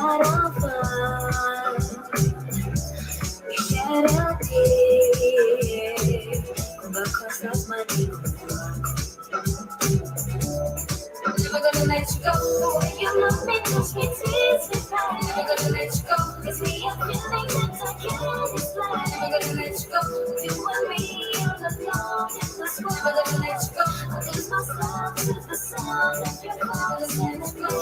had our fun. We shed a tear. Because that's my deep. I'm never gonna let you go. The way you love me, touch me, tease me, I'm never gonna let you go. It's me, a feeling that I can't explain. I'm never gonna let you go. You and me, all alone in the school. I'm never gonna let you go. I lose myself to the sound of your calls and the flame.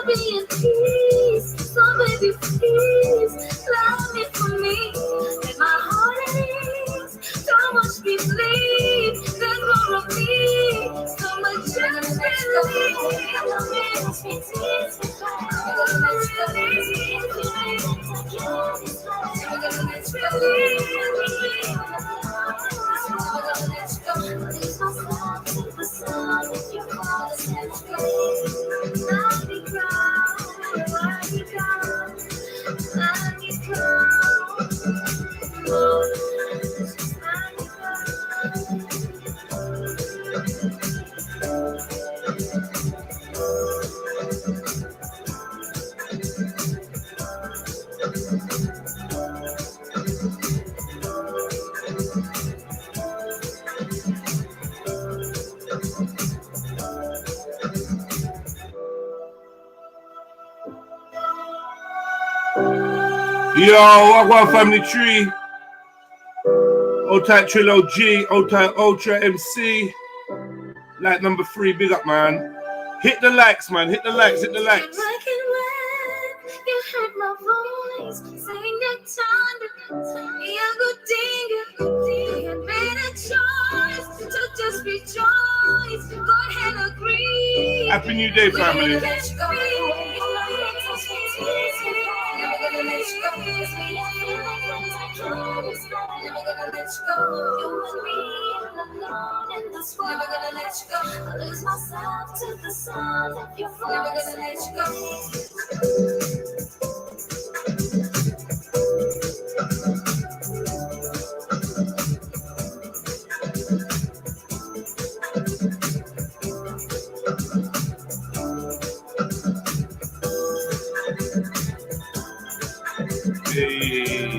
Be in peace, so baby please love me for me. Let my heart aches, don't watch me bleed. There's more of me, so much just believe. Love me, touch me, tease me, I'm gonna let you go. If you ain't I can't explain. I'm gonna let you go. I'm gonna let you go. I lose myself to the sound of your voice and scream. Let me cry, let me cry, let me cry. Oh, let me Yo, I want family tree. Old type Trill OG, old type Ultra MC. Like number 3, big up, man. Hit the likes, man. Hit the likes, hit the likes. You heard my voice, saying that time, yeah, good thing, you made a choice to just rejoice. Go ahead and agree. Happy New Day, family. Never gonna let you go. I lose myself to the sound of your voice. Never gonna let you go. Hey.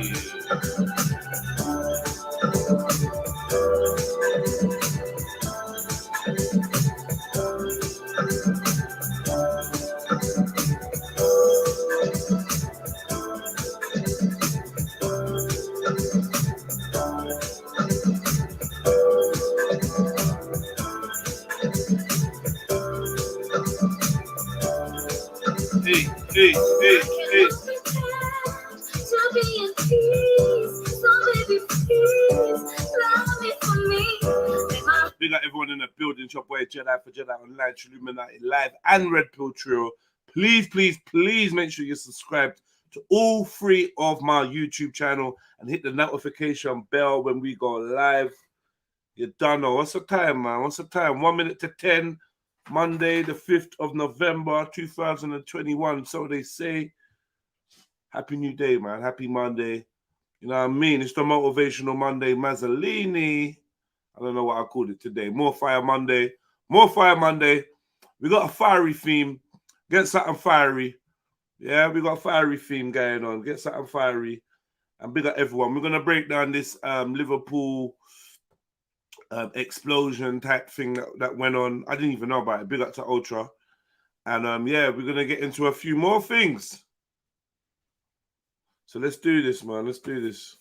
Hey. To be in peace, so baby, please love me for me. Big up everyone in the building. It's your boy Jedi for Jedi Online, Trilluiminati Live, and Red Pill Trio. Please make sure you're subscribed to all 3 of my YouTube channel and hit the notification bell when we go live. You done know. What's the time, man? What's the time? 1 minute to 10. Monday, the 5th of November, 2021. So they say. Happy New Day, man. Happy Monday. You know what I mean? It's the Motivational Monday Mazzolini. I don't know what I called it today. More Fire Monday. More Fire Monday. We got a fiery theme. Get something fiery. Yeah, we got a fiery theme going on. Get something fiery. And big up everyone. We're going to break down this Liverpool explosion type thing that went on. I didn't even know about it. Big up to Ultra. And yeah, we're going to get into a few more things. So let's do this, man. Let's do this.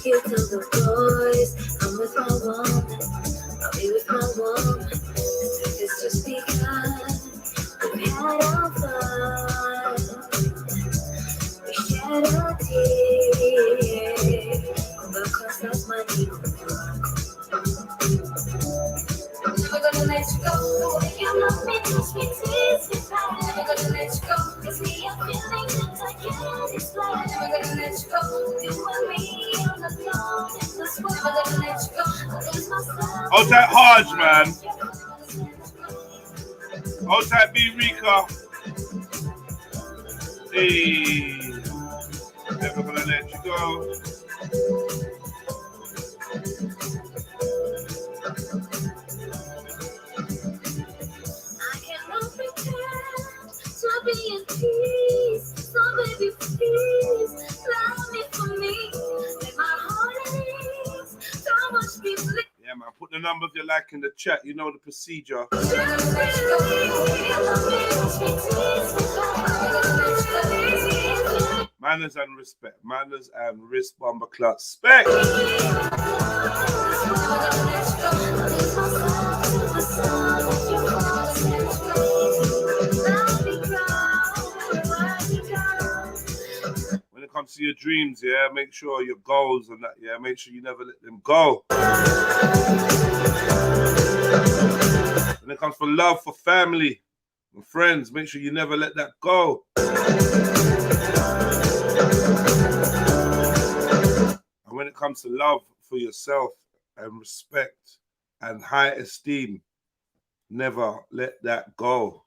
You tell the boys I'm with my woman, I'll be with my woman. It's just because we've had our fun. We shed a tear because that's my deep. gonna let you go. Cause me, I'm feeling that I can't explain. Never gonna let you go. You and me on the floor in this world. Never gonna let you go. I lose myself. Hold tight, Hodge, man. Hold tight, B Rika. Hey, never gonna let you go. I cannot pretend to be in peace. So baby, please love me for me. Let my heart at ease. So much be pleased. Yeah, man. Put the number if you like in the chat. You know the procedure. Manners and respect. Manners and wrist bumper clock. Spec. When it comes to your dreams, yeah, make sure your goals and that, yeah, make sure you never let them go. When it comes for love, for family and friends, make sure you never let that go. And when it comes to love for yourself and respect and high esteem, never let that go.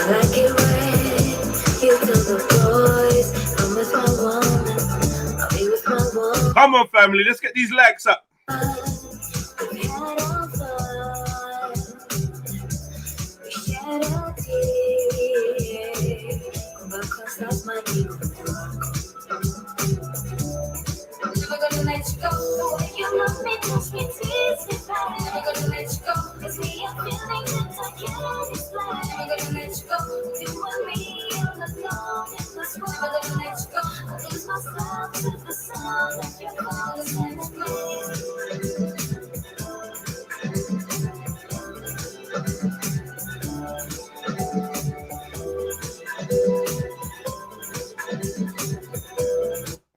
Like it red, you tell the boys, I'm with my woman, I'll be with my woman. Come on, family, let's get these likes up. We had our fun, we shed our tears. Come back, cause that's my deal. I'm never gonna let you go. The way you love me, touch me, tease me back. I'm never gonna let you go. Cause me, I'm feeling that I can't explain. I'm never gonna let you go. You and me on the floor in this world. I'm never gonna let you go. I lose myself to the sound of your voice and it's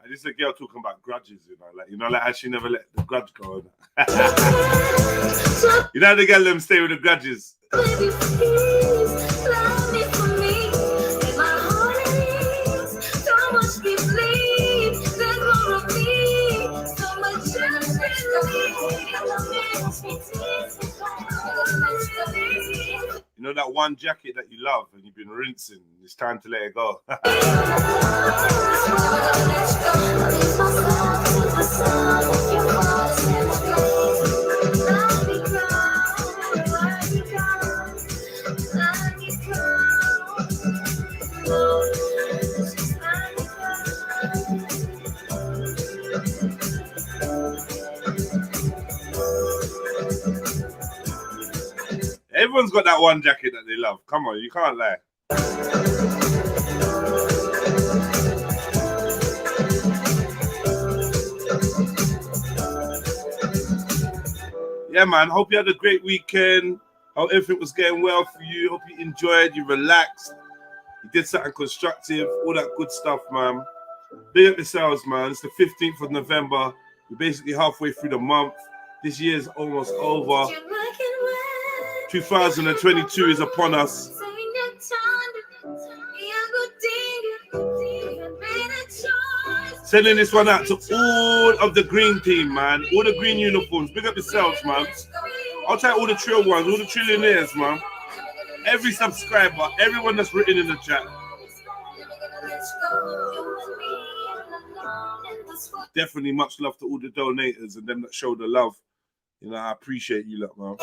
This is a girl talking about grudges, you know, like how she never let the grudge go. You know the girl them stay with the grudges. baby, please love me for me. Let my heart at ease. So much be bleed. There's more of me. So much just You know that one jacket that you love and you've been rinsing, it's time to let it go. Everyone's got that one jacket that they love. Come on, you can't lie. Yeah, man. Hope you had a great weekend. Hope everything was going well for you. Hope you enjoyed, you relaxed, you did something constructive, all that good stuff, man. Big up yourselves, man. It's the 15th of November. We're basically halfway through the month. This year's almost over. 2022 is upon us. Sending this one out to all of the green team, man. All the green uniforms. Big up yourselves, man. I'll try all the Trill ones, all the Trillionaires, man. Every subscriber, everyone that's written in the chat. Definitely much love to all the donators and them that show the love. You know, I appreciate you lot, man.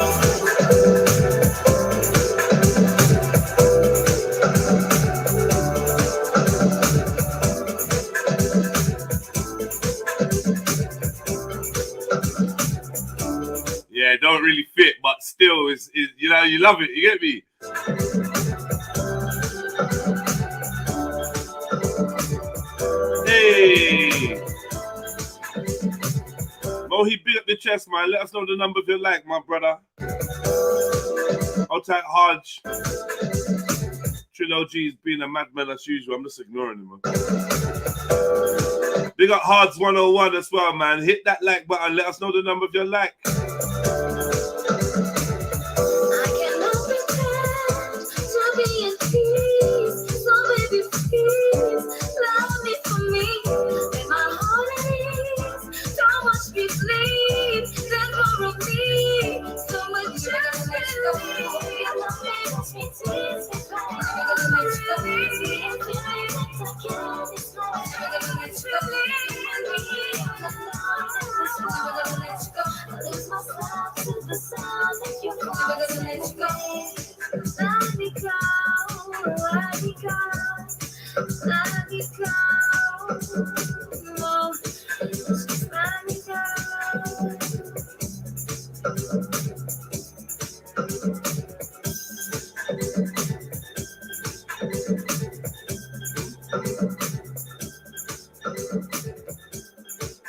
Yeah, it don't really fit, but still, it's you know, you love it. You get me? Hey, Mohi, big up the chest, man. Let us know the number if you like, my brother. Hold tight, Hodge. Trill G's being a madman as usual. I'm just ignoring him, man. Big up Hards 101 as well, man. Hit that like button. Let us know the number if you like.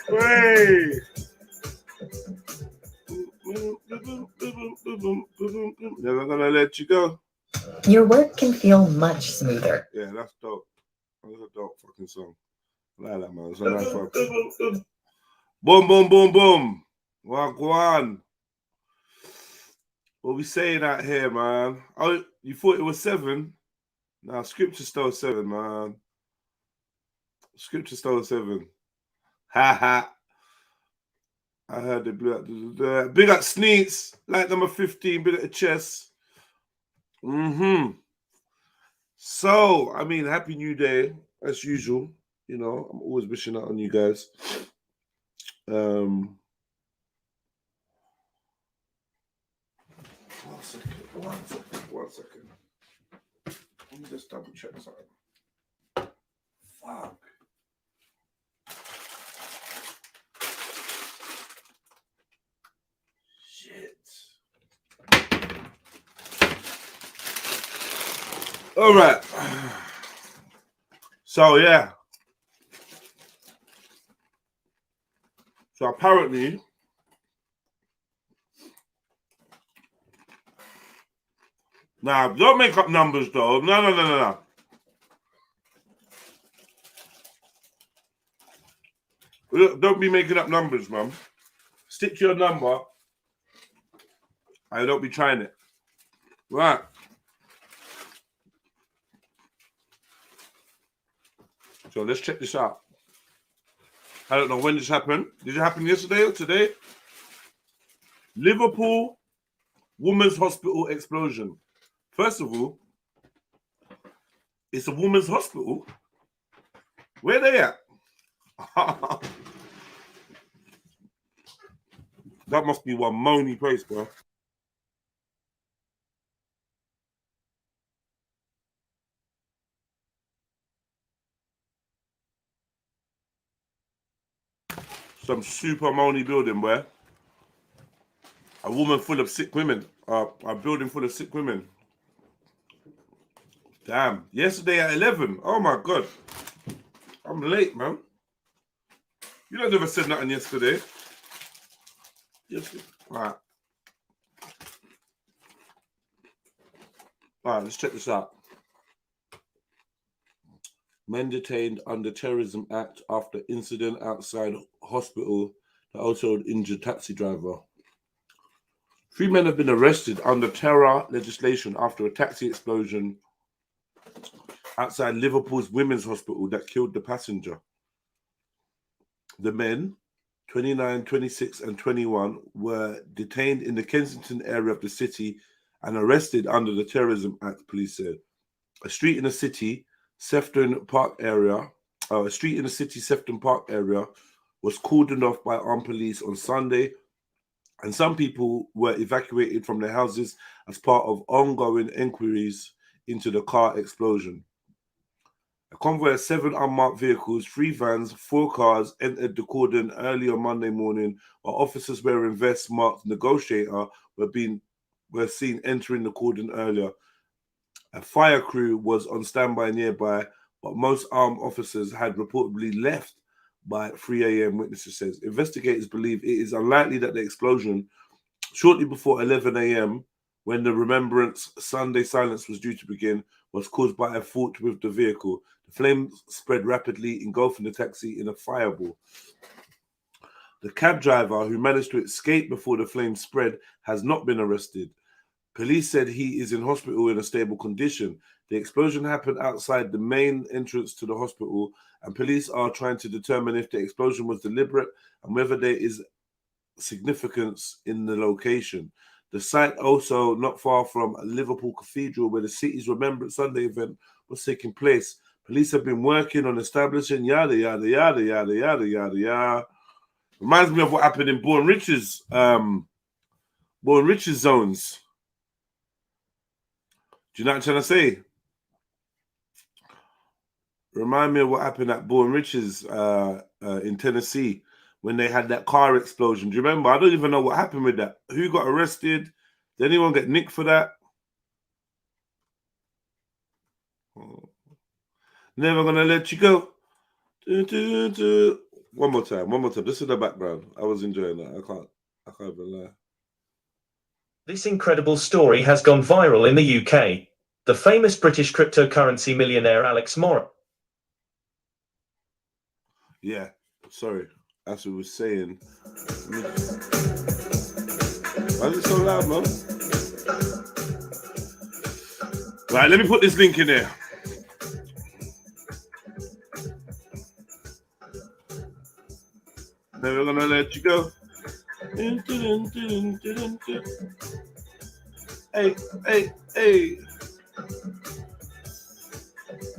Hey. Never gonna let you go. Your work can feel much smoother. Yeah, that's dope. That's a dope fucking song. I like that, man. It's a nice one. Boom, boom, boom, boom. Wagwan. What we saying out here, man? Oh, you thought it was 7? Nah, scripture stole 7, man. Scripture stole 7. Ha ha. I heard it blew up. Big up Sneaks, like number 15, bit of chess. So, I mean, happy new day, as usual. You know, I'm always wishing that on you guys. One second. Let me just double check something. Fuck. Shit. All right. So, yeah. So, apparently, nah, don't make up numbers, though. No. Look, don't be making up numbers, man. Stick to your number. I don't be trying it. Right. So let's check this out. I don't know when this happened. Did it happen yesterday or today? Liverpool women's hospital explosion. First of all, it's a women's hospital. Where they at? That must be one moany place, bro. Some super moany building, where a woman full of sick women. A building full of sick women. Damn. Yesterday at 11. Oh my god. I'm late, man. You don't never said nothing yesterday. Alright. Alright, let's check this out. Men detained under Terrorism Act after incident outside hospital that also injured taxi driver. 3 men have been arrested under terror legislation after a taxi explosion outside Liverpool's women's hospital that killed the passenger. The men, 29, 26 and 21, were detained in the Kensington area of the city and arrested under the Terrorism Act, police said. A street in the city, Sefton Park area, was cordoned off by armed police on Sunday, and some people were evacuated from their houses as part of ongoing inquiries into the car explosion. A convoy of 7 unmarked vehicles, 3 vans, 4 cars entered the cordon early on Monday morning, while officers wearing vests marked Negotiator were seen entering the cordon earlier. A fire crew was on standby nearby, but most armed officers had reportedly left by 3 a.m., witnesses says. Investigators believe it is unlikely that the explosion, shortly before 11 a.m., when the Remembrance Sunday silence was due to begin, was caused by a fault with the vehicle. The flames spread rapidly, engulfing the taxi in a fireball. The cab driver, who managed to escape before the flames spread, has not been arrested. Police said he is in hospital in a stable condition. The explosion happened outside the main entrance to the hospital, and police are trying to determine if the explosion was deliberate and whether there is significance in the location. The site also not far from Liverpool Cathedral, where the city's Remembrance Sunday event was taking place. Police have been working on establishing yada yada yada yada yada yada yada. Reminds me of what happened in Born Riches zones. Do you know what I'm trying to say? Remind me of what happened at Born Riches in Tennessee when they had that car explosion. Do you remember? I don't even know what happened with that. Who got arrested? Did anyone get nicked for that? Oh. Never gonna let you go. One more time. This is the background. I was enjoying that. I can't even lie. This incredible story has gone viral in the UK. The famous British cryptocurrency millionaire Alex Morris. Yeah, sorry. As we were saying. Why is it so loud, man? Right, let me put this link in there. Never gonna let you go. Hey.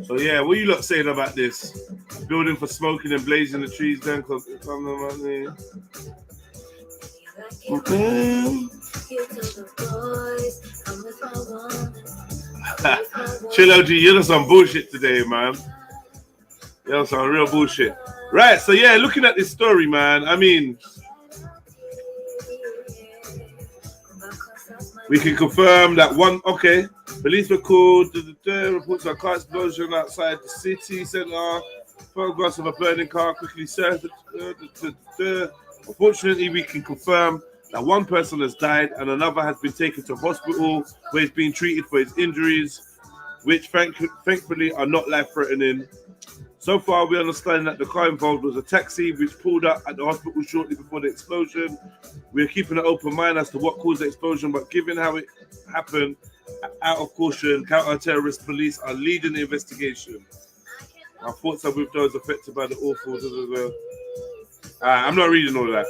So yeah, what you lot saying about this? Building for smoking and blazing the trees down because it's on the money. Chill OG, you're some bullshit today, man. You're some real bullshit. Right, so yeah, looking at this story, man, I mean, we can confirm that police were called, reports of a car explosion outside the city centre, photographs of a burning car quickly surfaced. Unfortunately, we can confirm that one person has died and another has been taken to hospital where he's being treated for his injuries, which thankfully are not life-threatening. So far, we understand that the car involved was a taxi which pulled up at the hospital shortly before the explosion. We're keeping an open mind as to what caused the explosion, but given how it happened, out of caution, counter-terrorist police are leading the investigation. Our thoughts are with those affected by the awful... I'm not reading all that.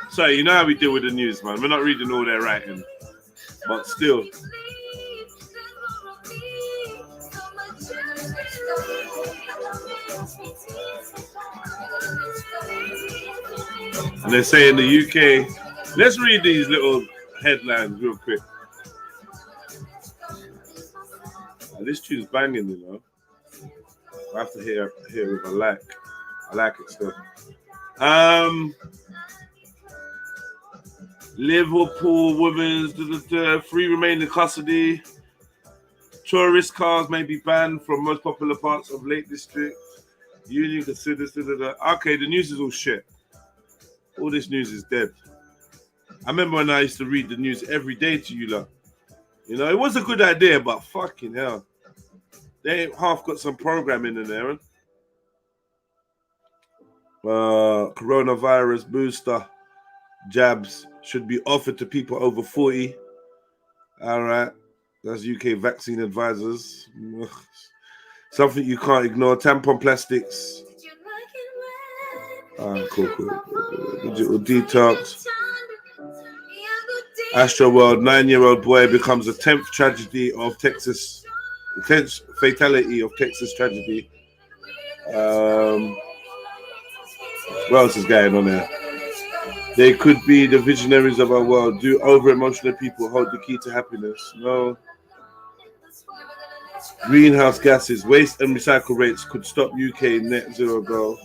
Sorry, you know how we deal with the news, man. We're not reading all their writing. But still... And they say in the UK, let's read these little headlines real quick. This tune's banging, you know. I have to hear it with a like. I like it still. Liverpool women's free remain in custody. Tourist cars may be banned from most popular parts of Lake District. Union considers. Okay, the news is all shit. All this news is dead. I remember when I used to read the news every day to you lot. You know, it was a good idea, but fucking hell. They ain't half got some programming in there. Coronavirus booster jabs should be offered to people over 40. All right. That's UK vaccine advisors. Something you can't ignore. Tampon plastics. Cool. Digital detox. Astro World, 9-year-old boy becomes the 10th tragedy of Texas. The 10th fatality of Texas tragedy. What else is going on there? They could be the visionaries of our world. Do over-emotional people hold the key to happiness? No. Greenhouse gases, waste and recycle rates could stop UK net zero goal.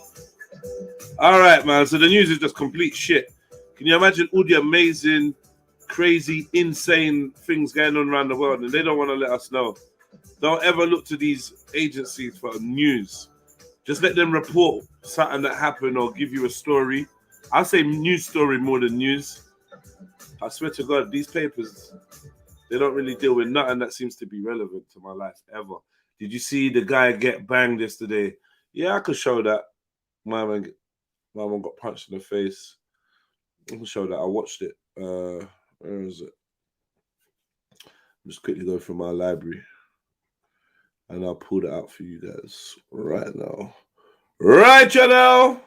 All right, man. So the news is just complete shit. Can you imagine all the amazing, crazy, insane things going on around the world, and they don't want to let us know? Don't ever look to these agencies for news. Just let them report something that happened or give you a story. I say news story more than news. I swear to God, these papers, they don't really deal with nothing that seems to be relevant to my life ever. Did you see the guy get banged yesterday? Yeah, I could show that. My man got punched in the face. I can show that. I watched it. Where is it? Just quickly go through my library. And I'll pull that out for you guys right now. Right, channel.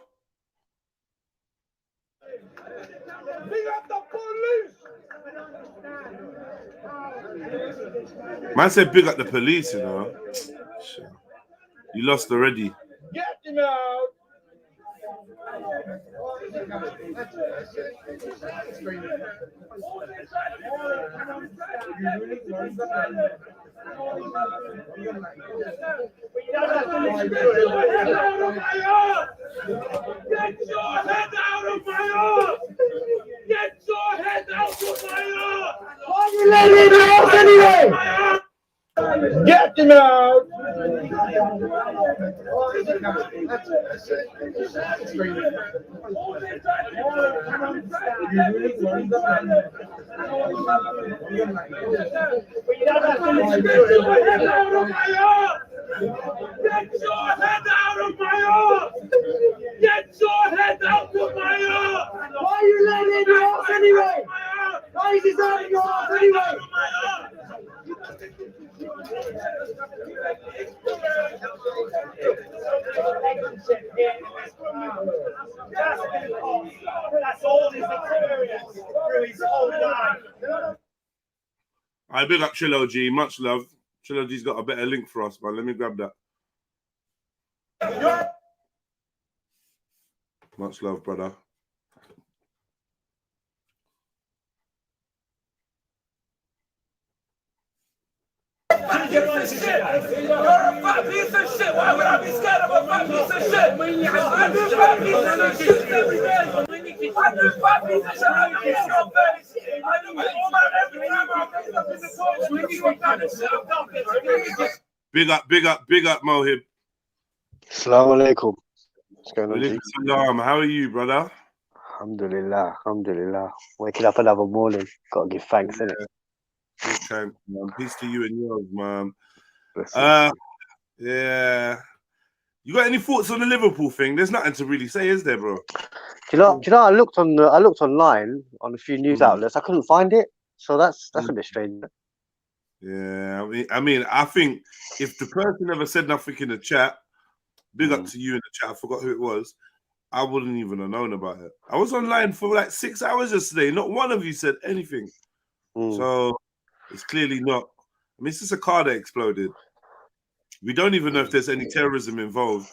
Big up the police. Man said big up the police, you know. You lost already. Get him out. Get your head out of my arse! Get your head out of my arse! Why are you letting him out anyway? Get him out! Get your head out of my arse! Get your head out of my arse! Why are you letting him out anyway? Why is he letting you out anyway? That's all his experience through his whole life. I big up Trillo G, much love. Trillo G's got a better link for us, man. Let me grab that. Much love, brother. You're a fat piece of shit. Why would I be scared of a fat piece of shit? I do fat pieces of shit every day. I do fat pieces of shit. I do it on your face. I do it all every time I'm up in the coach. We need what kind of shit I've done. Big up, Mohib. Assalamu alaikum. What's going on, G? Salam. How are you, brother? Alhamdulillah, alhamdulillah. Waking up another morning. Gotta give thanks, innit? Okay, man. Peace to you and yours, man. Listen. Yeah. You got any thoughts on the Liverpool thing? There's nothing to really say, is there, bro? Do you know? I looked online on a few news outlets. I couldn't find it, so that's a bit strange. Yeah, I think if the person ever said nothing in the chat, big up to you in the chat. I forgot who it was. I wouldn't even have known about it. I was online for like 6 hours yesterday. Not one of you said anything. So it's clearly not. I mean, it's just a car that exploded. We don't even know if there's any terrorism involved.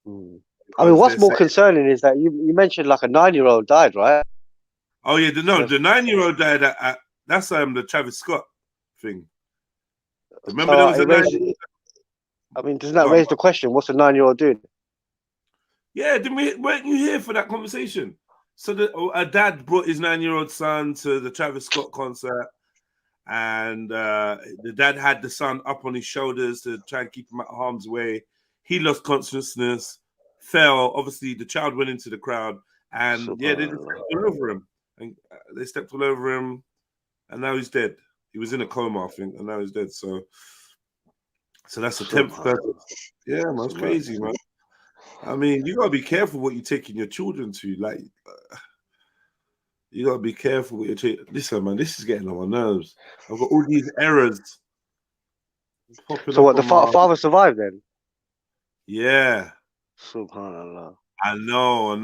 I mean, what's more concerning is that you mentioned like a 9-year-old died, right? Oh yeah, the 9-year-old died at that's the Travis Scott thing. Remember there was a 9-year-old. I mean, doesn't that raise the question? What's a 9-year-old doing? Yeah, weren't you here for that conversation? So a dad brought his 9-year-old son to the Travis Scott concert, and the dad had the son up on his shoulders to try and keep him out of harm's way. He lost consciousness, fell. Obviously, the child went into the crowd, and they just stepped all over him. And they stepped all over him, and now he's dead. He was in a coma, I think, and now he's dead. So that's the 10th person. Yeah, man, it's crazy, man. I mean, you gotta be careful what you're taking your children to. Like, you gotta be careful what you're taking. Listen, man, this is getting on my nerves. I've got all these errors. So what? The father survived then? Yeah. Subhanallah. I know.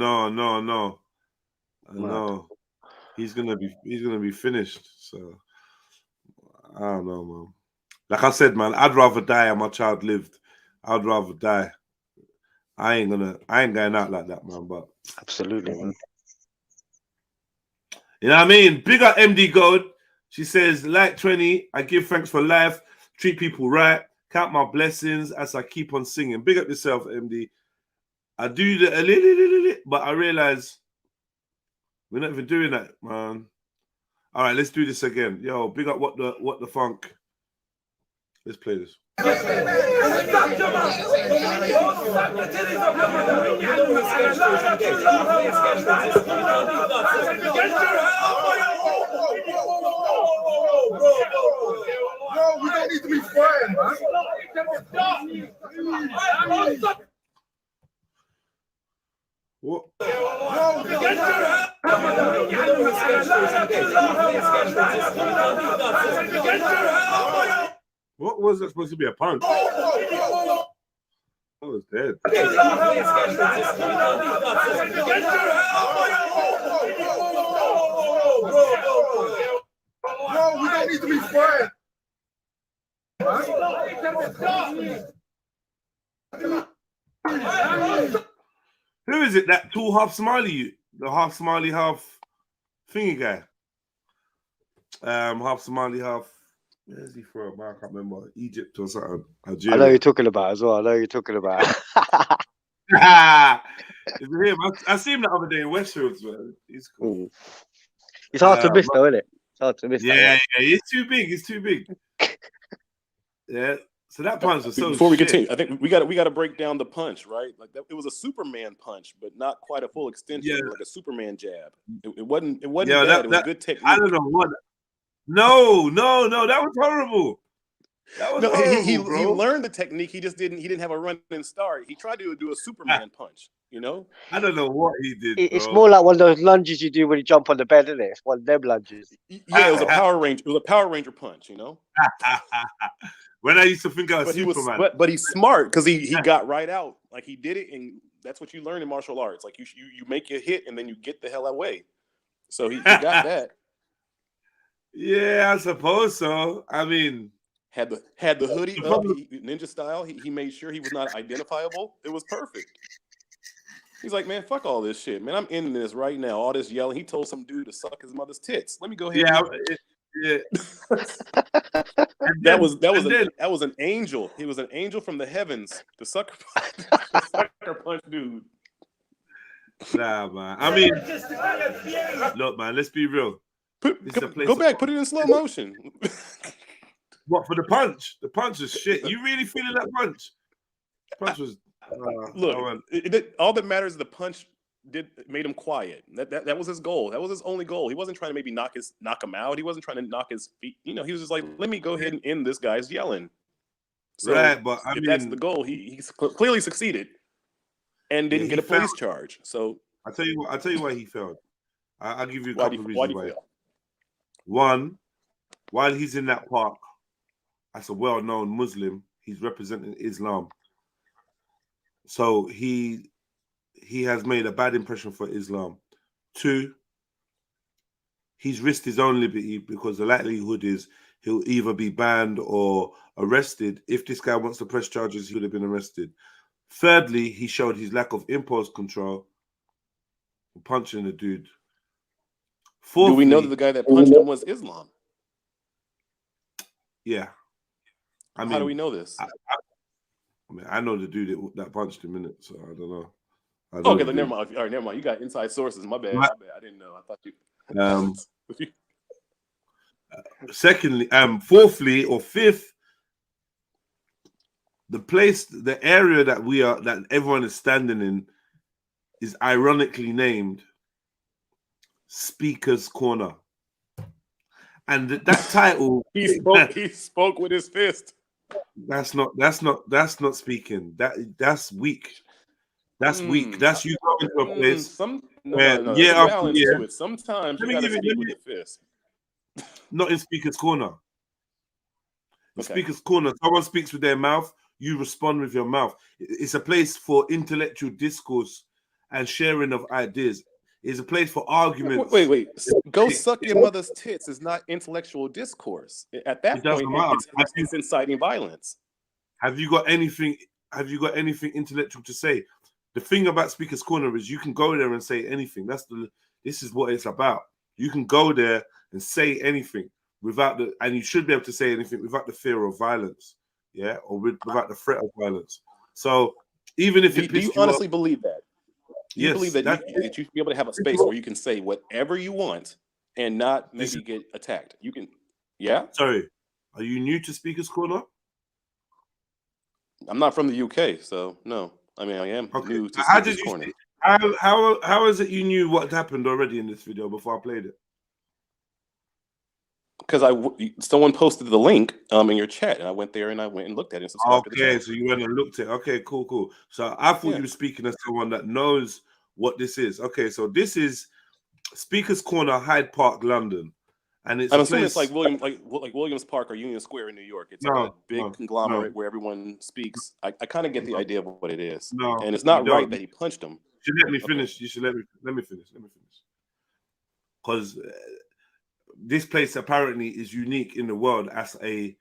He's gonna be finished. So I don't know, man. Like I said, man, I'd rather die and my child lived. I'd rather die. I ain't going out like that, man. But absolutely, man. You know what I mean? Big up MD Gold. She says, like 20, I give thanks for life, treat people right, count my blessings as I keep on singing. Big up yourself, MD. I do but I realize we're not even doing that, man. All right, let's do this again. Yo, big up what the funk. Let's play this. No, we don't need to be fighting, man. What? What was that supposed to be, a punch? I was dead. No, we don't need to be fighting. Who is it? That tall half smiley, the half smiley, half thingy guy. Half Somali, half. Where's he from? I can't remember. Egypt or something. Algeria. I know who you're talking about as well. I know who you're talking about. Is it him? I see him the other day in Westfields, man. He's cool. It's hard to miss, though, isn't it? It's hard to miss. Yeah, he's too big. He's too big. Yeah. So that punch was so. Before we continue, I think we got to break down the punch, right? Like that, it was a Superman punch, but not quite a full extension. Yeah. Like a Superman jab. It wasn't. It wasn't Yeah, bad. It was good technique. I don't know what. No, that was horrible. That was horrible, he bro. learned the technique. He just didn't have a running start. He tried to do a Superman punch. You know. I don't know what he did. It's more like one of those lunges you do when you jump on the bed, isn't it? It's one of them lunges. Yeah, it was a Power Ranger. It was a Power Ranger punch. You know. When I used to think I was Superman. But he's smart because he got right out. Like he did it, and that's what you learn in martial arts. Like you make your hit, and then you get the hell away. So he got that. Yeah, I suppose so. I mean, had the hoodie up, ninja style. He made sure he was not identifiable. It was perfect. He's like, man, fuck all this shit, man. I'm ending this right now. All this yelling. He told some dude to suck his mother's tits. Let me go ahead. Yeah. That was an angel. He was an angel from the heavens. The sucker punch dude. Nah, man. I mean, look, man. Let's be real. Go back. Put it in slow motion. What for the punch? The punch is shit. You really feeling that punch? The punch was. Look, all that matters is the punch made him quiet. That was his goal. That was his only goal. He wasn't trying to maybe knock him out. He wasn't trying to knock his feet. You know, he was just like, let me go ahead and end this guy's yelling. So right, but I mean, that's the goal. He clearly succeeded and didn't get a police charge. So I tell you why he failed. I'll give you a couple of reasons why. Fail? One, while he's in that park, as a well-known Muslim, he's representing Islam. So he has made a bad impression for Islam. Two, he's risked his own liberty because the likelihood is he'll either be banned or arrested. If this guy wants to press charges, he would have been arrested. Thirdly, he showed his lack of impulse control for punching the dude. Fourthly, do we know that the guy that punched him was Islam? Yeah. I mean, how do we know this? I know the dude that punched him in it, so I don't know. Okay, never mind. All right, never mind. You got inside sources. My bad. I didn't know. I thought you. Secondly, fourthly or fifth, the area that everyone is standing in is ironically named Speaker's Corner, and that title he spoke with his fist. That's not speaking. That's weak. That's weak. That's you going to a place. After year. Sometimes you gotta speak with the fist. Not in Speaker's Corner. In Speaker's Corner, someone speaks with their mouth, you respond with your mouth. It's a place for intellectual discourse and sharing of ideas. It's a place for arguments. Wait. Go suck your mother's tits is not intellectual discourse. At that point, it's inciting violence. Have you got anything intellectual to say? The thing about Speaker's Corner is you can go there and say anything. This is what it's about. You can go there and say anything and you should be able to say anything without the fear of violence, or without the threat of violence. So even if do you honestly believe that? You believe that you should be able to have a space where you can say whatever you want and not maybe get attacked. You can, Sorry, are you new to Speaker's Corner? I'm not from the UK, so no. I mean, I am new to Speaker's Corner. How is it you knew what happened already in this video before I played it? Because someone posted the link in your chat, and I went there and looked at it and subscribed to the channel. So you went and looked at it. Okay, cool. So I thought you were speaking as someone that knows what this is. Okay, so this is Speaker's Corner, Hyde Park, London, and I'm assuming it's like Williams Park or Union Square in New York. It's like a big conglomerate where everyone speaks. I kind of get the idea of what it is. And it's not right that he punched him. You should let me finish. You should let me finish. Because this place apparently is unique in the world as a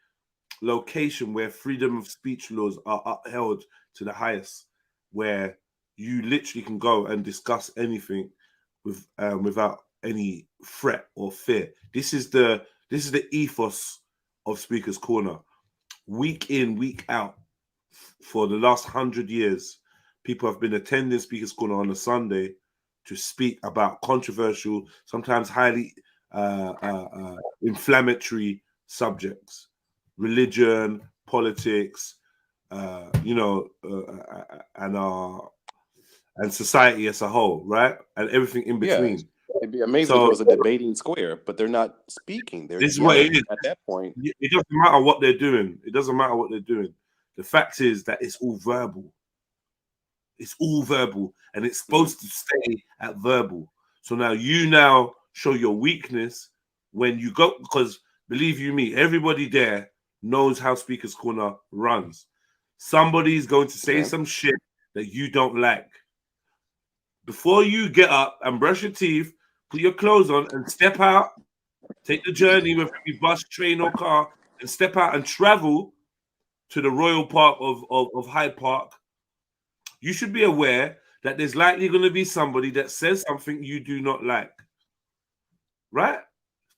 location where freedom of speech laws are upheld to the highest, where you literally can go and discuss anything without any threat or fear. This is the ethos of Speaker's Corner. Week in, week out, for the last 100 years, people have been attending Speaker's Corner on a Sunday to speak about controversial, sometimes highly inflammatory subjects, religion, politics, and society as a whole, right? And everything in between. It'd be amazing if it was a debating square, but they're not speaking. They're this is what it is. At that point. It doesn't matter what they're doing. It doesn't matter what they're doing. The fact is that it's all verbal. It's all verbal, and it's supposed to stay at verbal. So now you show your weakness when you go, because believe you me, everybody there knows how Speaker's Corner runs. Somebody's going to say some shit that you don't like. Before you get up and brush your teeth, put your clothes on and step out, take the journey, whether it be bus, train, or car, and step out and travel to the Royal Park of Hyde Park, you should be aware that there's likely going to be somebody that says something you do not like. Right?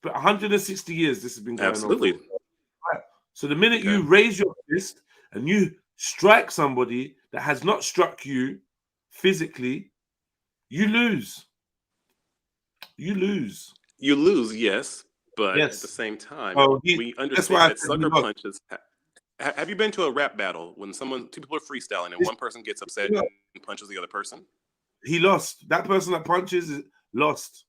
But 160 years this has been going on. Absolutely. Right. So the minute you raise your fist and you strike somebody that has not struck you physically, you lose. You lose. You lose, yes. But at the same time, we understand that sucker punches. Have you been to a rap battle when two people are freestyling and one person gets upset and punches the other person? He lost. That person that punches lost.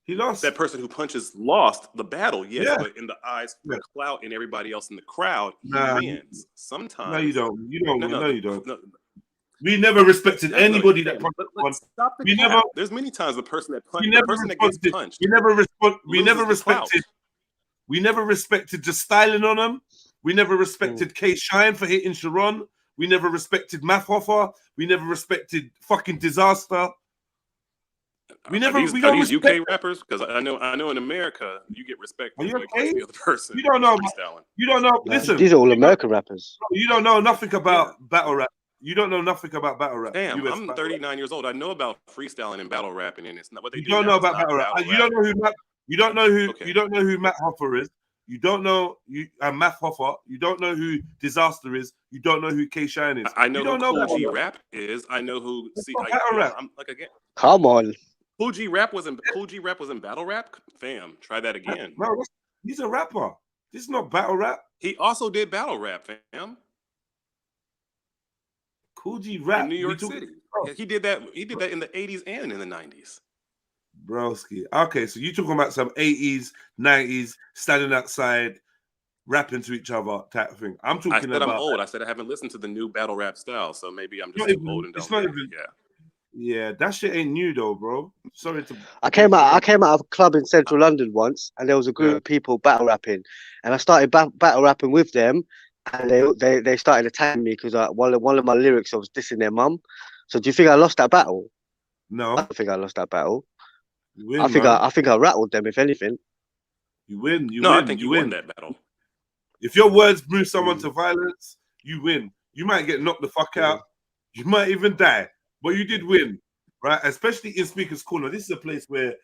He lost. That person who punches lost the battle, yes, but in the eyes of the clout and everybody else in the crowd, he wins. Sometimes. No, you don't. You don't. No, you don't. No. We never respected anybody that punched. Stop the cap. There's many times the person that gets punched. We never respected just styling on them. We never respected K Shine for hitting Sharon. We never respected Math Hoffa. We never respected fucking Disaster. We never. Are these UK rappers? Because I know in America you get respect for the other person. You don't know. You don't know. Listen, these are all American rappers. You don't know nothing about battle rap. You don't know nothing about battle rap. Damn, I'm 39 years old. I know about freestyling and battle rapping, and it's not what they do. You don't know about battle rap. You don't know who Matt. You don't know who. You don't know who Matt Hoffa is. You don't know Math Hoffa. You don't know who Disaster is. You don't know who K Shine is. I know who Cool G Rap is. I know who. I'm like again. Come on. Cool G Rap was in battle rap. Fam, try that again. No, he's a rapper. This is not battle rap. He also did battle rap, fam. Cool G Rap in New York City. Yeah, he did that in the 80s and in the 90s. Broski. Okay, so you're talking about some 80s, 90s, standing outside, rapping to each other type of thing. I'm talking about. I'm old. I said I haven't listened to the new battle rap style, so maybe I'm just old and don't. Yeah, that shit ain't new though, bro. Sorry to. I came out of a club in central London once, and there was a group of people battle rapping, and I started battle rapping with them, and they started attacking me because one of my lyrics I was dissing their mum. So do you think I lost that battle? No, I don't think I lost that battle. You win, I think I rattled them, if anything. You win. I think you win that battle. If your words move someone to violence, you win. You might get knocked the fuck out. You might even die, but you did win, right? Especially in Speaker's Corner. This is a place where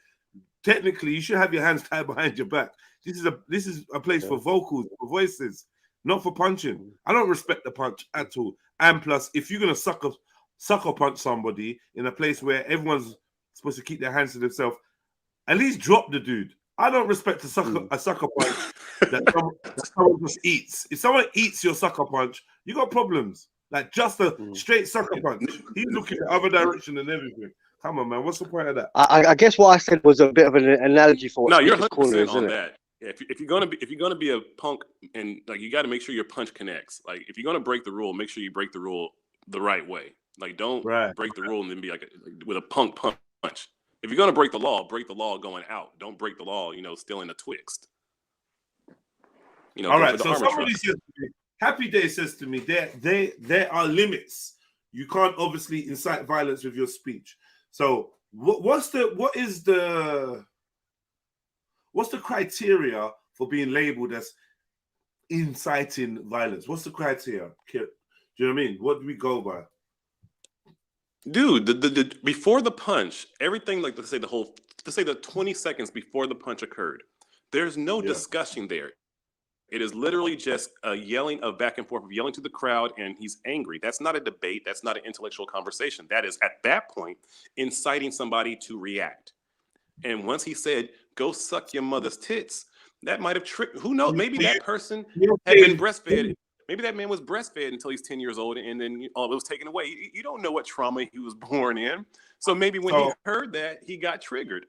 technically you should have your hands tied behind your back. This is a place for vocals, for voices, not for punching. I don't respect the punch at all. And plus, if you're gonna sucker punch somebody in a place where everyone's supposed to keep their hands to themselves, at least drop the dude. I don't respect a sucker punch that someone just eats. If someone eats your sucker punch, you got problems. Like just a straight sucker punch. He's looking the other direction and everything. Come on, man. What's the point of that? I guess what I said was a bit of an analogy for what you're 100% on that. If you're gonna be a punk, and like you got to make sure your punch connects. Like if you're gonna break the rule, make sure you break the rule the right way. Like don't break the rule and then be like with a punk punch. If you're gonna break the law going out. Don't break the law, still in a twixt. All right. So somebody says to me, Happy Day says to me, there are limits. You can't obviously incite violence with your speech. So what's the criteria for being labeled as inciting violence? What's the criteria? Do you know what I mean? What do we go by? Dude, the before the punch, everything, like let's say the 20 seconds before the punch occurred, there's no discussion there. It is literally just a yelling of back and forth, of yelling to the crowd, and he's angry. That's not a debate. That's not an intellectual conversation. That is, at that point, inciting somebody to react. And once he said, "Go suck your mother's tits," that might have tricked. Who knows? Maybe that person had been breastfed. Maybe that man was breastfed until he's 10 years old, and then all it was taken away. You don't know what trauma he was born in. So maybe when he heard that, he got triggered.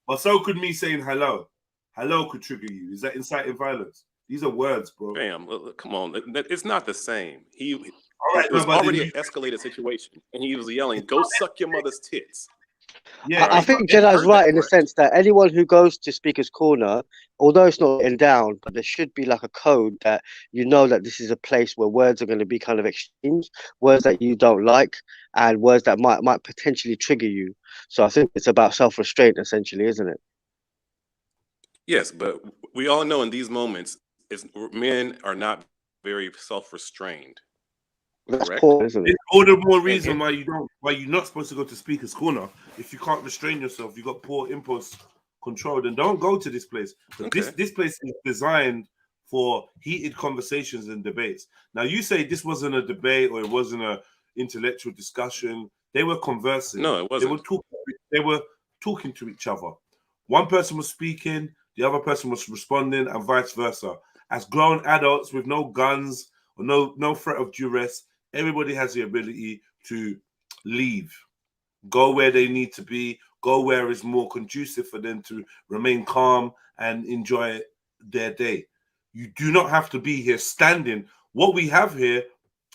Well, so could me saying hello. Hello could trigger you. Is that inciting violence? These are words, bro. Bam, come on. It's not the same. It right, was already an escalated situation, and he was yelling, "Go suck your mother's tits." Yeah, I think Jedi's right in the sense that anyone who goes to Speaker's Corner, although it's not written down, but there should be like a code that you know that this is a place where words are going to be kind of exchanged, words that you don't like, and words that might potentially trigger you. So I think it's about self-restraint, essentially, isn't it? Yes, but we all know in these moments, men are not very self-restrained. That's correct? poor, isn't it? It's all the more reason why you're not supposed to go to Speaker's Corner. If you can't restrain yourself, you got poor impulse control, then don't go to this place. But this place is designed for heated conversations and debates. Now you say this wasn't a debate or it wasn't a intellectual discussion. They were conversing. No, it wasn't. They were talking to each other. One person was speaking, the other person was responding, and vice versa. As grown adults with no guns or no threat of duress, everybody has the ability to leave, go where they need to be, go where it's more conducive for them to remain calm and enjoy their day. You do not have to be here standing. What we have here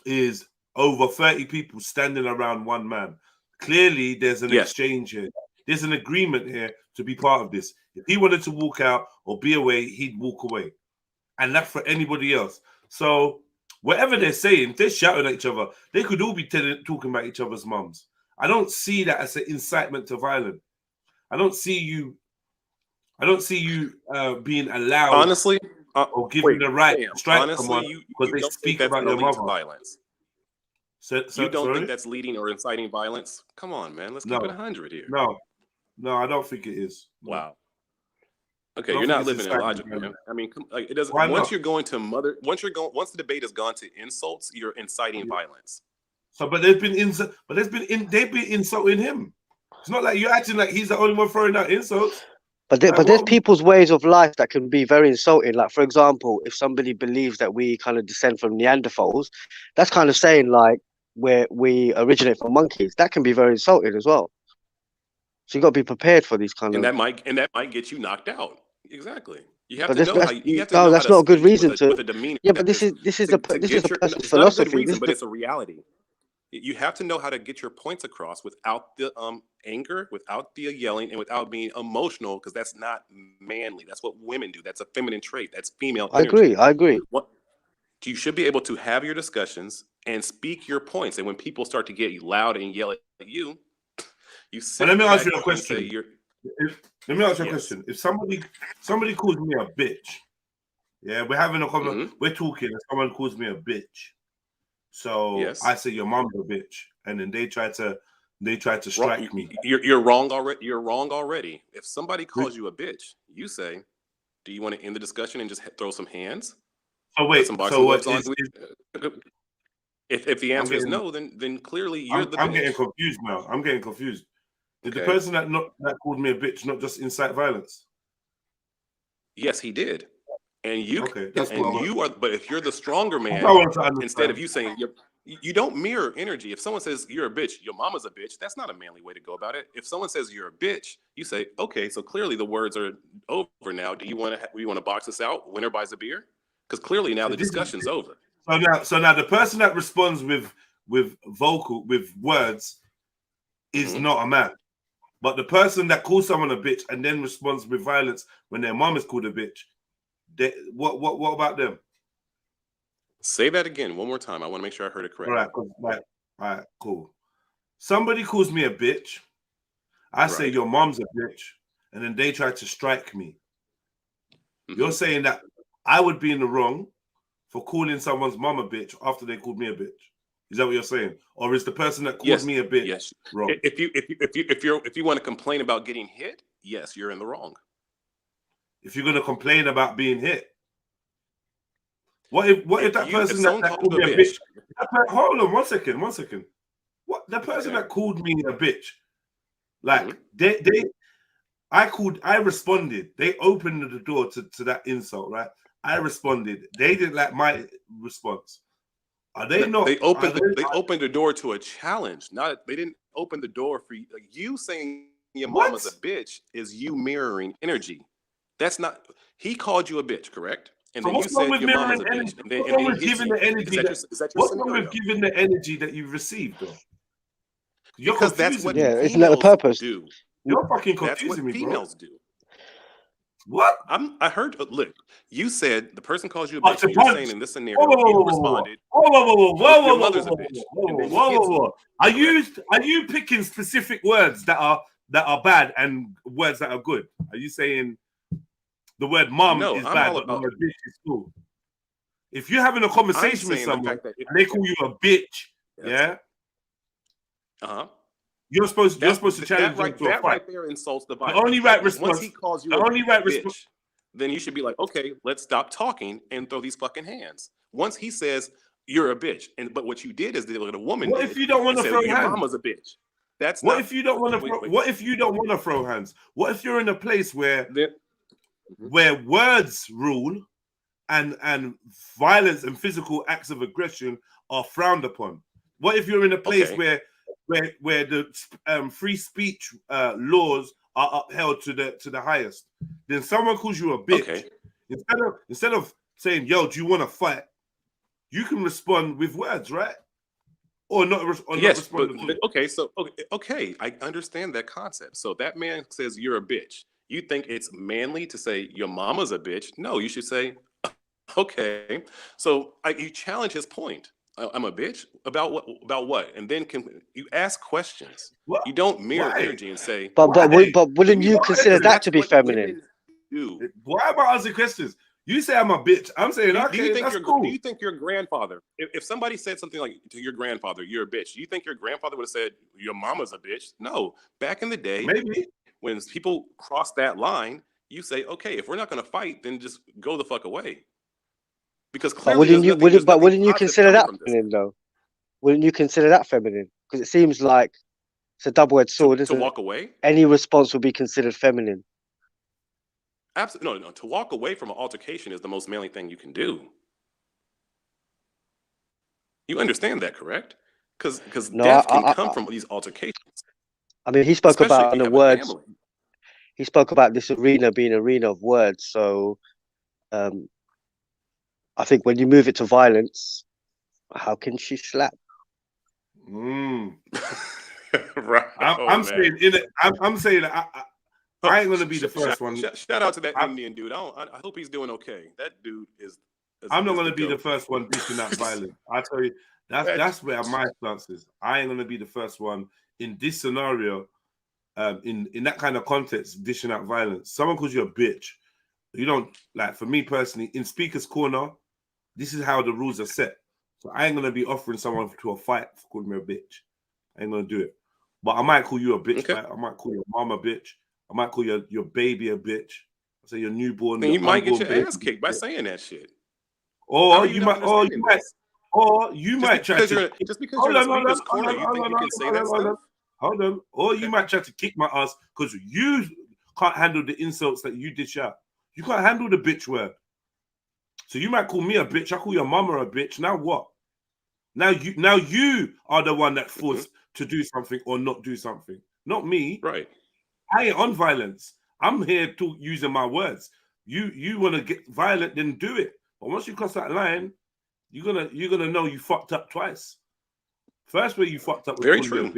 is over 30 people standing around one man. Clearly, there's an exchange here. There's an agreement here to be part of this. If he wanted to walk out or be away, he'd walk away. And that's for anybody else. So whatever they're saying, they're shouting at each other. They could all be talking about each other's mums. I don't see that as an incitement to violence. I don't see you being allowed, honestly, or given the right to strike someone because they don't speak think that's about your gonna lead to mother. violence. You don't think that's leading or inciting violence? Come on, man. Let's keep it 100 here. No, I don't think it is. Wow. Okay, you're not living in logic, man. I mean, it doesn't. Once the debate has gone to insults, you're inciting violence. So, they've been insulting him. It's not like you're acting like he's the only one throwing out insults. But there's people's ways of life that can be very insulting. Like, for example, if somebody believes that we kind of descend from Neanderthals, that's kind of saying like we originate from monkeys. That can be very insulting as well. So you got to be prepared for these kind of. That might get you knocked out. Exactly. You have to know how. No, that's not a good reason to. With a demeanor. Yeah, but this is the person's philosophy. But it's a reality. You have to know how to get your points across without the anger, without the yelling, and without being emotional, because that's not manly. That's what women do. That's a feminine trait. That's female energy. I agree. You should be able to have your discussions and speak your points. And when people start to get loud and yell at you, you sit. Let me ask you a question. Let me ask you a question. If somebody calls me a bitch, yeah, we're having a conversation, we're talking, and someone calls me a bitch. So I say your mom's a bitch, and then they try to strike me. You're wrong already. You're wrong already. If somebody calls you a bitch, you say, "Do you want to end the discussion and just throw some hands?" Oh wait. So what? If the answer is no, then clearly you're the bitch. I'm getting confused now. I'm getting confused. Did the person that called me a bitch not just incite violence? Yes, he did. And you are, but if you're the stronger man, instead of you saying you don't mirror energy. If someone says you're a bitch, your mama's a bitch, that's not a manly way to go about it. If someone says you're a bitch, you say, okay, so clearly the words are over now. Do you want to box this out? Winner buys a beer? Because clearly now the discussion's over. So now the person that responds with words is not a man. But the person that calls someone a bitch and then responds with violence when their mom is called a bitch, what about them? Say that again one more time. I want to make sure I heard it correctly. All right, cool. Somebody calls me a bitch. I say your mom's a bitch, and then they try to strike me. You're saying that I would be in the wrong for calling someone's mum a bitch after they called me a bitch? Is that what you're saying? Or is the person that called me a bitch wrong? If you want to complain about getting hit, yes, you're in the wrong. If you're gonna complain about being hit, what if that person that called me a bitch? Hold on, one second. What the person that called me a bitch? Like I responded. They opened the door to that insult, right? I responded. They didn't like my response. Are they not? They opened the door to a challenge. They didn't open the door for you. Like, you saying your mama's a bitch is you mirroring energy. That's not. He called you a bitch, correct? And then you said your mama's a bitch. And then he hit you. What's wrong with giving the energy that you've received, though? Because that's what isn't that the purpose? Do. You're fucking confusing me, bro. Females do. What? I heard. Look, you said the person calls you a bitch. And you're saying in this scenario, you responded. Whoa, mother's a bitch. Whoa. Are you picking specific words that are bad and words that are good? Are you saying the word mum is bad, but the word bitch is cool? If you're having a conversation with someone and they call you a bitch, yeah. You're supposed to challenge them to a fight. Right there insults the Bible. The only right response. Once he calls you bitch, then you should be like, okay, let's stop talking and throw these fucking hands. Once he says you're a bitch, but what you did is that a woman. What if you don't want to throw hands? Your mama's a bitch. That's what if you don't want to. What if you don't want to throw hands? What if you're in a place where words rule, and violence and physical acts of aggression are frowned upon? What if you're in a place where the free speech laws are upheld to the highest? Then someone calls you a bitch. Instead of saying, "Yo, do you want to fight?" You can respond with words, right? Or not respond. Okay, I understand that concept. So that man says you're a bitch. You think it's manly to say your mama's a bitch? No, you should say, okay. So you challenge his point. I'm a bitch about what? About what? And then you ask questions. What? You don't mirror energy and say. But wouldn't you consider that to be feminine? Why am I asking questions? You say I'm a bitch. I'm saying, okay, that's cool. Do you think your grandfather, if somebody said something like to your grandfather, you're a bitch, do you think your grandfather would have said your mama's a bitch? No. Back in the day, maybe when people cross that line, you say, okay, if we're not going to fight, then just go the fuck away. Because clearly, wouldn't you consider that feminine though? Wouldn't you consider that feminine? Because it seems like it's a double-edged sword, isn't it? To walk away? Any response would be considered feminine. Absolutely no. To walk away from an altercation is the most manly thing you can do. You understand that, correct? Because death can come from these altercations. I mean, he spoke about the words. He spoke about this arena being an arena of words. So, I think when you move it to violence, how can she slap? Right. I'm saying I ain't gonna be the first one. Shout out to that Indian dude. I hope he's doing okay. That dude is. I'm not gonna be the first one dishing out violence. I tell you, that's where my stance is. I ain't gonna be the first one in this scenario, in that kind of context, dishing out violence. Someone calls you a bitch. You don't like. For me personally, in Speaker's Corner, this is how the rules are set. So I ain't gonna be offering someone to a fight for calling me a bitch. I ain't gonna do it. But I might call you a bitch. Okay. Right? I might call your mom a bitch. I might call your baby a bitch. I say your newborn. Then you might get your ass kicked by saying that shit. Or you might try to just because you're in Speaker's Corner, you think you can say that stuff? Hold on. Or you might try to kick my ass because you can't handle the insults that you dish out. You can't handle the bitch word. So you might call me a bitch. I call your mama a bitch. Now what? Now you are the one that's forced to do something or not do something. Not me. Right. I ain't on violence. I'm here to using my words. You want to get violent, then do it. But once you cross that line, you're gonna know you fucked up twice. First way you fucked up was very true.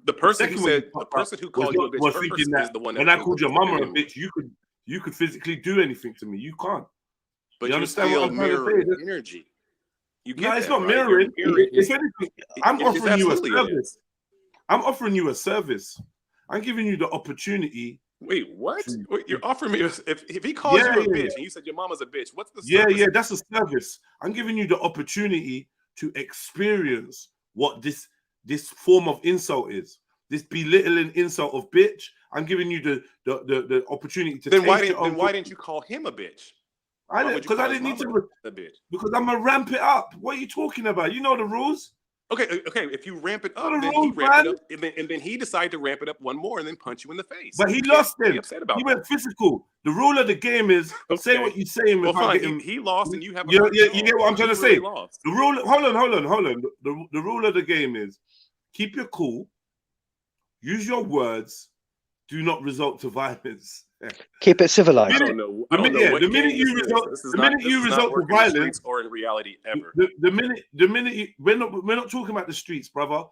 The person who called you a bitch was thinking that when I called your mama a bitch, you could physically do anything to me. You can't. But you understand what I'm trying to say? Energy. You get it's not mirroring. It's anything. I'm offering you a service. I'm offering you a service. I'm giving you the opportunity Wait, what? True. Wait, you're offering me if he calls Yeah, you a yeah, bitch and you said your mama's a bitch, what's the yeah, service? yeah. That's a service. I'm giving you the opportunity to experience what this form of insult is. This belittling insult of bitch. I'm giving you the opportunity to Then why taste your own. didn't you call him a bitch? I Why didn't would you because call I his didn't need mama to a bitch? because I'm gonna ramp it up. What are you talking about? You know the rules. Okay, if you ramp it Know up, the then he rules, ramped it man. up, and then he decided to ramp it up one more and then punch you in the face. But You he can't lost be then. upset He about went physical. The rule of the game is say Okay. what you're saying Well, without fine. getting. He lost, and you have a You, hurt you, jaw. you get what I'm trying to He really say? lost. The rule. Hold on. The rule of the game is keep your cool. Use your words. Do not resort to violence. Keep it civilized. I don't know. I don't know what the game minute you this is. resort, This is the not. minute This you does not resort to work in the violence, streets or in reality ever. the minute you, we're not talking about the streets, brother.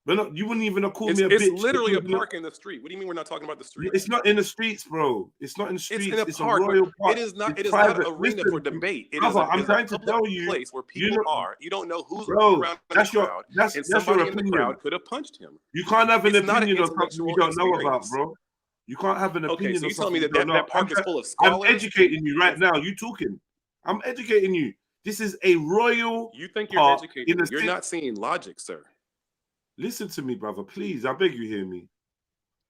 We're not. You wouldn't even have called me a It's bitch. literally a You're park in the street. What do you mean we're not talking about the streets? It's not in the streets, bro. It's not in the It's streets. in a It's a park, but royal park. it is not. It's It is private. not an arena Listen, for debate. It brother, I'm is a trying to public tell you, place where you people know, are. You don't know who's bro. around in the That's your crowd, that's and your somebody in the opinion. crowd could have punched him. You can't have an It's not an opinion on something you intellectual don't know about, experience. bro. You can't have an Okay, opinion so on you telling me something that you don't know. that park is full of I'm scholars? educating you right now. You talking? I'm educating you. This is a royal. You think you're park educated? in the You're city. not seeing logic, sir. Listen to me, brother. Please, I beg you, hear me.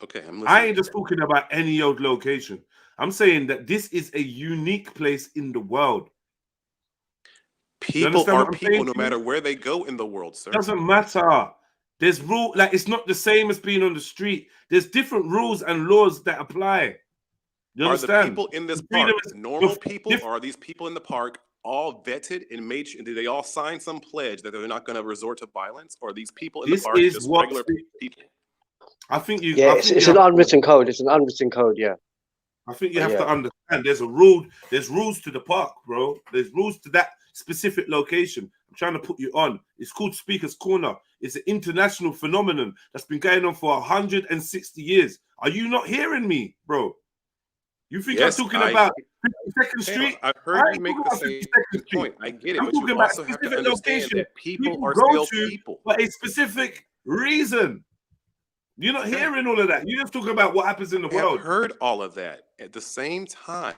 Okay, I'm listening. I ain't just talking about any old location. I'm saying that this is a unique place in the world. People are people saying no to you? matter where they go in the world, sir. Doesn't matter. There's rule, like it's not the same as being on the street. There's different rules and laws that apply. You Are understand? the people in this Freedom park is- normal people, diff- or are these people in the park all vetted and made sure, did they all sign some pledge that they're not going to resort to violence, or are these people in the This park is just what regular people? I think you. Yeah, I it's, think it's you an have, unwritten code. It's an unwritten code. Yeah. I think you But have yeah. to understand. There's a rule. There's rules to the park, bro. There's rules to that specific location. I'm trying to put you on. It's called Speaker's Corner. It's an international phenomenon that's been going on for 160 years. Are you not hearing me, bro? You think Yes, I'm talking about 52nd Sam, Street? I've I heard ain't you make talking the about same 52nd Street. point. I get it, I'm but you talking about also have to specific understand location that people are go still to people. for a specific reason. You're not Okay. hearing all of that. You're just talking about what happens in the I world. have heard all of that. At the same time,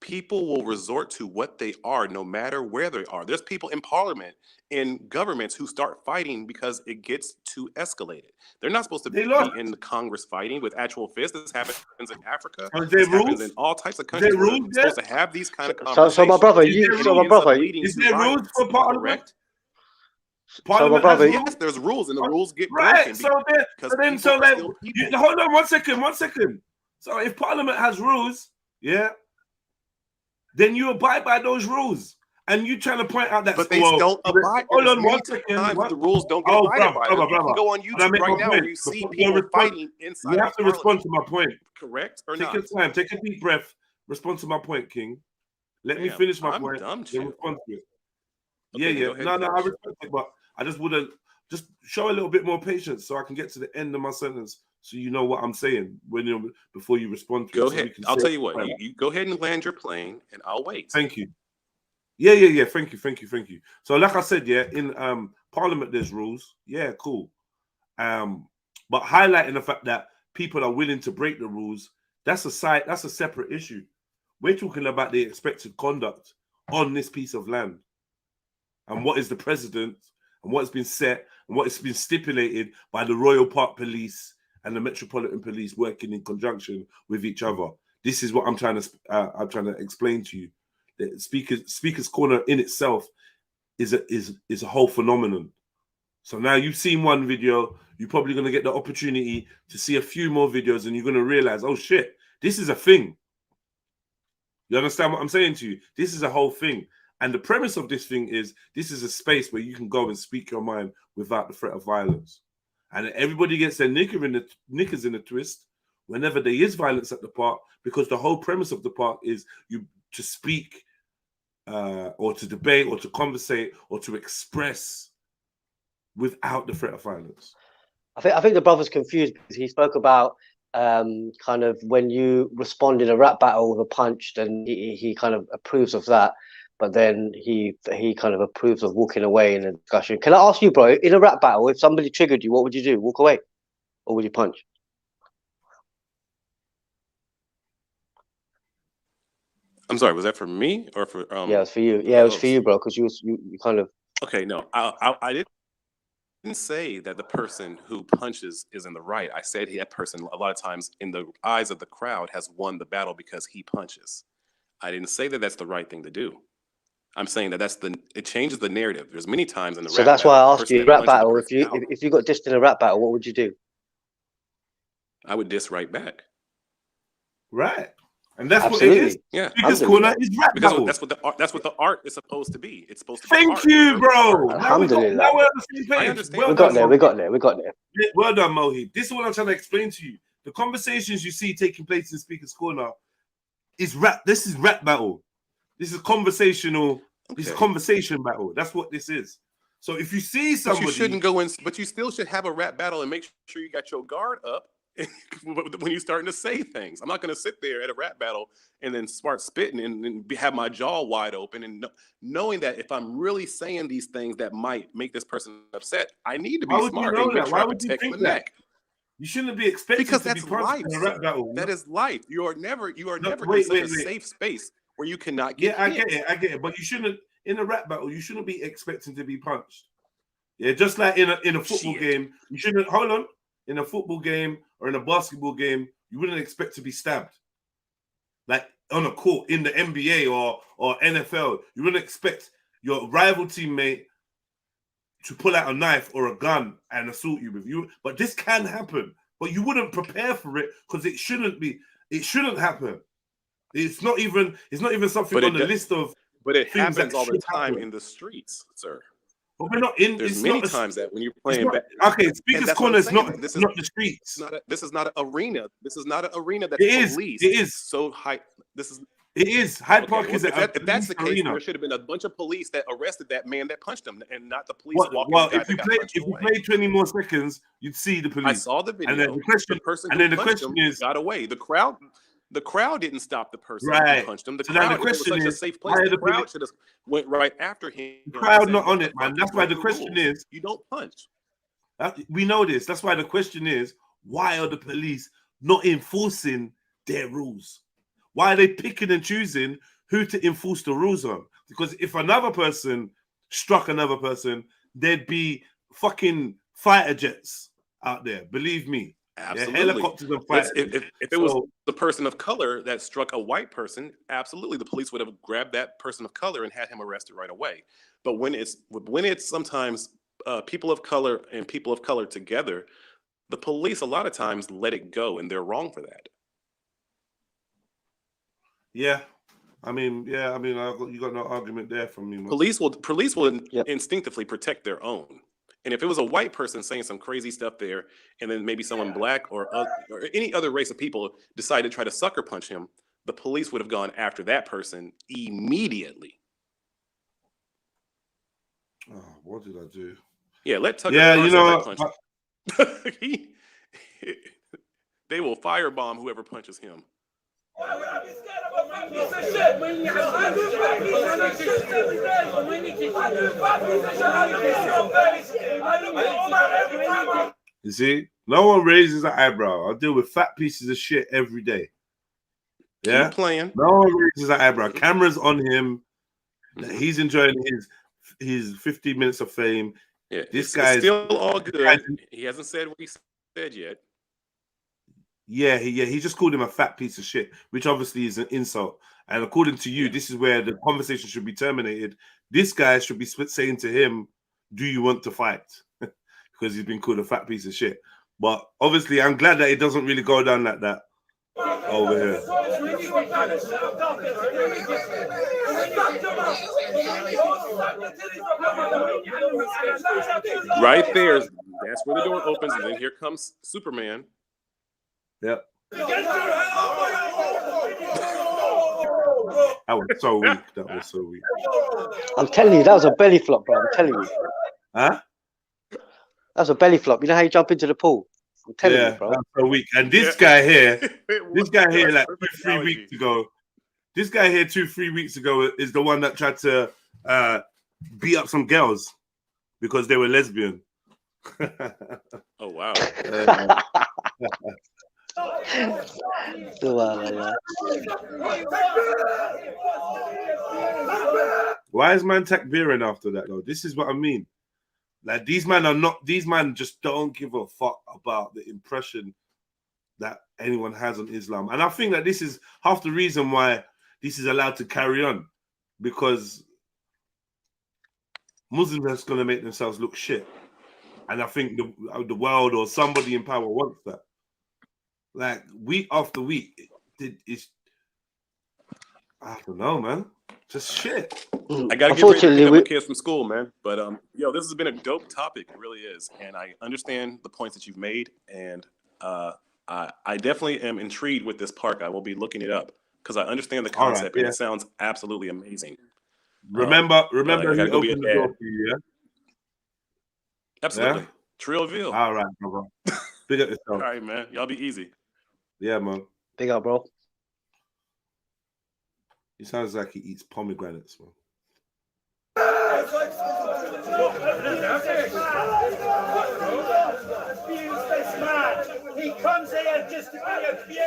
people will resort to what they are no matter where they are. There's people in parliament, in governments who start fighting because it gets too escalated. They're not supposed to They be lost. in the Congress fighting with actual fists. This happens in Africa. Are there This happens rules? in all types of Is there countries where rules they're there? supposed to have these kind of So conversations. my brother, Is there so my rules? brother, leading Is to there rules violence, for parliament? correct? so my Parliament brother, has rules? Yes, there's rules, and the rules get Right. broken So then, because so then, people so are then, still people. hold on 1 second, 1 second. So if Parliament has rules, yeah, then you abide by those rules, and you trying to point out that. But they don't abide. Hold There's on many 1 second. times What? the rules don't get Oh, abided brother, by. brother, You can brother. go on And I YouTube make right my now point. where you see Before you people respond- fighting inside You of have to parliament. respond to my point. Correct or Take not? your time. Take a deep breath. Respond to my point, King. Let me Damn, finish my I'm point. dumb, Then chill. respond to it. Okay, Yeah, then yeah. go ahead No, and no, I finish. respect it, but I just would have just show a little bit more patience so I can get to the end of my sentence, so you know what I'm saying when you before you respond to Go it. So we ahead. can I'll say tell it you what. together. You go ahead and land your plane, and I'll wait. Thank you. Yeah. Thank you. So, like I said, yeah, in Parliament there's rules. Yeah, cool. But highlighting the fact that people are willing to break the rules, that's a separate issue. We're talking about the expected conduct on this piece of land, and what is the precedent, and what has been set, and what has been stipulated by the Royal Park Police and the Metropolitan Police working in conjunction with each other. This is what I'm trying to explain to you. The Speaker's Corner in itself is a whole phenomenon. So now you've seen one video, you're probably going to get the opportunity to see a few more videos, and you're going to realize, oh shit, this is a thing. You understand what I'm saying to you? This is a whole thing. And the premise of this thing is this is a space where you can go and speak your mind without the threat of violence. And everybody gets their knickers in a twist whenever there is violence at the park, because the whole premise of the park is you to speak or to debate or to conversate or to express without the threat of violence. I think the brother's confused because he spoke about kind of when you respond in a rap battle with a punch, then he kind of approves of that, but then he kind of approves of walking away in a discussion. Can I ask you, bro, in a rap battle, if somebody triggered you, what would you do? Walk away, or would you punch? I'm sorry, was that for me or for Yeah, it was for you. the Yeah, it was for host? you, bro, because you kind of. Okay, no, I didn't say that the person who punches is in the right. I said that person a lot of times in the eyes of the crowd has won the battle because he punches. I didn't say that that's the right thing to do. I'm saying that it changes the narrative. There's many times in the So rap that's why battle, I the asked person you, that rap punches the battle. person out, If you got dissed in a rap battle, what would you do? I would diss right back. Right. And that's what it is. Absolutely. Yeah, Speaker's Corner is rap because battle. that's what the art is supposed to be. It's supposed to be Thank art. you, Very bro. art. Now Alhamdulillah. we're on the same page. I understand. Well We got done, there. Mohi. We got there. We got there. Well done, Mohi. This is what I'm trying to explain to you. The conversations you see taking place in Speaker's Corner is rap. This is rap battle. This is conversational. This is Okay. conversation battle. That's what this is. So if you see But somebody, you shouldn't go in. But you still should have a rap battle and make sure you got your guard up when you're starting to say things. I'm not going to sit there at a rap battle and then start spitting and have my jaw wide open and knowing that if I'm really saying these things that might make this person upset, I need to be why would you smart know and make that? sure Why I would you protect think my that? neck. You shouldn't be expected Because to be that's punched life, in a rap sir. battle. That is life. You are never wait, in such a wait. safe space where you cannot Yeah, get I hit. get it. But you shouldn't, in a rap battle, you shouldn't be expecting to be punched. Yeah, just like in a football Shit. game, you shouldn't, hold on, in a football game or in a basketball game, you wouldn't expect to be stabbed. Like on a court in the NBA or NFL, you wouldn't expect your rival teammate to pull out a knife or a gun and assault you with you. But this can happen. But you wouldn't prepare for it because it shouldn't happen. It's not even something But on the list of But it things that happens all the should time happen. in the streets, sir. But we're not in. There's It's many not times that when you're it's playing not, back, okay, Speaker's that's what Corner I'm is saying. not. This It's is not the streets. this is not an arena. This is not an arena that's It is. policed. It is. So high. This is It is. Hyde okay. Park Well, is a if that's the case, arena. then there should have been a bunch of police that arrested that man that punched him, and not the police Well, walking well the guy if you that got play punched away. 20 more seconds, you'd see the police. I saw the video. And then the question, person and who then the punched question him is, got away. The crowd didn't stop the person right. who punched him. The So now crowd, the if it was question such a is, safe why place, are the the crowd police? should have went right after him. The crowd and not said, on "What it, the man. fuck? That's You why broke the the question rules. is, You don't punch." we know this. That's why the question is, why are the police not enforcing their rules? Why are they picking and choosing who to enforce the rules on? Because if another person struck another person, there'd be fucking fighter jets out there. Believe me. Absolutely. Yeah, helicopters and fighters. If it was the person of color that struck a white person, absolutely, the police would have grabbed that person of color and had him arrested right away. But when it's sometimes people of color and people of color together, the police a lot of times let it go, and they're wrong for that. Yeah. I mean, you got no argument there from me. Man. Police will instinctively protect their own. And if it was a white person saying some crazy stuff there, and then maybe someone black or any other race of people decided to try to sucker punch him, the police would have gone after that person immediately. Oh, what did I do? Yeah, let Tucker punch him. They will firebomb whoever punches him. Why would I be scared of a fat piece of shit? I do fat pieces of shit every day. I do fat pieces of shit. I look at your face. I look at all that every time. You see, no one raises an eyebrow. I deal with fat pieces of shit every day. Yeah, keep playing. No one raises an eyebrow. Cameras on him. He's enjoying his 15 minutes of fame. Yeah, this guy's still all good. He hasn't said what he said yet. Yeah, he just called him a fat piece of shit, which obviously is an insult. And according to you, this is where the conversation should be terminated. This guy should be saying to him, "Do you want to fight?" Because he's been called a fat piece of shit. But obviously, I'm glad that it doesn't really go down like that over here. Right there, that's where the door opens, and then here comes Superman. Yep. That was so weak. I'm telling you, that was a belly flop, bro. I'm telling you. Huh? That was a belly flop. You know how you jump into the pool? I'm telling you, bro. That was so weak. And this guy here, like 2-3 weeks ago, this guy here 2-3 weeks ago is the one that tried to beat up some girls because they were lesbian. Oh wow. Subhanallah. Why is man takbiring after that though? This is what I mean. Like these man just don't give a fuck about the impression that anyone has on Islam. And I think that this is half the reason why this is allowed to carry on, because Muslims are just going to make themselves look shit. And I think the world or somebody in power wants that. Like week after week, it's I don't know, man. Just shit. I gotta get ready to pick up my kids from school, man. But yo, this has been a dope topic. It really is, and I understand the points that you've made, and I definitely am intrigued with this park. I will be looking it up because I understand the concept, and it sounds absolutely amazing. Remember, who opened the door for you, yeah? Absolutely. Yeah? Trilluiminati. All right, brother. Big up yourself. All right, man. Y'all be easy. Yeah, man. Big up, bro. He sounds like he eats pomegranates, man. He comes here just to be abused.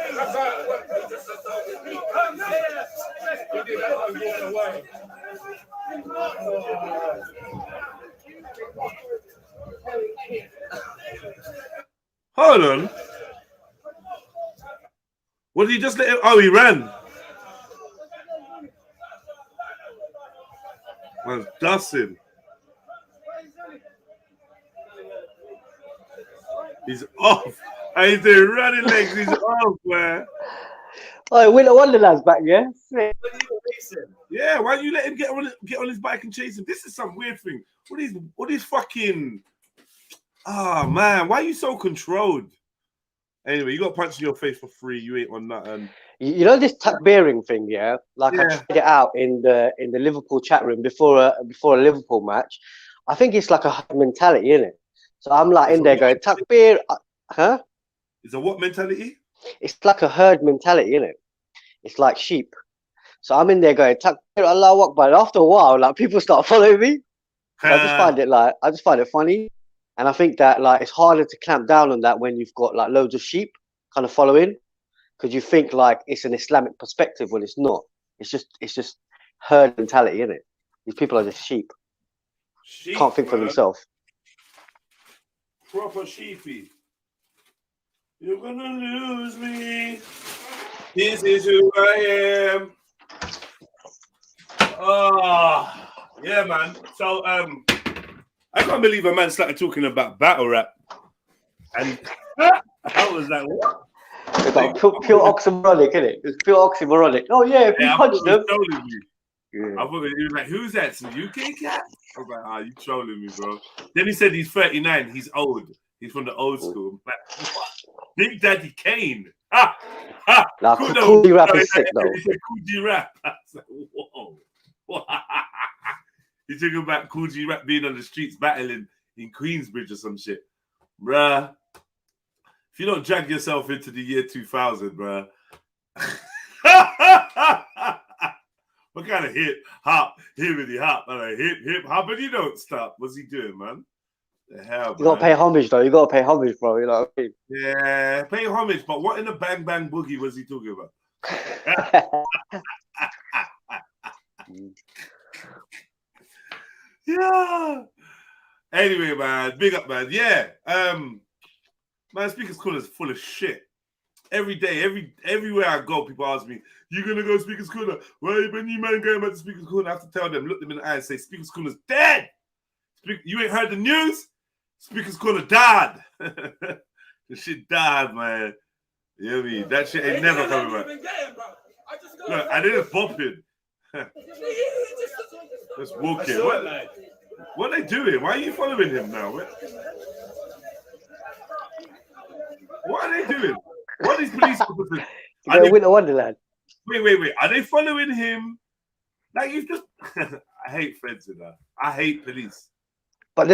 He comes here just to be abused. Hold on. What did he just let him? Oh, he ran. Man's dusting. He's off. He's doing running legs. He's off, man. Oh, Winter Wonderland's back, yeah? Yeah, why don't you let him get on his bike and chase him? This is some weird thing. What is fucking... Oh, man. Why are you so controlled? Anyway, you got punched in your face for free. You ain't on nothing. You know this takbiring thing, yeah? Like I tried it out in the Liverpool chat room before a Liverpool match. I think it's like a herd mentality, isn't it? So I'm like in there going takbir, huh? It's a what mentality? It's like a herd mentality, isn't it? It's like sheep. So I'm in there going takbir, Allahu Akbar. And after a while, like people start following me. So I just find it funny, and I think that like it's harder to clamp down on that when you've got like loads of sheep kind of following. Because you think like it's an Islamic perspective when it's not. It's just herd mentality, isn't it? These people are just sheep. Can't think for themselves. Proper sheepy. You're gonna lose me. This is who I am. Oh, yeah, man. So I can't believe a man started talking about battle rap. And I was like, what? It's like pure oxymoronic, isn't it? It's pure oxymoronic. Oh yeah, if you punch them. I thought he was like, who's that? Some UK cat? I was like, you trolling me, bro. Then he said he's 39. He's old. He's from the old school. Like, what? Big Daddy Kane. Nah, Coogee rap is sick though. He said Coogee rap. I was like, whoa. He's talking about Coogee rap being on the streets battling in Queensbridge or some shit. Bruh. If you don't drag yourself into the year 2000, bruh. What kind of hip hop, hippity hop, hip hop, and you don't stop. What's he doing, man? The hell, you gotta pay homage though. You gotta pay homage, bro. You know what I mean? Yeah, pay homage. But what in the bang bang boogie was he talking about? Yeah. Anyway, man, big up, man. Yeah. Man, Speaker's Corner is full of shit. Every day, everywhere I go, people ask me, "You gonna go Speaker's Corner? Why when you man going back to Speaker's Corner?" I have to tell them, look them in the eye and say, "Speaker's Corner's dead. You ain't heard the news? Speaker's Corner died. The shit died, man. You know what I mean? That shit ain't never coming back. Look, I didn't bop it. Just walking. What are they doing? Why are you following him now? What are they doing? What are these police officers? Winter Wonderland. Wait. Are they following him? Like you just I hate feds in that. I hate police. But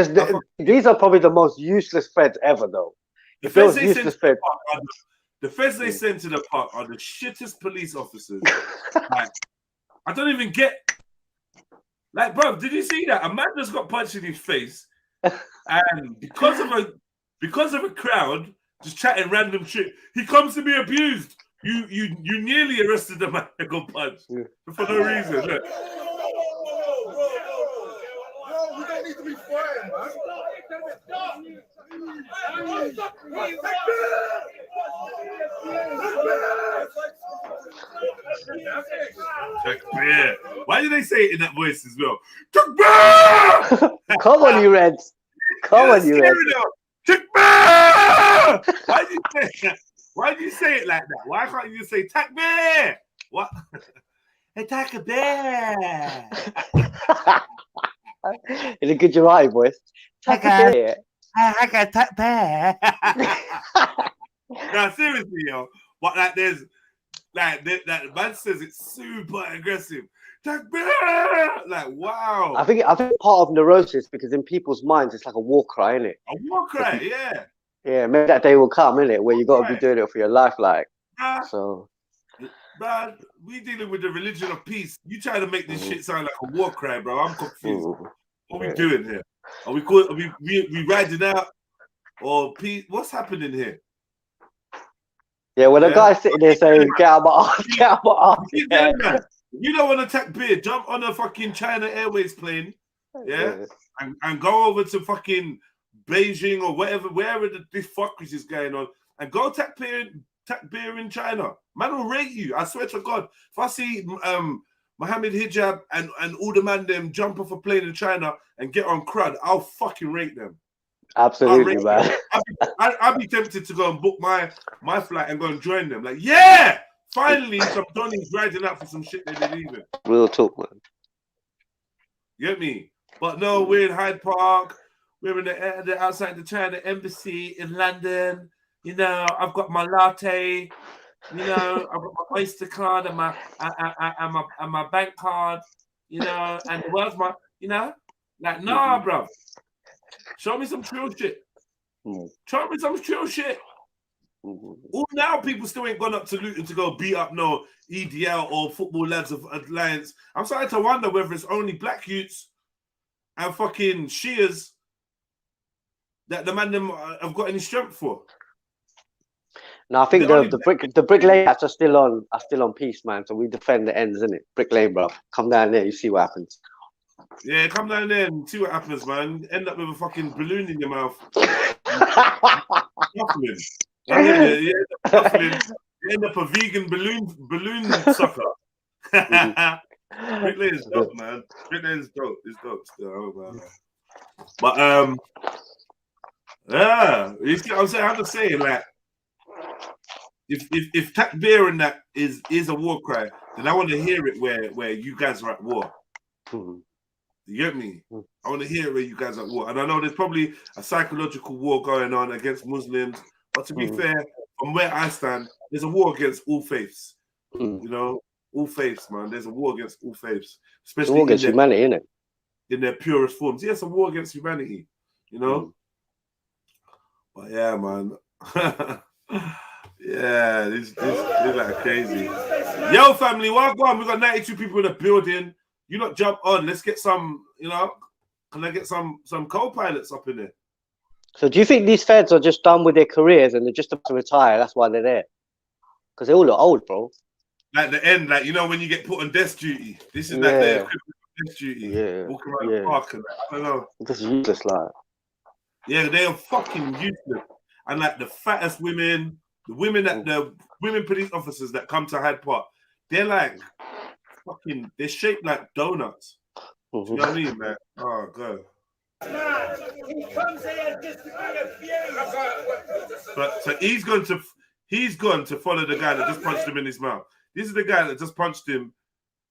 these are probably the most useless feds ever, though. The feds they send to the park are the shittest police officers. Like, I don't even get. Like, bro, did you see that? A man just got punched in his face, and because of a crowd just chatting random shit. He comes to be abused. You nearly arrested the man that got punched for no reason. Look. We don't need to be fighting, man. Takbir. Why do they say it in that voice as well? Takbir! Come on, you Reds. Come on, you Reds. Takbir! Why do you say that? Why do you say it like that? Why can't you just say Takbir? What? Hey, Takbir! In a Gujarati voice. Takbir. I got Takbir. No, seriously, yo. But like, there's like that man says it's super aggressive. Takbir! Like, wow. I think part of neurosis, because in people's minds it's like a war cry, isn't it? A war cry, yeah. Yeah, maybe that day will come, innit, where you got to be doing it for your life, like. So. Man, we dealing with the religion of peace. You trying to make this shit sound like a war cry, bro. I'm confused. What are we doing here? Are we riding out? Or peace? What's happening here? Yeah, when a guy's sitting there saying, get out of my arse, get out of my arse. Yeah. You don't want to attack beer, jump on a fucking China Airways plane, yeah? And go over to fucking Beijing or wherever this fuckers is going on, and go attack beer in China. Man will rate you. I swear to God. If I see Mohammed Hijab and all the man them jump off a plane in China and get on crud, I'll fucking rate them. Absolutely, man. I'd be tempted to go and book my flight and go and join them. Like, yeah, finally some Donnies riding out for some shit they didn't even. Real talk, man. You get me? But no, we're in Hyde Park. We're in the outside the China embassy in London. You know, I've got my latte. You know, I've got my Oyster card and my bank card. You know, and the world's my. You know, like bro. Show me some trill shit. Show me some trill shit. All now people still ain't gone up to Luton to go beat up no EDL or Football Lads of Alliance. I'm starting to wonder whether it's only black youths and fucking Shias that the man them have got any strength for. No, I think the Brick Lane are still on peace, man. So we defend the ends, innit? Brick Lane, bro. Come down there, you see what happens. Yeah, come down there and see what happens, man. End up with a fucking balloon in your mouth. You end up a vegan balloon sucker. Brick Lane is dope, man. Brick Lane is dope. It's dope still. Oh, man. But yeah, you see what I'm saying? I'm just saying, like, if Takbir and that is a war cry, then I want to hear it where you guys are at war. You get me? I want to hear it where you guys are at war. And I know there's probably a psychological war going on against Muslims, but to be fair, from where I stand, there's a war against all faiths. You know, all faiths, man. There's a war against all faiths, especially war against humanity, isn't it? In their purest forms. Yes, a war against humanity. You know. But yeah, man. Yeah, this is like crazy. Yo, family, welcome on. We got 92 people in the building. You not jump on. Let's get some. You know, can I get some co-pilots up in there? So, do you think these feds are just done with their careers and they're just about to retire? That's why they're there. Because they all look old, bro. Like the end, like, you know, when you get put on death duty. This is like their equivalent of death duty. Yeah. Walking around the park and I don't know. This is useless, like. Yeah, they are fucking useless. And like the fattest women, the women police officers that come to Hyde Park, they're like fucking, they're shaped like donuts. You know what I mean, man? Oh, God. He comes here just to be abused. But so he's gone to follow the guy that just punched him in his mouth. This is the guy that just punched him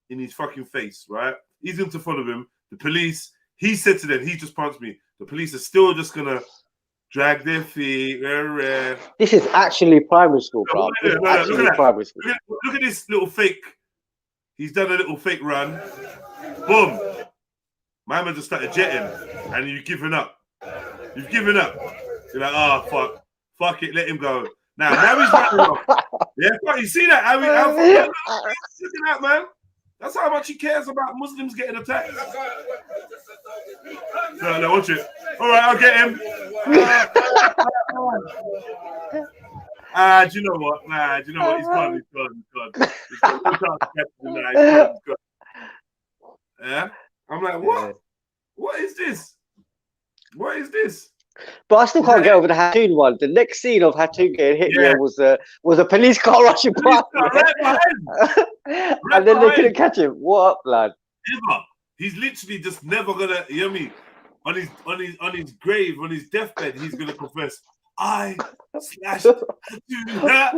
in his fucking face, right? He's going to follow him. The police, he said to them, he just punched me. The police are still just gonna drag their feet. This is actually primary school, bro. Look at this little fake. He's done a little fake run. Boom. My man just started jetting, and you've given up. You've given up. You're like, oh fuck it, let him go. Now he's running off. Yeah, you see that? Look at that, man. That's how much he cares about Muslims getting attacked. No, watch it. All right, I'll get him. Do you know what? Nah, do you know what? He's gone. He's gone. He's gone. He's gone. He's gone. Yeah. I'm like, what? What is this? What is this? But I still can't get over the Hattoon one. The next scene of Hattoon getting hit here was a police car rushing past, right behind. and then they couldn't catch him. What up, lad? Never. He's literally just never gonna. You know me? On his grave, on his deathbed, he's gonna confess. I slashed Hattoon. Like,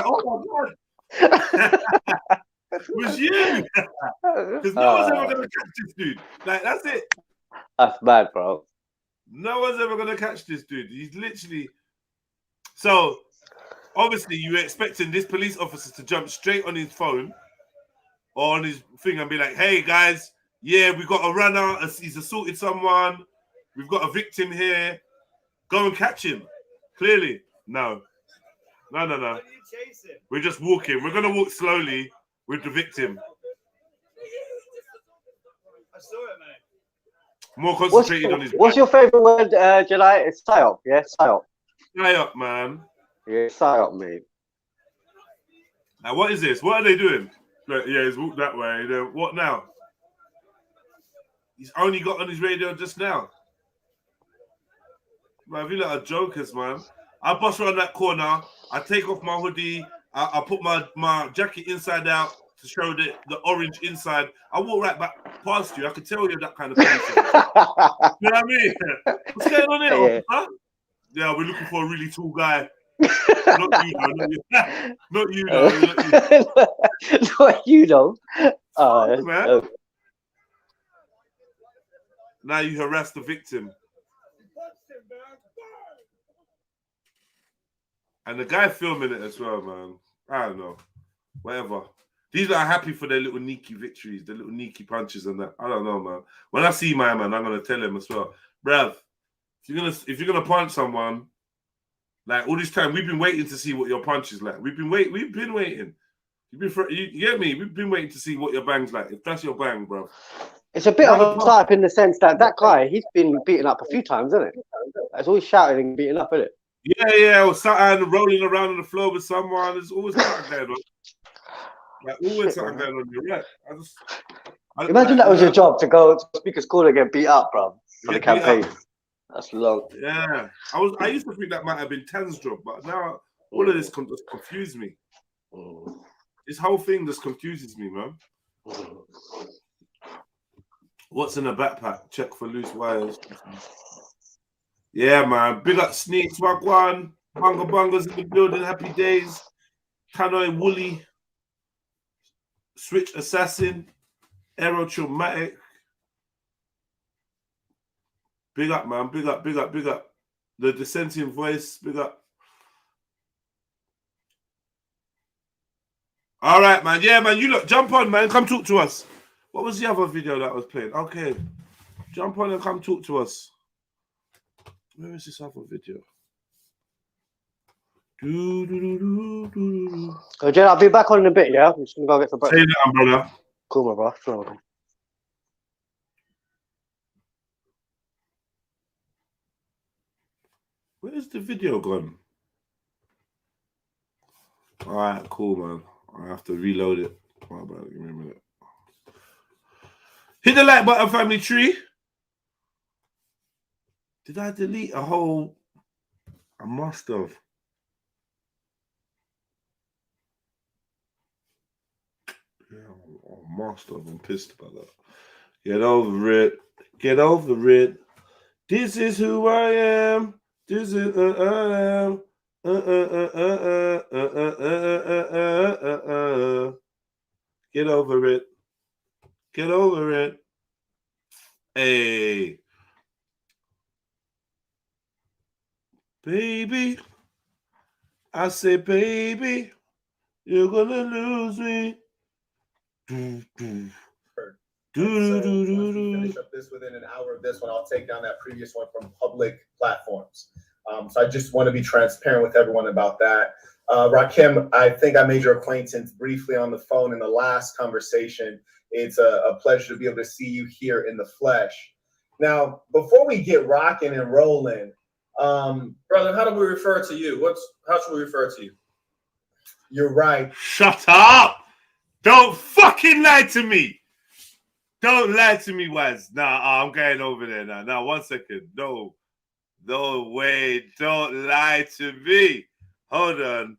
oh my god. It was you. Because no one's ever gonna catch this dude. Like, that's it. That's bad, bro. No one's ever gonna catch this dude. He's literally. So obviously you're expecting this police officer to jump straight on his phone or on his thing and be like, hey guys, yeah, we got a runner, he's assaulted someone, we've got a victim here, go and catch him. Clearly, no. We're just walking. We're gonna walk slowly with the victim. I saw it, mate. More concentrated on his. What's your favorite word, July? It's psyop, yeah? Psyop. Psyop, man. Yeah, psyop, mate. Now, what is this? What are they doing? Look, yeah, he's walked that way. What now? He's only got on his radio just now. Man, I feel like a jokers, man. I bust around that corner. I take off my hoodie. I put my jacket inside out to show the orange inside. I walk right back past you. I could tell you're that kind of person. You know what I mean? What's going on here? Yeah. Huh? Yeah, we're looking for a really tall guy. Not you, though. Not you, though. Not you, though. Man. Now you harass the victim. And the guy filming it as well, man. I don't know. Whatever. These are happy for their little sneaky victories, their little sneaky punches and that. I don't know, man. When I see my man, I'm gonna tell him as well, bruv, if you're gonna punch someone, like all this time, we've been waiting to see what your punch is like. We've been waiting. You get me? We've been waiting to see what your bang's like. If that's your bang, bruv. It's a bit of a type in the sense that guy, he's been beaten up a few times, isn't it? It's always shouting and beating up, isn't it? Yeah, or something rolling around on the floor with someone. There's always something going on. Like always something going on. You're right. Imagine that was your job to go to Speaker's Corner and get beat up, bro, for the campaign. That's long. Yeah, I used to think that might have been Tan's job, but now all of this just confused me. This whole thing just confuses me, man. What's in the backpack? Check for loose wires. Yeah, man. Big up Sneaks, Wagwan, Bunga Bungas in the building. Happy days. Tannoy Wooly, Switch Assassin, Aero Traumatic. Big up, man. Big up. The dissenting voice. Big up. All right, man. Yeah, man. You look. Jump on, man. Come talk to us. What was the other video that was playing? Okay. Jump on and come talk to us. Where is this other video? So, Jen, I'll be back on in a bit, yeah? I'm just going to go get some breakfast. Say that, brother. Cool, my bro. Sure. Where's the video gone? All right, cool, man. I have to reload it. Oh, bro, give me a minute. Hit the like button, family tree. Did I delete a whole? I must have. Yeah, I must have. I'm pissed about that. Get over it. Get over it. This is who I am. This is who I am. Get over it. Get over it. Hey. Baby. I say, baby, you're gonna lose me. Once we finish up this within an hour of this one, I'll take down that previous one from public platforms. So I just want to be transparent with everyone about that. Rakim, I think I made your acquaintance briefly on the phone in the last conversation. It's a pleasure to be able to see you here in the flesh. Now, before we get rocking and rolling, Brother, how do we refer to you? How should we refer to you? You're right. Shut up! Don't fucking lie to me! Don't lie to me, Waz. Nah, I'm going over there now. Now, 1 second. No way. Don't lie to me. Hold on.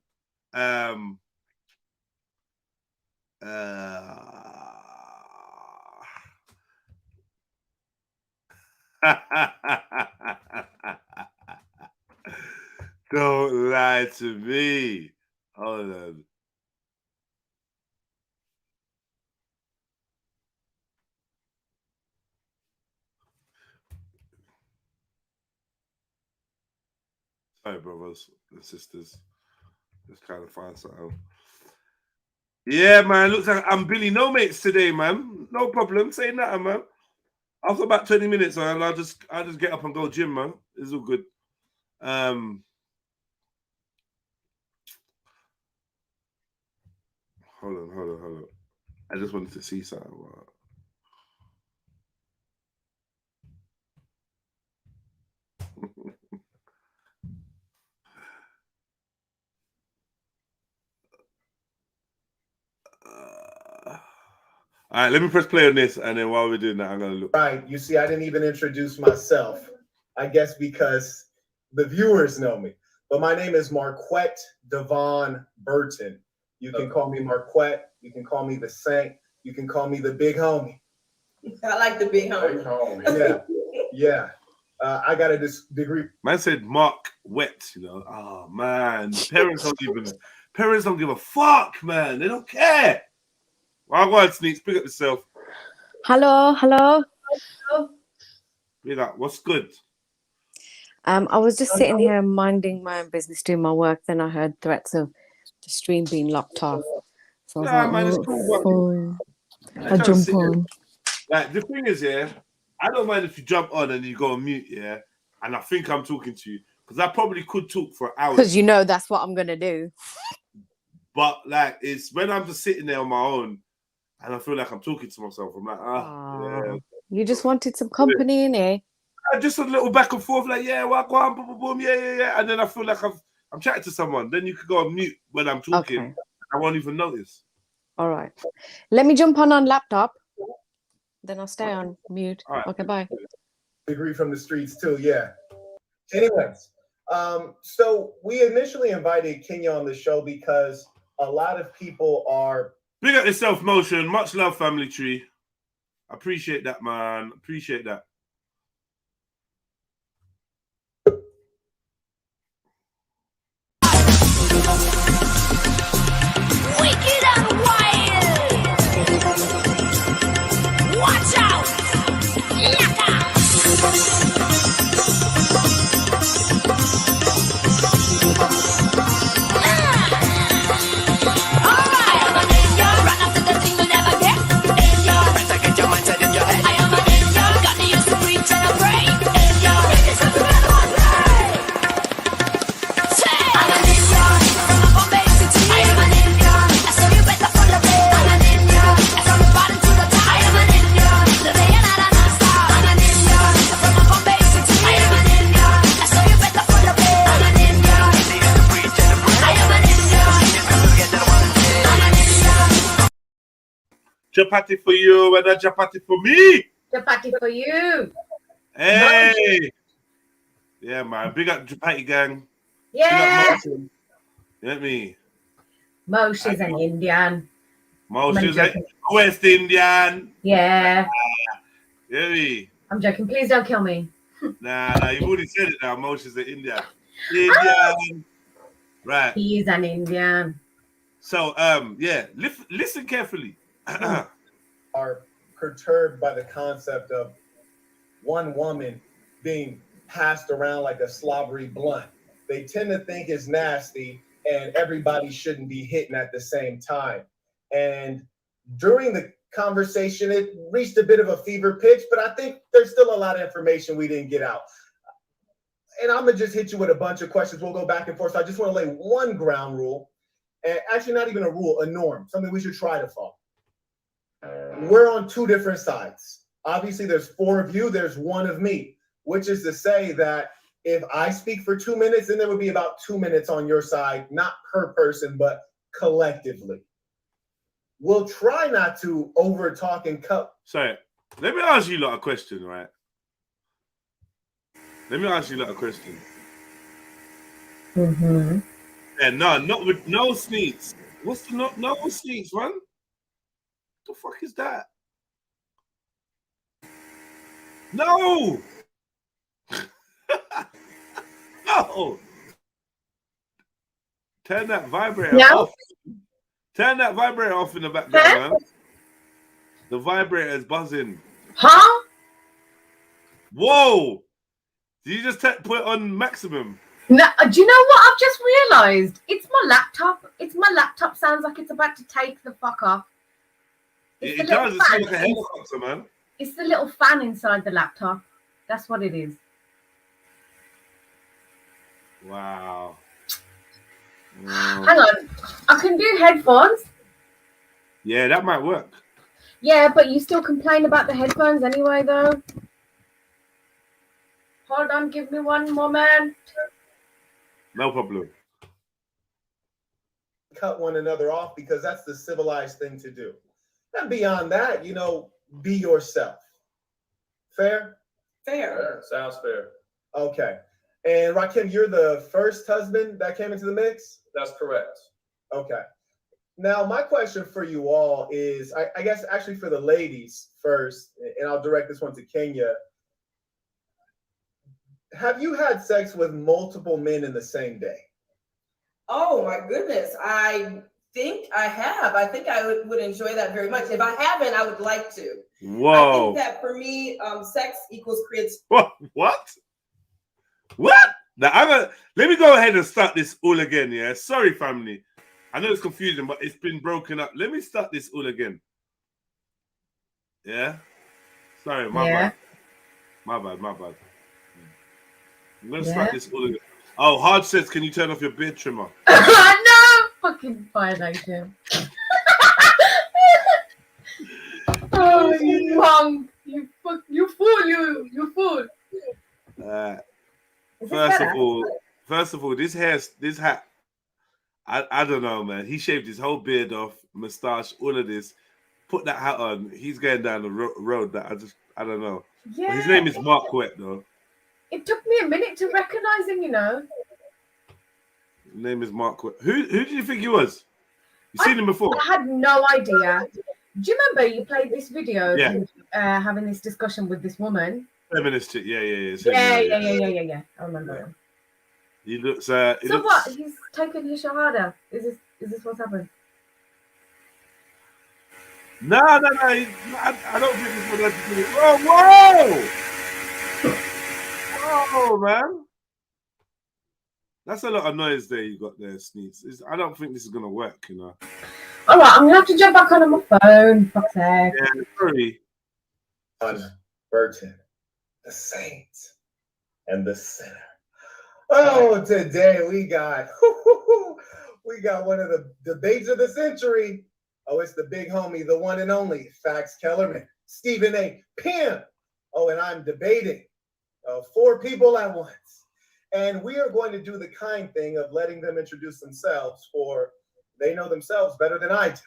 Don't lie to me. Hold on. Sorry, brothers and sisters. Just trying to find something. Yeah, man. Looks like I'm Billy No Mates today, man. No problem. Say nothing, man. After about 20 minutes, man, I'll just get up and go gym, man. It's all good. Hold on. I just wanted to see something. All right, let me press play on this, and then while we're doing that, I'm gonna look. Right. You see, I didn't even introduce myself. I guess because the viewers know me. But my name is Marquette Devon Burton. You can call me Marquette. You can call me the Saint. You can call me the Big Homie. I like the Big Homie. Yeah. I got a degree. Man said Mark Wet, you know. Oh man, parents don't give a fuck, man. They don't care. Well, go ahead, Sneaks. Pick up yourself. Hello. Big up. What's good? I was just sitting here minding my own business, doing my work. Then I heard threats of the stream being locked off. So I was I jump on. Like the thing is, yeah, I don't mind if you jump on and you go on mute, yeah, and I think I'm talking to you because I probably could talk for hours. Because you know that's what I'm gonna do. But like, it's when I'm just sitting there on my own and I feel like I'm talking to myself. I'm like, yeah. You just wanted some company, innit? Just a little back and forth, like, yeah, well, go on, boom, boom, boom, yeah. And then I feel like I'm chatting to someone. Then you could go on mute when I'm talking. Okay. I won't even notice. All right. Let me jump on laptop. Then I'll stay on mute. Right. Okay, bye. Degree from the streets too, yeah. Anyways, so we initially invited Kenya on the show because a lot of people are... Big up yourself, Motion. Much love, family tree. Appreciate that, man. Appreciate that. Wicked and wild. Watch out. Look out. All right. I'm a ninja. Run after the thing you'll never get. Ninja. Better get your mindset in your head. I am a ninja. Got to use the preach and a pray. Ninja. This is something I don't play. Say, I'm a ninja. From up on basic T. I am a ninja. So you better follow me. I'm a ninja. From the bottom to the top. I am a ninja. The day and night I non-stop. I'm a ninja. From up on basic T. I am a ninja. So you better follow me. I'm a ninja. I am a ninja. I'm a ninja. Chapati for you and a chapati for me. Chapati for you. Hey. Yeah, man. Big up Chapati gang. Yeah. Big up Motion. You know me? Mosh is an Indian. Motion's like West Indian. Yeah. You know me? I'm joking. Please don't kill me. Nah, you've already said it now. Motion's an Indian. Indian. Right. He is an Indian. So, yeah, listen carefully. are perturbed by the concept of one woman being passed around like a slobbery blunt. They tend to think it's nasty and everybody shouldn't be hitting at the same time. And during the conversation, it reached a bit of a fever pitch, but I think there's still a lot of information we didn't get out. And I'm gonna just hit you with a bunch of questions. We'll go back and forth. So I just want to lay one ground rule, and actually not even a rule, a norm, something we should try to follow. We're on two different sides. Obviously, there's four of you, there's one of me, which is to say that if I speak for 2 minutes, then there would be about 2 minutes on your side, not per person, but collectively. We'll try not to over talk and cut. So let me ask you a question, right? Let me ask you a question. Mm-hmm. Yeah, not with no sneaks. What's the no sneaks, man? What the fuck is that? No! No! Turn that vibrator off. Turn that vibrator off in the background, man. The vibrator is buzzing. Huh? Whoa! Did you just put it on maximum? No, do you know what I've just realised? It's my laptop. It's my laptop. Sounds like it's about to take the fuck off. It does. It sounds like a helicopter, man. It's the little fan inside the laptop. That's what it is. Wow. Hang on. I can do headphones. Yeah, that might work. Yeah, but you still complain about the headphones anyway, though. Hold on. Give me one moment. No problem. Cut one another off because that's the civilized thing to do. And beyond that, be yourself. Fair? Fair. Sounds fair. Okay. And Rakim, you're the first husband that came into the mix? That's correct. Okay. Now, my question for you all is, I guess actually for the ladies first, and I'll direct this one to Kenya. Have you had sex with multiple men in the same day? Oh my goodness. I think I have. I think I would enjoy that very much. If I haven't, I would like to. Whoa. I think that for me, sex equals creates. What? Now, let me go ahead and start this all again, yeah? Sorry, family. I know it's confusing, but it's been broken up. Let me start this all again. Yeah? Sorry, my bad. My bad. I'm going to start this all again. Oh, Hard says, can you turn off your beard trimmer? No! Fucking violation. Oh, you punk. You fool, you fool. First of all, this hat, I don't know, man. He shaved his whole beard off, mustache, all of this. Put that hat on. He's going down the road that I don't know. Yeah. But his name is Mark Wet, though. It took me a minute to recognize him, His name is Mark Wet. Who did you think he was? You seen him before? I had no idea. Do you remember you played this video? Yeah. Having this discussion with this woman? Feminist chick, yeah. Yeah. I remember him. He looks. What? He's taken his shahada. Is this what's happened? No. I don't think this would have to do it. Whoa, man. That's a lot of noise there you got there, Sneaks. I don't think this is gonna work, All right, I'm gonna have to jump back on my phone. Fuck's sake. Yeah, sorry. Burton, the saint and the sinner. Oh, today we got one of the debates of the century. Oh, it's the big homie, the one and only Fax Kellerman, Stephen A. Pimp. Oh, and I'm debating 4 people at once. And we are going to do the kind thing of letting them introduce themselves, for they know themselves better than I do.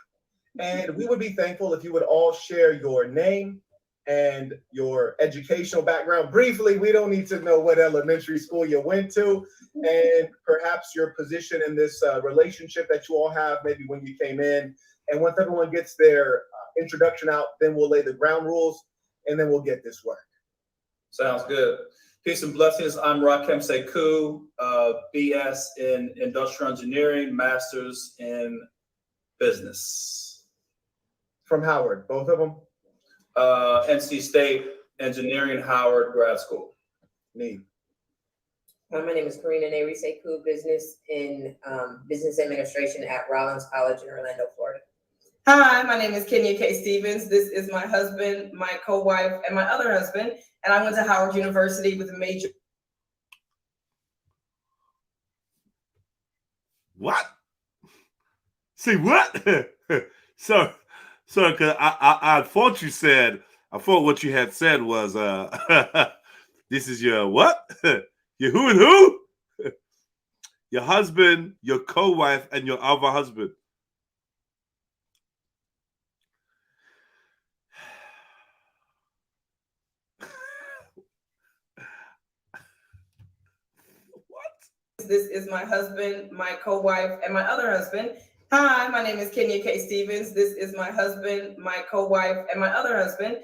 And we would be thankful if you would all share your name and your educational background. Briefly, we don't need to know what elementary school you went to, and perhaps your position in this relationship that you all have, maybe when you came in. And once everyone gets their introduction out, then we'll lay the ground rules, and then we'll get this work. Sounds good. Peace and blessings. I'm Rakim Sekou, BS in Industrial Engineering, Masters in Business. From Howard, both of them? NC State Engineering, Howard Grad School. Neat. My name is Karina Neri Sekou, Business in Business Administration at Rollins College in Orlando, Florida. Hi, my name is Kenya K. Stevens. This is my husband, my co-wife, and my other husband. And I went to Howard University with a major. What? See what? so because I thought you said, I thought what you had said was, this is your what? Your who and who? Your husband, your co-wife, and your other husband. This is my husband, my co-wife, and my other husband. Hi, my name is Kenya K. Stevens. This is my husband, my co-wife, and my other husband.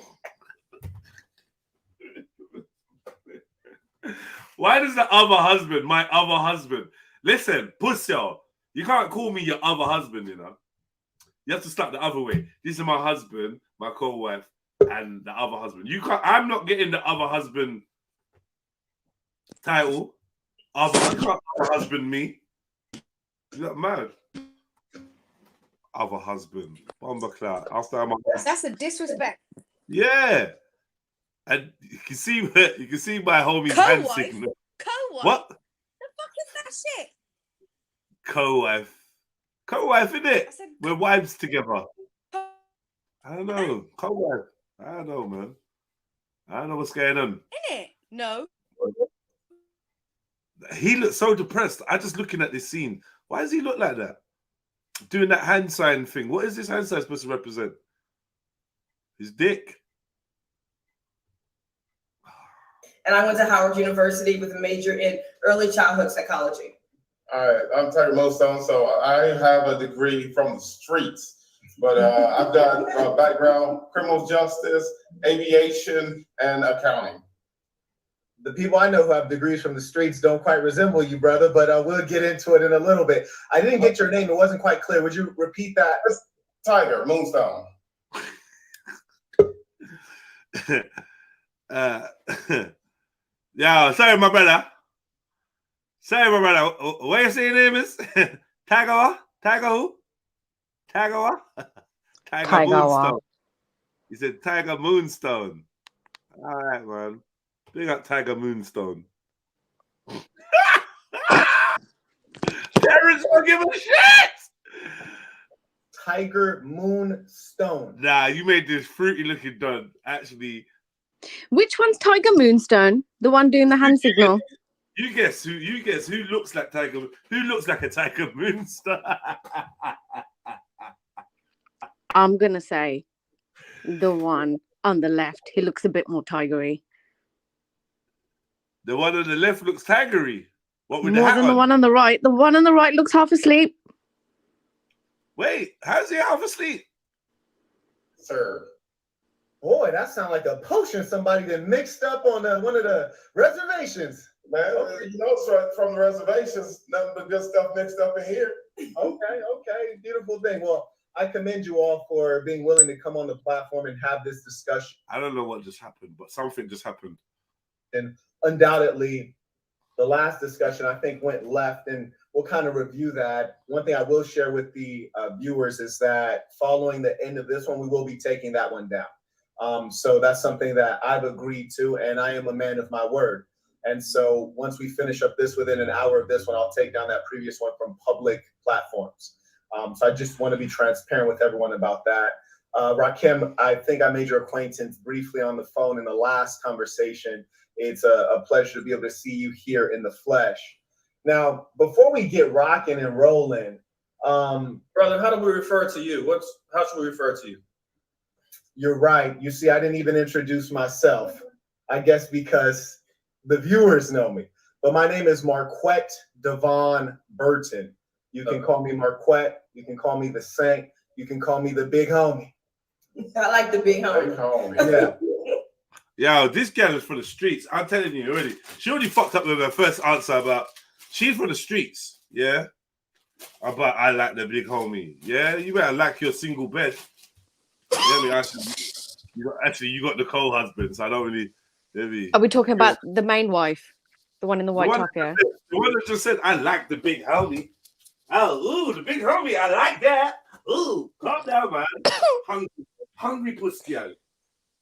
Why does the other husband, my other husband? Listen, pussy, you can't call me your other husband, you know. You have to start the other way. This is my husband, my co-wife, and the other husband. You can't. I'm not getting the other husband title. You can't other husband me. You're not mad. Other husband, bomber cloud. After I'm That's a disrespect. yeah, and you can see my homie's hand Co-wife? signal. Co-wife? What? The fuck is that shit? Co-wife, isn't it? We're wives together. I don't know. Co-wife. I don't know, man. I don't know what's going on. Innit? No. He looks so depressed. I just looking at this scene. Why does he look like that? Doing that hand sign thing. What is this hand sign supposed to represent? His dick. And I went to Howard University with a major in early childhood psychology. All right, I'm Tiger Moonstone, so I have a degree from the streets, but I've got a background, criminal justice, aviation, and accounting. The people I know who have degrees from the streets don't quite resemble you, brother, but we'll get into it in a little bit. I didn't get your name. It wasn't quite clear. Would you repeat that? It's Tiger Moonstone. Yeah, sorry, my brother. What you say your name is? Tiger? Tiger who? Tiger what? Tiger Moonstone. He said Tiger Moonstone. All right, man. Big up Tiger Moonstone. Terrence don't give a shit. Tiger Moonstone. Nah, you made this fruity looking done. Actually, Which one's Tiger Moonstone? The one doing the hand signal? you guess who looks like Tiger? Who looks like a Tiger Moonstone? I'm gonna say the one on the left. He looks a bit more tigery. The one on the left looks tigery. What with More the hat than the on? one on the right. The one on the right looks half asleep. Wait, how's he half asleep? Sir. Boy, that sounds like a potion somebody that mixed up on one of the reservations. Man, you know, so from the reservations, nothing but good stuff mixed up in here. Okay, beautiful thing. Well, I commend you all for being willing to come on the platform and have this discussion. I don't know what just happened, but something just happened. And undoubtedly, the last discussion I think went left, and we'll kind of review that. One thing I will share with the viewers is that following the end of this one, we will be taking that one down. So that's something that I've agreed to, and I am a man of my word. And so once we finish up this within an hour of this one, I'll take down that previous one from public platforms. So I just want to be transparent with everyone about that. Rakim, I think I made your acquaintance briefly on the phone in the last conversation. It's a pleasure to be able to see you here in the flesh. Now, before we get rocking and rolling, brother, how do we refer to you? How should we refer to you? You're right. You see, I didn't even introduce myself. I guess because the viewers know me. But my name is Marquette Devon Burton. You can call me Marquette. You can call me the Saint. You can call me the Big Homie. I like the big homie. Yeah. Yo, this girl is from the streets. I'm telling you already. She already fucked up with her first answer about she's from the streets. Yeah. But I like the big homie. Yeah, you better like your single bed. Yeah, you got the co-husband, so I don't really. Maybe. Are we talking about the main wife? The one in the white top, yeah? The one that just said, I like the big homie. Oh, ooh, the big homie, I like that. Ooh, calm down, man. hungry pussy.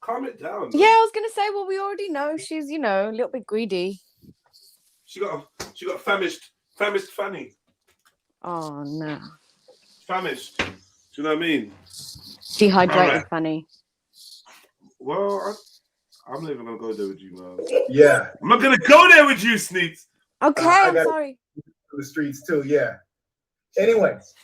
Calm it down. Man. Yeah, I was gonna say, well, we already know she's, a little bit greedy. She got famished fanny. Oh no. Famished. Do you know what I mean? Dehydrated fanny. Well, I'm not even gonna go there with you, man. Yeah. I'm not gonna go there with you, Sneaks. Okay, I I'm gotta- sorry. The streets too, yeah. Anyways,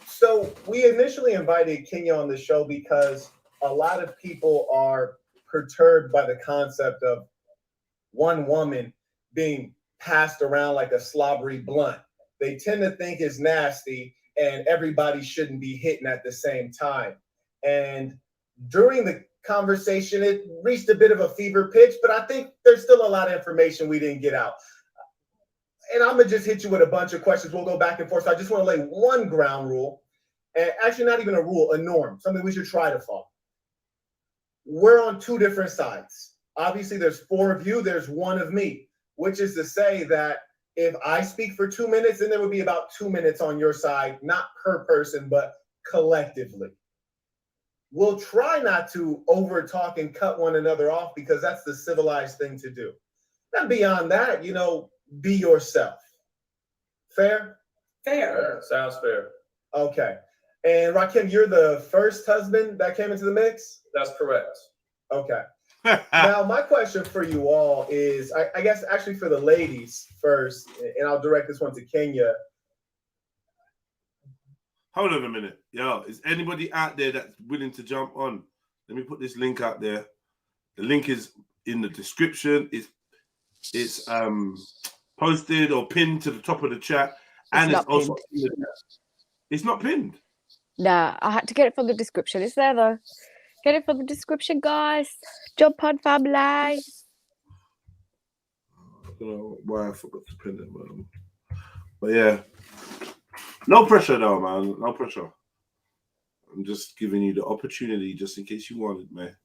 so we initially invited Kenya on the show because a lot of people are perturbed by the concept of one woman being passed around like a slobbery blunt. They tend to think it's nasty and everybody shouldn't be hitting at the same time. And during the conversation, it reached a bit of a fever pitch, but I think there's still a lot of information we didn't get out. And I'm gonna just hit you with a bunch of questions. We'll go back and forth. So I just want to lay one ground rule, and actually not even a rule, a norm, something we should try to follow. We're on two different sides. Obviously, there's 4 of you, there's 1 of me, which is to say that if I speak for 2 minutes, then there would be about 2 minutes on your side, not per person, but collectively. We'll try not to over talk and cut one another off because that's the civilized thing to do. And beyond that, you know, be yourself. Fair? Fair. Sounds fair. Okay. And Rakim, you're the first husband that came into the mix? That's correct. Okay. Now, my question for you all is, I guess actually for the ladies first, and I'll direct this one to Kenya. Hold on a minute. Yo, is anybody out there that's willing to jump on? Let me put this link out there. The link is in the description. It's posted or pinned to the top of the chat. And it's also in the chat. It's not pinned. Nah, I had to get it from the description. It's there though. Get it from the description, guys. Jump on, family. I don't know why I forgot to pin it, man. But yeah. No pressure though, man. No pressure. I'm just giving you the opportunity just in case you want it, man.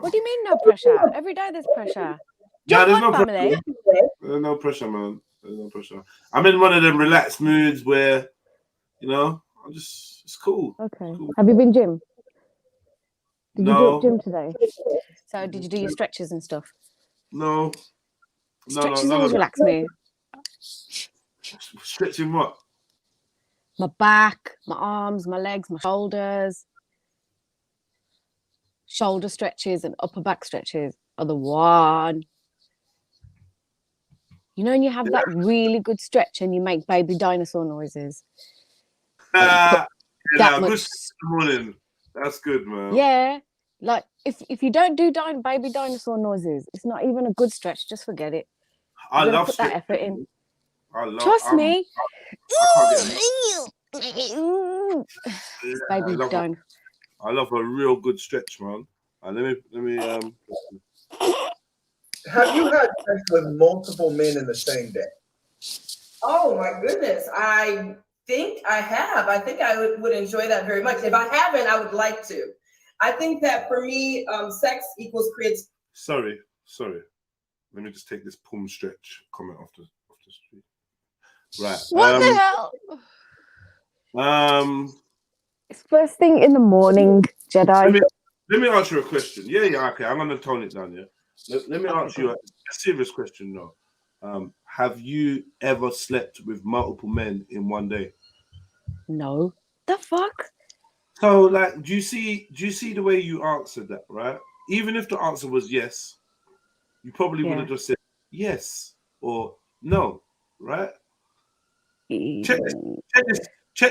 What do you mean no pressure? Every day there's pressure. Yeah, Jump there's on, no family. pressure. There's no pressure, man. There's no pressure. I'm in one of them relaxed moods where, you know, it's cool. Okay. It's cool. Have you been gym? Did you No. do gym today? So did you do your stretches and stuff? No. Stretches no, always relax me. Stretching what? My back, my arms, my legs, my shoulders. Shoulder stretches and upper back stretches are the one. You know when you have that really good stretch and you make baby dinosaur noises? That much- good morning. That's good, man. Yeah. Like if you don't do baby dinosaur noises, it's not even a good stretch. Just forget it. I You gotta love put that stretching. effort in. Trust me. It's baby dino. I love a real good stretch, man. Let me Have you had sex with multiple men in the same day? Oh my goodness. I think I have. I think I would enjoy that very much. If I haven't, I would like to. I think that for me, sex equals creates. Sorry. Let me just take this pum stretch comment off the street. Right. What the hell? It's first thing in the morning, Jedi. Let me ask you a question. Yeah, okay. I'm gonna tone it down. Yeah. Let me ask you a serious question though. Have you ever slept with multiple men in one day? No. The fuck? So, like, do you see the way you answered that, right? Even if the answer was yes, you probably would have just said yes or no, right? Check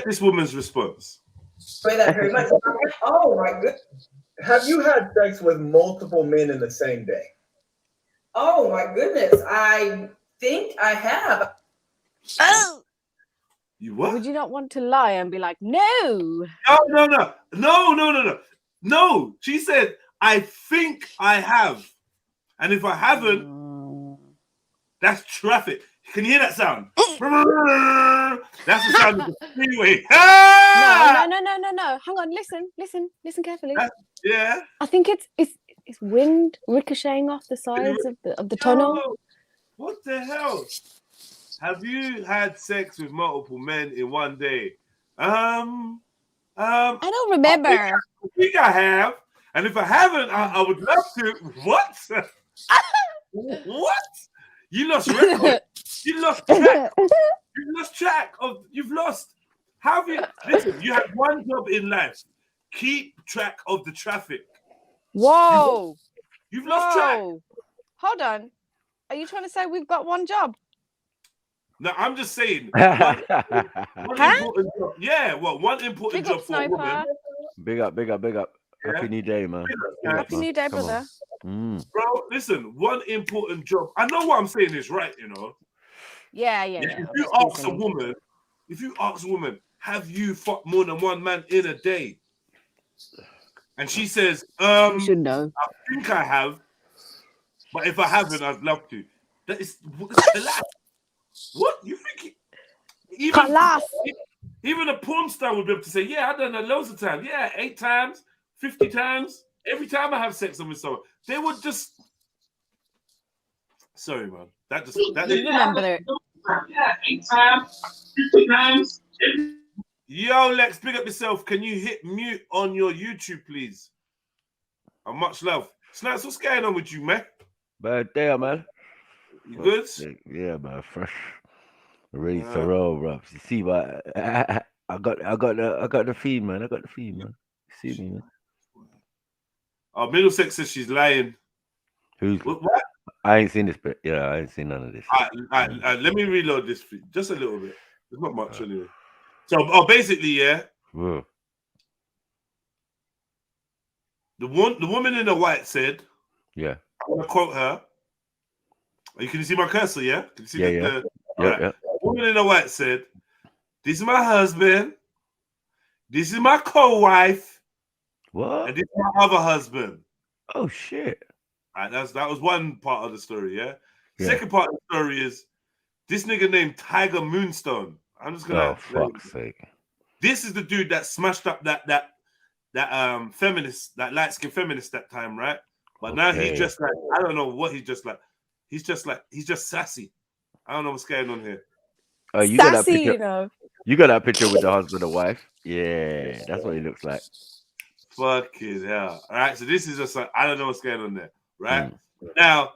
this woman's response. Enjoy that very much. Oh my goodness. Have you had sex with multiple men in the same day? Oh my goodness. I think I have. Oh. You what? Would you not want to lie and be like, no? No. She said, I think I have. And if I haven't, that's traffic. Can you hear that sound? That's the sound of the freeway. No. Hang on, listen carefully. Yeah. I think it's wind ricocheting off the sides of the tunnel. What the hell? Have you had sex with multiple men in one day? I don't remember. I think I have. And if I haven't, I would love to. What? What? You lost record. You lost track. You've lost. How have you? Listen, you have one job in life. Keep track of the traffic. Whoa. You've lost track. Hold on. Are you trying to say we've got one job? No, I'm just saying. One important job. Yeah, well, one important Big job up, for a woman. Sniper. Big up, big up, big up. Yeah. Happy New Day, man. Big up, Happy man. New Day, Come on. brother. Bro, listen, one important job. I know what I'm saying is right, you know. Yeah. If you ask a woman, have you fucked more than one man in a day? And she says, You should know. I think I have, but if I haven't, I'd love to. That is what you think? Even a porn star would be able to say, yeah, I've done that loads of times. Yeah, 8 times, 50 times. Every time I have sex with someone, they would just. Sorry, man. That remember it. Yeah, 8 times, 50 times. Yo, Lex, big up yourself. Can you hit mute on your YouTube, please? And much love. Snacks, what's going on with you, man? Bad day, man. You good? Yeah, man. Fresh. Ready to roll, bro. You see, but I got the feed, man. I got the feed, man. You see me, man. Oh, Middlesex says she's lying. Who's what? I ain't seen this bit. Yeah, I ain't seen none of this. All right, let me reload this for you. Just a little bit. There's not much anyway. So, basically, yeah. Whoa. The woman in the white said, yeah. I'm gonna quote her. You can see my cursor, yeah? Can you see yeah. Right. Yeah. The woman in the white said, this is my husband, this is my co-wife, what? And this is my other husband. Oh shit. All right, that was one part of the story, yeah? Second part of the story is this nigga named Tiger Moonstone. I'm just gonna. Oh fuck's sake! This is the dude that smashed up that feminist, that light skinned feminist that time, right? But now he's just like, I don't know what he's just like. He's just sassy. I don't know what's going on here. Oh, you got that picture? You know. You got that picture with the husband and wife? Yeah, that's what he looks like. Fucking hell! All right, so this is just like, I don't know what's going on there, right? Now,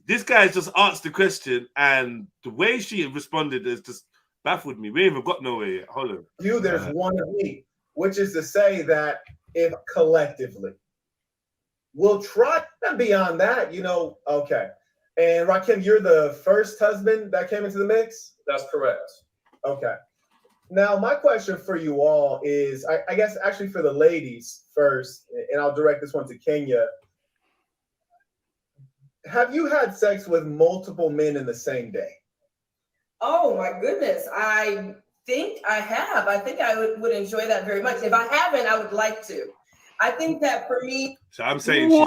this guy just asked the question, and the way she responded is just baffled me. We ain't even got nowhere yet. Hold on. There's one of me, which is to say that if collectively we'll try beyond that, okay. And Rakim, you're the first husband that came into the mix? That's correct. Okay. Now, my question for you all is, I guess actually for the ladies first, and I'll direct this one to Kenya. Have you had sex with multiple men in the same day? Oh my goodness. I think I have. I think I would enjoy that very much. If I haven't, I would like to. I think that for me. So I'm saying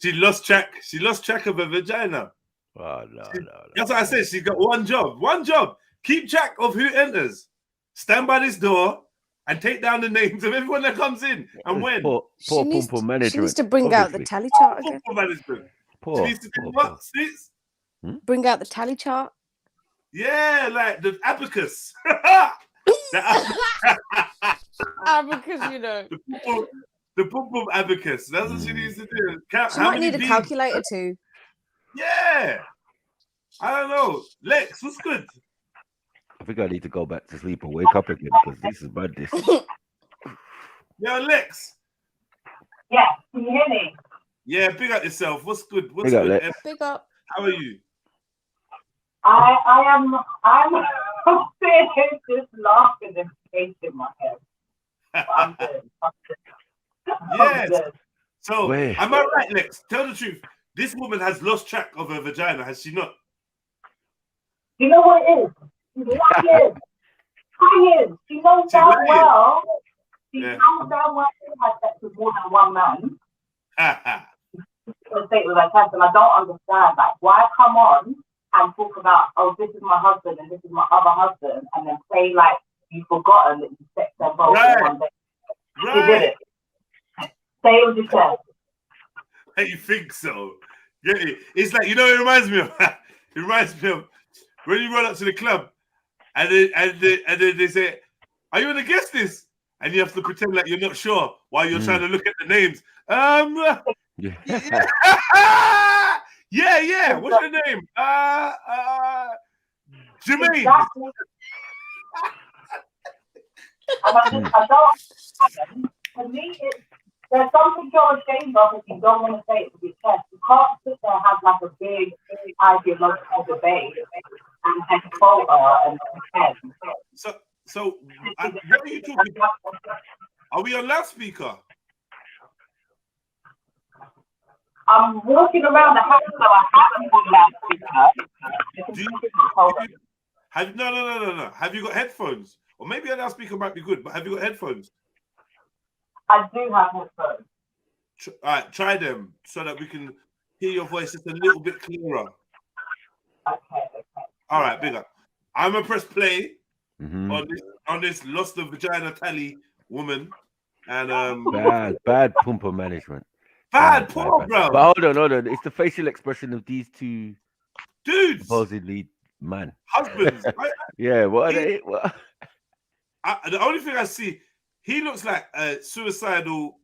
she lost track. She lost track of her vagina. Oh, no. That's what I said. She got one job. One job. Keep track of who enters. Stand by this door and take down the names of everyone that comes in and when. Poor management. She needs to bring out the tally chart again. She needs to do what, sis? Bring out the tally chart. Yeah, like the abacus. Abacus, you know. The pum abacus. That's what she needs to do. She might need a calculator too. Yeah. I don't know. Lex, what's good? I think I need to go back to sleep and wake up again because this is madness. Yo, Lex. Yeah, can you hear me? Yeah, big up yourself. What's good? What's big good? Up, big up. How are you? I'm just laughing and shaking my head. I'm good. Yes. So, am I right, Lex? Tell the truth. This woman has lost track of her vagina, has she not? You know what it is? She's lying. She knows damn well. She knows damn well she has sex with more than one man. State with her test, and I don't understand. Like, why come on and talk about, oh, this is my husband and this is my other husband, and then say like you've forgotten that you sex them both in one day. You did it. Say it with your chest. You think so? Yeah, it's like, you know, it reminds me of. It reminds me of when you roll up to the club, and then they say, "Are you going to guess this?" And you have to pretend like you're not sure while you're trying to look at the names. Yeah. What's your name? Jermaine. Exactly. And I don't. For me, There's something you're ashamed of if you don't want to say it with your chest. You can't sit there and have like a big ideological debate and expose and pretend. So what are you talking about? Are we on loudspeaker? I'm walking around the house, so I haven't got loudspeaker. No. Have you got headphones? Or maybe a loudspeaker might be good, but have you got headphones? I do have headphones. All right, try them so that we can hear your voice just a little bit clearer. Okay. All right, big up. I'm gonna press play on this lost the vagina tally woman, and bad pumper management. Bad, bro. But hold on. It's the facial expression of these two dudes, supposedly husbands. Yeah, what are they? What? The only thing I see, he looks like a suicidal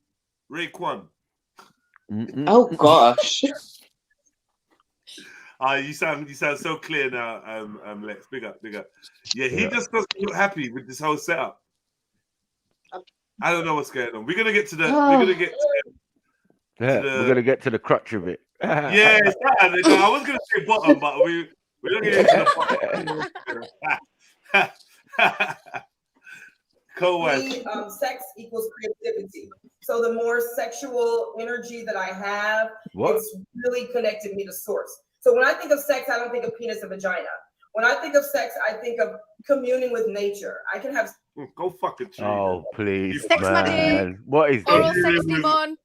Raekwon. Oh gosh. You sound so clear now, Lex. Big up. Yeah, he just doesn't look happy with this whole setup. I don't know what's going on. We're gonna get to the. We're gonna get to the crutch of it. Yeah, it's that. I was gonna say bottom, but we're gonna get to the bottom. Sex equals creativity. So the more sexual energy that I have, it's really connected me to source. So when I think of sex, I don't think of penis and vagina. When I think of sex, I think of communing with nature. I can have. Go fucking. Oh please, sex man! money. What is oral this? sex demon?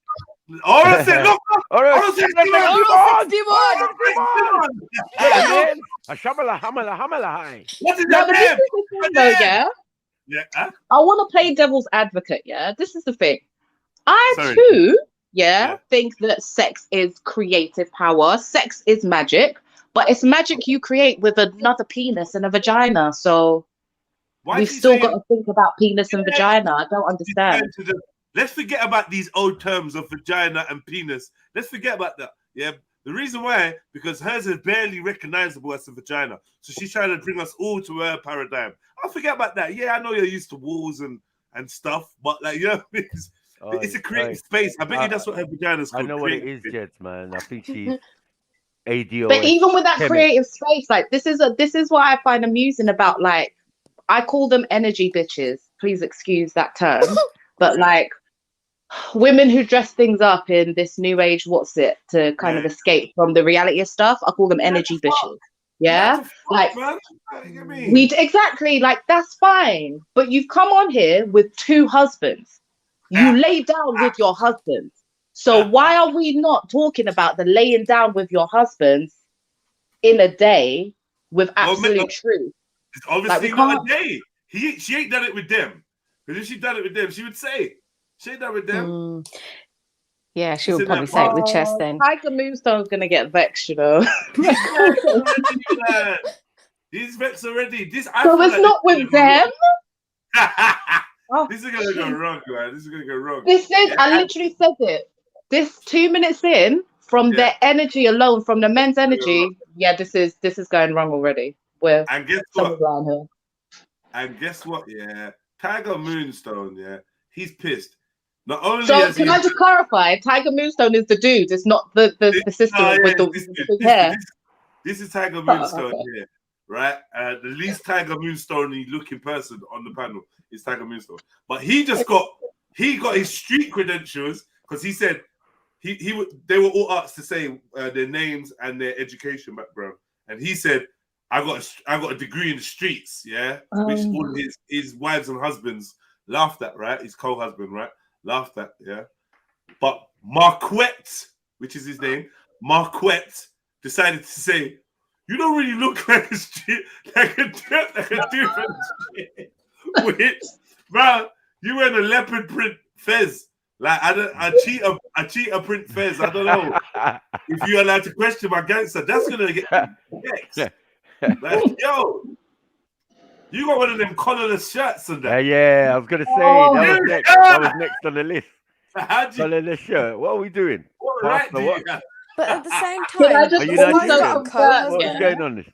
Oral sex, look! Oral sex demon! What is No, but this that? is the thing, though, yeah. Yeah. Huh? I want to play devil's advocate. Yeah, this is the thing. I Sorry. too, think that sex is creative power. Sex is magic, but it's magic you create with another penis and a vagina. So we've still got to think about penis and vagina. I don't understand. Let's forget about these old terms of vagina and penis. Let's forget about that. Yeah. The reason why, because hers is barely recognizable as a vagina. So she's trying to bring us all to her paradigm. I'll forget about that. Yeah, I know you're used to walls and stuff, but like, you know, it's a creative space. I bet you that's what her vagina's called. I know what it is, Jeds, man. I think she's ADO. But even with that creative space, like this is what I find amusing about, like, I call them energy bitches. Please excuse that term. But like women who dress things up in this new age, to kind of escape from the reality of stuff, I call them energy bitches. Yeah, like exactly, like that's fine. But you've come on here with two husbands. You lay down with your husbands. So why are we not talking about the laying down with your husbands in a day with absolute truth? It's obviously not a day. She ain't done it with them. Because if she done it with them, she would say. She ain't done it with them. Yeah, she would probably say it with chest then. Tiger Moonstone's gonna get vexed, you know. He's vexed already. So it's not with them. This is gonna go wrong, man. This is gonna go wrong. I literally said it. This 2 minutes in, from their energy alone, from the men's energy, this is going wrong already. And guess what? And guess what? Yeah, Tiger Moonstone. He's pissed. Not only so can I just clarify? Tiger Moonstone is the dude. It's not the sister with the hair. This is Tiger Moonstone here, right? The least Tiger Moonstone looking person on the panel is Tiger Moonstone. But he got his street credentials because he said they were all asked to say their names and their education background, and he said, I got a degree in the streets, which all of his wives and husbands laughed at, right? His co-husband, right? Laughed at, But Marquette, which is his name, Marquette decided to say, "You don't really look like a street, like a dude from the street." Which, bro, you wearing a leopard print fez, like a cheetah print fez. I don't know if you're allowed to question my gangster. That's gonna get next. Like, yo, you got one of them collarless shirts and that. Yeah, I was gonna say that was next on the list. Collarless shirt. What are we doing? What? But at the same time, are you Nigerian? What's going on? This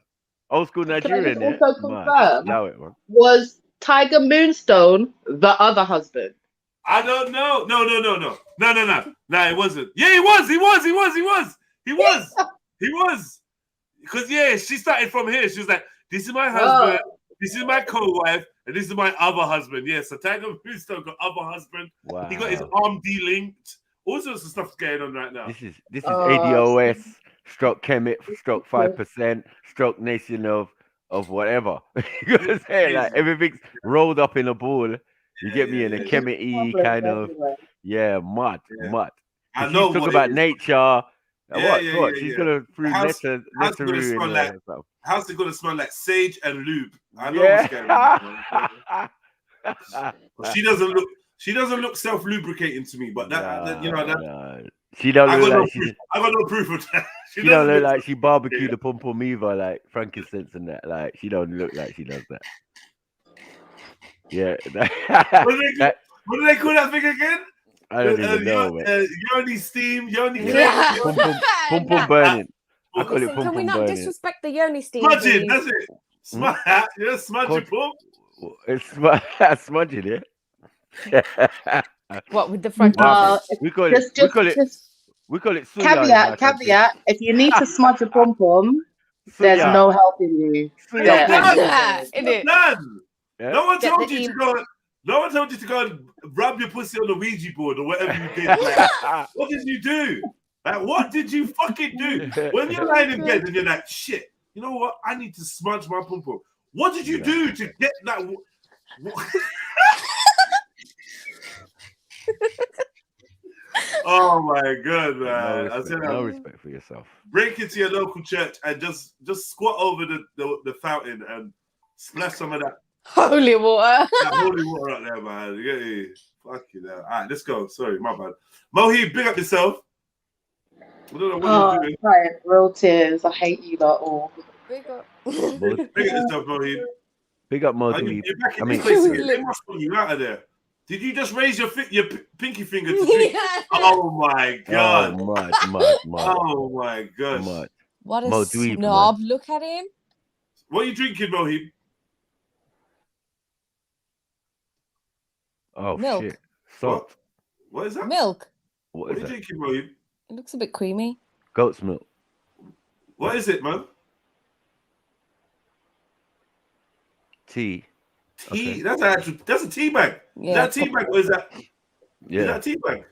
old school Nigerian. Can I also confirm? Was Tiger Moonstone the other husband? I don't know. No, it wasn't. Yeah, he was. Because she started from here. She was like, "This is my husband. This is my co-wife, and this is my other husband." Yeah, so Tiger Brewster got other husband. Wow. He got his arm delinked. All sorts of stuff going on right now. This is ADOS, stroke Kemet, stroke 5%, stroke nation of whatever. You know what I'm saying? Like everything's rolled up in a ball. You get me in a Kemet-y kind of mud. I She's know talking what about it is. nature. Yeah, What? She's gonna through how's letter it gonna in smell there like? and stuff. How's it gonna smell like sage and lube? I know what's going on. But she doesn't look self-lubricating to me, but She don't look like I got no proof of that. She don't look like she barbecued the pom pom either, like frankincense and that. Like she don't look like she does that. Yeah. What do they call that thing again? I don't even know, man. Yoni steam, Yoni Pom pom burning. I call it Listen, pom can we pom not burning. disrespect the Yoni steam? Smudging, please? that's it. Smudge your pump. It's smudging, yeah. What with the front? We call it caveat. If you need to smudge a pom pom, there's no helping you. No one told you to go. No one told you to go and rub your pussy on the Ouija board or whatever you did. Like, what did you do? Like, what did you fucking do? When you're lying in bed and you're like, shit, you know what? I need to smudge my pom pom. What did you do to get that? Oh my god, man! No respect for yourself. Break into your local church and just squat over the fountain and splash some of that holy water. That holy water up there, man. You get me? Fuck you now. All right, let's go. Sorry, my bad. Mohi, big up yourself. I don't know what you're doing. Right, real tears. I hate you lot all. Big up. Big up yourself, Mohi. Big up, Mohi. You're back in this place again. They must put you out of there. Did you just raise your pinky finger to drink? Yeah. Oh my god! Oh, mad. Oh my gosh! What a snob! Look at him. What are you drinking, Mohi? Oh milk. Shit! Salt. What is that? Milk. What are you drinking, Mohi? It looks a bit creamy. Goat's milk. What is it, man? Tea. Tea. Okay. That's a tea bag. Yeah. Is that tea bag or is that? Yeah. Is that a tea bag?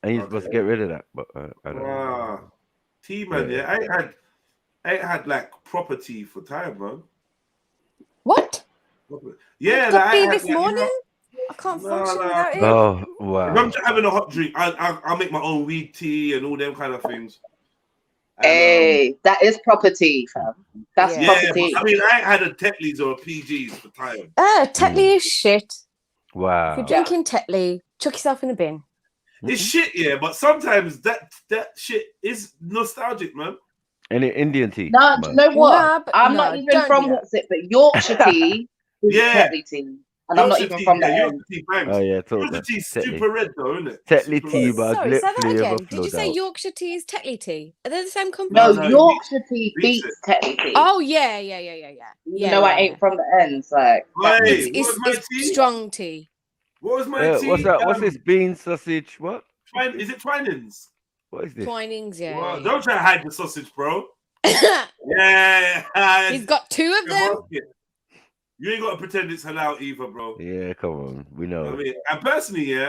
And you're supposed to get rid of that, but I don't know. Tea, man. Yeah, I ain't had like proper tea for time, man. What? Yeah, Got tea like, this morning. I can't function without it. Oh wow! If I'm just having a hot drink, I'll make my own weed tea and all them kind of things. And, Hey, that is proper tea, fam. That's proper tea. I mean, I ain't had a Tetleys or a PGs for time. Tetley is shit. Wow. If you're drinking Tetley, chuck yourself in the bin. It's shit, yeah, but sometimes that shit is nostalgic, man. Any Indian tea? No, do you know what? I'm not even don't from do that. what's it, but Yorkshire tea is Yeah. Tetley tea. And I'm not even from the end. Yorkshire tea bangs. Oh yeah, Yorkshire tea's super red though, isn't it? Tetley tea, but Sorry, say that again. Did you say Yorkshire tea is Tetley tea? Are they the same company? No, Yorkshire tea beats Tetley tea. Oh yeah. You know, I ain't from the ends, like. It's strong tea. What was my tea? What's that? What's this? Bean sausage? What? Is it Twinings? What is this? Twinings, yeah. Well, don't try to hide the sausage, bro. Yeah. He's got two of them. You ain't got to pretend it's halal either, bro. Yeah, come on, we know. I mean, and personally,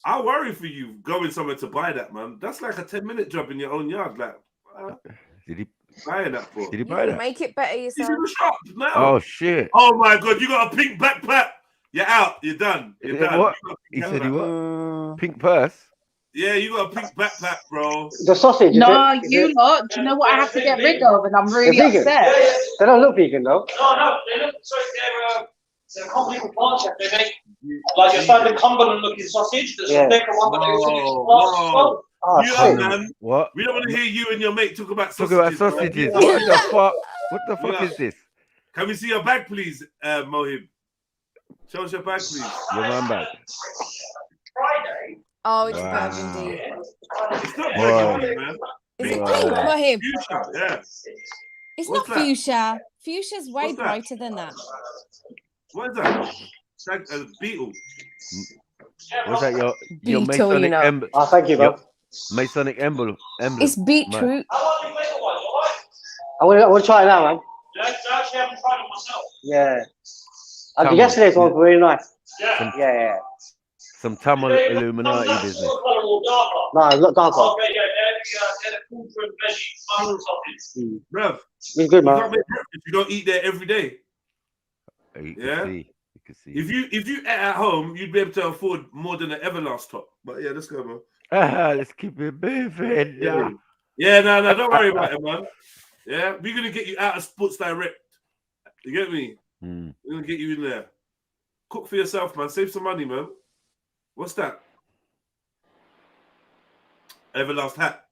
I worry for you going somewhere to buy that, man. That's like a 10-minute job in your own yard. Like, did he buying that for? Did he buy that? Make it better yourself. He's in the shop now. Oh shit! Oh my god, you got a pink backpack. You're out. You're done. You're done. What? You got a He said he backpack. what? Pink purse. Yeah, you got a pink backpack, bro. The sausage. No, you lot. Do you know what I have to get rid of? And I'm really They're vegan. upset. They don't look vegan though. No, they look. Sorry, they're a company called Polyamory. They make like your standard Cumberland-looking sausage. There's a thicker one that they also use glass as well. Man. What? We don't want to hear you and your mate talk about Talk sausages. about sausages. Man. What the fuck? What the fuck is this? Can we see your bag, please, Mohib? Show us your bag, please. Your man bag. Friday. Oh, it's Wow. burgundy. It's not Wow. burgundy, man. Is it Wow. pink, Mohib? Fuchsia, yeah. It's What's not that? fuchsia. Fuchsia's way What's that? brighter than that. What is that? A beetle. What's that? Your Beetle, Masonic you know. emblem? Oh, thank you, bro. Masonic emblem. It's beetroot. I want to try it now, man. Yeah, I actually haven't tried it myself. Yeah. Tamil. Yesterday's one was really nice. Yeah. Yeah. Some Tamil Illuminati business. No, look darker. Okay, yeah, they're the cool fruit veggie mushroom toppings. Bruv, It's good, you man. can't make breakfast. You don't eat there every day. You can Yeah. see. You can see. If you ate at home, you'd be able to afford more than an Everlast top. But yeah, let's go, man. Let's keep it moving. Yeah, no, don't worry about it, man. Yeah, we're gonna get you out of Sports Direct. You get me? We're gonna get you in there. Cook for yourself, man. Save some money, man. What's that? Everlast hat.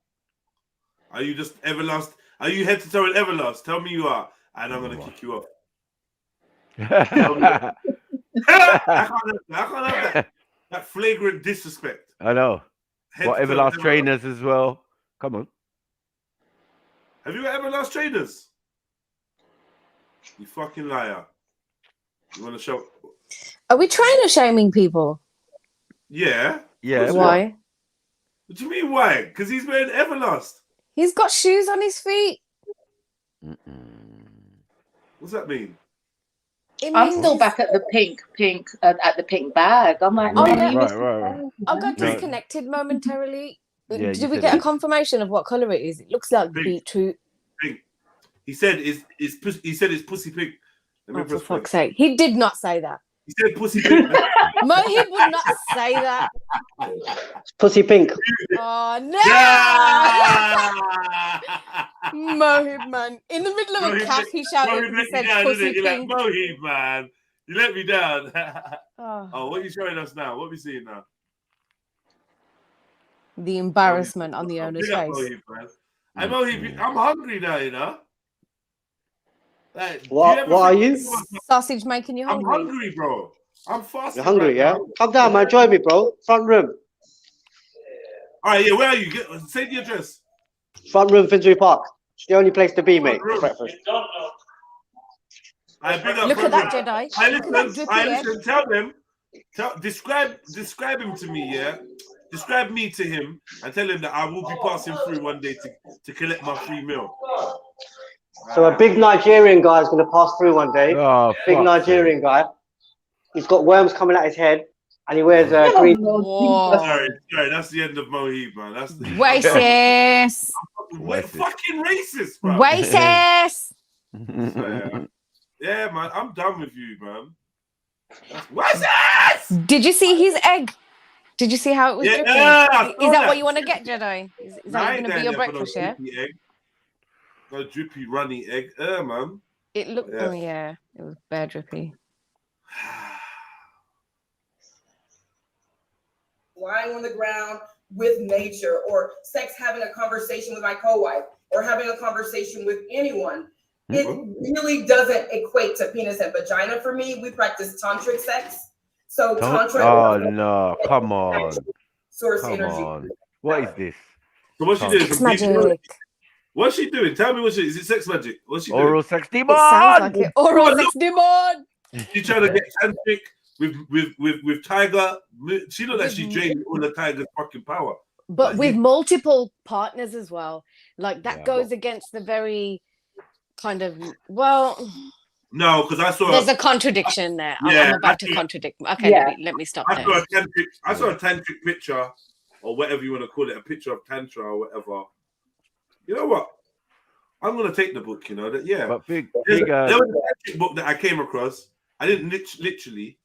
Are you just Everlast? Are you head to toe in Everlast? Tell me you are, and I'm gonna kick you off. I can't have that. That flagrant disrespect. I know. Head What to toe Everlast Everlast. trainers as well. Come on. Have you got Everlast trainers? You fucking liar. You want to show? Are we trainer shaming people? Yeah. Yeah. Why? What do you mean why? Because he's wearing Everlast. He's got shoes on his feet. What's that mean? I'm still back at the pink at the pink bag. I'm like, Oh, no, yeah. you must Right. I got No. disconnected momentarily. Yeah, you Did we said get a it. confirmation of what color it is? It looks like beetroot. Pink. He said it's pussy pink. Let me Oh, for press play. fuck's sake. He did not say that. He said pussy pink. Mohib would not say that. Pussy pink. Oh, no! Mohib, man. In the middle of a Mohib, calf, he shouted, Mohib he let said me down, pussy didn't it? You're like, pink. Mohib, man. You let me down. Oh. Oh, what are you showing us now? What are we seeing now? The embarrassment on the owner's Big up face. Mohib, man. Hey, Mohib, I'm hungry now, you know. Like, do What ever are think you? about myself? Sausage making you I'm hungry? hungry, bro. I'm fasting. You're hungry, right yeah? now. Come down, man. Join me, bro. Front room. All right, yeah. Where are you? Say the address. Front room, Finsbury Park. It's the only place to be, mate. room. For breakfast. I big up Look at that front room. Jedi. I Look at that listen. drippy I head. listen. Tell them. Describe him to me, yeah. Describe me to him and tell him that I will be passing through one day to collect my free meal. So a big Nigerian guy is going to pass through one day. Oh, Big fuck. Nigerian guy. He's got worms coming out his head, and he wears green. Whoa. Sorry, that's the end of Mohib, man. That's the Racist. fucking racist, bro. Racist. Yeah, man. I'm done with you, man. Racist. Did you see his egg? Did you see how it was Yeah, dripping? I Is saw that that. what you want to get, Jedi? Is that going to be your breakfast, yeah? Egg. No drippy, runny egg. Man. It looked, Yeah. oh yeah, it was bare drippy. Lying on the ground with nature, or sex having a conversation with my co-wife, or having a conversation with anyone. It really doesn't equate to penis and vagina for me. We practice tantric sex. So tantra. Oh no! Come on! Source Come energy. on! What is this? So what's she doing? Sex magic. What's she doing? Tell me what she is. It sex magic? What's she doing? Oral sex demon. It sounds like it. Oral sex demon. She trying to get tantric with Tiger. She look like she's draining all the Tiger's fucking power. But with multiple partners as well. Like that Yeah, goes against the very kind of, well, No, because I saw there's a contradiction there. Yeah, I'm about to contradict. Okay, let me stop there. I saw a tantric picture, or whatever you want to call it, a picture of tantra or whatever. You know what? I'm gonna take the book. You know that, yeah. But there was a tantric book that I came across. I didn't literally.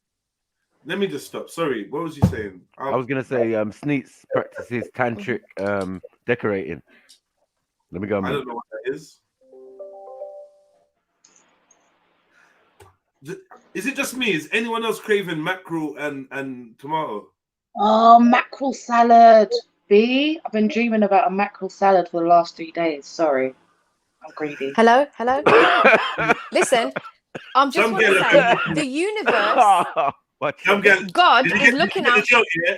Let me just stop. Sorry, what was you saying? I was gonna say Sneaks practices tantric decorating. Let me go. I don't know what that is. Is it just me? Is anyone else craving mackerel and tomato? Oh, mackerel salad. B, I've been dreaming about a mackerel salad for the last 3 days. Sorry. I'm greedy. Hello? Listen, I'm just want to say the universe. God is looking out.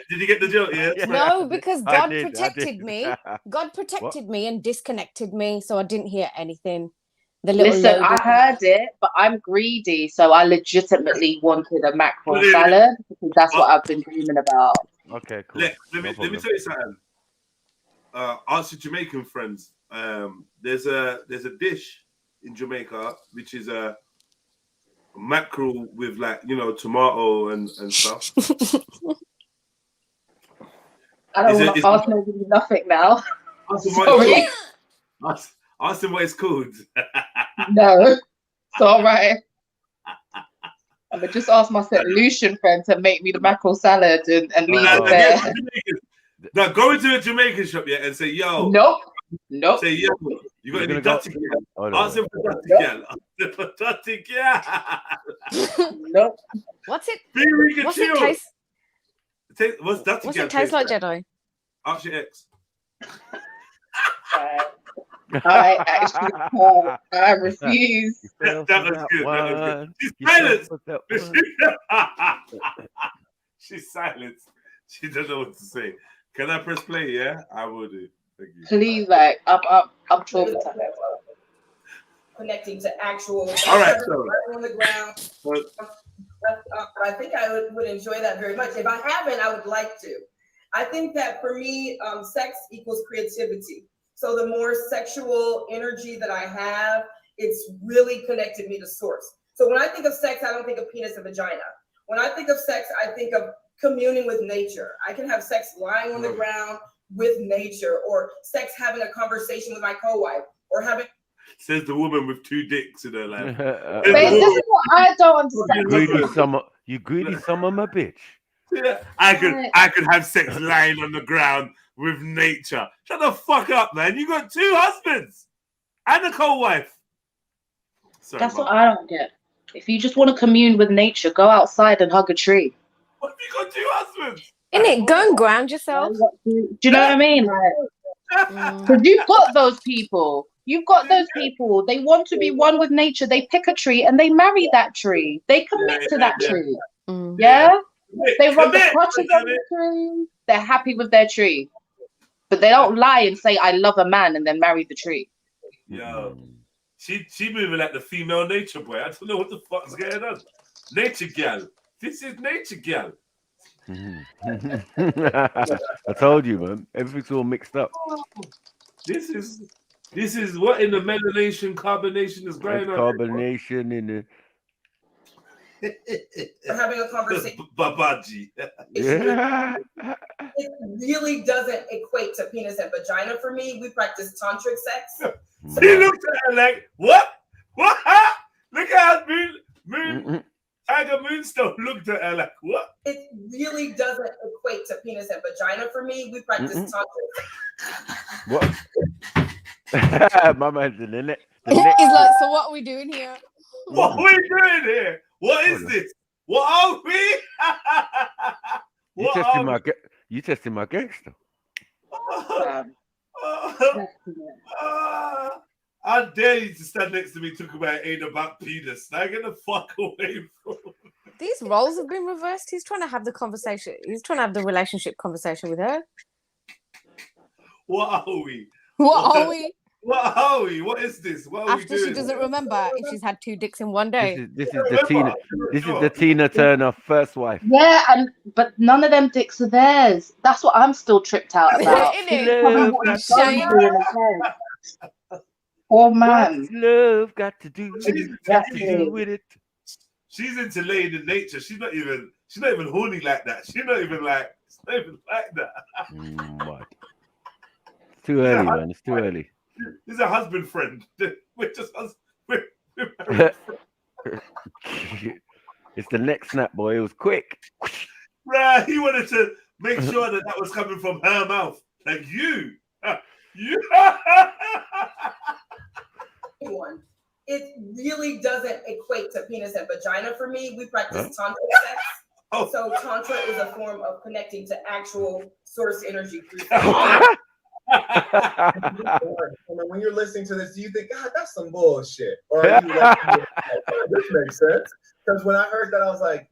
Did you get the joke? Yeah. No, because I God did. protected me. God protected me and disconnected me, so I didn't hear anything. The little Listen, logo. I heard it, but I'm greedy, so I legitimately wanted a mackerel salad because that's what I've been dreaming about. Okay, cool. Let me tell you something. Ask your Jamaican friends. There's a dish in Jamaica which is a mackerel with, like, you know, tomato and stuff. I don't want to ask nobody nothing now. Sorry. Ask them what it's called. No, it's all right. I'm gonna just ask my St. Lucian friend to make me the mackerel salad and leave it there. Now go into a Jamaican shop, yeah, and say, yo. Nope. Say, yo, you got any dirty girl? Ask them for dirty girl. Ask them for dirty girl. Nope. What's it taste? What's dirty girl? What's it taste like, Jedi? Ask your ex. I actually can't. I refuse. That was good. She's silent. She's silent. She doesn't know what to say. Can I press play? Yeah, I will do. Thank you. Please, like, I'm traumatized. Connecting to actual. All right, so on the ground. I think I would enjoy that very much. If I haven't, I would like to. I think that for me, sex equals creativity. So the more sexual energy that I have, it's really connected me to source. So when I think of sex, I don't think of penis and vagina. When I think of sex, I think of communing with nature. I can have sex lying on the ground with nature, or sex having a conversation with my co-wife, or having. Says the woman with 2 dicks in her life. This is what I don't understand. You greedy son of a bitch. Yeah, I could have sex lying on the ground with nature. Shut the fuck up, man. You got 2 husbands and a co-wife. That's what I don't get. If you just want to commune with nature, go outside and hug a tree. What if you got 2 husbands? Innit? Go and ground yourself. Do you know what I mean? Because you've got those people. You've got those people. They want to be one with nature. They pick a tree and they marry that tree. They commit to that tree. Yeah? They rub the crotches on the tree. They're happy with their tree. But they don't lie and say, I love a man, and then marry the tree. Yo, she moving like the female nature boy. I don't know what the fuck's going on. Nature gal. This is nature gal. I told you, man. Everything's all mixed up. This is what in the melanation carbonation is going on. Carbonation in the. We're having a conversation. Babaji. It really doesn't equate to penis and vagina for me. We practice tantric sex. He looked at her like, what? What? Look at Moon. Tiger Moonstone looked at her like, what? It really doesn't equate to penis and vagina for me. We practice tantric. What? My man's in it. He's like, so what are we doing here? What are we doing here? What is this? What are we? You testing my gangster. How dare you to stand next to me talk about it ain't about penis? Now get the fuck away from me. These roles have been reversed. He's trying to have the conversation. He's trying to have the relationship conversation with her. What are we? What are we? What are we? What is this? What are After we doing? she doesn't remember if she's had 2 dicks in one day. This is the Tina Turner first wife. Yeah, but none of them dicks are theirs. That's what I'm still tripped out about. Oh man, what's love got to do with it? She's into laying in nature. She's not even horny like that. She's not even like that. What? It's too early, man. It's too early. He's a husband friend. We're just It's the neck snap, boy. It was quick. Right, he wanted to make sure that was coming from her mouth. Like you. It really doesn't equate to penis and vagina for me. We practice tantric sex. So tantra is a form of connecting to actual source energy through sex. When you're listening to this, do you think, God, that's some bullshit? Or are you like, this makes sense? Because when I heard that, I was like,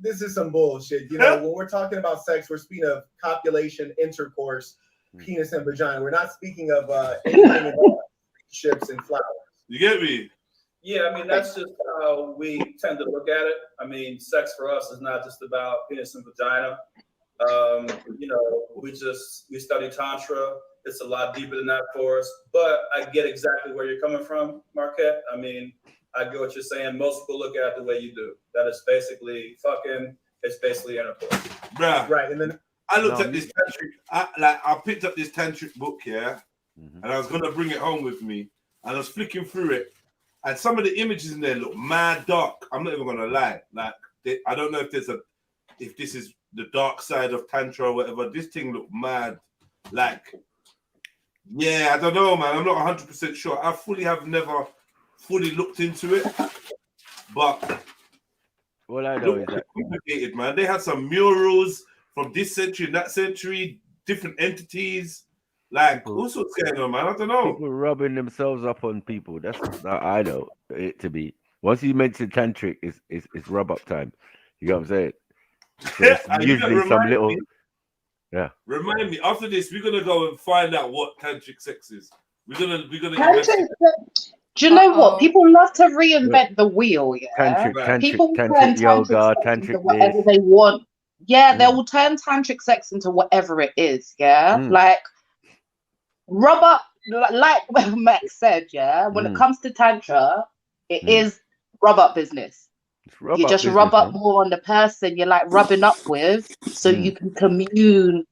this is some bullshit. You know, when we're talking about sex, we're speaking of copulation, intercourse, penis and vagina. We're not speaking of anything about ships and flowers. You get me? Yeah, I mean, that's just how we tend to look at it. I mean, sex for us is not just about penis and vagina. You know, we study Tantra. It's a lot deeper than that for us. But I get exactly where you're coming from, Marquette. I mean, I get what you're saying. Most people look at it the way you do. That is basically fucking, it's basically intercourse. Bruh. Right. And then I looked at this tantric, I picked up this tantric book, yeah, and I was gonna bring it home with me. And I was flicking through it, and some of the images in there look mad dark. I'm not even gonna lie. Like, I don't know if this is the dark side of tantra or whatever. This thing looked mad. Like, yeah, I don't know, man. I'm not 100% sure. I have never fully looked into it, but all I know is that complicated, man. They had some murals from this century and that century, different entities. Like, all sorts going on, man. I don't know. People rubbing themselves up on people. That's what I know it to be. Once you mention tantric, it's rub up time. You know what I'm saying? So it's usually some little. Yeah. Remind me, after this, we're gonna go and find out what tantric sex is. We're gonna do you know what? People love to reinvent the wheel, yeah. People turn tantric yoga, sex tantric into whatever this. they want. Yeah, they will turn tantric sex into whatever it is, yeah. Like rub up, like Max said, yeah. When it comes to tantra, it is rub up business. You just rub up more on the person you're like rubbing up with, so you can commune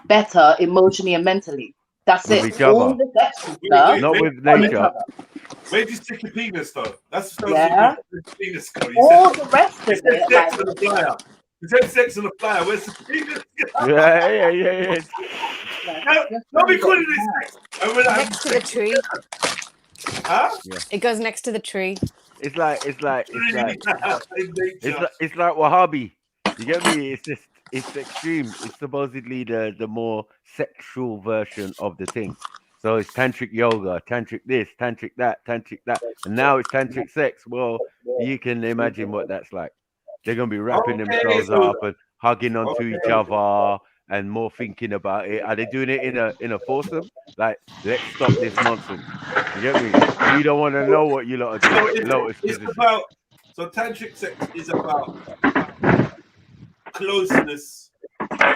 better emotionally and mentally. That's With it. each other. All the sexual stuff. Not with nature. Where do you stick your penis though? That's Yeah. the penis go. All the rest of it. Sex Like, on the flyer. You said sex on the flyer. Where's the penis? Yeah. Don't be calling this sex. Next to the tree. Huh? Yeah. It goes next to the tree. It's like Wahhabi. You get me? It's extreme. It's supposedly the more sexual version of the thing. So it's tantric yoga, tantric this, tantric that, and now it's tantric sex. Well, you can imagine what that's like. They're gonna be wrapping themselves up and hugging onto each other and more thinking about it. Are they doing it in a foursome? Like, let's stop this nonsense. You get me? You don't want to know what you lot are doing. So tantric sex is about closeness.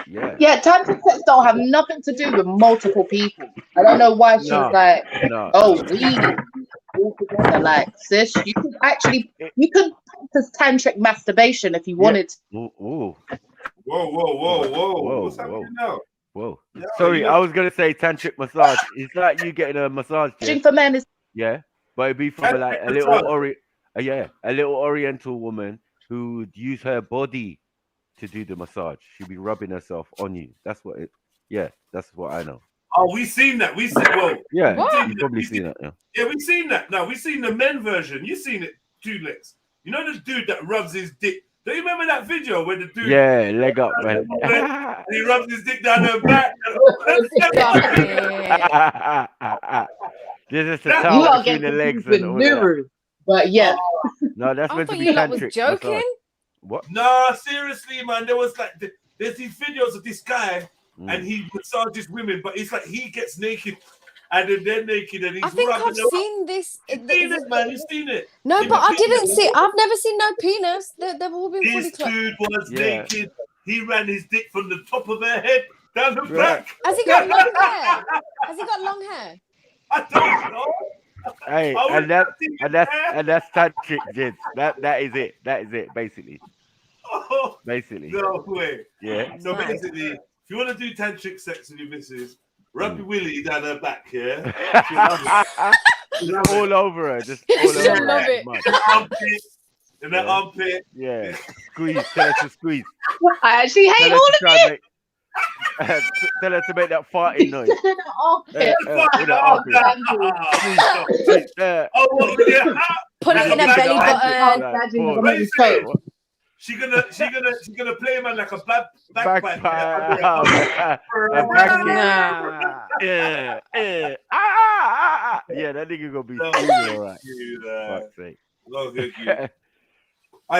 yeah, tantric sex don't have nothing to do with multiple people. I don't know why she's we all together. Like, sis, you could practice tantric masturbation if you wanted. Ooh. Whoa. What's happening now? Whoa. Sorry, I was gonna say tantric massage. It's like you getting a massage. For men is but it'd be from like a little Oriental woman who would use her body to do the massage. She'd be rubbing herself on you. That's what I know. Oh, we've seen that. You've probably seen that. Yeah, we've seen that. No, we've seen the men version. You've seen it, two legs. You know the dude that rubs his dick. Do you remember that video where the dude? Yeah, leg up, man. And he rubs his dick down her back. This is the towel between the legs and all that. But yeah. No, that's meant to be you tantric. was joking. What? No, seriously, man. There was like there's these videos of this guy and he massages women, but it's like he gets naked and then they're naked and he's I think rubbing I've them seen this. You've seen it, man. You've seen it. No, but I didn't see. I've never seen no penis. They've all been fully This dude was naked. He ran his dick from the top of her head down the back. Has he got long hair? Has he got long hair? I don't know. Hey, and that's tantric, gents. That is it. That is it, basically. Oh, basically. No way. Yeah. So basically, if you want to do tantric sex with your missus, rub your willy down her back, yeah? All over her. Just all over her. In the armpit. Yeah. Squeeze. Tell her to squeeze. I actually hate all of you. Tell her to make that farting noise. Put it in a belly button. She gonna play him like a bagpipe. Yeah, that nigga gonna be all right. Fuck's sake.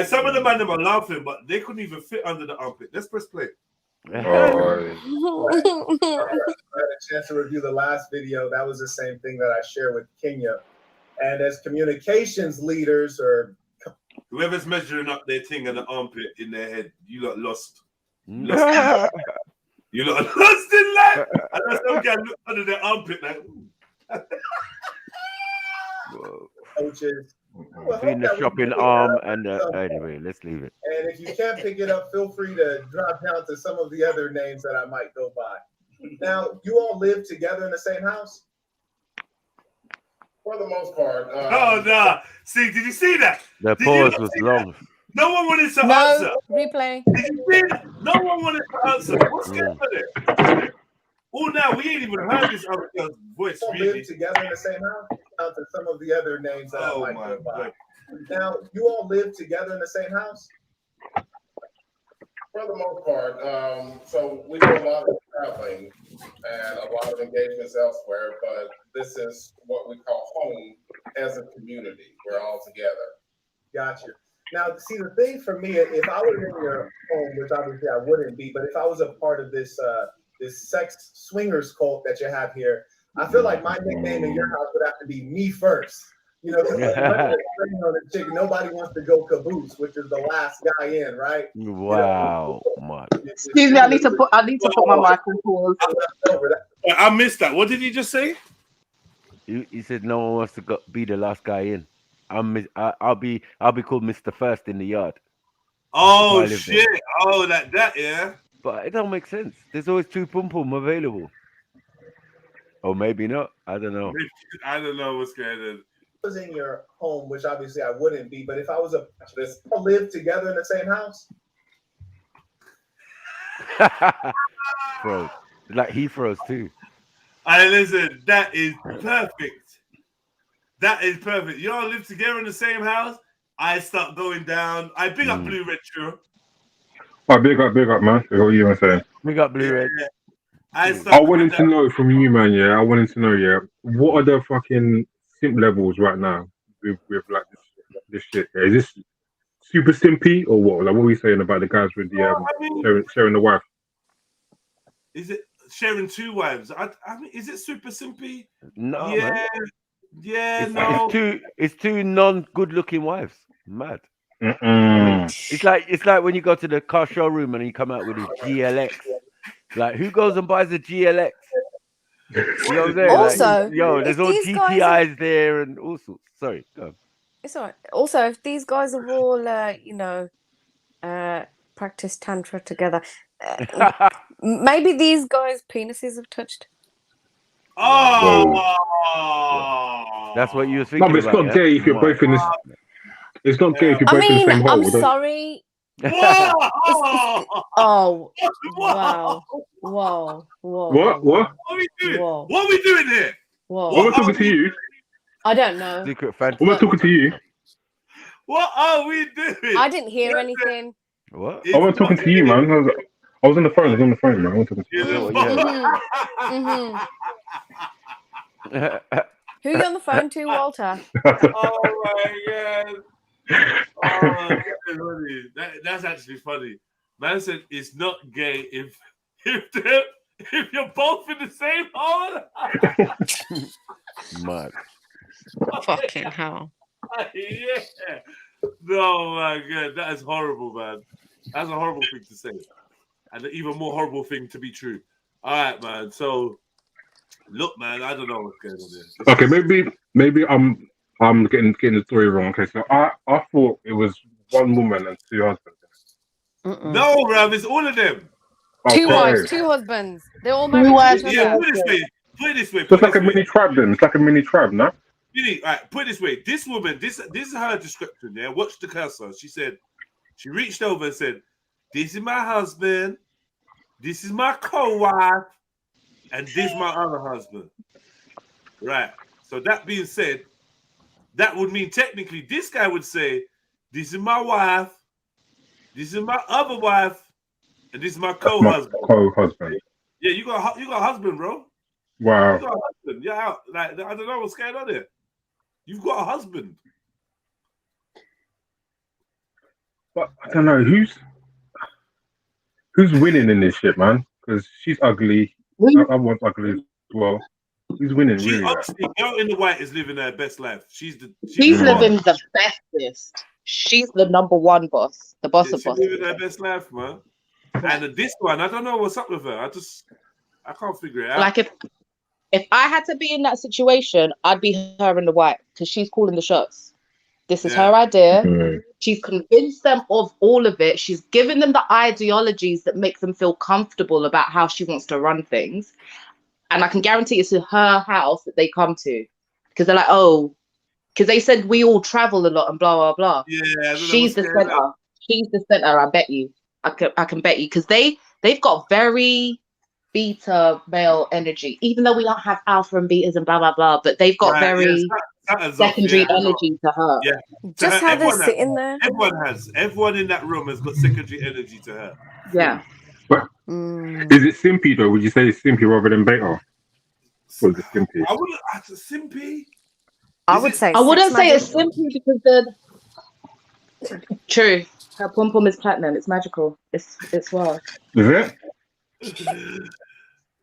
Some of the man them are laughing, but they couldn't even fit under the armpit. Let's press play. I had a chance to review the last video. That was the same thing that I shared with Kenya. And as communications leaders or whoever's measuring up their thing and the armpit in their head, you got lost. You lot lost in life. And that's some guy look under their armpit like, coaches. Between the shopping arm and the anyway, let's leave it. And if you can't pick it up, feel free to drop down to some of the other names that I might go by. Now, you all live together in the same house? For the most part. oh, nah. See, did you see that? The pause was long. No one wanted to answer. Replay. Did you see that? No one wanted to answer. What's going on there? Oh, now we ain't even heard this other girl's voice. You all Really. live together in the same house? Down to some of the other names that I might my go by. God. Now, you all live together in the same house? For the most part. So we do a lot of traveling and a lot of engagements elsewhere, but this is what we call home as a community. We're all together. Gotcha. Now, see, the thing for me, if I was in your home, which obviously I wouldn't be, but if I was a part of this this sex swingers cult that you have here, I feel like my nickname in your house would have to be me first. You know, nobody wants to go caboose, which is the last guy in, right? Wow, man. Excuse me, I need to put my mic on pause. I missed that. What did he just say? He said no one wants to be the last guy in. I'll be called Mr. First in the yard. Oh shit! There. Oh, that yeah. But it don't make sense. There's always two pum pum available. Or maybe not. I don't know. I don't know what's going on. Was in your home, which obviously I wouldn't be, but if I was live together in the same house, bro, like he throws too. Hey, listen, that is perfect. That is perfect. You all live together in the same house. I start going down. I big up Blue Red True. Oh, big up, man. What you want to say? Big up Blue Red. I wanted to know from you, man. Yeah, I wanted to know. Yeah, what are the fucking simp levels right now with like this shit? Is this super simpy or what? Like, what are we saying about the guys with the sharing the wife? Is it sharing two wives? I mean, is it super simpy? No, yeah, man. Yeah, It's two non-good-looking wives. Mad. Mm-mm. It's like when you go to the car showroom and you come out with a GLX. Like, who goes and buys a GLX? You know what I'm saying? Also, like, there's all GTIs there and all sorts. Sorry, go on. It's all right. Also, if these guys have all, practiced tantra together, maybe these guys' penises have touched. Oh, that's what you were thinking. No, but it's not gay if you're both in this. It's not gay if you're both in the same hole. I'm sorry. Oh, wow. Whoa. What? What are we doing? Whoa. What are we doing here? Whoa. What am I talking to you? I don't know. Secret fantasy. What am I talking to you? What are we doing? I didn't hear anything. What? I was talking to you, man. I was on the phone. Man. I was talking to you. Who are you on the phone to, Walter? Oh my god. Oh, that's actually funny. Man said it's not gay if you're both in the same hole. Mad. Fucking hell. Yeah. No, my god, that is horrible, man. That's a horrible thing to say, and an even more horrible thing to be true. All right, man. So, look, man, I don't know what's going on there. Okay, maybe I'm getting the story wrong. Okay, so I thought it was one woman and two husbands. No, Rav, it's all of them. Two wives, two husbands. They're all married. Yeah, put it this way. So it's like a mini tribe then. It's like a mini tribe, no? All right, put it this way. This woman, this is her description. Yeah, watch the cursor. She said, she reached over and said, "This is my husband. This is my co-wife, and this is my other husband." Right. So that being said, that would mean technically this guy would say, "This is my wife. This is my other wife, and this is my co-husband." Co-husband. Yeah, you got a husband, bro. Wow. You got a husband. Yeah, like I don't know what's going on there. You've got a husband. But I don't know who's winning in this shit, man. Because she's ugly. Everyone's ugly as well. Who's winning, She really? Like? honestly, girl in the white is living her best life. She's She's the living boss. the bestest. She's the #1 boss, the boss of She's bosses. living her best life, man. And this one, I don't know what's up with her. I can't figure it out. Like if I had to be in that situation, I'd be her in the white because she's calling the shots. This is her idea. She's convinced them of all of it. She's given them the ideologies that make them feel comfortable about how she wants to run things. And I can guarantee it's her house that they come to because they're like, oh, because they said we all travel a lot and blah, blah, blah. Yeah, she's the center. She's the center. I bet you. I can bet you because they've got very beta male energy, even though we don't have alpha and betas and blah, blah, blah. But they've got very secondary energy to her. Yeah. Just how they're sitting there. Everyone in that room has got secondary energy to her. Yeah. But is it simpy though? Would you say it's simpy rather than beta? Or is it simpy? I wouldn't. Simpy. I would say. I wouldn't say it's simpy because the true. Her pom pom is platinum. It's magical. It's wild. Is it?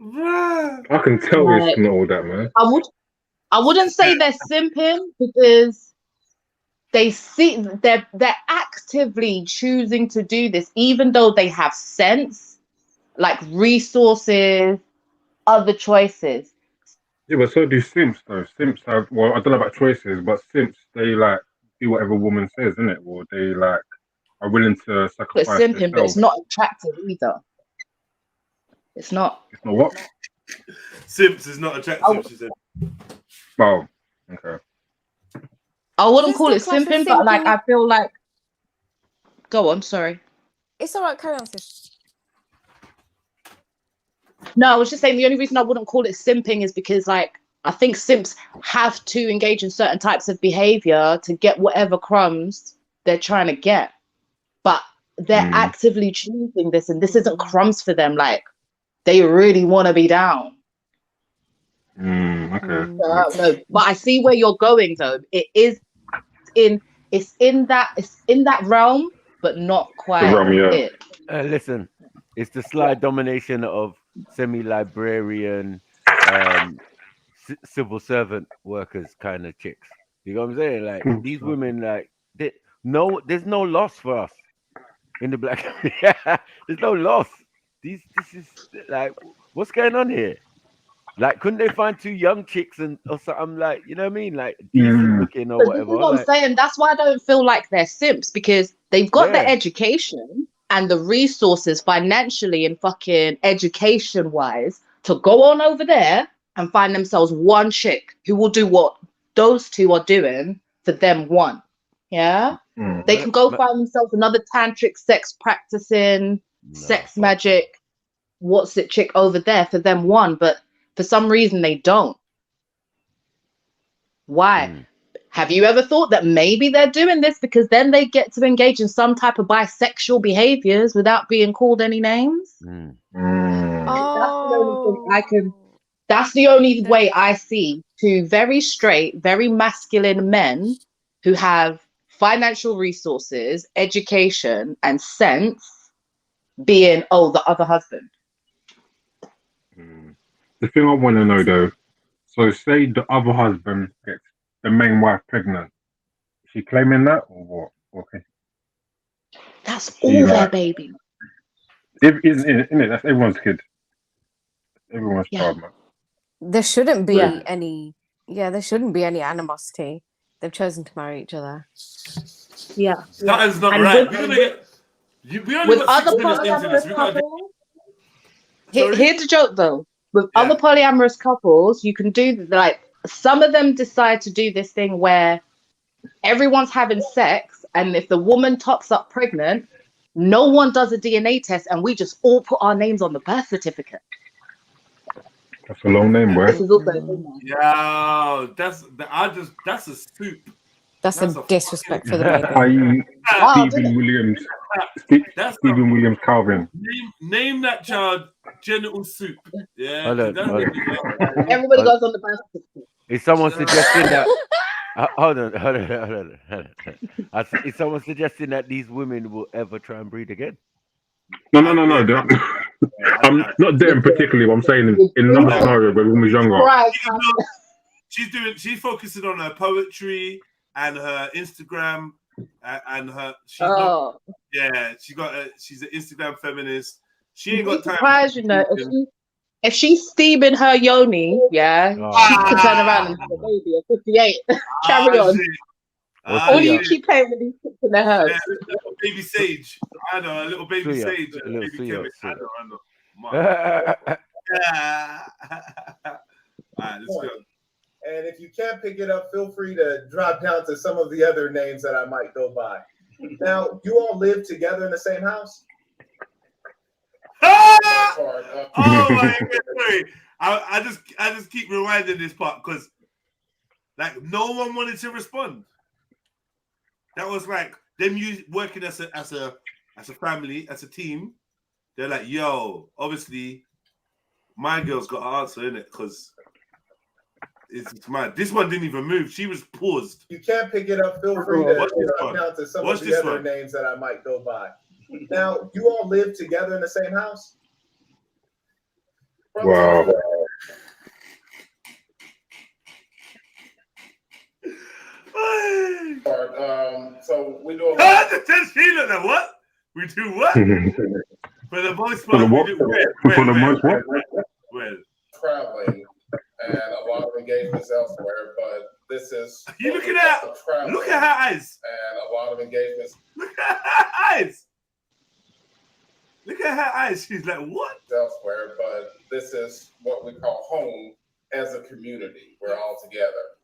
I can tell it's not all that, man. I wouldn't say they're simping because they see they're actively choosing to do this, even though they have sense, like resources, other choices. Yeah, but so do simps though. Simps have, well, I don't know about choices, but simps, they like do whatever woman says, isn't it? Or they like are willing to But sacrifice simping, but it's themselves. not attractive either. It's not. It's not what? Simps is not attractive, she said. Oh, okay. I wouldn't Is call it this the class of simping, but like simping? I feel like. Go on, sorry. It's all right. Carry on, sis. No, I was just saying the only reason I wouldn't call it simping is because like I think simps have to engage in certain types of behavior to get whatever crumbs they're trying to get. But they're actively choosing this, and this isn't crumbs for them. Like they really want to be down. Okay. No, but I see where you're going though. It's in that realm, but not quite it. Listen, it's the sly domination of semi-librarian, civil servant workers kind of chicks. You know what I'm saying? Like these women, like there's no loss for us in the black. There's no loss. This is like, what's going on here? Like, couldn't they find two young chicks or something, like, you know what I mean? Like decent looking or But whatever. this is what I'm saying. That's why I don't feel like they're simps, because they've got the Yeah. education and the resources financially and fucking education wise to go on over there and find themselves one chick who will do what those two are doing for them one. Yeah. They can go find themselves another tantric sex practicing, sex magic, what's it chick over there for them one, but for some reason they don't. Why? Have you ever thought that maybe they're doing this because then they get to engage in some type of bisexual behaviors without being called any names? That's the only way I see two very straight, very masculine men who have financial resources, education, and sense being, the other husband. The thing I want to know though, so say the other husband gets the main wife pregnant, is she claiming that or what? Okay. That's all their baby. Isn't it? That's everyone's kid. Everyone's child, man. There shouldn't be Yeah. any. Yeah, there shouldn't be any animosity. They've chosen to marry each other. Yeah. That is not And right. with- We're gonna get. We only With got 6 other minutes into this. We gotta polyamorous couples, here's the joke though. With other polyamorous couples, you can do like some of them decide to do this thing where everyone's having sex, and if the woman tops up pregnant, no one does a DNA test, and we just all put our names on the birth certificate. That's a long name, boy. This is also a thing now. Yeah, that's a soup. That's a disrespect for the baby. I.e. Wow, Stephen Williams. That's Stephen Williams Calvin. Name that child genital soup. Yeah. Hold on, hold on. Everybody goes on the birth certificate. Is someone suggesting that? Hold on. Is someone suggesting that these women will ever try and breed again? No. I'm not them particularly, but I'm saying in another scenario where we was younger. She's focusing on her poetry and her Instagram and her. She's she's an Instagram feminist. She ain't got time. Surprised, you know, if she's steaming her yoni, she can turn around and have a baby at 58. Carry on. Or do you keep playing with these kids in their heads? Yeah, little baby Sage. I know, a little baby Sage. A little baby chemist. I know. Alright, let's go. And if you can't pick it up, feel free to drop down to some of the other names that I might go by. Now, you all live together in the same house? Oh my God! Sorry, I just keep rewinding this part because like no one wanted to respond. That was like them working as a family, as a team. They're like, yo, obviously, my girl's got an answer in it because it's mad. This one didn't even move. She was paused. You can't pick it up. Feel free to drop down to some of the other names that I might go by. Now, you all live together in the same house? Wow. So we do what? We do what? For the most part, we do well. Traveling and a lot of engagements elsewhere, but this is you looking at look at her eyes and a lot of engagements. Look at her eyes. Look at her eyes. She's like, what? Elsewhere, but this is what we call home as a community. We're all together.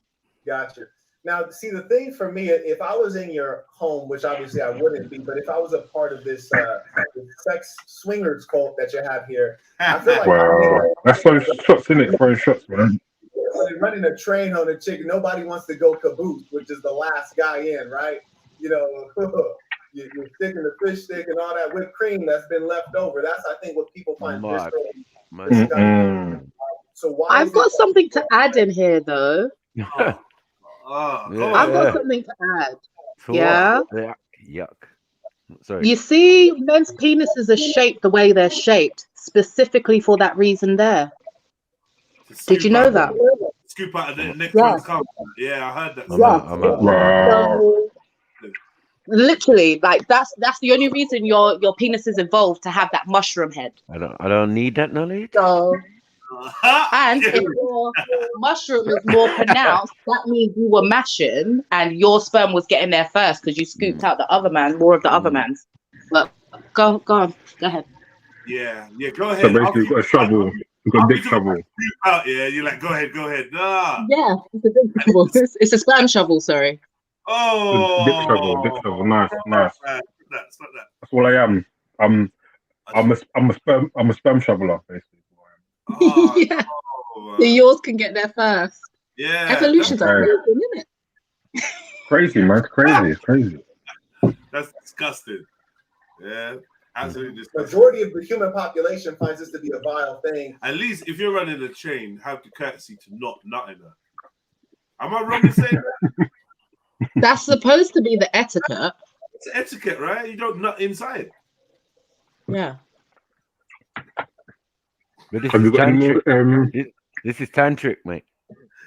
Gotcha. Now, see, the thing for me, if I was in your home, which obviously I wouldn't be, but if I was a part of this sex swingers cult that you have here, I feel like that's throwing shots, isn't it? Throwing shots, man. When they're running a train on a chick, nobody wants to go caboose, which is the last guy in, right? You know, you're sticking the fish stick and all that whipped cream that's been left over. That's, I think, what people find visceral. So why? I've got something to add in here, though. I've got something to add. Yeah. Yuck. Sorry. You see, men's penises are shaped the way they're shaped, specifically for that reason there. Did you know that? Scoop out of the next one's coming. Yeah, I heard that. So, literally, like that's the only reason your penis is evolved to have that mushroom head. I don't need that knowledge. So, and if your mushroom is more pronounced, that means you were mashing and your sperm was getting there first because you scooped out the other man, more of the other man's. But go ahead. Yeah, go ahead. So basically, you've got a shovel. You've got a big shovel. Out, yeah, you're like, go ahead. Nah. Yeah, it's a big shovel. It's a sperm shovel, sorry. Oh, dip shovel. Nice. That's what I am. I'm a sperm shoveler, basically. Yeah. So yours can get there first. Yeah. Evolution's amazing, isn't it? Crazy, man. It's crazy. That's disgusting. Yeah. Absolutely disgusting. Majority of the human population finds this to be a vile thing. At least if you're running a chain, have the courtesy to not nut in her. Am I wrong in saying that? That's supposed to be the etiquette. It's etiquette, right? You don't nut inside. Yeah. But this is tantric. This is tantric, mate.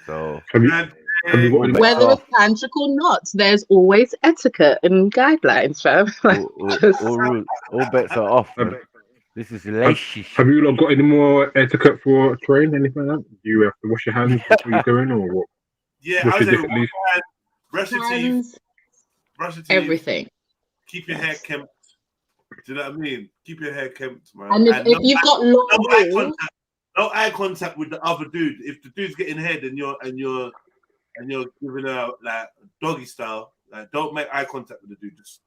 So whether it's tantric or not, there's always etiquette and guidelines, fam. all bets are off. Man. This is relationship. Have you not got any more etiquette for a train? Anything like that? Do you have to wash your hands before you go in, or what? Yeah, I was saying, brush your teeth, everything. Keep your hair kempt. Do you know what I mean? Keep your hair kempt, man. And if you've got long no eye contact with the other dude. If the dude's getting head and you're giving out like doggy style, like don't make eye contact with the dude. Just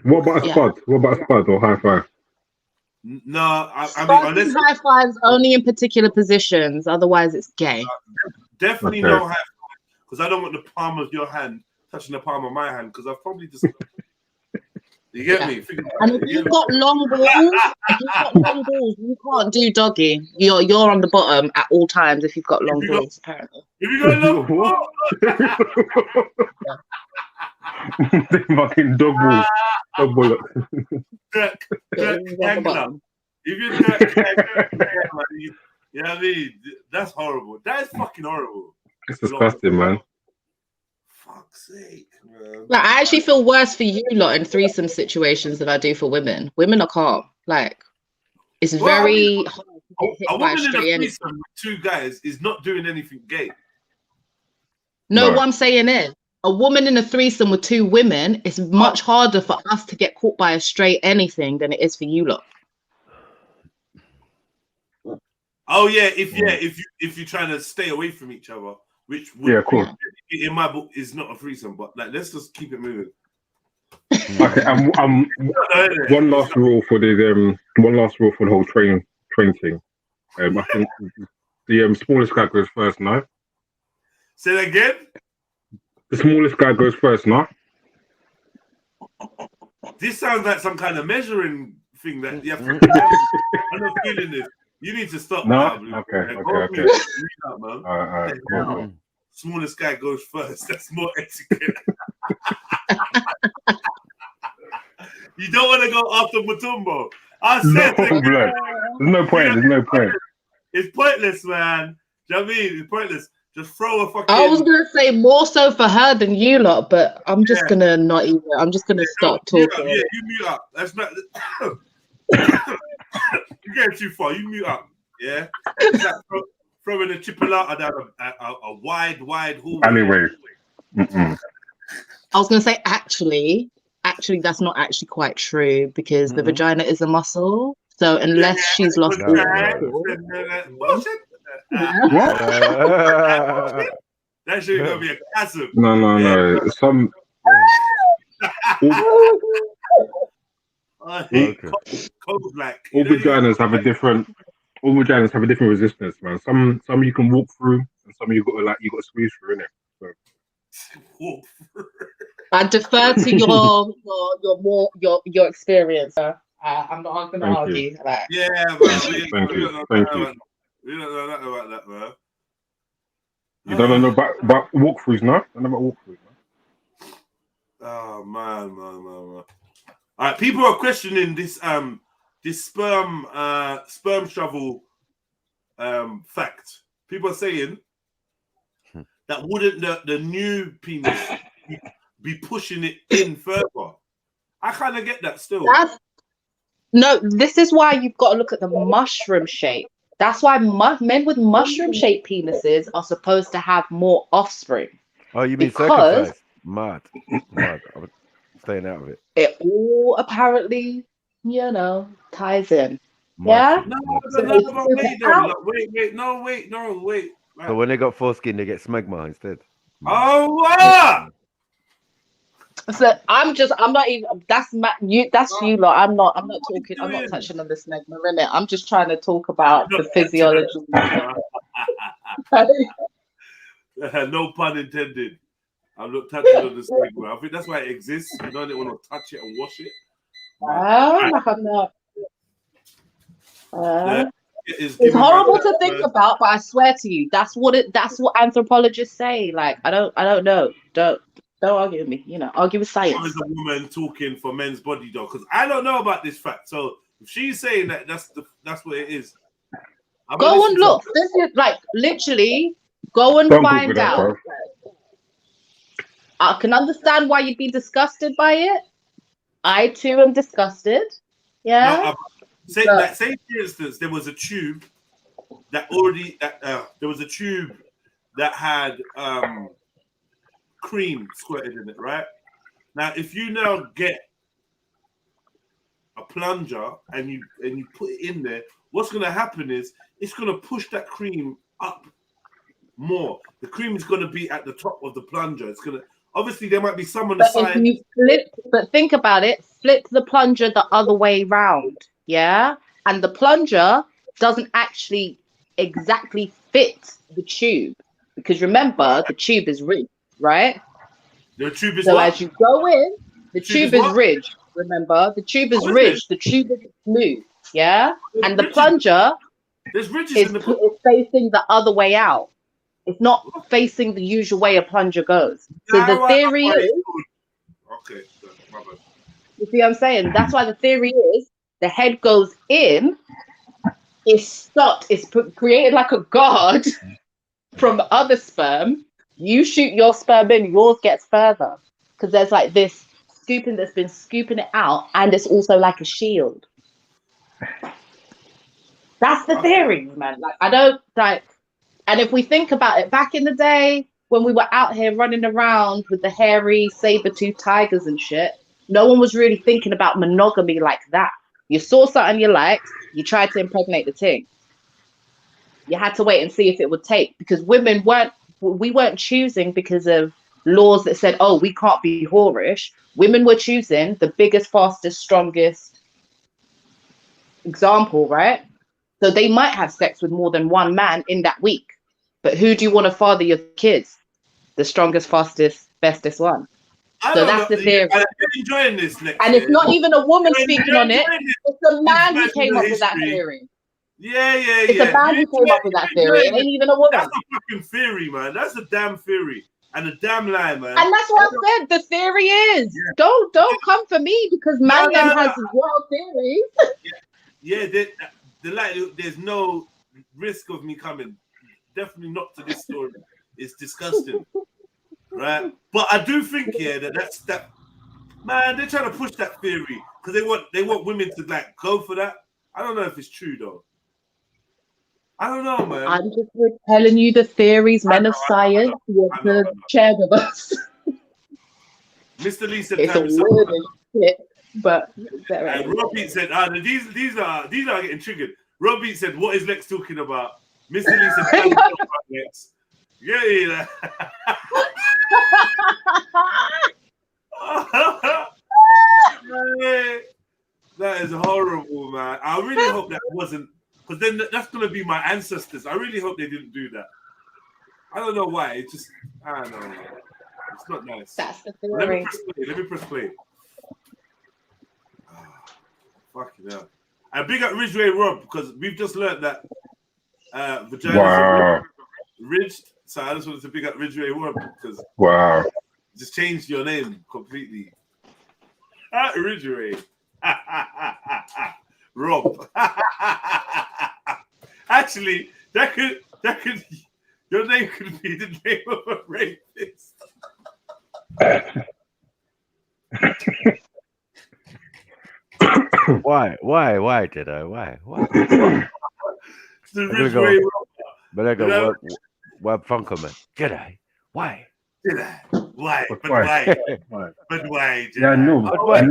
what about a spud? What about a spud or high five? No, I mean unless high fives only in particular positions. Otherwise, it's gay. Definitely no high five because I don't want the palm of your hand touching the palm of my hand because I've probably just. You get me? And if you've got long balls, you can't do doggy. You're on the bottom at all times if you've got long balls, apparently. If you got long balls, fucking dog balls. Angler. If you do that, you know what I mean? That's horrible. That is fucking horrible. It's disgusting, man. Fuck's sake, man. Like, I actually feel worse for you lot in threesome situations than I do for women. Women are calm. Like, it's very hard to get hit A by a woman in a straight energy. threesome with two guys is not doing anything gay. No, what I'm saying is, a woman in a threesome with two women, it's much harder for us to get caught by a straight anything than it is for you lot. Oh yeah, if you're trying to stay away from each other, which would, Yeah, of course. in my book is not a threesome, but like let's just keep it moving. Okay, one last rule for the whole train thing. I think the smallest guy goes first, no? Say that again? The smallest guy goes first, no? This sounds like some kind of measuring thing that you have to I'm not feeling this. You need to stop No? now, Blue. Okay, Like, okay, go okay. mute up, man. All right, cool. Smallest guy goes first. That's more etiquette. You don't want to go after Mutombo. I said, No, blood. There's no point. There's no point. It's pointless, man. Do you know what I mean? It's pointless. Just throw a fucking. I was gonna say more so for her than you lot, but I'm just gonna not even. I'm just gonna stop talking. You mute up. That's not. You're getting too far. You mute up. Yeah. It's like throwing a chipolata down a wide hallway. Anyway. I was gonna say actually, that's not actually quite true because the vagina is a muscle. So unless she's lost all that shit gonna be a chasm. No. Some. All vaginas have a different. All vaginas have a different resistance, man. Some you can walk through, and some you got to squeeze through, innit? So. Walk through. I defer to your experience. I'm not gonna argue. Like. Yeah, man. Thank you. We don't know nothing about that, man. You don't know about walkthroughs, no? I don't know about walkthroughs, man. Oh man. All right, people are questioning this sperm shovel fact. People are saying that wouldn't the new penis be pushing it in further? I kind of get that still. No, this is why you've got to look at the mushroom shape. That's why men with mushroom-shaped penises are supposed to have more offspring. Oh, you mean circumcised? Mad. I was staying out of it. It all apparently, ties in. Yeah? Wait. So when they got foreskin, they get smegma instead. Oh, wow! So I'm not even. That's you lot. I'm not talking. I'm not touching on the smegma, innit? I'm just trying to talk about the physiology. No pun intended. I'm not touching on the smegma. I think that's why it exists. You know, they want to touch it and wash it. I'm not. It's horrible to think about, but I swear to you, that's what anthropologists say. Like, I don't know. Don't argue with me. Argue with science. How is a woman talking for men's body though? Because I don't know about this fact. So if she's saying that, that's what it is. Go and look. This is like literally go and find out. I can understand why you'd be disgusted by it. I too am disgusted. Yeah. Say for instance, there was a tube that had cream squirted in it, right? Now, if you now get a plunger and you put it in there, what's going to happen is it's going to push that cream up more. The cream is going to be at the top of the plunger. It's going to obviously there might be some on the side. But think about it. Flip the plunger the other way round, yeah, and the plunger doesn't actually exactly fit the tube because remember the tube is ridged. Right? The tube is so what? As you go in, the tube is ridged. Remember, the tube is ridged. The tube is smooth. Yeah, and the plunger is facing the other way out. It's not facing the usual way a plunger goes. So the theory is. Okay, my bad. You see what I'm saying? That's why the theory is the head goes in It's stopped. It's created like a god from other sperm. You shoot your sperm in, yours gets further because there's like this scooping that's been scooping it out, and it's also like a shield. That's the theory, man. Like I don't like. And if we think about it, back in the day when we were out here running around with the hairy saber-toothed tigers and shit, no one was really thinking about monogamy like that. You saw something you liked, you tried to impregnate the thing. You had to wait and see if it would take, because we weren't choosing because of laws that said, oh, we can't be whorish. Women were choosing the biggest, fastest, strongest example, right? So they might have sex with more than one man in that week. But who do you want to father your kids? The strongest, fastest, bestest one. So that's the theory. I'm enjoying this, Lexi. And it's not even a woman speaking on it. It's a man who came up with that theory. Yeah. It's a man who came up with that theory. It ain't even a woman. That's a fucking theory, man. That's a damn theory. And a damn lie, man. And that's what I said. The theory is. Don't come for me because man has wild theories. There's no risk of me coming. Definitely not to this story. It's disgusting. Right? But I do think that man, they're trying to push that theory because they want women to like go for that. I don't know if it's true though. I don't know, man. I'm just telling you the theories, men of science want to share with us. Mr. Lee said It's a weird shit, but Robbie said, these are getting triggered. Robbie said, what is Lex talking about? Mr. Lee said, time to talk about Lex. Yeah. That is horrible, man. I really hope that wasn't, because then that's going to be my ancestors. I really hope they didn't do that. I don't know why. It's just, I don't know. It's not nice. That's the Let theory. me press play. Fucking hell. And big up Ridgeway Rob, because we've just learned that vaginas are ridged. So I just wanted to big up Ridgeway Rob because just changed your name completely. Ridgeway. Rob. Actually, that could your name could be the name of a rapist. Why did I? Why? The Ridgeway Rob. But I go, what Funkerman? Jedi? Why? Jedi? Why? But why? Why? But why? Yeah, I know, but why?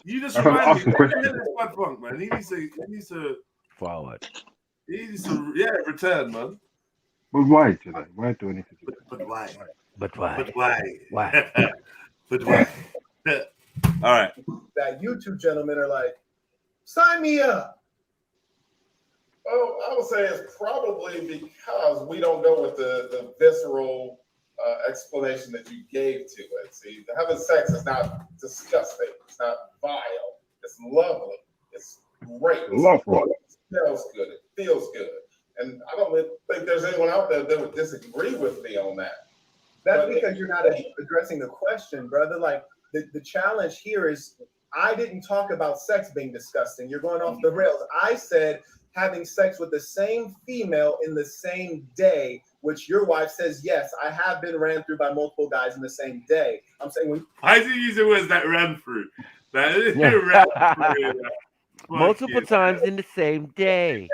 You just I'm remind asking me. questions. That's Funk, man. He needs to forward. He needs to return, man. But why, Jedi? Why do I need to do that? But why? But why? But why? Why? But why? All right. That you two gentlemen are like, sign me up. Oh, I would say it's probably because we don't go with the visceral explanation that you gave to it. See, having sex is not disgusting. It's not vile. It's lovely. It's great. Lovely. It smells good. It feels good. And I don't think there's anyone out there that would disagree with me on that. That's because you're not addressing the question, brother. Like the challenge here is I didn't talk about sex being disgusting. You're going off the rails. I said having sex with the same female in the same day, which your wife says, yes, I have been ran through by multiple guys in the same day. I'm saying why is he using words that ran through? That is ran through. Multiple times in the same day.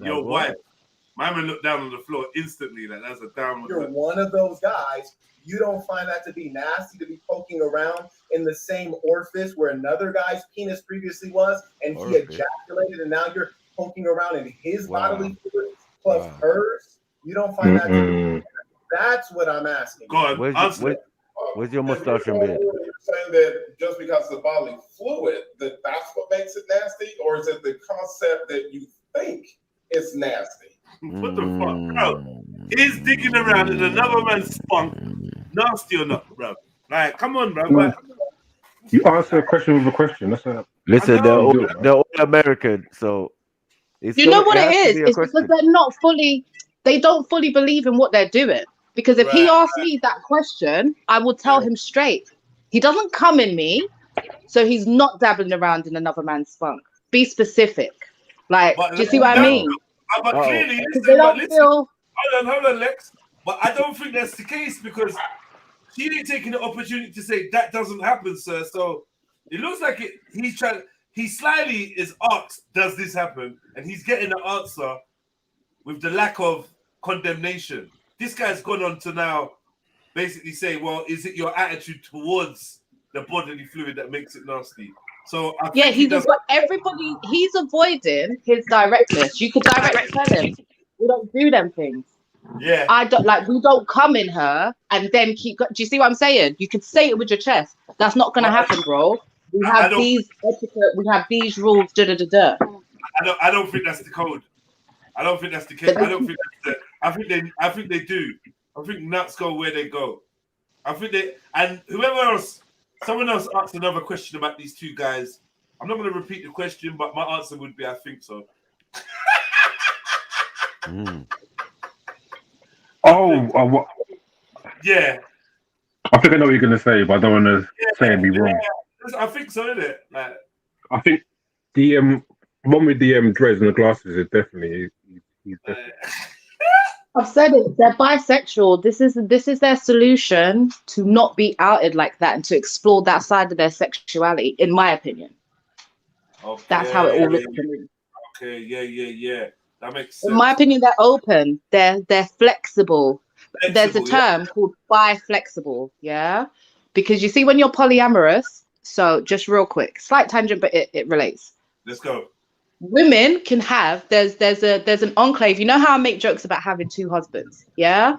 Your wife. My man looked down on the floor instantly. Like that's a downward. You're one of those guys. You don't find that to be nasty to be poking around in the same orifice where another guy's penis previously was, and he ejaculated, and now you're poking around in his bodily fluids plus hers. You don't find that to be. That's what I'm asking. Go on. Where's your mustache and beard? You're saying that just because it's a bodily fluid, that's what makes it nasty, or is it the concept that you think it's nasty? What the fuck, bro? Is digging around in another man's spunk nasty or not, bro? Like, come on, bro. You answer a question with a question. Listen, they're all American, so you know what it is? It's because they don't fully believe in what they're doing. Because if he asks me that question, I will tell him straight. He doesn't come in me, so he's not dabbling around in another man's spunk. be specific. Like, But do you see what I mean? But clearly, Because they don't feel. Hold on, Lex. But I don't think that's the case because she didn't take the opportunity to say that doesn't happen, sir. So it looks like he's trying. He slyly is asked, "Does this happen?" And he's getting the answer with the lack of condemnation. This guy's gone on to now basically say, "Well, is it your attitude towards the bodily fluid that makes it nasty?" So I Yeah, think he's avoiding his directness. You could directly tell him, we don't do them things. Yeah. I don't like, we don't come in her and then keep. Do you see what I'm saying? You could say it with your chest. That's not going to happen, bro. We have these etiquette, we have these rules, I don't think that's the code. I don't think that's the case. I don't think that's I think they do. I think nuts go where they go. I think they, and whoever else, someone else asked another question about these two guys. I'm not going to repeat the question, but my answer would be I think so. What? Yeah. I think I know what you're going to say, but I don't want to say and be wrong. I think so, isn't it? Like, I think the one with the dreads and the glasses is definitely he's definitely. I've said it. They're bisexual. This is their solution to not be outed like that and to explore that side of their sexuality. In my opinion, that's how it all looks to me. Okay, yeah. That makes sense. In my opinion, they're open. They're flexible. There's a term called bi-flexible. Yeah, because you see, when you're polyamorous. So just real quick, slight tangent, but it relates. Let's go. Women can have there's an enclave. You know how I make jokes about having two husbands? Yeah.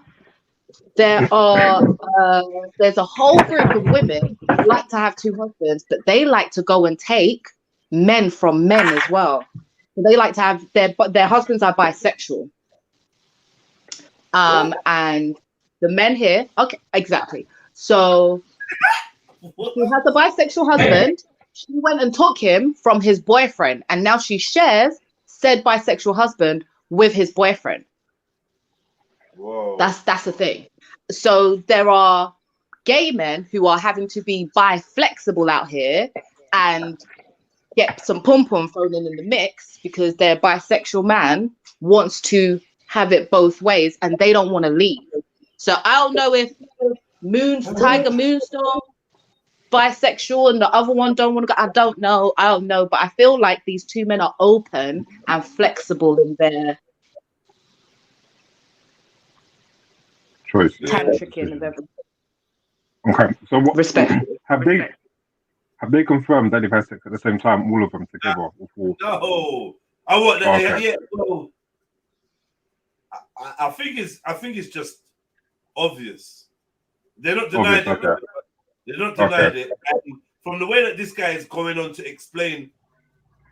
There's a whole group of women who like to have two husbands, but they like to go and take men from men as well. So they like to have their husbands are bisexual. And the men here, okay, exactly. So she has a bisexual husband. She went and took him from his boyfriend, and now she shares said bisexual husband with his boyfriend. Whoa. That's the thing. So there are gay men who are having to be bi-flexible out here and get some pom-pom thrown in the mix because their bisexual man wants to have it both ways and they don't want to leave. So I don't know if Tiger Moonstorm bisexual and the other one don't want to go. I don't know, but I feel like these two men are open and flexible in their choice. tantricking and everything. Okay, so what respect have they confirmed that they've had sex at the same time, all of them together? No, I want that. Okay. Yeah, well, I think it's just obvious. They're not denying it. Okay. They're not denying it. And from the way that this guy is going on to explain,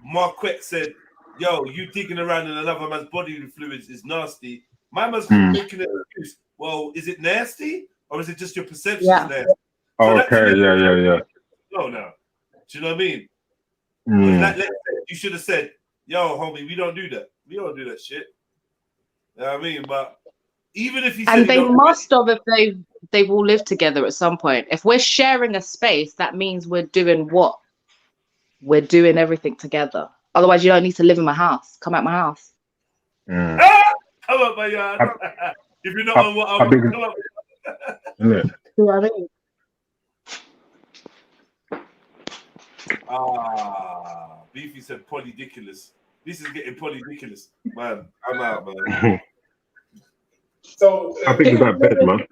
Marquette said, "Yo, you digging around in another man's bodily fluids is nasty." My man's making an excuse. Well, is it nasty or is it just your perception? Yeah. Nasty? Okay. Yeah. No. Do you know what I mean? Mm. You should have said, "Yo, homie, we don't do that. We don't do that shit." You know what I mean? But even if he said, and they must have, if they've all lived together at some point. If we're sharing a space, that means we're doing what? We're doing everything together. Otherwise, you don't need to live in my house. Come out my house. Mm. Come up my yard. If you're not on what I'm big, come up. You know what I mean? Beefy said polydiculous. This is getting polydiculous. Man, I'm out, man. So I think it's that bad, man.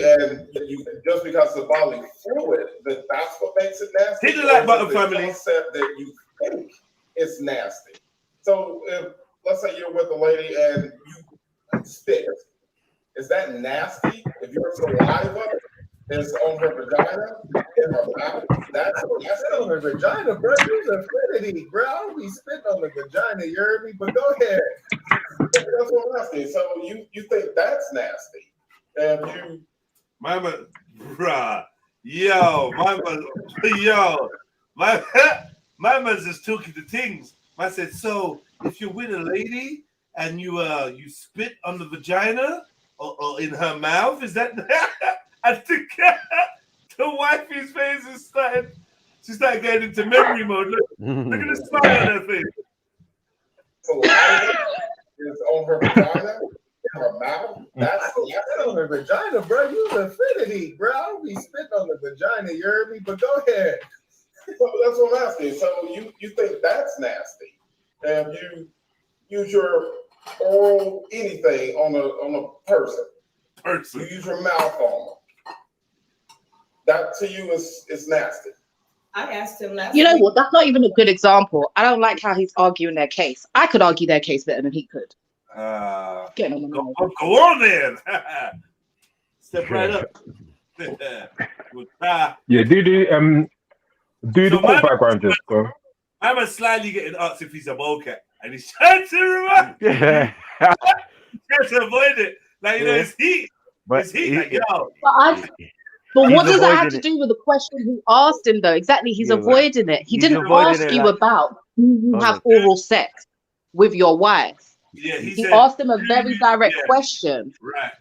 And you just because the bodily fluid, that's what makes it nasty. Hit the like button, the family. Concept that you think it's nasty. So if let's say you're with a lady and you spit, is that nasty? If your saliva is on her vagina, in her mouth, that's on her vagina, bro. There's affinity, bro. I'll be spitting on the vagina, you heard me? But go ahead. That's what I'm asking. So you think that's nasty? And you Mama, bruh, yo, my man's just talking to things. I said, so if you're with a lady and you spit on the vagina or in her mouth, is that? I think the wifey's face is starting. She started getting into memory mode. Look at the smile on her face. Saliva is on her vagina, in her mouth. That's on her vagina, bro. You an affinity, bro. I don't be spitting on the vagina, you heard me? But go ahead. Well, that's what I'm asking. So you think that's nasty, and you use your oral anything on a person. You use your mouth on them. That to you is nasty. I asked him last You know week. what? That's not even a good example. I don't like how he's arguing their case. I could argue their case better than he could. Get on Go on then. Step right up. Yeah, do the court background just, bro. I'm slightly getting asked if he's a bowcat, and he's trying to remember. Trying to avoid it. Like, you know, it's heat. It's heat. Like, yo. But what does that have to do with the question he asked him, though? Exactly, he's avoiding it. He didn't ask you about do you have oral sex with your wife. Yeah, he asked him a very direct question. Right.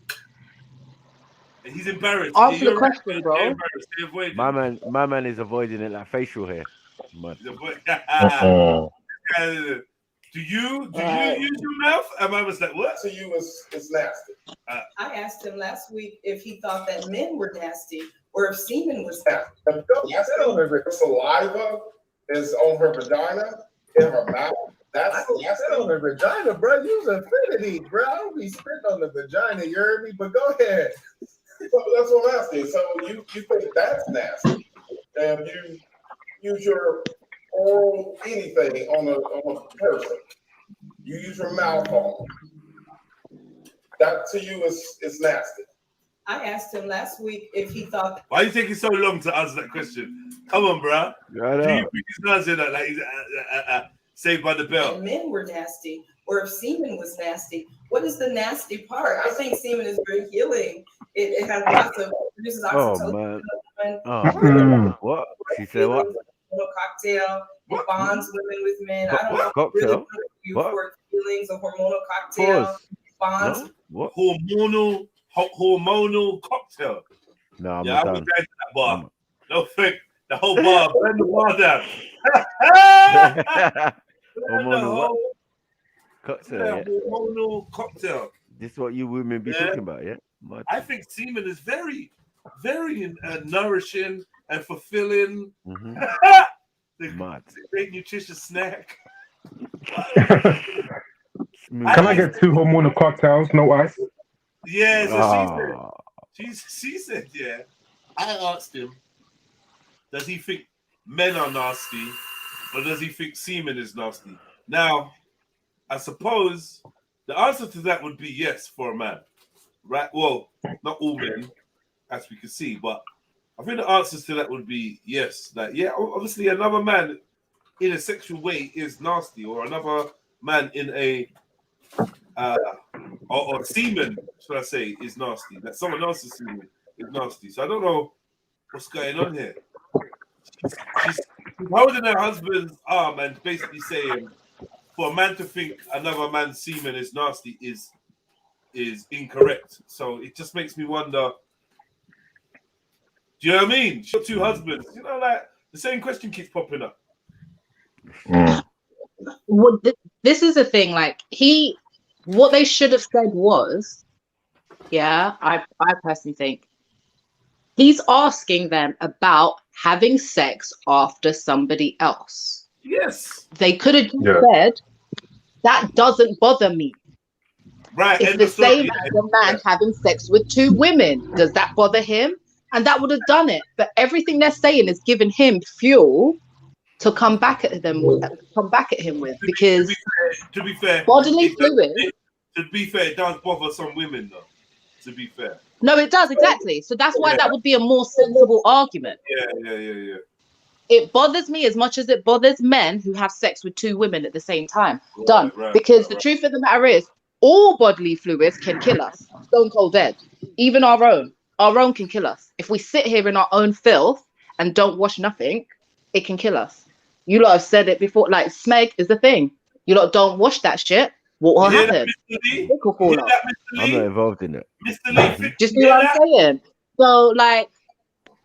And he's embarrassed. Answer the question, bro. My man is avoiding it like facial hair. Do you use your mouth? And I was like, what? To you is nasty. I asked him last week if he thought that men were nasty or if semen was nasty. Saliva is on her vagina, in her mouth. That's on her vagina, bro. Use affinity, bro. I don't be spitting on the vagina, you heard me? But go ahead. Well, that's what I'm asking. So you think that's nasty, and you use your oral anything on a person. You use your mouth on them. That to you is nasty. I asked him last week if he thought. Why are you taking so long to answer that question? Come on, bro. Do you think he's answering that like he's Saved by the Bell? And men were nasty, or if semen was nasty. What is the nasty part? I think semen is very healing. It has lots of produces oxytocin. What? She said what? Cocktail. It bonds women with men. I don't know. Cocktail? Really good for you for feelings. A hormonal cocktail. Bonds. What? Hormonal cocktail. No, I'm yeah, I done. would go to that bar. No think the whole bar. Burn the bar down. Hormonal what? Cocktail. Yeah, Yeah. hormonal cocktail. This is what you women be talking about, yeah? Mad. I think semen is very, very nourishing and fulfilling. Mad. Great nutritious snack. Can I get 2 hormonal cocktails, no ice? Yeah, so she said, yeah. I asked him, does he think men are nasty or does he think semen is nasty? Now, I suppose the answer to that would be yes for a man, right? Well, not all men, as we can see, but I think the answers to that would be yes. Like, yeah, obviously another man in a sexual way is nasty, or another man in a or semen, should I say, is nasty. That someone else's semen is nasty. So I don't know what's going on here. She's holding her husband's arm and basically saying, for a man to think another man's semen is nasty is incorrect. So it just makes me wonder. Do you know what I mean? She's got 2 husbands. You know, like the same question keeps popping up. Well, this is the thing. Like what they should have said was, I personally think he's asking them about having sex after somebody else. Yes. They could have said, that doesn't bother me. Right. It's the same as a man having sex with 2 women. Does that bother him? And that would have done it. But everything they're saying is giving him fuel to come back at him with, because to be fair, bodily fluid. To be fair, it does bother some women, though. To be fair. No, it does, exactly. So that's why that would be a more sensible argument. Yeah. It bothers me as much as it bothers men who have sex with 2 women at the same time. Done. Because the truth of the matter is, all bodily fluids can kill us. Stone cold dead. Even our own. Our own can kill us. If we sit here in our own filth and don't wash nothing, it can kill us. You lot have said it before, like smeg is the thing. You lot don't wash that shit. What will happen? It will fall off. I'm not involved in it. Mr. Lee, just see what I'm saying? So, like,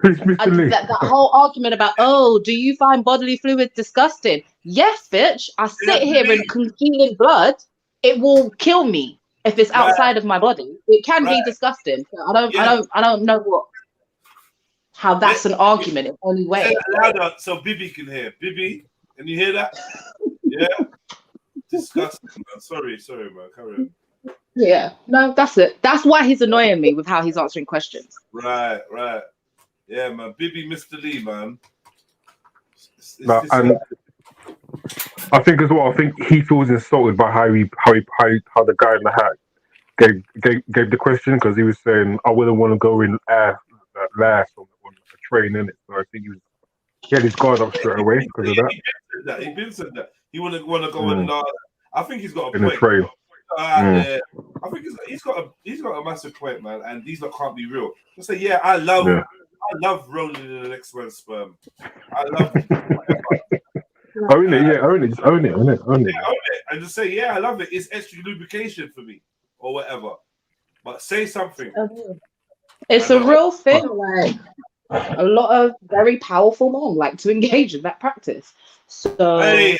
Who's Mr. Lee? That whole argument about, oh, do you find bodily fluids disgusting? Yes, bitch. I sit here and congealing blood. It will kill me if it's outside of my body. It can be disgusting. So I don't know how that's an argument in any way. Say that louder so Bibi can hear. Bibi, can you hear that? Yeah. Disgusting, man. Sorry, man. Carry on. Yeah, no, that's it. That's why he's annoying me with how he's answering questions. Right. Yeah, man. Bibi, Mr. Lee, man. And I think as well. I think he feels insulted by how the guy in the hat gave the question, because he was saying, I wouldn't want to go in last on a train, innit? So I think he had his guard up straight away because of that. He been said that. He wouldn't want to go in last. I think he's got a in point. the train. I think he's got a massive point, man, and these lot can't be real. Just say, yeah, I love rolling in the next man's sperm. I love it. Own it, just own it. Yeah, own it. And just say, yeah, I love it. It's extra lubrication for me, or whatever. But say something. It's a real thing. Like, a lot of very powerful men like to engage in that practice. So hey,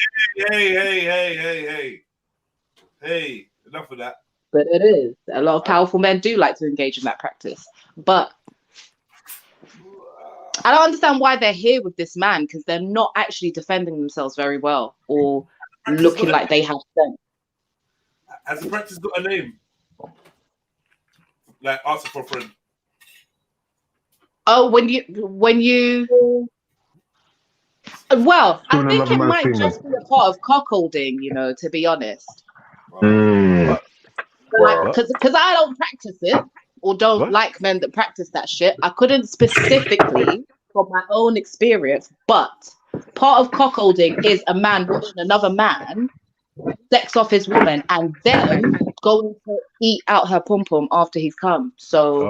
enough of that. But it is. A lot of powerful men do like to engage in that practice. But I don't understand why they're here with this man, because they're not actually defending themselves very well or looking like they have sense. Has the practice got a name? Like, ask for a friend. Oh, when you well, I think it might just be a part of cuckolding, to be honest. Because I don't practice it or don't like men that practice that shit. I couldn't specifically from my own experience, but part of cuckolding is a man watching another man sex off his woman and then going to eat out her pom pom after he's come. So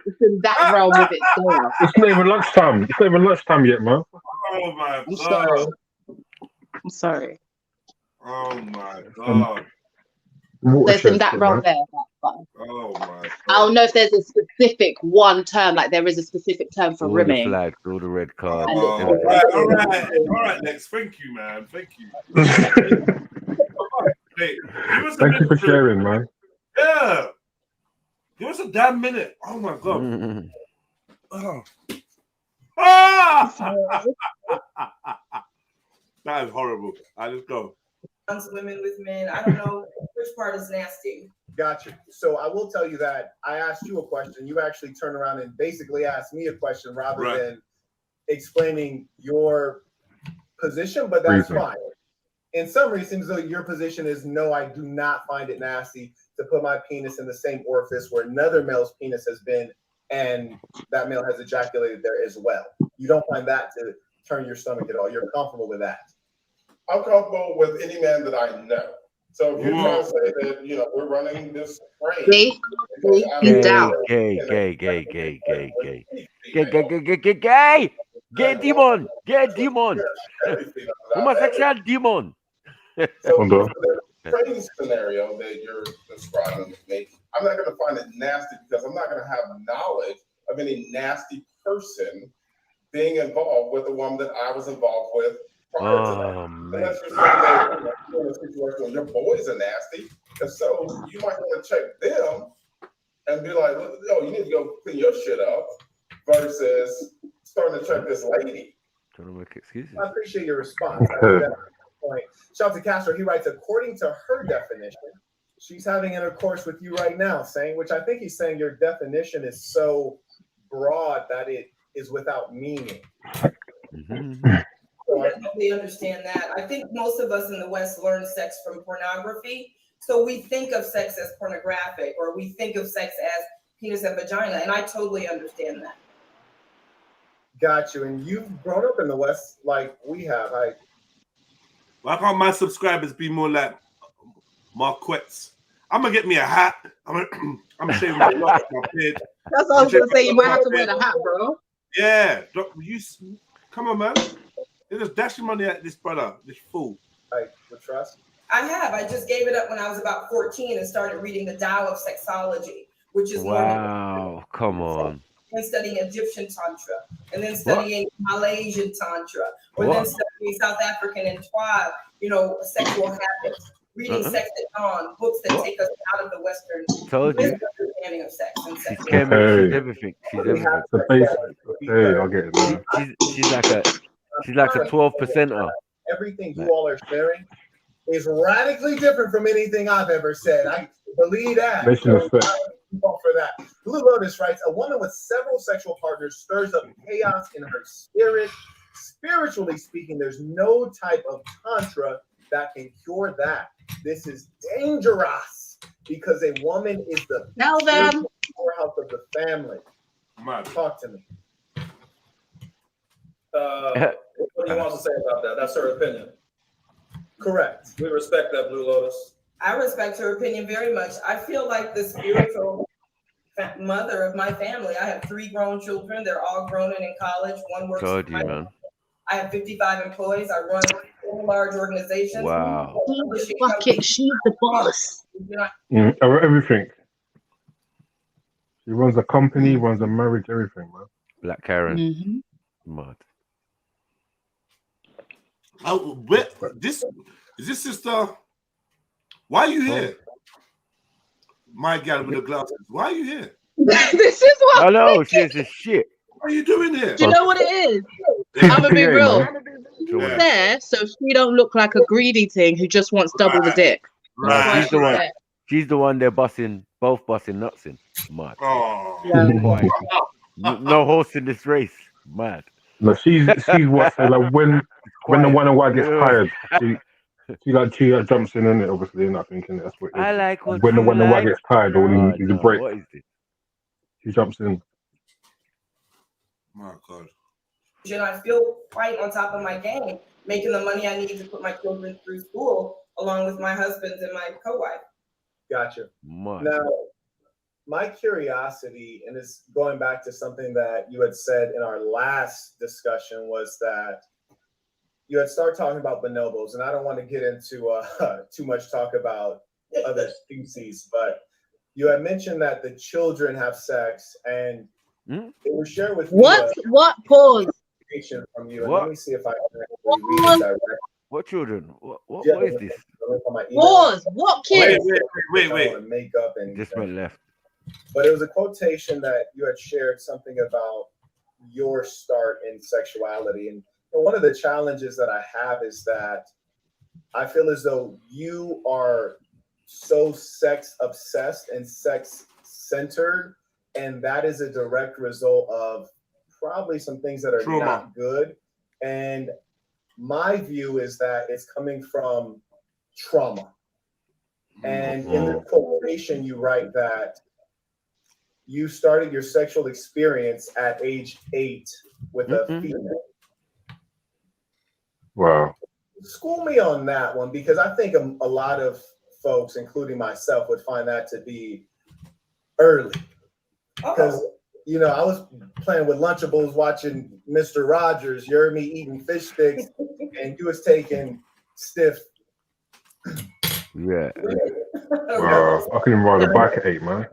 it's in that realm of itself. It's not even lunchtime. It's not even lunchtime yet, man. Oh my I'm god. sorry. Oh my god. There's in that realm there. Oh my god. I don't know if there's a specific one term, like there is a specific term for rimming. The flag, all the red card. All right, Lex. Thank you, man. Thank you. Hey, thank you for sharing, man. Yeah. Give us a damn minute. Oh my god. Oh. That is horrible. I just go. Women with men. I don't know which part is nasty. Gotcha. So I will tell you that I asked you a question. You actually turned around and basically asked me a question rather than explaining your position, but that's fine. In some reasons, though, your position is no, I do not find it nasty to put my penis in the same orifice where another male's penis has been and that male has ejaculated there as well. You don't find that to turn your stomach at all. You're comfortable with that. I'm comfortable with any man that I know. So if you're trying to say that, we're running this train. Gay demon. Homosexual demon. So the training scenario that you're describing with me, I'm not going to find it nasty because I'm not going to have knowledge of any nasty person being involved with the woman that I was involved with prior to that. Unless you're saying that you're in a situation where your boys are nasty, and so you might want to check them and be like, "Oh, you need to go clean your shit up," versus starting to check this lady. Trying to make excuses. I appreciate your response. Point. Shout out to Castro. He writes, according to her definition, she's having intercourse with you right now, which I think he's saying your definition is so broad that it is without meaning. I definitely understand that. I think most of us in the West learn sex from pornography. So we think of sex as pornographic, or we think of sex as penis and vagina. And I totally understand that. Got you. And you've grown up in the West like we have. Why can't my subscribers be more like Marquettes? I'm gonna get me a hat. I'm shaving my locks, my beard. That's what I was gonna say. You might have to wear the hat, bro. Yeah, come on, man. They just dashing money at this brother, this fool. With trust. I have. I just gave it up when I was about 14 and started reading the Tao of Sexology, which is wow. Come on. then studying Egyptian Tantra, and then studying Malaysian Tantra, or then studying South African and Twa, sexual habits, reading Sex at Dawn, books that take us out of the Western understanding of sex and sex. She's everything. She's everything. The basic. Hey, I get it, man. She's like a 12%er. Everything you all are sharing is radically different from anything I've ever said. I believe that. For that. Blue Lotus writes, a woman with several sexual partners stirs up chaos in her spirit. Spiritually speaking, there's no type of tantra that can cure that. This is dangerous because a woman is the powerhouse of the family. Talk to me. What do you want to say about that? That's her opinion. Correct. We respect that, Blue Lotus. I respect her opinion very much. I feel like the spiritual mother of my family. I have 3 grown children. They're all grown and in college. One works for my man. I have 55 employees. I run 4 large organizations. Wow. She's the boss. Everything. She runs a company, runs a marriage, everything, man. Black Karen. Mad. Oh, is this sister? Why are you here? My gal with the glasses. Why are you here? This is what I know. She's just shit. What are you doing here? Do you know what it is? I'm gonna be real. She's there so she don't look like a greedy thing who just wants double the dick. Right. She's the one they're both busting nuts in. Mad. No horse in this race. Mad. No, she's what? So like when the one and white gets tired, she jumps in it. Obviously, not thinking that's what. I like when the one and white gets tired or he's a break. What is this? She jumps in. My God. And I feel quite on top of my game, making the money I need to put my children through school, along with my husband and my co-wife. Gotcha. Now, my curiosity, and it's going back to something that you had said in our last discussion, was that you had started talking about bonobos, and I don't want to get into too much talk about other species, but you had mentioned that the children have sex, and it was shared with what pause from you. And let me see if I can actually read it directly. What children? What is this? Pause. What kids? Wait. Makeup and just went left. But it was a quotation that you had shared something about your start in sexuality. And one of the challenges that I have is that I feel as though you are so sex obsessed and sex centered. And that is a direct result of probably some things that are not good. And my view is that it's coming from trauma. And in the quotation, you write that you started your sexual experience at age 8 with a female. Wow. School me on that one, because I think a lot of folks, including myself, would find that to be early. Because, I was playing with Lunchables, watching Mr. Rogers, you heard me eating fish sticks, and you was taking stiff. Yeah. Wow. I couldn't ride a bike at 8, man.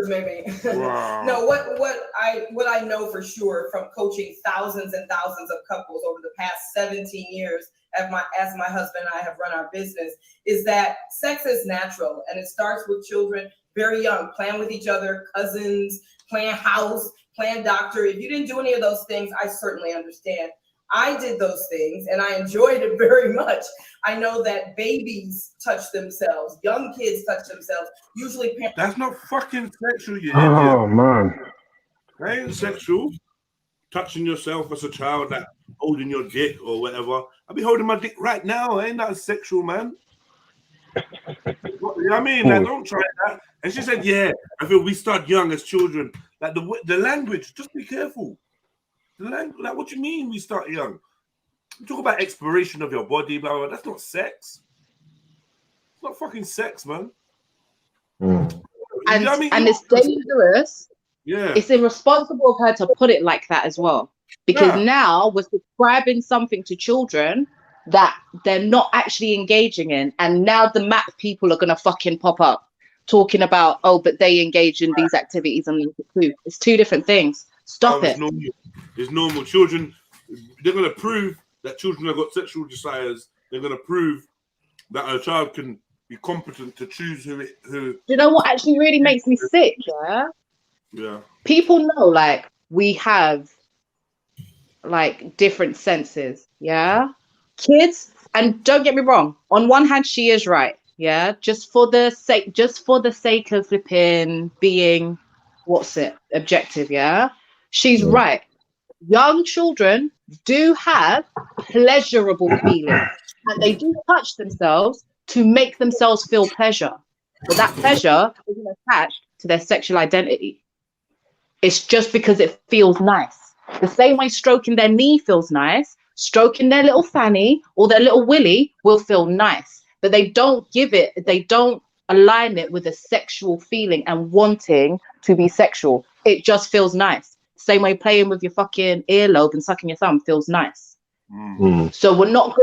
Maybe. Wow. No, what I know for sure from coaching thousands and thousands of couples over the past 17 years as my husband and I have run our business is that sex is natural, and it starts with children very young, playing with each other, cousins, playing house, playing doctor. If you didn't do any of those things, I certainly understand. I did those things and I enjoyed it very much. I know that babies touch themselves, young kids touch themselves. Usually parents. That's not fucking sexual, you Oh, idiot. man. That ain't sexual. Touching yourself as a child, that holding your dick or whatever. I'll be holding my dick right now. Ain't that sexual, man? You know what I mean? Like, don't try that. And she said, yeah, I feel we start young as children. Like the language, just be careful. The language, like, what do you mean we start young? You talk about exploration of your body, blah, blah, blah. That's not sex. It's not fucking sex, man. You know what I mean? And it's dangerous. Yeah. It's irresponsible of her to put it like that as well. Because now we're describing something to children that they're not actually engaging in. And now the map people are going to fucking pop up talking about, oh, but they engage in these activities and it's two different things. Stop it's it. normal. It's normal. Children, they're going to prove that children have got sexual desires. They're going to prove that a child can be competent to choose who. Do you know what actually really makes me sick? Yeah. Yeah. People know, like, we have like different senses. Yeah. Kids, and don't get me wrong. On one hand, she is right. Yeah. Just for the sake of flipping being, objective. Yeah. She's right. Young children do have pleasurable feelings, and they do touch themselves to make themselves feel pleasure. But that pleasure isn't attached to their sexual identity. It's just because it feels nice. The same way stroking their knee feels nice, stroking their little fanny or their little willy will feel nice. But they don't align it with a sexual feeling and wanting to be sexual. It just feels nice. Same way playing with your fucking earlobe and sucking your thumb feels nice. So we're not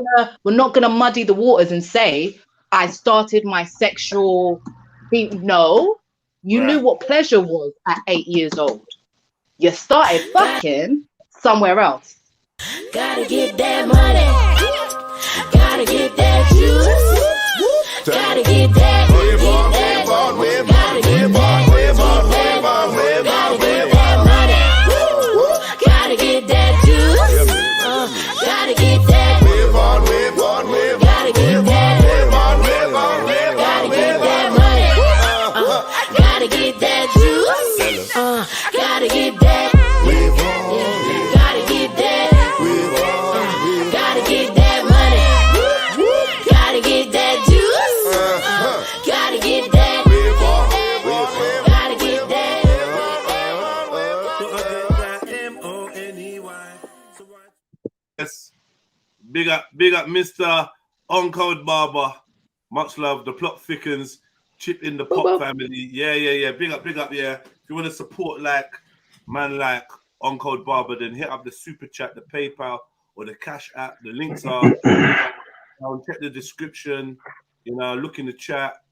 gonna muddy the waters and say I started my sexual thing. No, you knew what pleasure was at 8 years old. You started fucking somewhere else. Gotta get that money. Gotta get that juice. Gotta get that. Gotta get that. Gotta get that money. Gotta get that juice. Gotta get that. Gotta get that. Gotta get that money. Gotta get that juice. Gotta get that. Gotta get that. Gotta get that money. Gotta get that juice. Gotta get that. Gotta get that. Yes. Big up, Mr. Uncode Barber. Much love. The plot thickens. Chip in the pop family. Yeah. Big up, yeah. If you want to support like Uncode Barber, then hit up the super chat, the PayPal, or the Cash App. The links are check the description. Look in the chat,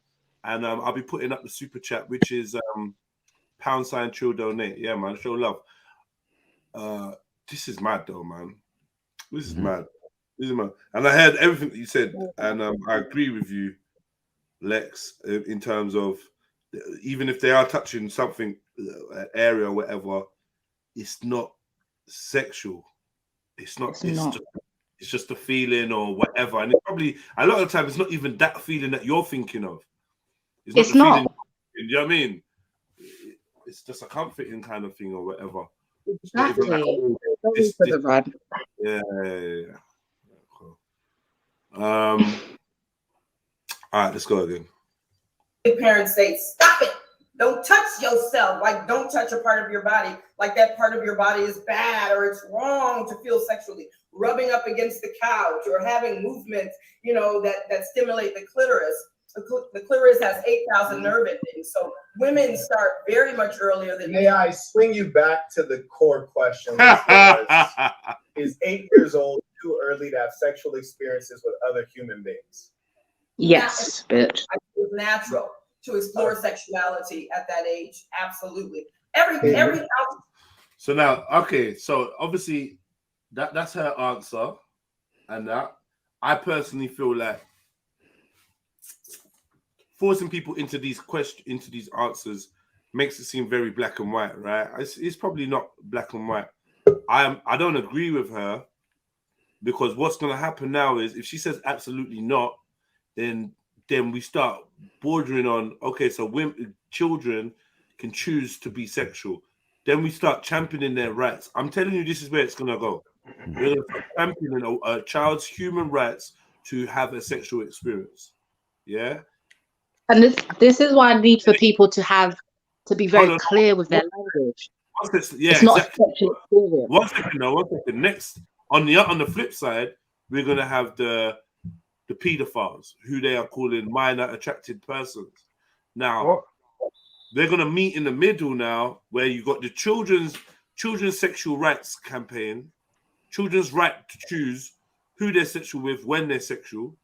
and I'll be putting up the super chat, which is #Trill donate. Yeah, man, show love. This is mad though, man. This is mad. And I heard everything that you said, and I agree with you, Lex, in terms of even if they are touching something, area or whatever, it's not sexual. It's not. It's just a feeling or whatever. And it's probably a lot of the time it's not even that feeling that you're thinking of. It's not. Feeling, you know what I mean? It's just a comforting kind of thing or whatever. Exactly. Yeah. Cool. All right, let's go again. Parents say, stop it. Don't touch yourself. Like, don't touch a part of your body. Like that part of your body is bad or it's wrong to feel sexually. Rubbing up against the couch or having movements, that stimulate the clitoris. The clitoris has 8,000 nerve endings. So women start very much earlier than men. May I swing you back to the core question? Is 8 years old too early to have sexual experiences with other human beings? Yes, bitch. It's natural to explore sexuality at that age. Absolutely. Every So now, okay, so obviously that's her answer, and that I personally feel like forcing people into these answers makes it seem very black and white, right? It's probably not black and white. I don't agree with her, because what's going to happen now is if she says absolutely not, then we start bordering on, okay, so children can choose to be sexual. Then we start championing their rights. I'm telling you, this is where it's going to go. We're going to start championing a child's human rights to have a sexual experience. Yeah? And this is why I need for people to be very clear with their language. It's not exactly. a sexual experience. One second. Next, on the flip side, we're going to have the pedophiles, who they are calling minor attracted persons. Now, they're going to meet in the middle now, where you got the children's sexual rights campaign, children's right to choose who they're sexual with, when they're sexual,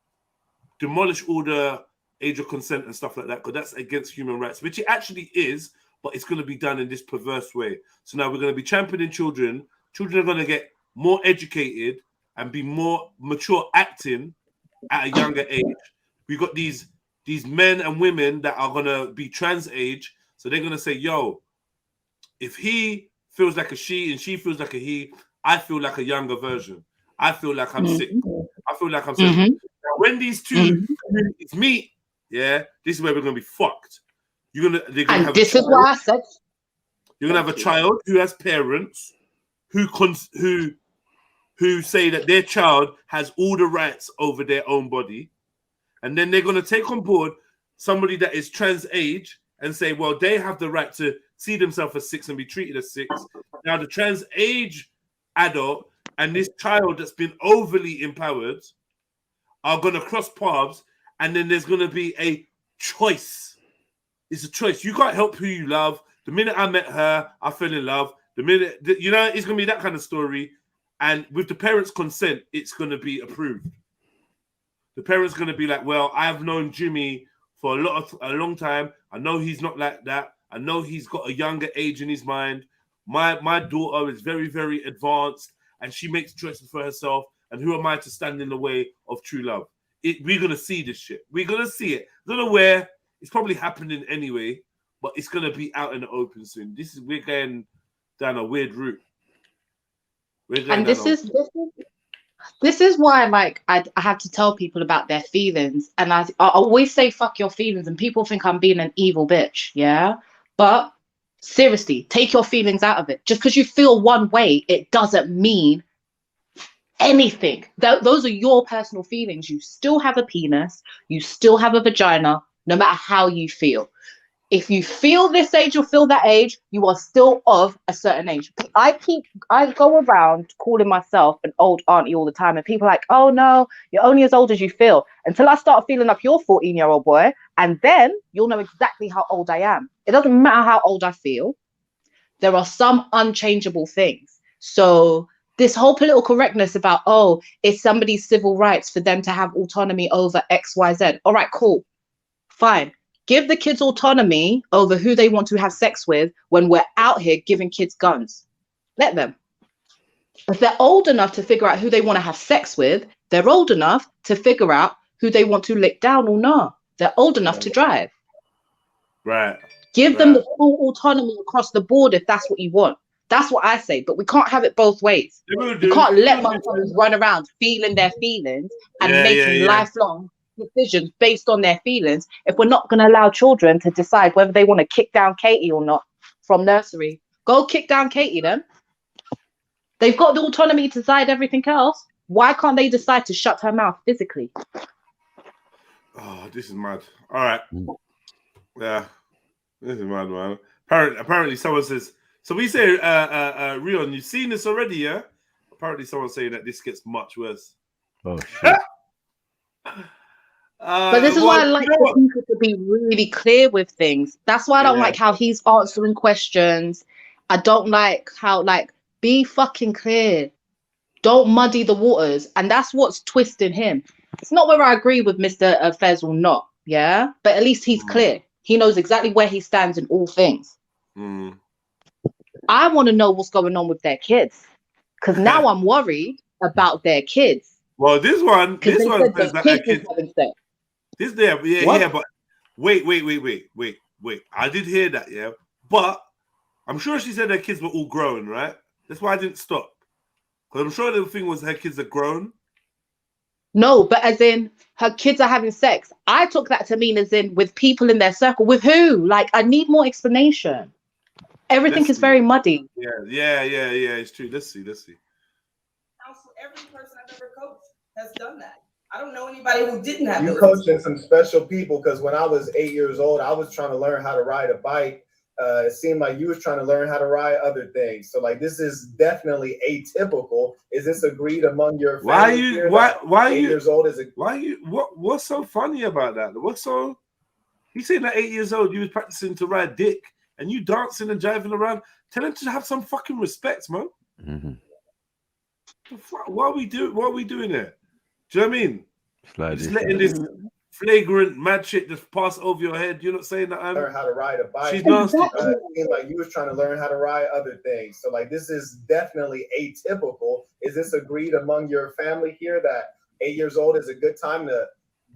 demolish all the age of consent and stuff like that, because that's against human rights, which it actually is. but it's going to be done in this perverse way. So now we're going to be championing children. Children are going to get more educated and be more mature acting at a younger age. We've got these men and women that are going to be trans age. So they're going to say, yo, if he feels like a she and she feels like a he, I feel like a younger version. I feel like I'm sick. I feel like I'm sick. Now, when these two communities meet, yeah, this is where we're going to be fucked. They're going to And have this is why I said, you're going to have a child who has parents who say that their child has all the rights over their own body. And then they're going to take on board somebody that is trans age and say, well, they have the right to see themselves as 6 and be treated as 6. Now, the trans age adult and this child that's been overly empowered are going to cross paths, and then there's going to be a choice. It's a choice. You can't help who you love. The minute I met her, I fell in love. The minute, you know, it's going to be that kind of story. And with the parents' consent, it's going to be approved. The parents going to be like, well, I have known Jimmy for a long time. I know he's not like that. I know he's got a younger age in his mind. My daughter is very, very advanced, and she makes choices for herself. And who am I to stand in the way of true love? We're going to see this shit. We're going to see it. I don't know where. It's probably happening anyway, but it's going to be out in the open soon. We're going down a weird route. And this is why, like, I have to tell people about their feelings. And I always say, fuck your feelings. And people think I'm being an evil bitch. Yeah. But seriously, take your feelings out of it. Just because you feel one way, it doesn't mean anything. Those are your personal feelings. You still have a penis. You still have a vagina, no matter how you feel. If you feel this age or feel that age, you are still of a certain age. I go around calling myself an old auntie all the time, and people are like, oh no, you're only as old as you feel. Until I start feeling like your 14-year-old boy, and then you'll know exactly how old I am. It doesn't matter how old I feel. There are some unchangeable things. So this whole political correctness about, oh, it's somebody's civil rights for them to have autonomy over X, Y, Z. All right, cool. Fine. Give the kids autonomy over who they want to have sex with when we're out here giving kids guns. Let them. If they're old enough to figure out who they want to have sex with, they're old enough to figure out who they want to lick down or not. They're old enough to drive. Right. Give them the full autonomy across the board if that's what you want. That's what I say. But we can't have it both ways. We can't let motherfuckers run around feeling their feelings and making lifelong decisions based on their feelings if we're not going to allow children to decide whether they want to kick down Katie or not from nursery. Go kick down Katie then. They've got the autonomy to decide everything else. Why can't they decide to shut her mouth physically? Oh, this is mad. All right. Yeah. This is mad, man. Apparently someone says, so we say, Rion, you've seen this already, yeah? Apparently someone's saying that this gets much worse. Oh, shit. But this is why I like for people to be really clear with things. That's why I don't like how he's answering questions. I don't like how, like, be fucking clear. Don't muddy the waters. And that's what's twisting him. It's not whether I agree with Mr. Fez or not, yeah? But at least he's clear. He knows exactly where he stands in all things. I want to know what's going on with their kids. Because now I'm worried about their kids. Well, this one says that her kids having sex. This there, yeah, but wait. I did hear that, yeah. But I'm sure she said her kids were all grown, right? That's why I didn't stop. Because I'm sure the thing was her kids are grown. No, but as in her kids are having sex. I took that to mean as in with people in their circle. With who? Like, I need more explanation. Everything is very muddy. Yeah. It's true. Let's see. Every person I've ever coached has done that. I don't know anybody who didn't have You coaching some special people, because when I was 8 years old, I was trying to learn how to ride a bike. It seemed like you was trying to learn how to ride other things. So like, this is definitely atypical. Is this agreed among your family? Why 8 years old is what's so funny about that? He's saying at 8 years old you was practicing to ride dick and you dancing and driving around. Tell him to have some fucking respect, man. What are we doing there? Do you know what I mean? Just letting this flagrant mad shit just pass over your head. You're not saying that. Learn how to ride a bike. She's nasty. It seemed like you was trying to learn how to ride other things. So like this is definitely atypical. Is this agreed among your family here that 8 years old is a good time to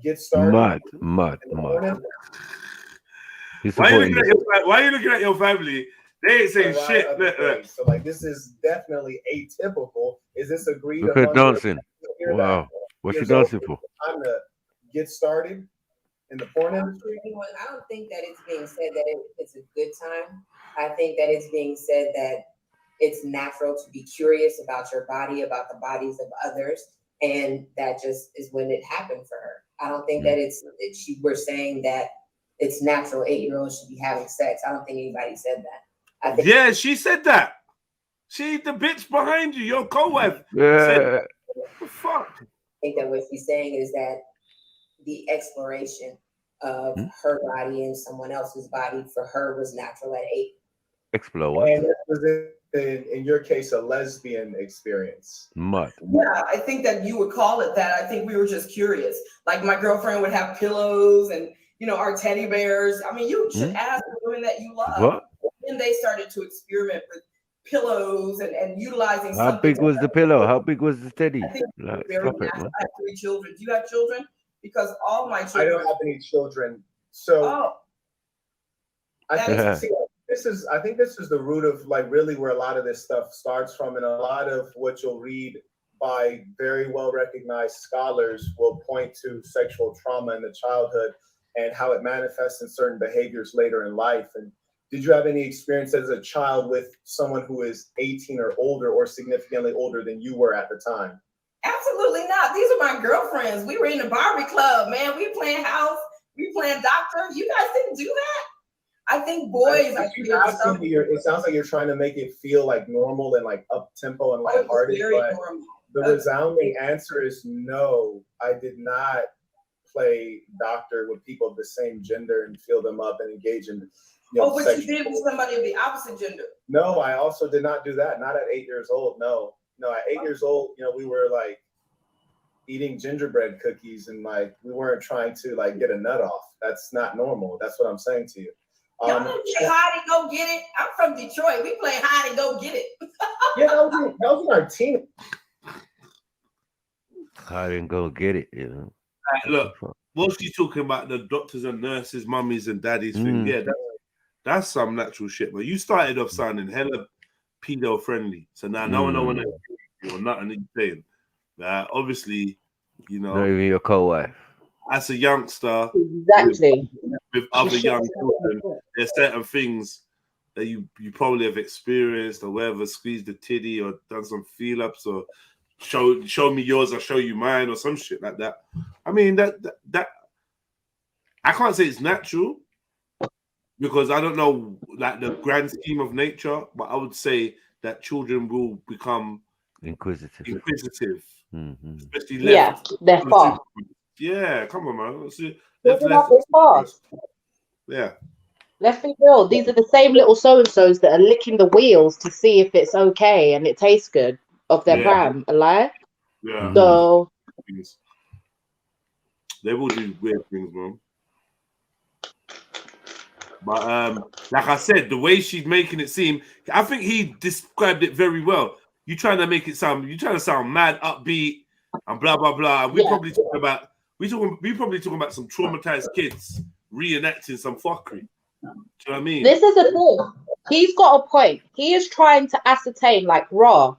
get started? Mad. Why are you looking at your family? They ain't saying shit. So like this is definitely atypical. Is this agreed Look at among dancing. your Wow. What's she dancing for? Time to get started in the porn industry? I don't think that it's being said that it's a good time. I think that it's being said that it's natural to be curious about your body, about the bodies of others, and that just is when it happened for her. I don't think that we're saying that it's natural 8-year-olds should be having sex. I don't think anybody said that. I think Yeah, she said that. She, the bitch behind you, your co-wife. Yeah. What the fuck? I think that what she's saying is that the exploration of her body and someone else's body for her was natural at 8. Explore what? And was it, in your case, a lesbian experience? Mud. Yeah, I think that you would call it that. I think we were just curious. Like my girlfriend would have pillows and, you know, our teddy bears. I mean, you should ask the women that you love. What? And they started to experiment with pillows and utilizing How something. big was the pillow? How big was the teddy? I think Like, very stop it, natural. man. I have 3 children. Do you have children? Because all my I children. don't have any children. So I think I think this is the root of like really where a lot of this stuff starts from, and a lot of what you'll read by very well recognized scholars will point to sexual trauma in the childhood and how it manifests in certain behaviors later in life. And did you have any experience as a child with someone who is 18 or older or significantly older than you were at the time? Absolutely not. These are my girlfriends. We were in the Barbie club, man. We playing house. We playing doctor. You guys didn't do that. I think boys. It sounds like you're trying to make it feel like normal and like up tempo and lighthearted, but the resounding answer is no. I did not play doctor with people of the same gender and feel them up and engage in. But you did with somebody of the opposite gender. No, I also did not do that. Not at 8 years old. No, at 8 years old, we were like eating gingerbread cookies and like we weren't trying to like get a nut off. That's not normal. That's what I'm saying to you. Y'all didn't play hide and go get it. I'm from Detroit. We play hide and go get it. Yeah, that was in our team. I didn't go get it, Look, what she's talking about, the doctors and nurses, mummies and daddies thing. Yeah, that's some natural shit. But you started off sounding hella pedo friendly. So now no one knows you're nothing you're saying. Obviously, not even your co-wife. As a youngster, exactly, with other young children, there's certain things that you probably have experienced or whatever, squeezed the titty or done some feel ups or show me yours, I'll show you mine or some shit like that. I mean that I can't say it's natural because I don't know like the grand scheme of nature, but I would say that children will become inquisitive, especially they're fast. Yeah, come on, man. Yeah. Let's be real. These are the same little so-and-sos that are licking the wheels to see if it's okay and it tastes good of their pram, alive. Yeah. So they will do weird things, bro. But like I said, the way she's making it seem, I think he described it very well. You're trying to sound mad, upbeat, and blah blah blah. We're probably talking about some traumatized kids reenacting some fuckery. Do you know what I mean? This is a thing. He's got a point. He is trying to ascertain, like, what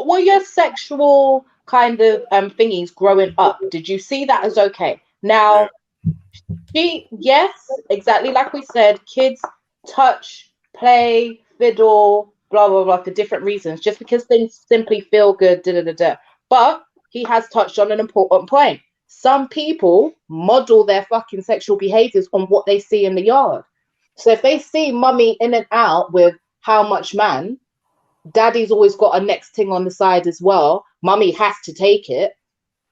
were your sexual kind of thingies growing up? Did you see that as okay? Now, yes, exactly like we said, kids touch, play, fiddle, blah blah blah for different reasons. Just because things simply feel good, But he has touched on an important point. Some people model their fucking sexual behaviors on what they see in the yard. So if they see mummy in and out with how much man, daddy's always got a next thing on the side as well. Mummy has to take it.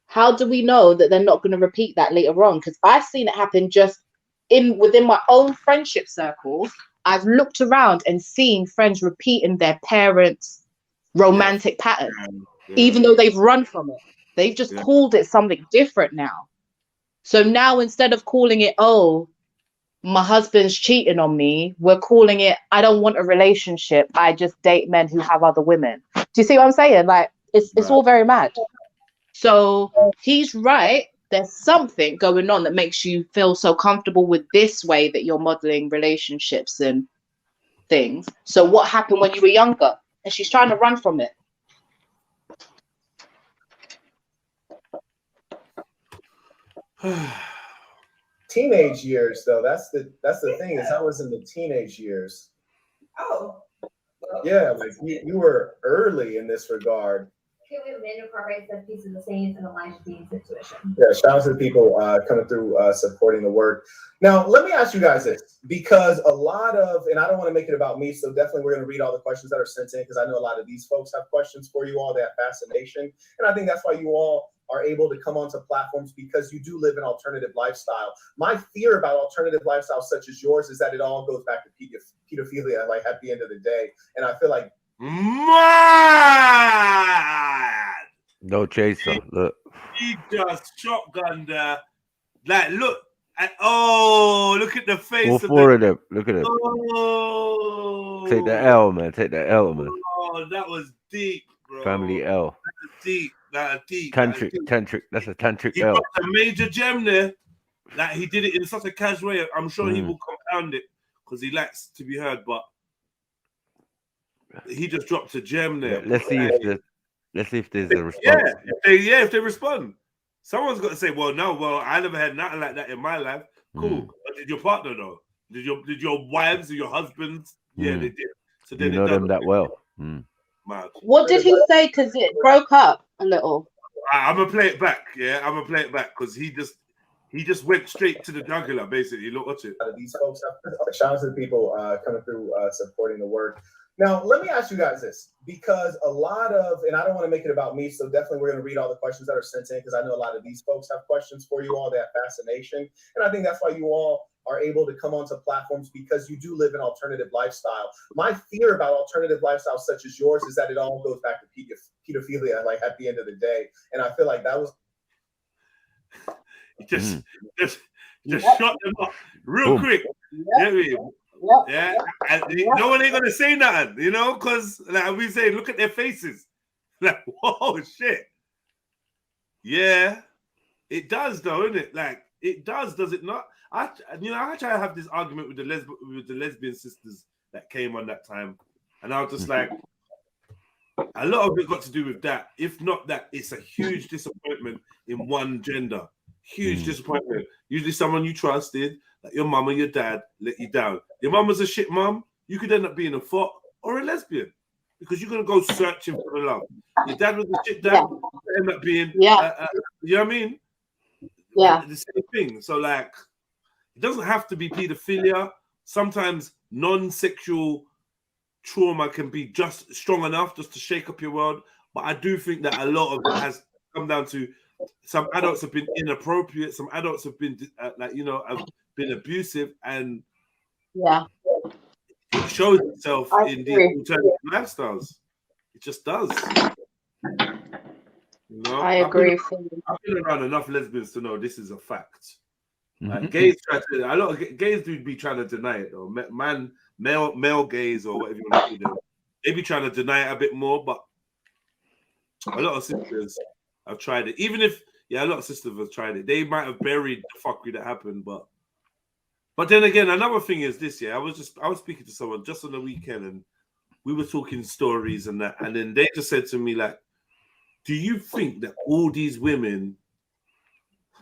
How do we know that they're not going to repeat that later on? Because I've seen it happen just within my own friendship circles. I've looked around and seen friends repeating their parents' romantic pattern, even though they've run from it. They've just called it something different now. So now instead of calling it, oh, my husband's cheating on me, we're calling it, I don't want a relationship. I just date men who have other women. Do you see what I'm saying? Like, it's all very mad. So he's right. There's something going on that makes you feel so comfortable with this way that you're modeling relationships and things. So what happened when you were younger? And she's trying to run from it. Teenage years, though, that's the thing, is I was in the teenage years. Oh. Yeah, like you were early in this regard. Can we men incorporate the pieces of the scenes in the life being situation? Yeah, shout out to the people coming through supporting the work. Now, let me ask you guys this, because a lot of, and I don't want to make it about me, so definitely we're going to read all the questions that are sent in, because I know a lot of these folks have questions for you all. They have fascination, and I think that's why you all are able to come onto platforms, because you do live an alternative lifestyle. My fear about alternative lifestyles such as yours is that it all goes back to pedophilia, like at the end of the day. And I feel like No chaser. Look. He just shotgunned her. Like, look. Look at the face All of four of them. Look at them. Oh. Take the L, man. Take the L, man. Oh, that was deep, bro. Family L. That was deep. That was deep. Tantric. That's a tantric He L. got a major gem there. Like, he did it in such a casual way. I'm sure he will compound it because he likes to be heard, but he just dropped a gem there. Let's see if there's a response. If they respond. Someone's got to say, well, I never had nothing like that in my life. Cool. But did your partner though? Did your wives or your husbands? Yeah, they did. So then you know them that well. Mad. What did he say? Because it broke up a little. I'm gonna play it back. Yeah, I'm gonna play it back because he just went straight to the jugular. Basically, look, watch it. These folks have, shout out to the people coming through supporting the work. Now, let me ask you guys this, because a lot of, and I don't want to make it about me, so definitely we're going to read all the questions that are sent in, because I know a lot of these folks have questions for you all. They have fascination, and I think that's why you all are able to come onto platforms, because you do live an alternative lifestyle. My fear about alternative lifestyles such as yours is that it all goes back to pedophilia, like at the end of the day. And I feel like that was just shut them up real quick. Yeah, and no one ain't gonna say nothing, because like we say, look at their faces. Like, whoa, shit. Yeah, it does though, isn't it? Like, it does it not? I try to have this argument with the lesbian sisters that came on that time, and I was just like, a lot of it got to do with that. If not that, it's a huge disappointment in one gender. Huge disappointment. Usually someone you trusted, like your mum or your dad, let you down. Your mum was a shit mum, you could end up being a fuck or a lesbian, because you're going to go searching for the love. Your dad was a shit dad, you end up being, you know what I mean? Yeah. The same thing. So, like, it doesn't have to be pedophilia. Sometimes non-sexual trauma can be just strong enough just to shake up your world. But I do think that a lot of it has come down to some adults have been inappropriate. Some adults have been, have been abusive, and it shows itself in these alternative lifestyles. It just does. I agree. I've been around enough lesbians to know this is a fact. Like, gays a lot of gays do be trying to deny it though. Male gays or whatever you want to do, they be trying to deny it a bit more, but a lot of sisters have tried it. Even if a lot of sisters have tried it, they might have buried the fuckery that happened, but then again, another thing is this. I was speaking to someone just on the weekend, and we were talking stories and that, and then they just said to me, like, do you think that all these women,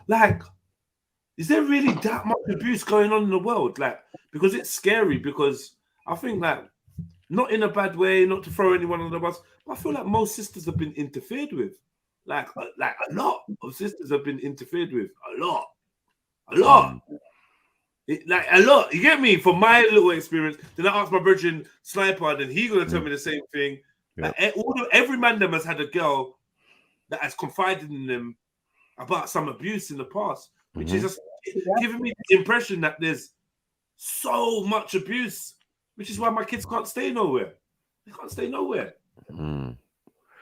like, is there really that much abuse going on in the world? Like, because it's scary, because I think, like, not in a bad way, not to throw anyone on the bus, but I feel like most sisters have been interfered with. Like a lot of sisters have been interfered with. A lot. A lot. A lot. You get me? From my little experience, then I asked my virgin Sniper, and he gonna tell me the same thing. Like, every man them has had a girl that has confided in them about some abuse in the past, which is just giving me the impression that there's so much abuse, which is why my kids can't stay nowhere. They can't stay nowhere.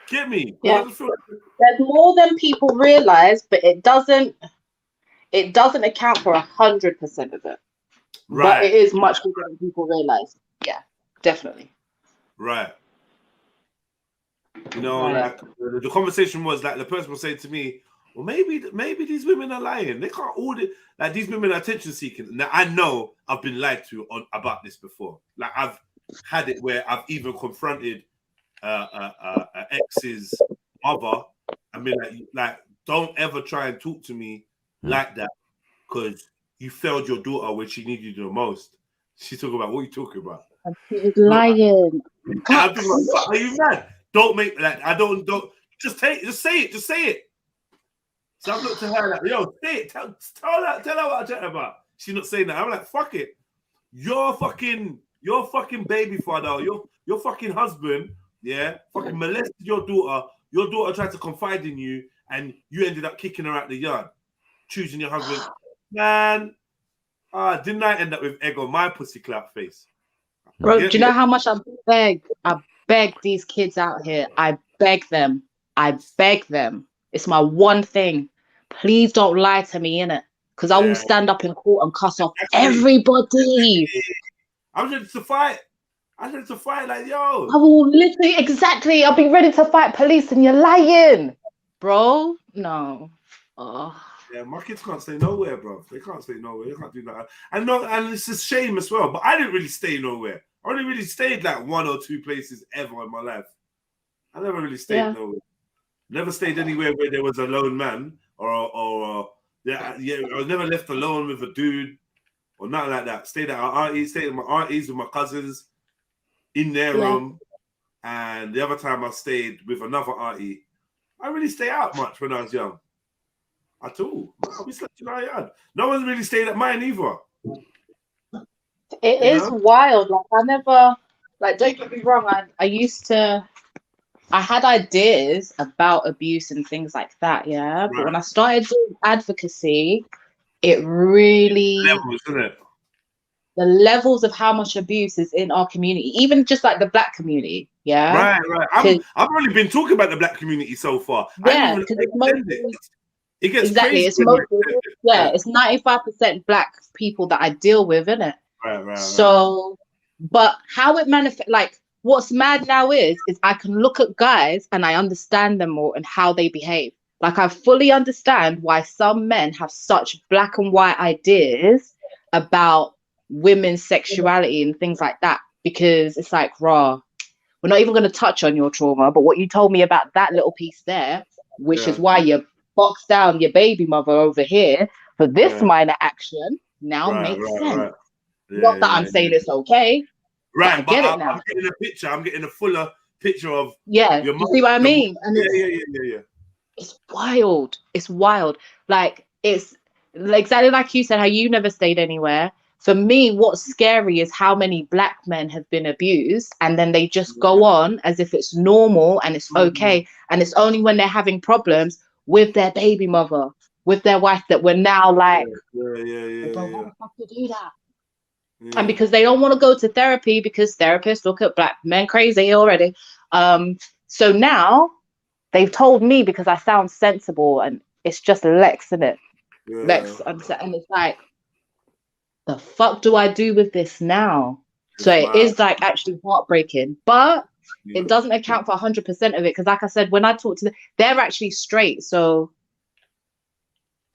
Get me? Yeah. There's more than people realize, but it doesn't it doesn't account for 100% of it, but Right. it is much bigger than people realize. Yeah, definitely. Right. You know, Right. like the conversation was like the person was saying to me, well, maybe these women are lying. They can't order like these women are attention seeking. Now I know I've been lied to about this before. Like I've had it where I've even confronted an ex's mother. I mean, like don't ever try and talk to me like that because you failed your daughter when she needed you the most. She's talking about what are you talking about? She's lying. I'm talking about, are you mad? Don't make like I don't just say it. So I've looked at her like, yo, say it. Tell her what I'm talking about. She's not saying that. I'm like, fuck it. Your fucking baby father, your fucking husband, yeah, fucking molested your daughter. Your daughter tried to confide in you, and you ended up kicking her out the yard, choosing your husband. Man, didn't I end up with egg on my pussy clap face? Bro, do you know how much I beg these kids out here? I beg them. It's my one thing. Please don't lie to me, innit? Because I will stand up in court and cuss off everybody. I'm ready to fight. Like, yo. I will literally, exactly. I'll be ready to fight police and you're lying. Bro, no. Oh. Yeah, my kids can't stay nowhere, bro. They can't stay nowhere. They can't do that. And it's a shame as well. But I didn't really stay nowhere. I only really stayed like 1 or 2 places ever in my life. I never really stayed nowhere. Never stayed anywhere where there was a lone man I was never left alone with a dude or nothing like that. Stayed at our aunties, stayed with my aunties, with my cousins in their room. And the other time I stayed with another auntie. I really stay out much when I was young. At all. I'll be slept in our yard. No one's really stayed at mine either. It is wild. Like I never, like don't get me wrong. I had ideas about abuse and things like that, yeah. But when I started doing advocacy, it really levels, isn't it? The levels of how much abuse is in our community, even just like the Black community, yeah. Right. I've only been talking about the Black community so far. Yeah, because it gets exactly. crazy. It's mostly it's 95% Black people that I deal with, isn't it? Right. So, but how it manifests, like what's mad now is I can look at guys and I understand them more and how they behave. Like I fully understand why some men have such black and white ideas about women's sexuality and things like that, because it's like, we're not even going to touch on your trauma, but what you told me about that little piece there, which is why you boxed down your baby mother over here for this minor action, now makes sense. Not that I'm saying it's okay. Right, I get it now. I'm getting a picture. I'm getting a fuller picture of your mother. You see what I mean? And Yeah. It's wild. It's wild. Like it's exactly like you said, how you never stayed anywhere. For me, what's scary is how many Black men have been abused, and then they just go on as if it's normal and it's okay. And it's only when they're having problems with their baby mother, with their wife, that we're now like, Why the fuck you do that? And because they don't want to go to therapy because therapists look at Black men crazy already. So now they've told me, because I sound sensible, and it's just Lex, isn't it? Lex, and it's like, the fuck do I do with this now? So it is like actually heartbreaking, but it doesn't account for 100% of it, because like I said, when I talk to them, they're actually straight. So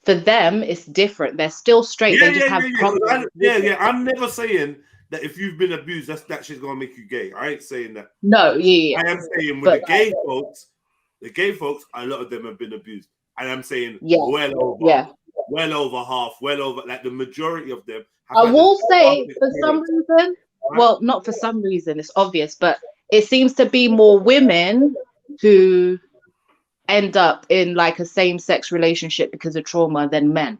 for them, it's different. They're still straight. They just have problems. I'm never saying that if you've been abused, that shit's gonna make you gay. I ain't saying that. No, I am saying with the gay folks, a lot of them have been abused. And I'm saying well over half, like the majority of them. I will say for some reason, well, not for some reason, it's obvious, but it seems to be more women who end up in like a same-sex relationship because of trauma than men.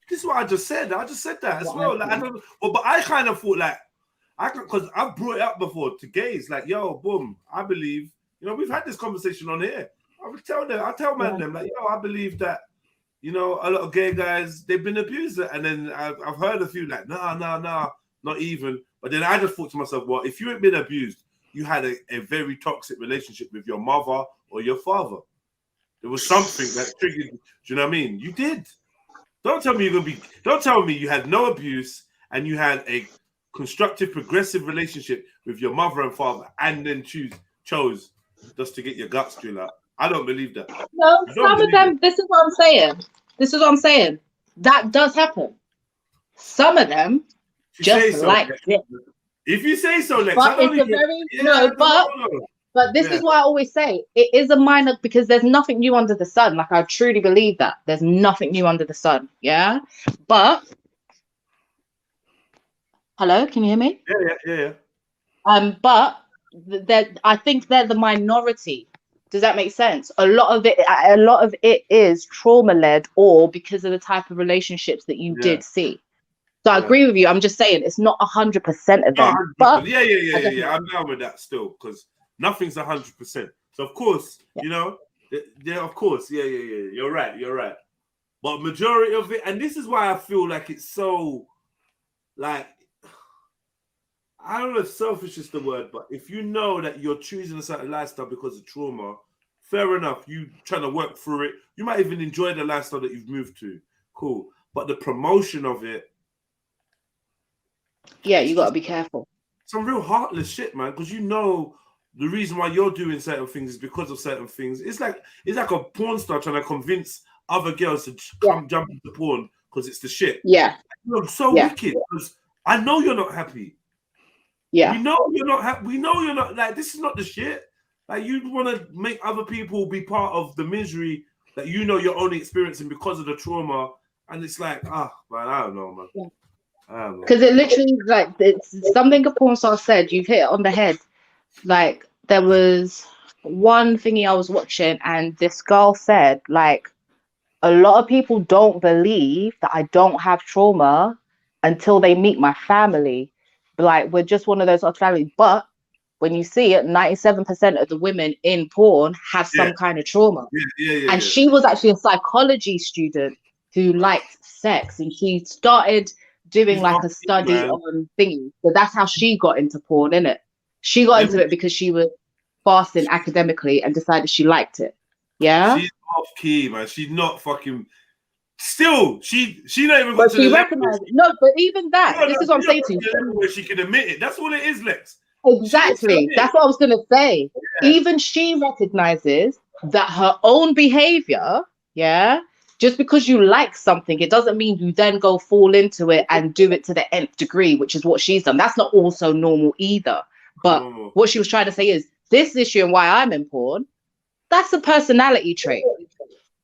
This is what I just said. I just said that as well. Like, but I kind of thought like, because I've brought it up before to gays, like, yo, boom, I believe, we've had this conversation on here. I tell them, like, yo, I believe that, a lot of gay guys, they've been abused. And then I've heard a few like, nah, not even. But then I just thought to myself, well, if you ain't been abused, you had a very toxic relationship with your mother or your father. There was something that triggered, do you know what I mean? You did. Don't tell me you're gonna be. Don't tell me you had no abuse and you had a constructive, progressive relationship with your mother and father, and then chose just to get your guts drilled out. I don't believe that. No, some of them. This is what I'm saying. This is what I'm saying. That does happen. Some of them just so, like it. If you say so, Lex. But it's a very But this is what I always say. It is a minor because there's nothing new under the sun. Like, I truly believe that. There's nothing new under the sun. Yeah. But hello, can you hear me? Yeah. But I think they're the minority. Does that make sense? A lot of it is trauma led or because of the type of relationships that you did see. So I agree with you. I'm just saying it's not 100% of them. But yeah. I'm down with that still because nothing's 100%. So of course, you know, of course, yeah. You're right. But majority of it, and this is why I feel like it's so, like, I don't know if selfish is the word, but if you know that you're choosing a certain lifestyle because of trauma, fair enough. You trying to work through it. You might even enjoy the lifestyle that you've moved to. Cool. But the promotion of it, yeah, you got to be careful. Some real heartless shit, man, because you know the reason why you're doing certain things is because of certain things. It's like a porn star trying to convince other girls to come jump into porn because it's the shit. Yeah. I'm so wicked because I know you're not happy. Yeah. We know you're not happy. We know you're not, like, this is not the shit. Like, you want to make other people be part of the misery that you know you're only experiencing because of the trauma. And it's like, man, I don't know, man. Yeah. I don't know. Because it literally, like, it's something a porn star said, you've hit it on the head. Like, there was one thingy I was watching and this girl said, like, a lot of people don't believe that I don't have trauma until they meet my family. Like, we're just one of those other families. But when you see it, 97% of the women in porn have some kind of trauma. And she was actually a psychology student who liked sex, and she started doing like a study on things. So that's how she got into porn, innit? She got into it because she was fasting academically and decided she liked it. Yeah. She's off key, man. She's not fucking. Still, she not even. But she recognized it. No, but even that. This is what I'm saying to you. Where she can admit it. That's all it is, Lex. Exactly. That's what I was gonna say. Even she recognizes that her own behavior, just because you like something, it doesn't mean you then go fall into it and do it to the nth degree, which is what she's done. That's not also normal either. But what she was trying to say is this issue and why I'm in porn, that's a personality trait.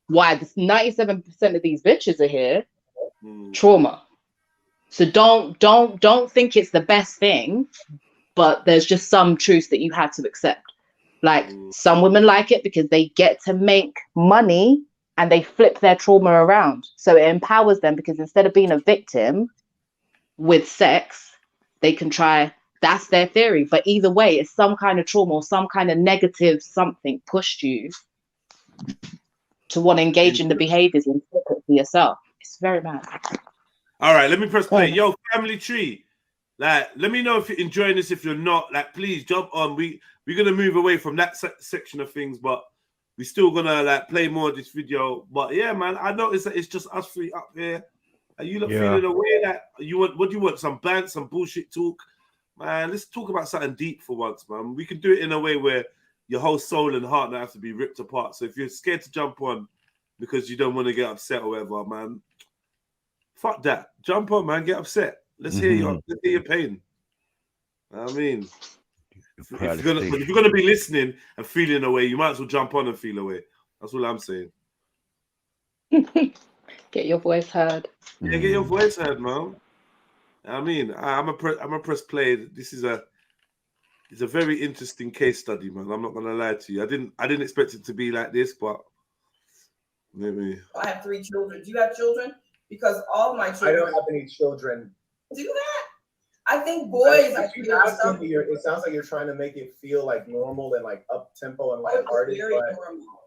Why 97% of these bitches are here, trauma. So don't think it's the best thing, but there's just some truths that you had to accept. Like, some women like it because they get to make money and they flip their trauma around. So it empowers them because instead of being a victim with sex, they can try, that's their theory. But either way, it's some kind of trauma or some kind of negative something pushed you to want to engage in the behaviors and flip it for yourself. It's very bad. All right, let me press play. Yo, family tree. Like, let me know if you're enjoying this. If you're not, like, please jump on. We're gonna move away from that section of things, but we're still gonna like play more of this video. But yeah, man, I noticed that it's just us three up here. Are you not feeling aware that you want? What do you want? Some band, some bullshit talk, man. Let's talk about something deep for once, man. We can do it in a way where your whole soul and heart don't have to be ripped apart. So if you're scared to jump on because you don't want to get upset or whatever, man, fuck that. Jump on, man. Get upset. Let's hear your pain. I mean, if you're gonna be listening and feeling away, you might as well jump on and feel away. That's all I'm saying. Get your voice heard. Yeah, get your voice heard, man. I mean, I'm a press play. This is it's a very interesting case study, man. I'm not gonna lie to you. I didn't expect it to be like this, but maybe. I have 3 children. Do you have children? Because all my children. I don't have any children. Do that? I think boys. It sounds like you're trying to make it feel like normal and like up tempo and lighthearted. But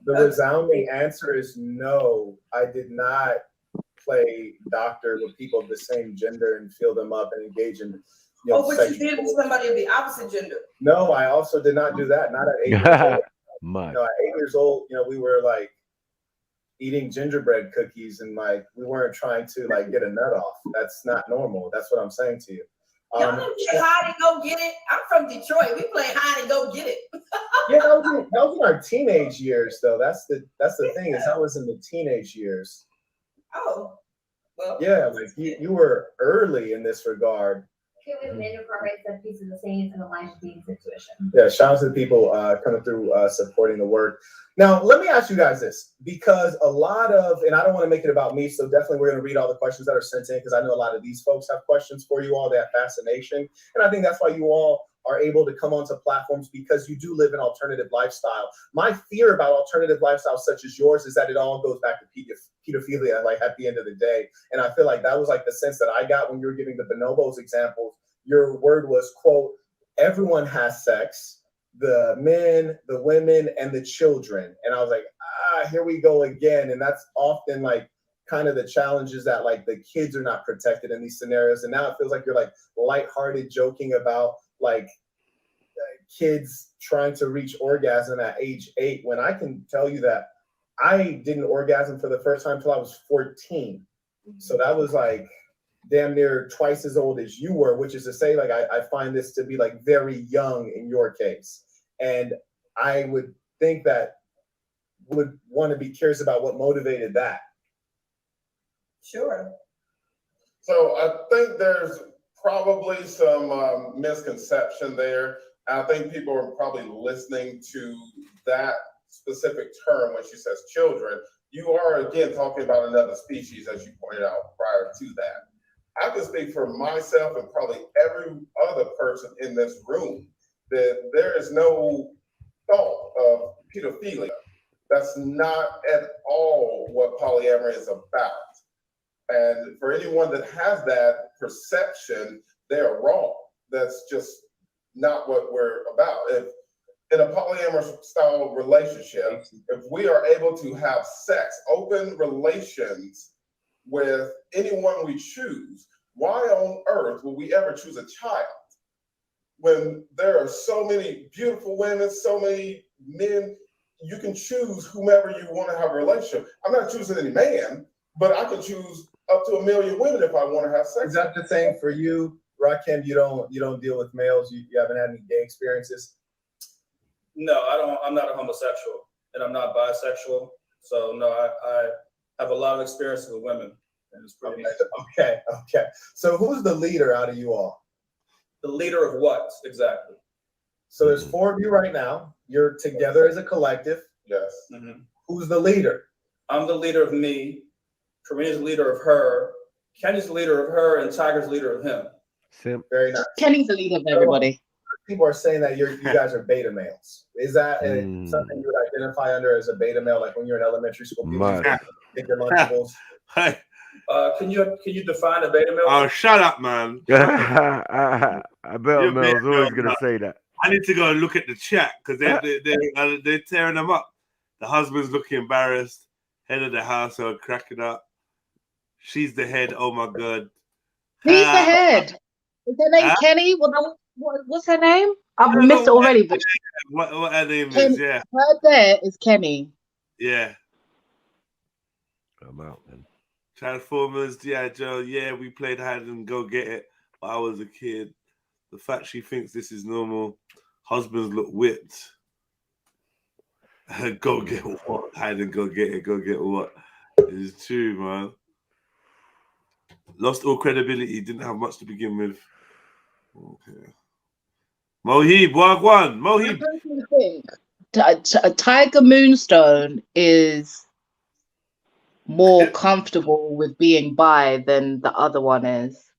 the resounding answer is no. I did not play doctor with people of the same gender and fill them up and engage in. But you did with somebody of the opposite gender. No, I also did not do that. Not at 8 years old. At 8 years old, we were like eating gingerbread cookies and like we weren't trying to like get a nut off. That's not normal. That's what I'm saying to you. Y'all don't play hide and go get it. I'm from Detroit. We play hide and go get it. Yeah, that was in our teenage years, though. That's the thing, is that was in the teenage years. Oh, well. Yeah, like you were early in this regard. Can we incorporate the piece of the scenes and the life being situation? Yeah, shout out to the people coming through supporting the work. Now, let me ask you guys this, because a lot of, and I don't want to make it about me, so definitely we're going to read all the questions that are sent in, because I know a lot of these folks have questions for you all. They have fascination, and I think that's why you all are able to come onto platforms, because you do live an alternative lifestyle. My fear about alternative lifestyles such as yours is that it all goes back to pedophilia, like at the end of the day. And I feel like that was like the sense that I got when you were giving the bonobos examples. Your word was, quote, everyone has sex, the men, the women, and the children. And I was like, here we go again. And that's often like kind of the challenges that like the kids are not protected in these scenarios. And now it feels like you're like lighthearted joking about like kids trying to reach orgasm at age 8, when I can tell you that I didn't orgasm for the first time until I was 14. So that was like damn near twice as old as you were, which is to say, like, I find this to be like very young in your case. And I would think that would want to be curious about what motivated that. Sure. So I think there's probably some misconception there. I think people are probably listening to that specific term when she says children. You are, again, talking about another species, as you pointed out prior to that. I can speak for myself and probably every other person in this room that there is no thought of pedophilia. That's not at all what polyamory is about. And for anyone that has that perception, they're wrong. That's just not what we're about. If in a polyamorous style relationship, if we are able to have sex, open relations with anyone we choose, why on earth would we ever choose a child? When there are so many beautiful women, so many men, you can choose whomever you want to have a relationship. I'm not choosing any man, but I can choose up to 1 million women if I want to have sex. Is that the same for you, Rakim? You don't deal with males. You haven't had any gay experiences? No, I don't. I'm not a homosexual, and I'm not bisexual. So no, I have a lot of experience with women, and it's pretty nice. Okay. So who's the leader out of you all? The leader of what exactly? So there's 4 of you right now. You're together as a collective. Yes. Mm-hmm. Who's the leader? I'm the leader of me. Karina's the leader of her. Kenny's the leader of her, and Tiger's the leader of him. Very nice. Kenny's the leader of everybody. People are saying that you guys are beta males. Is that something you would identify under as a beta male? Like when you're in elementary school, people get your Lunchables. Hey. Can you define a beta male? Oh, shut up, man. I bet Mel's always gonna say that. I need to go and look at the chat because they're tearing them up. The husband's looking embarrassed. Head of the household cracking up. She's the head. Oh my god. Who's the head? Is her name Kenny? What's her name? I've missed it already. But what her name is? Yeah. Her there is Kenny. Yeah. I'm out, man. Transformers, yeah, Joe. Yeah, we played hide and go get it. But I was a kid. The fact she thinks this is normal. Husbands look whipped. Go get what? Hide and go get it. Go get what? It's true, man. Lost all credibility. Didn't have much to begin with. Okay. Mohib, Wagwan. Mohib. I personally think Tiger Moonstone is more comfortable with being bi than the other one is.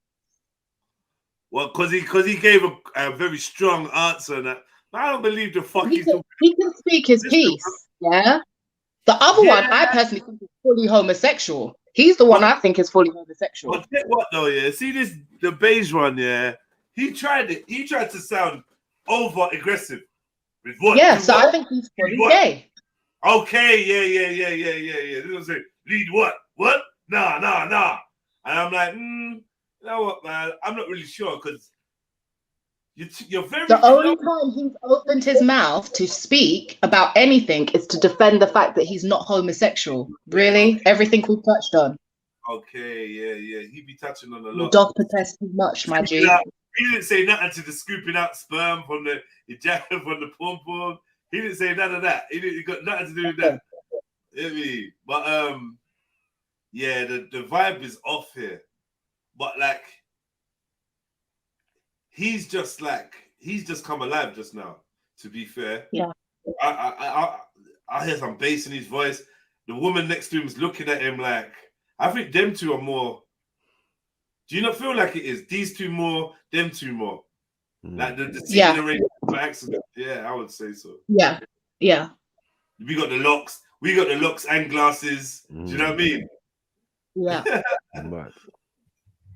Well, because he gave a very strong answer. And I don't believe the fuck he can speak his piece. Yeah. The other one, I personally think is fully homosexual. He's the one I think is fully homosexual. But get what though? Yeah. See the beige one. Yeah. He tried it. He tried to sound over aggressive. With what? Yeah. So I think he's fully gay. Okay. Yeah. This was it. Lead what? What? Nah. And I'm like, you know what, man? I'm not really sure because You're very. The only time he's opened his mouth to speak about anything is to defend the fact that he's not homosexual. Really? Everything we've touched on. Okay, yeah. He be touching on a The lot. dog protest too much, my G. He didn't say nothing to the scooping out sperm from the ejaculate from the pom pom. He didn't say none of that. He got nothing to do with that. But yeah, the vibe is off here. But like, he's just come alive just now. To be fair, yeah. I hear some bass in his voice. The woman next to him is looking at him like, I think them two are more. Do you not feel like it is? These two more, them two more. Like the Yeah. by accident. Yeah, I would say so. Yeah. Yeah. We got the locks and glasses. Do you know what I mean? Yeah.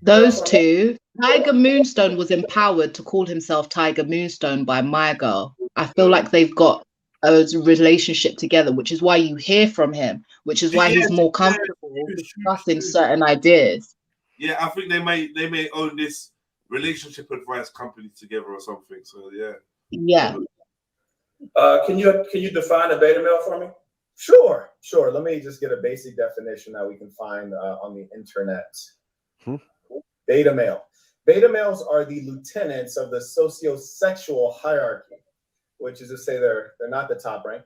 Those two. Tiger Moonstone was empowered to call himself Tiger Moonstone by My Girl. I feel like they've got a relationship together, which is why you hear from him, which is why he's more comfortable discussing certain ideas. Yeah, I think they may own this relationship advice company together or something. So yeah. Yeah. Can you define a beta male for me? Sure. Let me just get a basic definition that we can find on the internet. Beta male. Beta males are the lieutenants of the socio-sexual hierarchy, which is to say they're not the top rank.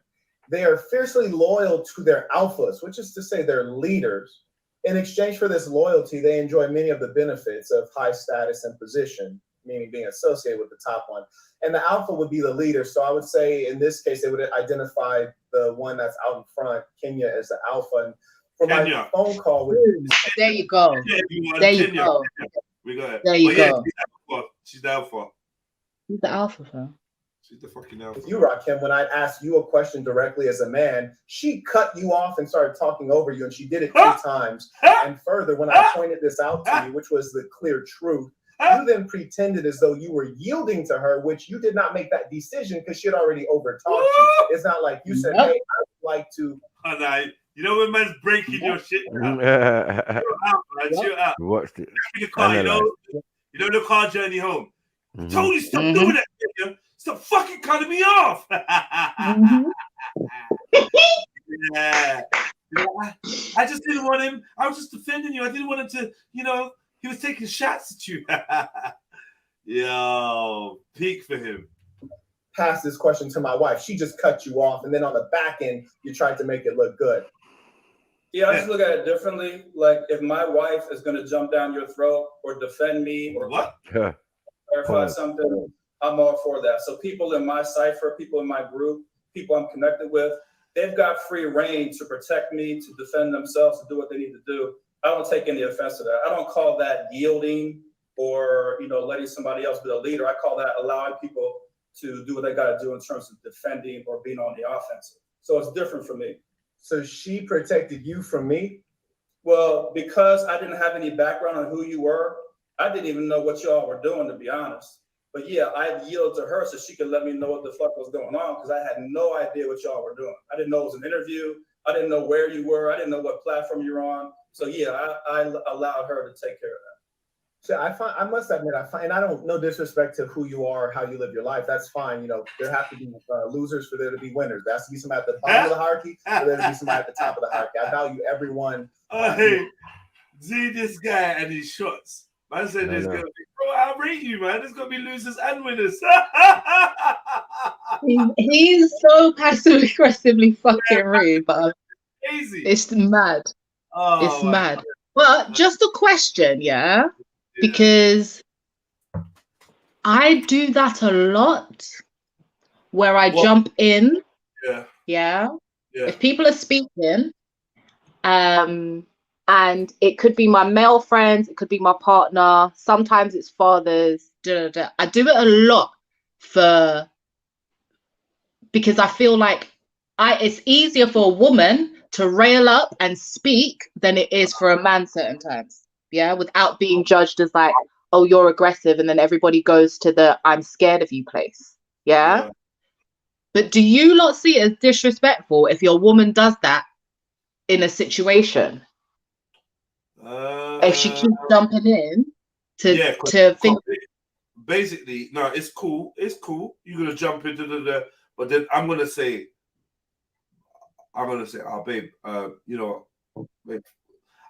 They are fiercely loyal to their alphas, which is to say their leaders. In exchange for this loyalty, they enjoy many of the benefits of high status and position, meaning being associated with the top one. And the alpha would be the leader. So I would say in this case, they would identify the one that's out in front, Kenya, as the alpha. And for my phone call with there you go. There you go. We got it. There you go. She's the alpha. She's the alpha, fam. She's the fucking alpha. With you, Rakim, when I asked you a question directly as a man, she cut you off and started talking over you, and she did it 2 times. And further, when I pointed this out to you, which was the clear truth, you then pretended as though you were yielding to her, which you did not make that decision because she had already overtalked you. It's not like you said, hey, I would like to. You know when man's breaking your shit down. Chill out. Watched it. You know the car journey home. Told you stop doing that. Kenya. Stop fucking cutting me off. Yeah. I just didn't want him. I was just defending you. I didn't want him to, he was taking shots at you. Yo, peak for him. Pass this question to my wife. She just cut you off. And then on the back end, you tried to make it look good. Yeah, I just look at it differently. Like if my wife is going to jump down your throat or defend me or clarify something, I'm all for that. So people in my cipher, people in my group, people I'm connected with, they've got free reign to protect me, to defend themselves, to do what they need to do. I don't take any offense to that. I don't call that yielding or, letting somebody else be the leader. I call that allowing people to do what they got to do in terms of defending or being on the offensive. So it's different for me. So she protected you from me? Well, because I didn't have any background on who you were, I didn't even know what y'all were doing, to be honest. But yeah, I yielded to her so she could let me know what the fuck was going on because I had no idea what y'all were doing. I didn't know it was an interview. I didn't know where you were. I didn't know what platform you were on. So yeah, I allowed her to take care of that. So I must admit, and I don't, no disrespect to who you are, how you live your life. That's fine. There have to be losers for there to be winners. There has to be somebody at the bottom of the hierarchy for there to be somebody at the top of the hierarchy. I value everyone. Hey, see this guy and his shots. Man said there's gonna be, bro, I rate you, man. There's gonna be losers and winners. He's so passive aggressively fucking rude, but it's mad. It's mad. But just a question, yeah? Because I do that a lot where I jump in. Yeah. If people are speaking, and it could be my male friends, it could be my partner, sometimes it's fathers. I do it a lot because I feel like it's easier for a woman to rail up and speak than it is for a man certain times. Yeah, without being judged as like, oh, you're aggressive, and then everybody goes to the I'm scared of you place. Yeah. But do you not see it as disrespectful if your woman does that in a situation? If she keeps jumping in to think basically, no, it's cool. It's cool. You're gonna jump into the, but then I'm gonna say, oh babe, you know, babe,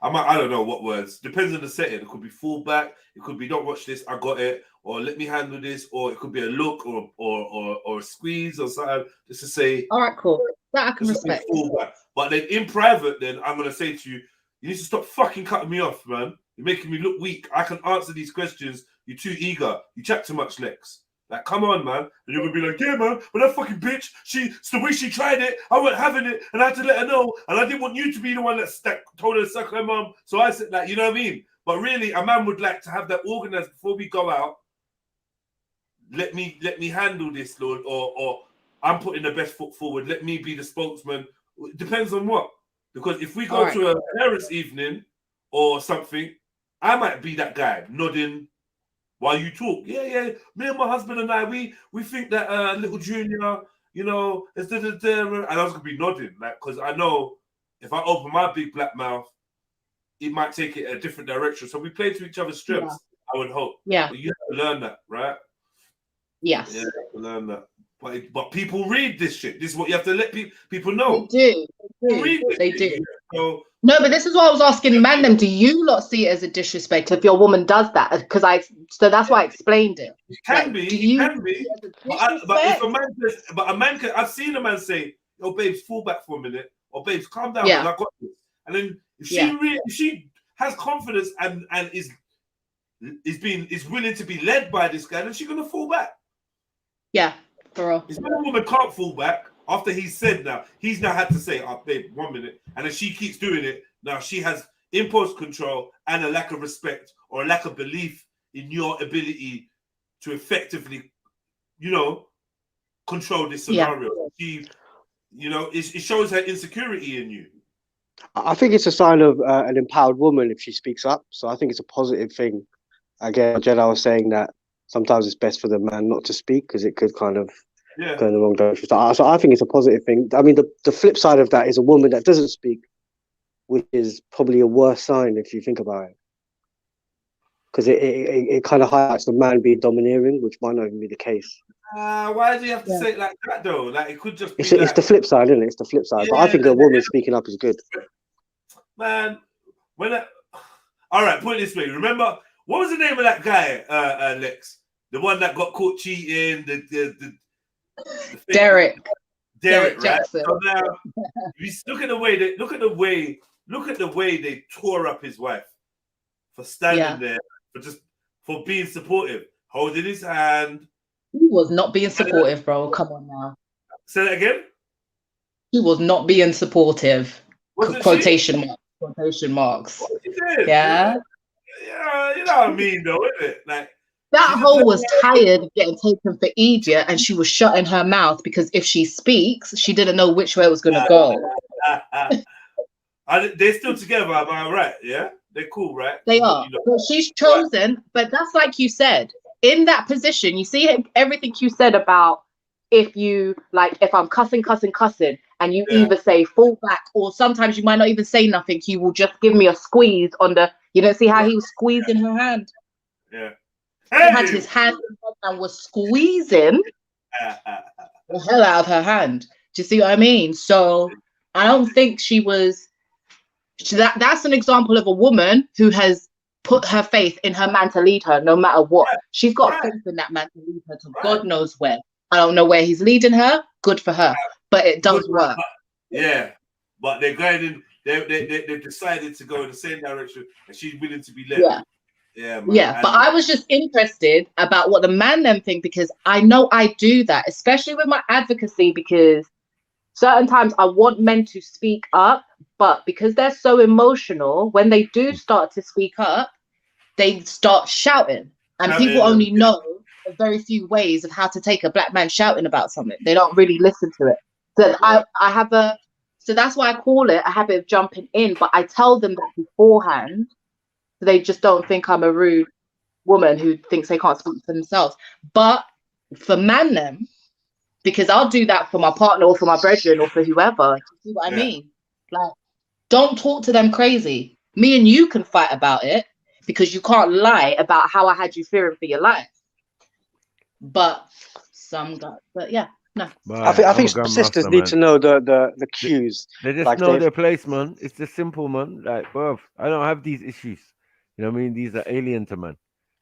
I don't know what words. Depends on the setting. It could be fall back. It could be don't watch this. I got it. Or let me handle this. Or it could be a look or a squeeze or something. Just to say. All right, cool. That I can just to say respect. fall back. But then in private, then I'm gonna say to you, you need to stop fucking cutting me off, man. You're making me look weak. I can answer these questions. You're too eager. You chat too much, Lex. Like, come on, man. And you're gonna be like, yeah, man, but that fucking bitch, it's the way she tried it. I wasn't having it, and I had to let her know. And I didn't want you to be the one that told her to suck her mum. So I said, like, you know what I mean? But really, a man would like to have that organized before we go out. Let me handle this, Lord, or I'm putting the best foot forward. Let me be the spokesman. It depends on what. Because if we go to a parents' evening or something, I might be that guy nodding while you talk. Yeah. Me and my husband and I, we think that little Junior, you know, is and I was gonna be nodding, like, because I know if I open my big black mouth, it might take it a different direction. So we play to each other's strengths. I would hope. Yeah. But you have to learn that, right? Yes. Yeah, you have to learn that. But people read this shit. This is what you have to let people know. They do. So, no, but this is what I was asking man them. Do you lot see it as a disrespect if your woman does that? Because so that's why I explained it. It can be. Do you It can be. But if a man says, I've seen a man say, "Oh, babes, fall back for a minute," or "Babes, calm down, Yeah. I got this." And then if Yeah. if she has confidence and is willing to be led by this guy, then she's gonna fall back. Yeah, for real. If a woman can't fall back after he's now had to say, "Oh, babe, 1 minute," and then she keeps doing it. Now she has impulse control and a lack of respect or a lack of belief in your ability to effectively, you know, control this scenario. She, you know, it shows her insecurity in you. I think it's a sign of an empowered woman if she speaks up. So I think it's a positive thing. Again, Jenna was saying that sometimes it's best for the man not to speak because it could kind of go in the wrong direction. So I think it's a positive thing. I mean, the flip side of that is a woman that doesn't speak, which is probably a worse sign if you think about it. Because it kind of highlights the man being domineering, which might not even be the case. Why do you have to say it like that, though? Like, it could just be It's the flip side, isn't it? It's the flip side. But I think a woman speaking up is good. Man, all right, put it this way. Remember, what was the name of that guy, Lex? The one that got caught cheating, the Derek. Derek, right? Jackson. So now, look at the way they tore up his wife for standing there, for being supportive, holding his hand. He was not being supportive, bro. Come on now. Say that again? He was not being supportive. Quotation marks. What she did? Yeah. Yeah, you know what I mean, though, isn't it? Like, that hoe was tired of getting taken for idiot, and she was shutting her mouth because if she speaks, she didn't know which way it was going to go. They're still together, am I right? Yeah, they're cool, right? They are. But she's chosen. But that's like you said, in that position, you see everything you said about if I'm cussing, and you either say fall back, or sometimes you might not even say nothing. You will just give me a squeeze on the. You don't see how he was squeezing her hand. Yeah. He had his hand and was squeezing the hell out of her hand. Do you see what I mean? So I don't think she was. That's an example of a woman who has put her faith in her man to lead her, no matter what. She's got faith in that man to lead her to God knows where. I don't know where he's leading her. Good for her, but it does work. Yeah, but they're going in. They've decided to go in the same direction, and she's willing to be led. Yeah, man. Yeah, but I was just interested about what the man them think, because I know I do that, especially with my advocacy, because certain times I want men to speak up, but because they're so emotional, when they do start to speak up, they start shouting, and people only know a very few ways of how to take a black man shouting about something. They don't really listen to it. So so that's why I call it a habit of jumping in, but I tell them that beforehand. They just don't think I'm a rude woman who thinks they can't speak for themselves. But for man them, because I'll do that for my partner or for my brethren or for whoever. You see what I mean? Like, don't talk to them crazy. Me and you can fight about it because you can't lie about how I had you fearing for your life. but some guys, but yeah, no. I think sisters need to know the cues. They just like know their place, man. It's just simple, man. Like, bruv, I don't have these issues. You know what I mean? These are alien to man.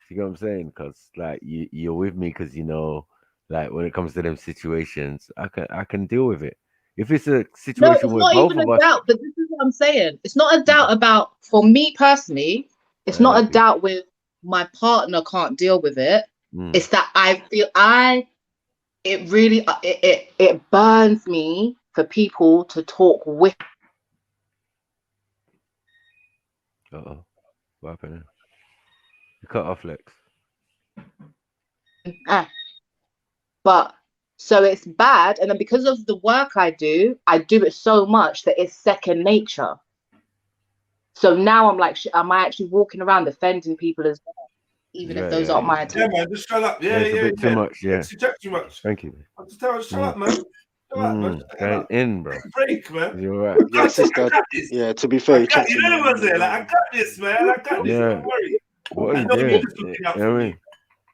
You know what I'm saying? Because like you're with me because you know, like when it comes to them situations, I can deal with it. If it's a No, situation it's where not both even of a us, doubt, but this is what I'm saying. It's not a doubt about, for me personally, it's not a doubt with my partner can't deal with it. It's that I feel it really it burns me for people to talk with. what happened? You cut off, Lex. But so it's bad, and then because of the work I do it so much that it's second nature. So now I'm like, am I actually walking around defending people as well, even if those aren't my Yeah, man, just shut up. Yeah, it's a bit too much. Yeah. You chat too much. Thank you. I just tell her, shut up, man. Shut up, man. Going in, bro. Break, man. You're right. Yeah, sister. Yeah, to be fair, You know what's there? Like, I got this, man. I got this. Don't worry. What are I you know doing? you're just looking out You know for what I me. mean?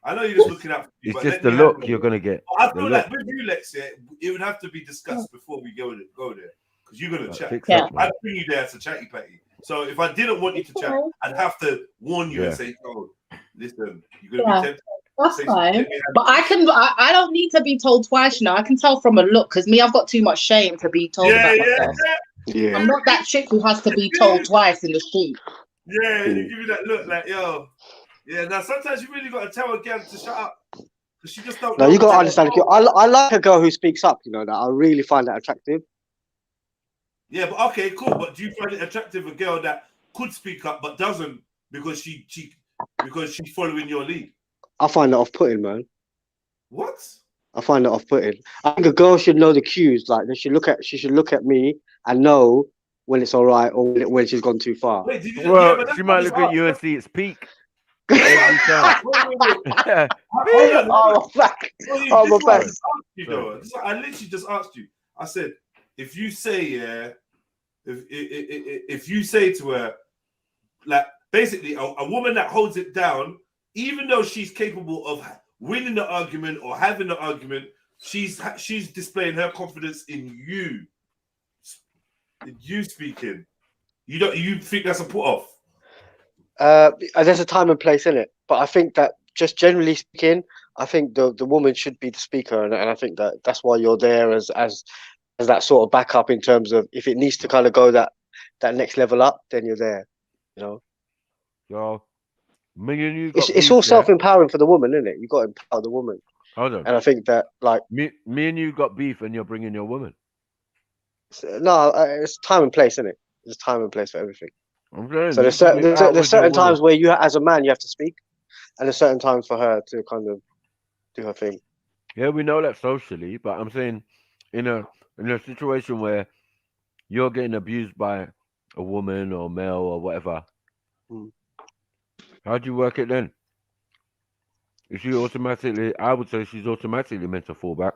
I know you're just looking out for me. It's but just let the me look handle you're it. gonna get. I The feel look. like with you, Lex, it would have to be discussed before we go there. Because you're gonna chat. fix up, man. I'd bring you there as a chatty patty. So if I didn't want you to chat, I'd have to warn you and say, "Oh, listen, you're gonna be tempted." That's fine. But I don't need to be told twice, you know. I can tell from a look, because me, I've got too much shame to be told about myself. Yeah. I'm not that chick who has to be told twice in the street. Yeah, you give me that look like, yo. Yeah, now sometimes you really got to tell a girl to shut up. Because she just don't No, know you got to what understand. I like a girl who speaks up. You know that I really find that attractive. Yeah, but okay, cool. But do you find it attractive a girl that could speak up but doesn't because she's following your lead? I find that off-putting, man. What? I find that off-putting. I think a girl should know the cues. Like she should look at me and know when it's all right or when she's gone too far. Wait, did you, Well, she might look at you and see its peak. Every time. Oh, back. Oh, my back. I literally just asked you. I said, if you say, if you say to her, like, basically, a woman that holds it down, even though she's capable of winning the argument or having the argument, she's displaying her confidence in you. In you speaking. You think that's a put off? There's a time and place in it, but I think that just generally speaking, I think the woman should be the speaker, and I think that's why you're there as that sort of backup in terms of if it needs to kind of go that next level up, then you're there. You know. Yo, me and you. It's all self-empowering for the woman, isn't it? You got to empower the woman. Hold on. And I think that like me and you got beef, and you're bringing your woman. No, it's time and place, isn't it? There's time and place for everything. Okay. So there's certain times where you, as a man, you have to speak, and there's certain times for her to kind of do her thing. Yeah, we know that socially, but I'm saying in a situation where you're getting abused by a woman or male or whatever, how do you work it then? Is she automatically? I would say she's automatically meant to fall back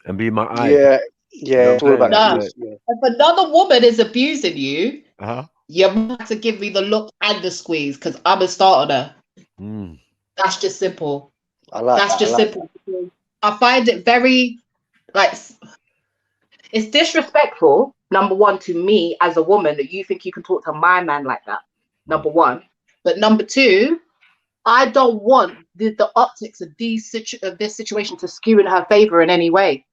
and be my eye. Yeah, it's all about no. If another woman is abusing you, you have to give me the look and the squeeze because I'm a starter. That's just simple. That's just simple. I find it very it's disrespectful. Number one, to me as a woman, that you think you can talk to my man like that. Number one, but number two, I don't want the optics of this situation to skew in her favor in any way.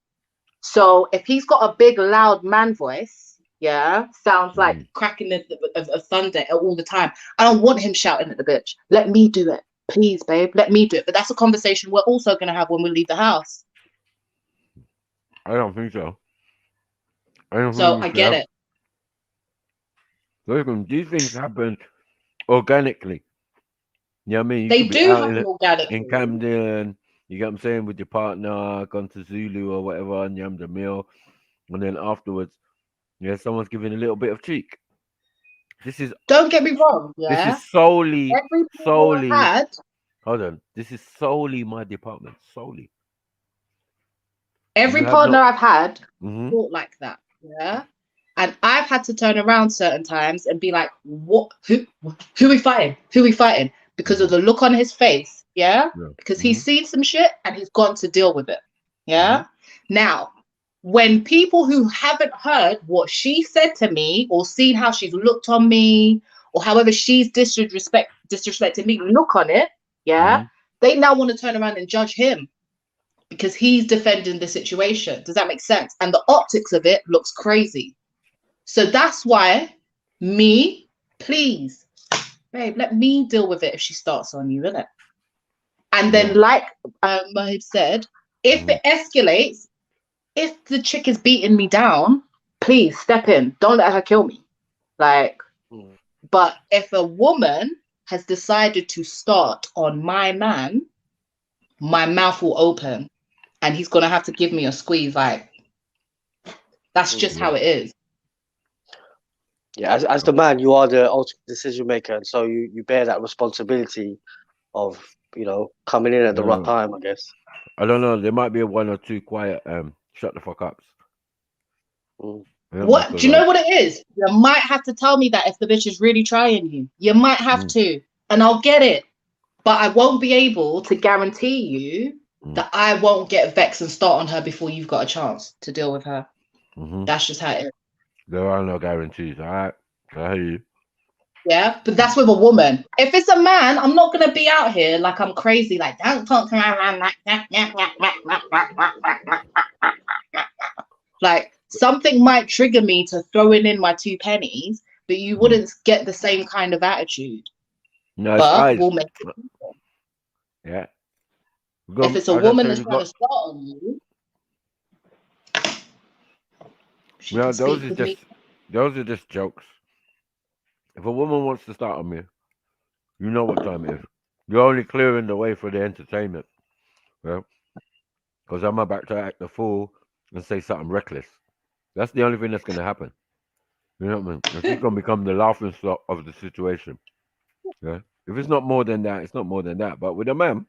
So if he's got a big, loud man voice, sounds like cracking of thunder all the time. I don't want him shouting at the bitch. Let me do it. Please, babe, let me do it. But that's a conversation we're also going to have when we leave the house. I don't think so. I get it. Listen, these things happen organically. You know what I mean? They do happen organically. In Camden, you get what I'm saying, with your partner, gone to Zulu or whatever, and you have the meal. And then afterwards, someone's giving a little bit of cheek. Don't get me wrong, This is solely. Hold on. This is solely my department. Solely. Every partner I've had thought like that. Yeah. And I've had to turn around certain times and be like, what? Who we fighting? Who we fighting? Because of the look on his face, Yeah. Yeah. Because he's seen some shit and he's gone to deal with it. Yeah. Now, when people who haven't heard what she said to me or seen how she's looked on me or however she's disrespected me, look on it, yeah, they now want to turn around and judge him because he's defending the situation. Does that make sense? And the optics of it looks crazy. So that's why please, babe, let me deal with it if she starts on you, innit? And then, like Mahib said, if it escalates, if the chick is beating me down, please step in. Don't let her kill me. Like, but if a woman has decided to start on my man, my mouth will open and he's going to have to give me a squeeze. Like, that's just how it is. Yeah, as the man, you are the ultimate decision maker, and so you bear that responsibility of, you know, coming in at the right time, I guess. I don't know. There might be one or two quiet shut the fuck ups. What do you know what it is? You might have to tell me that if the bitch is really trying you. You might have to, and I'll get it. But I won't be able to guarantee you that I won't get vexed and start on her before you've got a chance to deal with her. That's just how it is. There are no guarantees. All right, I hear you. Yeah, but that's with a woman. If it's a man, I'm not gonna be out here like I'm crazy. Like, don't talk to my man like that. Like, something might trigger me to throwing in my 2 pennies, but you wouldn't get the same kind of attitude. No, but we'll make it. Yeah. If it's a woman that's trying to start on you, no, those are just jokes. If a woman wants to start on me, you know what time it is. You're only clearing the way for the entertainment. Well, because I'm about to act a fool and say something reckless. That's the only thing that's going to happen. You know what I mean? She's going to become the laughing stock of the situation. Yeah. If it's not more than that, it's not more than that. But with a man,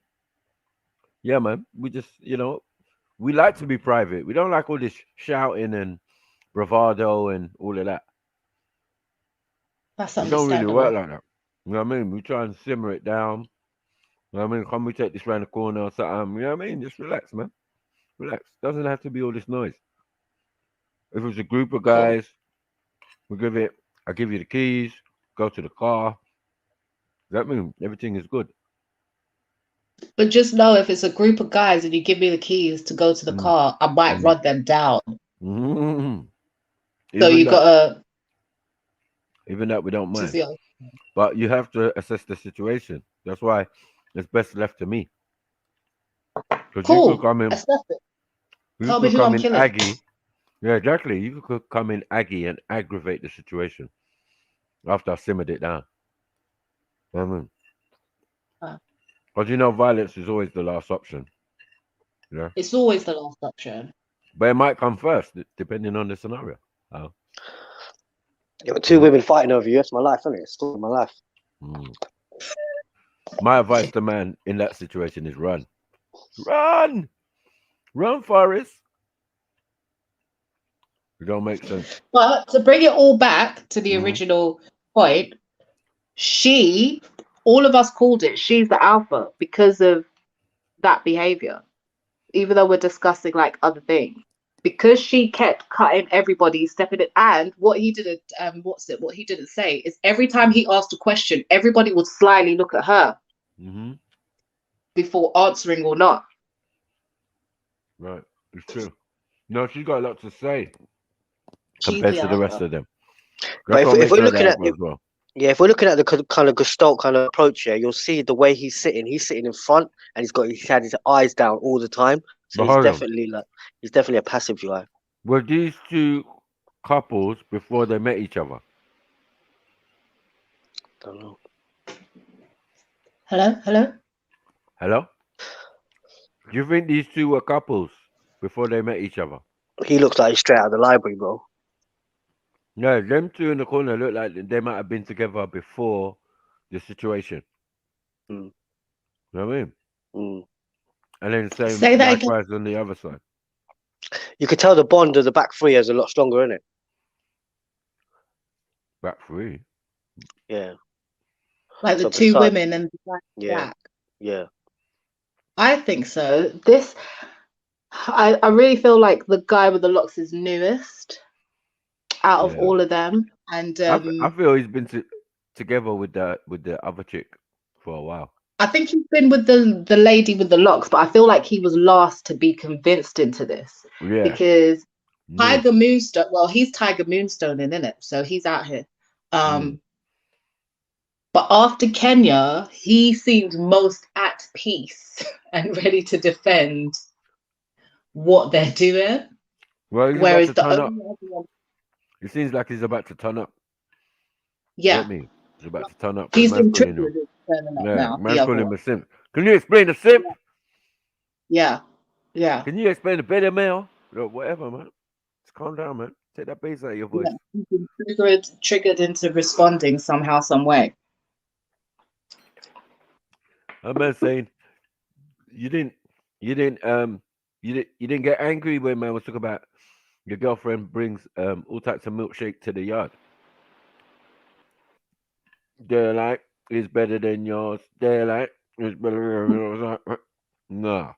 yeah, man, we just, you know, we like to be private. We don't like all this shouting and bravado and all of that. That's it don't really work understandable. like that. You know what I mean? We try and simmer it down. You know what I mean? Can we take this round the corner or something? You know what I mean? Just relax, man. Relax. Doesn't have to be all this noise. If it's a group of guys, I give you the keys, go to the car. That means everything is good. But just know, if it's a group of guys and you give me the keys to go to the car, I might run them down. So you gotta. Even that we don't mind. But you have to assess the situation. That's why it's best left to me. Cool. You could come in, Tell me who I'm killing. aggy. Yeah, exactly. You could come in aggy and aggravate the situation after I simmered it down. You know what I mean? Because you know, violence is always the last option. Yeah. It's always the last option. But it might come first, depending on the scenario. Oh. You got 2 women fighting over you. That's my life, isn't it? It's still my life. My advice to man in that situation is run. Run! Run, Forrest. It don't make sense. But to bring it all back to the original point, all of us called it, she's the alpha because of that behavior. Even though we're discussing like other things. Because she kept cutting everybody, stepping it, and what he didn't say is every time he asked a question, everybody would slyly look at her before answering or not. Right, it's true. No, she's got a lot to say compared to the rest of them. But if we're looking at if we're looking at the kind of Gestalt kind of approach here, you'll see the way he's sitting. He's sitting in front, and he's had his eyes down all the time. So he's definitely a passive guy. Were these 2 couples before they met each other? Don't know. Hello? Do you think these 2 were couples before they met each other? He looks like he's straight out of the library, bro. No, them 2 in the corner look like they might have been together before the situation. You know what I mean? And then same likewise on the other side. You could tell the bond of the back 3 is a lot stronger, isn't it? Back 3? Yeah. Like the 2 women and the black. Yeah. I think so. I really feel like the guy with the locks is newest out of Yeah. all of them, and I feel he's been together with the other chick for a while. I think he's been with the lady with the locks, but I feel like he was last to be convinced into this Yeah. because Mm. Tiger Moonstone. Well, he's Tiger Moonstone in it, so he's out here. But after Kenya, he seemed most at peace and ready to defend what they're doing. Well, he's Whereas about to the turn up. only other one, It seems like he's about to turn up. yeah, Get me? He's about to turn up. he's Man's been calling him. triggered with turning up Yeah, now. man's The other calling him one, a simp. Can you explain the simp? yeah, yeah. Can you explain the beta male? Whatever, man. Just calm down, man. Take that bass out of your voice. Yeah, he's been triggered into responding somehow, some way. A man saying you didn't get angry when man was talking about your girlfriend brings all types of milkshake to the yard. They're like, it's better than yours. They're like, it's better than yours. Nah.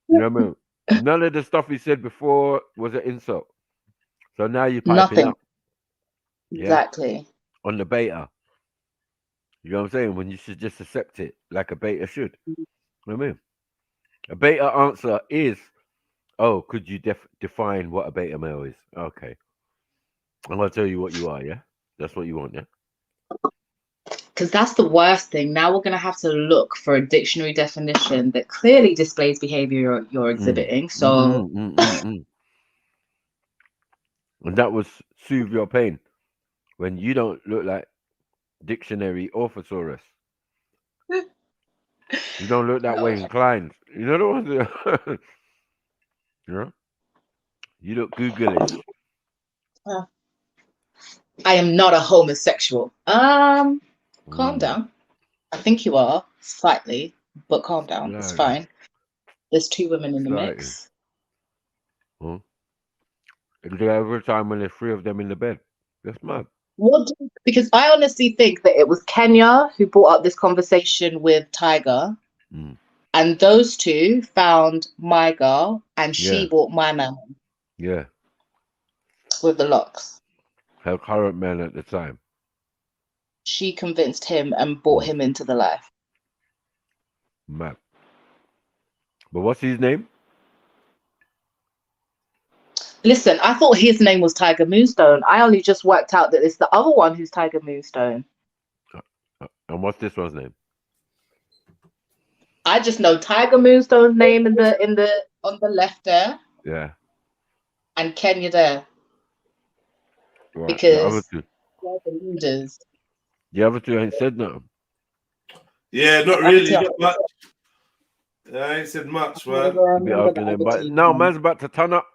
You know what I mean? None of the stuff he said before was an insult. So now you're piping Nothing. up. Yeah? Exactly. On the beta. You know what I'm saying? When you should just accept it like a beta should. You know what I mean? A beta answer is, oh, could you define what a beta male is? Okay. I'm going to tell you what you are, yeah? That's what you want, yeah? Because that's the worst thing. Now we're going to have to look for a dictionary definition that clearly displays behavior you're exhibiting. So, And that was soothe your pain when you don't look like dictionary or thesaurus. You don't look that way inclined. You know the ones that, you know? You look Googleish. I am not a homosexual. Calm down. I think you are slightly, but calm down. It's fine. There's two women in the mix. Every time when there's three of them in the bed. That's mad. Because I honestly think that it was Kenya who brought up this conversation with Tiger, and those two found my girl, and she brought my man Yeah. with the locks. Her current man at the time. She convinced him and brought him into the life. Mad. But what's his name? Listen, I thought his name was Tiger Moonstone. I only just worked out that it's the other one who's Tiger Moonstone. And what's this one's name? I just know Tiger Moonstone's name on the left there. Yeah. And Kenya there. Right. Because they're the leaders. The other two ain't said nothing. Yeah, not really. Not much. I ain't said much, man. But no, man's about to turn up.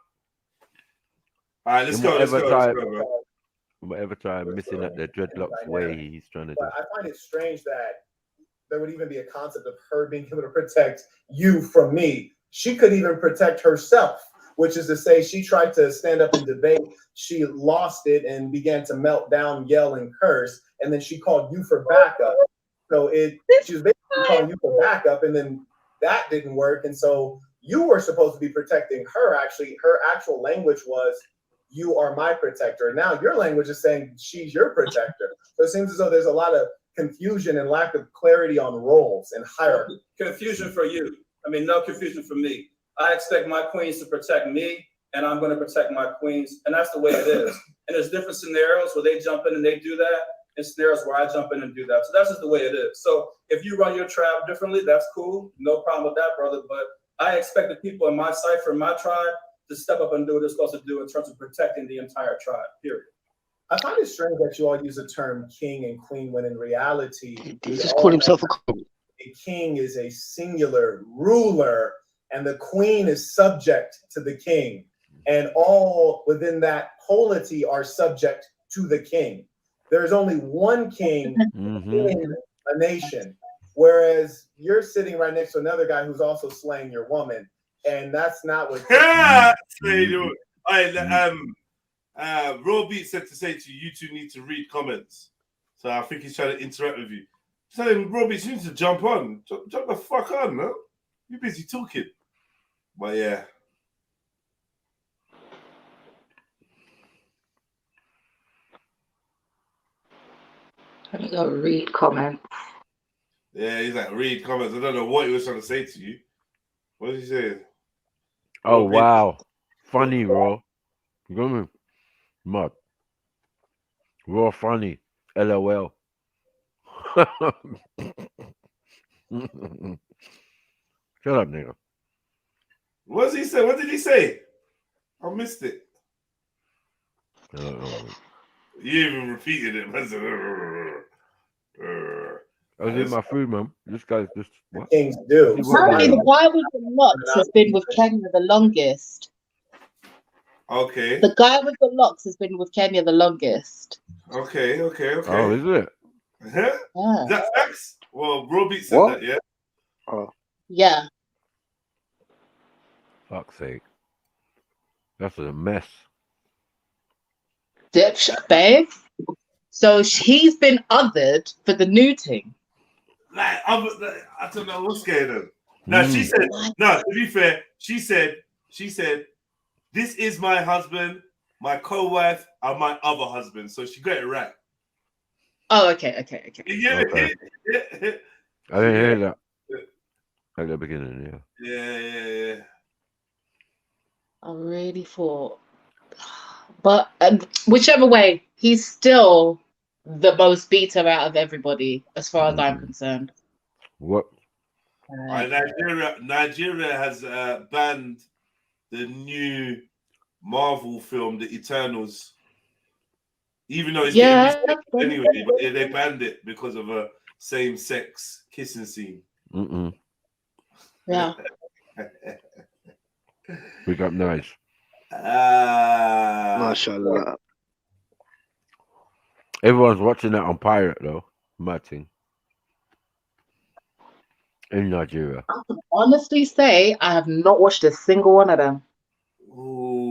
All right, let's go. Let's go, bro. Whatever time missing at the dreadlocks way he's trying to do. I find it strange that there would even be a concept of her being able to protect you from me. She couldn't even protect herself, which is to say she tried to stand up and debate. She lost it and began to melt down, yell, and curse. And then she called you for backup. So she was basically calling you for backup, and then that didn't work. And so you were supposed to be protecting her. Actually, her actual language was, you are my protector. And now your language is saying she's your protector. So it seems as though there's a lot of confusion and lack of clarity on roles and hierarchy. Confusion for you. I mean, no confusion for me. I expect my queens to protect me, and I'm going to protect my queens. And that's the way it is. And there's different scenarios where they jump in and they do that, and scenarios where I jump in and do that. So that's just the way it is. So if you run your tribe differently, that's cool. No problem with that, brother. But I expect the people in my cipher, in my tribe, to step up and do what they're supposed to do in terms of protecting the entire tribe, period. I find it strange that you all use the term king and queen when in reality, he just called himself a king is a singular ruler and the queen is subject to the king. And all within that polity are subject to the king. There's only one king in a nation, whereas you're sitting right next to another guy who's also slaying your woman. And that's not what. Raw Beat said to say to you, you two need to read comments. So I think he's trying to interact with you. Tell him, Raw Beat, you need to jump on. Jump the fuck on, no? You're busy talking. But yeah. Let me go read comments. Yeah, he's like, read comments. I don't know what he was trying to say to you. What did he say? Oh, wow. Funny, bro. You got me? Mud. Raw funny. LOL. Shut up, nigga. What did he say? What did he say? I missed it. You even repeated it. I was eating my food, man. This guy's just what? Kings do. Apparently, the guy with the locks has been with Kenya the longest. Okay. The guy with the locks has been with Kenya the longest. Okay. Oh, is it? Yeah. Is that facts? Well, Robeat said What? that, yeah? Oh. Yeah. Fuck's sake. That's a mess. Dipshit, babe. So he's been othered for the new thing. Like, I don't know what's going on. No, she said, no, to be fair, she said, this is my husband, my co-wife, and my other husband. So she got it right. Oh, okay. Yeah. Okay. I didn't hear that at the beginning, Yeah. I really thought. But whichever way, he's still the most beater out of everybody, as far as I'm concerned. What? Nigeria has banned the new Marvel film, The Eternals. Even though it's getting anyway, but they banned it because of a same-sex kissing scene. Yeah. We got nice. MashaAllah. Everyone's watching that on Pirate though. Mad thing. In Nigeria. I can honestly say I have not watched a single one of them. Ooh.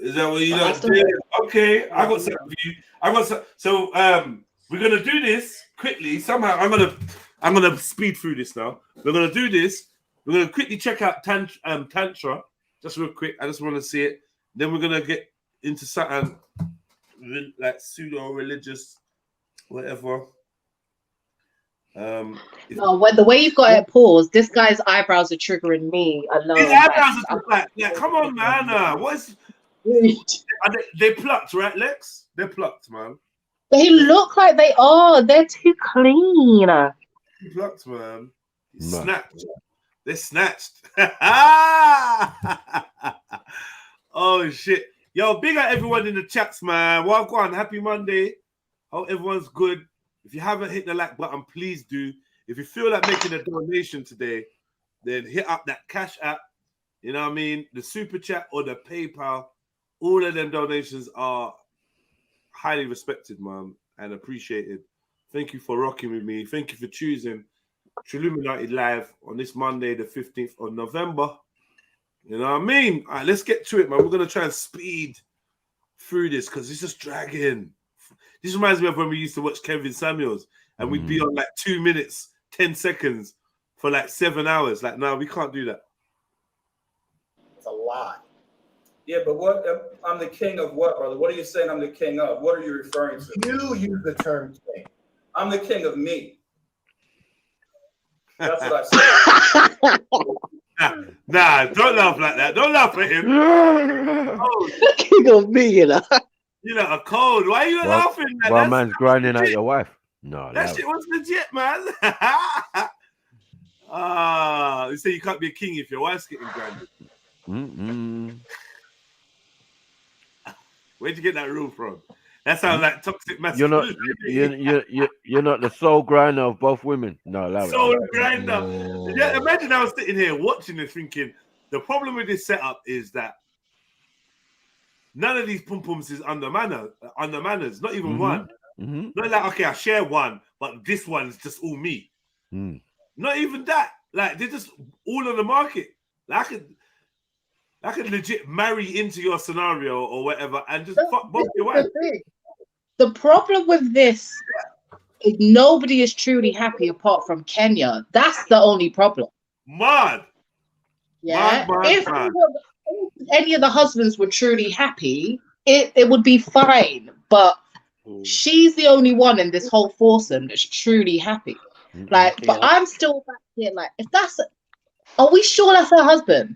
Is that what you don't do? Okay, I got something for you. So we're gonna do this quickly. Somehow I'm gonna speed through this now. We're gonna do this. We're gonna quickly check out Tantra, just real quick. I just want to see it. Then we're gonna get into something like pseudo-religious, whatever. No, when the way you've got it paused, this guy's eyebrows are triggering me alone. His eyebrows are just like, yeah, come on, man. What's they plucked, right, Lex? They're plucked, man. They look like they are. They're too clean. They plucked, man. No. Snatched. They're snatched. Oh shit. Yo, big up everyone in the chats, man. Welcome. Happy Monday. Hope everyone's good. If you haven't hit the like button, please do. If you feel like making a donation today, then hit up that Cash App. You know what I mean? The Super Chat or the PayPal. All of them donations are highly respected, man, and appreciated. Thank you for rocking with me. Thank you for choosing Trilluiminati Live on this Monday, the 15th of November. You know what I mean? All right, let's get to it, man. We're going to try and speed through this because it's just dragging. This reminds me of when we used to watch Kevin Samuels and we'd be on like 2 minutes, 10 seconds for like 7 hours. Like, no, we can't do that. It's a lot. Yeah, but what? I'm the king of what, brother? What are you saying I'm the king of? What are you referring to? You use the term king. I'm the king of me. That's what I said. Nah, don't laugh like that. Don't laugh at him. Oh, King of me, you know. you know, a cold. Why are you laughing? Man? One man's grinding at your wife. No, That shit was legit, man. You say you can't be a king if your wife's getting grinded. Where'd you get that rule from? That sounds like toxic masculinity. You're not the soul grinder of both women. No, allow Soul it. grinder. Yeah, imagine I was sitting here watching this thinking, the problem with this setup is that none of these pum-pums is under manners, not even one. Not like, okay, I share one, but this one's just all me. Not even that. Like, they're just all on the market. Like, I could legit marry into your scenario or whatever and just fuck both your wives. The problem with this nobody is truly happy apart from Kenya. That's the only problem. Mad. Yeah. Mad. If any of the husbands were truly happy, it would be fine. But she's the only one in this whole foursome that's truly happy. Like, but I'm still back here. Like, if that's, are we sure that's her husband?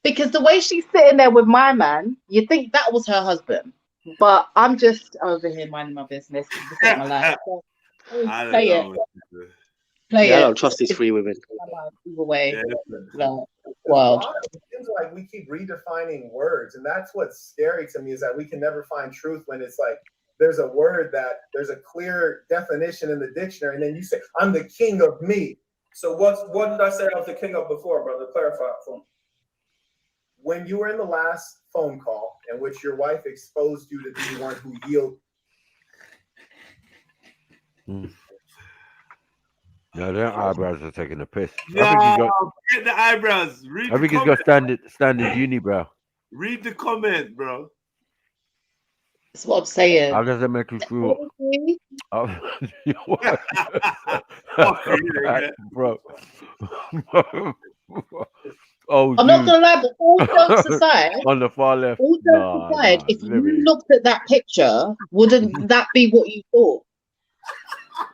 Because the way she's sitting there with my man, you think that was her husband. But I'm just over here minding my business. This ain't my life. So, play it. Play I it. don't trust these three women. Either way. Well, it seems like we keep redefining words, and that's what's scary to me, is that we can never find truth when it's like there's a word that there's a clear definition in the dictionary, and then you say, I'm the king of me. So what did I say I was the king of before, brother? Clarify it for me. When you were in the last phone call in which your wife exposed you to be one who yielded. No, their eyebrows are taking a piss. No, get the eyebrows. Read I think he's got standard unibrow. Read the comment, bro. That's what I'm saying. How does that make you feel? Bro. Oh, I'm not gonna lie, but all jokes aside, on the far left. all jokes aside, if you looked at that picture, wouldn't that be what you thought?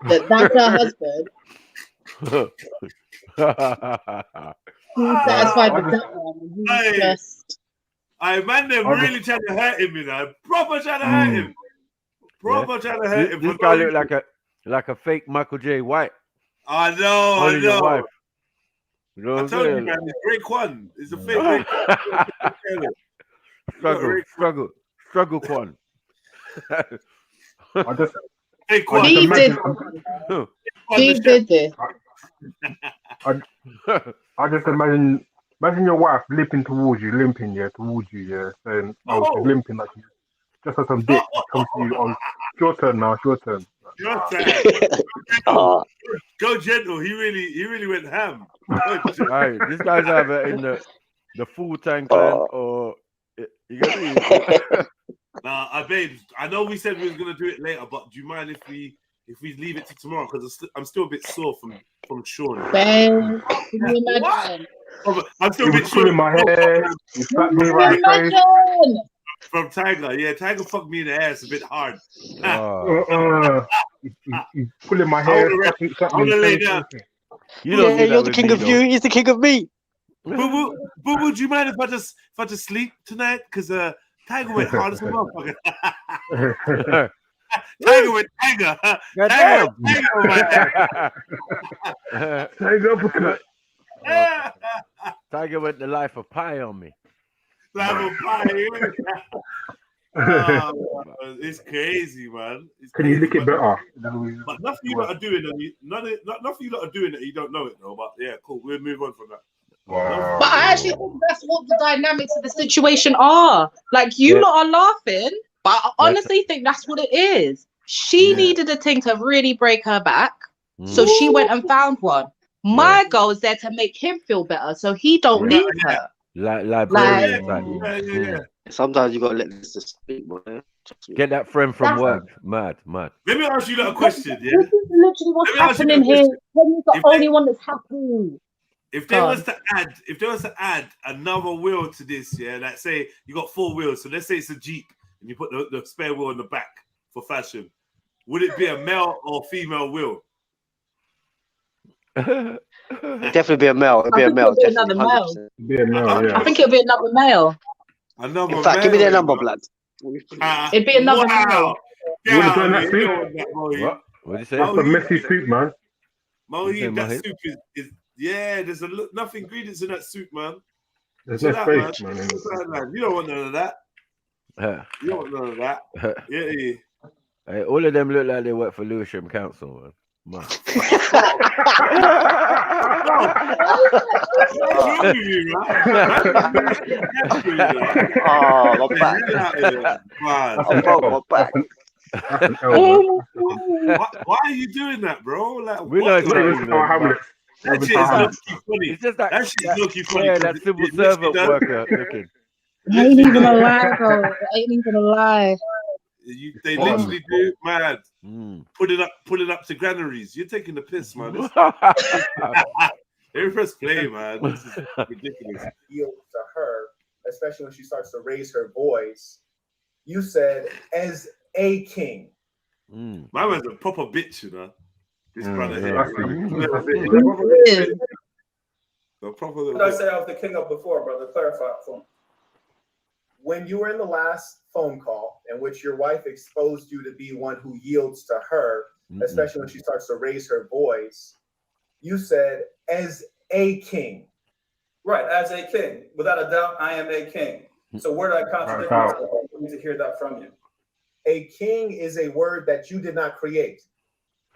That's her husband. Satisfied with that one. Man, they're really trying to hurt him, you know. Proper trying to hurt him. Proper trying to hurt him. This guy look like a fake Michael J. White. I know. Your wife. You know I told you, man, it's Great Quan. It's a fake. Struggle Quan. He did this. I just imagine your wife limping towards you, saying, "Oh, she's limping like just as some dick comes to you on your turn now, your turn." Go gentle. He really went ham. Right, this guy's either in the full tank or you got me. Nah, babes. I know we said we was gonna do it later, but do you mind if we leave it to tomorrow? Because I'm still a bit sore from Sean. Ben, can you imagine? I'm still a bit sore. My hair. You slapped me right in the face. From Tiger, yeah, Tiger fucked me in the ass a bit hard. He's pulling my hair. I want to lay down. You're the king of you. He's the king of me. Boo, would you mind if I just sleep tonight? Because Tiger went hard as a motherfucker. Tiger went Tiger. Tiger went the life of pie on me. Life of pie. It's crazy, man. Can you lick it better? But nothing you lot are doing, nothing you lot are doing that you don't know it though. But yeah, cool. We'll move on from that. Wow. But I actually think that's what the dynamics of the situation are. Like you lot are laughing, but I honestly think that's what it is. She needed a thing to really break her back, so she went and found one. My goal is there to make him feel better, so he don't leave her. Sometimes you gotta let this speak, man. Get that friend from work. Mad. Let me ask you a question. Yeah, this is literally what's happening here. Kenny's the only one that's happy. If there was to add another wheel to this, yeah, like say you got 4 wheels, so let's say it's a Jeep and you put the spare wheel in the back for fashion, would it be a male or female wheel? Definitely be a male. It'd be a male. Another male. Be a male, yeah. I think it'll be another male. Another In fact, give me their number, blood. It'd be another male. You want to join that suit? What did you say? That's a messy suit, man. Mohit, that soup is there's enough ingredients in that soup, man. There's no space, man. You don't want none of that. You don't want none of that. Yeah. Hey, all of them look like they work for Lewisham Council, man. Oh, my back. My back. Why are you doing that, bro? Like, we know it's that shit is low-key funny. It's just that shit is low-key funny. Yeah, that civil servant worker looking. I ain't even a lie, bro. I ain't even a lie. They Fun. literally do, man. Mm. Pulling up to granaries. You're taking the piss, man. Every first play, man. This is ridiculous. Yield to her, especially when she starts to raise her voice. You said, as a king. Mm. My man's a proper bitch, you know. This brother here. What did I say I was the king of before, brother? Clarify it for me. When you were in the last phone call in which your wife exposed you to be one who yields to her, especially when she starts to raise her voice, you said, as a king. Right, as a king. Without a doubt, I am a king. So where did I contradict myself? I need to hear that from you. A king is a word that you did not create.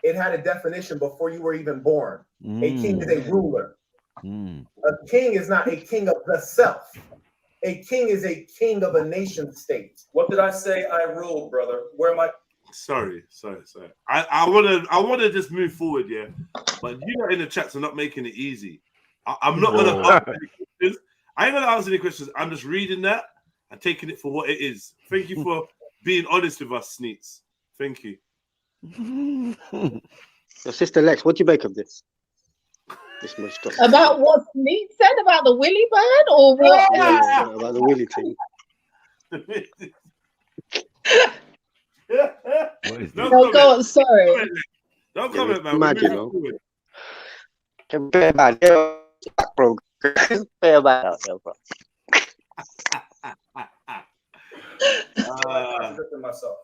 It had a definition before you were even born. A king is a ruler. A king is not a king of the self. A king is a king of a nation state. What did I say I ruled, brother? Where am I? Sorry. I wanna just move forward, yeah. But you know in the chats are not making it easy. I'm not gonna ask any questions. I ain't gonna ask any questions. I'm just reading that and taking it for what it is. Thank you for being honest with us, Sneets. Thank you. Your sister Lex, what do you make of this? This much stuff. About what Sneak said about the Willy bird, or what? Yeah, about the Willy thing. What is No, go on, sorry. Don't comment, man. Mad, We're you moving know. forward. Can bear man, yeah, bro. Bear man out there, bro. Myself.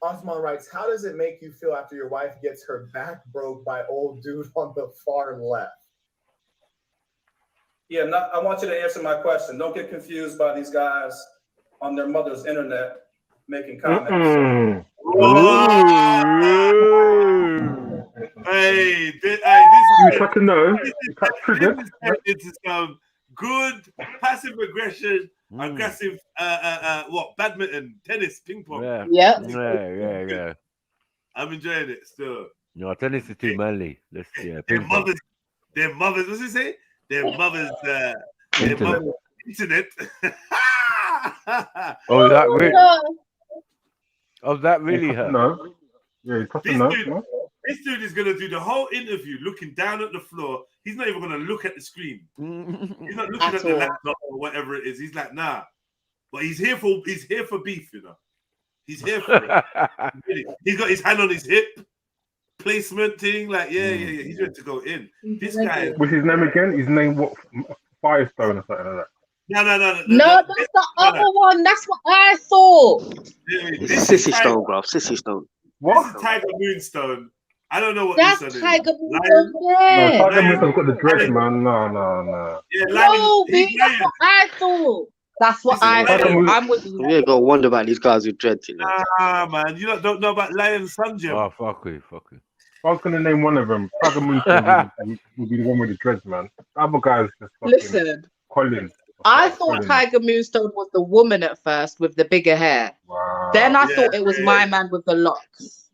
Osman writes, how does it make you feel after your wife gets her back broke by old dude on the far left? Yeah, I want you to answer my question. Don't get confused by these guys on their mother's internet making comments. Hey, this You have to know. You got triggered. It is good passive aggression, aggressive what badminton, tennis, ping pong. Yeah. I'm enjoying it still. No, tennis is too manly. Let's Their ping pong. mothers, what's it say? Their mothers internet. Oh, that really hurt. No. Yeah, This dude is gonna do the whole interview looking down at the floor. He's not even gonna look at the screen. He's not looking at the laptop or whatever it is. He's like, nah. But he's here for beef, you know. He's here for it. He's got his hand on his hip, placement thing. Like, yeah. He's ready to go in. This guy. What's his name again? His name what? Firestone or something like that. No, that's the other one. That's what I thought. Sissy Stone, bro. Sissy Stone. What? This is Tiger Moonstone. I don't know what that's this one Tiger is. Moonstone. No, Tiger Moonstone's got the dreads, man. No. Yeah, No, B, that's what I thought. That's what I thought. I'm with you. You gotta wonder about these guys with dreads, you know. Ah, man, you don't know about Lion Sunjim. Oh, fuck it. I was gonna name one of them. Tiger Moonstone would be the one with the dreads, man. The other guys just fucking Listen. Colin. I thought Tiger Moonstone was the woman at first with the bigger hair. Wow. Then I thought it was my man with the locks.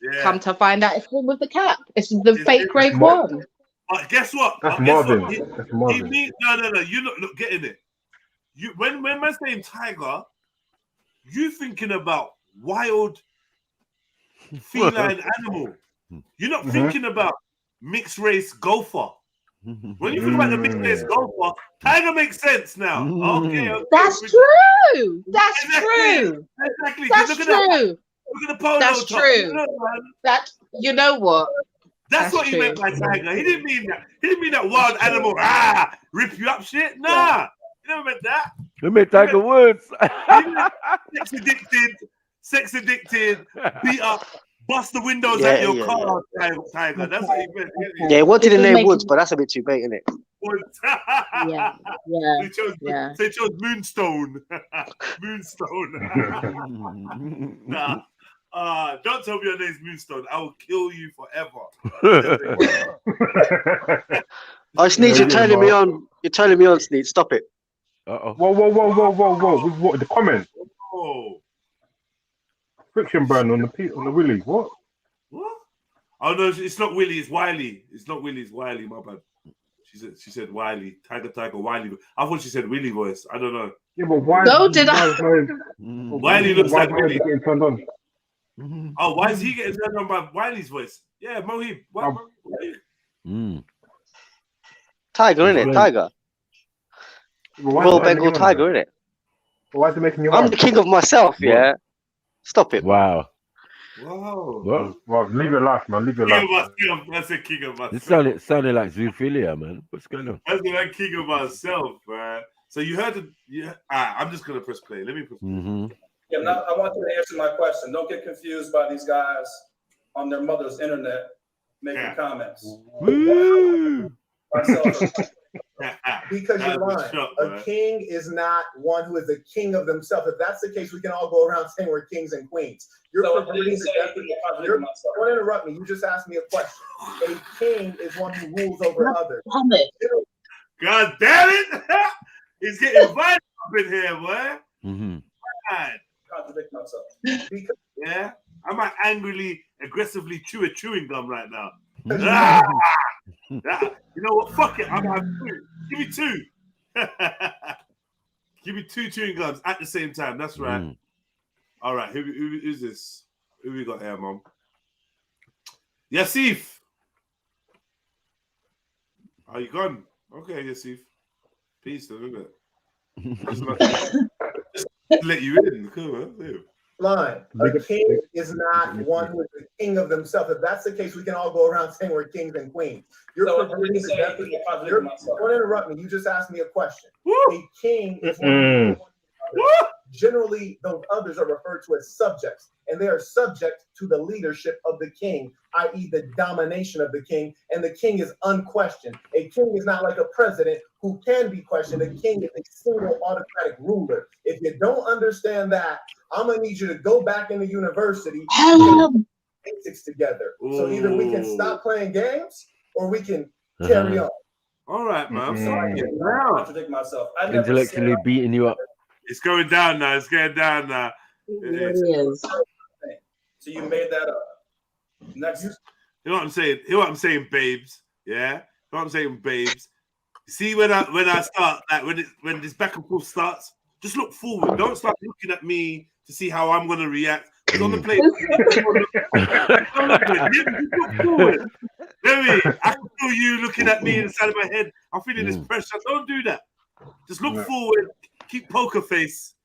Yeah. Come to find out it's him with the cap. It's the fake Greg one. But guess what? That's Guess Marvin. what? That's Marvin. No. You're not getting it. When we're saying tiger, you thinking about wild feline animal. You're not thinking about mixed race gopher. When you think about the mixed race gopher, tiger makes sense now. Okay. That's true. That's true. Exactly. That's true. Look at the polo That's top. true. You know, You know what? That's what he meant by tiger. He didn't mean that. He didn't mean that wild animal. Rip you up shit. Nah. He never meant that. He meant Tiger Woods. Sex addicted, beat up, bust the windows out your car, tiger. That's what he meant. Yeah, he wanted to name Woods, but that's a bit too bait, isn't it? So he chose Moonstone. Moonstone. Nah. Don't tell me your name's Moonstone. I will kill you forever. Oh, Sneed, you're turning me on. You're turning me on, Sneed. Stop it. Uh-oh. Whoa. With what? The comment? Oh. Friction burn on the Willy. What? Oh no, it's not Willy, it's Wiley. It's not Willy, it's Wiley, my bad. She said Wiley. Tiger, Wiley. I thought she said Willy voice. I don't know. Yeah, but why? No, did I? Wiley looks like Wiley Billy. getting turned on? Oh, why is he getting turned on by Wiley's voice? Yeah, Mohib. What? Tiger, innit? Tiger. Royal Bengal tiger, innit? Why is it making you I'm hard? the king of myself, yeah. Stop it. Wow. Whoa. Well, live your life, man. Live your life. King of myself. That's a king of This myself. sounded like zoophilia, man. What's going on? That's like king of myself, man. So you heard the I'm just gonna press play. Let me press play. Yeah, now I want you to answer my question. Don't get confused by these guys on their mother's internet making comments. Because you're lying. A king is not one who is a king of themselves. If that's the case, we can all go around saying we're kings and queens. You're don't interrupt me. You just asked me a question. A king is one who rules over others. God damn it! He's getting violent up in here, boy. God. Contradict myself. Yeah, I might angrily, aggressively chew a chewing gum right now. You know what? Fuck it. I'm having two. Give me two. Give me two chewing gums at the same time. That's right. All right. Who's this? Who we got here, Mom? Yasif. Are you gone? Okay, Yasif. Peace, isn't it? Just let you in. Come on. Line. A king is not one who is the king of themselves. If that's the case, we can all go around saying we're kings and queens. You're don't interrupt me. You just asked me a question. A king is one generally those others are referred to as subjects, and they are subject to the leadership of the king, i.e. the domination of the king, and the king is unquestioned. A king is not like a president who can be questioned. A king is a single autocratic ruler. If you don't understand that, I'm gonna need you to go back into university and get basics together. So either we can stop playing games or we can carry on. All right, man. I'm sorry. Contradict myself. I never Intellectually beating you up. It's going down now. It's going down now. It is. So you made that up. Next. You know what I'm saying? You know what I'm saying, babes? Yeah? You know what I'm saying, babes? See when I start, like when this back and forth starts, just look forward. Don't start looking at me to see how I'm gonna react. Because on the play, look forward. I can feel you looking at me inside of my head. I'm feeling this pressure. Don't do that. Just look forward. Keep poker face,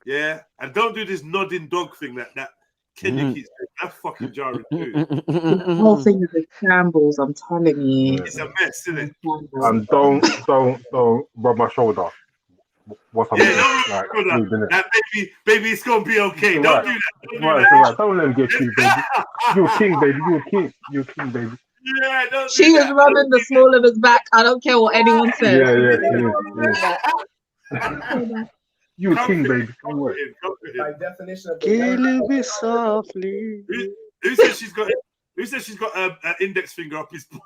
yeah, and don't do this nodding dog thing that Kenya keeps doing. That's fucking jarring too. The whole thing is a shambles, I'm telling you. It's a mess, isn't it? And don't rub my shoulder. What's that baby, it's gonna be okay. It's Don't right. do that. Don't let him get you, baby. You're a king, baby. You're a king, baby. Yeah, don't she is rubbing the small of his back. I don't care what anyone says. You a king, baby. Don't worry. By definition of killing me softly. Who says she's got an index finger up his bum?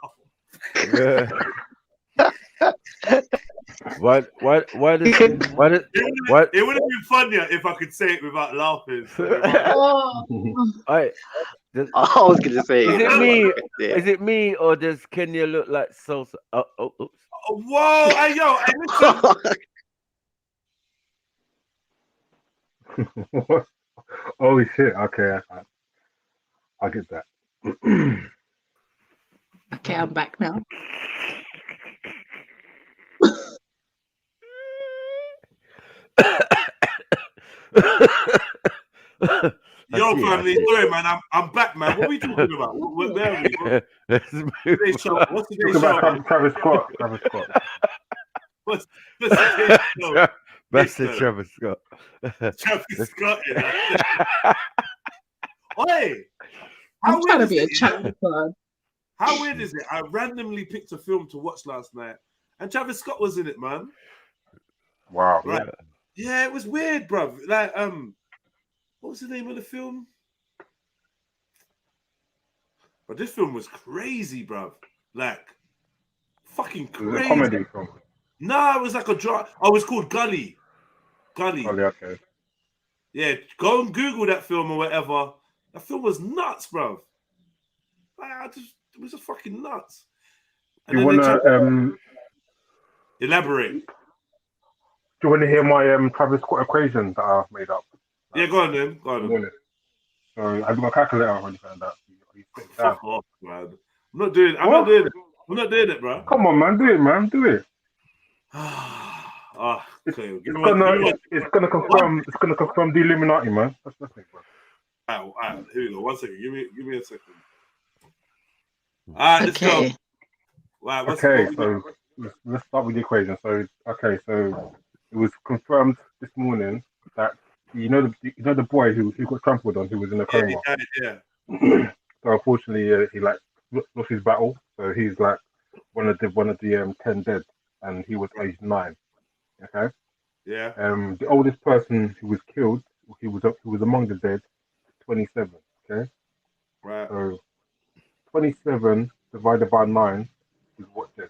What? It would have been funnier if I could say it without laughing. I was gonna say, is it me or does Kenya look like Salsa? Oops. Whoa! Hey, yo! Hey, listen. Holy shit! Okay, I get that. Okay, I'm back now. Yo, family, sorry, man. I'm back, man. What are we talking about? Where are we? What's today's show? Travis Scott. What's today's show? That's the Travis Scott. Travis Scott. Oi! I'm trying to be a chat fan. How weird is it? I randomly picked a film to watch last night, and Travis Scott was in it, man. Wow. Right. Yeah, it was weird, bruv. Like, what was the name of the film? But this film was crazy, bruv. Like, fucking crazy. It was a comedy film. No, it was like a drama. Oh, it was called Gully. Gully. Okay. Yeah, go and Google that film or whatever. That film was nuts, bruv. Like, it was just fucking nuts. You want to elaborate? you want to hear my Travis Scott equation that I've made up? Yeah, go on then. Go on then. So have you got a calculator or anything like that? Fuck off, man. I'm not doing it. I'm not doing it, bro. Come on, man. Do it, man. Do it. Okay. It's gonna confirm the Illuminati, man. That's nothing, bro. Alright, here we go. 1 second. Give me a second. Alright, let's go. Right, Okay, so let's start with the equation. So it was confirmed this morning that you know the boy who got trampled on, who was in a coma. Yeah. So unfortunately, he like lost his battle. So he's like one of the 10 dead, and he was aged 9. Okay. Yeah. The oldest person who was killed, who was among the dead, 27. Okay. Right. So 27 divided by 9 is what dead.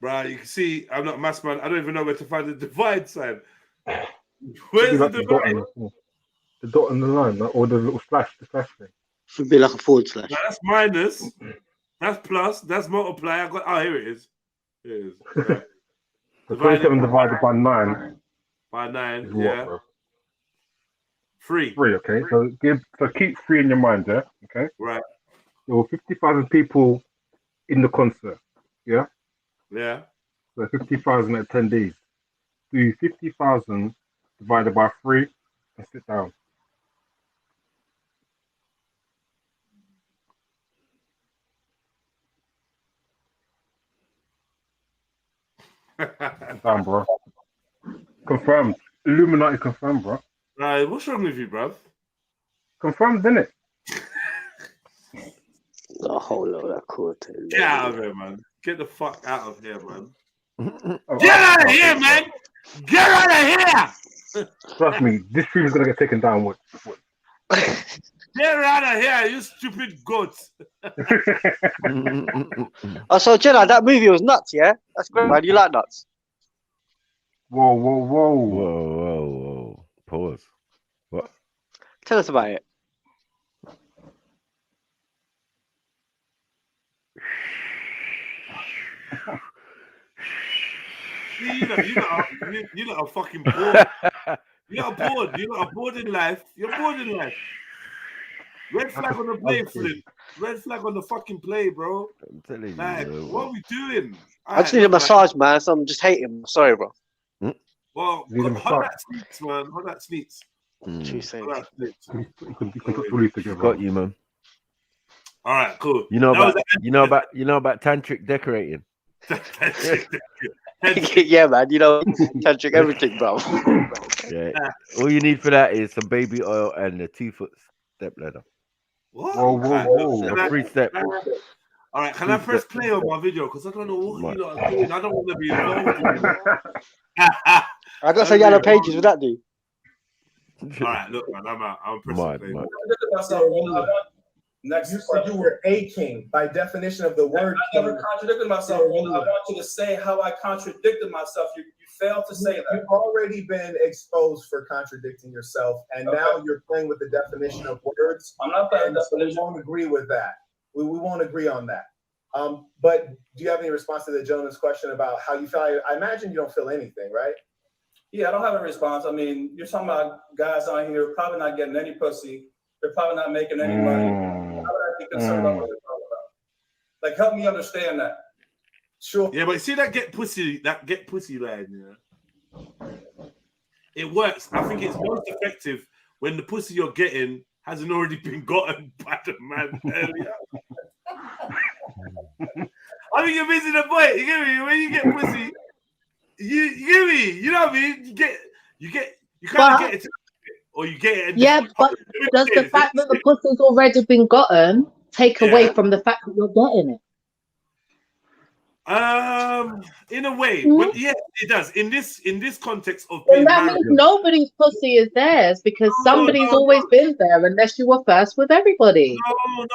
Right, you can see I'm not a maths man. I don't even know where to find the divide sign. Where's the divide? The dot on the line, or the little slash, the slash thing. Should be like a forward slash. Now that's minus. That's plus. That's multiply. Here it is. Here it is. Right. So 27 divided by 9. By 9, is yeah. What, bro? 3. 3, okay. So keep 3 in your mind, yeah. Okay. Right. There were 50,000 people in the concert, yeah. Yeah. So 50,000 attendees. Do 50,000 divided by 3 and sit down. Sit down, bro. Confirmed. Illuminati confirmed, bro. Right, what's wrong with you, bruv? Confirmed, didn't it? A whole lot of court. Get out of here, man. Get the fuck out of here, man. Oh, Get out of here, man! Get out of here! Trust me, this stream is gonna get taken down. What? Get out of here, you stupid goat! Oh, so Jenna, that movie was nuts, yeah? That's great, man. You like nuts? Whoa. Pause. What? Tell us about it. You lot are fucking bored. You lot are bored. You lot are bored in life. You're bored in life. Red flag on the play, Flynn. Red flag on the fucking play, bro. I'm telling you. Like, what are we doing? I just need a massage, man. So I'm just hating. Sorry, bro. Well, hold that sneaks, man. Hold that sneaks. True saying. You can put two leaves together. Got you, man. All right, cool. You know about tantric decorating. Yeah, man. You know, tantric everything, bro. Yeah. All you need for that is some baby oil and a 2-foot step ladder. What? Whoa. A 3-step. All right, can I press play on my video? Because I don't know what you lot are doing. I don't want to be involved in it. I got some yellow pages. Would that do? All right, look, man. I'm out. I'm pressing play. Next, you said you were a king by definition of the word. I never contradicted myself. I want you to say how I contradicted myself. You failed to say that. You've already been exposed for contradicting yourself, and now you're playing with the definition of words. I'm not playing so we won't agree with that. We won't agree on that. But do you have any response to the gentleman's question about how you feel? I imagine you don't feel anything, right? Yeah, I don't have a response. I mean, you're talking about guys on here probably not getting any pussy. They're probably not making any money. How would I be concerned about what they're talking about? Like, help me understand that. Sure. Yeah, but see that get pussy line, yeah. It works. I think it's most effective when the pussy you're getting hasn't already been gotten by the man earlier. I mean, you're missing the point. You get me? When you get pussy, you get me? You know what I mean? You kind of get it. Or you get it. Yeah, but does the fact that the pussy's already been gotten take away from the fact that you're getting it? In a way, but yes, it does. In this context of Well, being that married, means nobody's pussy is theirs because somebody's always been there, unless you were first with everybody.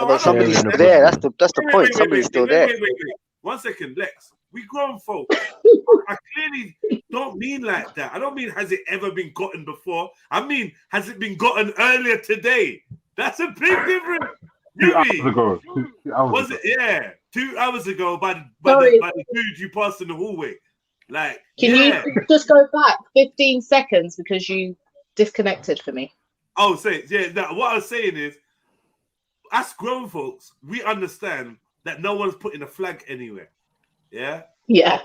But somebody's still there. That's the point. Somebody's still there. Wait. 1 second, Lex. We grown folks. I clearly don't mean like that. I don't mean has it ever been gotten before. I mean, has it been gotten earlier today? That's a big difference. 2 hours ago. Was it? Yeah. 2 hours ago by Sorry. the dude you passed in the hallway. Like, Can yeah. you just go back 15 seconds because you disconnected for me? Oh, say yeah. Now, what I was saying is, us grown folks, we understand that no one's putting a flag anywhere. Yeah. Yeah.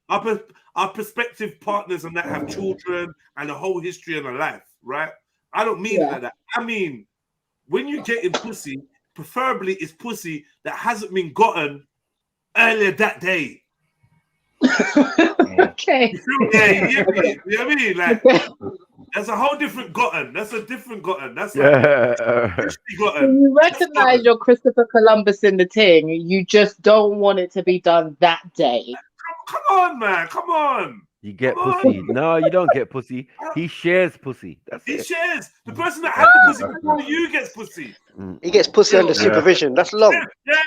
Our prospective partners and that have children and a whole history and a life, right? I don't mean it like that. I mean, when you get in pussy, preferably it's pussy that hasn't been gotten earlier that day. Okay. You feel me? Yeah, you know what I mean? Like, that's a whole different gotten. That's a different gotten. That's like When you recognize you're Christopher Columbus in the thing, you just don't want it to be done that day. Come on, man. Come on. You get pussy. No, you don't get pussy. He shares pussy. That's He it. shares. The person that had the pussy before you gets pussy. He gets pussy under supervision. That's long. Yes.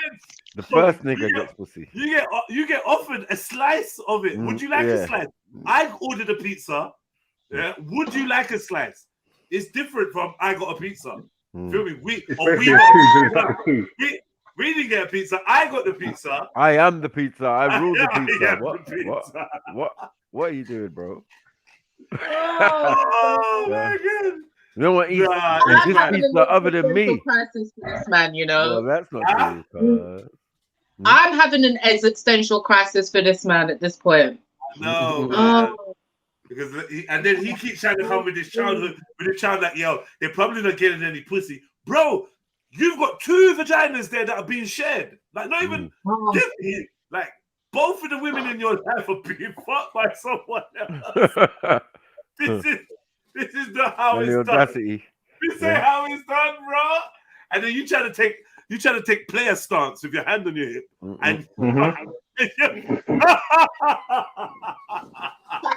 The first nigga gets pussy. You get offered a slice of it. Would you like a slice? I ordered a pizza. Yeah. Would you like a slice? It's different from I got a pizza. Feel me? We didn't get a pizza. I got the pizza. I am the pizza. I rule the pizza. am the pizza. What are you doing, bro? Oh my god. No one eats I'm this having a pizza little other than me. crisis for this man, you know. No, that's not true. I'm having an existential crisis for this man at this point. No, man. Because and then he keeps trying to come with his childhood, with a child like, yo, they're probably not getting any pussy. Bro, you've got 2 vaginas there that are being shared. Like, not even like both of the women in your life are being fucked by someone else. This is not how And it's the done. audacity. This ain't how it's done, bro. And then you try to take player stance with your hand on your hip. And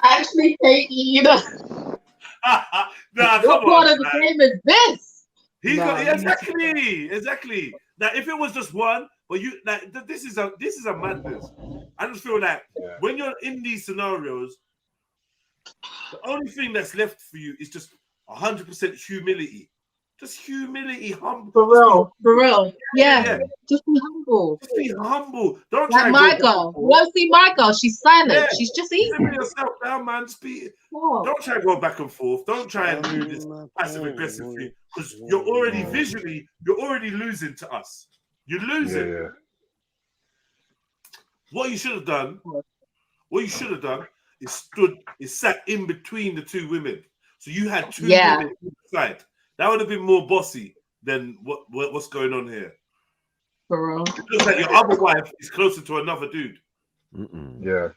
Actually, you know. Nah, What come part on, of the man. game is this? Exactly. Now, if it was just one, but you like this is a madness. I just feel like when you're in these scenarios, the only thing that's left for you is just 100% humility. Just humility, humble. For real. Yeah. Just be humble. Just be humble. Don't like try my and girl. You ever see my girl? She's silent. She's just eating. Simmer yourself down, man. Don't try to go back and forth. Don't try and do this passive aggressive thing because you're already visually, you're already losing to us. You're losing. Yeah. What you should have done is sat in between the 2 women. So you had 2 women inside. That would have been more bossy than what's going on here. For real. It looks like your other wife is closer to another dude. Yeah.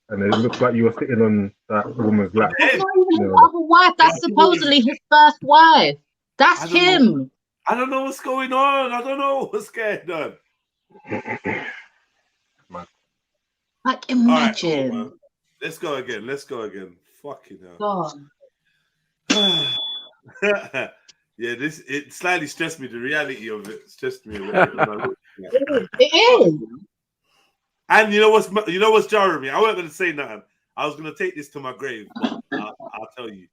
And it looks like you were sitting on that woman's lap. That's not even his other wife. That's supposedly his first wife. That's him. I don't know what's going on. I don't know what's going on. Like, imagine. All right, cool, Let's go again. Fucking hell. God. Yeah, it slightly stressed me. The reality of it stressed me a little bit. It is. And you know what's jarring me? I wasn't gonna say nothing. I was gonna take this to my grave, but I'll tell you.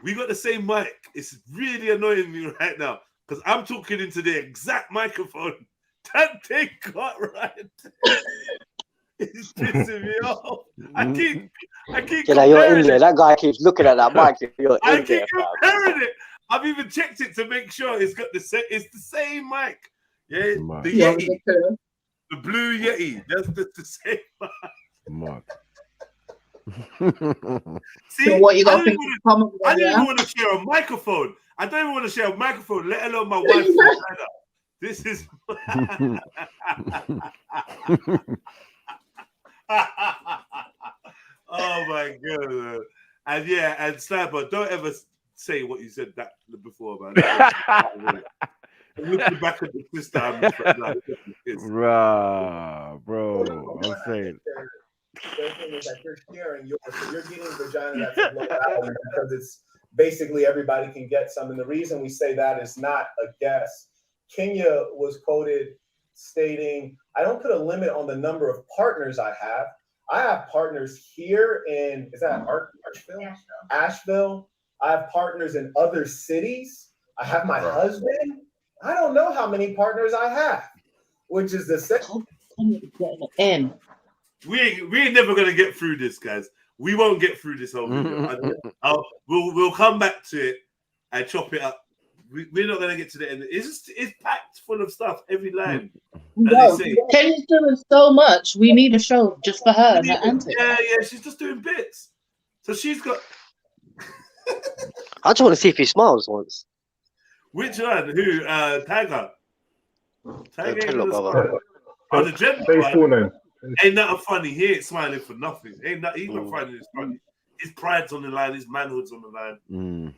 We got the same mic. It's really annoying me right now because I'm talking into the exact microphone that they got right. It's pissing me off. I keep you're in there. That guy keeps looking at that mic. You're I in keep there, fam. comparing it. I've even checked it to make sure it's got it's the same mic. Yeah, the Yeah, Yeti, the blue Yeti. That's the same mic. See, So what you got I to don't even want to share a microphone. I don't even want to share a microphone, let alone my wife's vagina. This is. Oh my god, man. And Sniper, don't ever say what you said that before, man. Looking back at the sister, I'm just like, bro, I'm saying. The thing is that you're sharing yours, so you're getting vagina that's low value because it's basically everybody can get some. And the reason we say that is not a guess. Kenya was quoted stating, I don't put a limit on the number of partners I have. I have partners here in, is that Asheville? Asheville. I have partners in other cities. I have my husband. I don't know how many partners I have. which is the second. In. We ain't never gonna get through this, guys. We won't get through this whole video. We'll come back to it and chop it up. We're not gonna get to the end. It's packed full of stuff. Every line. No, Kenya's doing so much. We need a show just for her and her antics. Yeah, she's just doing bits. So she's got. I just want to see if he smiles once. Which one? Who? Tiger. Tiger. Tell brother. Oh, the gentleman one. Ain't nothing funny. He ain't smiling for nothing. He's not finding this funny. His pride's on the line. His manhood's on the line.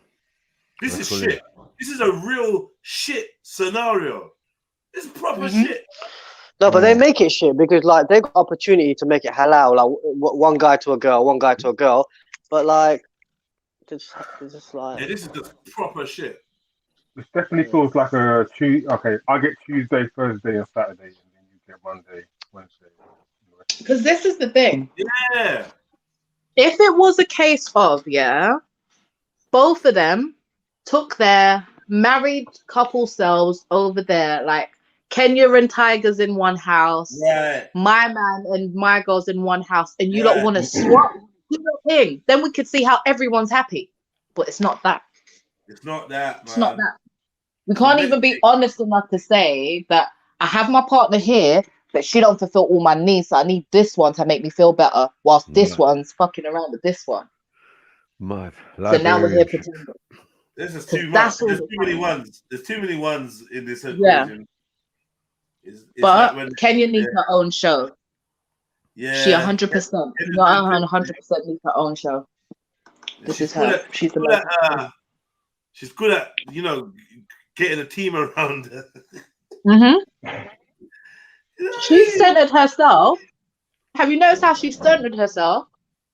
This is shit. This is a real shit scenario. This is proper shit. No, but they make it shit because like they got opportunity to make it halal, like one guy to a girl, but like it's just like this is just proper shit. It definitely feels like a Tuesday. Okay, I get Tuesday, Thursday, and Saturday, and then you get Monday, Wednesday. Because this is the thing. Yeah. If it was a case of both of them took their married couple selves over there, like Kenya and Tiger's in one house, my man and my girl's in one house, and you don't want to swap thing, then we could see how everyone's happy. But it's not that. It's not that, man. It's not that. We can't even be honest enough to say that I have my partner here, but she don't fulfill all my needs, so I need this one to make me feel better, whilst this one's fucking around with this one. Mad. So now we're here pretending. This is too much. There's too many ones. There's too many ones in this equation. Yeah. It's But like Kenya needs her own show. Yeah. She 100%. Not 100% needs her own show. This is her. She's the she's good at, getting a team around her. She's centered herself. Have you noticed how she centered herself?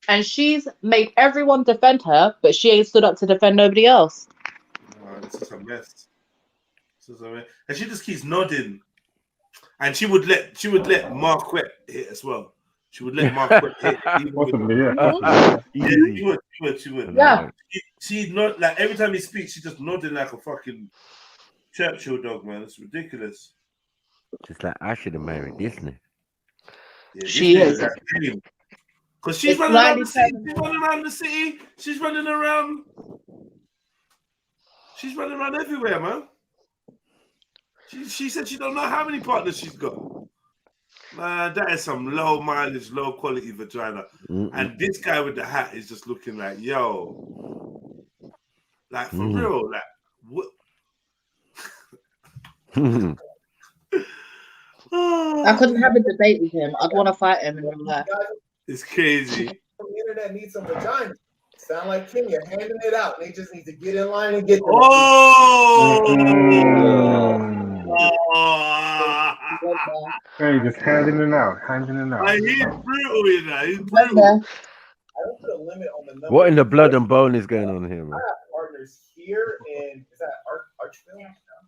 And she's made everyone defend her, but she ain't stood up to defend nobody else. This is a mess. And she just keeps nodding. And she would let Marquette hit as well. She would let Marquette hit. Possibly, yeah. She would. Yeah. She not like every time he speaks, she just nodding like a fucking Churchill dog, man. It's ridiculous. Just like I should have married Disney. Yeah, she is. Because she's running around the city. She's running around the city. She's running around. She's running around everywhere, man. She said she don't know how many partners she's got. Man, that is some low mileage, low quality vagina. And this guy with the hat is just looking like, yo, like for real, like what? I couldn't have a debate with him. I'd want to fight him in real life. It's crazy. The internet needs some vagina. Sound like Kenya handing it out. They just need to get in line and get them. Hey, just handing it out. Like, he's brutal in that. He's brutal. I don't put a limit on the number. What in the blood and bone is going on here, man? I have partners here in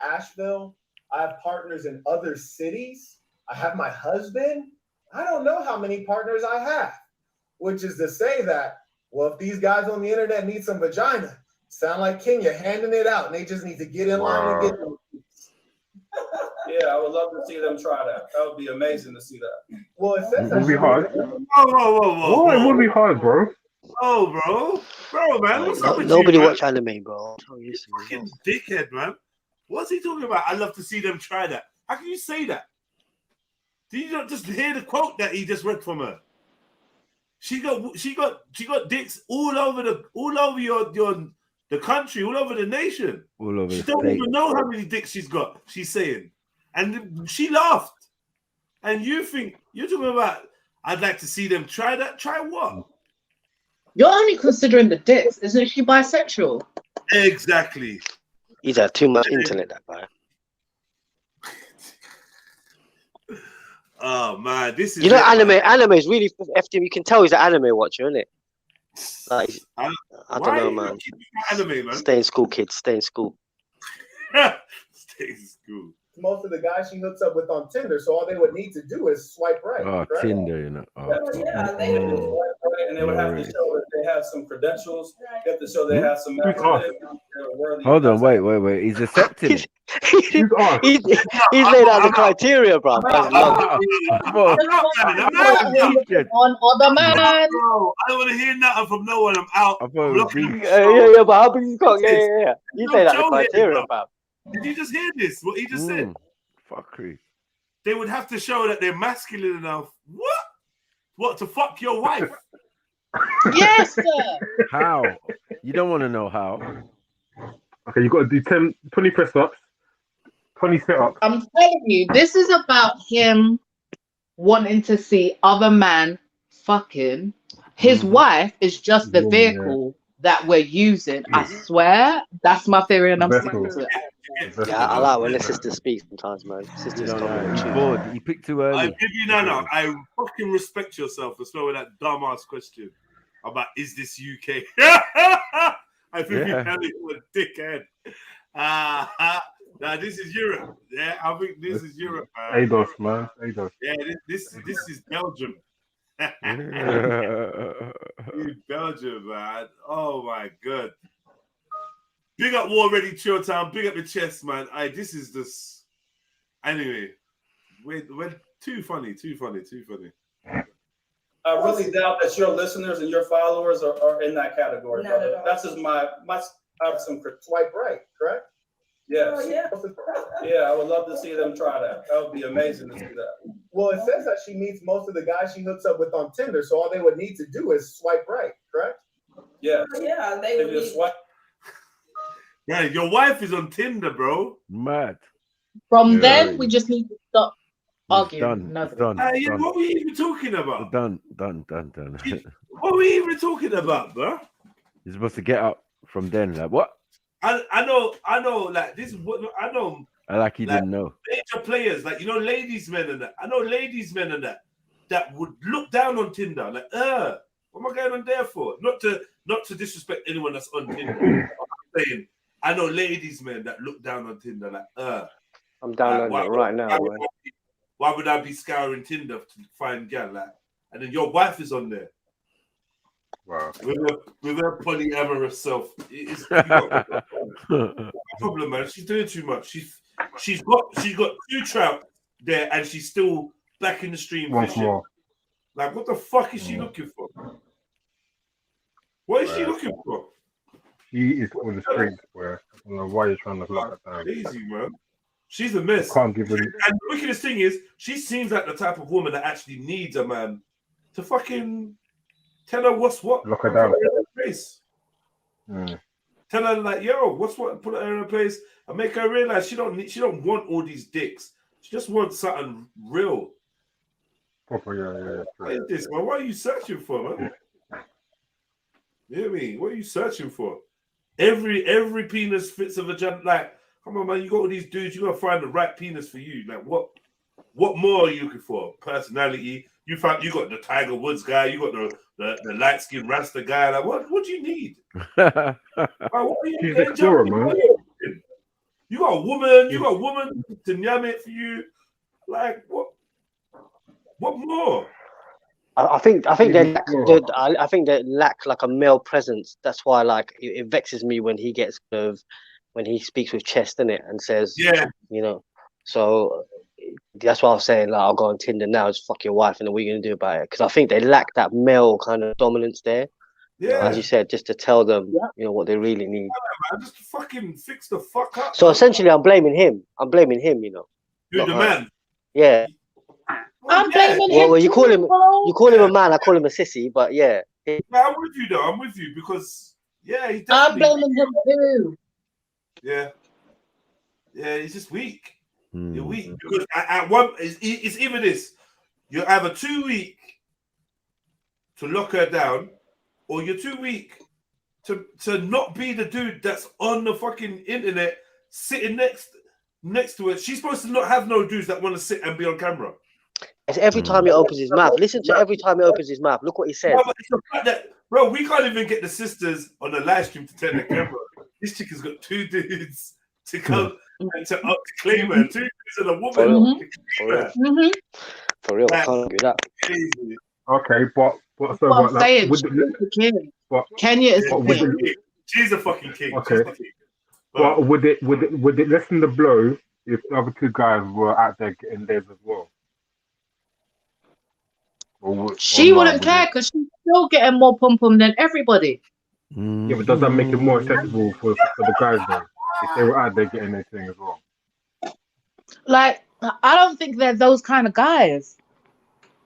Asheville. I have partners in other cities. I have my husband. I don't know how many partners I have, which is to say that, well, if these guys on the internet need some vagina, sound like Kenya handing it out, and they just need to get in line and get them. Yeah, I would love to see them try that. That would be amazing to see that. Well, it would be hard. Whoa. It would be hard, bro. Oh, bro, man. What's up with nobody you, watch anime, bro. Fucking dickhead, man. What's he talking about? I love to see them try that. How can you say that? Did you not just hear the quote that he just read from her? She got dicks all over the country, all over the nation. All over she the don't state. even know how many dicks she's got. She's saying, and she laughed. And you think you're talking about? I'd like to see them try that. Try what? You're only considering the dicks. Isn't she bisexual? Exactly. He's had too much internet, that guy. Oh man, this is anime is really FTM. You can tell he's an anime watcher, isn't it? Like, I don't know, man. Anime, man. Stay in school, kids. Stay in school. Stay in school. Most of the guys she hooks up with on Tinder, so all they would need to do is swipe right. Oh, right? Tinder, you know. Oh. And they would have to show that they have some credentials. They have to show they have some. worthy. Hold on, wait. He's accepting it. He's laid out the criteria, bro. I'm On other man. I don't want to hear nothing from no one. I'm out. Yeah, but how big you got? Yeah. He's laid out the criteria, bro. Did you just hear this? What he just said? Fuckery. They would have to show that they're masculine enough. What? What, to fuck your wife? Yes, sir. How? You don't want to know how. Okay, you got to do 20 press ups, 20 sit ups. I'm telling you, this is about him wanting to see other man fucking. His wife is just the vehicle that we're using. I swear, that's my theory, and I'm sticking to it. Yeah, I like when the sister speaks sometimes, man. Sisters He's bored. He picked too early. I give you no. I fucking respect yourself for throwing that dumbass question about is this UK? I think you're a dickhead. Now this is Europe. Yeah, I think this is Europe, man. ADOS, man. ADOS. Yeah, this is Belgium. Belgium, man. Oh my god. Big up War Ready Chill Town. Big up the chest, man. This is this. Anyway, we're too funny. I really doubt that your listeners and your followers are in that category, brother. That's just my I have some swipe right, correct? Yes. Oh, yeah. Yeah, I would love to see them try that. That would be amazing to see that. Well, it says that she meets most of the guys she hooks up with on Tinder, so all they would need to do is swipe right, correct? Yeah. Yeah, they would just swipe. Yeah, your wife is on Tinder, bro. Mad. From then, we just need to stop arguing. Done. What were you even talking about? Done. What were you even talking about, bro? You're supposed to get up from then. Like what? I know. Like this is what I know. I like you didn't know. Major players, like ladies men and that. I know ladies men and that would look down on Tinder. Like, what am I going on there for? Not to disrespect anyone that's on Tinder. I'm saying I know ladies men that look down on Tinder. Like, I'm down on it right now, man. Why would I be scouring Tinder to find gal? Like, and then your wife is on there. Wow. With her polyamorous self, it's no problem, man. She's doing too much. She's got 2 trout there, and she's still back in the stream fishing. More. Like, what the fuck is she looking for? What is she looking for? She is on the streets, boy. I don't know why you're trying to lock her down. Easy, man. She's a mess. Can't give her. And the wickedest thing is, she seems like the type of woman that actually needs a man to fucking tell her what's what. Lock her down. Put her in her place. Tell her like, yo, what's what? Put her in her place and make her realize she don't want all these dicks. She just wants something real. Proper, yeah. What is this, man? What are you searching for, man? You know what I mean? What are you searching for? Every penis fits a vagina. Like, come on, man, you got all these dudes, you gotta find the right penis for you. Like, what more are you looking for? Personality. You got the Tiger Woods guy, you got the light skinned Rasta guy. Like, what do you need? Like, what are you She's explorer, man. You got a woman to yam it for you. Like, what more? I think they lack like a male presence. That's why like it vexes me when he gets when he speaks with chest in it and says, So that's why I was saying like I'll go on Tinder now, just fuck your wife, and then what are you gonna do about it? Because I think they lack that male kind of dominance there. Yeah, as you said, just to tell them, what they really need. Man, just fucking fix the fuck up. So essentially, I'm blaming him. You the man? Yeah. I'm blaming him. Well, you call him a man. I call him a sissy, but yeah. I'm with you though. I'm with you because he's I'm blaming him too. Yeah, he's just weak. You're weak because at one, it's even this. You're either too weak to lock her down, or you're too weak to not be the dude that's on the fucking internet sitting next to her. She's supposed to not have no dudes that want to sit and be on camera. It's every time he opens his mouth. Listen to every time he opens his mouth. Look what he said. No, it's the fact that, bro, we can't even get the sisters on the live stream to turn the camera. This chick has got 2 dudes to come and to claim her. 2 dudes and a woman. For real, I can't do that. Crazy. Okay, but so I'm saying, Kenya is She's a fucking king. Okay. But would it lessen the blow if the other two guys were out there getting theirs as well? She wouldn't care because she's still getting more pom pom than everybody. Yeah, but does that make it more accessible for the guys though? If they were out there getting their thing as well. Like, I don't think they're those kind of guys.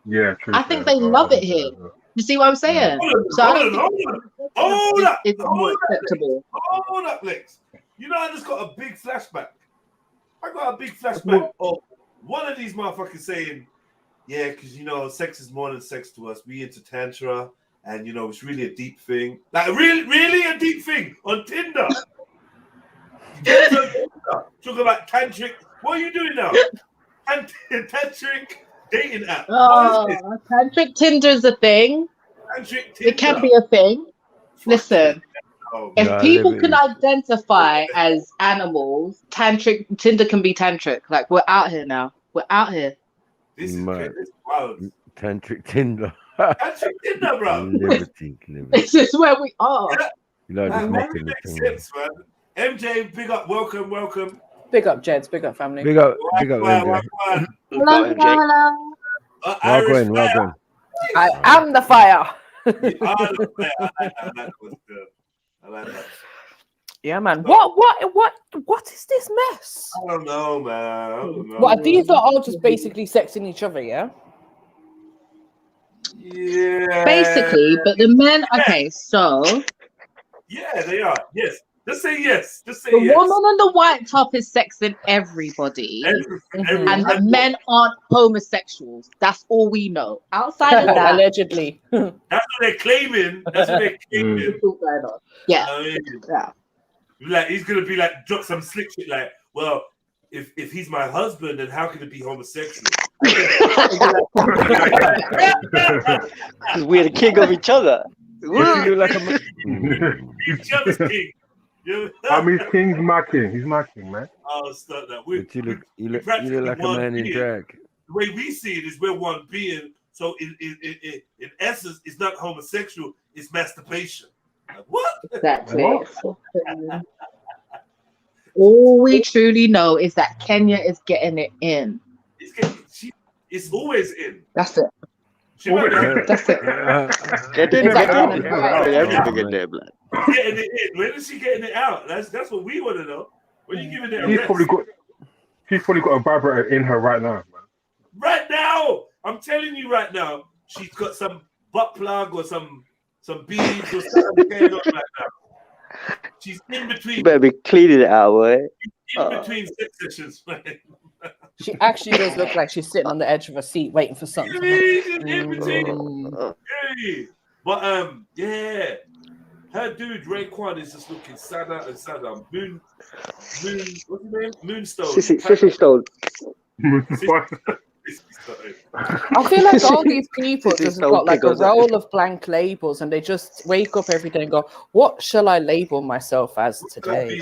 Yeah, true. I think they love it here. You see what I'm saying? So I don't think it's more acceptable. Hold up, Lex. You know, I just got a big flashback. I got a big flashback of one of these motherfuckers saying, yeah, because, you know, sex is more than sex to us. We into Tantra, and, you know, it's really a deep thing. Like, really a deep thing on Tinder. Talk about tantric. What are you doing now? Tantric dating app. Oh, tantric Tinder's a thing. Tantric Tinder. It can be a thing. Listen, if people can identify as animals, tantric Tinder can be tantric. Like, we're out here now. We're out here. This is wild. Tantric Tinder. Tantric Tinder, bro. Liberty. This is where we are. You know, just mocking the Makes thing. sense, man. MJ, big up, welcome. Big up, Jeds. Big up, family. Big up, MJ. Hello. Well going. I am the fire. I like that. Yeah, man. What is this mess? I don't know, man. I don't know. What, these are all just basically sexing each other, yeah? Yeah. Basically, but the men. Okay, so yeah, they are. Yes. Just say yes. Just say the yes. woman on the white top is sexing everybody, and the men aren't homosexuals. That's all we know. Outside of that, allegedly, that's what they're claiming. Yeah. I mean, Yeah. like he's gonna be like drop some slick shit like, well, if he's my husband, then how can it be homosexual? Because we're the king of each other. Each other's king. I mean, King's my king. He's my king, man. I'll start that. But you look like a man in drag. The way we see it is we're one being. So in essence, it's not homosexual. It's masturbation. Like, what? Exactly. All we truly know is that Kenya is getting it in. It's always in. That's it. That's it. Getting everything in there, blood. Getting it in. When is she getting it out? That's what we want to know. When you giving it a She's rest? probably got a vibrator in her right now, man. Right now, I'm telling you right now, she's got some butt plug or some beads or something going on right now. She's in between. You better be cleaning it out, boy. In between sex sessions, man. she actually does look like she's sitting on the edge of a seat waiting for something. In between. Hey. But yeah. Her dude, Raekwon, is just looking sadder and sadder. Moon, what's his name? Moonstone. Sissy Stone. I feel like all these people just so got like a big on that. roll of blank labels and they just wake up every day and go, what shall I label myself as today?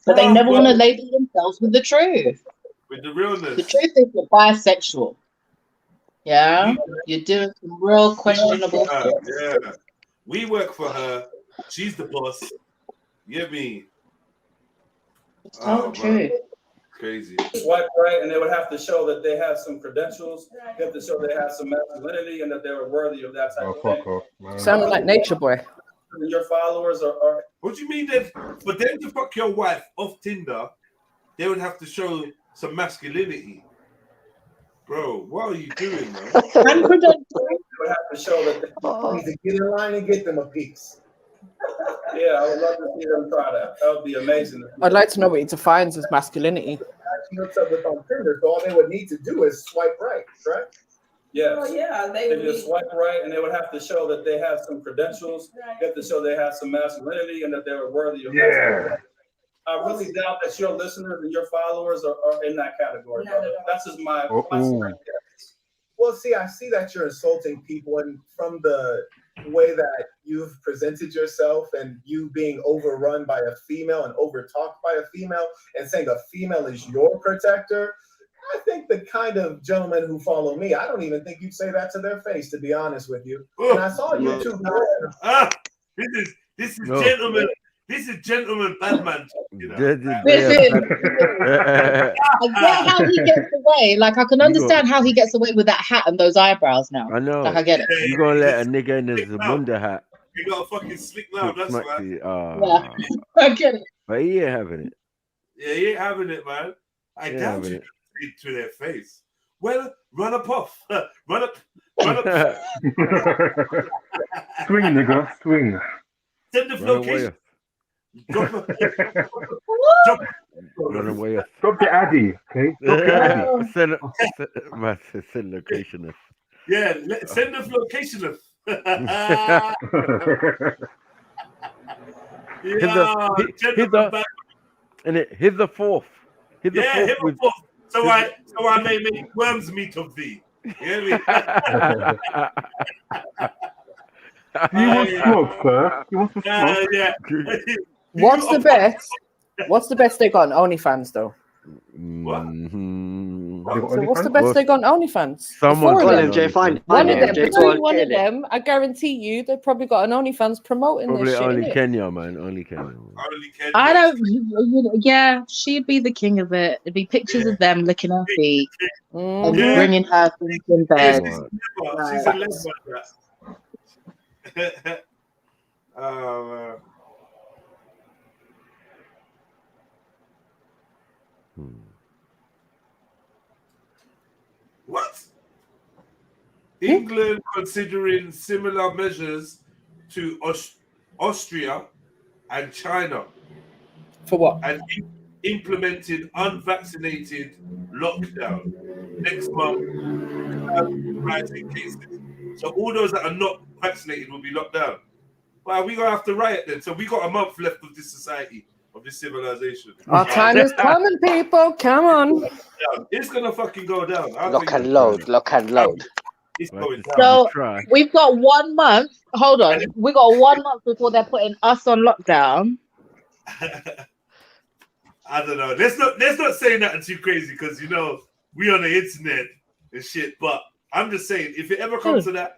But they never want to label themselves with the truth. With the realness. The truth is you're bisexual. Yeah? You're doing some real questionable stuff. Yeah. We work for her. She's the boss. You get me? Oh, true. Crazy. Swipe right, and they would have to show that they have some credentials. They have to show they have some masculinity and that they were worthy of that type of thing. Sounding like Nature Boy. Your followers are. What do you mean that for them to fuck your wife off Tinder, they would have to show some masculinity? Bro, what are you doing, man? And credentials. They would have to show that they need to get in line and get them a piece. Yeah, I would love to see them try that. That would be amazing. I'd like to know what he defines as masculinity. Actually hooks up with on Tinder, so all they would need to do is swipe right, correct? Yeah. Oh, yeah, they would just swipe right, and they would have to show that they have some credentials. They have to show they have some masculinity and that they were worthy of that. I really doubt that your listeners and your followers are in that category. Brother. That's just my Well, see, I see that you're insulting people, and from the way that you've presented yourself and you being overrun by a female and overtalked by a female and saying a female is your protector, I think the kind of gentlemen who follow me, I don't even think you'd say that to their face, to be honest with you. And I saw you two. This is No. gentleman. This is gentleman Batman. You know. Listen, I get how he gets away. Like, I can understand how he gets away with that hat and those eyebrows now. I know. Like, I get it. You gonna let a nigga in his Zamunda hat You got a fucking slick now. That's smack why. to you? Yeah, I get it. But he ain't having it. Yeah, he ain't having it, man. I He ain't doubt having you it. can to their face. Well, run up off. Run up. Swing, nigga, swing. Send the Run away. location. Drop Run away. Drop the addy, okay? Drop the addy. Send location. Yeah, send the location. Hit the fourth. Hit the Yeah, hit fourth. the fourth. So I may make worms meat of thee. You hear me? You want smoke, sir? You want some smoke? Yeah. What's the best? What's the best they got on OnlyFans though? So what's the best they got on OnlyFans? Someone Four of them. MJ, find One of it, them. MJ, Between go on, one of kill it. them, I guarantee you, they probably got an OnlyFans promoting Probably this shit. only innit? Kenya, man. Only Kenya. I don't. Yeah, she'd be the king of it. It'd be pictures of them licking her feet and bringing her things in bed. She's a lesbian. Oh, what? England considering similar measures to Austria and China. For what? And implemented unvaccinated lockdown next month. Rising cases. So all those that are not vaccinated will be locked down. Well, we gonna have to riot then. So we got a month left of this society, of this civilization. Our time is coming, people. Come on. It's gonna fucking go down. Lock and load. Lock and load. It's going So down. we've got 1 month. Hold on, we got 1 month before they're putting us on lockdown. I don't know. Let's not say nothing too crazy because you know we on the internet and shit. But I'm just saying, if it ever comes to that,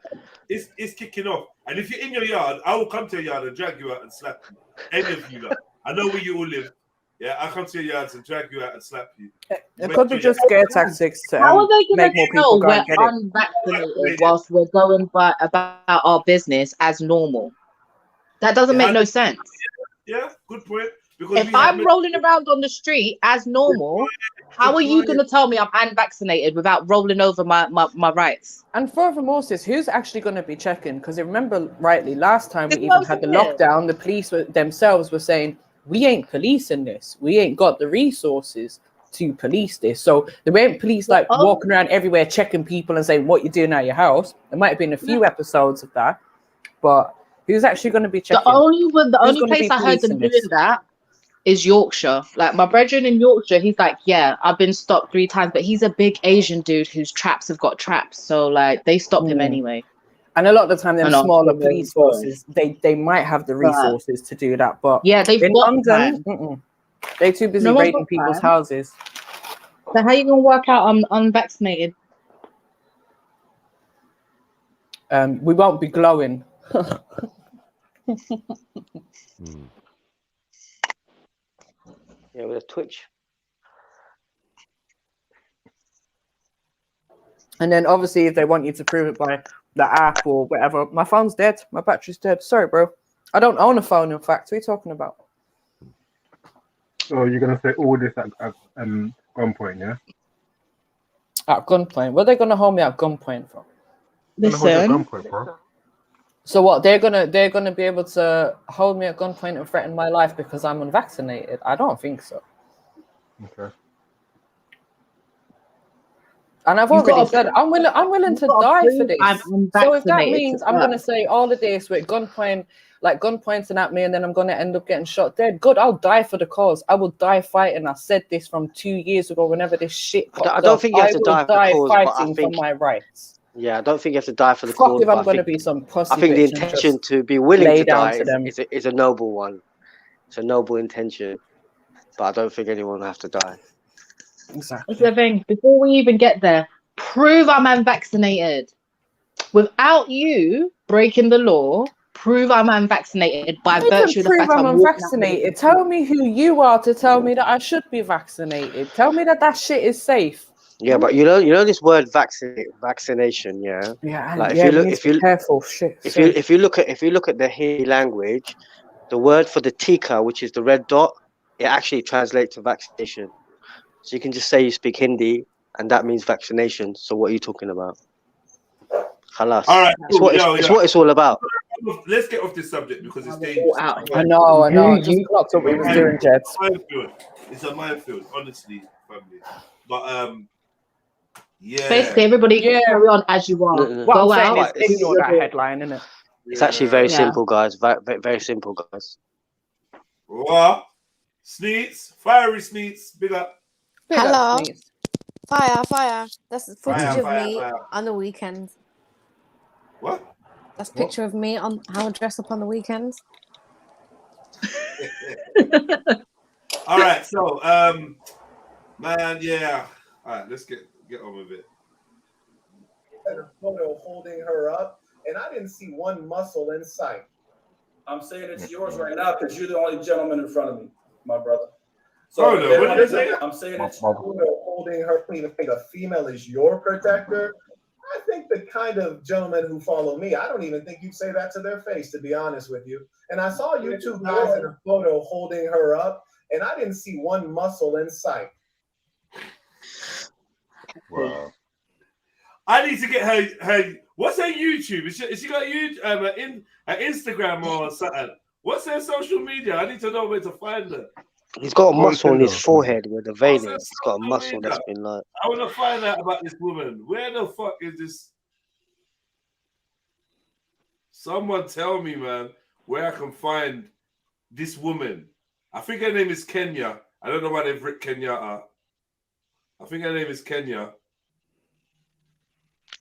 it's kicking off. And if you're in your yard, I will come to your yard and drag you out and slap you. Any of you lot. I know where you all live. Yeah, I'll come to your yards and drag you out and slap you. It could be just scare tactics to How are they make going more to know people go we're and get it. unvaccinated whilst we're going about our business as normal? That doesn't make no sense. Yeah, good point. Because If I'm rolling around on the street as normal, how are you going to tell me I'm unvaccinated without rolling over my rights? And furthermore, sis, who's actually going to be checking? Because if you remember rightly, last time we even had the lockdown, the police themselves were saying, we ain't policing this. We ain't got the resources to police this. So they weren't police like walking around everywhere checking people and saying what you're doing at your house. There might have been a few episodes of that, but who's actually going to be checking? The only place I heard them doing that is Yorkshire. Like my brethren in Yorkshire, he's like, yeah, I've been stopped 3 times, but he's a big Asian dude whose traps have got traps. So like they stop him anyway. And a lot of the time, them smaller police forces, they might have the resources to do that, but yeah, they've in got London, they're too busy No one's raiding got people's time. houses. So how you gonna work out I'm unvaccinated? We won't be glowing. Yeah, with a Twitch. And then obviously, if they want you to prove it by the app or whatever, my phone's dead. My battery's dead. Sorry, bro. I don't own a phone. In fact, what are you talking about? So you're gonna say all this at gunpoint, yeah? At gunpoint. What are they gonna hold me at gunpoint for? Listen. Gunpoint, bro. So what? They're gonna be able to hold me at gunpoint and threaten my life because I'm unvaccinated? I don't think so. Okay. And I've already said I'm willing to die for this. So if that means I'm gonna say all of this with gunpoint, like gun pointing at me, and then I'm gonna end up getting shot dead, good, I'll die for the cause. I will die fighting. I said this from 2 years ago whenever this shit I don't think you have to die for the cause, but I fighting think for my rights. Yeah, I don't think you have to die for the Fuck cause. if I'm but I gonna think- be some pussy I think the bitch and intention just to be willing lay to down die to them. is a noble one. It's a noble intention, but I don't think anyone will have to die. Exactly. That's the thing. Before we even get there, prove I'm unvaccinated. Without you breaking the law, prove I'm unvaccinated by Don't virtue of the prove fact I'm I'm walking out unvaccinated. Tell me who you are to tell me that I should be vaccinated. Tell me that shit is safe. Yeah, but you know this word vaccination, yeah. Yeah, Like yeah, we need to be careful. Shit. if you look at the Hindi language, the word for the tika, which is the red dot, it actually translates to vaccination. So you can just say you speak Hindi, and that means vaccination. So what are you talking about? Khalas. All right, It's what it's all about. Let's get off this subject because it's dangerous. I know. I just clocked what we was doing, Jets. It's a minefield, honestly, family. But yeah. Basically, everybody carry on as you are. What Go I'm out. saying is ignore that headline, innit? It's actually very simple, guys. Very simple, guys. What? Sneets, fiery Sneets, big up. Hello. Fire. That's footage of Fire, me fire. on the weekends. What? That's a picture of me on how I dress up on the weekends. All right, so man, yeah. All right, let's get on with it. A photo holding her up, and I didn't see one muscle in sight. I'm saying it's yours right now because you're the only gentleman in front of me, my brother. So what did you say? I'm saying it's Holding her, even think a female is your protector. I think the kind of gentlemen who follow me, I don't even think you'd say that to their face, to be honest with you. And I saw you two guys in a photo holding her up, and I didn't see one muscle in sight. Wow. I need to get her. What's her YouTube? Is she got YouTube, Instagram or something? What's her social media? I need to know where to find her. He's got a muscle on his forehead with the vein. He's got a muscle that's been like. I want to find out about this woman. Where the fuck is this? Someone tell me, man, where I can find this woman. I think her name is Kenya. I don't know why they've written Kenyatta. I think her name is Kenya.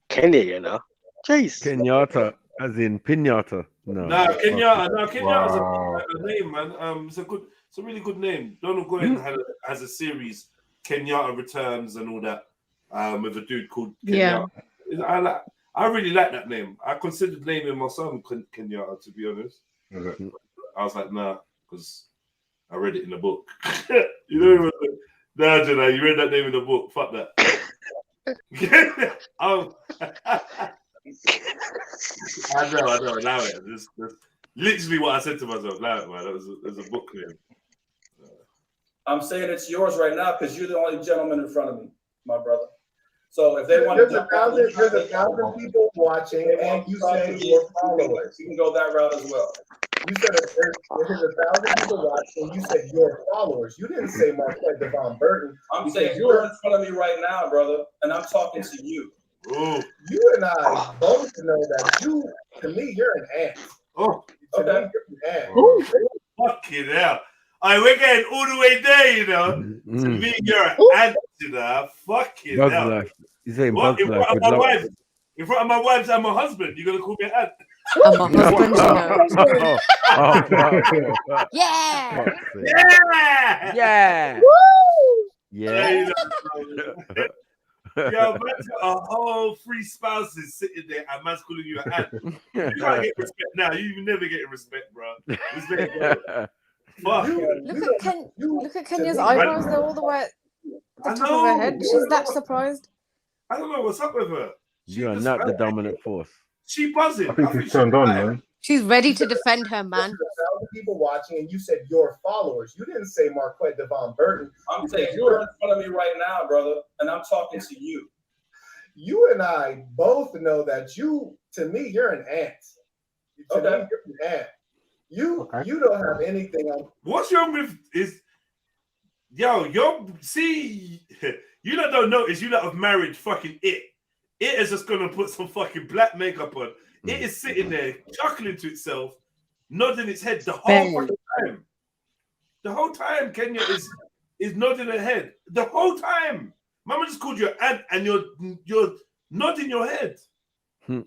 Kenya, you know. Jeez. Kenyatta, as in pinata. No. No, Kenyatta. No, Kenyatta's a name, man. It's a really good name. Donald Goyen has a series, Kenyatta Returns and all that, with a dude called Kenyatta. Yeah. I really like that name. I considered naming my son Kenyatta, to be honest. I was like, nah, because I read it in a book. You know, nah, Jenna, you read that name in the book. Fuck that. I know. Allow it. That's literally what I said to myself. Allow it, man. There's a book name. I'm saying it's yours right now because you're the only gentleman in front of me, my brother. So if they want there's a thousand people watching, and you say your followers. You can go that route as well. You said there's 1,000 people watching. You said your followers. You didn't say Marquette Devon Burton. I'm saying you're in front of me right now, brother, and I'm talking to you. Ooh. You and I both know that to me, you're an ant. Oh, to me, you're an ant. Fucking hell. We're getting all the way there, you know. To me, you're an ant, you know. Fucking Bug's hell. life. He's saying What? bug's life. In front of my wives and my husband, you're gonna call me an ant? And my husband, you know. Yeah. Yeah. Yeah. Yo, man's got a whole 3 spouses sitting there and man's calling you an ant. You can't get respect now. You never get respect, bro. Respect, bro. Fuck. Look at Kenya's eyebrows. They're all the way at the top of her head. She's that surprised. I don't know what's up with her. You are not the dominant force. She buzzing. I think she's turned on, man. She's ready to defend her man. 1,000 people watching, and you said your followers. You didn't say Marquette Devon Burton. I'm saying you're in front of me right now, brother, and I'm talking to you. You and I both know that to me, you're an ant. To me, you're an ant. You don't have anything on. What's wrong with you don't notice you have married fucking it. It is just gonna put some fucking black makeup on. It is sitting there chuckling to itself, nodding its head the whole fucking time. The whole time Kenya is nodding her head. The whole time. Mama just called you an ant and you're nodding your head. And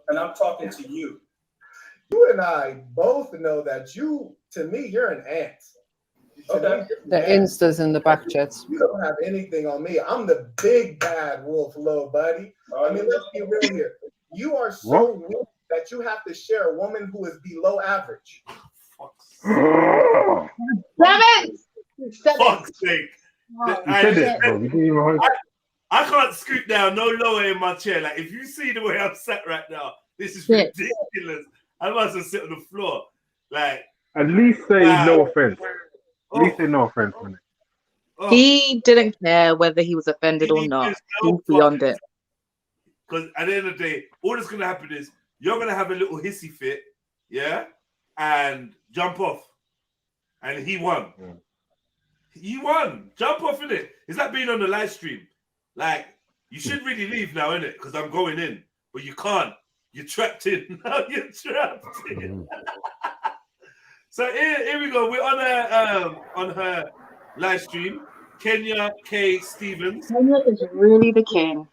I'm talking to you. You and I both know that to me, you're an ant. The Instas in the back, Jets. You don't have anything on me. I'm the big bad wolf, little buddy. I mean, let's be real here. You are so weak that you have to share a woman who is below average. Damn it! Fuck's sake. I can't scoot down no lower in my chair. Like, if you see the way I'm sat right now, this is ridiculous. I might as well sit on the floor. Like, at least say no offense. At least say no offense, man. He didn't care whether he was offended or not. He's beyond it. Because at the end of the day, all that's going to happen is you're going to have a little hissy fit, yeah, and jump off. And he won. Yeah. He won. Jump off in it. It's like being on the live stream. Like, you should really leave now, innit? Because I'm going in. But you can't. You're trapped in. Now you're trapped in. So here we go. We're on her live stream. Kenya K. Stevens. Kenya is really the king.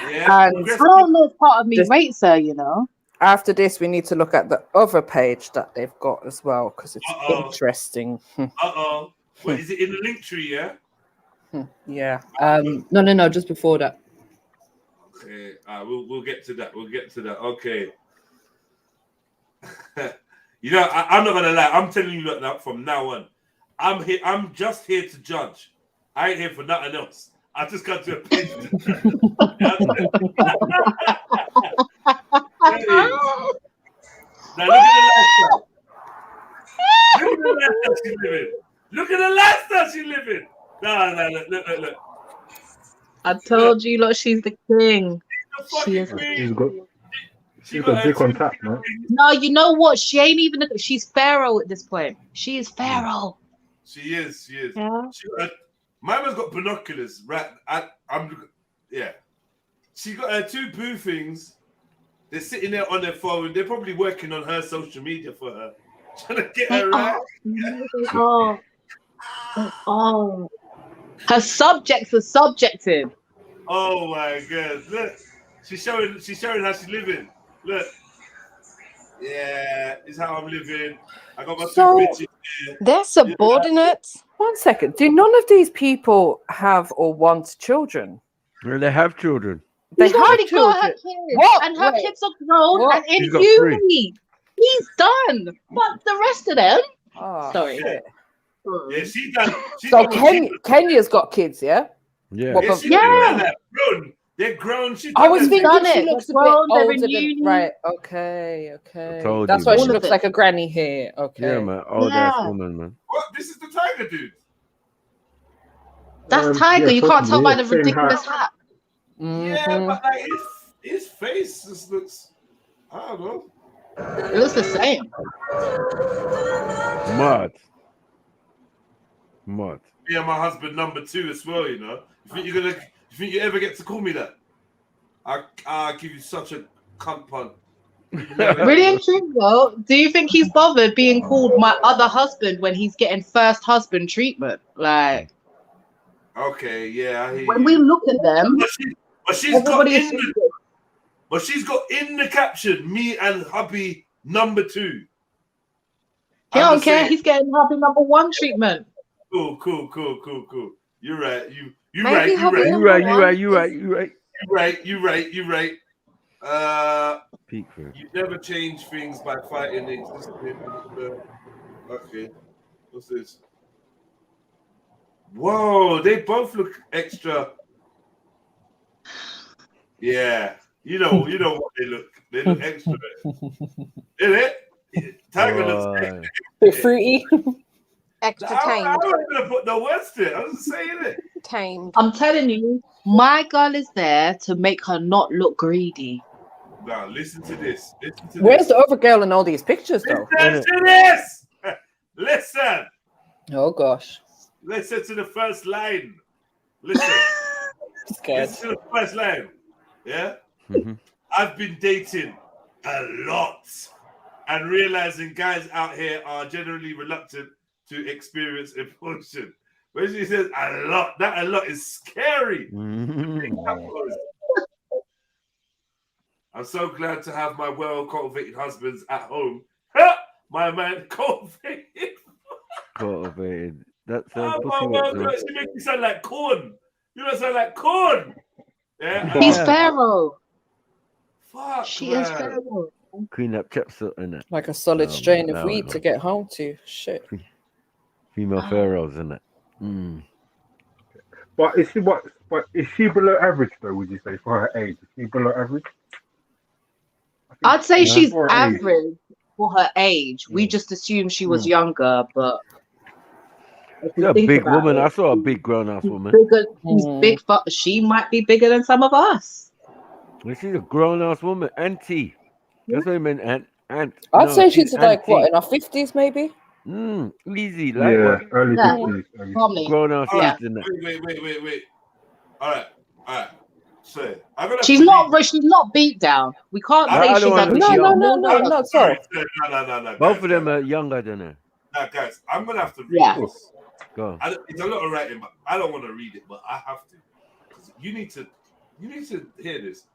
Yeah. And I don't know if part of me rates her, you know. After this, we need to look at the other page that they've got as well, because it's interesting. Wait, is it in the link tree, yeah? Yeah. No, just before that. Okay, we'll get to that. We'll get to that. Okay. You know, I'm not gonna lie. I'm telling you that from now on, I'm here. I'm just here to judge. I ain't here for nothing else. I just got to a page. Now look at the lifestyle. Look at the lifestyle she's living. Look at the lifestyle she's living. No, look. I told you, look, she's the king. She is. She's got dick on tap, man. No, you know what? She ain't even. She's Pharaoh at this point. She is Pharaoh. She is. Yeah. My man's got binoculars, right? Yeah. She got her two boo things. They're sitting there on their phone. They're probably working on her social media for her, trying to get her right. Oh. Her subjects are subjective. Oh my God! Look, she's showing how she's living. Look, yeah, this is how I'm living. I got my two bitches here. They're subordinates. One second. Do none of these people have or want children? Well, they have children. They She's already got her kids. What? And her kids are grown and in She's got uni. He's done. But the rest of them. Sorry. Yeah, she's done. So Kenya's got kids, yeah? Yeah. They're grown. I was thinking she it. looks a bit Grown, they're older in than uni. right. Okay. Told That's you, why man. she looks like a granny here. Okay. Yeah, man. Old ass woman, man. What? This is the tiger dude. That's Tiger. You can't tell by the ridiculous hat. Yeah, but like his face just looks. I don't know. It looks the same. Mad. Me and my husband number 2 as well. You know. You think you ever get to call me that? I give you such a cunt pun. Really and true though. Do you think he's bothered being called my other husband when he's getting first husband treatment? Like. Okay, yeah. I hear When you. we look at them, but she's got in the caption, me and hubby number 2. he don't care. He's getting hubby number 1 treatment. Cool. You're right. You're Maybe right. Peak food. You never change things by fighting the existing. Okay. What's this? Whoa, they both look extra. Yeah, you know what they look. They look extra. Isn't it? Tiger looks extra. Bit fruity. Extra I tamed. wasn't gonna put no words to it. I was just saying it. Tamed. I'm telling you, my girl is there to make her not look greedy. Now listen to this. Where's the other girl in all these pictures, though? Listen to this. Listen. Oh gosh. Listen to the first line. Listen. Listen to the first line. Yeah. I've been dating a lot and realizing guys out here are generally reluctant to experience emotion. When she says a lot, that a lot is scary. I'm so glad to have my well-cultivated husbands at home. My man cultivated. Cultivated. That's oh my God, she makes me sound like corn. You don't sound like corn. Yeah. He's Pharaoh. Fuck, she man. is Pharaoh. Clean up chapsut and that. Like a solid strain of weed to get home to. Shit. Female pharaohs and that. But is she below average though? Would you say for her age? Is she below average? I'd say she's For her age. average for her age. We just assumed she was younger, but if She's you a think big about woman. it, I saw a big grown ass woman. bigger, she's big. She might be bigger than some of us. Well, she's a grown ass woman. Auntie. That's what I meant. Aunt. I'd No, say she's she's like, what, auntie. in her 50s maybe? Easy. Yeah, Like what? early Yeah. 50s. Probably. Grown ass All right, kids and that. wait. All right. So I'm gonna. She's not beat down. We can't I say don't she's wanna ugly. be She's young. not so. No. Both of them are younger than her. Nah, guys, I'm gonna have to read Yeah. this. Go on. It's a lot of writing, but I don't want to read it, but I have to. 'Cause you need to hear this.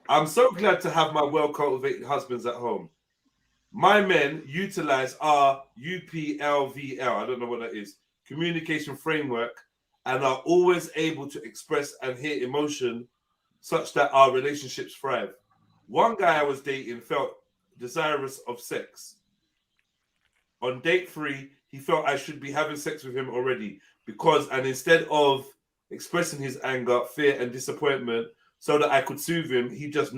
I'm so glad to have my well-cultivated husbands at home. My men utilize our UPLVL, I don't know what that is, communication framework, and are always able to express and hear emotion such that our relationships thrive. One guy I was dating felt desirous of sex. On date 3, he felt I should be having sex with him already and instead of expressing his anger, fear, and disappointment so that I could soothe him, he just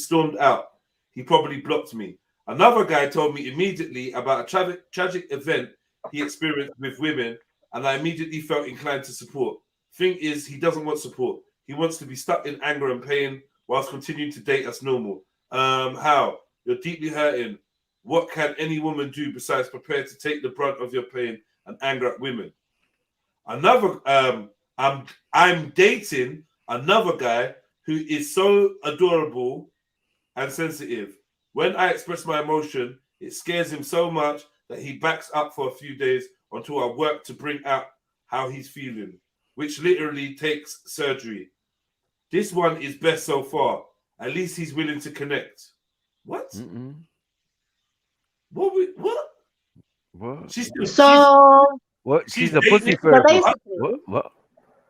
stormed out. He probably blocked me. Another guy told me immediately about a tragic event he experienced with women, and I immediately felt inclined to support. Thing is, he doesn't want support. He wants to be stuck in anger and pain whilst continuing to date us normal. How? You're deeply hurting. What can any woman do besides prepare to take the brunt of your pain and anger at women? Another, I'm dating another guy who is so adorable and sensitive. When I express my emotion, it scares him so much that he backs up for a few days until I work to bring out how he's feeling, which literally takes surgery. This one is best so far. At least he's willing to connect. What? What? She's She's a pussy therapist. What?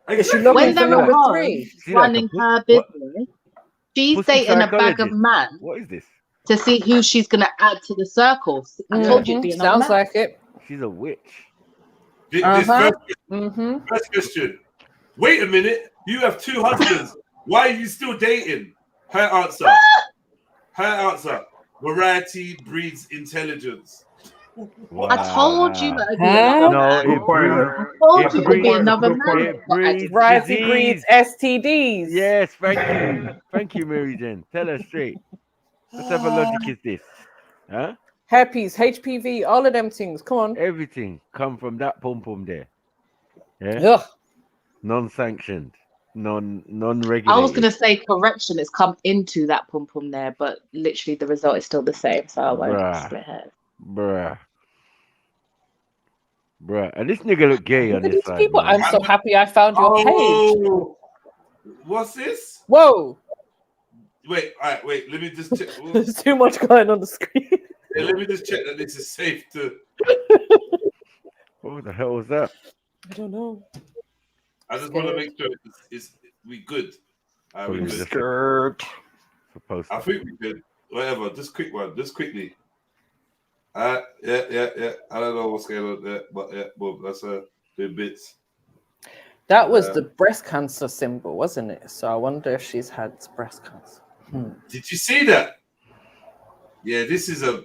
When they're at home She's like running her business, she's Pussy dating a bag of psychologist. man What is this? to see who she's going to add to the circle. I told you it'd be another Sounds man. like it. She's a witch. This first question. Wait a minute. You have 2 husbands. Why are you still dating? Her answer. Variety breeds intelligence. Wow. I told you that it'd be another man. I told you it'd be another man. Variety breeds STDs. Yes, thank you, Mary Jane. Tell us straight. What type of logic is this? Huh? Herpes, HPV, all of them things. Come on. Everything come from that pum there. Yeah. Ugh. Non-sanctioned, non-regulated. I was going to say correction. It's come into that pum there, but literally the result is still the same. So I won't split hairs. Bruh. And this nigga look gay on this side. People, man. I'm so happy I found your page. What's this? Whoa. Wait, let me just check. There's too much going on the screen. Yeah, let me just check that this is safe to. What the hell was that? I don't know. I just want to make sure we good. We good. Supposed to. I think we good. Whatever, just quick one, just quickly. Yeah. I don't know what's going on there, but yeah, boom, that's the bits. That was the breast cancer symbol, wasn't it? So I wonder if she's had breast cancer. Did you see that? Yeah, this is a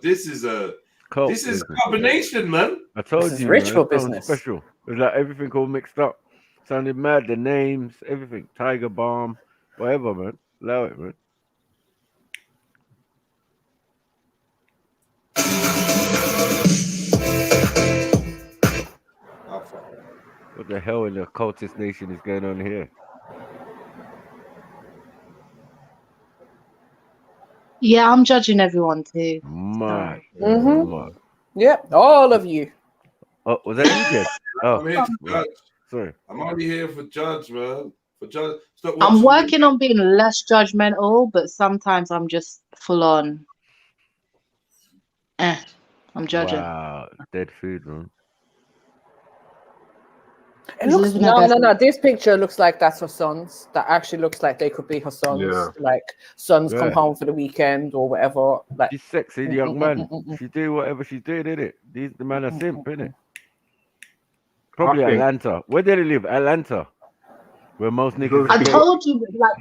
combination, man. I told This is you, ritual man, it sounds business. special. It's like everything all mixed up. Sounded mad. The names, everything. Tiger Balm, whatever, man. Allow it, man. What the hell in the cultist nation is going on here? Yeah, I'm judging everyone too. My. Yep, all of you. Oh, was that you, Jess? I'm here Oh, to judge. sorry. I'm only here for judge, man. For judge. Stop I'm watching working on being less judgmental, but sometimes I'm just full on. I'm judging. Wow, dead food, man. It looks no. This picture looks like that's her sons. That actually looks like they could be her sons. Yeah. Like sons come Yeah. home for the weekend or whatever. Like She's sexy, young man. She do whatever she's doing, innit? These the man are simp, innit? Probably I think- Atlanta. Where do they live? Atlanta. Where most niggas. I told you, like,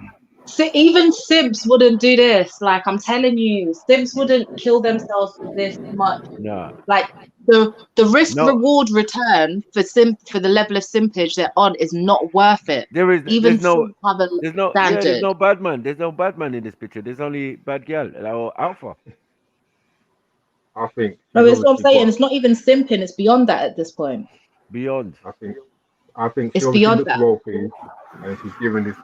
even Simps wouldn't do this. Like, I'm telling you, Simps wouldn't kill themselves for this much. Nah. Like, the risk reward return for the level of simpage they're on is not worth it. There's no standard. Yeah, there's no bad man. There's no bad man in this picture. There's only bad girl or alpha. I think. No, it's what I'm saying. It's not even simping. It's beyond that at this point. Beyond. I think It's she obviously beyond looks that. wealthy, and she's giving these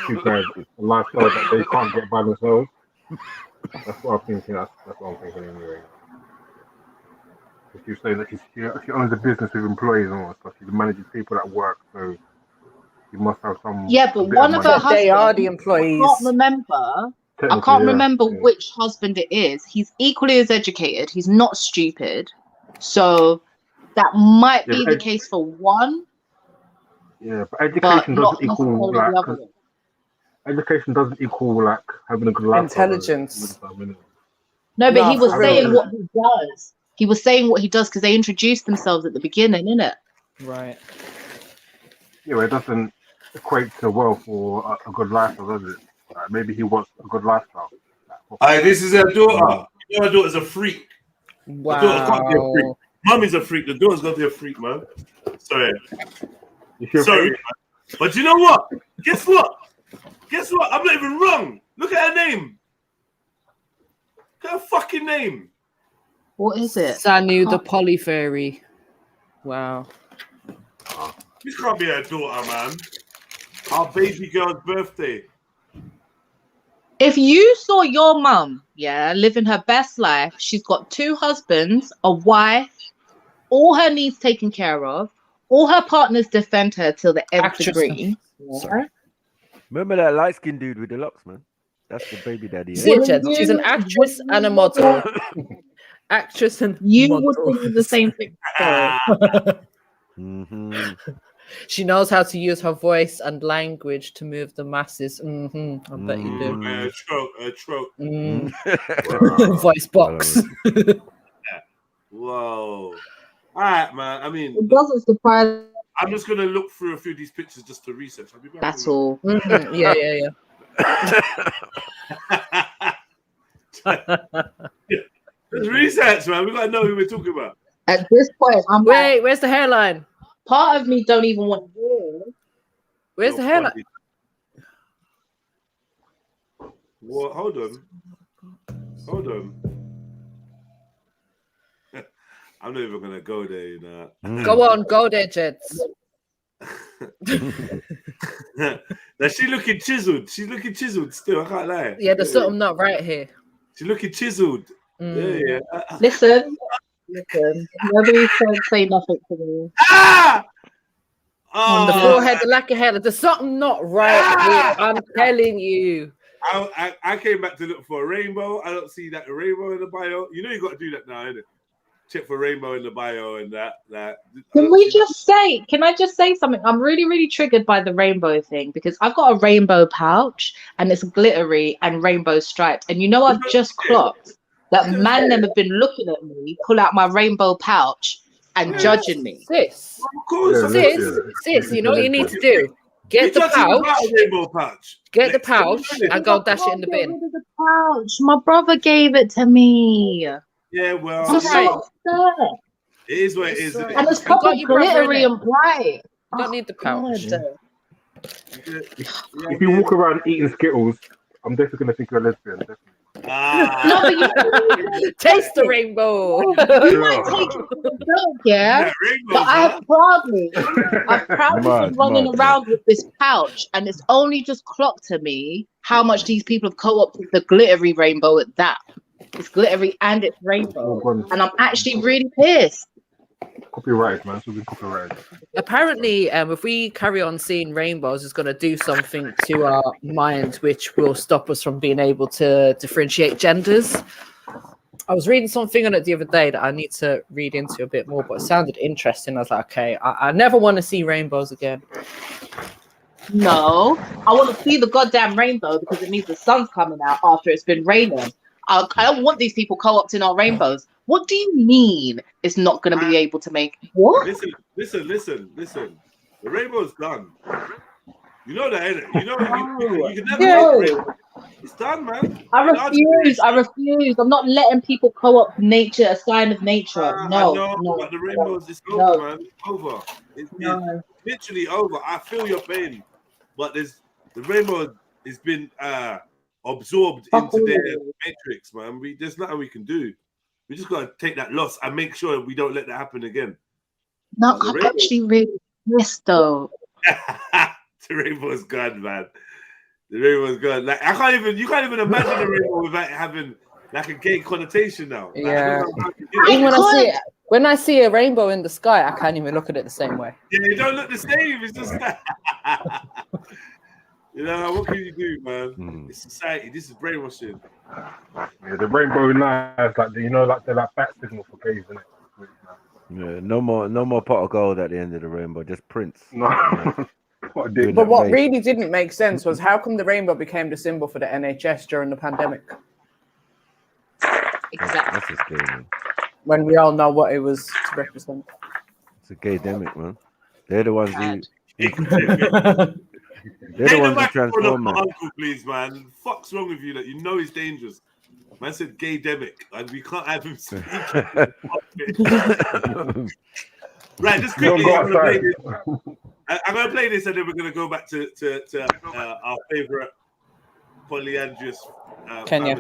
two guys a lifestyle that they can't get by themselves. That's what I'm thinking. That's what I'm thinking anyway. She's saying that she owns a business with employees and all that stuff. She manages people at work, so she must have some. Yeah, but one of her husbands, they are the employees. I can't remember which husband it is. He's equally as educated. He's not stupid. So that might be the case for one. Yeah, but education doesn't equal necessarily the other like one. education doesn't equal like having a good life. Intelligence. No, but he was for saying real. what he does. He was saying what he does because they introduced themselves at the beginning, innit? Right. Yeah, it doesn't equate to wealth or a good lifestyle, does it? Maybe he wants a good lifestyle. This is her daughter. You know her daughter's a freak. Wow. The daughter can't be a freak. Mummy's a freak. The daughter's got to be a freak, man. Sorry. Sorry, man. But you know what? Guess what? I'm not even wrong. Look at her name. Look at her fucking name. What is it? Sanu the Poly Fairy. Wow. This can't be her daughter, man. Our baby girl's birthday. If you saw your mum, living her best life, she's got 2 husbands, a wife, all her needs taken care of, all her partners defend her till the nth degree. Sorry. Remember that light skinned dude with the locks, man? That's the baby daddy. She's an actress and a model. Actress and you model. would do the same thing. She knows how to use her voice and language to move the masses. I bet you do. Trope. Voice box. Whoa. All right, man. I mean, it doesn't surprise. I'm just gonna look through a few of these pictures just to research. I'll be back. That's all. Yeah. There's research, man. We gotta know who we're talking about. At this point, I'm Wait, where's the hairline? Part of me don't even want to hear. Where's the hairline? Well, hold on. I'm not even gonna go there, you know. Go on, go there, Jets. Now she's looking chiseled. She's looking chiseled still. I can't lie. Yeah, there's something not right here. She's looking chiseled. Yeah. Listen. Nobody said say nothing to me. On the forehead, the lack of hair. There's something not right here. I'm telling you. I came back to look for a rainbow. I don't see that rainbow in the bio. You know you got to do that now, innit? Check for rainbow in the bio and that. Can I just say something? I'm really, really triggered by the rainbow thing because I've got a rainbow pouch and it's glittery and rainbow striped. And I've just clocked that man them have been looking at me, pull out my rainbow pouch and judging me. Sis, you know what you need to do? Get the pouch. Get the pouch and go dash it in the bin. The pouch. My brother gave it to me. Yeah, well, I'm so upset. It is what it is. Isn't it? And it's probably glittery and bright. You don't need the pouch. If you walk around eating Skittles, I'm definitely gonna think you're a lesbian. Definitely. Taste the rainbow. You might take it as a joke, yeah. But I've proudly been running around with this pouch, and it's only just clocked to me how much these people have co-opted the glittery rainbow at that. It's glittery and it's rainbow, and I'm actually really pissed. Copyright, man. So we copyright. Apparently, if we carry on seeing rainbows, it's going to do something to our mind, which will stop us from being able to differentiate genders. I was reading something on it the other day that I need to read into a bit more, but it sounded interesting. I was like, okay, I never want to see rainbows again. No, I want to see the goddamn rainbow because it means the sun's coming out after it's been raining. I don't want these people co-opting our rainbows. What do you mean it's not going to be able to make what? Listen. The rainbow's done. You know that, ain't it? You know you can never make rainbow. It's done, man. I refuse. I'm not letting people co-opt nature, a sign of nature. No, but the rainbows is over, man. It's over. It's literally over. I feel your pain, but the rainbow has been absorbed into their matrix, man. There's nothing we can do. We just gotta take that loss and make sure we don't let that happen again. No, I'm actually really pissed though. The rainbow's gone, man. The rainbow's gone. Like you can't even imagine the rainbow without having like a gay connotation now. Like, Yeah. Even when I see a rainbow in the sky, I can't even look at it the same way. Yeah, it don't look the same. It's just you know, what can you do, man? It's society. This is brainwashing. Yeah, the rainbow lights, like they're like bat signal for gays, isn't it? Yeah, no more pot of gold at the end of the rainbow, just Prince. No. But what really didn't make sense was how come the rainbow became the symbol for the NHS during the pandemic? Exactly. That's just gay, man. When we all know what it was to represent. It's a gay demic, man. They're the ones who They're the ones who transform, man. Uncle, please, man. Fuck's wrong with you? That you know he's dangerous. Man said gay demic, and we can't have him speak. Right, just quickly. I'm gonna play this, and then we're gonna go back to our favorite polyandrous Kenya.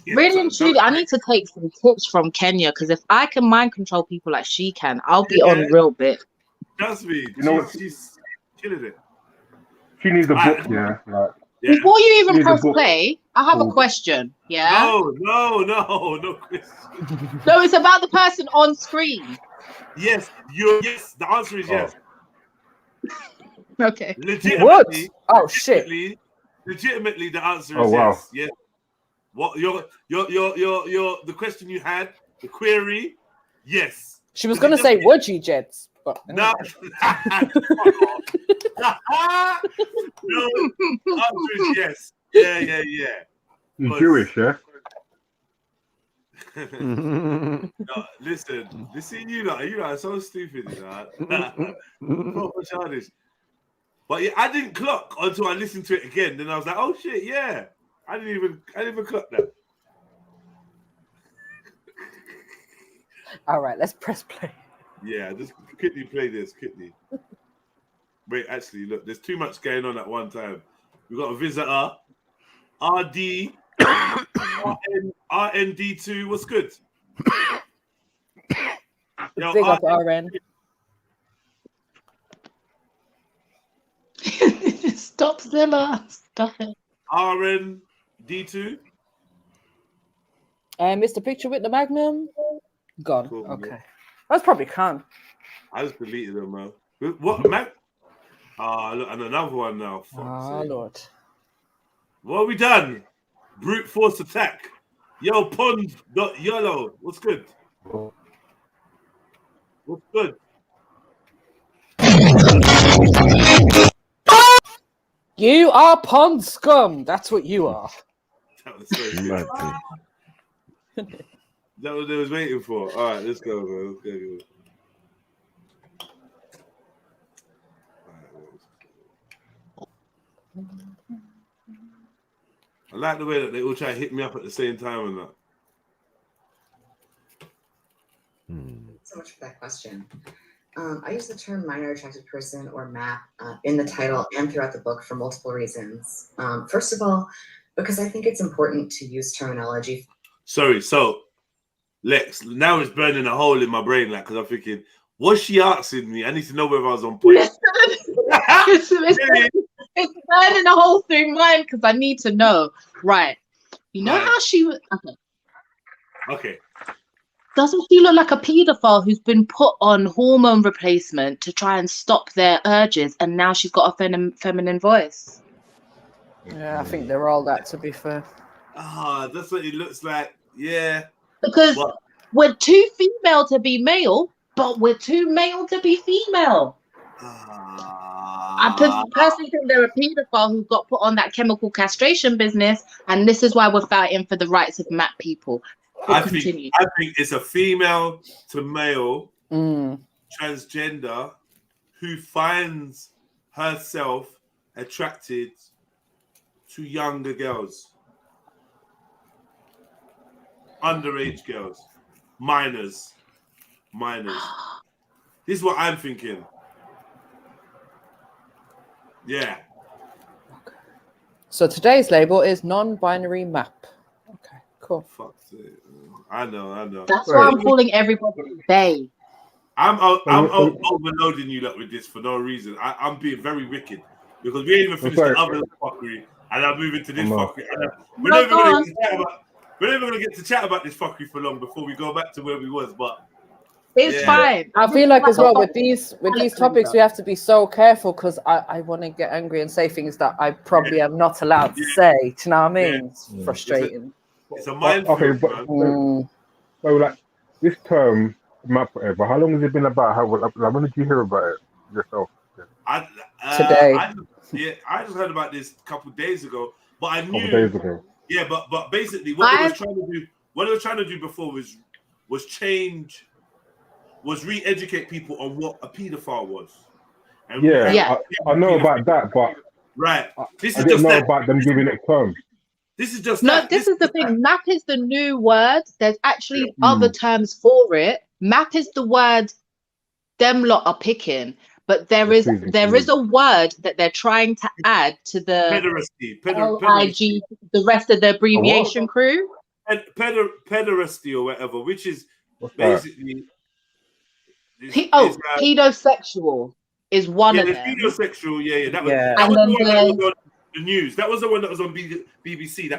Really and truly, I need to take some tips from Kenya because if I can mind control people like she can, I'll be on real bit. Trust me, she's killing it. She needs a book, yeah. Like, before you even press play, I have a question. Yeah. No question. No, it's about the person on screen. Yes, the answer is yes. Okay. Legitimately. What? Oh shit. Legitimately, the answer is yes. Yes. What your the question you had, the query, yes. She was gonna say would you, Jets? But no. No, the answer is yes. Yeah. You're Jewish, yeah? No, listen, you are so stupid, you know. Proper childish. But yeah, I didn't clock until I listened to it again. Then I was like, oh shit, yeah. I didn't even clock that. All right, let's press play. Yeah, just quickly play this, quickly. Wait, actually, look, there's too much going on at one time. We've got a visitor, RD, RND2, what's good? Yo, big up RN. Stop, Zilla. Stop it. RND2. Mr. Picture with the Magnum. Gone. Cool, okay. man. That's probably can't. I just deleted them, man. What, Mac? Look, and another one now. Lord. What have we done? Brute force attack. Yo, Pond.yellow. What's good? What's good? You are pond scum. That's what you are. That was so good. That was what they was waiting for. All right, let's go, man. Let's go. I like the way that they all try to hit me up at the same time and that. So much for that question. I use the term minor attracted person or MAP in the title and throughout the book for multiple reasons. First of all, because I think it's important to use terminology. Sorry, so Lex, now it's burning a hole in my brain, like, because I'm thinking, what's she asking me? I need to know whether I was on point. It's burning a hole through mine because I need to know. Right. You know how she was. Okay. Doesn't she look like a paedophile who's been put on hormone replacement to try and stop their urges, and now she's got a feminine voice? Yeah, I think they're all that, to be fair. That's what it looks like. Yeah. Because But we're too female to be male, but we're too male to be female. I personally think there are paedophiles who got put on that chemical castration business, and this is why we're fighting for the rights of MAP people. I think it's a female to male transgender who finds herself attracted to younger girls, underage girls, minors. This is what I'm thinking. Yeah. So today's label is non-binary map. Okay, cool. Fuck it. I know. That's why I'm calling everybody they. I'm overloading you lot with this for no reason. I'm being very wicked because we ain't even finished the other fuckery, and I'm moving to this fuckery. And we're not even gonna get to chat about this fuckery for long before we go back to where we was. But it's fine. I feel like as well with these topics we have to be so careful because I want to get angry and say things that I probably am not allowed to say. Do you know what I mean? It's frustrating. It's a mindful. Okay, but so like this term map forever. How long has it been about? When did you hear about it yourself? Today. I just heard about this a couple of days ago, but I knew. Days ago. Yeah, but basically what they were trying to do before was re-educate people on what a paedophile was. And I know about that, but this I is didn't just know that. about them giving it terms. This is just this is the thing. MAP is the new word. There's actually other terms for it. MAP is the word them lot are picking, but there is a word that they're trying to add to the LIG, the rest of the abbreviation crew. Pederasty or whatever, which is basically pedosexual is one of them. Pedosexual, that was the news. That was the one that was on BBC.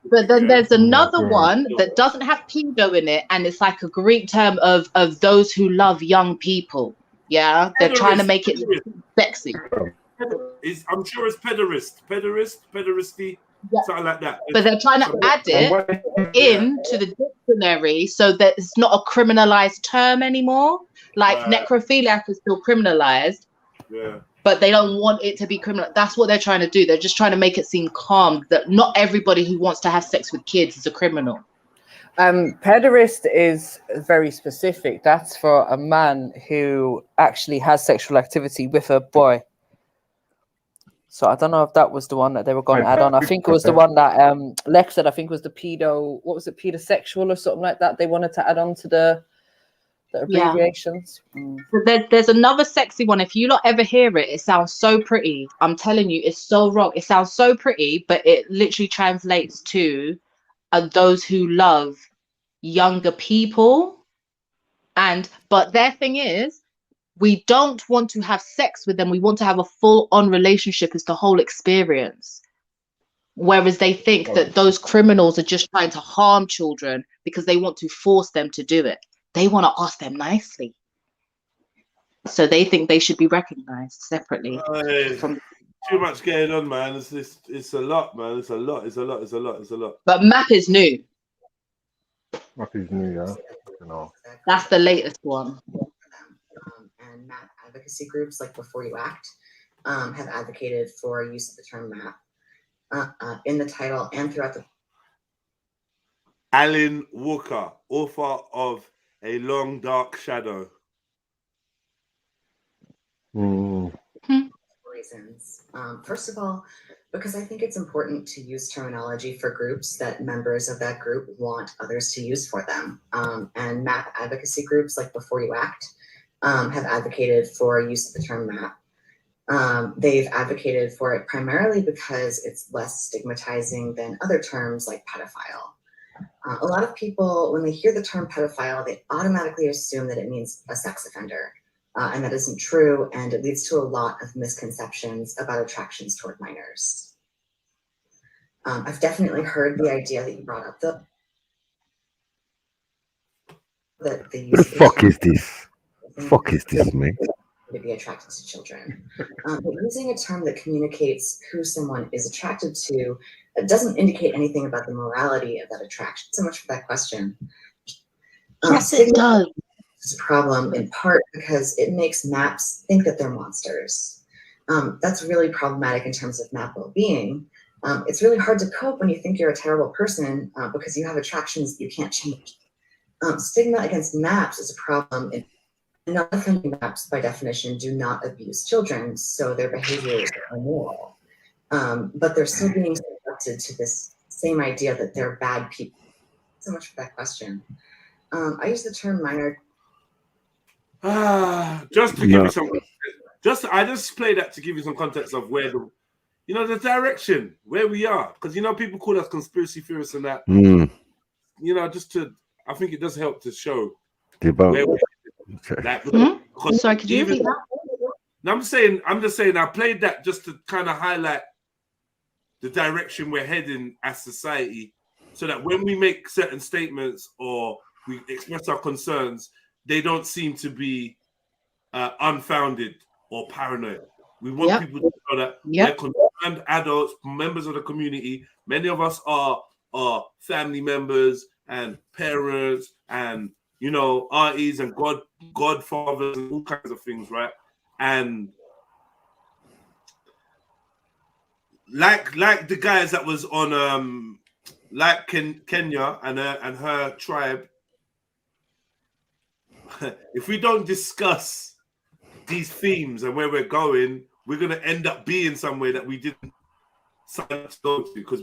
But then there's another one that doesn't have pedo in it, and it's like a Greek term of those who love young people. Yeah, they're trying to make it sexy. I'm sure it's pederasty, something like that. But they're trying to add it into the dictionary so that it's not a criminalized term anymore. Like necrophiliac is still criminalized. Yeah. But they don't want it to be criminal. That's what they're trying to do. They're just trying to make it seem calm that not everybody who wants to have sex with kids is a criminal. Pederast is very specific. That's for a man who actually has sexual activity with a boy. So I don't know if that was the one that they were going to add on. I think it was the one that Lex said. I think it was the pedosexual or something like that. They wanted to add on to the abbreviations. There's another sexy one. If you not ever hear it, it sounds so pretty. I'm telling you, it's so wrong. It sounds so pretty, but it literally translates to those who love younger people. But their thing is, we don't want to have sex with them. We want to have a full-on relationship. It's the whole experience. Whereas they think that those criminals are just trying to harm children because they want to force them to do it. They want to ask them nicely. So they think they should be recognized separately. Too much going on, man. It's a lot, man. It's a lot. But MAP is new. MAP is new, yeah. That's the latest one. And MAP advocacy groups like Before You Act have advocated for use of the term MAP in the title and throughout the. Alan Walker, author of A Long Dark Shadow. Reasons. First of all, because I think it's important to use terminology for groups that members of that group want others to use for them. And MAP advocacy groups like Before You Act have advocated for use of the term MAP. They've advocated for it primarily because it's less stigmatizing than other terms like pedophile. A lot of people, when they hear the term pedophile, they automatically assume that it means a sex offender. And that isn't true, and it leads to a lot of misconceptions about attractions toward minors. I've definitely heard the idea that you brought up, though. That the use fuck is this? Fuck is this, man? To be attracted to children. But using a term that communicates who someone is attracted to It doesn't indicate anything about the morality of that attraction. So much for that question. Yes, it does. It's a problem in part because it makes maps think that they're monsters. That's really problematic in terms of map well-being. It's really hard to cope when you think you're a terrible person because you have attractions you can't change. Stigma against maps is a problem. Non-offending maps, by definition, do not abuse children, so their behaviors are moral. But they're still being subjected to this same idea that they're bad people. So much for that question. I use the term minor. Just to give you some, I just play that to give you some context of where the, the direction where we are, because people call us conspiracy theorists and that. I think it does help to show where we're Sorry, could you repeat that? No, I'm just saying I played that just to kind of highlight the direction we're heading as society, so that when we make certain statements or we express our concerns, they don't seem to be unfounded or paranoid. We want people to know that we're concerned adults, members of the community. Many of us are family members and parents and aunties and godfathers and all kinds of things, right? And like the guys that was on Kenya and her tribe, if we don't discuss these themes and where we're going, we're going to end up being somewhere that we didn't sign up to go to, because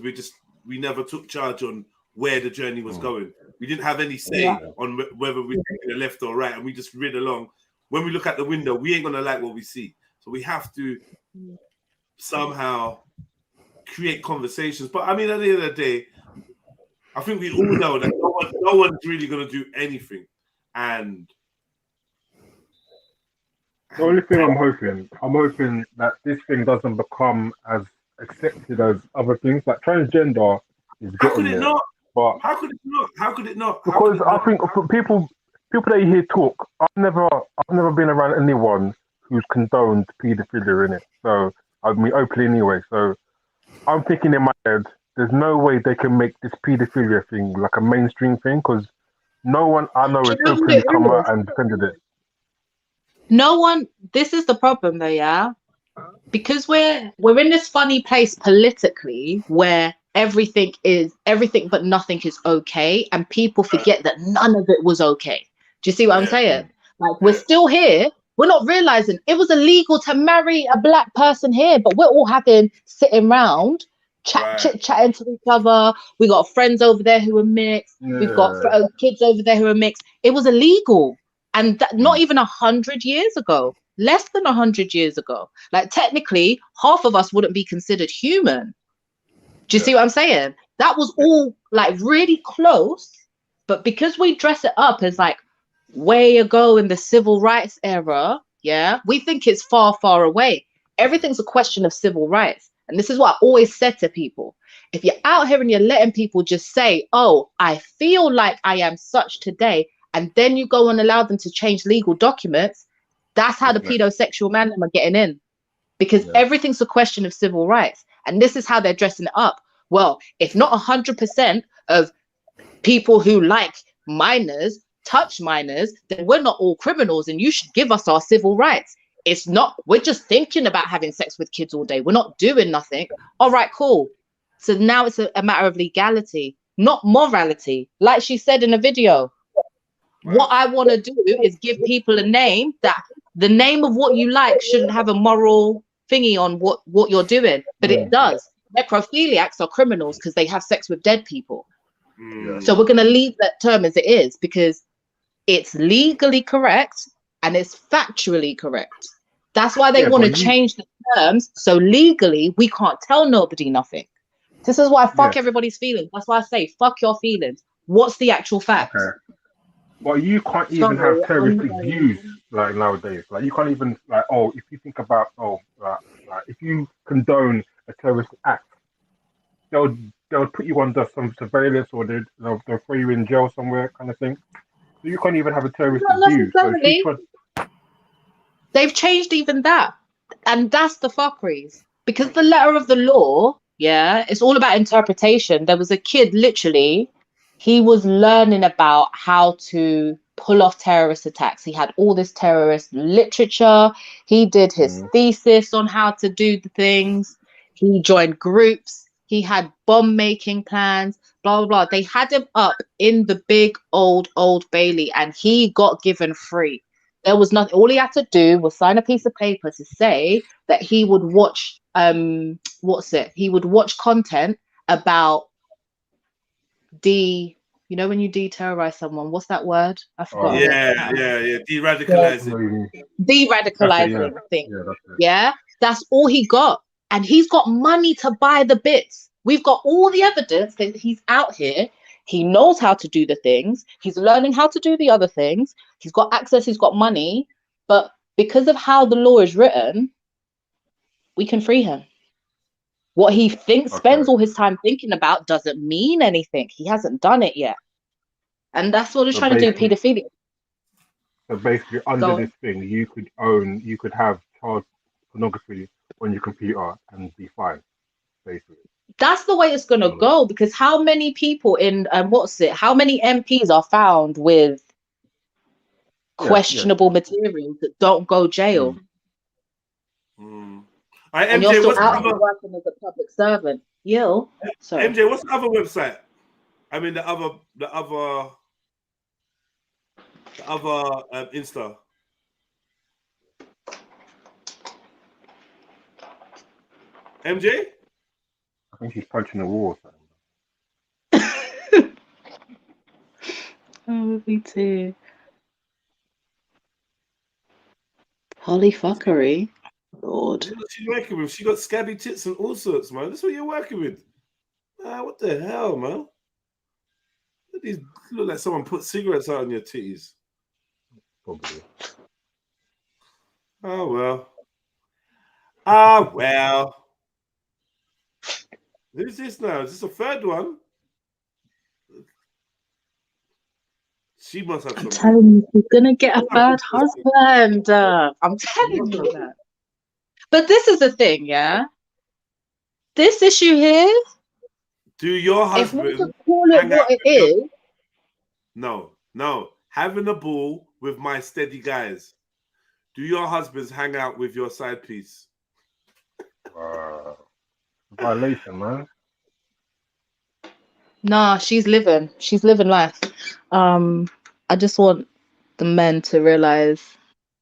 we never took charge on where the journey was going. We didn't have any say on whether we're taking the left or right, and we just read along. When we look out the window, we ain't going to like what we see. So we have to somehow create conversations. But I mean, at the end of the day, I think we all know that no one's really going to do anything. And the only thing I'm hoping that this thing doesn't become as accepted as other things. Like transgender is getting there. How could it not? But how could it not? How could it not? Because I think for people that you hear talk, I've never been around anyone who's condoned paedophilia in it. So I mean openly anyway. So I'm thinking in my head, there's no way they can make this paedophilia thing like a mainstream thing, because no one I know has openly come out and defended it. No one. This is the problem, though. Yeah, because we're in this funny place politically where everything but nothing is okay, and people forget that none of it was okay. Do you see what I'm saying? Like, we're still here. We're not realizing it was illegal to marry a black person here, but we're all sitting around chit-chatting to each other. We got friends over there who are mixed. We've got kids over there who are mixed. It was illegal. And not even 100 years ago, less than 100 years ago. Like, technically, half of us wouldn't be considered human. Do you see what I'm saying? That was all like really close, but because we dress it up as like way ago in the civil rights era, we think it's far, far away. Everything's a question of civil rights. And this is what I always said to people. If you're out here and you're letting people just say, oh, I feel like I am such today, and then you go and allow them to change legal documents, that's how the pedosexual man are getting in. Because everything's a question of civil rights. And this is how they're dressing it up. Well, if not 100% of people who like minors touch minors, then we're not all criminals and you should give us our civil rights. It's not, we're just thinking about having sex with kids all day. We're not doing nothing. All right, cool. So now it's a matter of legality, not morality. Like she said in a video, what I want to do is give people a name that the name of what you like shouldn't have a moral thingy on what you're doing, but it does. Necrophiliacs are criminals because they have sex with dead people. So we're going to leave that term as it is because it's legally correct and it's factually correct. That's why they want to change the terms. So legally, we can't tell nobody nothing. This is why I fuck everybody's feelings. That's why I say fuck your feelings. What's the actual fact? Well, you can't even have terroristic views like nowadays. Like you can't even like, oh, if you think about like if you condone a terrorist act, they'll put you under some surveillance or they'll throw you in jail somewhere, kind of thing. So you can't even have a terroristic view. So they've changed even that, and that's the fuckeries. Because the letter of the law Yeah, it's all about interpretation. There was a kid, literally, he was learning about how to pull off terrorist attacks. He had all this terrorist literature. He did his thesis on how to do the things. He joined groups. He had bomb making plans, blah, blah, blah. They had him up in the big Old Bailey, and he got given free. There was nothing. All he had to do was sign a piece of paper to say that he would watch he would watch content about when you de-terrorize someone, what's that word? I forgot. Yeah. De-radicalizing. De-radicalizing thing. Yeah, that's it. Yeah, that's all he got. And he's got money to buy the bits. We've got all the evidence that he's out here. He knows how to do the things. He's learning how to do the other things. He's got access. He's got money. But because of how the law is written, we can free him. What he thinks, spends all his time thinking about, doesn't mean anything. He hasn't done it yet. And that's what we're trying to do, pedophilia. So basically, under this thing, you could have child pornography on your computer and be fine, basically. That's the way it's going to go, because how many people in, how many MPs are found with questionable materials that don't go jail? And you're still out here working as a public servant. Sorry. MJ, what's the other website? I mean, the other Insta. MJ? I think he's punching the wall. Oh, me too. Polyfuckery. Lord. That's what she's working with. She got scabby tits and all sorts, man. That's what you're working with. What the hell, man? These look like someone put cigarettes out on your titties. Probably. Oh well. Who's this now? Is this a third one? She must have. I'm telling you, she's gonna get a third husband. I'm telling you that. But this is the thing, yeah. This issue here. Do your husband? If we just call it what it is. No. Having a ball with my steady guys. Do your husbands hang out with your side piece? Violation, man. Nah, she's living life. I just want the men to realize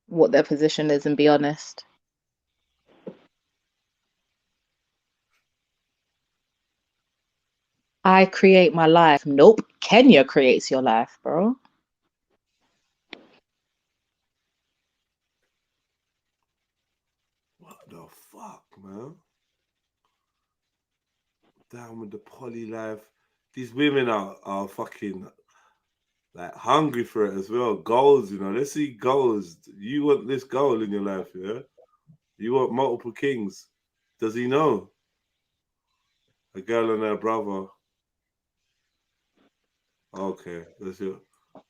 what their position is and be honest. I create my life. Nope. Kenya creates your life, bro. What the fuck, man? Down with the poly life. These women are fucking like hungry for it as well. Goals, let's see goals. You want this goal in your life, yeah? You want multiple kings. Does he know? A girl and her brother. Okay, that's it.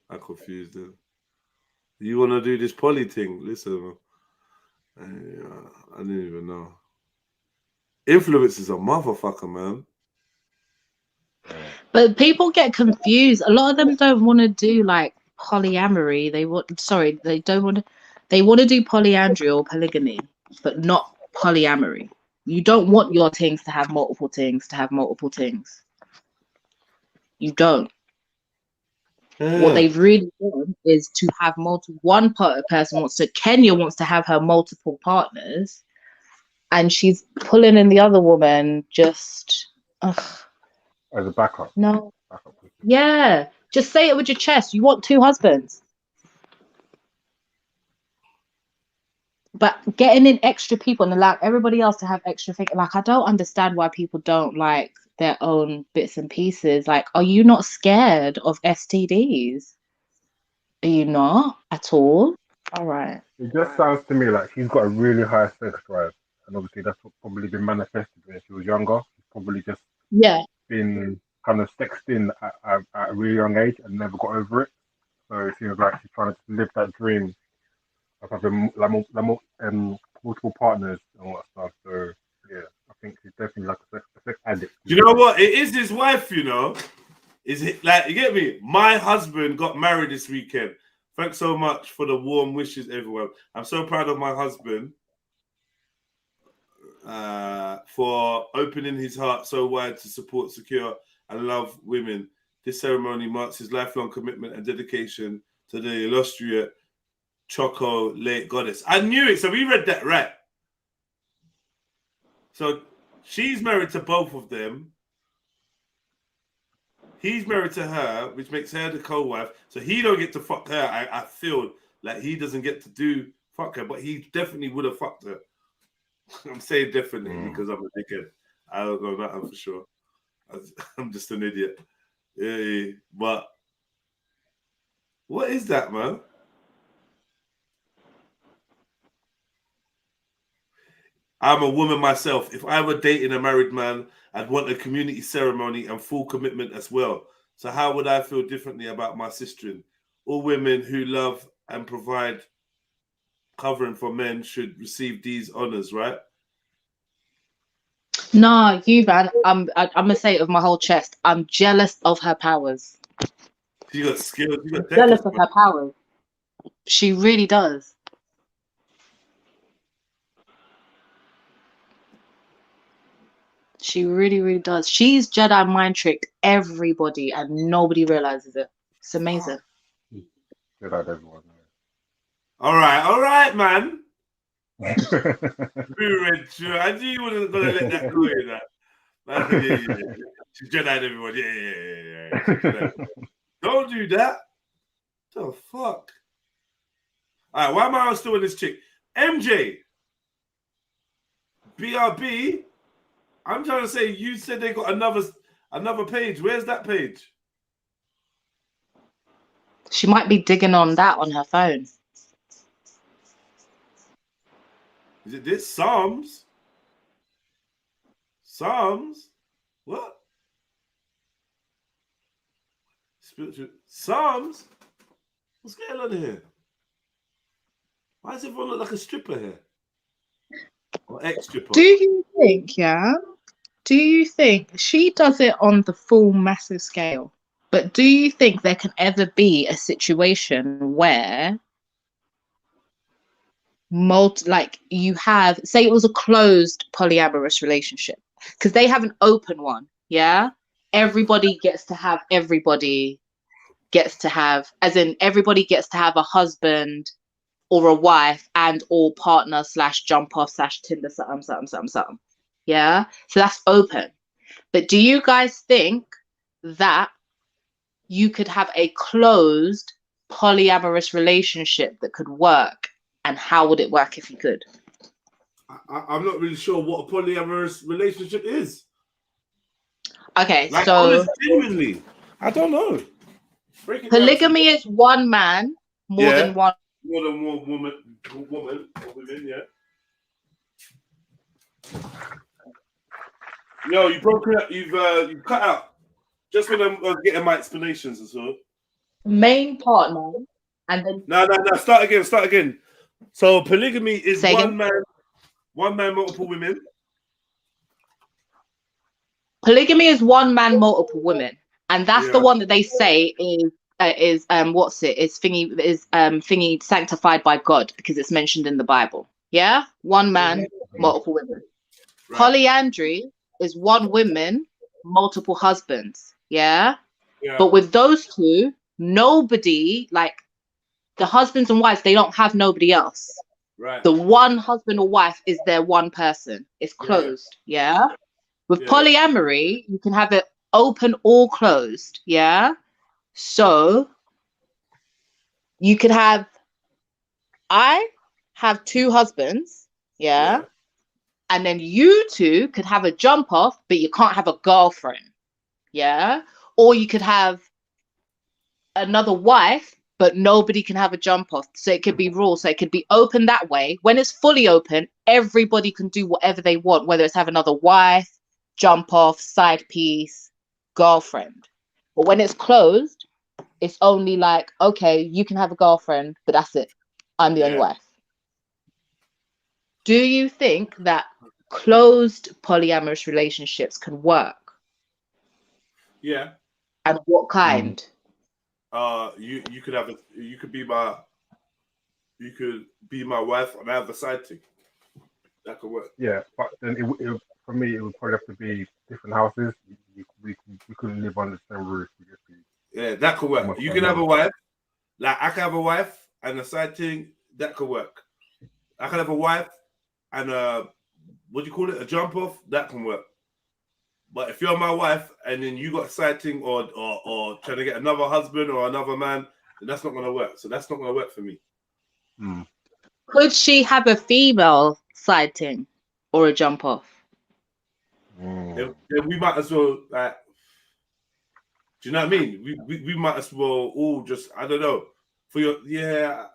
I confused him. You want to do this poly thing? Listen, I didn't even know. Influence is a motherfucker, man. But people get confused. A lot of them don't want to do like polyamory. They want to do polyandry or polygamy, but not polyamory. You don't want your things to have multiple things You don't. What they really want is to have multiple. One person Kenya wants to have her multiple partners, and she's pulling in the other woman just as a backup. No. Yeah. Just say it with your chest. You want two husbands. But getting in extra people and allow everybody else to have extra things. Like, I don't understand why people don't like their own bits and pieces. Like, are you not scared of STDs? Are you not at all? All right. It just sounds to me like she's got a really high sex drive. And obviously that's probably been manifested when she was younger. She's probably just been kind of sexed in at a really young age and never got over it. So it seems like she's trying to live that dream of having multiple partners and all that stuff. So yeah, I think she's definitely like a sex You know what? It is his wife, you know. Is it like, you get me? My husband got married this weekend. Thanks so much for the warm wishes, everyone. I'm so proud of my husband for opening his heart so wide to support, secure, and love women. This ceremony marks his lifelong commitment and dedication to the illustrious Choco late goddess. I knew it, so we read that right. So she's married to both of them. He's married to her, which makes her the co-wife. So he don't get to fuck her. I feel like he doesn't get to do fuck her, but he definitely would have fucked her. I'm saying definitely because I'm a dickhead. I don't know that for sure. I'm just an idiot. Yeah, but what is that, man? I'm a woman myself. If I were dating a married man, I'd want a community ceremony and full commitment as well. So how would I feel differently about my sister? All women who love and provide covering for men should receive these honors, right? No, you man, I'm gonna say it with my whole chest. I'm jealous of her powers. She got skills. She got Jealous of her powers. She really does. She really, really does. She's Jedi mind tricked everybody and nobody realizes it. It's amazing. Good at everyone. All right, man. I knew you wasn't gonna let that go in that. Yeah. She's Jedi everyone. Yeah. Don't do that. The fuck? All right, why am I still with this chick? MJ. BRB. I'm trying to say, you said they got another page. Where's that page? She might be digging on that on her phone. Is it this? Psalms? Psalms? What? Spiritual Psalms? What's going on here? Why does everyone look like a stripper here? Or ex-stripper? Do you think, do you think she does it on the full massive scale? But do you think there can ever be a situation where like you have, say it was a closed polyamorous relationship, because they have an open one, yeah? Everybody gets to have as in everybody gets to have a husband or a wife and or partner / jump off / Tinder something. Yeah, so that's open. But do you guys think that you could have a closed polyamorous relationship that could work? And how would it work if you could? I'm not really sure what a polyamorous relationship is. Okay, like, so genuinely, I don't know. Polygamy is one man, more than one. More than one woman or women, yeah. No, you broke it up. You've cut out. Just when I'm getting my explanations and so. Main partner, and then No. Start again. So polygamy is one man, multiple women. Polygamy is one man, multiple women, and that's the one that they say is thingy sanctified by God because it's mentioned in the Bible. Yeah, one man, multiple women. Right. Polyandry is one woman, multiple husbands. Yeah, but with those two, nobody, like the husbands and wives, they don't have nobody else. Right. The one husband or wife is their one person. It's closed. Yeah. With polyamory, you can have it open or closed. Yeah. So you could have, I have two husbands. Yeah. And then you two could have a jump off, but you can't have a girlfriend. Yeah. Or you could have another wife, but nobody can have a jump off. So it could be raw. So it could be open that way. When it's fully open, everybody can do whatever they want, whether it's have another wife, jump off, side piece, girlfriend. But when it's closed, it's only like, okay, you can have a girlfriend, but that's it. I'm the only wife. Do you think that closed polyamorous relationships can work? Yeah. And what kind? You could be my wife and I have a side chick. That could work. Yeah, but then for me, it would probably have to be different houses. We couldn't live on the same roof. Yeah, that could work. You can have a wife. Like I can have a wife and a side thing. That could work. I can have a wife and what do you call it? A jump off. That can work. But if you're my wife and then you got a side thing or trying to get another husband or another man, then that's not going to work. So that's not going to work for me. Could she have a female side thing or a jump off? Then we might as well like. Do you know what I mean? We might as well all just, I don't know, for your, yeah.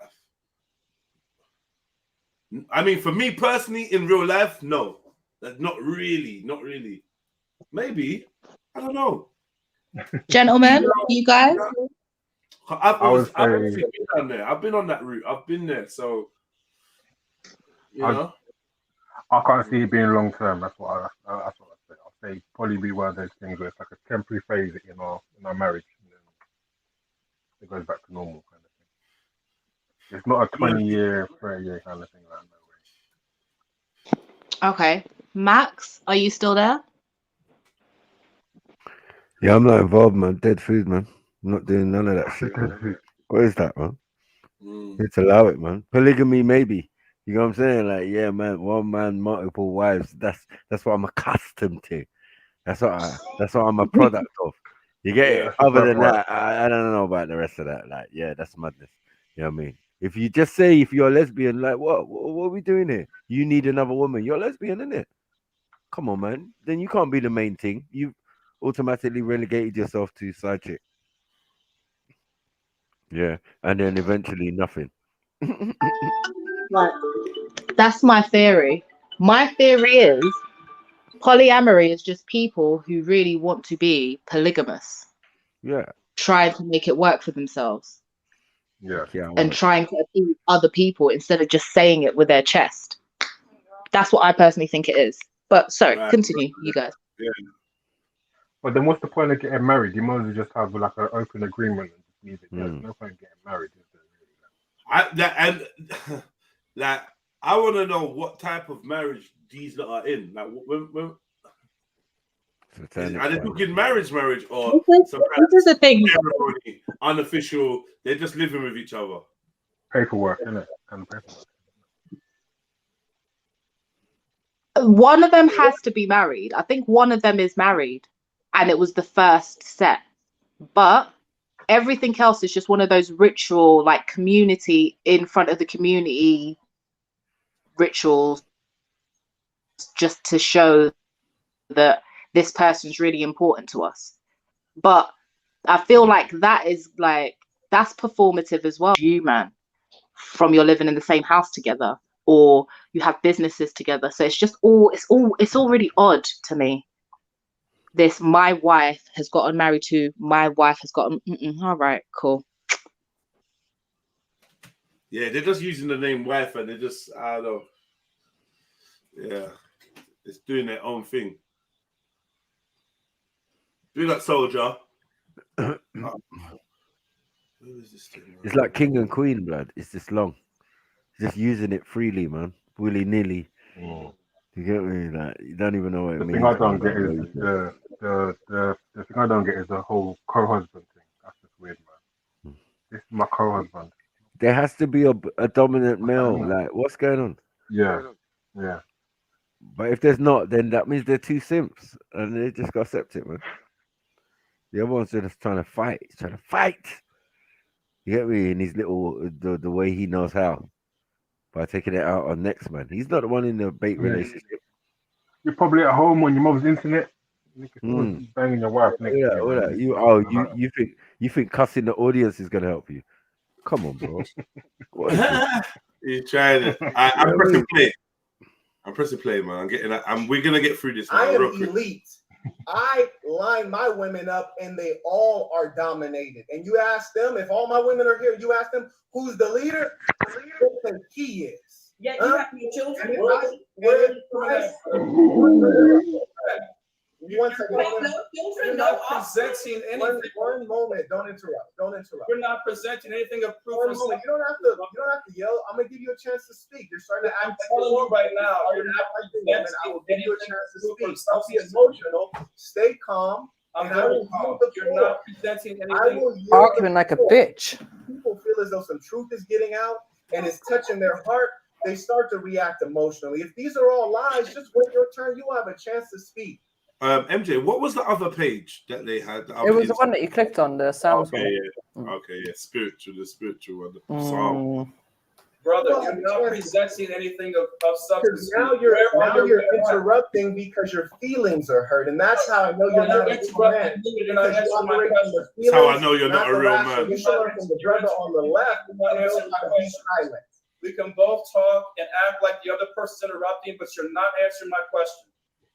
I mean, for me personally, in real life, no. Not really. Maybe. I don't know. Gentlemen, you guys? I've been down there. I've been on that route. I've been there. So, you know. I can't see it being long term. That's what I say. I'll say probably be one of those things where it's like a temporary phase in our marriage, and then it goes back to normal kind of thing. It's not a 20-year, 30-year kind of thing like that. Okay. Max, are you still there? Yeah, I'm not involved, man. Dead food, man. I'm not doing none of that shit, man. What is that, man? Let's allow it, man. Polygamy, maybe. You know what I'm saying? Like, yeah, man, one man, multiple wives. That's what I'm accustomed to. That's what I'm a product of. You get it? Other than that, I don't know about the rest of that. Like, yeah, that's madness. You know what I mean? If you just say if you're a lesbian, like, what are we doing here? You need another woman. You're a lesbian, isn't it? Come on, man. Then you can't be the main thing. You've automatically relegated yourself to side chick. Yeah, and then eventually nothing. Right. That's my theory. My theory is polyamory is just people who really want to be polygamous. Yeah. Trying to make it work for themselves. Yeah. And trying to appease other people instead of just saying it with their chest. That's what I personally think it is. But sorry, continue, you guys. Yeah. But then what's the point of getting married? You might as well just have like an open agreement and just leave it. There's no point in getting married. I want to know what type of marriage these lot are in. Like, when are they talking marriage, or some kind of ceremony, unofficial? They're just living with each other. Paperwork, isn't it? And paperwork. One of them has to be married. I think one of them is married, and it was the first set. But everything else is just one of those ritual, like community in front of the community rituals, just to show that this person's really important to us. But I feel like that's performative as well. You, man, from you're living in the same house together, or you have businesses together. So it's all really odd to me. This, my wife has gotten married to, my wife has gotten, all right, cool. Yeah, they're just using the name wife and they're just, I don't know. Yeah, it's doing their own thing. Do that, soldier. It's like king and queen, blood. It's just long. Just using it freely, man. Willy nilly. You get me? Like, you don't even know what it means. The thing I don't get is the thing I don't get is the whole co-husband thing. That's just weird, man. This is my co-husband. There has to be a dominant male. Like, what's going on? Yeah. But if there's not, then that means they're two simps, and they just got to accept it, man. The other one's just trying to fight. He's trying to fight. You get me? In his little the way he knows how, by taking it out on next man. He's not the one in the bait relationship. You're probably at home on your mother's internet. Banging your wife next to you. You think cussing the audience is gonna help you? Come on, bro. What is this? He's trying it. I'm pressing play. I'm pressing play, man. I'm getting that. We're gonna get through this. Man, I am elite. I line my women up and they all are dominated. And you ask them, if all my women are here, you ask them who's the leader? The leader he is. Yeah, you have your children. one second. You're not presenting anything. One moment. Don't interrupt. Don't interrupt. You're not presenting anything of proof. One moment. You don't have to yell. I'm gonna give you a chance to speak. You're starting to act like you right now. You're not presenting. I will give you a chance to speak. Don't be emotional. Stay calm. I'm very calm. You're not presenting anything. Arguing like a bitch. People feel as though some truth is getting out and it's touching their heart. They start to react emotionally. If these are all lies, just wait your turn. You will have a chance to speak. MJ, what was the other page that they had? It was the one that you clicked on, the sounds one. Okay, yeah, the spiritual one. Psalm. Brother, you're not presenting anything of substance. Now you're interrupting because your feelings are hurt, and that's how I know you're not a real man. That's how I know you're not a real man. You should learn from the brother on the left. We can both talk and act like the other person's interrupting, but you're not answering my question.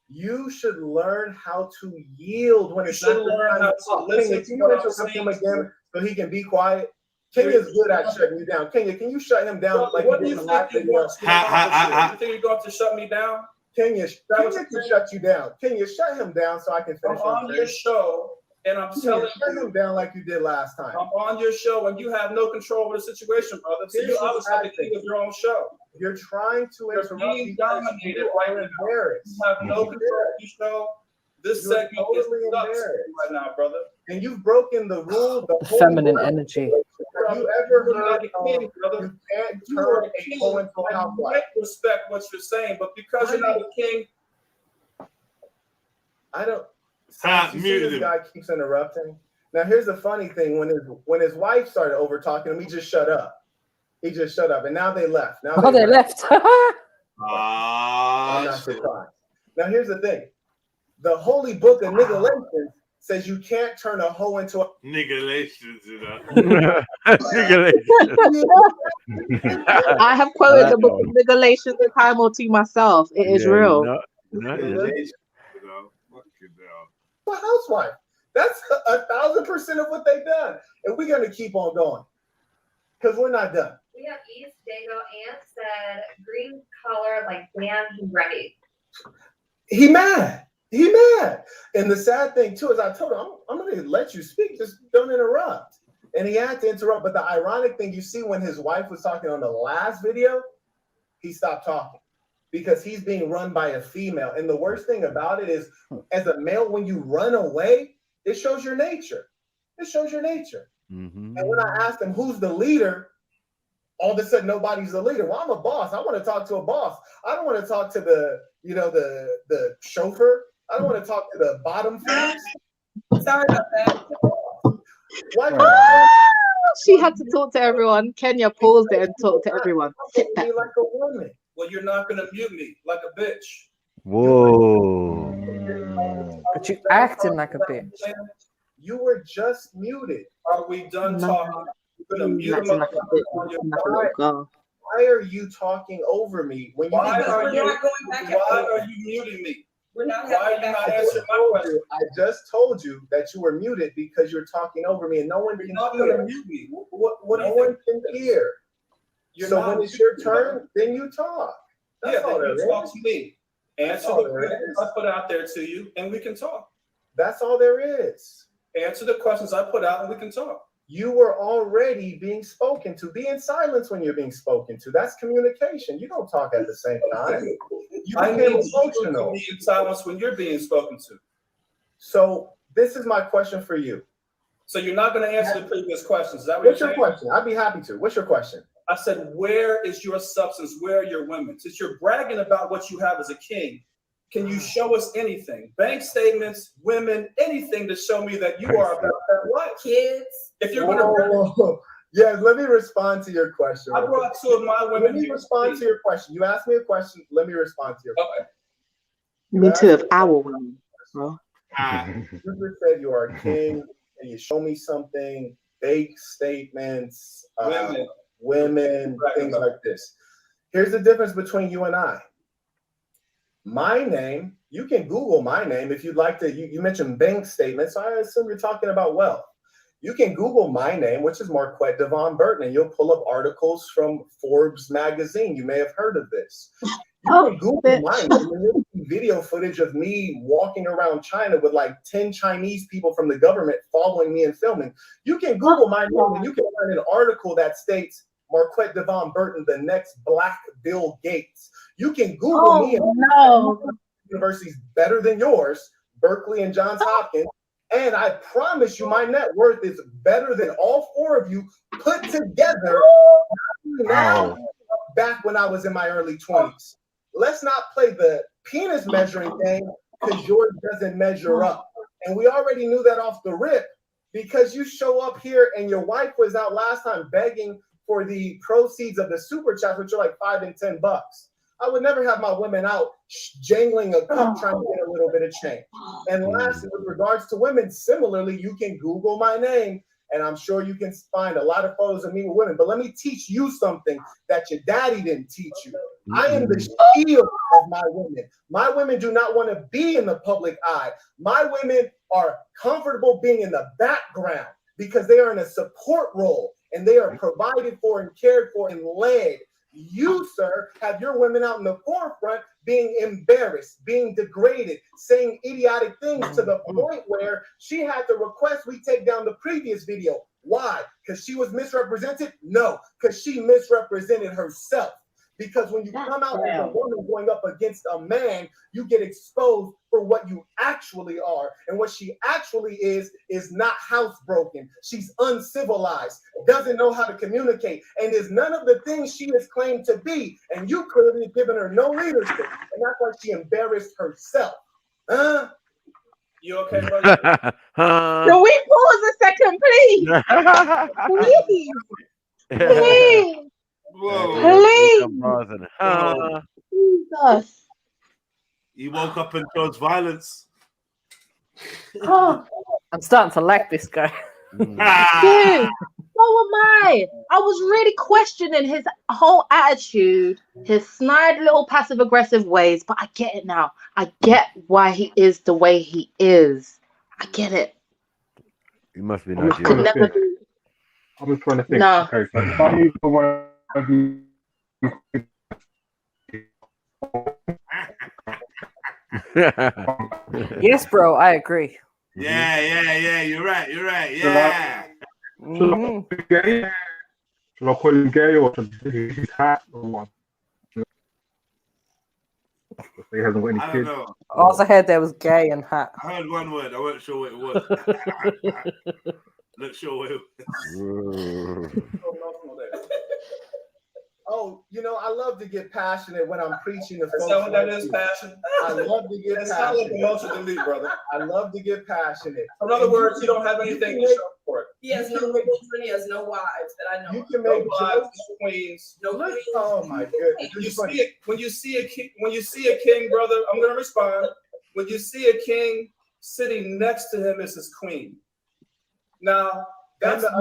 You should learn how to yield when it's not the time to talk. Kenya, can you interrupt him again so he can be quiet? Kenya's good at shutting you down. Kenya, can you shut him down like what you do did you the last think video? you think you're going to shut me down? Kenya can shut you down. Kenya, shut him down so I can finish. I'm on your show, and I'm telling you, shut him down like you did last time. I'm on your show, and you have no control over the situation, brother. So you obviously have the king of your own show. You're trying to interrupt. You're being dominated right now. You have no control over your show. This segment is nuts right now, brother. And you've broken the rule. The feminine energy. Have you ever heard you can't turn a hoe into a housewife? I respect what you're saying, but because you're not a king, I don't. This guy keeps interrupting. Now here's the funny thing: when his wife started over talking him, he just shut up. He just shut up, and now they left. Now they left. I'm not surprised. Now here's the thing: the holy book of Niggalation says you can't turn a hoe into a Niggalation, you know. I have quoted the book of Niggalation a time or two myself. It is real. A housewife. That's 1,000% of what they've done, and we're gonna keep on going because we're not done. We have East Dago Ant said green color like damn he ready. He mad. He mad. And the sad thing too is I told him I'm gonna let you speak. Just don't interrupt. And he had to interrupt. But the ironic thing you see when his wife was talking on the last video, he stopped talking because he's being run by a female. And the worst thing about it is, as a male, when you run away, it shows your nature. It shows your nature. Mm-hmm. And when I asked him who's the leader, all of a sudden nobody's the leader. Well, I'm a boss. I want to talk to a boss. I don't want to talk to the chauffeur. I don't want to talk to the bottom feeders. Sorry about that. Why? She had to talk to everyone. Kenya paused it and talked to everyone. Like a woman. Well, you're not gonna mute me like a bitch. Whoa. But you acting like a bitch. You were just muted. Are we done talking? You're gonna mute him up on your side. Why are you talking over me when you? Why are you muting me? We're not. Why are you not answering my question? I just told you that you were muted because you're talking over me, and no one can hear. Mute me. No one can hear. So when it's your turn, then you talk. That's all there is. Talk to me. Answer the questions I put out there to you, and we can talk. That's all there is. Answer the questions I put out, and we can talk. You were already being spoken to. Be in silence when you're being spoken to. That's communication. You don't talk at the same time. You became emotional. Be in silence when you're being spoken to. So this is my question for you. So you're not going to answer the previous questions. Is that what What's you're your saying? question? I'd be happy to. What's your question? I said, where is your substance? Where are your women? Since you're bragging about what you have as a king, can you show us anything? Bank statements, women, anything to show me that you are about that life. Kids. If you're going to... Yeah, let me respond to your question. I brought two of my women. Let me respond to your question. You asked me a question. Let me respond to your question. Me too, of our women. Bro. You just said you are a king and you show me something, fake statements, women, things like this. Here's the difference between you and I. My name, you can Google my name if you'd like to. You mentioned bank statements, so I assume you're talking about wealth. You can Google my name, which is Marquette Devon Burton, and you'll pull up articles from Forbes magazine. You may have heard of this. You can Google my name, and you'll see video footage of me walking around China with like 10 Chinese people from the government following me and filming. You can Google my name and you can find an article that states Marquette Devon Burton, the next Black Bill Gates. You can Google me and universities better than yours, Berkeley and Johns Hopkins. And I promise you, my net worth is better than all four of you put together now, back when I was in my early 20s. Let's not play the penis measuring game because yours doesn't measure up. And we already knew that off the rip because you show up here and your wife was out last time begging for the proceeds of the super chats, which are like $5 and $10. I would never have my women out jangling a cup trying to get a little bit of change. And lastly, with regards to women, similarly, you can Google my name and I'm sure you can find a lot of photos of me with women. But let me teach you something that your daddy didn't teach you. I am the shield of my women. My women do not want to be in the public eye. My women are comfortable being in the background because they are in a support role and they are provided for and cared for and led. You, sir, have your women out in the forefront being embarrassed, being degraded, saying idiotic things to the point where she had to request we take down the previous video. Why? Because she was misrepresented? No, because she misrepresented herself. Because when you come out as a woman going up against a man, you get exposed for what you actually are. And what she actually is not housebroken. She's uncivilized, doesn't know how to communicate, and is none of the things she has claimed to be. And you clearly given her no leadership. And that's why she embarrassed herself. You okay, brother? Can we pause a second, please? Please. Please. Please. Jesus. You woke up and chose violence. I'm starting to like this guy. Dude, so am I. I was really questioning his whole attitude, his snide little passive aggressive ways, but I get it now. I get why he is the way he is. I get it. You must be I could never do. I was trying to think. No. Okay, so if I'm either one of you. Yes, bro, I agree. Yeah. You're right. Yeah. Should I call him gay or should I do his hat or what? He hasn't got any I don't kids. know. All I heard there was gay and hat. I heard one word. I wasn't sure what it was. Not sure what it was. Oh, you know, I love to get passionate when I'm preaching to folks. Is that what that is, passion? I love to get That's not like passionate. emotion to me, brother. I love to get passionate. In other words, you don't have anything to show for it. He has no children, he has no wives that I know. You can No make wives, jokes. no queens. No queens. Oh my goodness. When you see a king, brother, I'm gonna respond. When you see a king, sitting next to him is his queen. Now that's the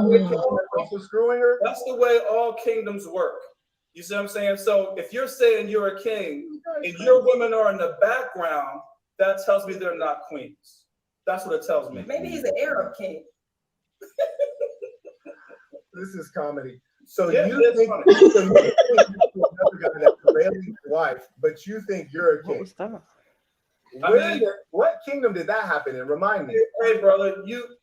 way all kingdoms work. You see what I'm saying? So if you're saying you're a king and your women are in the background, that tells me they're not queens. That's what it tells me. Maybe he's an Arab king. This is comedy. So Yeah, you it's think funny. you can make another guy that's Israeli wife, but you think you're a king? What was that? What kingdom did that happen in? Remind me. Hey, brother, you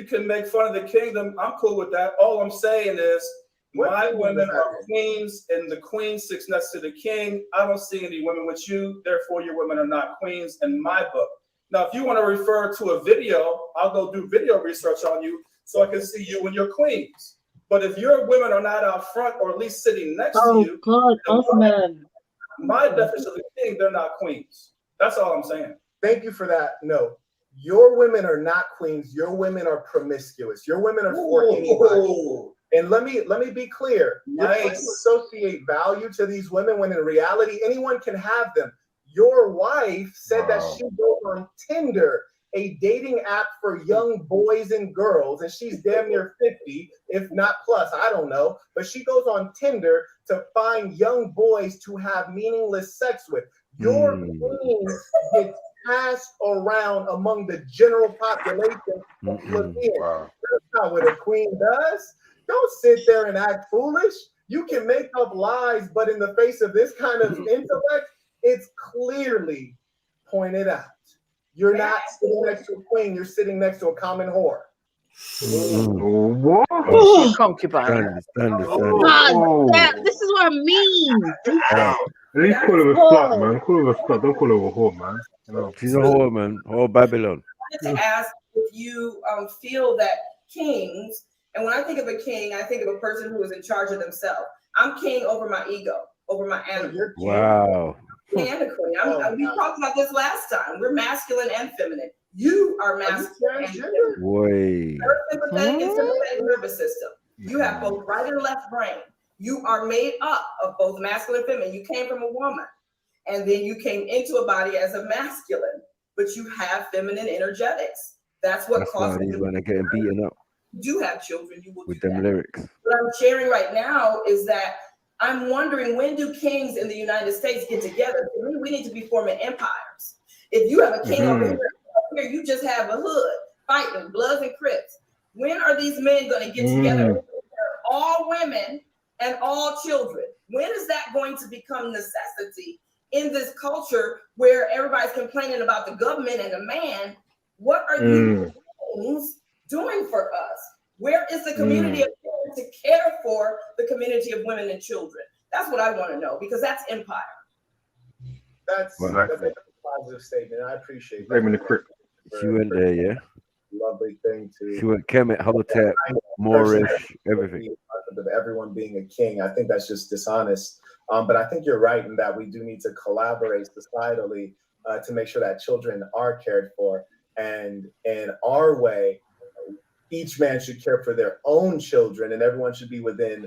can make fun of the kingdom. I'm cool with that. All I'm saying is my women are queens, and the queen sits next to the king. I don't see any women with you. Therefore, your women are not queens in my book. Now, if you want to refer to a video, I'll go do video research on you so I can see you and your queens. But if your women are not out front or at least sitting next to you, God, Osman. my definition of the king, they're not queens. That's all I'm saying. Thank you for that. No, your women are not queens. Your women are promiscuous. Your women are for anybody. And let me be clear. Nice. You associate value to these women when in reality anyone can have them. Your wife said that she goes on Tinder, a dating app for young boys and girls, and she's damn near 50, if not plus, I don't know. But she goes on Tinder to find young boys to have meaningless sex with. Your queen gets passed around among the general population. Look in. That's not what a queen does. Don't sit there and act foolish. You can make up lies, but in the face of this kind of intellect, it's clearly pointed out. You're not sitting next to a queen, you're sitting next to a common whore. What? She's concubine. Stand. This is what I mean. At least call her a slut, man. Call her a slut. Don't call her a whore, man. You know. She's a whore, man. Whore Babylon. I wanted to ask if you feel that kings, and when I think of a king, I think of a person who is in charge of themselves. I'm king over my ego, over my animal. Wow. And a queen. We talked about this last time. We're masculine and feminine. You are masculine and feminine. Boy. Sympathetic and sympathetic nervous system. You have both right and left brain. You are made up of both masculine and feminine. You came from a woman, and then you came into a body as a masculine, but you have feminine energetics. That's what causes these men are getting beaten up. You do have children. You will with them lyrics. What I'm sharing right now is that I'm wondering, when do kings in the United States get together? For me, we need to be forming empires. If you have a king over here, you just have a hood fighting Bloods and Crips. When are these men going to get together? All women and all children. When is that going to become necessity in this culture where everybody's complaining about the government and the man? What are you doing for us? Where is the community of women to care for the community of women and children? That's what I want to know, because that's empire. That's a positive statement. I appreciate Blame in the crypt. She went there, yeah. Lovely thing to. She went Kemet, Hotep, Moorish, everything. Of everyone being a king, I think that's just dishonest. But I think you're right in that we do need to collaborate societally to make sure that children are cared for. And in our way, each man should care for their own children, and everyone should be within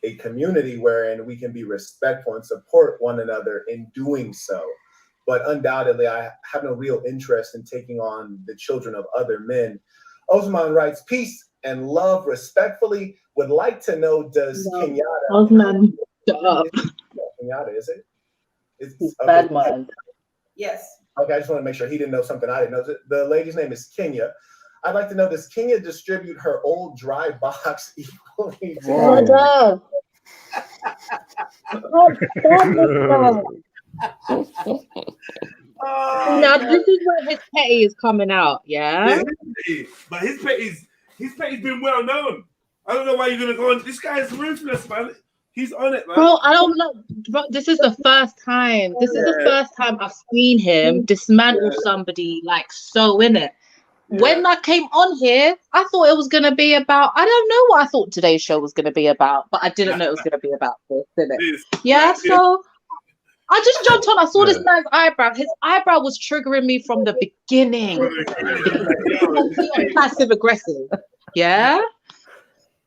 a community wherein we can be respectful and support one another in doing so. But undoubtedly, I have no real interest in taking on the children of other men. Osman writes, peace and love respectfully. Would like to know, does Kenyatta... Osman, shut up. Kenyatta, is it? It's bad mind. Yes. Okay, I just want to make sure he didn't know something I didn't know. The lady's name is Kenya. I'd like to know, does Kenya distribute her old dry box equally? Now this is where his petty is coming out, yeah? But his petty's been well known. I don't know why you're gonna go on. This guy is ruthless, man. He's on it, man. Bro, I don't know. Bro, this is the first time. This is the first time I've seen him dismantle somebody like so in it. When I came on here, I thought it was going to be about, I don't know what I thought today's show was going to be about, but I didn't know it was going to be about this, did it? Yeah, so I just jumped on. I saw this man's eyebrow. His eyebrow was triggering me from the beginning. Passive aggressive. Yeah.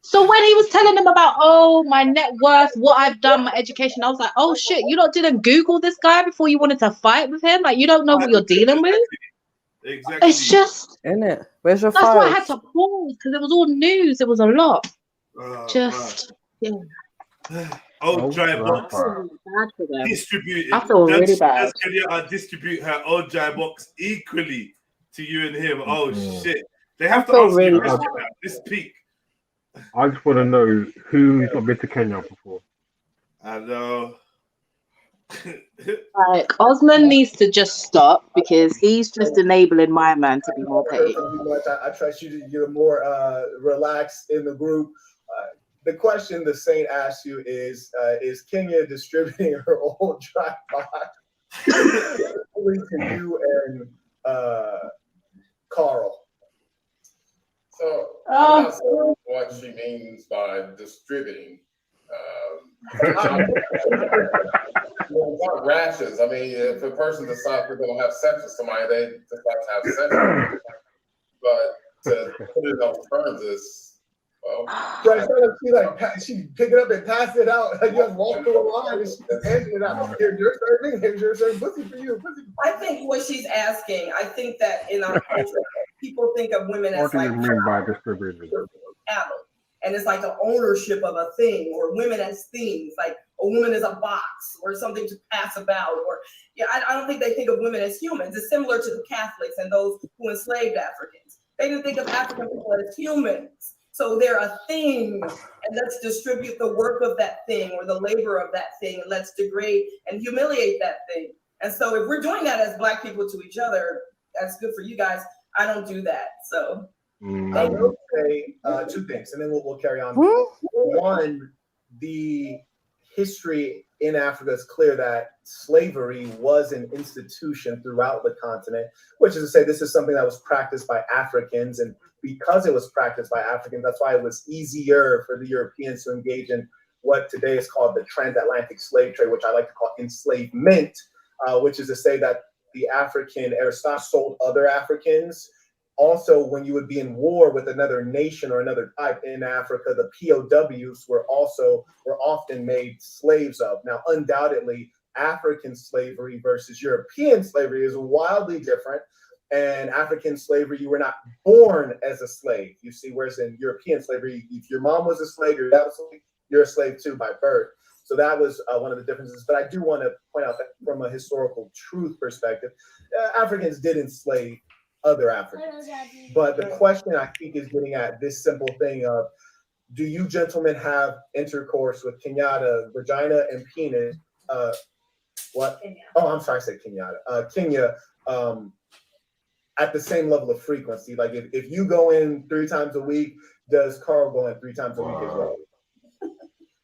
So when he was telling them about, oh, my net worth, what I've done, my education, I was like, oh shit, you lot didn't Google this guy before you wanted to fight with him? Like, you don't know what you're dealing with? Exactly. It's just, in it. Where's your that's files? why I had to pause, because it was all news. It was a lot. Yeah. Old dry box. Bad for them. Distributed. I feel really bad. Does Kenyatta distribute her old dry box equally to you and him? Oh shit! They have to ask you about this peak. I just want to know who's not been to Kenya before. I know. Like, Osman needs to just stop, because he's just enabling my man to be more petty. I trust you. You're more relaxed in the group. The question the Saint asked you is Kenya distributing her old dry box to you and Carl? So I'm not sure what she means by distributing. Not rashes. I mean, if a person decides they're going to have sex with somebody, they decide to have sex with them. But to put it on terms is, well. Right, so she pick it up and pass it out. Like, you just walk through a line and she just handing it out. Here's your serving, here's your serving. Pussy for you, pussy. I think what she's asking, I think that in our culture, people think of women as What do like you mean by distributing? cattle. And it's like the ownership of a thing, or women as things, like a woman is a box or something to pass about. Or I don't think they think of women as humans. It's similar to the Catholics and those who enslaved Africans. They didn't think of African people as humans. So they're a thing, and let's distribute the work of that thing or the labor of that thing, and let's degrade and humiliate that thing. And so if we're doing that as Black people to each other, that's good for you guys. I don't do that. So I will say two things, and then we'll carry on. One, the history in Africa is clear that slavery was an institution throughout the continent, which is to say this is something that was practiced by Africans. And because it was practiced by Africans, that's why it was easier for the Europeans to engage in what today is called the transatlantic slave trade, which I like to call enslavement, which is to say that the African aristocracy sold other Africans. Also, when you would be in war with another nation or another type in Africa, the POWs were often made slaves of. Now, undoubtedly, African slavery versus European slavery is wildly different. And African slavery, you were not born as a slave. You see, whereas in European slavery, if your mom was a slave, you're a slave too by birth. So that was one of the differences. But I do want to point out that from a historical truth perspective, Africans did enslave other Africans. But the question I think is getting at this simple thing of, do you gentlemen have intercourse with Kenyatta, vagina and penis? What? Kenya. Oh, I'm sorry, I said Kenyatta. Kenya, at the same level of frequency. Like if you go in 3 times a week, does Carl go in 3 times a week as well?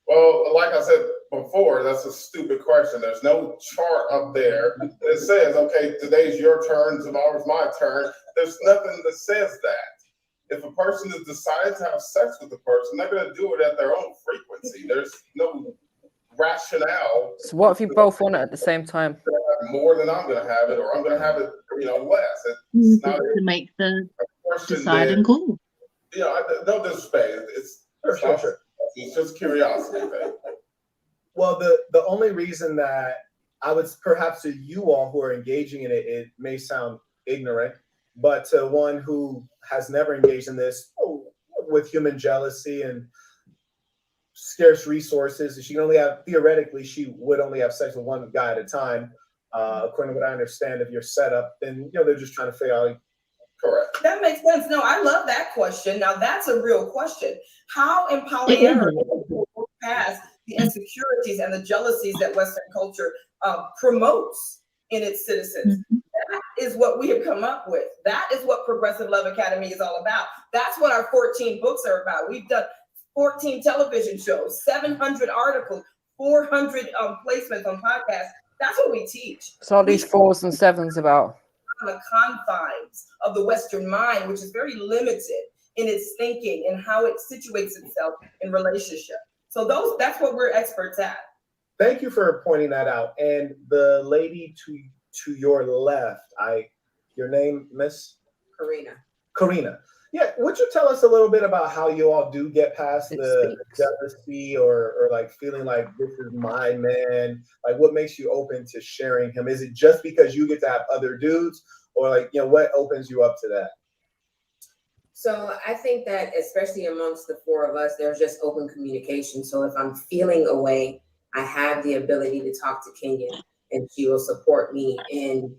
Well, like I said before, that's a stupid question. There's no chart up there that says, okay, today's your turn, tomorrow's my turn. There's nothing that says that. If a person has decided to have sex with a person, they're going to do it at their own frequency. There's no rationale. So what if you both want it at the same time? More than I'm going to have it, or I'm going to have it, less. It's not to make the question deciding call. No disrespect. It's just curiosity thing. Well, the only reason that I would, perhaps to you all who are engaging in it, it may sound ignorant, but to one who has never engaged in this with human jealousy and scarce resources, she would only have sex with one guy at a time. According to what I understand of your setup, then they're just trying to figure out. Correct. That makes sense. No, I love that question. Now that's a real question. How in polyamory past the insecurities and the jealousies that Western culture promotes in its citizens? That is what we have come up with. That is what Progressive Love Academy is all about. That's what our 14 books are about. We've done 14 television shows, 700 articles, 400 placements on podcasts. That's what we teach. So all these 4s and 7s about? On the confines of the Western mind, which is very limited in its thinking and how it situates itself in relationship. So that's what we're experts at. Thank you for pointing that out. And the lady to your left, your name, Miss? Karina. Yeah, would you tell us a little bit about how you all do get past the jealousy or like feeling like this is my man? Like what makes you open to sharing him? Is it just because you get to have other dudes, or like, what opens you up to that? So I think that especially amongst the 4 of us, there's just open communication. So if I'm feeling a way, I have the ability to talk to Kenya, and she will support me in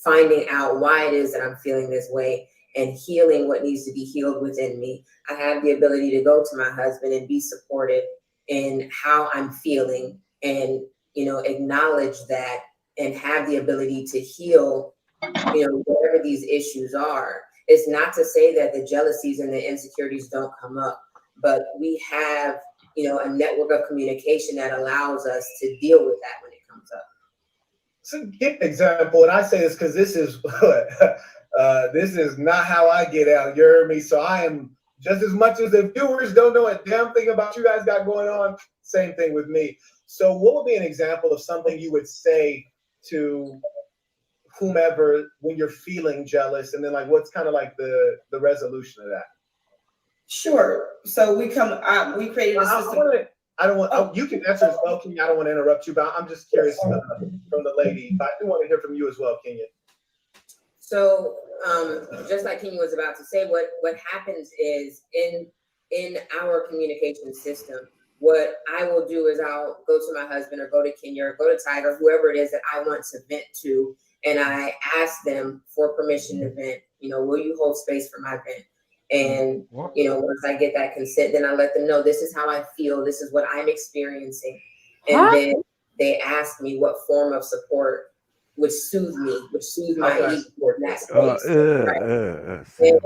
finding out why it is that I'm feeling this way and healing what needs to be healed within me. I have the ability to go to my husband and be supported in how I'm feeling and, acknowledge that and have the ability to heal, whatever these issues are. It's not to say that the jealousies and the insecurities don't come up, but we have, a network of communication that allows us to deal with that when it comes up. So give an example, and I say this because this is this is not how I get out. You heard me. So I am just as much as the viewers don't know a damn thing about you guys got going on. Same thing with me. So what would be an example of something you would say to whomever when you're feeling jealous, and then like what's kind of like the resolution of that? Sure. So we created a system. I don't want. You can answer as well, Kenya. I don't want to interrupt you, but I'm just curious from the lady. But I do want to hear from you as well, Kenya. So just like Kenya was about to say, what happens is in our communication system, what I will do is I'll go to my husband or go to Kenya or go to Tiger, whoever it is that I want to vent to, and I ask them for permission to vent. Will you hold space for my vent? And, once I get that consent, then I let them know this is how I feel. This is what I'm experiencing. And then they ask me what form of support, which soothe me, which soothe my Okay. ego in that space. Right?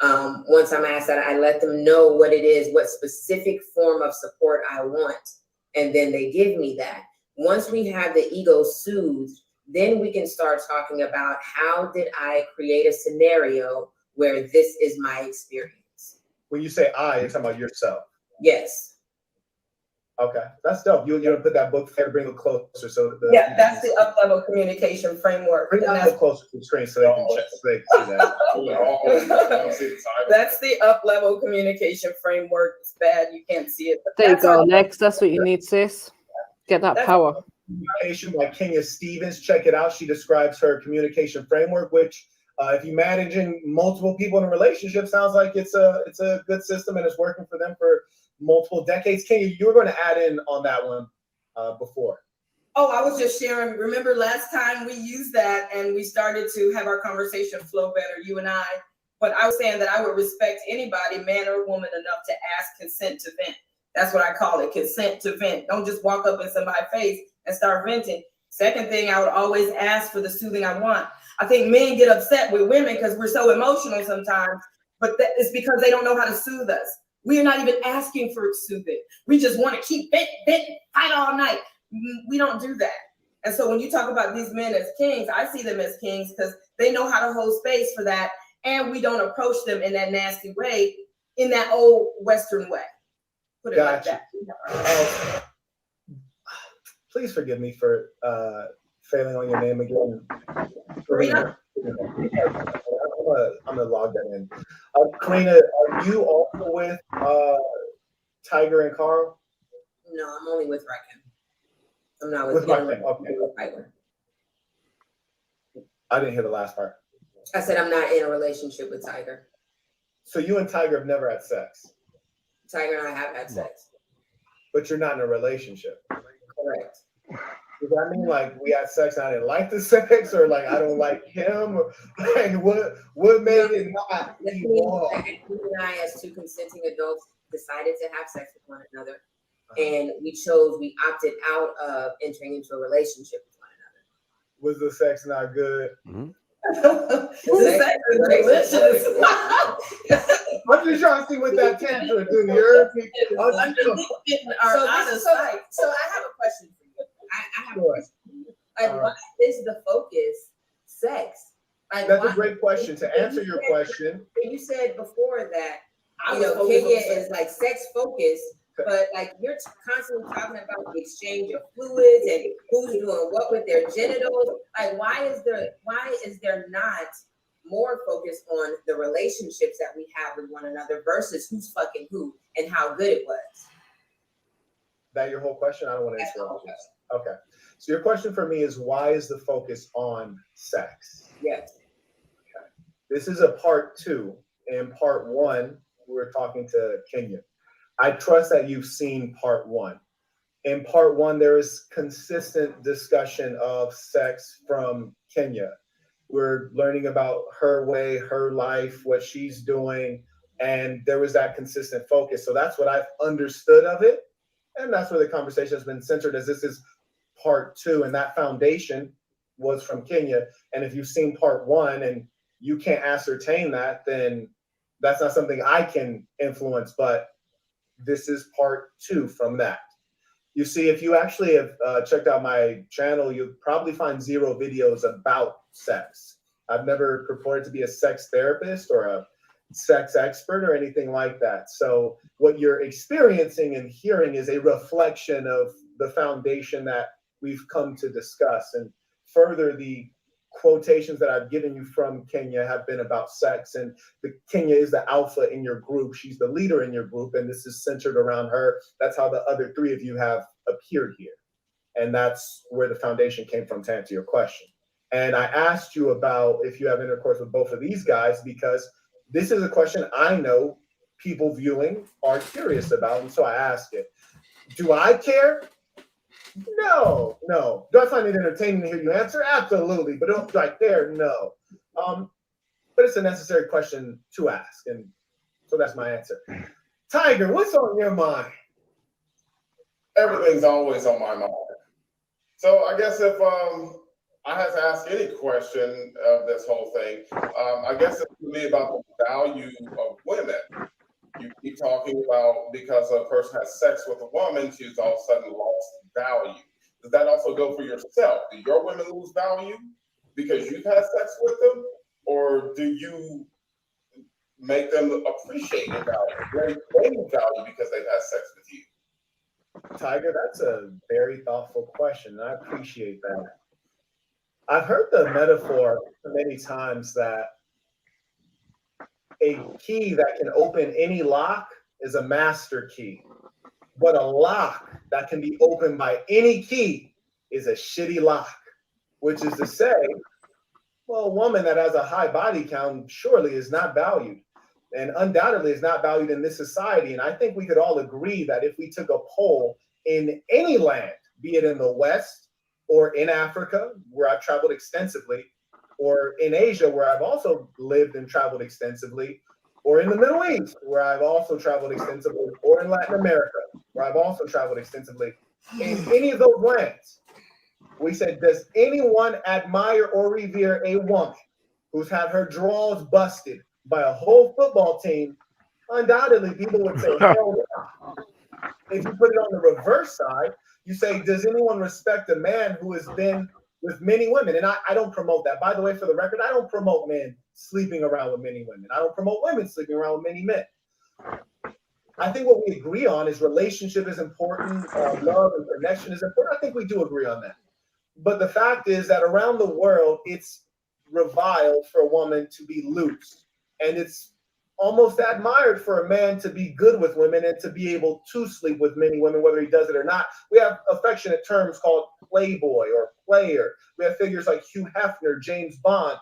And once I'm asked that, I let them know what it is, what specific form of support I want, and then they give me that. Once we have the ego soothed, then we can start talking about how did I create a scenario where this is my experience. When you say I, you're talking about yourself. Yes. Okay, that's dope. You're gonna put that book there, bring it closer, so Yeah, that's the up-level communication framework. Bring it a little closer to the screen so they can check, so they can see that. That's the up-level communication framework. It's bad, you can't see it. But There you that's go, our- Lex. That's what you need, sis. Get that power. Communication by Kenya Stevens. Check it out. She describes her communication framework, which, if you managing multiple people in a relationship, sounds like it's a good system and it's working for them for multiple decades. Kenya, you were going to add in on that one before. Oh, I was just sharing. Remember last time we used that and we started to have our conversation flow better, you and I. But I was saying that I would respect anybody, man or woman, enough to ask consent to vent. That's what I call it, consent to vent. Don't just walk up in somebody's face and start venting. Second thing, I would always ask for the soothing I want. I think men get upset with women because we're so emotional sometimes, but that is because they don't know how to soothe us. We are not even asking for soothing. We just want to keep venting, fight all night. We don't do that. And so when you talk about these men as kings, I see them as kings because they know how to hold space for that. And we don't approach them in that nasty way, in that old Western way. Put it like that. Please forgive me for failing on your name again. Karina. I'm gonna log that in. Karina, are you also with Tiger and Carl? No, I'm only with Rakim. I'm not With with Rakim. Okay. Tiger. I didn't hear the last part. I said I'm not in a relationship with Tiger. So you and Tiger have never had sex? Tiger and I have had sex. But you're not in a relationship? Correct. Does that mean like we had sex and I didn't like the sex, or like I don't like him, or like what made it not evolve? You and I, as two consenting adults, decided to have sex with one another, and we opted out of entering into a relationship with one another. Was the sex not good? The sex is delicious. I'm just trying to see what that tantrum do. You're So I have a question for you. I have a question. Like, why is the focus sex? Like, that's a great question. To answer your question, you said before that I you was know focused Kenya on sex. is like sex focused, but like you're constantly talking about the exchange of fluids and who's doing what with their genitals. Like, why is there not more focus on the relationships that we have with one another versus who's fucking who and how good it was? That your whole question? I don't want to answer all this. Okay. So your question for me is, why is the focus on sex? Yes. Okay. This is a part 2. In part 1, we were talking to Kenya. I trust that you've seen part 1. In part 1, there is consistent discussion of sex from Kenya. We're learning about her way, her life, what she's doing, and there was that consistent focus. So that's what I've understood of it. And that's where the conversation has been centered, as this is part 2, and that foundation was from Kenya. And if you've seen part 1 and you can't ascertain that, then that's not something I can influence, but this is part 2 from that. You see, if you actually have checked out my channel, you'll probably find 0 videos about sex. I've never purported to be a sex therapist or a sex expert or anything like that. So what you're experiencing and hearing is a reflection of the foundation that we've come to discuss. And further, the quotations that I've given you from Kenya have been about sex, and Kenya is the alpha in your group. She's the leader in your group, and this is centered around her. That's how the other 3 of you have appeared here. And that's where the foundation came from, to answer your question. And I asked you about if you have intercourse with both of these guys, because this is a question I know people viewing are curious about, and so I ask it. Do I care? No. Do I find it entertaining to hear you answer? Absolutely. But don't like there, no. But it's a necessary question to ask, and so that's my answer. Tiger, what's on your mind? Everything's always on my mind. So I guess if I have to ask any question of this whole thing. I guess it's to me about the value of women. You keep talking about because a person has sex with a woman, she's all of a sudden lost value. Does that also go for yourself? Do your women lose value because you've had sex with them? Or do you make them appreciate your value, gain value because they've had sex with you? Tiger, that's a very thoughtful question, and I appreciate that. I've heard the metaphor many times that a key that can open any lock is a master key, but a lock that can be opened by any key is a shitty lock, which is to say, well, a woman that has a high body count surely is not valued, and undoubtedly is not valued in this society. And I think we could all agree that if we took a poll in any land, be it in the West or in Africa, where I've traveled extensively, or in Asia, where I've also lived and traveled extensively, or in the Middle East, where I've also traveled extensively, or in Latin America, where I've also traveled extensively, in any of those lands, we said, does anyone admire or revere a woman who's had her drawers busted by a whole football team? Undoubtedly, people would say, hell no. If you put it on the reverse side, you say, does anyone respect a man who has been with many women? And I don't promote that. By the way, for the record, I don't promote men sleeping around with many women. I don't promote women sleeping around with many men. I think what we agree on is relationship is important, love and connection is important. I think we do agree on that. But the fact is that around the world, it's reviled for a woman to be loose. And it's almost admired for a man to be good with women and to be able to sleep with many women, whether he does it or not. We have affectionate terms called playboy or player. We have figures like Hugh Hefner, James Bond.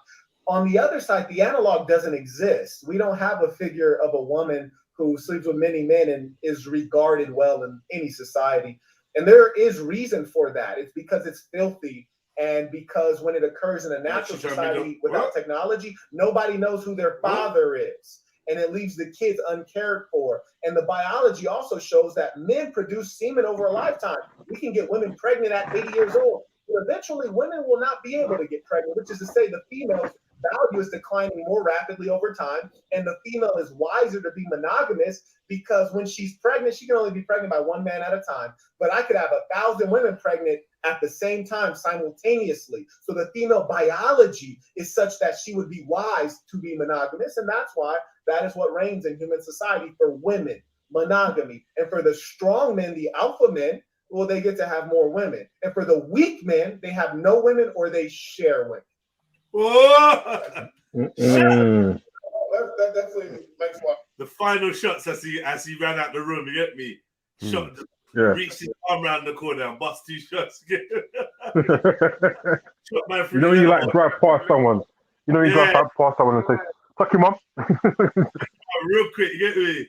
On the other side, the analog doesn't exist. We don't have a figure of a woman who sleeps with many men and is regarded well in any society. And there is reason for that. It's because it's filthy, and because when it occurs in a natural society without technology, nobody knows who their father is. And it leaves the kids uncared for. And the biology also shows that men produce semen over a lifetime. We can get women pregnant at 80 years old. But eventually, women will not be able to get pregnant, which is to say the female's value is declining more rapidly over time. And the female is wiser to be monogamous because when she's pregnant, she can only be pregnant by one man at a time. But I could have 1,000 women pregnant at the same time simultaneously. So the female biology is such that she would be wise to be monogamous. And that's why that is what reigns in human society for women, monogamy. And for the strong men, the alpha men, well, they get to have more women. And for the weak men, they have no women or they share women. That definitely makes a lot. The final shots as he ran out the room, you get me? Shot, reached his arm around the corner and bust 2 shots. You know, you like drive past someone. You know, you drive past someone and say, "Fuck your mum." Real quick, you get me?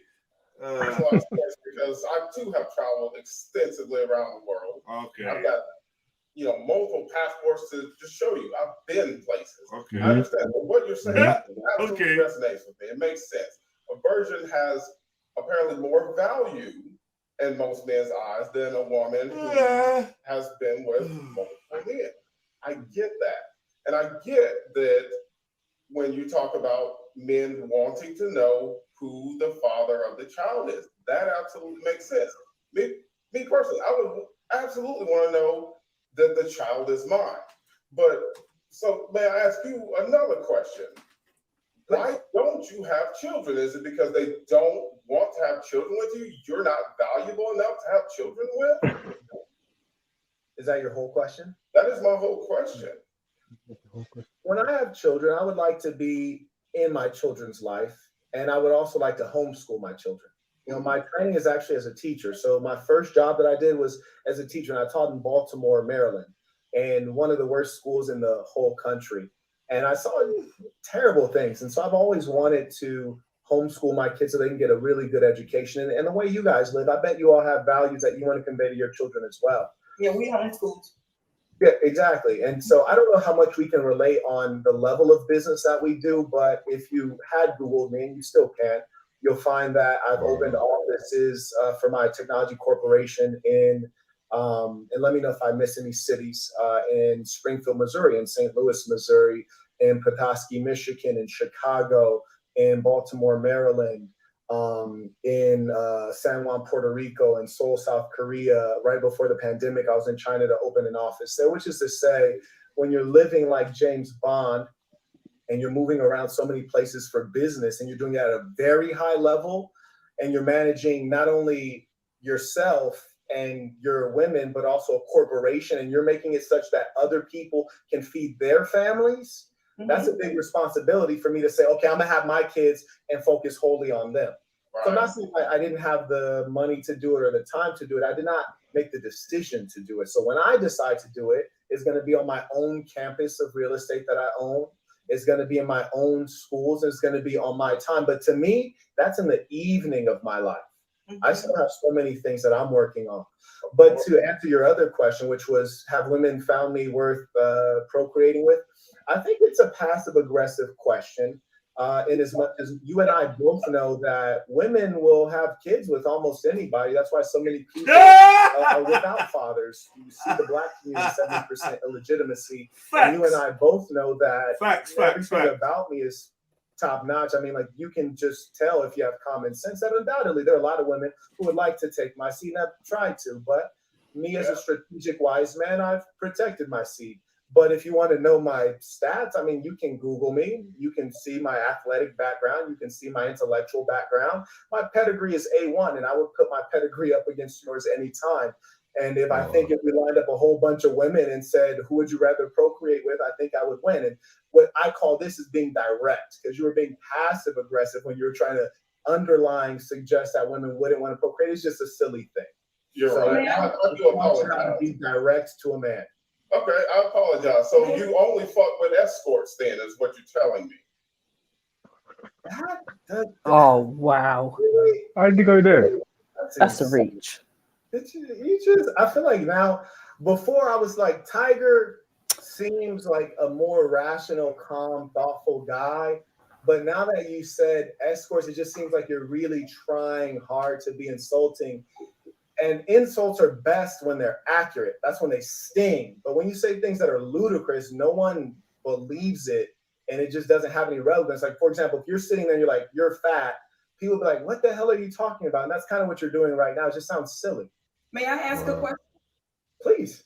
Because I too have traveled extensively around the world. Okay. I've got multiple passports to show you. I've been places. Okay. I understand. But what you're saying absolutely resonates with me. It makes sense. A virgin has apparently more value in most men's eyes than a woman who has been with multiple men. I get that. And I get that when you talk about men wanting to know who the father of the child is, that absolutely makes sense. Me personally, I would absolutely want to know that the child is mine. But so may I ask you another question? Why don't you have children? Is it because they don't want to have children with you? You're not valuable enough to have children with? Is that your whole question? That is my whole question. When I have children, I would like to be in my children's life, and I would also like to homeschool my children. My training is actually as a teacher. So my first job that I did was as a teacher, and I taught in Baltimore, Maryland, and one of the worst schools in the whole country. And I saw terrible things. And so I've always wanted to homeschool my kids so they can get a really good education. And the way you guys live, I bet you all have values that you want to convey to your children as well. Yeah, we homeschooled. Yeah, exactly. And so I don't know how much we can relate on the level of business that we do, but if you had Googled me, and you still can, you'll find that I've opened offices for my technology corporation in And let me know if I miss any cities in Springfield, Missouri, in St. Louis, Missouri, in Petoskey, Michigan, in Chicago, in Baltimore, Maryland, in San Juan, Puerto Rico, in Seoul, South Korea. Right before the pandemic, I was in China to open an office there, which is to say, when you're living like James Bond and you're moving around so many places for business and you're doing it at a very high level and you're managing not only yourself and your women, but also a corporation, and you're making it such that other people can feed their families, that's a big responsibility for me to say, okay, I'm gonna have my kids and focus wholly on them. So I'm not saying I didn't have the money to do it or the time to do it. I did not make the decision to do it. So when I decide to do it, it's gonna be on my own campus of real estate that I own. It's gonna be in my own schools. It's gonna be on my time. But to me, that's in the evening of my life. I still have so many things that I'm working on. But to answer your other question, which was, have women found me worth procreating with? I think it's a passive aggressive question. In as much as you and I both know that women will have kids with almost anybody. That's why so many people are without fathers. You see the Black community, 70% illegitimacy. And you and I both know that everything about me is top notch. I mean, like, you can just tell if you have common sense that undoubtedly there are a lot of women who would like to take my seed, and I've tried to, but me as a strategic wise man, I've protected my seed. But if you want to know my stats, I mean, you can Google me. You can see my athletic background. You can see my intellectual background. My pedigree is A1, and I would put my pedigree up against yours anytime. And if I think if we lined up a whole bunch of women and said, who would you rather procreate with, I think I would win. And what I call this is being direct, because you were being passive aggressive when you were trying to underlying suggest that women wouldn't want to procreate. It's just a silly thing. You're right. I do apologize. Be direct to a man. Okay, I apologize. So you only fuck with escorts then, is what you're telling me. Oh, wow. How did you go there? That's a reach. I feel like now, before I was like, Tiger seems like a more rational, calm, thoughtful guy. But now that you said escorts, it just seems like you're really trying hard to be insulting. And insults are best when they're accurate. That's when they sting. But when you say things that are ludicrous, no one believes it. And it just doesn't have any relevance. Like, for example, if you're sitting there and you're like, you're fat, people be like, what the hell are you talking about? And that's kind of what you're doing right now. It just sounds silly. May I ask a question? Please.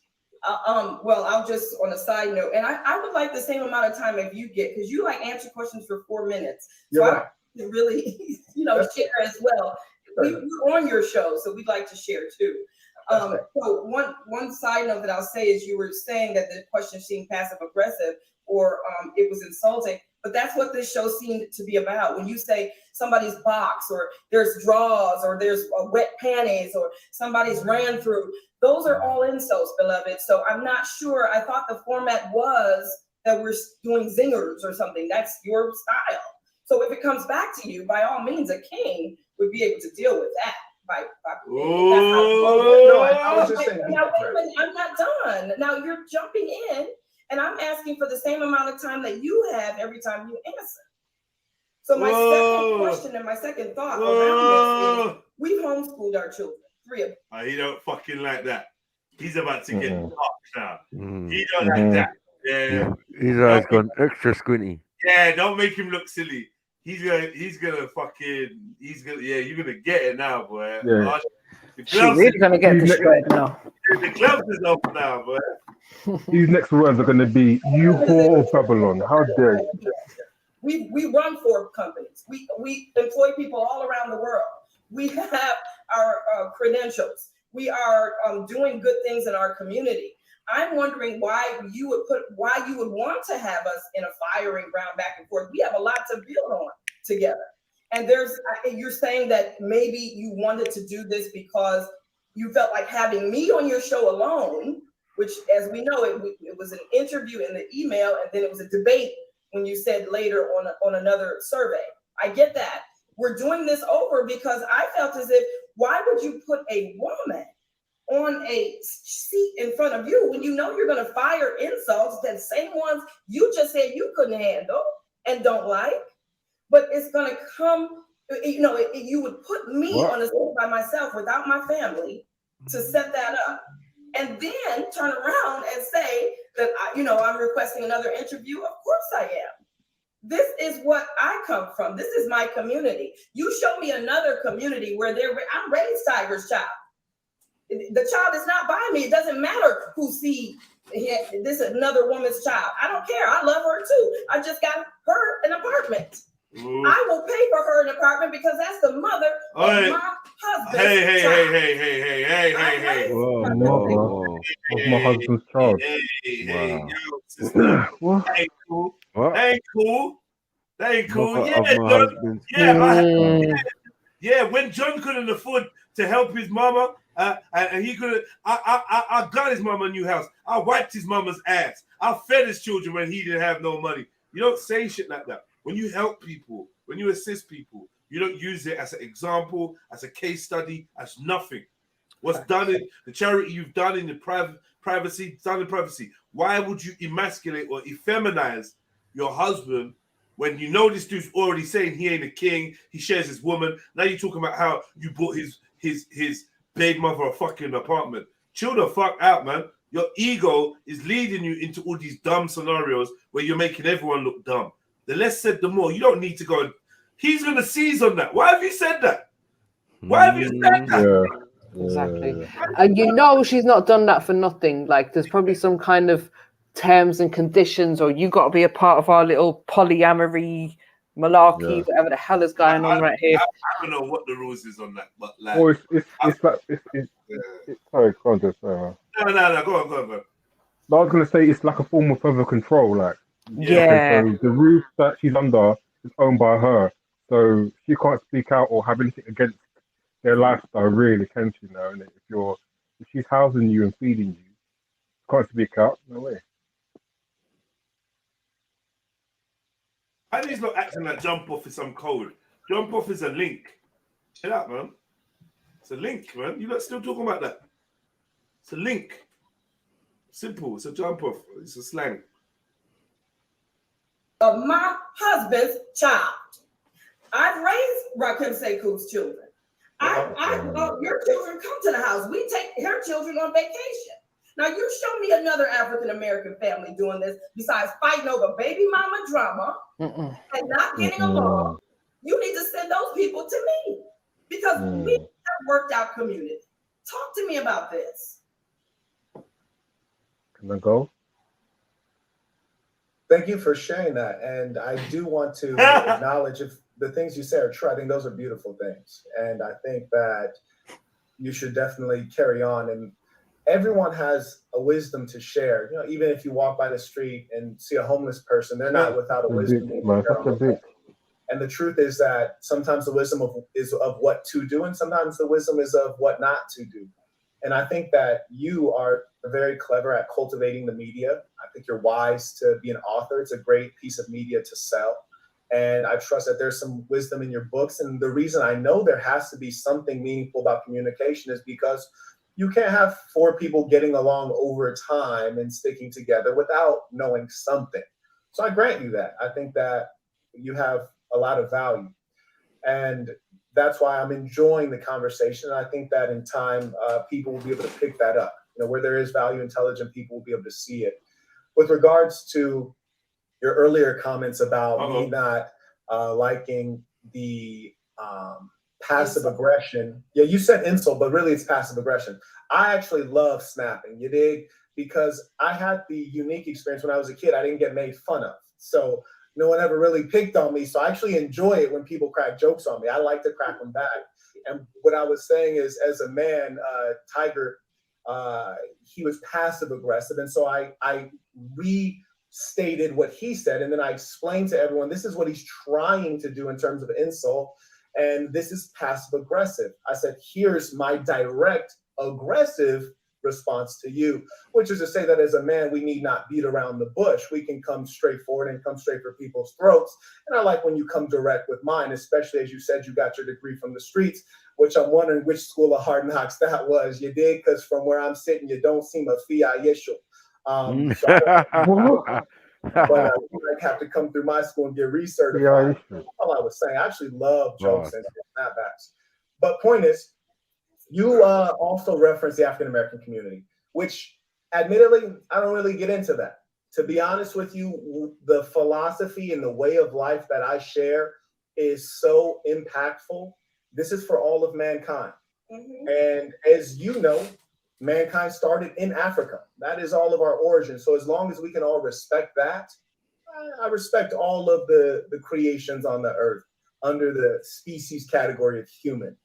Well, I'll just on a side note, and I would like the same amount of time if you get, because you like answer questions for 4 minutes. So You're right. I really, share as well. We're on your show, so we'd like to share too. So one side note that I'll say is you were saying that the question seemed passive aggressive or it was insulting, but that's what this show seemed to be about. When you say somebody's box or there's draws or there's wet panties or somebody's ran through, those are all insults, beloved. So I'm not sure. I thought the format was that we're doing zingers or something. That's your style. So if it comes back to you, by all means, a king would be able to deal with that. I was just saying. Now, wait a minute, I'm not done. Now you're jumping in, and I'm asking for the same amount of time that you have every time you answer. So my second question and my second thought around this is, we've homeschooled our children, 3 of them. He don't fucking like that. He's about to get fucked now. He don't like that. Yeah. His eyes gone extra squinty. Yeah, don't make him look silly. You're gonna get it now, boy. Yeah. She's really gonna get destroyed now. The clubs is off now, boy. These next words are gonna be, you whore of Babylon. How dare you? We run 4 companies. We employ people all around the world. We have our credentials. We are doing good things in our community. I'm wondering why you would want to have us in a firing ground back and forth. We have a lot to build on together. And you're saying that maybe you wanted to do this because you felt like having me on your show alone, which, as we know, it was an interview in the email, and then it was a debate when you said later on another survey. I get that. We're doing this over because I felt as if, why would you put a woman on a seat in front of you when you know you're going to fire insults, that same ones you just said you couldn't handle and don't like, but it's going to come, you would put me on a seat by myself without my family to set that up. and then turn around and say that, I'm requesting another interview. Of course I am. This is what I come from. This is my community. You show me another community where I'm raised Tiger's child. The child is not by me. It doesn't matter who sees this another woman's child. I don't care. I love her too. I just got her an apartment. I will pay for her an apartment because that's the mother of my husband. Hey. Whoa. Of my husband's child. Wow. That ain't cool. That ain't cool. Yeah, when John couldn't afford to help his mama, and he couldn't, I got his mama a new house. I wiped his mama's ass. I fed his children when he didn't have no money. You don't say shit like that. When you help people, when you assist people, you don't use it as an example, as a case study, as nothing. What's done in the charity you've done in the privacy, done in privacy. Why would you emasculate or effeminize your husband when you know this dude's already saying he ain't a king, he shares his woman? Now you're talking about how you bought his babe mother a fucking apartment. Chill the fuck out, man. Your ego is leading you into all these dumb scenarios where you're making everyone look dumb. The less said, the more. You don't need to go. He's going to seize on that. Why have you said that? Why have you said that? Exactly. And she's not done that for nothing. Like, there's probably some kind of terms and conditions, or you got to be a part of our little polyamory malarkey, whatever the hell is going on right here. I don't know what the rules is on that, but like... Well, it's sorry, go on, just, No, go on. No, I was going to say it's like a form of further control, like... Yeah. Okay, so the roof that she's under is owned by her, so she can't speak out or have anything against their lifestyle, really, can she? Now, and if she's housing you and feeding you, can't speak out. No way. And he's not acting like jump off is some code. Jump off is a link. Chill out, man. It's a link, man. You're not still talking about that. It's a link. Simple. It's a jump off. It's a slang. Of my husband's child. I've raised Rakim Sekou's children. Your children come to the house. We take her children on vacation. Now you show me another African American family doing this besides fighting over baby mama drama and not getting along. You need to send those people to me because we have worked out community. Talk to me about this. Can I go? Thank you for sharing that. And I do want to acknowledge if the things you say are true. I think those are beautiful things. And I think that you should definitely carry on. And everyone has a wisdom to share. Even if you walk by the street and see a homeless person, they're not without a wisdom. And the truth is that sometimes the wisdom is of what to do, and sometimes the wisdom is of what not to do. And I think that you are very clever at cultivating the media. I think you're wise to be an author. It's a great piece of media to sell. And I trust that there's some wisdom in your books. And the reason I know there has to be something meaningful about communication is because you can't have four people getting along over time and sticking together without knowing something. So I grant you that. I think that you have a lot of value. And that's why I'm enjoying the conversation. And I think that in time, people will be able to pick that up. Where there is value, intelligent people will be able to see it. With regards to your earlier comments about me not liking the passive aggression. Yeah, you said insult, but really it's passive aggression. I actually love snapping, you dig? Because I had the unique experience when I was a kid. I didn't get made fun of. So no one ever really picked on me. So I actually enjoy it when people crack jokes on me. I like to crack them back. And what I was saying is, as a man, Tiger, he was passive aggressive. And so I restated what he said. And then I explained to everyone, this is what he's trying to do in terms of insult. And this is passive aggressive. I said, here's my direct aggressive response to you, which is to say that as a man, we need not beat around the bush. We can come straight forward and come straight for people's throats. And I like when you come direct with mine, especially as you said, you got your degree from the streets, which I'm wondering which school of hard knocks that was. You did, because from where I'm sitting, you don't seem a Phi Yeshua. But you might have to come through my school and get recertified. All I was saying, I actually love jokes and snapbacks. But point is, you also referenced the African American community. which admittedly, I don't really get into that. To be honest with you, the philosophy and the way of life that I share is so impactful. This is for all of mankind. And as you know, mankind started in Africa. That is all of our origin. So as long as we can all respect that, I respect all of the creations on the earth under the species category of human.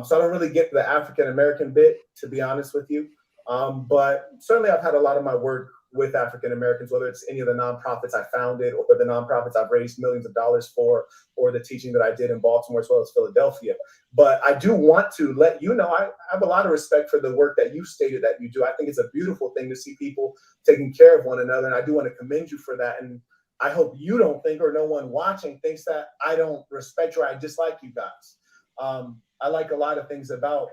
So I don't really get the African American bit, to be honest with you. But certainly I've had a lot of my work with African Americans, whether it's any of the nonprofits I founded or the nonprofits I've raised millions of dollars for, or the teaching that I did in Baltimore as well as Philadelphia. But I do want to let you know, I have a lot of respect for the work that you stated that you do. I think it's a beautiful thing to see people taking care of one another. And I do want to commend you for that. And I hope you don't think, or no one watching thinks, that I don't respect you or I dislike you guys. I like a lot of things about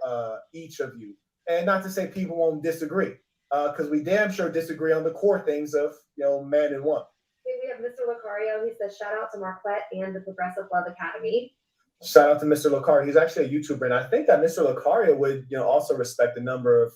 each of you. And not to say people won't disagree, because we damn sure disagree on the core things of, man and woman. Okay, we have Mr. Lucario. He says, shout out to Marquette and the Progressive Love Academy. Shout out to Mr. Lucario. He's actually a YouTuber, and I think that Mr. Lucario would, also respect a number of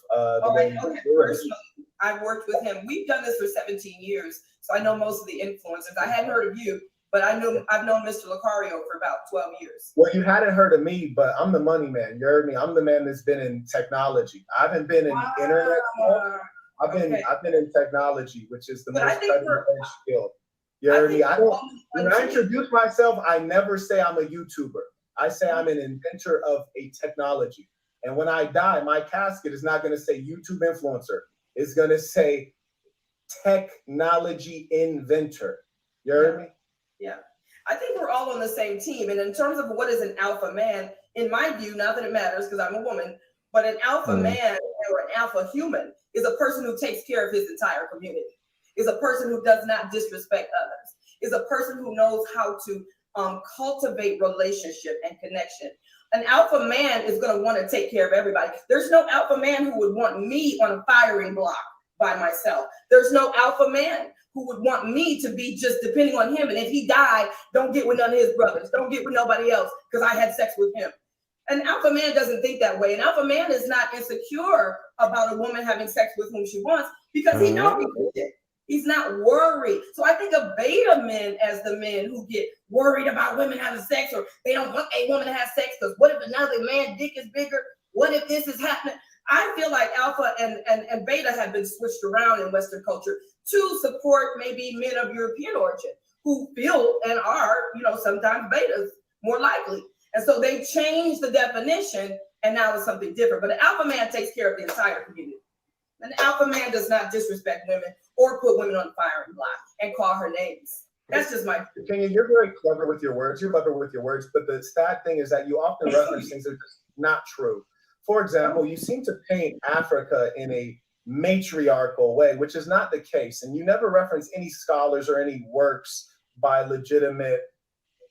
I've worked with him. We've done this for 17 years, so I know most of the influencers. I hadn't heard of you, but I've known Mr. Lucario for about 12 years. Well, you hadn't heard of me, but I'm the money man. You heard me. I'm the man that's been in technology. I haven't been in internet stuff. I've been in technology, which is the most cutting edge field. You heard me. When I introduce myself, I never say I'm a YouTuber. I say I'm an inventor of a technology. And when I die, my casket is not going to say YouTube influencer. It's going to say technology inventor. You heard me? Yeah. I think we're all on the same team. And in terms of what is an alpha man, in my view, not that it matters because I'm a woman, but an alpha man or an alpha human is a person who takes care of his entire community, is a person who does not disrespect others, is a person who knows how to cultivate relationship and connection. An alpha man is going to want to take care of everybody. There's no alpha man who would want me on a firing block by myself. There's no alpha man who would want me to be just depending on him. And if he died, don't get with none of his brothers. Don't get with nobody else because I had sex with him. An alpha man doesn't think that way. An alpha man is not insecure about a woman having sex with whom she wants because he knows he can get. He's not worried. So I think of beta men as the men who get worried about women having sex, or they don't want a woman to have sex because what if another man's dick is bigger? What if this is happening? I feel like alpha and beta have been switched around in Western culture to support maybe men of European origin who feel and are, sometimes betas more likely. And so they changed the definition and now it's something different. But an alpha man takes care of the entire community. An alpha man does not disrespect women or put women on the firing block and call her names. That's just my opinion. You're very clever with your words. You're clever with your words. But the sad thing is that you often reference things that are just not true. For example, you seem to paint Africa in a matriarchal way, which is not the case. And you never reference any scholars or any works by legitimate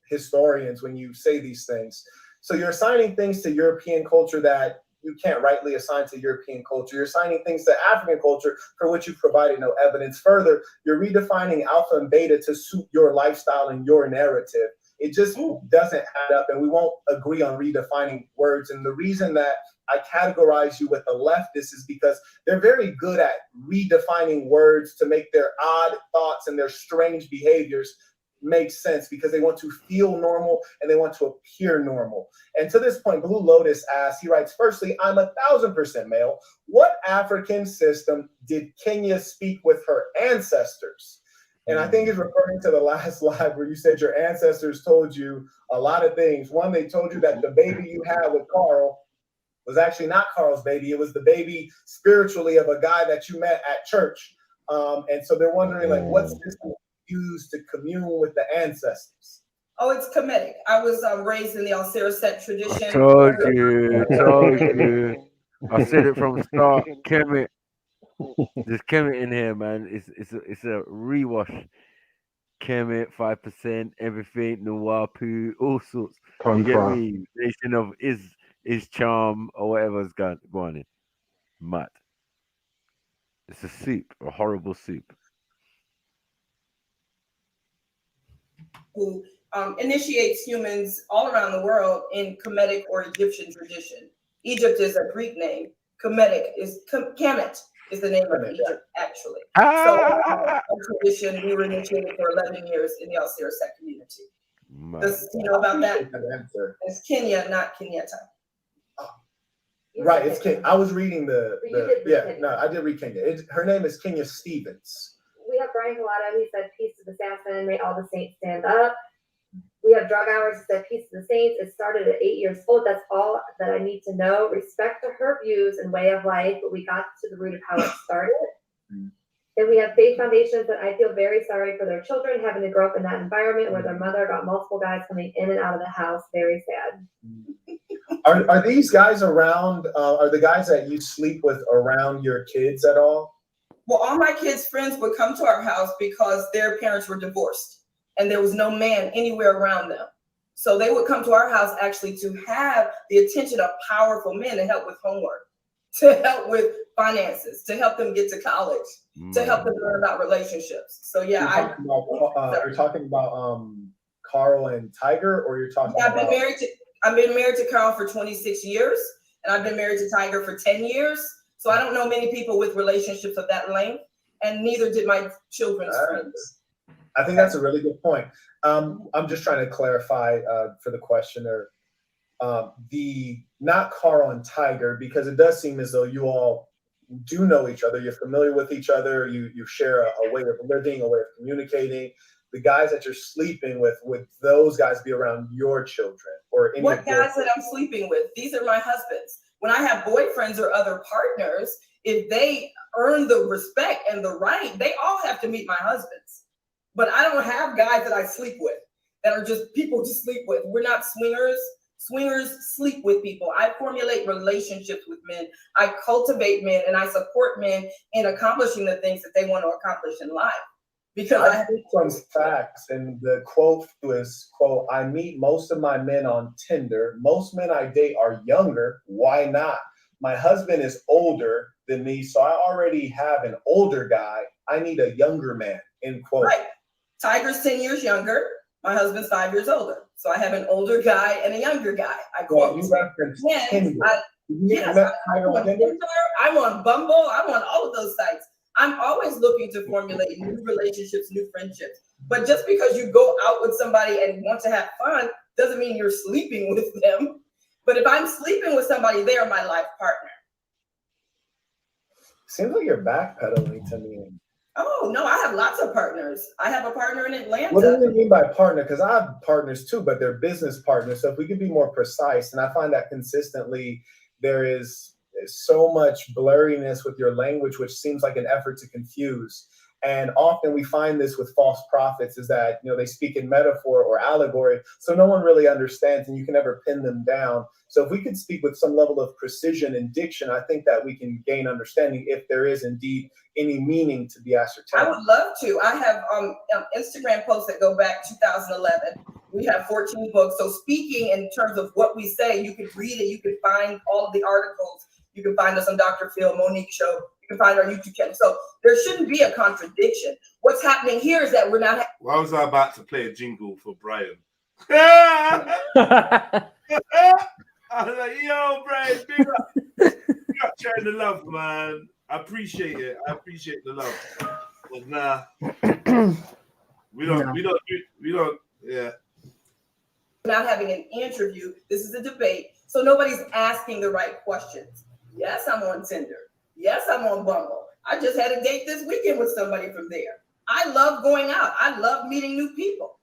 historians when you say these things. So you're assigning things to European culture that you can't rightly assign to European culture. You're assigning things to African culture for which you provided no evidence. Further, you're redefining alpha and beta to suit your lifestyle and your narrative. It just doesn't add up, and we won't agree on redefining words. And the reason that I categorize you with the leftists is because they're very good at redefining words to make their odd thoughts and their strange behaviors make sense, because they want to feel normal and they want to appear normal. And to this point, Blue Lotus asks, he writes, firstly, I'm 1000% male. What African system did Kenya speak with her ancestors? And I think he's referring to the last live where you said your ancestors told you a lot of things. One, they told you that the baby you had with Carl was actually not Carl's baby. It was the baby spiritually of a guy that you met at church. And so they're wondering, like, what system used to commune with the ancestors? Oh, it's Kemetic. I was raised in the Alcera tradition. I told you. I said it from the start. Kemet. There's Kemet in here, man. It's a rewash. Kemet, 5%, everything, Nuwapu, all sorts. You get me? Nation of is charm or whatever's going in. Mad. It's a soup, a horrible soup. Who initiates humans all around the world in Kemetic or Egyptian tradition. Egypt is a Greek name. Kemetic is Kemet is the name of Egypt, actually. So our tradition, we were initiated for 11 years in the Al Sec community. You know about that? It's Kenya, not Kenyatta. Right, it's Kenya. I was reading I did read Kenya. Her name is Kenya Stevens. We have Brian Collado. He said, "Peace to the assassin. May all the saints stand up." We have Drug Hours. He said, "Peace to the saints. It started at 8 years old. That's all that I need to know. Respect to her views and way of life, but we got to the root of how it started." Then we have Faith Foundations, and I feel very sorry for their children having to grow up in that environment where their mother got multiple guys coming in and out of the house. Very sad. Are these guys around? Are the guys that you sleep with around your kids at all? Well, all my kids' friends would come to our house because their parents were divorced and there was no man anywhere around them. So they would come to our house actually to have the attention of powerful men to help with homework, to help with finances, to help them get to college, to help them learn about relationships. So yeah, you're talking about Carl and Tiger, or you're talking yeah, about? I've been married to Carl for 26 years, and I've been married to Tiger for 10 years. So I don't know many people with relationships of that length, and neither did my children's friends. I think that's a really good point. I'm just trying to clarify for the questioner, not Carl and Tiger, because it does seem as though you all do know each other. You're familiar with each other. You share a way of living, a way of communicating. The guys that you're sleeping with, would those guys be around your children or any? What guys that I'm sleeping with? These are my husbands. When I have boyfriends or other partners, if they earn the respect and the right, they all have to meet my husbands. But I don't have guys that I sleep with that are just people to sleep with. We're not swingers. Swingers sleep with people. I formulate relationships with men. I cultivate men, and I support men in accomplishing the things that they want to accomplish in life. Because I think some facts, and the quote was, quote, "I meet most of my men on Tinder. Most men I date are younger. Why not? My husband is older than me, so I already have an older guy. I need a younger man," end quote. Right. Tiger's 10 years younger. My husband's 5 years older. So I have an older guy and a younger guy. I quote. You referenced Tinder. Yes, I'm on Bumble. I'm on all of those sites. I'm always looking to formulate new relationships, new friendships. But just because you go out with somebody and want to have fun doesn't mean you're sleeping with them. But if I'm sleeping with somebody, they are my life partner. Seems like you're backpedaling to me. Oh, no, I have lots of partners. I have a partner in Atlanta. What do you mean by partner? Because I have partners too, but they're business partners. So if we could be more precise, and I find that consistently there is so much blurriness with your language, which seems like an effort to confuse. And often we find this with false prophets, is that, they speak in metaphor or allegory, so no one really understands and you can never pin them down. So if we could speak with some level of precision and diction, I think that we can gain understanding if there is indeed any meaning to be ascertained. I would love to. I have Instagram posts that go back 2011. We have 14 books. So speaking in terms of what we say, you could read it. You could find all of the articles. You can find us on Dr. Phil, Monique Show. You can find our YouTube channel. So there shouldn't be a contradiction. What's happening here is that we're not. Why was I about to play a jingle for Brian? I was like, yo, Brian, big up. Big up sharing the love, man. I appreciate it. I appreciate the love. But nah, we don't, yeah. Not having an interview. This is a debate. So nobody's asking the right questions. Yes, I'm on Tinder. Yes, I'm on Bumble. I just had a date this weekend with somebody from there. I love going out. I love meeting new people.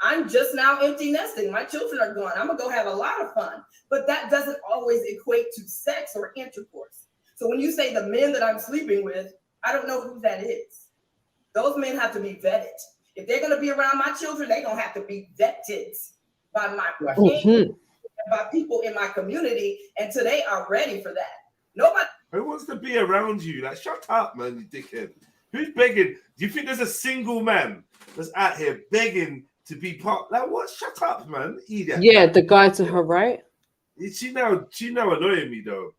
I'm just now empty nesting. My children are gone. I'm going to go have a lot of fun. But that doesn't always equate to sex or intercourse. So when you say the men that I'm sleeping with, I don't know who that is. Those men have to be vetted. If they're going to be around my children, they're going to have to be vetted by my by people in my community, and today are ready for that. Nobody. Who wants to be around you? Like, shut up, man, you dickhead. Who's begging? Do you think there's a single man that's out here begging to be part? Like, what? Shut up, man. Idiot. Yeah, the guy to her right. She now annoying me though.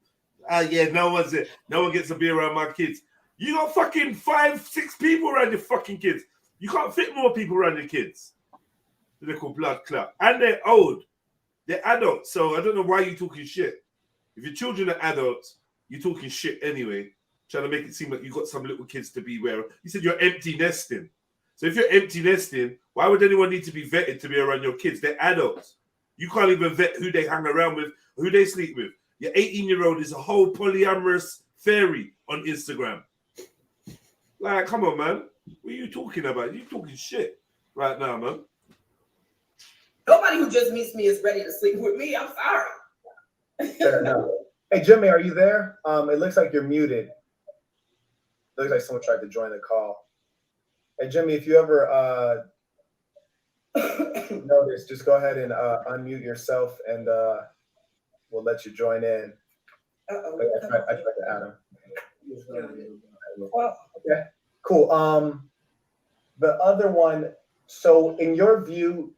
Yeah, no one gets to be around my kids. You got fucking 5-6 people around your fucking kids. You can't fit more people around your kids. The little blood clot. And they're old. They're adults, so I don't know why you're talking shit. If your children are adults, you're talking shit anyway. trying to make it seem like you got some little kids to be aware of. You said you're empty nesting. So if you're empty nesting, why would anyone need to be vetted to be around your kids? They're adults. You can't even vet who they hang around with, who they sleep with. Your 18-year-old is a whole polyamorous fairy on Instagram. Like, come on, man. What are you talking about? You're talking shit right now, man. Nobody who just meets me is ready to sleep with me. I'm sorry. Fair enough. Hey, Jimmy, are you there? It looks like you're muted. Looks like someone tried to join the call. Hey, Jimmy, if you ever notice, just go ahead and unmute yourself, and we'll let you join in. I tried to add him. Okay, cool. The other one, so in your view,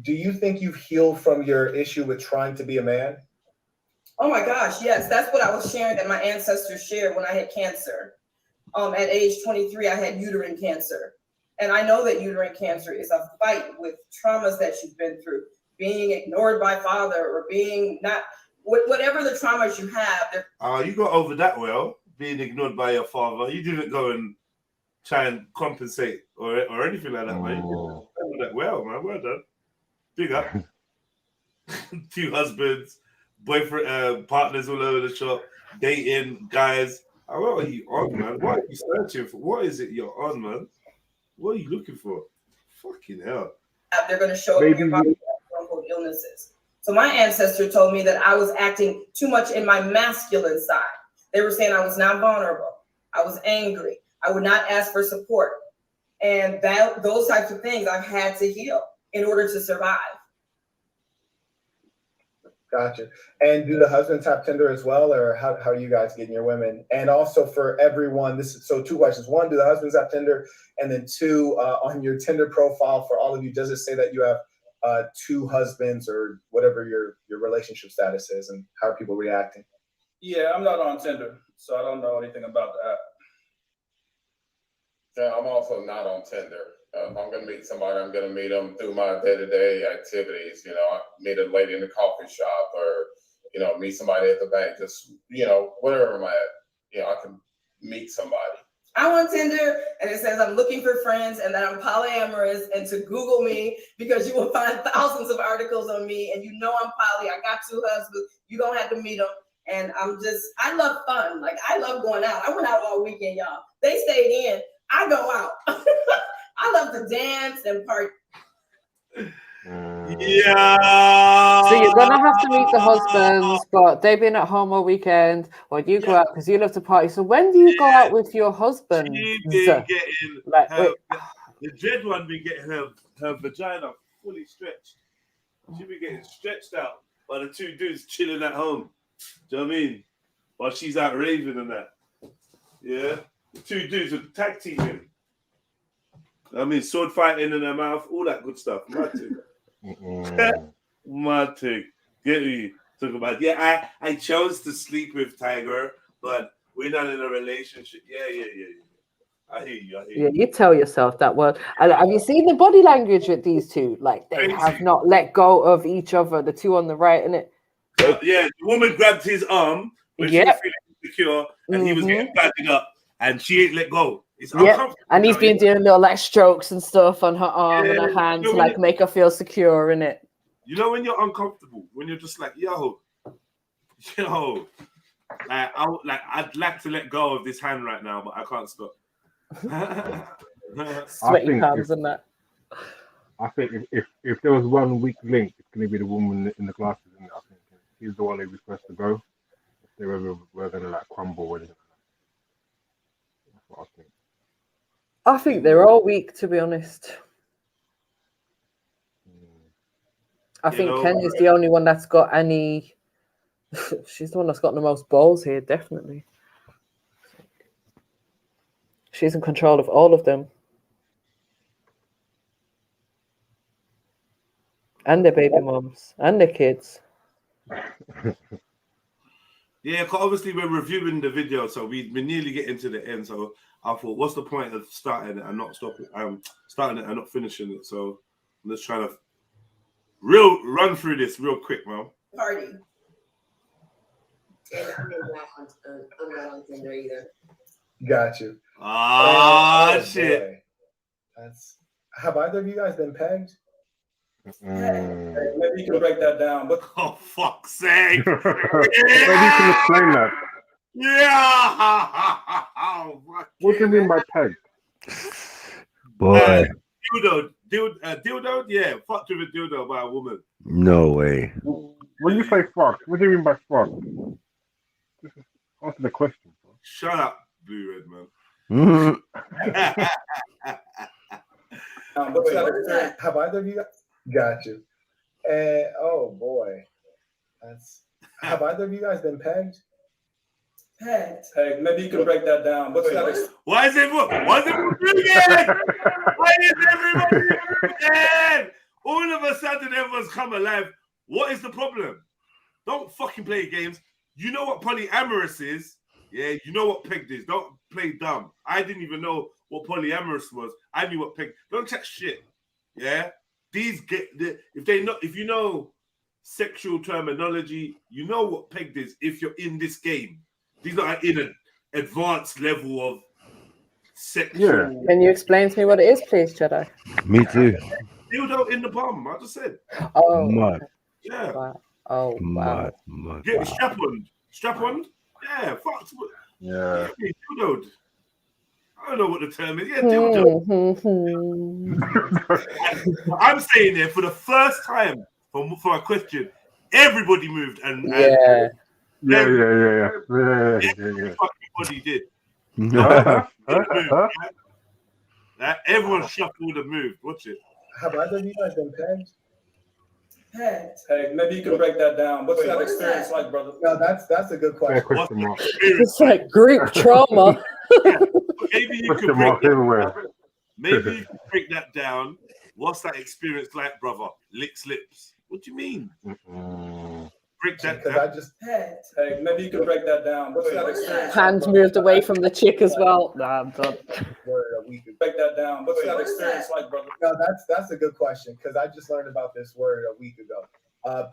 do you think you've healed from your issue with trying to be a man? Oh my gosh, yes. That's what I was sharing that my ancestors shared when I had cancer. At age 23, I had uterine cancer. And I know that uterine cancer is a fight with traumas that you've been through, being ignored by father or being not, whatever the traumas you have. You got over that well, being ignored by your father. You didn't go and try and compensate or anything like that, man. You did over that well, man. Well done. Big up. 2 husbands, boyfriend, partners all over the shop, dating guys. What are you on, man? What are you searching for? What is it you're on, man? What are you looking for? Fucking hell. They're going to show up in your body with illnesses. So my ancestor told me that I was acting too much in my masculine side. They were saying I was not vulnerable. I was angry. I would not ask for support. And those types of things I've had to heal in order to survive. Gotcha. And do the husbands have Tinder as well, or how are you guys getting your women? And also for everyone, so 2 questions. 1, do the husbands have Tinder? And then 2, on your Tinder profile for all of you, does it say that you have 2 husbands or whatever your relationship status is, and how are people reacting? Yeah, I'm not on Tinder, so I don't know anything about that. Yeah, I'm also not on Tinder. If I'm going to meet somebody, I'm going to meet them through my day-to-day activities. You know, I meet a lady in the coffee shop, or, meet somebody at the bank, just, wherever I'm at, I can meet somebody. I'm on Tinder, and it says I'm looking for friends and that I'm polyamorous, and to Google me because you will find thousands of articles on me, and I'm poly. I got 2 husbands. You don't have to meet them. And I love fun. Like, I love going out. I went out all weekend, y'all. They stayed in. I go out. I love to dance and party. Yeah. So you're gonna have to meet the husbands, but they've been at home all weekend, or you go out because you love to party. So when do you go out with your husband? The dread one been getting her vagina fully stretched. She been getting stretched out by the 2 dudes chilling at home. Do you know what I mean? While she's out raving and that. Yeah. The 2 dudes are tag teaming. I mean, sword fighting in her mouth, all that good stuff. Mad thing. Mad thing. Get me? Talk about, I chose to sleep with Tiger, but we're not in a relationship. Yeah. I hear you. Yeah, you tell yourself that word. And have you seen the body language with these 2? Like, they have not let go of each other, the 2 on the right, innit? The woman grabbed his arm when she was feeling insecure, and he was getting battered up, and she ain't let go. It's uncomfortable. And he's been doing little like strokes and stuff on her arm and her hand to like make her feel secure in it. You know when you're uncomfortable, when you're just like, I'd like to let go of this hand right now, but I can't stop. Sweaty palms and that. I think if there was one weak link, it's going to be the woman in the glasses. And I think he's the one who was supposed to go. If they were going to like crumble or anything. That's what I think. I think they're all weak, to be honest. I think Kenya's the only one that's got any. She's the one that's got the most balls here, definitely. She's in control of all of them. And their baby moms. And their kids. Yeah, because obviously we're reviewing the video, so we're nearly getting to the end. So I thought, what's the point of starting it and not stopping? Starting it and not finishing it. So I'm just trying to run through this real quick, man. Party. And I'm not on Tinder either. Got you. Ah, Oh, shit. boy. Have either of you guys been pegged? Maybe you can break that down. But oh, fuck's sake. Maybe you can explain that. Yeah. Oh, What do you mean by pegged? Boy, dildo, yeah, fucked with a dildo by a woman. no way. When you say fuck, what do you mean by fuck? Answer the question. Shut up, Blue Red Man. Have either of you got you? Oh boy, have either of you guys been pegged? Pegged. Maybe you can break that down. What's that? Why is everybody moving? All of a sudden, everyone's come alive. What is the problem? Don't fucking play games. You know what polyamorous is? Yeah, you know what pegged is. Don't play dumb. I didn't even know what polyamorous was. I knew what pegged. Don't chat shit. Yeah, if you know sexual terminology, you know what pegged is. If you're in this game, these are in an advanced level of sexual. Yeah. Can you explain to me what it is, please, Jedi? Me too. Dildo in the bum. I just said. Oh. Mad. Yeah. Wow. Oh, wow. Mad. Get strap on. Strap on. Yeah. Fuck. Yeah. Dildo. I don't know what the term is. Yeah, dildo. I'm saying there for the first time for a question, everybody moved and Yeah. Everybody did. Everyone shuffled and moved. Watch it. Have either of you guys been pegged? Hey, maybe you can break that down. What's that experience like, brother? No, that's a good question. It's like group trauma. Maybe you could break that down. What's that experience like, brother? Licks lips. What do you mean? Break that down. I just hey, maybe you can break that down. What's that experience? Hands moved away from the chick as well. Nah, I'm done. Break that down. What's that experience like, brother? No, that's a good question because I just learned about this word a week ago.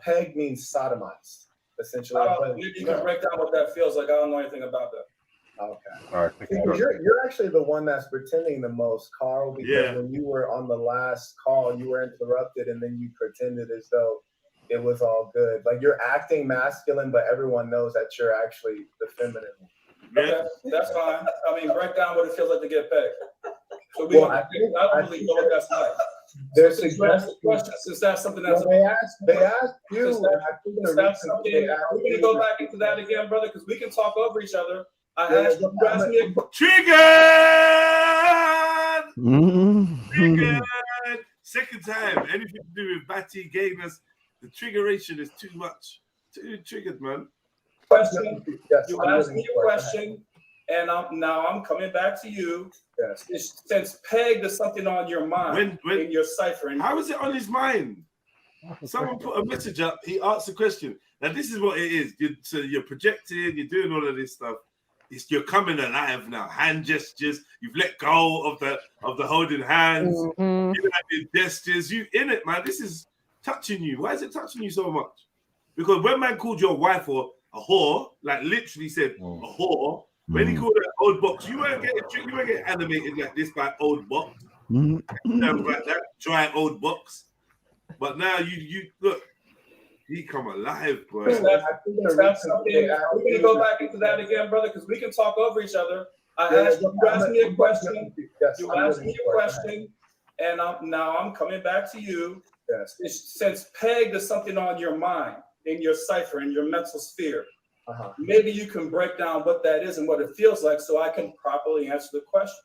Peg means sodomized, essentially. Maybe you can break down what that feels like. I don't know anything about that. Okay. All right. You're actually the one that's pretending the most, Carl, because when you were on the last call, you were interrupted and then you pretended as though it was all good. Like you're acting masculine, but everyone knows that you're actually the feminine. Okay, that's fine. I mean, break down what it feels like to get pegged. So we I don't really know what that's like. There's since that's something that's they asked you. Since that's something, we're gonna go back into that again, brother, because we can talk over each other. I asked you to ask me a Triggered! Second time. Anything to do with Batty gayness, the triggeration is too much. Too triggered, man. Question. You asked me a question, and I'm coming back to you. Yes. Since pegged is something on your mind in your cipher. How is it on his mind? Someone put a message up. He asked a question. Now this is what it is. So you're projecting. You're doing all of this stuff. You're coming alive now. Hand gestures. You've let go of the holding hands. You have gestures. You in it, man. This is touching you. Why is it touching you so much? Because when man called your wife or a whore, like literally said a whore, when he called her old box, you weren't getting animated like this by old box. Like that dry old box. But now you look. He come alive, boy. That's something. We're gonna go back into that again, brother, because we can talk over each other. You asked me a question. You asked me a question, and I'm coming back to you. Yes. Since pegged is something on your mind, in your cipher, in your mental sphere. Maybe you can break down what that is and what it feels like, so I can properly answer the question.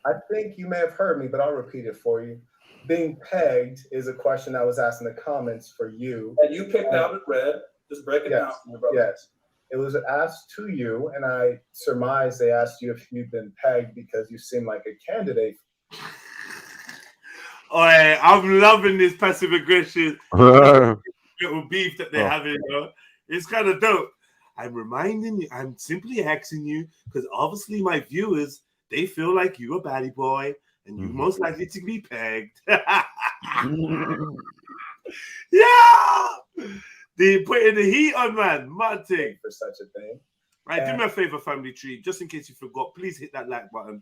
I think you may have heard me, but I'll repeat it for you. Being pegged is a question that was asked in the comments for you. And you picked out it red. Just break it down for me, brother. Yes. It was asked to you, and I surmise they asked you if you'd been pegged because you seem like a candidate. Oh, yeah, I'm loving this passive aggression little beef that they're having. It's kind of dope. I'm reminding you, I'm simply asking you, because obviously my viewers, they feel like you're a baddie boy. And you're most likely to be pegged. Yeah! They putting the heat on, man. Mad thing. For such a thing. Right, do me a favor, family tree. Just in case you forgot, please hit that like button.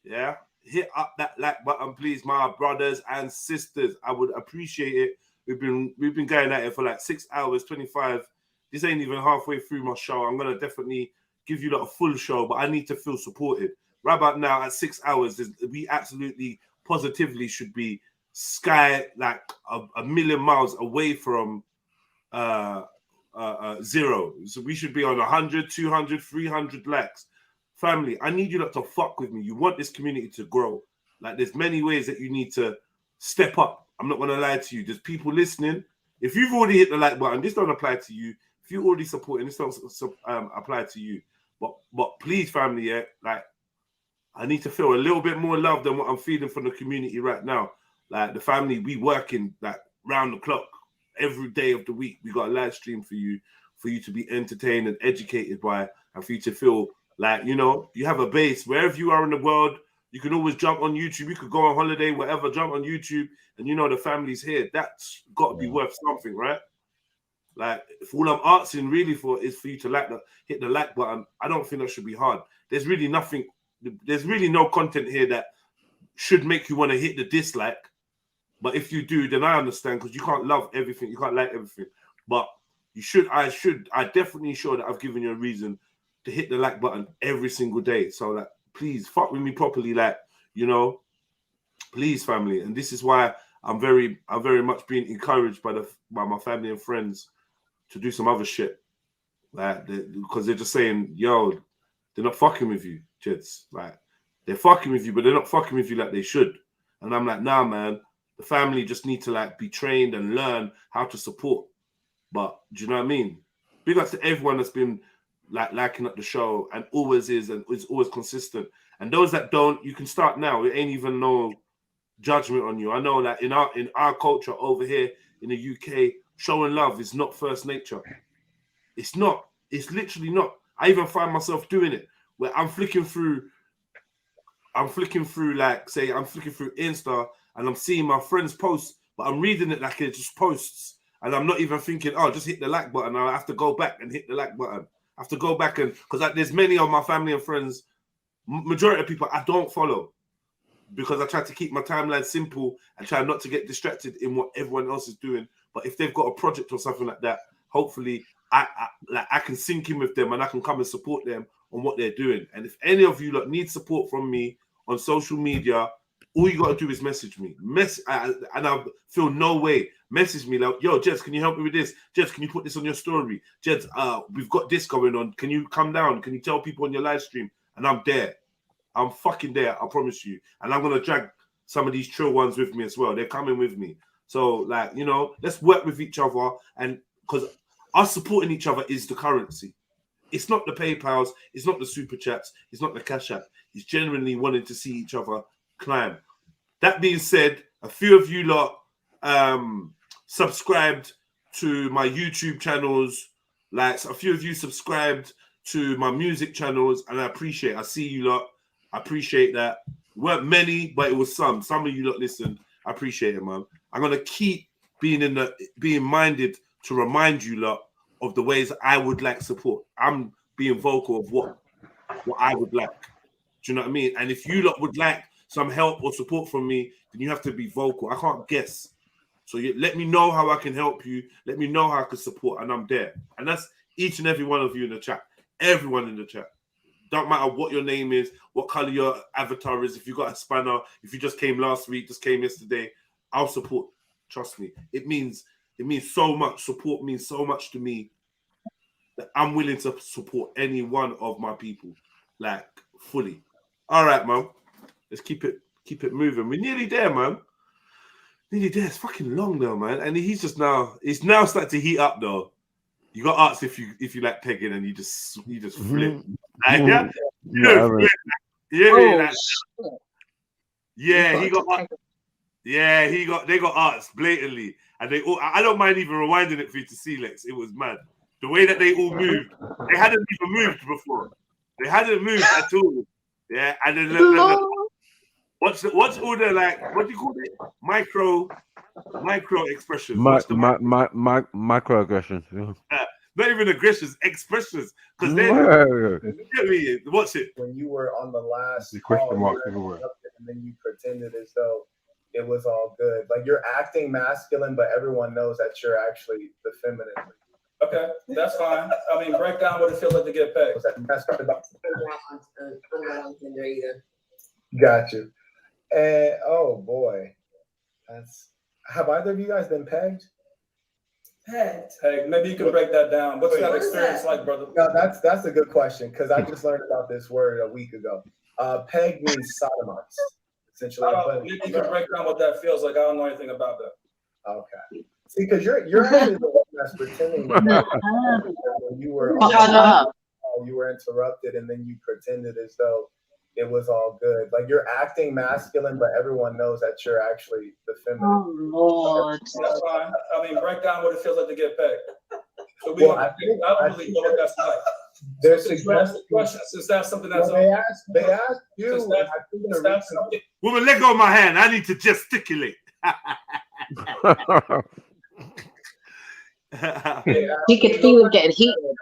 Yeah, hit up that like button, please, my brothers and sisters. I would appreciate it. We've been going at it for like 6 hours, 25. This ain't even halfway through my show. I'm gonna definitely give you like a full show, but I need to feel supported. Right about now, at 6 hours, we absolutely positively should be sky like a million miles away from zero. So we should be on 100, 200, 300 likes. Family, I need you lot to fuck with me. You want this community to grow. Like, there's many ways that you need to step up. I'm not gonna lie to you. There's people listening. If you've already hit the like button, this don't apply to you. If you're already supporting, this don't apply to you. But please, family, yeah, like, I need to feel a little bit more love than what I'm feeling from the community right now. Like, the family, we working like round the clock every day of the week. We got a live stream for you to be entertained and educated by, and for you to feel like, you know, you have a base wherever you are in the world. You can always jump on YouTube. You could go on holiday, whatever, jump on YouTube, and you know the family's here. That's got to be worth something, right? Like, if all I'm asking really for is for you to hit the like button, I don't think that should be hard. There's really nothing. There's really no content here that should make you want to hit the dislike. But if you do, then I understand, because you can't love everything. You can't like everything. But you should. I definitely sure that I've given you a reason to hit the like button every single day. So, like, please fuck with me properly, like, you know, please, family. And this is why I'm very much being encouraged by my family and friends to do some other shit, like, because they're just saying, yo, they're not fucking with you, Jeds. Like, they're fucking with you, but they're not fucking with you like they should. And I'm like, nah, man. The family just need to, like, be trained and learn how to support. But do you know what I mean? Big ups to everyone that's been like liking up the show and always is and is always consistent. And those that don't, you can start now. It ain't even no judgment on you. I know that in our culture over here in the UK, showing love is not first nature. It's not. It's literally not. I even find myself doing it where I'm flicking through like, say, I'm flicking through Insta and I'm seeing my friends post, but I'm reading it like it's just posts. And I'm not even thinking, oh, just hit the like button. I have to go back and hit the like button. I have to go back and, because there's many of my family and friends, majority of people I don't follow, because I try to keep my timeline simple and try not to get distracted in what everyone else is doing. But if they've got a project or something like that, hopefully I can sync in with them and I can come and support them on what they're doing. And if any of you lot need support from me on social media, all you got to do is message me. And I feel no way. Message me like, yo, Jeds, can you help me with this? Jeds, can you put this on your story? Jeds, we've got this going on. Can you come down? Can you tell people on your live stream? And I'm there. I'm fucking there. I promise you. And I'm going to drag some of these trill ones with me as well. They're coming with me. So, like, you know, let's work with each other. And because us supporting each other is the currency. It's not the PayPals. It's not the Super Chats. It's not the Cash App. It's genuinely wanting to see each other climb. That being said, a few of you lot subscribed to my YouTube channels. Like, a few of you subscribed to my music channels, and I appreciate it. I see you lot. I appreciate that. It weren't many, but it was some. Some of you lot listened. I appreciate it, man. I'm gonna keep being minded to remind you lot of the ways I would like support. I'm being vocal of what I would like. Do you know what I mean? And if you lot would like some help or support from me, then you have to be vocal. I can't guess. So let me know how I can help you. Let me know how I can support, and I'm there. And that's each and every one of you in the chat. Everyone in the chat. Don't matter what your name is, what color your avatar is. If you got a spanner, if you just came last week, just came yesterday, I'll support. Trust me. It means so much. Support means so much to me that I'm willing to support any one of my people, like, fully. All right, man. Let's keep it moving. We're nearly there, man. Nearly there. It's fucking long though, man. And he's now starting to heat up though. You got asked if you like pegging, and you just flip. Like, they got asked blatantly, and I don't mind even rewinding it for you to see, Lex. It was mad. The way that they all moved. They hadn't even moved before. They hadn't moved at all. Yeah, and then What's all the like? What do you call it? Micro expressions. My, What's the microaggressions. Yeah. not even aggressions, expressions? Because they're what's it? When you were on the last The question call, mark you were everywhere. interrupted, and then you pretended as though it was all good. Like you're acting masculine, but everyone knows that you're actually the feminine. Okay, that's fine. I mean, break down what it feels like to get pegged. That's not about. I'm not on Tinder either. Got you. And oh boy, have either of you guys been pegged? Pegged. Hey, maybe you can break that down. What's that experience like, brother? No, that's a good question because I just learned about this word a week ago. Peg means sodomized, essentially. Maybe you can break down what that feels like. I don't know anything about that. Okay. See, because you're actually the one that's pretending that when you were you were interrupted and then you pretended as though it was all good. Like you're acting masculine, but everyone knows that you're actually the feminine. Oh Lord. That's fine. I mean, break down what it feels like to get pegged. So I don't really know what that's like. There's questions. Since that's something that's they asked you. Woman, let go of my hand. I need to gesticulate. You can feel it getting heated.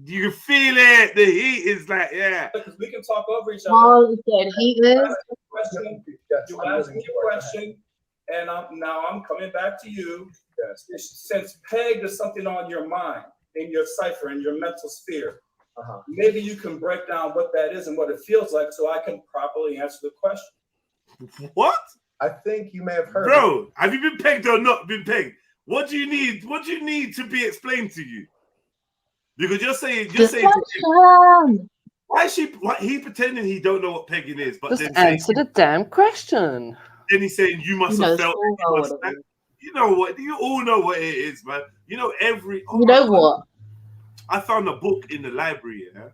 You can feel it. The heat is like, yeah. Because we can talk over each other. Oh, it's getting heated. You asked me a question, and now I'm coming back to you. Since pegged is something on your mind, in your cipher, in your mental sphere, maybe you can break down what that is and what it feels like so I can properly answer the question. What? I think you may have heard. Bro, have you been pegged or not been pegged? What do you need? What do you need to be explained to you? Because you're saying why is he pretending he don't know what pegging is, but Just then answer the damn question. Then he's saying you must have felt it. You know what? You all know what it is, man. You know you know what? I found a book in the library. Yeah.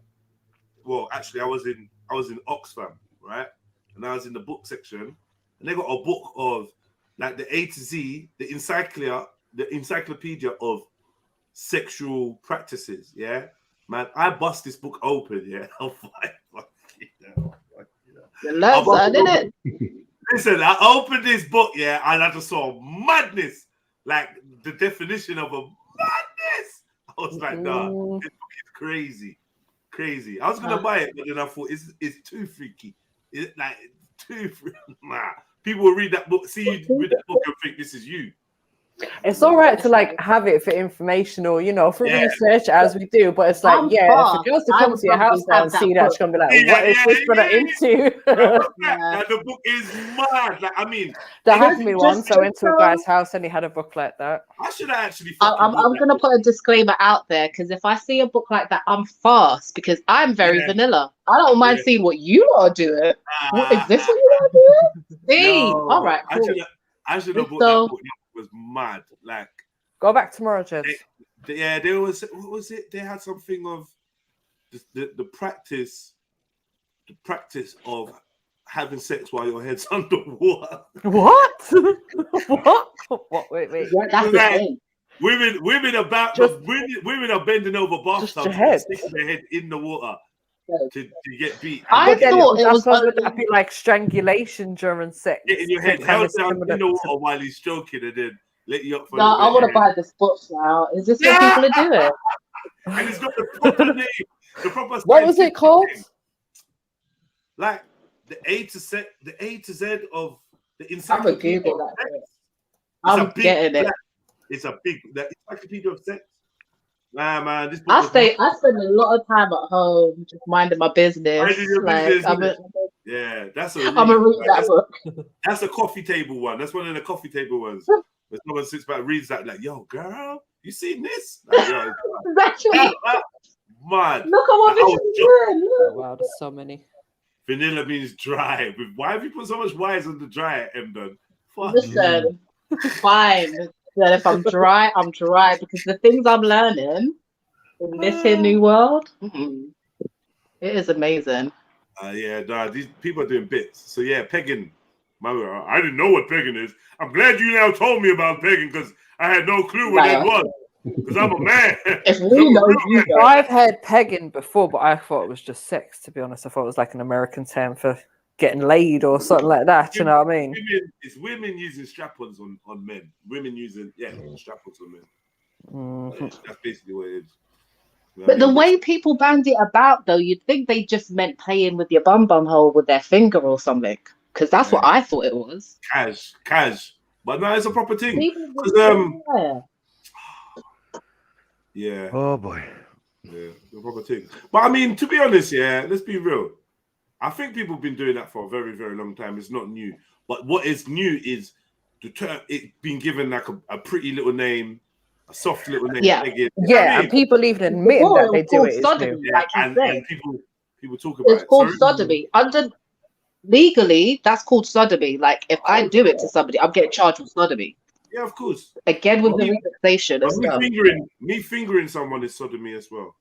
Well, actually, I was in Oxfam, right? And I was in the book section, and they got a book of like the A to Z, the encyclopedia of sexual practices. Yeah, man. I bust this book open. Yeah. I'm like, Listen, I opened this book, yeah, and I just saw madness, like the definition of a madness. I was like, nah, this book is crazy. I was gonna buy it, but then I thought it's too freaky. It's like too freaky. Nah. People will read that book, see you read that book and think this is you. It's all right to like have it for information or for research as we do, but it's like if a girl's to come to your house now and see that, she's gonna be like, what is this brother into? The book is mad. Like, I mean, that happened to me once. I went to a guy's house and he had a book like that. I should have actually. I'm gonna put a disclaimer out there because if I see a book like that, I'm fast because I'm very vanilla. I don't mind seeing what you are doing. Is this what you are doing? See, all right, cool. I should have bought that book. Was mad. Like, go back tomorrow, Jed. There was what was it? They had something of the practice of having sex while your head's underwater. What? What? Wait. Yeah, that's the thing. Women are bending over bathtubs and sticking their head in the water to get beat. I thought it was be like strangulation during sex. Getting your head held down in the water while he's stroking and then let you up for I want to buy this book now. Is this what people are doing? And it's got the proper name. The proper. What was it called? Name. Like the A to Z of the encyclopedia. I'm getting it. It's a big encyclopedia of sex. Nah, man, this book I spend a lot of time at home just minding my business. Yeah, that's I'm gonna read that book. That's a coffee table one. That's one of the coffee table ones. Where someone sits back and reads that, like, yo, girl, you seen this? Like, yo, exactly. Man, look at what this is doing. Wow, there's so many. Vanilla means dry. Why have you put so much Y's on the dry, Emden? Listen, fine. That if I'm dry, I'm dry because the things I'm learning in this here new world, it is amazing. These people are doing bits. So yeah, pegging. I didn't know what pegging is. I'm glad you now told me about pegging because I had no clue what it was. Because I'm a man. If we know you I've heard pegging before, but I thought it was just sex. To be honest, I thought it was like an American term for getting laid or something like that. You know what I mean? It's women using strap-ons on men. Women using strap-ons on men. That's basically what it is. You know But what I the mean? way people band it about, though, you'd think they just meant playing with your bum hole with their finger or something, because that's what I thought it was. Cash. But no, it's a proper thing. People 'Cause, yeah. yeah. Oh boy. Yeah, the proper thing. But I mean, to be honest, let's be real. I think people have been doing that for a very, very long time. It's not new. But what is new is the term, it being given like a pretty little name, a soft little name. Yeah. Again. Yeah, and people even admitting that they do it is sodomy, new. like you And said. people talk about It's it. called Sorry? sodomy. Legally, that's called sodomy. Like, if I do it to somebody, I'm getting charged with sodomy. Yeah, of course. Again, with the relaxation and stuff. Me fingering someone is sodomy as well.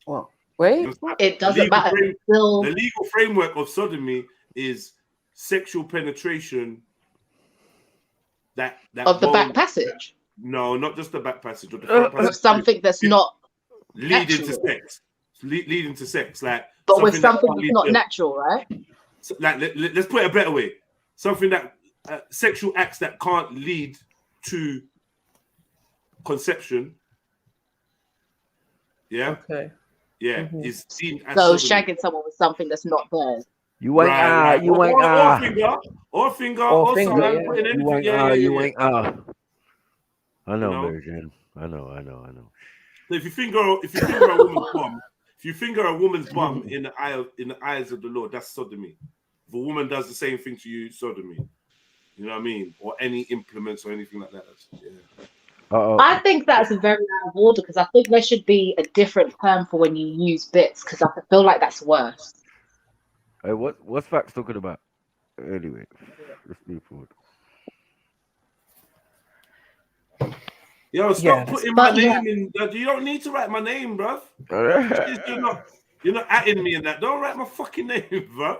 Well, wait. It doesn't matter. The legal framework of sodomy is sexual penetration that Of the back passage. No, not just the back passage. Of the front passage. Of something that's not leading to natural. sex. Leading to sex, like. But with something that that's not natural, right? So, like, let's put it a better way. Something that sexual acts that can't lead to conception. Yeah. Okay. Yeah, is seen as So sodomy. shagging someone with something that's not theirs. You ain't you ain't or finger, or finger, something, yeah. putting You anything. ain't you Yeah. ain't I know, You know? Mary Jane. I know. So if you finger a woman's bum, if you finger a woman's bum in the eyes of the Lord, that's sodomy. If a woman does the same thing to you, sodomy. You know what I mean? Or any implements or anything like that. I think that's very out of order because I think there should be a different term for when you use bits because I feel like that's worse. Hey, what's Facts talking about? Anyway, let's move forward. Yo, stop putting my name in. You don't need to write my name, bruv. You're not atting me in that. Don't write my fucking name, bruv.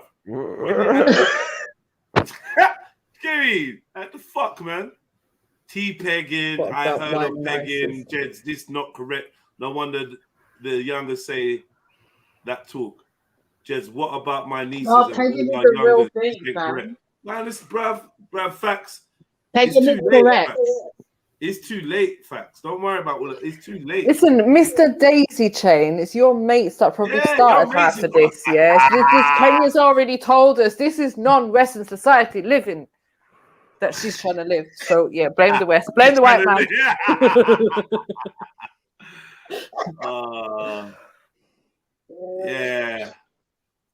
Gary, what the fuck, man? T-pegging, I heard of pegging, Jed's this not correct. No wonder the youngers say that talk. Jed's, what about my nieces? No, and pegging all is our a real youngers? thing, It's man. correct. Man, this bruv, Facts. Pegging is correct. It's too late, Facts. Don't worry about all of it. It's too late. Listen, Mr. Daisy Chain, it's your mates that probably started half of this, yeah? Kenya's already told us this is non-Western society living that she's trying to live. So, yeah, blame the West. Blame the white man.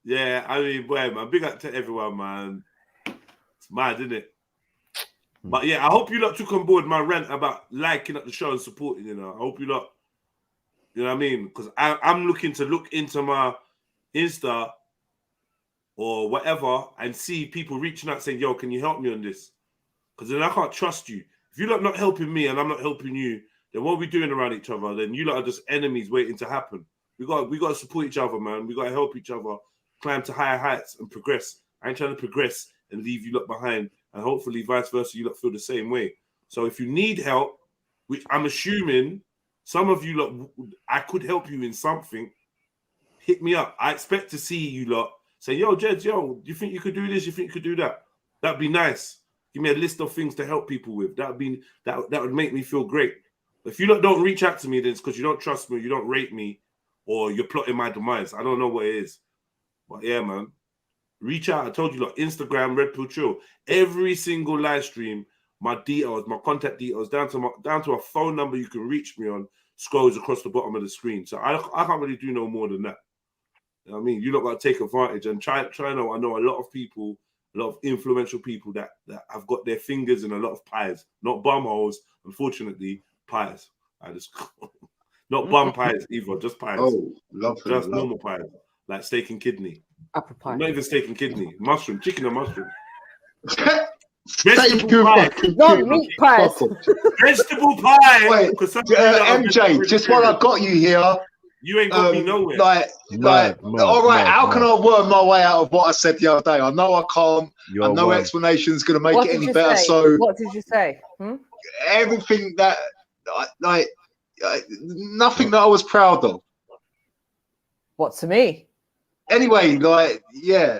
Yeah, I mean, boy, man, big up to everyone, man. It's mad, isn't it? But yeah, I hope you lot took on board my rant about liking up the show and supporting, you know. I hope you lot, you know what I mean? Because I'm looking to look into my Insta or whatever and see people reaching out saying, yo, can you help me on this? Because then I can't trust you. If you're not helping me and I'm not helping you, then what are we doing around each other? Then you lot are just enemies waiting to happen. We got to support each other, man. We got to help each other climb to higher heights and progress. I ain't trying to progress and leave you lot behind. And hopefully vice versa, you lot feel the same way. So if you need help, which I'm assuming some of you lot, I could help you in something, hit me up. I expect to see you lot say, yo, Jed, do you think you could do this? You think you could do that? That'd be nice. Give me a list of things to help people with. That would make me feel great. If you lot don't reach out to me, then it's because you don't trust me, you don't rate me, or you're plotting my demise. I don't know what it is. But yeah, man. Reach out. I told you, look, Instagram, REDPILLTRILL. Every single live stream, my details, my contact details, down to a phone number you can reach me on, scrolls across the bottom of the screen. So I can't really do no more than that. You know what I mean? You lot got to take advantage and try know. I know a lot of people, a lot of influential people that have got their fingers in a lot of pies. Not bum holes, unfortunately, pies. Not bum pies either, just pies. Oh, lovely. Just normal pies. Like steak and kidney. Apple pie. Not even steak and kidney. Mushroom, chicken and mushroom. Vegetable pie. Not meat pies. Vegetable pie. Wait, MJ, just while I got you here. You ain't got me nowhere. All right, how can I worm my way out of what I said the other day? I know I can't, and no explanation is going to make it any better. So, what did you say? Everything that, nothing that I was proud of. What, to me? anyway, like, yeah,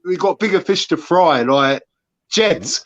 we got bigger fish to fry. Like, Jeds,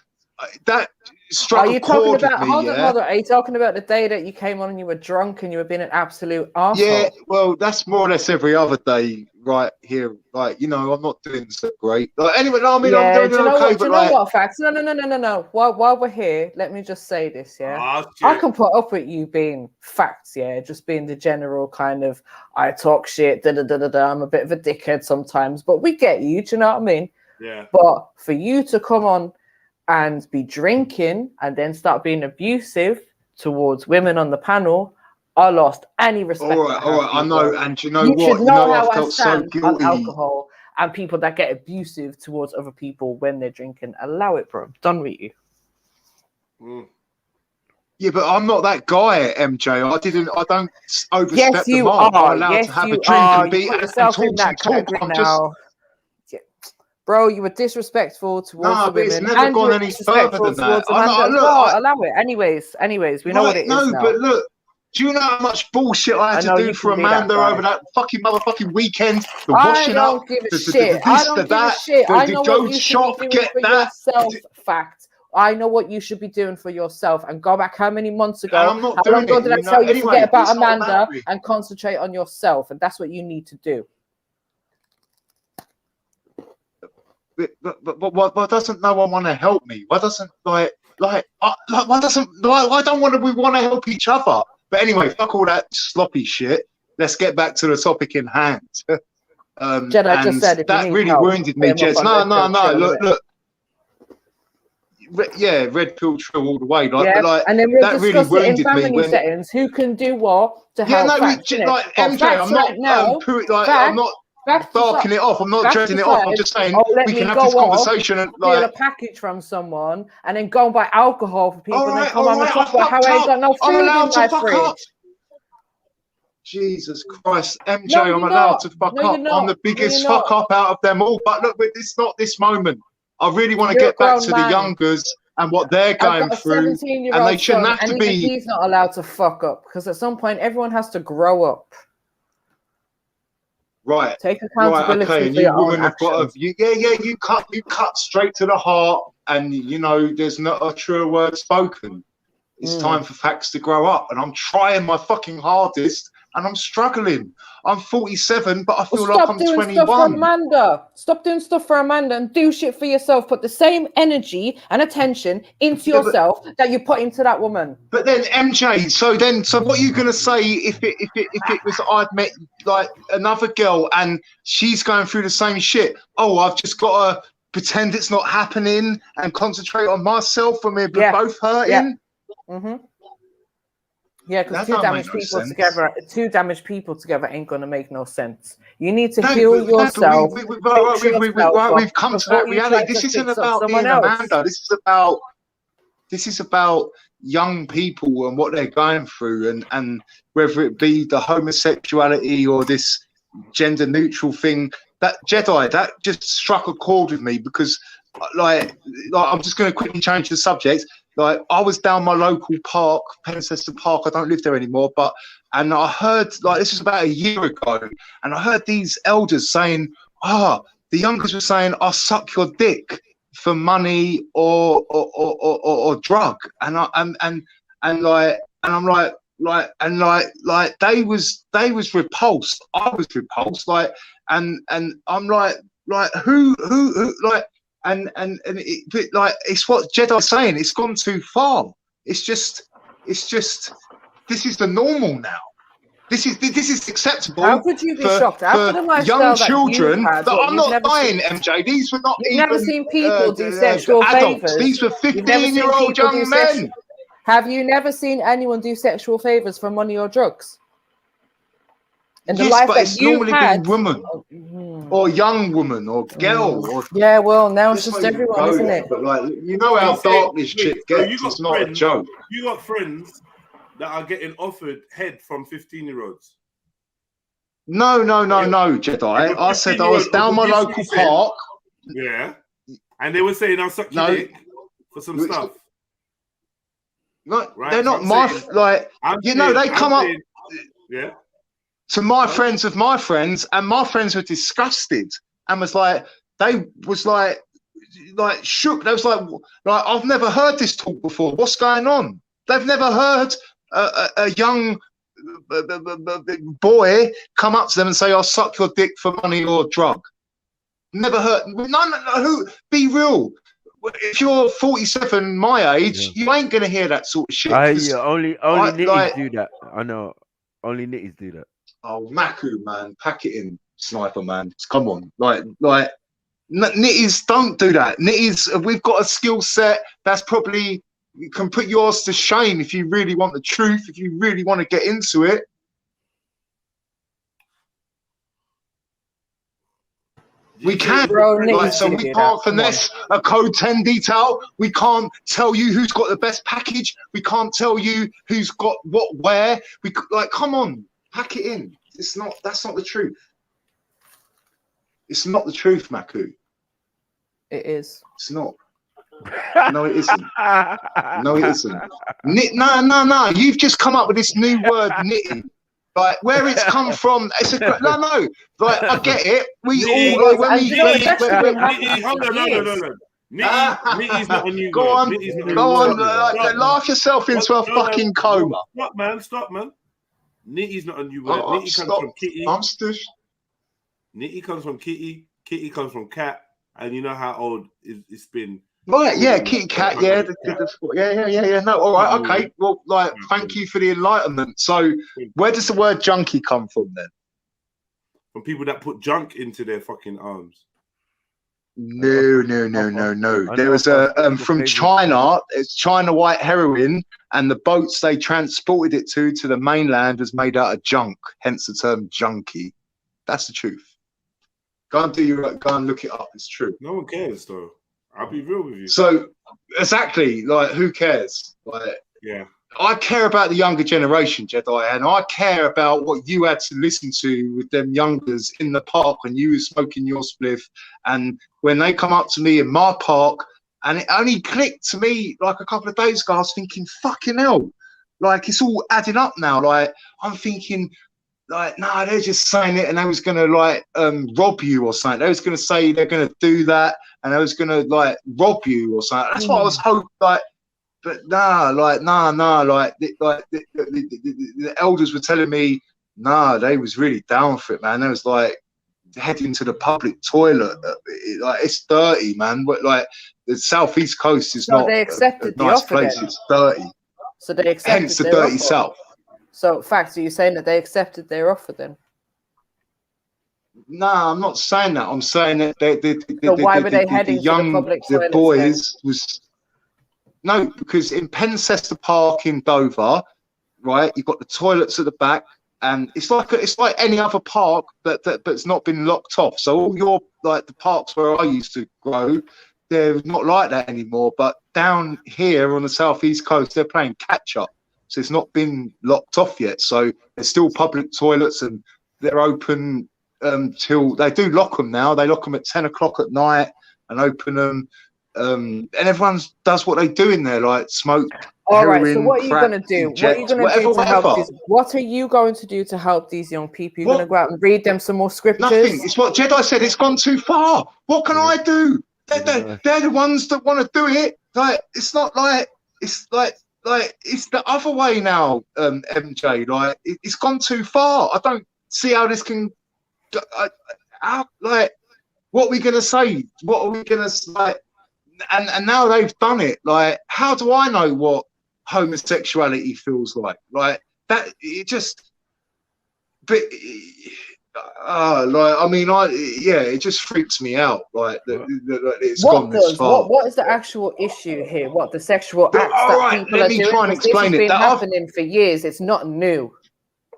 that struck Are you a talking chord with about, me, hold on, yeah? hold on. Are you talking about the day that you came on and you were drunk and you were being an absolute arsehole? Yeah, well, that's more or less every other day right here. Like, you know, I'm not doing so great. Like, anyway, no, I mean, I'm doing do you know okay, what? Do but you know like, what, Facts? No. While we're here, let me just say this, yeah. I can put up with you being Facts, yeah, just being the general kind of I talk shit, I'm a bit of a dickhead sometimes, but we get you. Do you know what I mean? Yeah. But for you to come on and be drinking and then start being abusive towards women on the panel, I lost any respect. all right, I know, and you know You what? should know how I I felt so stand on guilty. alcohol and people that get abusive towards other people when they're drinking. Allow it, bro. Done with you. Yeah, but I'm not that guy, MJ. I don't overstep Yes, the you mark. I'm are. allowed Yes, to have a you drink are. and be You put and yourself in talk that and talk. category I'm now. just Bro, you were disrespectful towards nah, the but it's women, never and you gone were any further disrespectful than that. towards Amanda as well. Allow it. Anyways, we know what it is now. But look, do you know how much bullshit I had to know do you for can be that Amanda guy. over that fucking motherfucking weekend? The I washing up, don't give a the shit. this, I don't the give a that, shit. I know go what you should shop, be doing get for that. yourself. Fact. I know what you should be doing for yourself. And go back how many months ago? And I'm not How long doing ago it, did I you know. tell you Anyway, forget about it's not Amanda about me. and concentrate on yourself? And that's what you need to do. But why doesn't no one want to help me? Why doesn't why don't we want to help each other? But anyway, fuck all that sloppy shit. Let's get back to the topic in hand. Jed, I just said if you that need really help, wounded me, hit him up Jez. on Red Pill Trill, Look. Yeah, red pill trill all the way. Yeah, Like and then we'll that really discuss it in wounded me family when. settings. Who can do what to Yeah, help? no, Facts, innit? like But MJ, facts I'm not right now. I'm not barking it off. I'm not dreading it off. I'm just saying let we me can have go this off, conversation and steal a like. package from someone, and then go and buy alcohol for people, and then come all on and right, talk about how I ain't got no I'm food in allowed my to fuck fridge. up. Jesus Christ, MJ, No, I'm you're allowed not. to fuck No, you're up. not. I'm the No, biggest you're fuck not. up out of them all. But look, it's not this moment. I really want to You're a get back grown to the man. youngers and what they're I've going got a through, and 17-year-old they shouldn't son, have to and even be. he's not allowed to fuck up because at some point everyone has to grow up. Right. Take Right, accountability okay, and for you your own women have got actions. you cut straight to the heart, and you know there's not a truer word spoken. It's time for facts to grow up, and I'm trying my fucking hardest, and I'm struggling. I'm 47, but I feel like I'm 21. Stuff for Amanda. Stop doing stuff for Amanda and do shit for yourself. Put the same energy and attention into yourself that you put into that woman. But then MJ, so what are you gonna say if it was I'd met like another girl and she's going through the same shit? Oh, I've just got to pretend it's not happening and concentrate on myself when we're both hurting. Yeah, because That two don't make damaged no people sense. together, ain't gonna make no sense. You need to heal yourself. We've come to that reality. This isn't about me and Amanda. This is about young people and what they're going through, and whether it be the homosexuality or this gender neutral thing. That Jedi, that just struck a chord with me because, like I'm just going to quickly change the subject. Like I was down my local park, Penchester Park. I don't live there anymore, and I heard this was about a year ago, and I heard these elders saying, the youngers were saying, "I'll suck your dick for money or drug," and I'm like they was repulsed. I was repulsed, and I'm like who like. And it's what Jedi's saying. It's gone too far. It's just this is the normal now. This is acceptable. How could you be shocked after the lifestyle young that children? you've had? I'm not lying, MJ. These were not You've even never seen people do sexual adults. favors. These were 15-year-old young men. Have you never seen anyone do sexual favors for money or drugs? In the life but that it's you normally had, been women or young woman or girl. Or, yeah, well, now it's just everyone, isn't it? But you know how dark this shit gets. It's not a joke. You got friends that are getting offered head from 15-year-olds. No, Jedi. I said I was down my local park. Yeah, and they were saying I'll suck your dick for some stuff. They're not my they come up. Yeah. to my friends of my friends, and my friends were disgusted and was like, they was like shook. They was like I've never heard this talk before. What's going on? They've never heard a young boy come up to them and say, "I'll suck your dick for money or drug." Never heard. No. Who? Be real. If you're 47, my age, you ain't gonna hear that sort of shit. Only nitties do that. I know. Only nitties do that. Oh, Maku, man, pack it in, sniper, man. Come on, like nitties don't do that. Nitties, we've got a skill set that's probably, you can put yours to shame if you really want the truth. If you really want to get into it. We can't, so we can't finesse a code 10 detail. We can't tell you who's got the best package. We can't tell you who's got what where. Come on, pack it in. That's not the truth. It's not the truth, Maku. It is. It's not. No, it isn't. No, it isn't. No. You've just come up with this new word, knitting. Like where it's come from, it's no. Like I get it. We all when we hold on. Nitty's not a new word. Go on. Laugh yourself into a fucking coma. Stop, man. Nitty's not a new word. Nitty comes from kitty. Nitty comes from kitty. Kitty comes from cat. And you know how old it's been. Right, yeah, kitty cat, yeah. No, all right, okay. Well, thank you for the enlightenment. So, where does the word junkie come from then? From people that put junk into their fucking arms. No. There was from China. It's China white heroin, and the boats they transported it to the mainland was made out of junk. Hence the term junkie. That's the truth. Go and look it up. It's true. No one cares, though. I'll be real with you. So exactly, who cares? Yeah. I care about the younger generation, Jedi, and I care about what you had to listen to with them youngers in the park when you were smoking your spliff, and when they come up to me in my park, and it only clicked to me a couple of days ago. I was thinking, fucking hell, it's all adding up now. I'm thinking, nah, they're just saying it, and they was gonna rob you or something. They was gonna say they're gonna do that, and they was gonna rob you or something. That's what I was hoping. But nah, the elders were telling me, nah, they was really down for it, man. They was heading to the public toilet. It's dirty, man. But the southeast coast is not they accepted a nice the offer place. then. It's dirty. So they accepted. Hence the dirty south. So, facts, are you saying that they accepted their offer then? No, I'm not saying that. I'm saying that why were they heading to the public toilets? The boys was because in Pencester Park in Dover, right? You've got the toilets at the back, and it's like any other park, but it's not been locked off. So all your the parks where I used to grow, they're not like that anymore. But down here on the southeast coast, they're playing catch up. So it's not been locked off yet. So there's still public toilets, and they're open till they do lock them now. They lock them at 10 o'clock at night and open them. And everyone does what they do in there, smoke. All heroin, right. So what are you crack, going to do? inject, What are you going to do to help these? What are you going to do to help these young people? You're going to go out and read them some more scriptures? Nothing. It's what Jedi said. It's gone too far. What can I do? They're the ones that want to do it. It's not it's it's the other way now, MJ. It's gone too far. I don't see how this can. What are we gonna say? What are we gonna And now they've done it. How do I know what homosexuality feels like? That it just. But it just freaks me out. It's gone this far. What is the actual issue here? What the sexual acts that people are doing? Try and explain this has been happening for years. It's not new.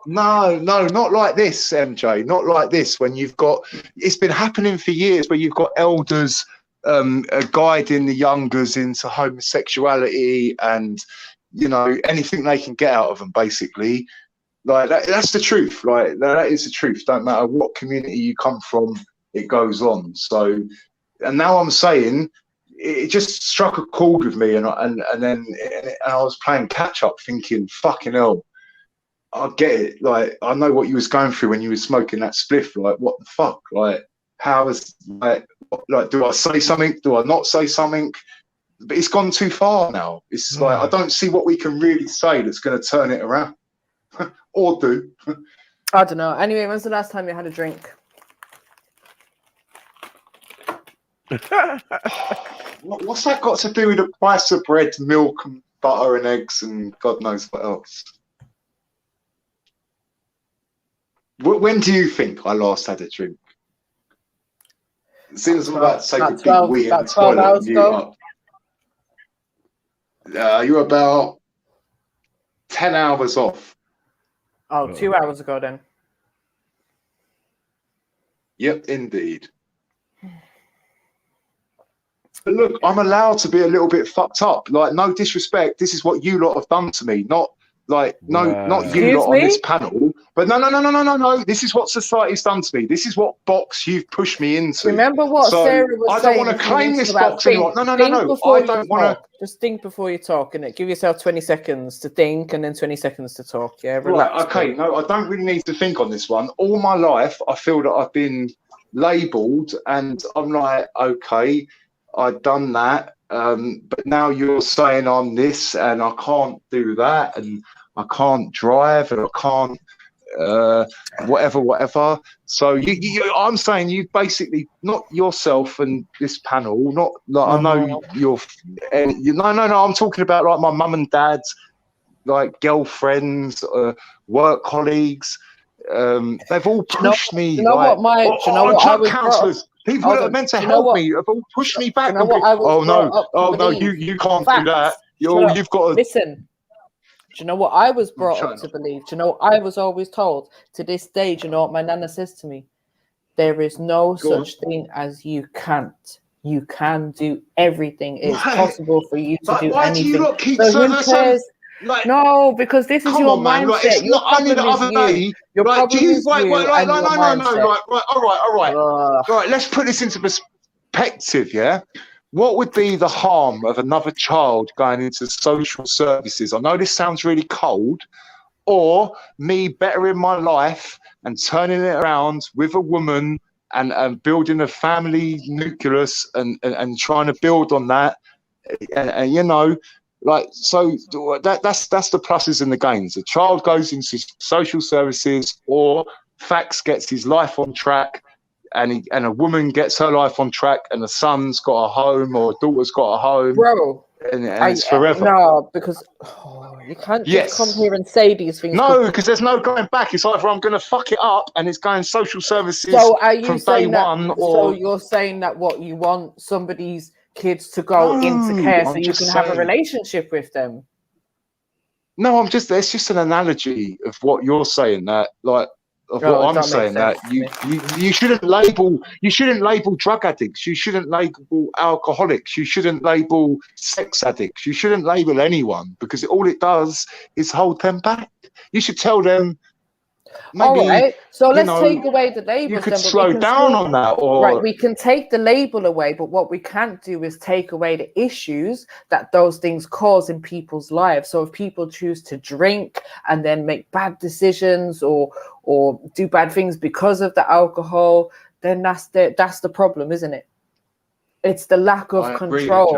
No, not like this, MJ. Not like this. When it's been happening for years, where you've got elders guiding the youngers into homosexuality, and anything they can get out of them, basically. That's the truth. That is the truth. Don't matter what community you come from, it goes on. So, and now I'm saying it just struck a chord with me, and then I was playing catch up, thinking, fucking hell. I get it. Like, I know what you was going through when you were smoking that spliff. Like, what the fuck? Like, how is like, do I say something? Do I not say something? But it's gone too far now. It's like, I don't see what we can really say that's going to turn it around or do. I don't know. Anyway, when's the last time you had a drink? What's that got to do with the price of bread, milk, and butter and eggs, and God knows what else? When do you think I last had a drink? As soon as I'm about to take a big wee in the toilet and mute up. You're about 10 hours off. Oh, 2 hours ago then. Yep, indeed. But look, I'm allowed to be a little bit fucked up. Like, no disrespect. This is what you lot have done to me. Not like, not you lot on this panel. But no. This is what society's done to me. This is what box you've pushed me into. Remember what Sarah was saying? I don't want to claim this box anymore. No. I don't want to. Just think before you talk, innit? Give yourself 20 seconds to think and then 20 seconds to talk. Yeah, relax. Right, okay, no, I don't really need to think on this one. All my life, I feel that I've been labelled, and I'm like, okay, I've done that, but now you're saying I'm this, and I can't do that, and I can't drive, and I can't whatever. So I'm saying you basically, not yourself and this panel, not like I know you're. No. I'm talking about like my mum and dad's, like girlfriends, work colleagues. They've all pushed me. You know like, what, Mike? Do you know what I was counsellors, people that are meant to help me have all pushed me back. You can't do that. You've got to listen. Do you know what I was brought up to believe? Do you know what I was always told? To this day, do you know what my nana says to me? There is no such thing as you can't. You can do everything. It's possible for you to do why anything. Do you not keep so who cares? Like, no, because this is your mindset. Like, it's not only the other day. Your problem is you. No. Right, let's put this into perspective, yeah? What would be the harm of another child going into social services? I know this sounds really cold, or me bettering my life and turning it around with a woman and building a family nucleus and trying to build on that. And you know, like, so that's the pluses and the gains. A child goes into social services, or Fax gets his life on track, and a woman gets her life on track, and a son's got a home, or a daughter's got a home, bro, and it's forever. No, because you can't just come here and say these things. No, because there's no going back. It's either I'm going to fuck it up, and it's going social services so are you from saying day that, one. Or so you're saying that what you want somebody's kids to go into care so you can have a relationship with them? No, it's just an analogy of what you're saying. That like. Of what I'm saying, that you shouldn't label drug addicts, you shouldn't label alcoholics, you shouldn't label sex addicts, you shouldn't label anyone, because all it does is hold them back. You should tell them. Maybe, all right, so let's take away the labels. You could slow down on that, or right, we can take the label away, but what we can't do is take away the issues that those things cause in people's lives. So if people choose to drink and then make bad decisions or do bad things because of the alcohol, then that's the problem, isn't it? It's the lack of control.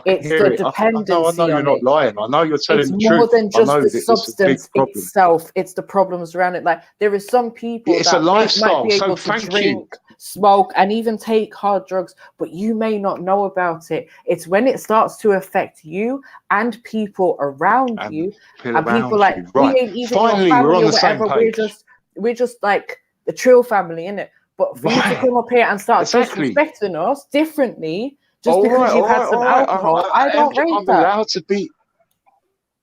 It's the dependency. I know you're not lying. I know you're telling the truth. It's more than just the substance itself. It's the problems around it. Like, there is some people that might be able to drink, smoke, and even take hard drugs, but you may not know about it. It's when it starts to affect you and people around you, and people like we ain't even Finally, your family we're on or the same whatever. page. We're just like the Trill family, innit? But for you to come up here and start disrespecting us differently just because you've had some alcohol, I don't rate that. I'm allowed to be.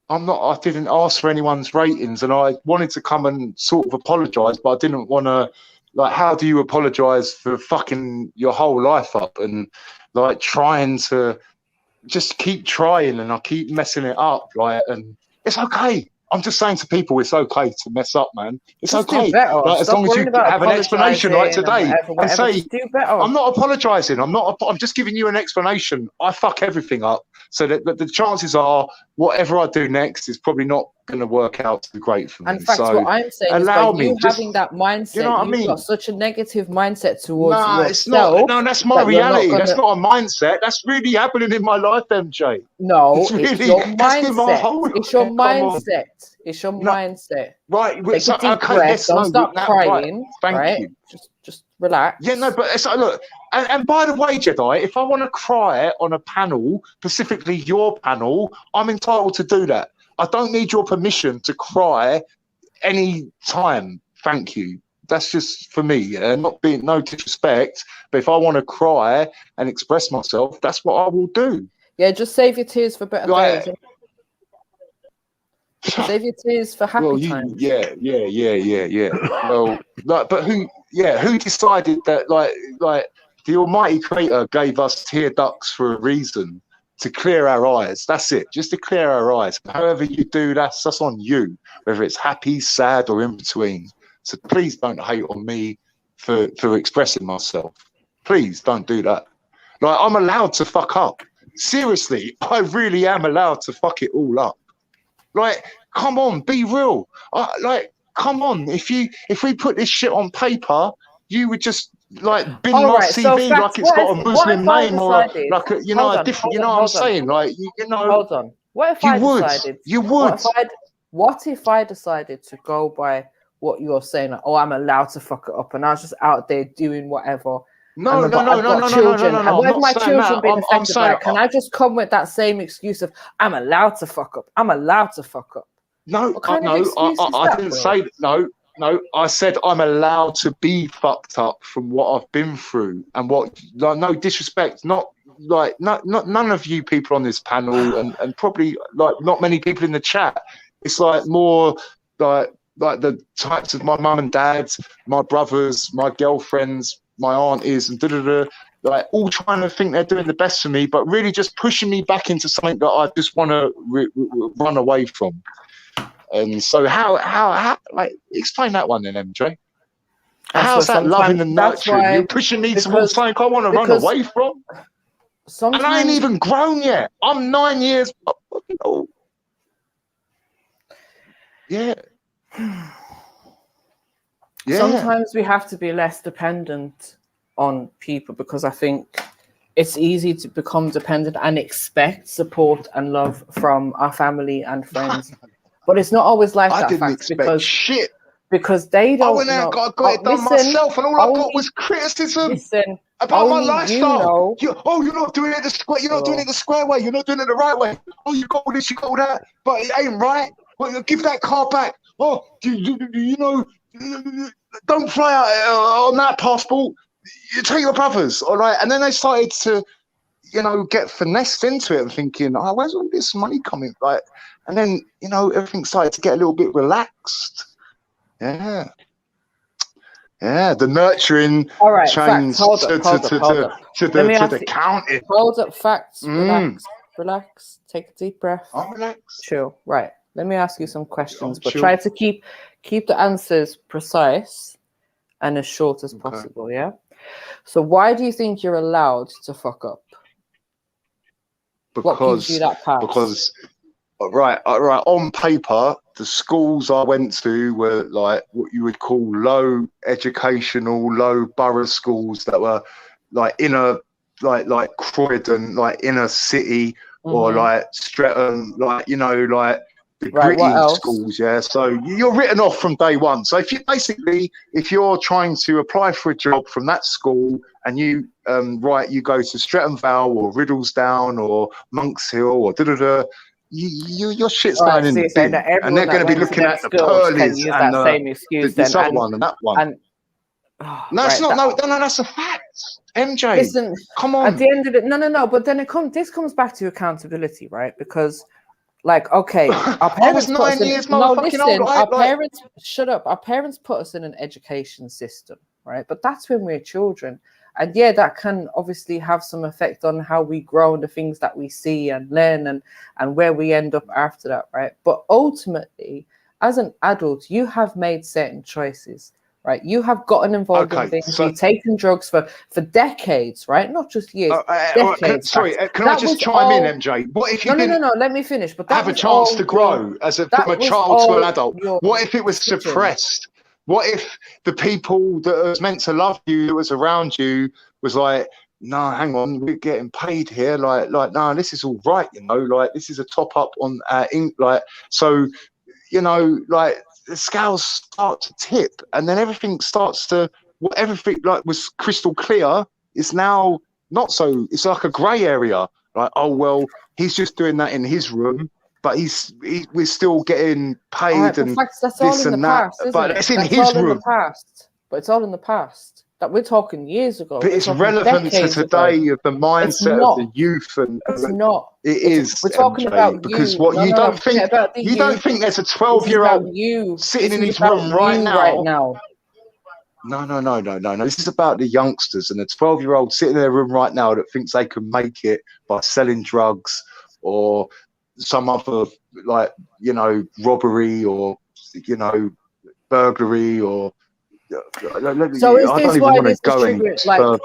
I didn't ask for anyone's ratings, and I wanted to come and sort of apologise, but I didn't want to. Like, how do you apologise for fucking your whole life up and like trying to just keep trying, and I keep messing it up, like, and it's okay. I'm just saying to people, it's okay to mess up, man. It's Just okay. do better. Like, as Stop long as you worrying about have an explanation like apologising today and and say, just do better. I'm not apologising. I'm just giving you an explanation. I fuck everything up. So that the chances are whatever I do next is probably not going to work out too great for me. And in fact, so what I'm saying is allow by me, you just, having that mindset, you know what I you've mean? got such a negative mindset towards Nah, yourself. it's not. No, that's my that you're not reality. gonna... That's not a mindset. That's really happening in my life, MJ. No, it's really your that's been my mindset. whole. It's your Come on. mindset. It's your mindset. Right. Take So, a deep okay. breath. Yes. Don't No. stop Right, crying. thank right? you. Just relax. Yeah. No. But it's like, look. And by the way, Jedi, if I want to cry on a panel, specifically your panel, I'm entitled to do that. I don't need your permission to cry any time. Thank you. That's just for me. Yeah. Not being no disrespect, but if I want to cry and express myself, that's what I will do. Yeah. Just save your tears for better days. Save your tears for happy times. Yeah. Well, like, but who decided that? Like the Almighty Creator gave us tear ducts for a reason, to clear our eyes. That's it, just to clear our eyes. However you do, that's on you. Whether it's happy, sad, or in between. So please don't hate on me for expressing myself. Please don't do that. Like, I'm allowed to fuck up. Seriously, I really am allowed to fuck it all up. Like, come on, be real. Like, come on. If we put this shit on paper, you would just like bin my CV like it's got a Muslim name or a different. You know what I'm saying? Like, you know. Hold on. What if I decided? You would. What if I decided to go by what you're saying? Like, oh, I'm allowed to fuck it up, and I was just out there doing whatever. No. And what if my children being affected by it? Can I just come with that same excuse of I'm allowed to fuck up? I'm allowed to fuck up. No, I didn't say no. I said I'm allowed to be fucked up from what I've been through and what. Like, no disrespect, not none of you people on this panel, and probably like not many people in the chat. It's like more like the types of my mum and dad, my brothers, my girlfriends, my aunties, and like all trying to think they're doing the best for me, but really just pushing me back into something that I just want to run away from. And so how like explain that one then, MJ? How's that loving and nurturing? You're pushing me towards something I want to run away from. And I ain't even grown yet. I'm 9 years old. Yeah. Sometimes we have to be less dependent on people, because I think it's easy to become dependent and expect support and love from our family and friends. But it's not always like that. I didn't expect shit. Because they don't. I went out, got it done myself, and all I got was criticism about my lifestyle. You're not doing it the square. You're not doing it the square way. You're not doing it the right way. Oh, you got all this, you got all that, but it ain't right. Well, give that car back. Oh, you know, don't fly out on that passport. You take your brothers, all right? And then they started to, you know, get finessed into it and thinking, oh, where's all this money coming? Like, and then, you know, everything started to get a little bit relaxed. Yeah. The nurturing changed to the counting. Hold up, facts. Relax. Take a deep breath. I'm relaxed. Chill. Right. Let me ask you some questions, but try to keep the answers precise and as short as possible. Yeah. So why do you think you're allowed to fuck up? What gives you that pass? Because right, on paper, the schools I went to were like what you would call low educational, low borough schools that were like inner, like Croydon, like inner city, or like Streatham, like, you know, like the gritty schools. Yeah, so you're written off from day one. So if you're trying to apply for a job from that school and you you go to Streatham Vale or Riddlesdown or Monks Hill or your shit's going in the bin, and they're going to be looking at the pearlies and this other one and that one. No, it's not. No, that's a fact. MJ, listen, come on. At the end of it, no. But then this comes back to accountability, right? Because, like, okay, our parents put us in. No, listen, our parents. Shut up. Our parents put us in an education system, right? But that's when we're children. And yeah, that can obviously have some effect on how we grow and the things that we see and learn and where we end up after that, right? But ultimately, as an adult, you have made certain choices, right? You have gotten involved in things. You've taken drugs for decades, right? Not just years, decades. Can I just chime in, MJ? What if you no, let me finish. But that have a chance to grow from a child to an adult? What if it was suppressed? What if the people that was meant to love you, that was around you, was like, no, hang on, we're getting paid here. Like, no, this is all right, you know, like this is a top up on our ink, like, so, you know, like the scales start to tip, and then everything starts to, what everything like was crystal clear is now not so. It's like a grey area. Like, oh well, he's just doing that in his room, but we're still getting paid and this and that. But it's in his room. But it's all in the past. That we're talking years ago. But it's relevant to today of the mindset of the youth, and it's not. It is. We're talking about because you. what No, you no, don't no, think about the you don't youth. think there's a 12-year-old sitting in his room right now. No. This is about the youngsters and the 12-year-old sitting in their room right now that thinks they can make it by selling drugs or some other, like, you know, robbery or, you know, burglary or. So is this why this is triggering? Like,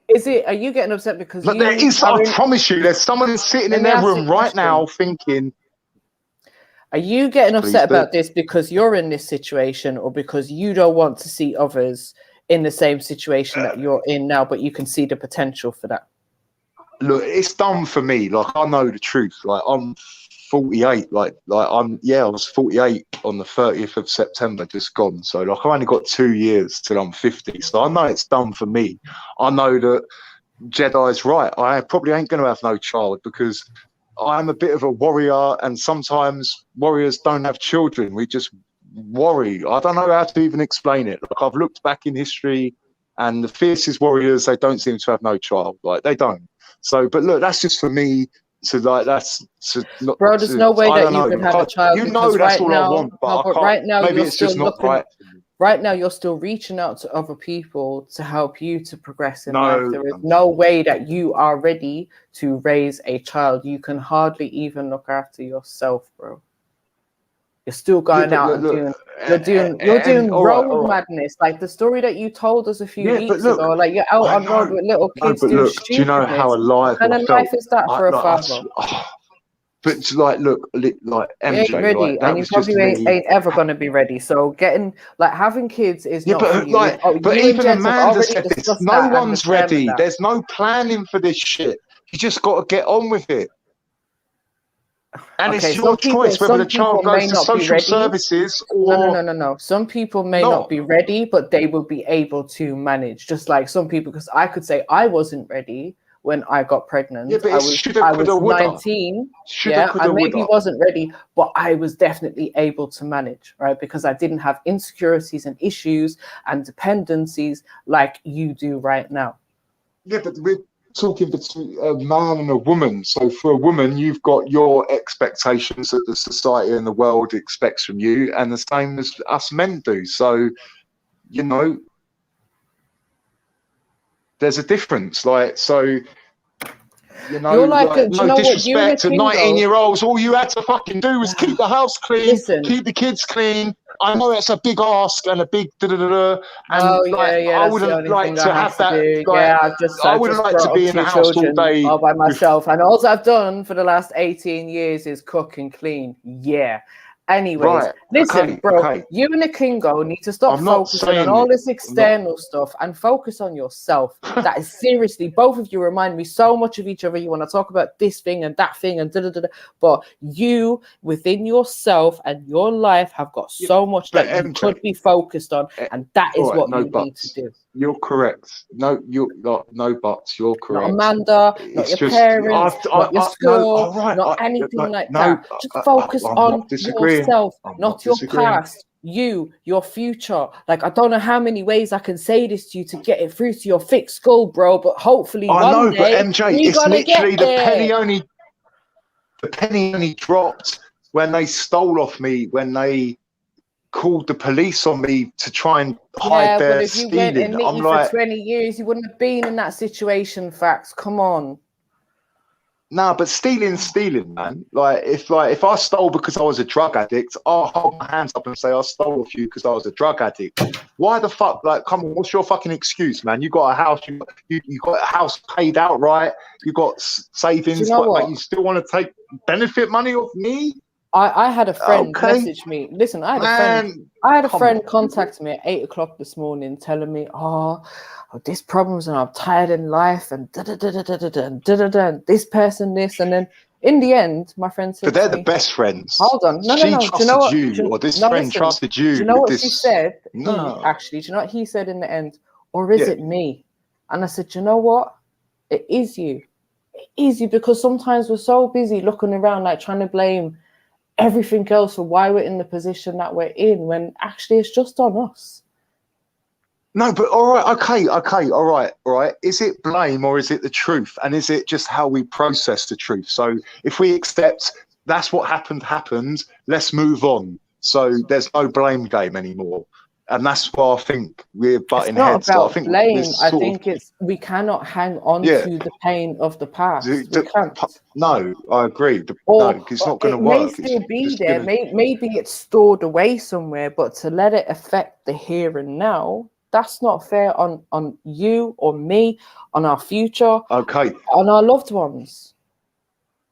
is it? Are you getting upset because there is? I promise you, there's someone sitting in their room right now thinking. Are you getting upset about this because you're in this situation, or because you don't want to see others in the same situation that you're in now, but you can see the potential for that? Look, it's done for me. Like, I know the truth. Like, I'm 48. Like I was 48 on the 30th of September, just gone. So like, I've only got 2 years till I'm 50. So I know it's done for me. I know that Jedi's right. I probably ain't going to have no child because I'm a bit of a warrior, and sometimes warriors don't have children. We just worry. I don't know how to even explain it. Like, I've looked back in history, and the fiercest warriors, they don't seem to have no child. Like, they don't. So, but look, that's just for me to like. That's to not. Bro, there's no way that you can have a child. You know, that's all I want, but I can't. Right now, maybe you're it's still just not looking. right. Right now, you're still reaching out to other people to help you to progress in life. There is no way that you are ready to raise a child. You can hardly even look after yourself, bro. You're still going out and doing road madness, like the story that you told us a few weeks ago. Like, you're out on road with little kids doing stupidness. Do you know how alive? What kind of life is that for a father? But like, look, like MJ, you ain't ready, like, that and you was just probably me. ain't ever gonna be ready. So having kids is not for you. But You and even Jess have Amanda already said this. discussed No that and one's determined ready. that. There's no planning for this shit. You just got to get on with it. And it's your choice whether the child goes to social services or no. Some people may not be ready, but they will be able to manage. Just like some people, because I could say I wasn't ready when I got pregnant. Yeah, but I was 19. I maybe wasn't ready, but I was definitely able to manage, right? Because I didn't have insecurities and issues and dependencies like you do right now. Yeah, but we're talking between a man and a woman. So for a woman, you've got your expectations that the society and the world expects from you, and the same as us men do. So, you know, there's a difference. Like, so, you know, you're like no disrespect to 19-year-olds. All you had to fucking do was keep the house clean, keep the kids clean. I know it's a big ask and a big and I wouldn't like to have that. I wouldn't like to be in the house all day all by myself. And all I've done for the last 18 years is cook and clean. Yeah. Anyways, listen, bro, you and the Kingo need to stop focusing on all this external stuff and focus on yourself. That is seriously, both of you remind me so much of each other. You want to talk about this thing and that thing and but you within yourself and your life have got so much that you could be focused on, and that is what you need to do. You're correct. No, you're not. No buts. You're correct. Not Amanda, not your parents, not your school, not anything like that. Just focus on yourself, not your past. You, your future. Like, I don't know how many ways I can say this to you to get it through to your thick skull, bro. But hopefully, one day, but MJ, you're it's gonna literally get there. the penny only dropped when they stole off me. When they called the police on me to try and hide Yeah, their but if you went stealing. and I'm Nicky like, for 20 years, you wouldn't have been in that situation, Facts. Come on. nah, but stealing, man. Like if I stole because I was a drug addict, I'll hold my hands up and say I stole off you because I was a drug addict. Why the fuck? Like, come on, what's your fucking excuse, man? You got a house, you got a house paid outright, you got savings, Do you know but what? you still want to take benefit money off me? I had a friend Okay. message me. Listen, I had a friend contact me at 8 o'clock this morning telling me, oh, this problems and I'm tired in life and this person, this, and then in the end, my friend said, But they're to the me, best friends. hold on, no. She Do you know trusted what? you, or this no, friend listen, trusted you. Do you know with what she this? said? No. Actually, do you know what he said in the end? Or is it me? And I said, do you know what? It is you. It is you, because sometimes we're so busy looking around, like trying to blame everything else for why we're in the position that we're in, when actually it's just on us. No, but all right, okay, all right. Is it blame or is it the truth? And is it just how we process the truth? So if we accept that's what happened, let's move on. So there's no blame game anymore. And that's why I think we're butting It's not heads. about I think blame. I think it's we cannot hang on Yeah. to the pain of the past. We can't. No, I agree. Or No, it's not going to it may work. still It's be just there. gonna... Maybe it's stored away somewhere, but to let it affect the here and now, that's not fair on you or me, on our future, Okay. on our loved ones.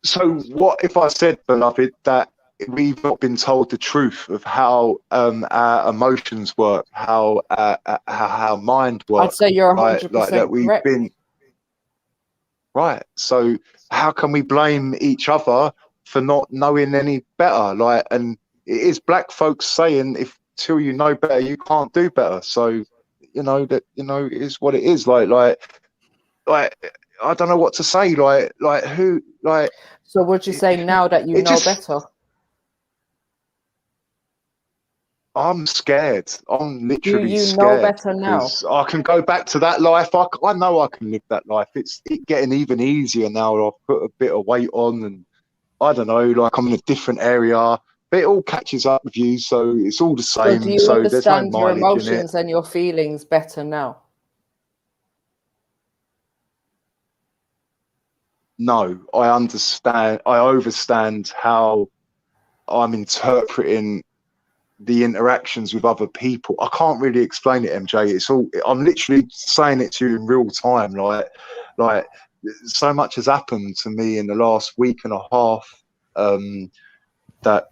So what if I said, beloved, that we've not been told the truth of how our emotions work, how mind works? I'd say you're 100% like that we've correct. been right. So how can we blame each other for not knowing any better? Like, and it is black folks saying, if till you know better, you can't do better. So it is what it is. Like I don't know what to say. Like who? Like. So would you say now that you know better? I'm scared. I'm literally you scared. know better now? Because I can go back to that life. I know I can live that life. It's getting even easier now. I've put a bit of weight on, and I don't know. Like I'm in a different area. But it all catches up with you, so it's all the same. So do you there's no understand your mileage in it. emotions and your feelings better now? No, I understand. I overstand how I'm interpreting the interactions with other people. I can't really explain it, MJ. It's all, I'm literally saying it to you in real time. Like so much has happened to me in the last week and a half that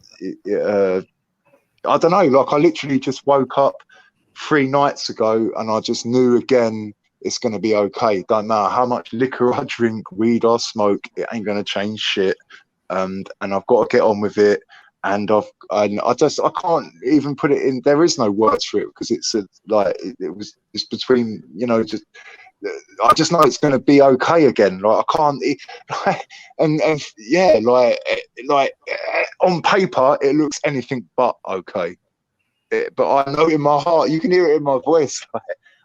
I don't know. Like I literally just woke up 3 nights ago and I just knew again it's going to be okay. Don't matter how much liquor I drink, weed I smoke, it ain't going to change shit. And I've got to get on with it. And I can't even put it in. There is no words for it because it's it's between, just, I just know it's going to be okay again. Like I can't, and yeah, like on paper it looks anything but okay. But I know in my heart, you can hear it in my voice.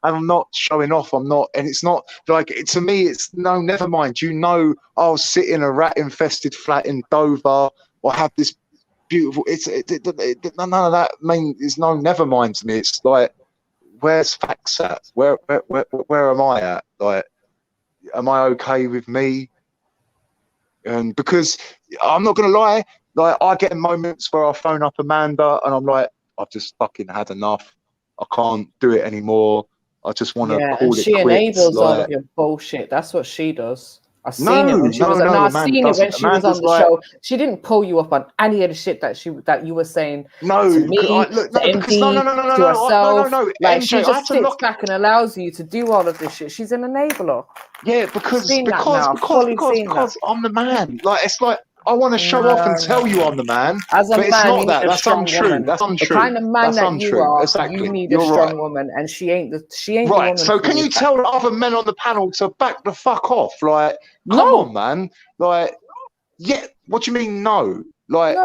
And I'm not showing off. I'm not, and it's not like to me. It's no, never mind. I'll sit in a rat-infested flat in Dover or have this beautiful. None of that. It's no, never mind to me. It's like, where's facts at? Where am I at? Like, am I okay with me? And because I'm not gonna lie, like I get in moments where I phone up Amanda and I'm like, I've just fucking had enough. I can't do it anymore. I just want to call it quits. She enables all of your bullshit. That's what she does. I've seen it when she was. I've seen it when she was on the show. She didn't pull you up on any of the shit that you were saying to me, to MD, to herself. Like she just sits back and allows you to do all of this shit. She's an enabler. Yeah, because I'm the man. Like it's like I want to show off and tell you I'm the man. As a but man, it's not you that. need a That's strong untrue. woman. That's untrue. The kind of man That's that untrue. you are, Exactly. you need You're a strong right. woman, and she ain't the right. woman. So can you tell the other men on the panel to back the fuck off? Like, come on, man. Like, yeah. What do you mean no? Like,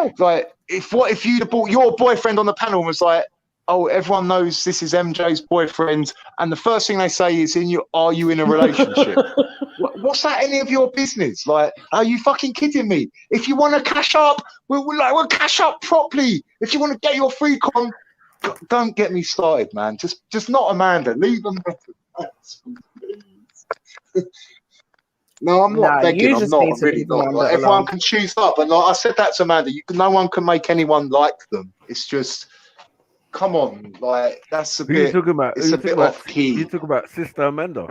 if you'd have brought your boyfriend on the panel and was like, oh, everyone knows this is MJ's boyfriend, and the first thing they say is, are you in a relationship? What's that any of your business? Like, are you fucking kidding me? If you want to cash up, we'll cash up properly. If you want to get your freak on, don't get me started, man. Just not Amanda. Leave them. No, I'm not begging. I'm not. I'm really not. Like, everyone can choose up, but like I said that to Amanda. No one can make anyone like them. It's just, come on, like that's a Who bit. you talking about? It's a bit off key. You talk about Sister Amanda.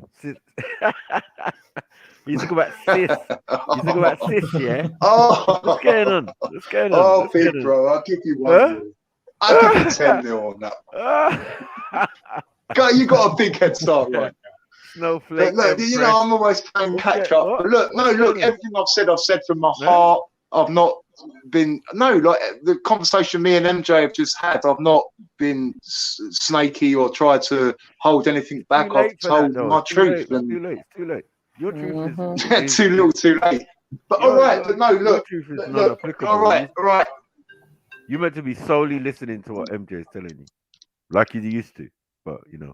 You talk about sis. You talk about sis, yeah. Oh, what's going on? What's going on? Oh, What's big going on? bro, I'll give you one. I'll give you 10-0 on that. You got a big head start right now. Snowflake. Look, you know, I'm always playing catch up. But look, everything I've said from my heart. I've not been like the conversation me and MJ have just had. I've not been snaky or tried to hold anything back. I've told my truth. Too late. Your truth is too little, too late. But all right, but no, look, all right. You're meant to be solely listening to what MJ is telling you, like you used to. But you know.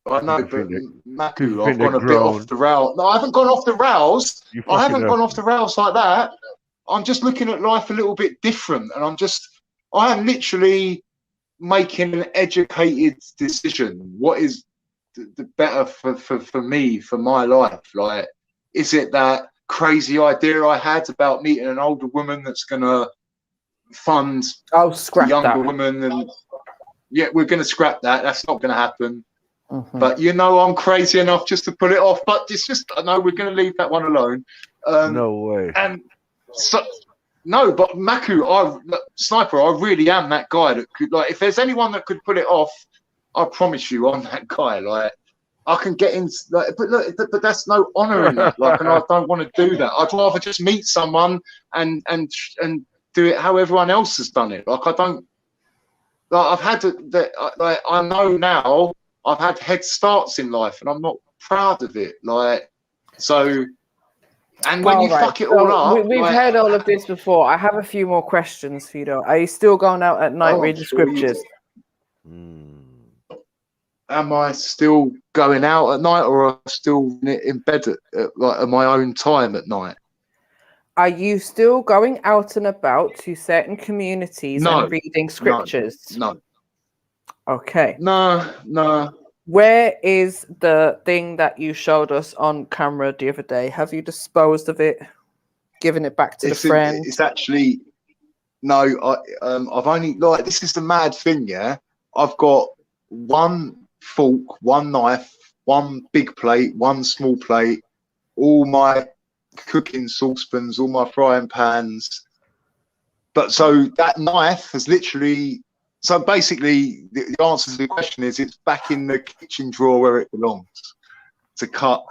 I know, but Maku, I've gone a bit off the rails. No, I haven't gone off the rails. I haven't gone off the rails like that. I'm just looking at life a little bit different, and I am literally making an educated decision. What is the better for me, for my life? Like, is it that crazy idea I had about meeting an older woman that's gonna fund younger women? And yeah, we're gonna scrap that. That's not gonna happen. But you know, I'm crazy enough just to put it off. But it's just, no, we're going to leave that one alone. No way. And so, no, but Maku, Sniper, I really am that guy that could, like, if there's anyone that could put it off, I promise you, I'm that guy. Like, I can get in, like, but look, but that's no honor in that. Like, and I don't want to do that. I'd rather just meet someone and do it how everyone else has done it. Like, I don't. Like, I've had like, I know now. I've had head starts in life, and I'm not proud of it. Like, so, and when you fuck it all up, we've heard all of this before. I have a few more questions for you, though. Are you still going out at night reading scriptures? Am I still going out at night, or am I still in bed like at my own time at night? Are you still going out and about to certain communities and reading scriptures? No. Okay. No. Where is the thing that you showed us on camera the other day? Have you disposed of it? Given it back to the friend? It's actually no. I've only like this is the mad thing. Yeah, I've got one fork, one knife, one big plate, one small plate, all my cooking saucepans, all my frying pans. But so that knife has literally. So basically, the answer to the question is it's back in the kitchen drawer where it belongs to cut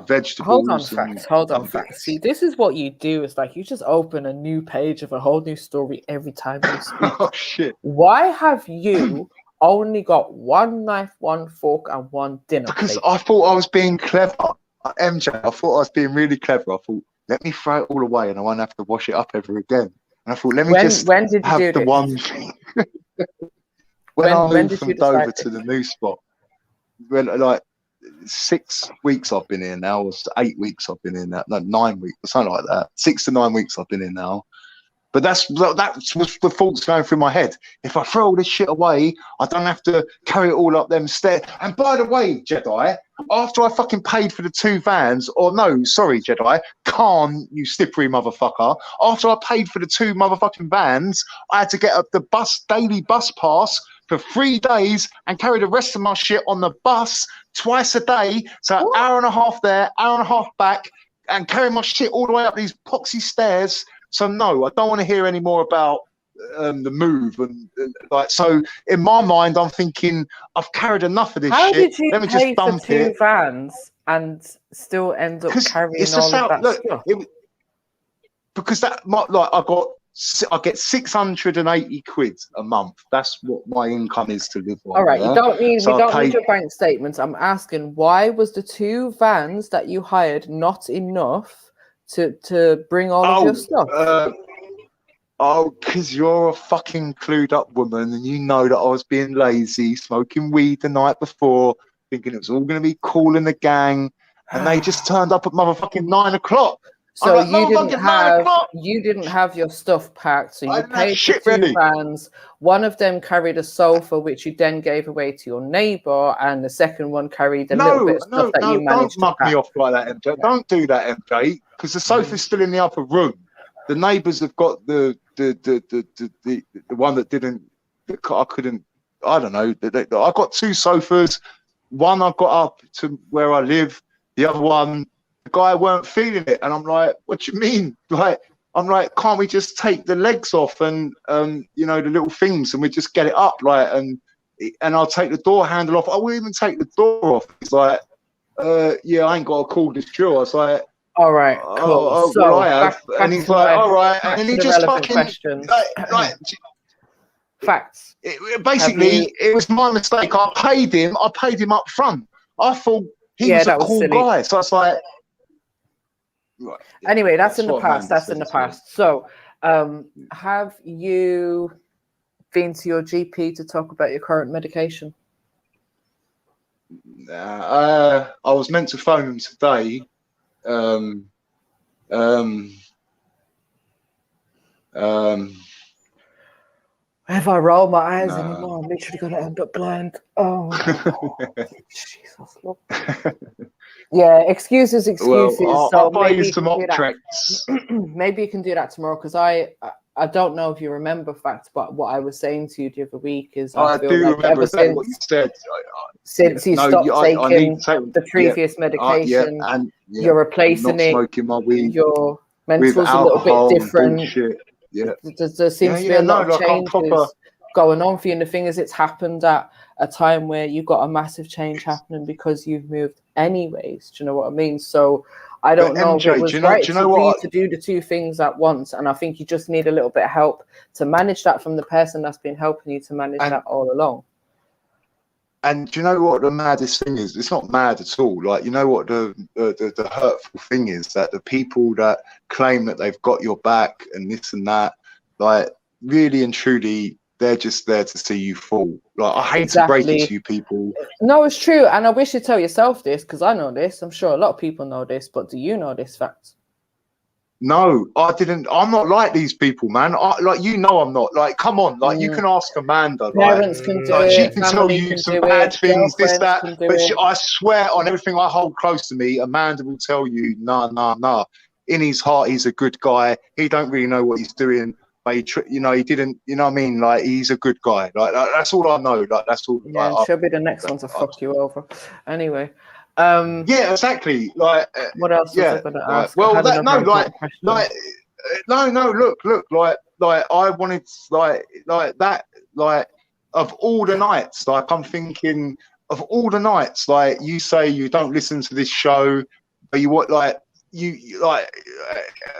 vegetables. Hold on, facts. See, this is what you do. It's like you just open a new page of a whole new story every time you speak. Oh, shit. Why have you only got one knife, one fork, and one dinner Because plate? I thought I was being clever. MJ, I thought I was being really clever. I thought, let me throw it all away and I won't have to wash it up ever again. And I thought, let me when did you have do the this? one thing. When I moved from Dover to the new spot, like 6 weeks I've been here now, or 8 weeks I've been in now, no, 9 weeks, something like that. 6 to 9 weeks I've been in now. But that was the thoughts going through my head. If I throw all this shit away, I don't have to carry it all up them stairs. And by the way, Jedi, after I fucking paid for the 2 vans, or no, sorry, Jedi, Khan, you slippery motherfucker. After I paid for the 2 motherfucking vans, I had to get up the daily bus pass for 3 days and carry the rest of my shit on the bus twice a day. So an hour and a half there, hour and a half back, and carry my shit all the way up these poxy stairs. So no, I don't want to hear any more about the move and like. So in my mind, I'm thinking I've carried enough of this How shit. did you Let me pay just dump for 2 it. vans and still end up carrying all of that stuff? Because that like I get 680 quid a month. That's what my income is to live on. All right, yeah? we don't need So your bank statements. I'm asking, why was the 2 vans that you hired not enough to bring all of your stuff? Because you're a fucking clued up woman and you know that I was being lazy, smoking weed the night before, thinking it was all going to be cool in the gang, and they just turned up at motherfucking 9 o'clock. So like, no, you I'm didn't fucking 9 have o'clock. your stuff packed, so I you didn't have paid for shit 2 ready. vans. One of them carried a sofa, which you then gave away to your neighbor, and the second one carried a little bit of stuff that you Don't managed to mug me pack. off like that, MJ. Don't do that, MJ, because the sofa's still in the upper room. The neighbours have got the one that didn't. I couldn't. I don't know. I got 2 sofas. One I got up to where I live. The other one, the guy weren't feeling it, and I'm like, "What do you mean?" Like, I'm like, "Can't we just take the legs off and you know, the little things, and we just get it up, like, and I'll take the door handle off. I will even take the door off." He's like, "Yeah, I ain't got to call this drill." I was like, "All right, cool." Oh, So well, I have. back And he's to like, my- "All right," back and then to he the just relevant fucking questions. like Facts. basically, it was my mistake. I paid him up front. I thought he was a that was cool silly. guy, so I was like, right. Anyway, that's in the what past. Amanda That's in the says, yeah. past. So, have you been to your GP to talk about your current medication? I was meant to phone him today. If I roll my eyes No. anymore, I'm literally going to end up blind. Oh, Jesus, look. Yeah, excuses. Well, So I'll buy maybe you you some can do that. Optrex. Maybe you can do that tomorrow, because I don't know if you remember facts, but what I was saying to you the other week is I feel do like remember exactly what you said. Since you stopped I need taking to take the previous medication, you're replacing not it. smoking my weed. Your with mental's a little alcohol bit and different. bullshit. Yeah. There seems to be a lot of like, I'm changes proper. going on for you. And the thing is, it's happened at a time where you've got a massive change happening because you've moved anyways. Do you know what I mean? So I don't know if MJ, it was right for you to do the 2 things at once. And I think you just need a little bit of help to manage that from the person that's been helping you to manage that all along. And do you know what the maddest thing is? It's not mad at all. Like, you know what the hurtful thing is? That the people that claim that they've got your back and this and that, like, really and truly, they're just there to see you fall. Like, I hate to break it to you people. No, it's true. And I wish you'd tell yourself this, because I know this. I'm sure a lot of people know this, but do you know this fact? No, I didn't. I'm not like these people, man. Like, you know, I'm not. Like, come on. Like, you can ask Amanda. Parents can do she it, can tell family you can some do bad it, things, this, that. girlfriends can do But it. I swear on everything I hold close to me, Amanda will tell you, nah. In his heart, he's a good guy. He don't really know what he's doing, but he didn't. You know what I mean? Like, he's a good guy. Like, that's all I know. Like, that's all. Yeah, like, she'll be the next one to fuck you over. Anyway. Yeah, exactly. Like, what else was I going to ask? Well, I had another important question. No, look, like I wanted, like that, like, of all the nights, like, I'm thinking of all the nights, like, you say you don't listen to this show, but you what, like, you like,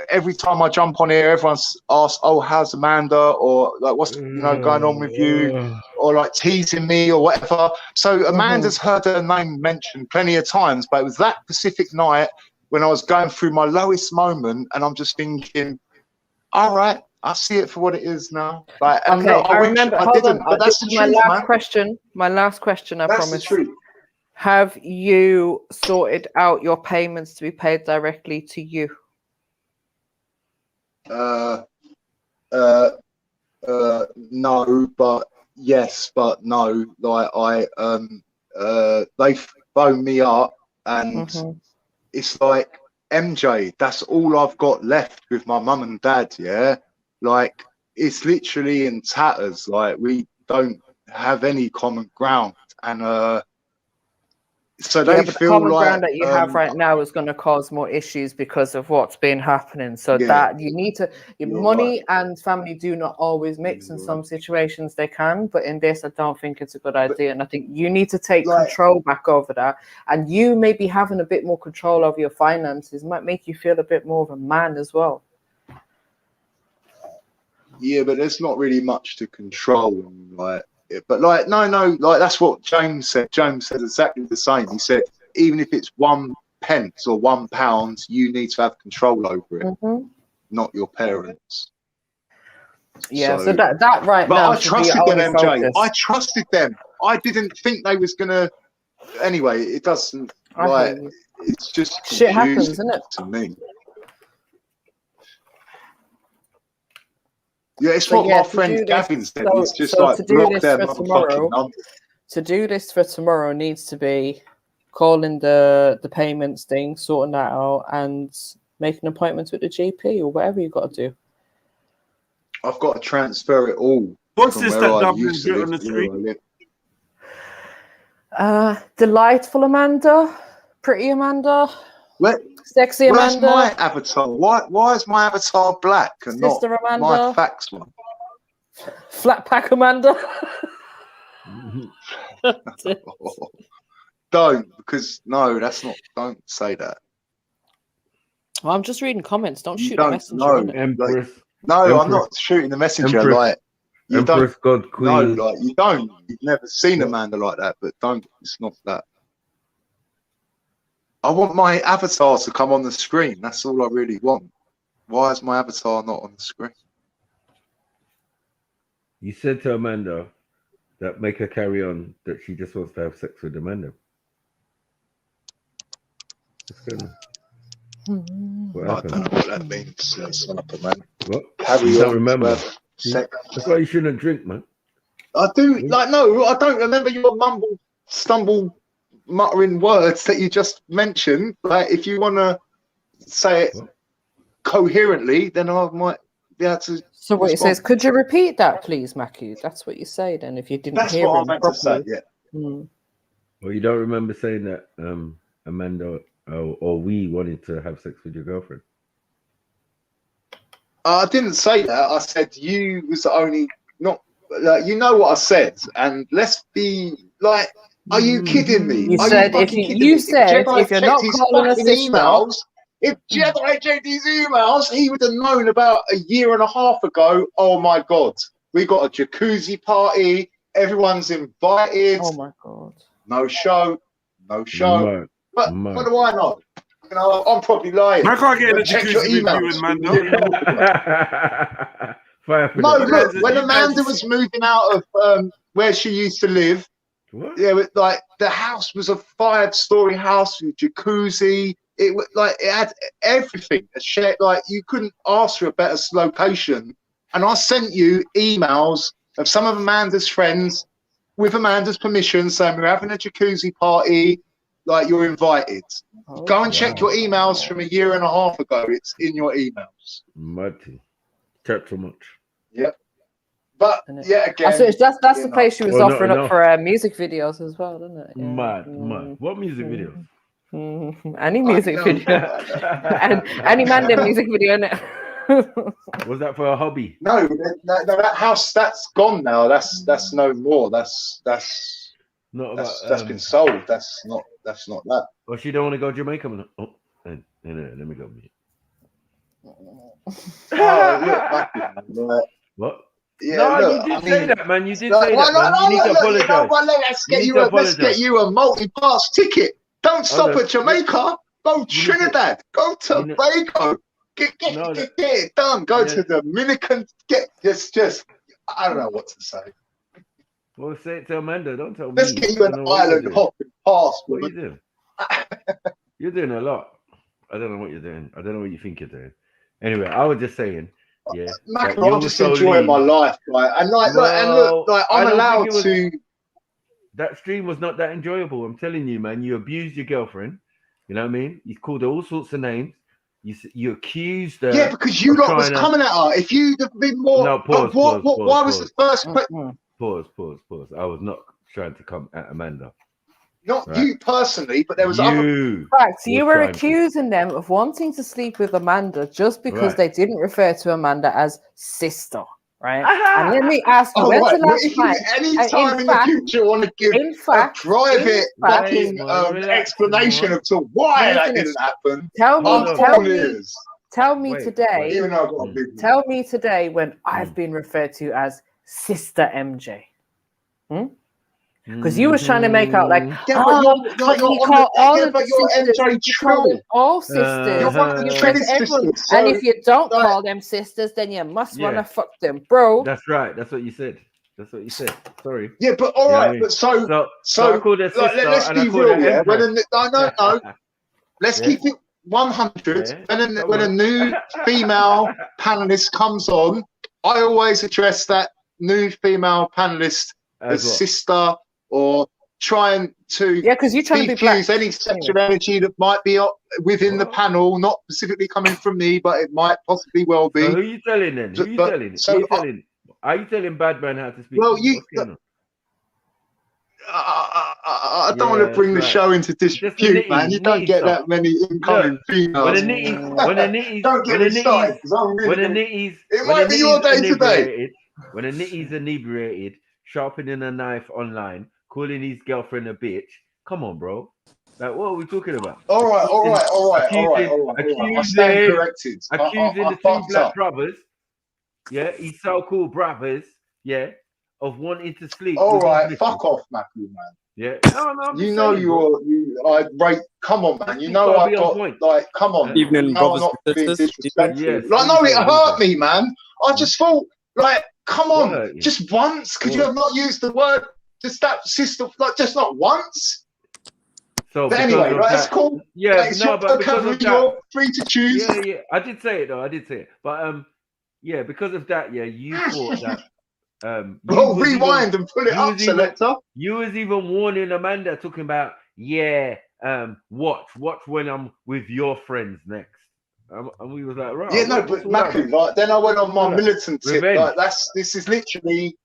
every time I jump on here, everyone's asked, "Oh, how's Amanda?" or like, "What's going on with you?" or like teasing me or whatever. So Amanda's heard her name mentioned plenty of times, but it was that specific night when I was going through my lowest moment, and I'm just thinking, all right, I see it for what it is now. Like, and okay, look, I remember. I Hold didn't, on. but that's the my truth, last man. question. My last question. I That's promise. the truth. Have you sorted out your payments to be paid directly to you? No, but yes, but no. Like, they phoned me up, and it's like, MJ, that's all I've got left with my mum and dad. Yeah, like, it's literally in tatters. Like, we don't have any common ground, and so they Yeah, but the feel common like ground that you have right now is going to cause more issues because of what's been happening. So that you need to, money and family do not always mix. In some situations they can, but in this, I don't think it's a good idea. And I think you need to take control back over that. And you maybe having a bit more control over your finances might make you feel a bit more of a man as well. Yeah, but there's not really much to control, like. But like, no, like, that's what James said. James said exactly the same. He said, even if it's 1 pence or £1, you need to have control over it, not your parents. Yeah, so that right but now I should be trusted them, only MJ. focus. I trusted them. I didn't think they was gonna. Anyway, it doesn't. Like, it's just shit happens, confusing isn't it? to me. Yeah, it's So what yeah, my to friend do Gavin this, said. so, It's just so like to do block this their for motherfucking tomorrow, number. to do this for tomorrow needs to be calling the payments thing, sorting that out, and making appointments with the GP or whatever you got to do. I've got to transfer it all. What's from this where that I Dublin used to bit live on the to where I screen? live. Delightful Amanda, pretty Amanda, sexy Where's Amanda, my avatar? Why is my avatar black and not Sister my Amanda, fax one? flat pack Amanda. Don't, because no, that's not. Don't say that. Well, I'm just reading comments. Don't You shoot the don't messenger. know. innit? Empress. No, Empress. I'm not shooting the messenger. Empress. Like you Empress, don't. God, Queen. No, like you don't. You've never seen Amanda like that, but don't. It's not that. I want my avatar to come on the screen. That's all I really want. Why is my avatar not on the screen? You said to Amanda that make her carry on, that she just wants to have sex with Amanda. What's going on? What I happened? don't know what that means. That's up, man. What? Carry You don't on. remember? Sex. That's why you shouldn't drink, man. I do. Like, no, I don't remember your mumble, stumble, muttering words that you just mentioned. Like, if you want to say it coherently, then I might be able to. So what it respond. says, could you repeat that, please, Matthew? That's what you say then, if you didn't That's hear what I him meant to say. properly. Yeah. Well, you don't remember saying that Amanda or we wanted to have sex with your girlfriend? I didn't say that. I said you was the only. Not like you know what I said. And let's be like, are you kidding me? You Are said you if fucking you, kidding you me? said if you're not calling us this emails, if Jedi checked his emails, he would have known about a year and a half ago. Oh my God, we got a jacuzzi party. Everyone's invited. Oh my God. No show. No show. Mad. But Mad. what do I know? You know, I'm probably lying. I can't get in the Check your jacuzzi with you emails. and Mando. No, look, when Amanda was moving out of where she used to live, yeah, like the house was a 5-story house with jacuzzi. It was like it had everything. A shed, like you couldn't ask for a better location. And I sent you emails of some of Amanda's friends with Amanda's permission saying we're having a jacuzzi party. Like you're invited. Go and check your emails from a year and a half ago. It's in your emails. Muddy. Chat too much. Yep. But yeah, again, So that's the place she was Well, not offering up enough. for music videos as well, isn't it? Yeah. Mad. What music videos? Any music video. And any Monday music video, innit? Was that for a hobby? No, that house that's gone now. That's no more. That's Not that's about, been sold. That's not that. Well, she don't want to go Jamaica. Oh, no, let me go. What? Yeah, no, look, you did I say mean, that, man. You did say that, man. You need to apologize. Let's get you a multi-pass ticket. Don't stop no. at Jamaica. Go Trinidad. Go Tobago. Get it done. Go to the Dominican. Just. I don't know what to say. Well, say it to Amanda. Don't tell me. Let's get you an island hopping pass. What are you doing? You're doing a lot. I don't know what you're doing. I don't know what you think you're doing. Anyway, I was just saying. Yeah, I'm just enjoying my life, right? And look, I'm allowed to. That stream was not that enjoyable. I'm telling you, man. You abused your girlfriend. You know what I mean? You called her all sorts of names. You accused her. Yeah, because you lot was coming at her. If you'd have been more. No, pause. Why was the first? Pause. I was not trying to come at Amanda. Not you personally, but there was other. Right, so you were accusing them of wanting to sleep with Amanda just because they didn't refer to Amanda as sister, right? And let me ask you, when's the last time? Any time in the future want to give a private fucking explanation as to why that didn't happen? Tell me today when I've been referred to as Sister MJ. Because you was trying to make out like, you're MJ Trill. All sisters. And if you don't call them sisters, then you must want to fuck them, bro. That's right. That's what you said. Sorry. Yeah, but all right. But so I called her sister, let's be real. Yeah. No. Let's keep it 100. When a new female panelist comes on, I always address that new female panelist as what? sister, or trying to because you're trying to be defuse black. any sexual energy that might be within the panel, not specifically coming from me, but it might possibly well be. So who you telling then? Who you But- telling? so who you telling? Are you telling bad man how to speak? Well, to them? What's going on? I don't want to bring the show into disrepute, man. You don't get that many incoming females. When the nitties, don't get me started, 'cause I'm really it might be your day today. When a nitty's inebriated, sharpening a knife online, calling his girlfriend a bitch. Come on, bro. Like, what are we talking about? All right. I stand corrected. Accusing I the two fucked black up. brothers, his so-called brothers, of wanting to sleep. All with right, his fuck off, Matthew, man. Yeah. No, I'm You just know saying, bro. I rate. Come on, man. You You've know gotta I be on got point. like. Come on. Evening, You know I'm brothers not and being sisters. disrespectful. Yes, like, no, it evening. hurt me, man. I just thought, like, come What on, hurt you? just once. Could you have not used the word? Just that sister, like, just not once. So But because anyway, of right, it's that, cool. yeah, Like, it's no, your but because vocabulary, of that, you're free to choose. yeah, I did say it though. I did say it, but yeah, because of that, you thought that you Well, was rewind and pull it you up, was even- selector. You was even warning Amanda, talking about watch when I'm with your friends next, and we was like, right, Yeah, no, but Maku, like, then I went on my militant tip. Revenge. Like, this is literally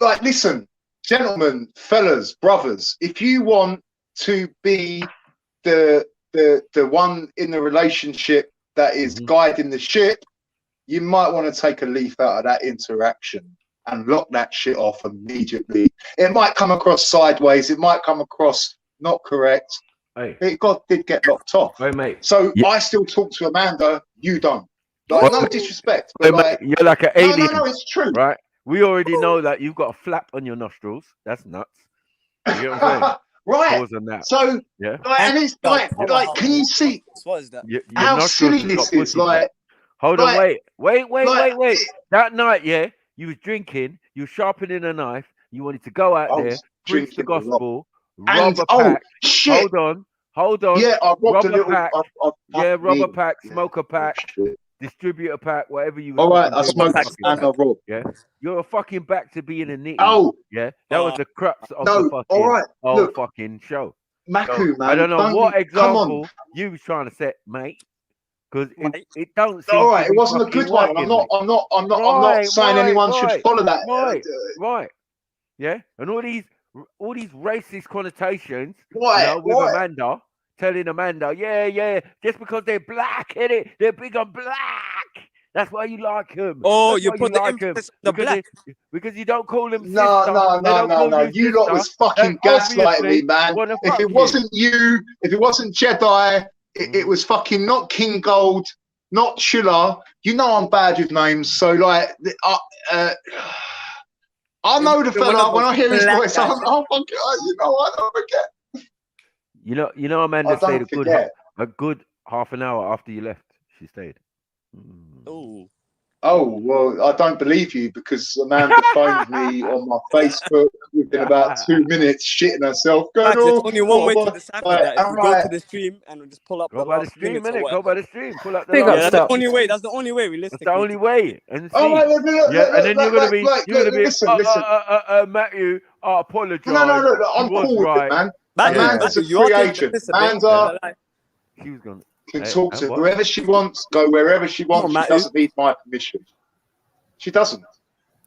like, listen, gentlemen, fellas, brothers, if you want to be the one in the relationship that is guiding the ship, you might want to take a leaf out of that interaction and lock that shit off immediately. It might come across sideways, it might come across not correct. Hey. It did get locked off. Hey, mate. So I still talk to Amanda, you don't. Like, no disrespect. Hey, But mate, like, you're like an alien. No, it's true. Right? We already know that you've got a flap on your nostrils. That's nuts. You get what I'm saying? Right. Pause on that. So, yeah. like, and it's like, can you see What is that? Your how nostrils silly has this got is? pussy Like, fat. Hold on, like- wait. That night, you was drinking, you were sharpening a knife, you wanted to go out I there, was preach the drinking a lot. gospel, And- rob a oh, pack. shit. Hold on. Yeah, I robbed rob a little. pack. I've Rob a been- pack, smoke a pack, distribute a pack, whatever you. All right, I fucking smoked doing, and I robbed. Yeah, you're a fucking back to being a nitty. Oh. Yeah, that was the crux of No, the fucking all right, whole look. fucking show. Maku, man. I don't know what come example on. you was trying to set, mate, because it don't seem All to right, be it wasn't a fucking good one. working, I'm not Right, saying anyone should follow that. Right. Yeah, and all these racist connotations, Right, with right. Amanda, telling Amanda, yeah, just because they're black, innit? They're big on black. That's why you like them. Oh, That's you why put the like 'em. emphasis on the black. Because you don't call them No. sister. You lot was fucking gaslighting me, man. If it wasn't you, if it wasn't Jedi, it was fucking not King Gold, not Chilla. You know I'm bad with names, so like, I know the fella. When I hear his voice, I'm fucking. You know, I don't forget. You know, Amanda I don't stayed forget. a good half an hour after you left. She stayed. Oh, well, I don't believe you because Amanda phoned me on my Facebook within about 2 minutes, shitting herself. There's Going, only one way to decipher that. If you go to the stream and just pull up Go the by the last stream, minutes or innit? Go whatever. by the stream. Pull up the Yeah, last that's the minutes. only way. That's the only way, That's realistically. the only way. And see, All right, look, and then you're gonna be, listen. Matthew, I apologize. No, I'm He was cool with right. it, man. Matthew, Amanda's a you are free taking agent. the piss a bit, Amanda She was gonna can talk to whoever she wants, go wherever she wants. She Matthew. doesn't need my permission. She doesn't.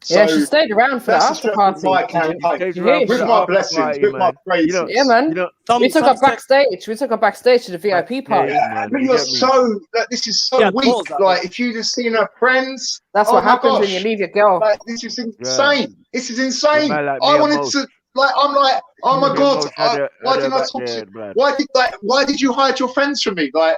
Yeah, So she stayed around for the that's the after strength party. of my campaign. With my blessings, with my praises. Yeah, man. We took her backstage. We took her backstage to the VIP party. But you're so. This is so weak. Like, if you just seen her friends. That's oh what my happens gosh. when you leave your girl. Like, this is insane. This is insane. man like me I and wanted Mos. to. Like, I'm like, oh my Me and god. Mos had a- Why had a didn't I back talk there, to? blood. Why did you hide your friends from me? Like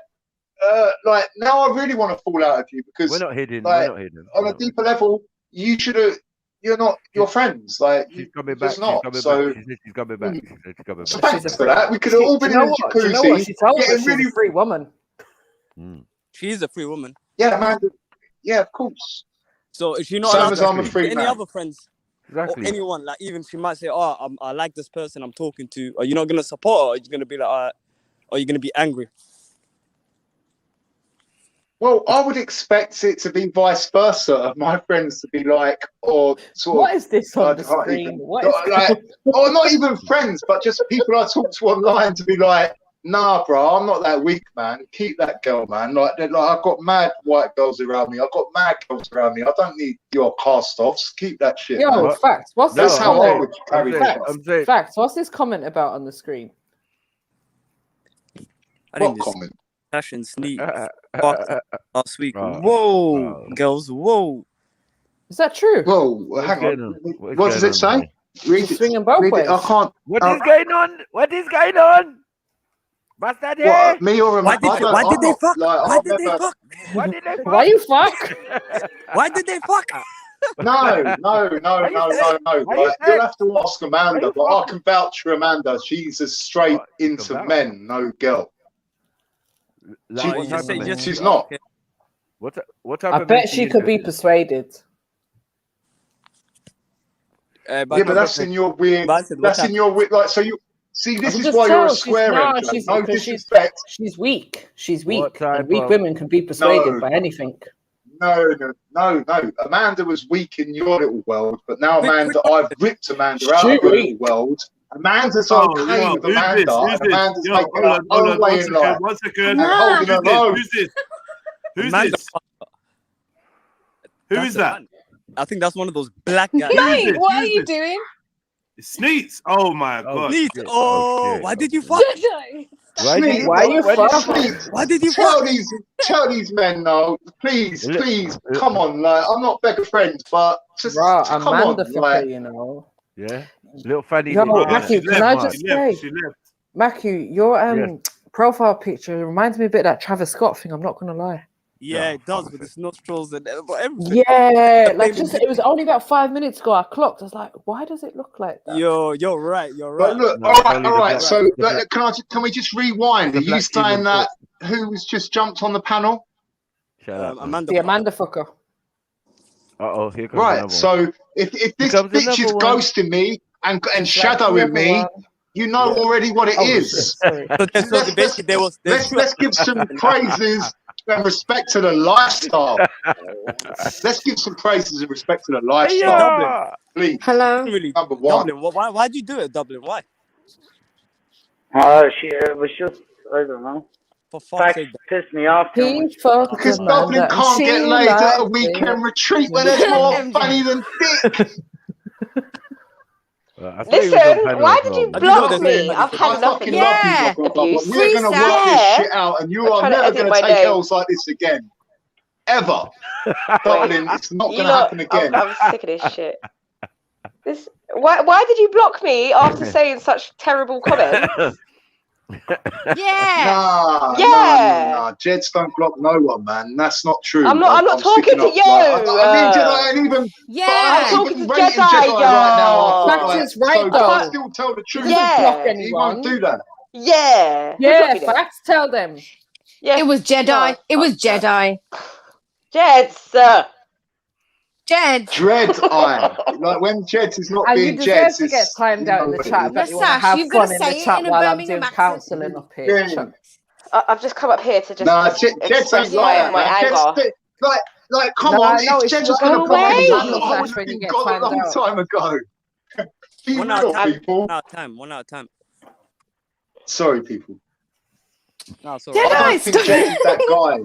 now I really want to fall out of you because We're not hidden. like, We're not hidden. on a deeper level, you should have. You're not your friends. Like, She's coming you're back. just She's not. coming So back. She said she's coming back. She said she's coming so back. thanks for that. We could have all been in a jacuzzi. Do you know what? She told us getting she's a free woman. She's a free woman. Yeah, man. Yeah, of course. So if you're not Same allowed as to I'm a speak free to any man. other friends or anyone, like even she might say, "Oh, I like this person I'm talking to," are you not gonna support her? Or are you gonna be like, "Are you gonna be angry?" Well, I would expect it to be vice versa. My friends to be like, or sort What of. is this on the can't screen? even- What not, is like, or not even friends, but just people I talk to online to be like, nah, bro, I'm not that weak, man. Keep that girl, man. Like I've got mad white girls around me. I've got mad girls around me. I don't need your cast-offs. Keep that shit, Yo, man. facts. What's That's this how I comment? would carry myself. Facts. What's this comment about on the screen? I think What this comment? fashion sneak last week. Whoa, girls, whoa. Is that true? Whoa, hang on. What does it say? Read it. Swinging both Read it. ways. I can't. What is going on? What is going on? What's that here? What, me or a Why did they fuck? Why did they fuck? Why did they fuck? Why you fuck? Why did they fuck? No. Like, you'll have to ask Amanda, but I can vouch for Amanda. She's as straight into men, no girl. She's not. What type I of bet men she you could be interested? persuaded. Yeah, but that's in your weird. That's in your weird. Like, so you see, this is Just why you're a tell square end. she's, No because disrespect. she's weak. She's What weak. type And weak of- women can be persuaded No. by anything. No. Amanda was weak in your little world, but now I've ripped Amanda out of your little world. Amanda's okay with Amanda, and Amanda's making her own way in life. One second. And holding her own. Who's this? Who's Amanda. this? Who is that? I think that's one of those black guys. Mate, what are you doing? It's Sneets. Oh my god. Neat. shit. Oh, Okay. why did you fuck? Why did you Why you fuck? Why did you Tell fuck? these men, no, please, come on. Like, I'm not begging friends, but just Bro, come Amanda on, fucker, like, you know. Yeah, little funny. Yo, thing. Matthew, can I just say, She left. Matthew, your Yes. profile picture reminds me a bit of that Travis Scott thing. I'm not gonna lie. Yeah, it does with its nostrils and everything. Yeah, like just it was only about 5 minutes ago. I clocked. I was like, why does it look like that? You're right. You're But right. look, No, all only the right. black- So the black- can we just rewind? the Are you black saying human that who's just jumped on the panel? Shut up. man. Amanda. The Amanda fucker. Uh-oh, here comes Right. another one. So if this comes bitch is another one. ghosting me and Like shadowing the me, other one. you know already what it Oh, is. sorry. So basically, there was Let's give some praises and respect to the lifestyle. Let's give some praises and respect to the lifestyle, Yeah. please. Hello. really Number one. Dublin. Why'd you do it, Dublin? Why? She was just, I don't know. For fuck's Facts sake. pissed me off too He much. fucked Because Amanda Dublin and can't she get laid at a liked it. weekend retreat where there's more funny than dick. I thought he was on Listen, panel why as did well, you man. block me? I've had I enough of fucking you. love you, Yeah. blah, blah, blah, but we're Free going to work Sal. this shit out, and you I'm are trying to never edit going my to take name. L's like this again. Ever. Dublin, it's not You going to lot, happen again. I'm sick of this shit. Why did you block me after saying such terrible comments? Yeah. Nah. Jeds don't block no one, man. That's not true. I'm not talking sticking to up, you. I ain't even. Yeah. I'm talking to rating Jedi, right now. Facts is right, so though. just still tell the truth. He doesn't block Yeah. He won't anyone. do that. Yeah. Who's Yeah, blocking it? facts. Tell them. Yeah. It was Jedi. It was Jedi. Jeds. Jed. Dread eye. Like when Jeds is not And you being deserve Jeds. to get timed out in the chat, but you want to Nasash, have you've got fun to in say the it chat in a while I'm Birmingham doing accent. counselling up here. Yeah. I've just come up here to just Jeds express ain't like my that. anger. Jeds, like, come No, on. I know, If it's Jeds your was going to own block way. anyone, I Nasash, would have when you been get gone a timed long out. time ago. Be One real, out of time. people. One out of time. Sorry, people. No, it's all I right. don't think Jets is that guy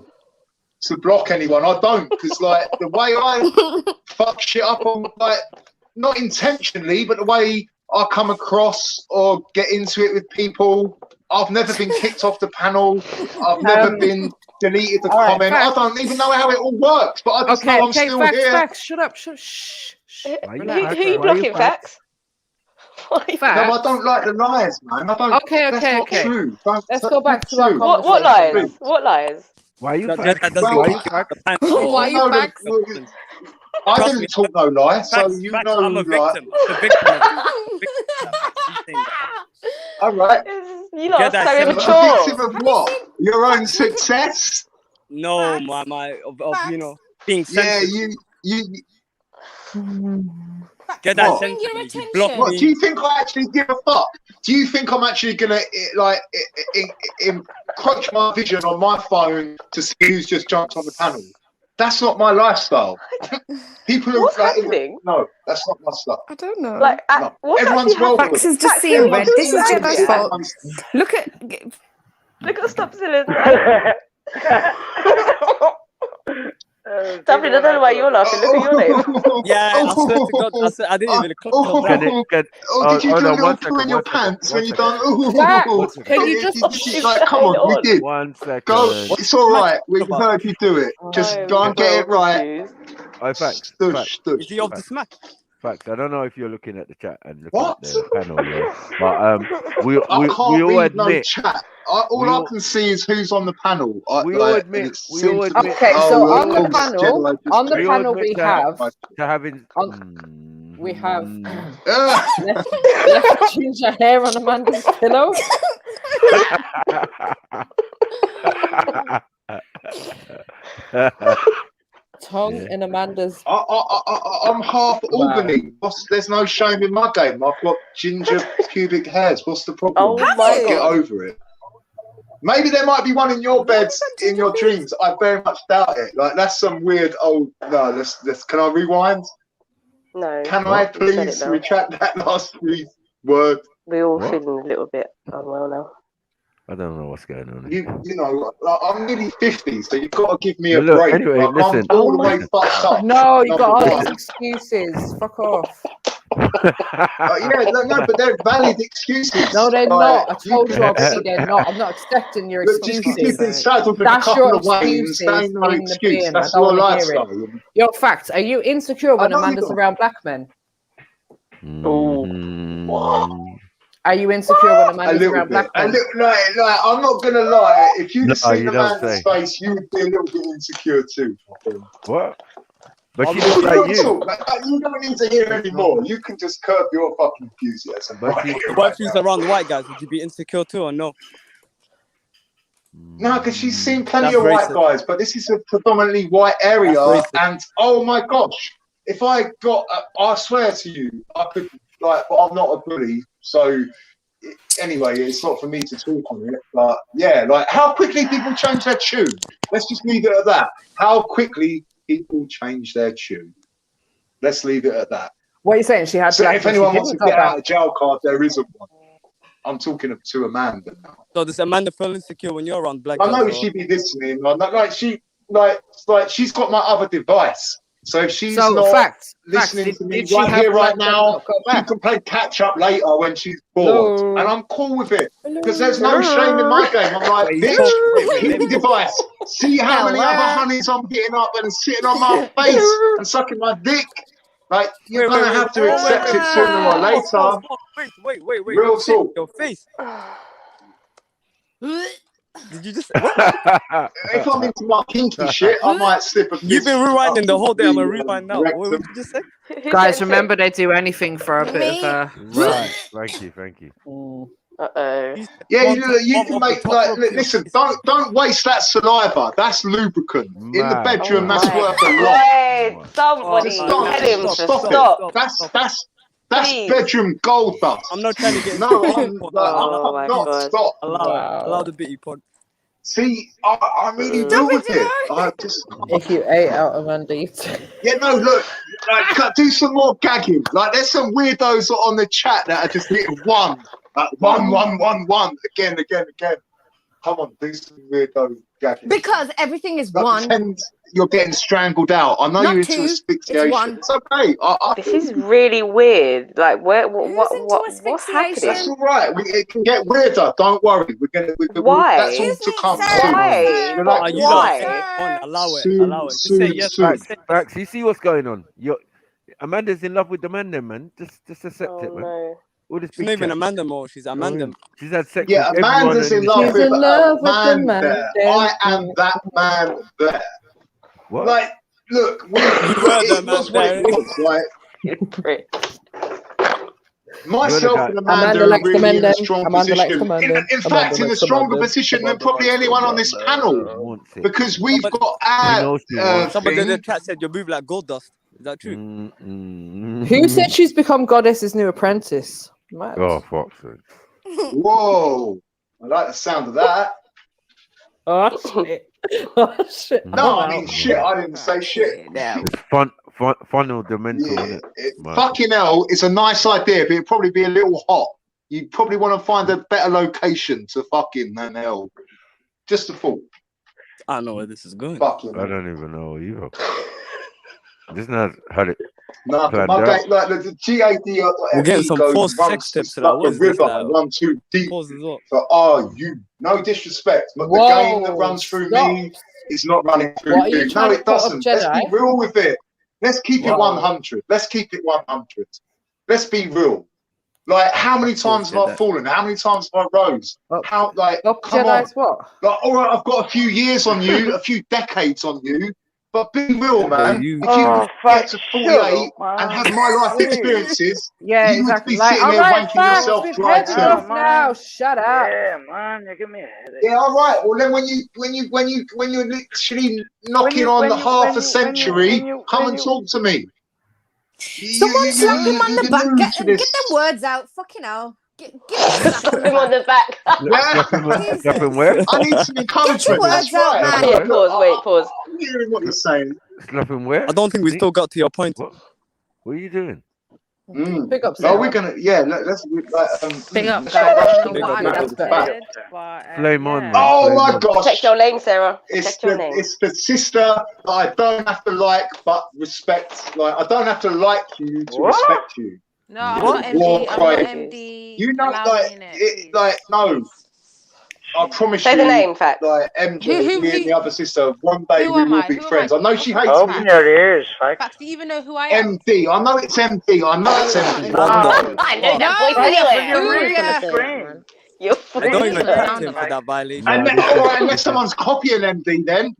to block anyone. I don't, because like the way I fuck shit up on, like, not intentionally, but the way I come across or get into it with people, I've never been kicked off the panel. I've never been deleted the all right, comment. facts. I don't even know how it all works, but I just know I'm still facts, here. facts. Shut up. Shh. Who Relax. you blocking, Facts? No, I don't like the lies, man. I don't. Okay. That's not true. Let's go back to our true. conversation. What lies? What lies? Why are you That facts? doesn't Why are count. you facts? Why you facts? I Trust didn't me. talk no lie, so Facts, you facts, know, I'm a like, victim. I'm a victim of it. all right. You lot Get are that so shit. A immature. victim of what? Your own success? No, my of you know being Yeah, sensitive. you Get that What? sent Your to me. You block What, me. do you think I actually give a fuck? Do you think I'm actually gonna encroach my vision on my phone to see who's just jumped on the panel? That's not my lifestyle. People who What's like, happening? No, that's not my stuff. I don't know. Like, No. what's Everyone's actually happening? welcome. Fax has just Fax, seen can you red. do This is that? Gemma's Yeah. fault. Look at. Look at the stop Zillers. David, I don't know why you're laughing. Look at your name. Yeah, I swear to God, I didn't even click on that. Did you do a little poo in your pants when you done? Fact, can you just like, come on, we did. 1 second. Go. It's all right. We heard you do it. Just go and get it right. Oh, facts. Is he off the smack? Facts. I don't know if you're looking at the chat and looking What? at the panel, yeah. But we I can't all read no admit. chat. All I can see is who's on the panel. We all admit. We all admit. Okay, so on the of course, panel, Gemma, on the just- panel we have, to having. we have left ginger hair on Amanda's pillow. Tongue in Amanda's. I'm half Albany. There's no shame in my game. I've got ginger pubic hairs. What's the problem? Oh my Get God. over it. Maybe there might be one in your beds in your dreams. I very much doubt it. Like that's some weird old. No, let's. Can I rewind? No. Can I you said it please now. retract that last word? We're all What? feeling a little bit unwell now. I don't know what's going on. You know, like, I'm nearly 50, so you've got to give me a Look, break. anyway, Like, listen. I'm all the way fucked up. No, you got all Number these one. excuses. Fuck off. Yeah, no, but they're valid excuses. No, they're Like, not. I told you already they're not. I'm not accepting your Look, just keep excuses. keeping saddled with a That's couple your of ways. excuses That ain't no in the excuse. bin. That's I your don't want to hear lifestyle. it. Your facts. Are you insecure when I know you Amanda's don't. around black men? Mm. Are you insecure when A Amanda's little around bit. black men? Like, I'm not gonna lie. If you'd have No, seen you the don't man's say. face, you would be a little bit insecure too. I think. What? But she Real looks like you. talk, like, you don't need to hear anymore. You can just curb your fucking enthusiasm. But Right she, here, What right if she's now. around the white guys? Would you be insecure too or no? No, because she's seen plenty That's of white racist. guys, but this is a predominantly white area. That's racist. And oh my gosh, if I got, I swear to you, I could, like, but I'm not a bully. So anyway, it's not for me to talk on it. But yeah, like, how quickly people change their tune. Let's just leave it at that. How quickly people change their tune. Let's leave it at that. What are you saying? She had So black if and she anyone wants to didn't get got out of jail card, there isn't one. I'm talking to Amanda now. So does Amanda feel insecure when you're around black I know girls? she'd be listening. Like she's got my other device. So if she's So, not facts. listening Did- to me did she right have here, right black men now, not go she back? can play catch up later when she's bored. Hello. And I'm cool with it. Because there's no shame in my game. I'm like, Wait, bitch, keep the device. See how many other honeys I'm hitting up and sitting on my face and sucking my dick. Like, you're going to have to accept it sooner or later. Wait. Real Shit, talk. your face. Did you just? If I'm into my kinky shit, I might slip a You've been rewinding the whole day. I'm gonna rewind now. What did you just say? Guys, remember they do anything for a bit of Right. Thank you. Uh-oh. Yeah, you can make like listen. Don't waste that saliva. That's lubricant in the bedroom. That's worth a lot. Wait, somebody tell him to stop. That's Please. bedroom gold dust. I'm not trying to get. No, Oh my not God. stop. Allow the bitty pod. See, I'm really real with it. I just if you ate out Amanda. yeah, no, look, like, do some more gagging. Like, there's some weirdos on the chat that are just hitting one, like one, again. Come on, do some weirdo gagging. Because everything is Like, one. pretend you're getting strangled out. I know Not you're into two, it's asphyxiation. one. It's okay. This is really weird. Like, what's That's happening? all right. It can get weirder. Don't worry. Why? That's all to come soon. Why? Relax. Why? Allow it. Soon, Just say yes. soon. Facts. You see what's going on? Amanda's in love with the man, then, man. Just accept it, man. No. All this She's big not even chat. Amanda more. She's Amanda. She's had sex Yeah, with everyone. Amanda's in love with a man there. I am that man there. What? Like, look, it was what it was. Like, myself and Amanda are really in a strong position. In fact, in a stronger position than probably anyone on this panel, because we've got our. Somebody in the chat said you move like gold dust. Is that true? Who said she's become Goddess's new apprentice? Mad. Oh, fuck's sake. Whoa. I like the sound of that. Oh, shit. Oh, shit. No, I mean, shit. I didn't say shit. It's fundamental, isn't it? Fucking hell, it's a nice idea, but it'd probably be a little hot. You probably want to find a better location to fucking than hell. Just a thought. I don't know where this is going. Fucking I don't even know either. This is not how it. No, planned my out. bang, like the GAD. We're getting some false sex tips to that. Like What a is this? river, Like, run too deep. pause as well. So, you no disrespect, but the game that runs through me is not running through What are you you. trying No, to it put up, doesn't. Let's be Jedi? real with it. Let's keep it Wow. 100. Let's keep it 100. Let's be real. Like, how many times have I fallen? How many times have I rose? How, like, come Jedi's on. what? Like, all right, I've got a few years on you, a few decades on you, but be real, man. If you get to 48 and have my life experiences, Yeah, you exactly. would be Like, sitting there all right, wanking facts, yourself we've dry heard too. enough now. Shut up. Yeah, man, you give me a headache. Yeah, all right. Well, then when you're literally knocking on the half a century, come and talk to me. Someone slap him on the back. Get them words out. Fucking hell. Give him on the back. Slap him where? I need some encouragement. words That's out, right. man. Yeah, pause, wait, pause. I'm hearing what you're saying. Slap him where? I don't think we still got to your point. What are you doing? Pick up. No, we're gonna. Yeah, let's. Big up, let's guys. not rush I to don't know the what back I of the back. Flame on, man. Oh Flame my on. gosh! Protect your lane, Sarah. It's Protect your lane. it's the sister that I don't have to like, but respect. Like, I don't have to like you to respect you. No, I'm not MD. I'm not MD. You know, Allow like me in it, it, like no. I promise Say you, the name, Fact. like MJ, me and the other sister, one day Who we am will I? be Who am friends. I? I know she hates Open me. your ears, Fact. Facts, do you even know who I am? MD, I know it's MD. I know it's MD. I know that voice No, anywhere. You're I don't even funny. accept him for that violation. And then, all right, unless someone's copying MD, then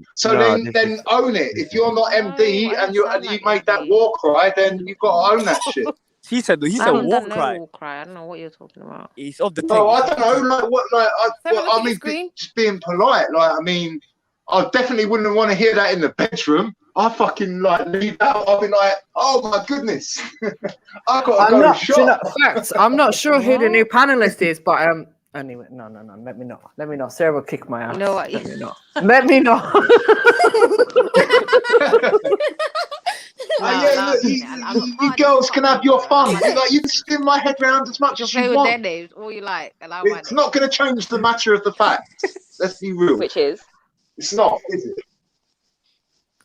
then own it. If you're not MD and you made that war cry, then you've got to own that shit. He said I war haven't done no cry. war cry. I don't know what you're talking about. He's off the No, tank. I don't know. Like what? Like I mean, just being polite. Like I mean, I definitely wouldn't want to hear that in the bedroom. I fucking like leave out. I'll be like, oh my goodness, I gotta go shop. Facts. I'm not sure who the new panelist is, but anyway, no. Let me not. Sarah will kick my ass. You know what? Let me not. Let me not. Look, you girls can have your fun. Like you can spin my head round as much as Play you with their want. names, all you like. Allow my It's not going to change the matter of the fact. Let's be real. Which is? It's not, is it?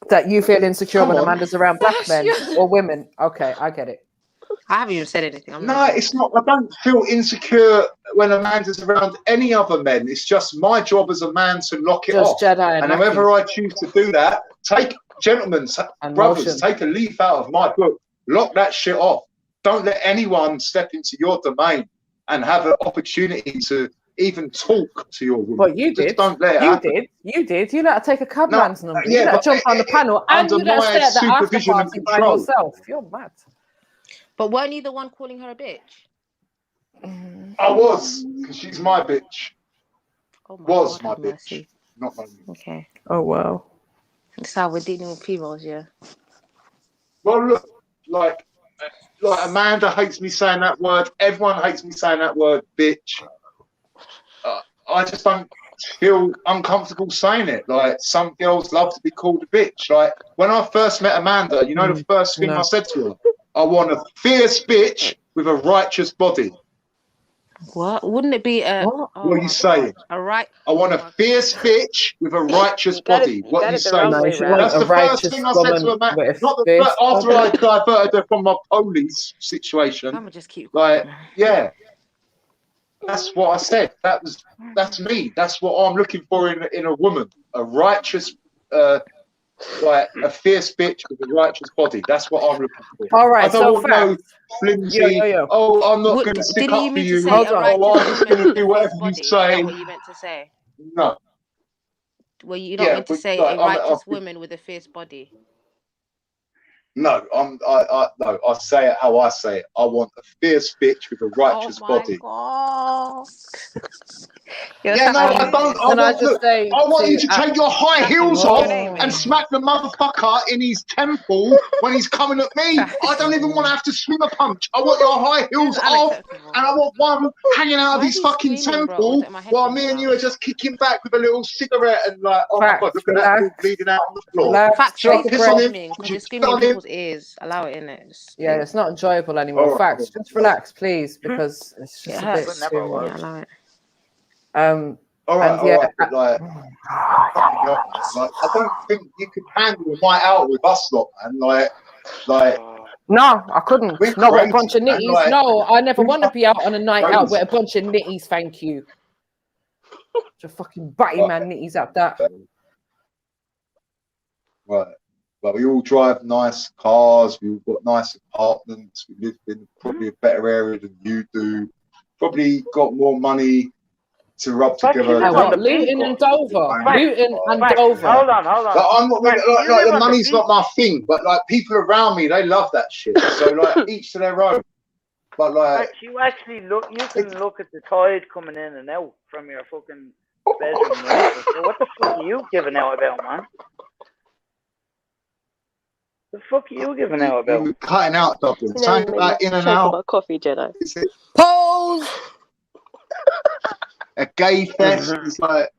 That you feel insecure Come when on. Amanda's around black men or women. Okay, I get it. I haven't even said anything. No, it's not. I don't feel insecure when Amanda's around any other men. It's just my job as a man to lock it Just off. Jedi and whenever I choose to do that, gentlemen, brothers, motion. take a leaf out of my book. Lock that shit off. Don't let anyone step into your domain and have an opportunity to even talk to your woman. But you Just did. don't let it happen. You did. You let her take a cabman's number. You yeah, let her but jump on the panel and under you let her my stay at the after supervision and party by control. yourself. You're mad. But weren't you the one calling her a bitch? I was, because she's my bitch. Oh my Was God, my have bitch, mercy. not my bitch. Okay. Oh wow. That's how we're dealing with females, yeah. Well, look, like Amanda hates me saying that word. Everyone hates me saying that word, bitch. I just don't feel uncomfortable saying it. Like, some girls love to be called a bitch. Like, when I first met Amanda, you know the first thing I said to her? I want a fierce bitch with a righteous body. What? Wouldn't it be a... What are you saying? A right... I want a fierce bitch with a righteous body. What are you saying? That's the first thing I said to Amanda. Not the first, after I diverted her from my police situation. I'm just keep like, yeah. That's what I said. That's me. That's what I'm looking for in a woman. A righteous, like a fierce bitch with a righteous body. That's what I'm looking for. All right, I don't want no flimsy. Yo. Oh, I'm not going to stick up for you. Oh, I'm just going to do whatever you say. What you meant to say? No. Well, you don't meant to say a righteous woman with a fierce body. No, I say it how I say it. I want a fierce bitch with a righteous body. God. Yeah, no, I don't. I want you to take your high heels off and smack the motherfucker in his temple when he's coming at me. I don't even want to have to swing a punch. I want your high heels off, and I want one hanging out of his fucking temple while me and you are just kicking back with a little cigarette and like, oh my God, look at that ball bleeding out on the floor. Facts, Shall I piss on him? because you're screaming in people's ears. Allow it in it. Yeah, it's not enjoyable anymore. All right, Facts, just relax, please, because it's just It a bit hurts. too much. Yeah, allow it. All right, and yeah, all right, but like, I don't think you could handle a night out with us lot, man. Like. No, I couldn't. We're Not with a crazy, bunch of man, nitties. like, No, I never want to be out on a night out crazy. with a bunch of nitties. Thank you. Just fucking batty man nitties at that. Right. But we all drive nice cars. We've got nice apartments. We live in probably a better area than you do. Probably got more money to rub together. Luton and Dover. Luton and Dover. Hold on. Like, I'm not like the money's not my thing, but like people around me, they love that shit. So like each to their own. But like You actually look. You can look at the tide coming in and out from your fucking bedroom window. So what the fuck are you giving out about, man? The fuck are you giving out about? You're cutting out, Dublin. Something about in and out. Coffee, Jedi. Pose. A gay fest is like.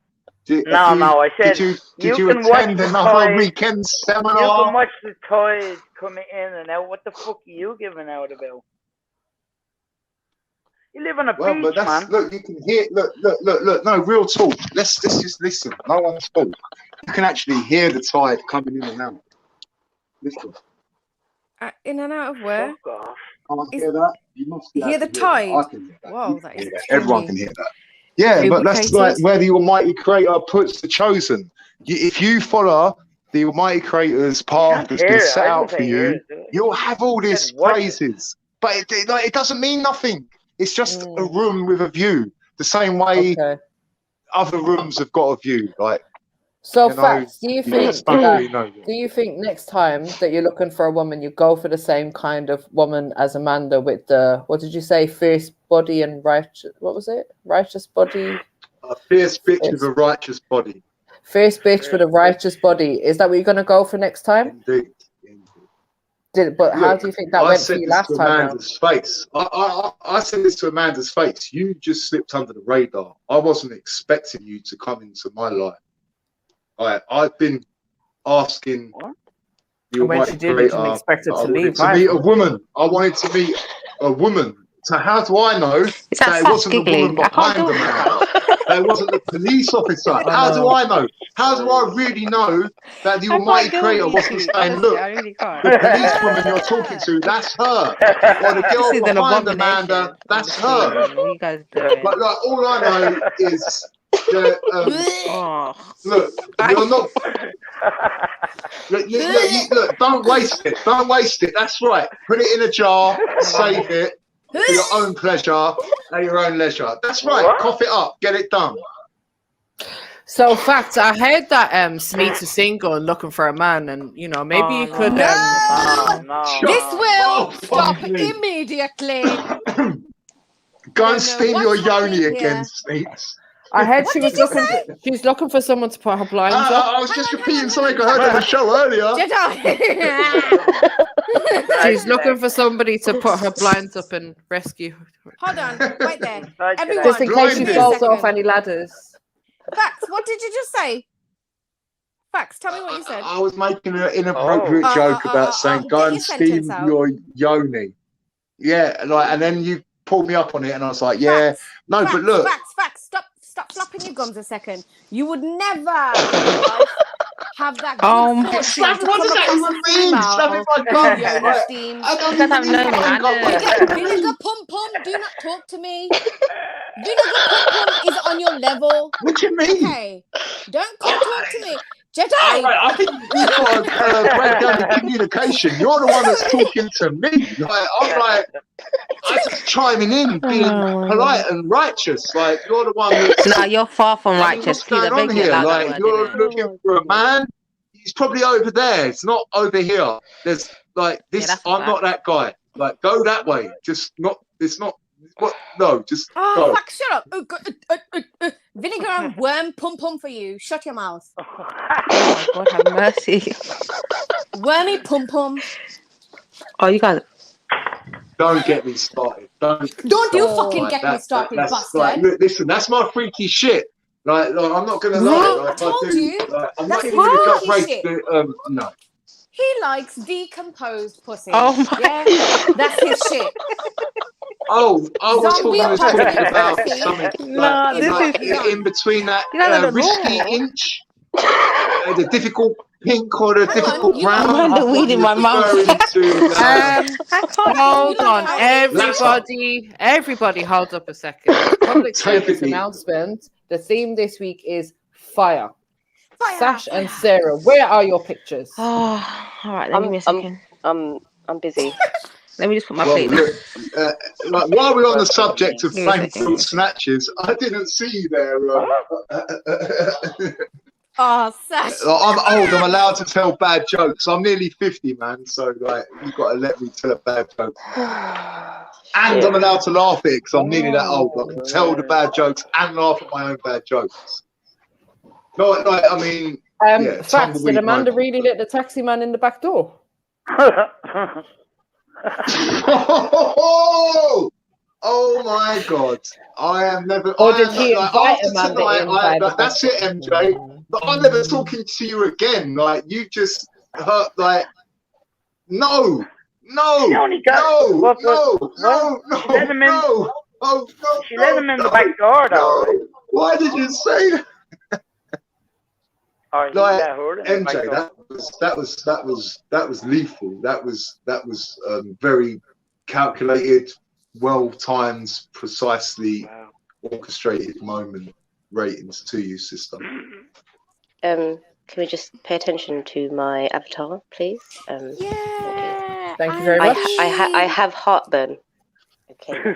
I said Did you can watch attend the another tide. weekend seminar? You can watch the tide coming in and out. What the fuck are you giving out about? You live on a Well, beach, but that's man. look. You can hear. Look. No, real talk. Let's just listen. No one spoke. You can actually hear the tide coming in and out. Listen. In and out of where? Can't hear that. You must Hear the actually tide? I can hear that. Whoa, that is Everyone can hear that. Yeah, but that's like where the Almighty Creator puts the chosen. If you follow the Almighty Creator's path that's been set out for you, you'll have all these praises. But it doesn't mean nothing. It's just a room with a view. The same way other rooms have got a view. Like. So, You know, Facts, do you you think just don't really know. do you think next time that you're looking for a woman, you go for the same kind of woman as Amanda with the, what did you say, fierce body and righteous, what was it? Righteous body? A fierce bitch with a righteous body. Fierce bitch with a righteous body. Is that what you're going to go for next time? Indeed. But how do you think that went for you last time? Amanda's face. I said this to Amanda's face. You just slipped under the radar. I wasn't expecting you to come into my life. I've been asking the when she did, you didn't expect her to leave. To meet a woman. I wanted to meet a woman. So how do I know that it wasn't the woman behind the man? That it wasn't the police officer? How do I know? How do I really know that the Almighty Creator wasn't saying, look, the police woman you're talking to, that's her. Or the girl behind Amanda, that's her. But like, all I know is that, look, you're not. Look, don't waste it. Don't waste it. That's right. Put it in a jar, save it for your own pleasure at your own leisure. That's right. Cough it up. Get it done. So, Facts, I heard that Smeets is single and looking for a man, and you know, maybe you could. This will stop immediately. Go and steal your yoni again, Smeets. I heard she was looking. She's looking for someone to put her blinds up. I was just repeating something I heard on the show earlier. She's looking for somebody to put her blinds up and rescue. Hold on, wait there. Everyone, Just in case she falls off any ladders. Facts, what did you just say? Facts, tell me what you said. I was making an inappropriate joke about saying go and steam your yoni. Yeah, like, and then you pulled me up on it, and I was like, yeah, no, but look. Facts, stop flapping your gums a second. You would never have that. Oh my! What does that even mean? Slapping my gum. I don't even know, man. Vinegar pum pum. Do not talk to me. Vinegar pum pum is on your level. What do you mean? Okay, don't come talk to me. Jedi! I think you've got to break down the communication. You're the one that's talking to me. Like, I'm just chiming in, being polite and righteous. Like, you're the one that's... No, you're far from righteous. What's going on here? Like, you're looking for a man. He's probably over there. It's not over here. There's like this. that's a I'm not that guy. Like, go that way. Just not. It's not. What? No, just Oh, go. fuck, shut up. Vinegar and worm pum for you. Shut your mouth. Oh my God, have mercy. Wormy pum. Oh, you guys. Don't get me started. Don't you fucking get me started, that's, bastard. Like, look, listen, that's my freaky shit. Like I'm not gonna lie. Like, I told you. I'm That's not even gonna go freaky race shit. no. He likes decomposed pussy. Oh my yeah, that's his shit. Oh, I was Zombie talking about pussy. something Nah, like, this like is in between that you guys are risky normal. inch, the difficult pink or the difficult brown. I'm under weed in my mouth. Hold on, everybody hold up a second. Public service announcement. The theme this week is fire. Sash and Sarah, where are your pictures? Oh, all right, let me give me a second. I'm busy. Let me just put my plate down. Like, while we're on the subject of thankful snatches, I didn't see you there. Oh, Sash. I'm old. I'm allowed to tell bad jokes. I'm nearly 50, man. So like, you got to let me tell a bad joke. And I'm allowed to laugh at it because I'm nearly that old. I can tell the bad jokes and laugh at my own bad jokes. No, like, I mean, yeah, Facts, did Amanda really let the taxi man in the back door? Oh my God! I am never. Or did he invite Amanda inside? That's it, MJ. But I'm never talking to you again. Like, you just hurt. Like, no. She let him in the back door, though. No. Why did you say that? Like, MJ, that was lethal. That was very calculated, well timed, precisely orchestrated moment ratings to you, sister. Can we just pay attention to my avatar, please? Thank you very much. I have heartburn. Okay.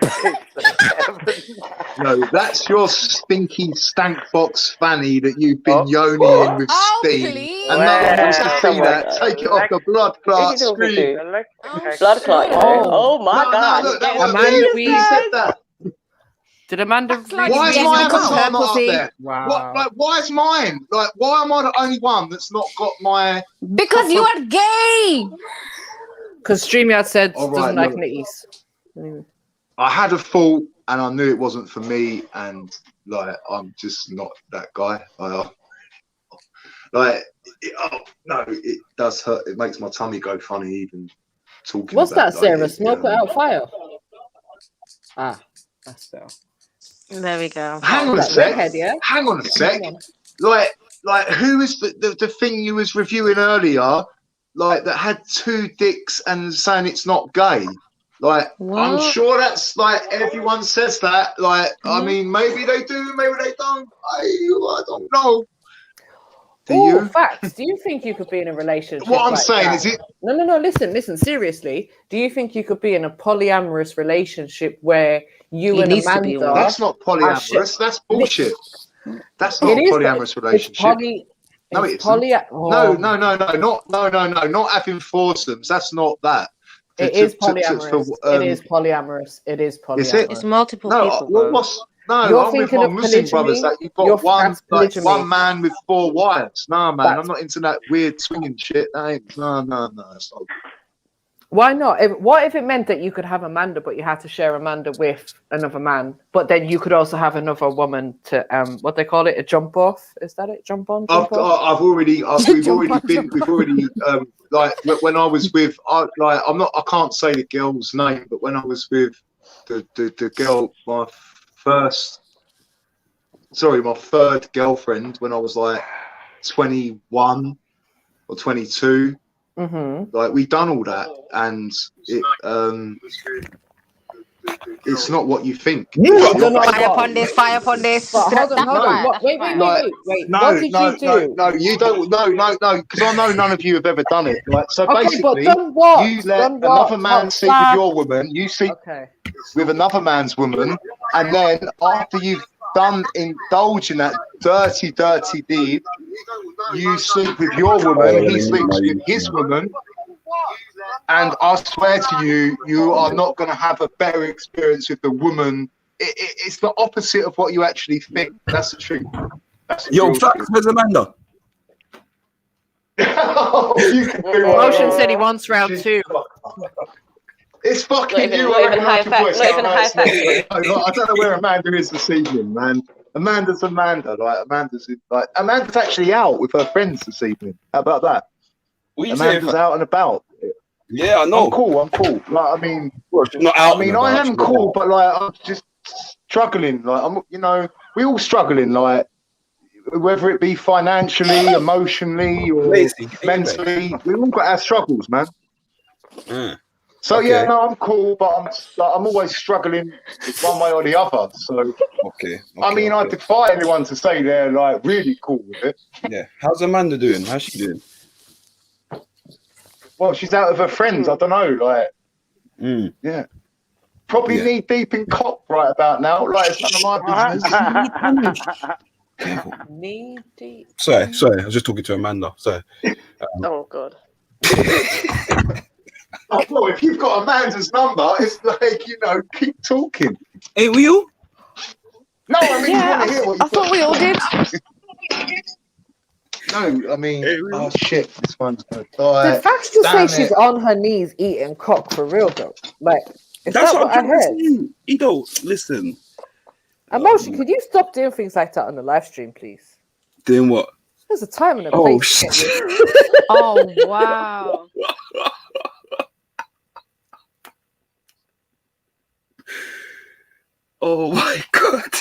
No, that's your stinky stank box fanny that you've been yoniing with steam. And no one wants to see that. Take it off the blood clot screen. Blood clot. Oh my God. Look, that Amanda, we said that. Did Amanda? Why is my avatar not up there? Wow. Why is mine? Like, why am I the only one that's not got my? Because you are gay. Because StreamYard said All right, doesn't like look. nitties. I had a thought, and I knew it wasn't for me, and like, I'm just not that guy. No, it does hurt. It makes my tummy go funny even talking. What's about that, Sarah? it, Smoke it out fire. Ah, that's fair. There we go. Hang on a That sec. redhead, yeah? Hang on a sec. Like, who is the thing you was reviewing earlier? Like, that had 2 dicks and saying it's not gay. Like, I'm sure that's like everyone says that. Like, I mean, maybe they do, maybe they don't. I don't know. Do you? Facts. Do you think you could be in a relationship? What I'm like saying that? is it. No. Listen. Seriously, do you think you could be in a polyamorous relationship where you and Amanda? That's not polyamorous. That's bullshit. That's not a polyamorous relationship. No, it isn't. No, not having foursomes. That's not that. It is polyamorous. It is polyamorous. It is polyamorous. Is it? It's multiple people. You're I'm with thinking my of Muslim brothers that you've got one man with 4 wives. Nah, man, I'm not into that weird swinging shit. No. It's not. Why not? What if it meant that you could have Amanda, but you had to share Amanda with another man, but then you could also have another woman to what they call it, a jump off? Is that it? Jump on? We've already like when I was with I can't say the girl's name, but when I was with the girl, my third girlfriend, when I was like 21 or 22. Like, we done all that, and it's not what you think. Fire upon this. Hold on. Wait. No, What did you do? No, you don't. No, because I know none of you have ever done it. Like, so Okay, basically, but done what? you let Done what? another man sleep with your woman. You sleep with another man's woman, and then after you've indulge in that dirty deed, you sleep with your woman, he sleeps with his woman, And I swear to you, you are not going to have a better experience with the woman. It's the opposite of what you actually think. That's the truth. That's the Yo, real facts. truth. Where's Amanda? You can do Motion said he wants round 2. It's fucking Not even- you. not I even high recognise your fact- voice. not even No, high it's not. fact. I don't know where Amanda is this evening, man. Amanda's Amanda. Like Amanda's actually out with her friends this evening. How about that? What you saying, Amanda's fam? out and about. Yeah, I know. I'm cool. Like, I mean, Well, she's not out. I mean, and I about, am she's cool, about. but like, I'm just struggling. Like, we all struggling. Like, whether it be financially, emotionally, or Lazy, mentally, we all got our struggles, man. So Okay. yeah, no, I'm cool, but I'm always struggling one way or the other. So Okay. I mean, I defy anyone to say they're like really cool with it. Yeah. How's Amanda doing? How's she doing? Well, she's out with her friends. I don't know, like, yeah, probably knee deep in cock right about now. Like, it's none of my business. Careful. Knee deep. Sorry. I was just talking to Amanda. Sorry. Oh God. Oh, well, if you've got Amanda's number, it's like, keep talking. Hey, will you? No, I mean, Yeah, you want to hear what I thought we all did. No, I mean, oh shit, this one's gonna die. Did Fax just say Damn she's it. on her knees eating cock for real though? Like, is That's that what what I I'm trying to heard? say. You don't listen. Emotion, could you stop doing things like that on the live stream, please? Doing what? There's a time and a Oh, place. to shit. get you. Oh, wow. Oh my God.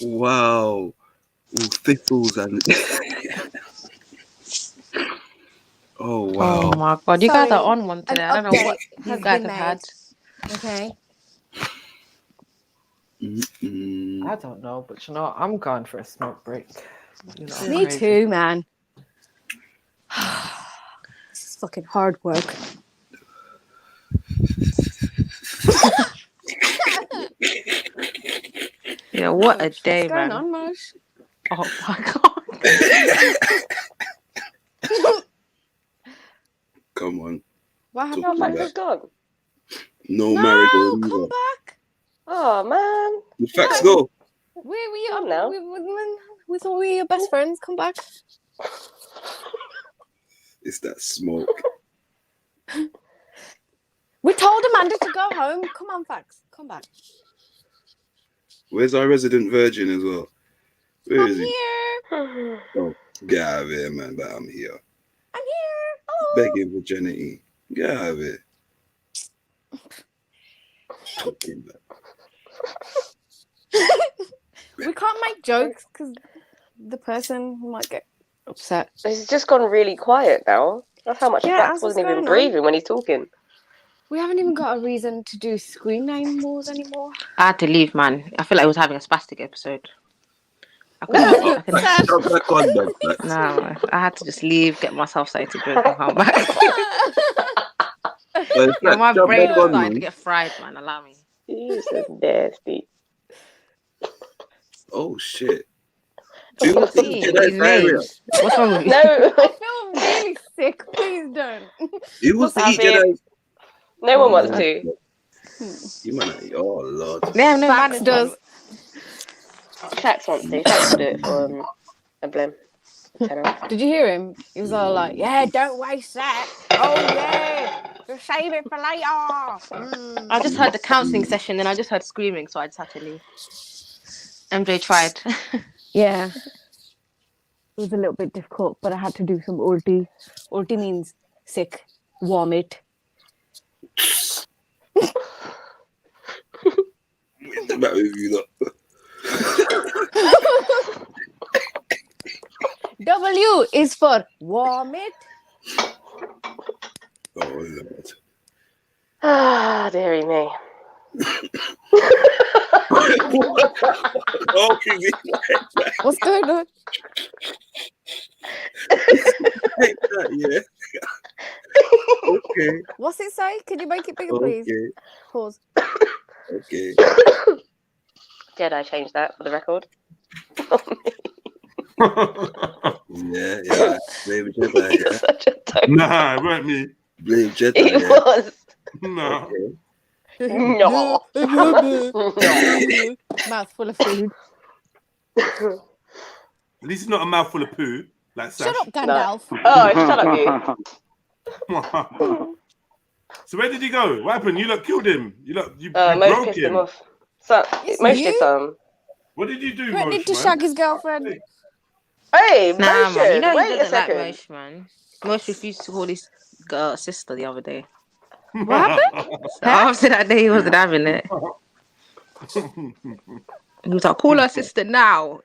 Wow. Ooh, thistles and oh wow. Oh my God, you guys are Sorry, on one today. I an don't know what update you has guys been have had. Okay. I don't know, but I'm going for a smoke break. I'm Me crazy. too, man. This is fucking hard work. Yeah, what a day, What's going man. on, Mosh? Oh my God. Come on. What happened? Talking Fax about is gone. no No, marigold come either. back. Oh man. The facts go. Where were you? Come now. We thought we were your best friends. Come back. It's that smoke. We told Amanda to go home. Come on, Fax. Come back. Where's our resident virgin as well? Where I'm is he? here. Oh, get out of here, man. But I'm here. I'm here. Hello. Begging virginity. Get out of here. Talking about. We can't make jokes because the person might get upset. He's just gone really quiet now. That's how much Yeah, Fax that's what's wasn't even going on. breathing when he's talking. We haven't even got a reason to do screen name wars anymore. I had to leave, man. I feel like I was having a spastic episode. I had to just leave, get myself something to drink, and come back. Yeah, my brain was starting to get fried, man. Allow me. You're so nasty. Oh shit. He's late. What's wrong with you? No. I feel really sick. Please don't. You was the eat Jedi. No one wants to. You might. Oh lord. Yeah, no, Fax does. Fax wants to. Fax will do it for a blem. Did you hear him? He was all like, "Yeah, don't waste that. Oh yeah, just save it for later." I just heard the counselling session, and I just heard screaming, so I just had to leave. MJ tried. Yeah. It was a little bit difficult, but I had to do some ulti. Ulti means sick, vomit. What's the matter with you, lot? W is for vomit. Oh lord. Ah, dearie me. Oh, is it like that? What's going on? Like that, yeah. Okay. What's it say? Can you make it bigger, please? Okay. Pause. Okay. Jedi changed that for the record. Yeah. Blame Jedi, yeah. Such a dope. Nah, it weren't me. Blame Jedi, It yeah. was. No. Okay. No. Mouth full of food. At least it's not a mouthful of poo, like Sash. Shut up, Gandalf. Oh, shut up, you. So where did he go? What happened? You killed him. You Mo broke pissed him. him off. So, It's Mo you? did some. What did you do, Threatening Mosh, to man? shag his girlfriend. Hey, Nah, man. You know he wait a doesn't like second. Mosh, man. Mosh refused to call his sister the other day. What happened? So after that day, he wasn't having it. He was like, call her sister now.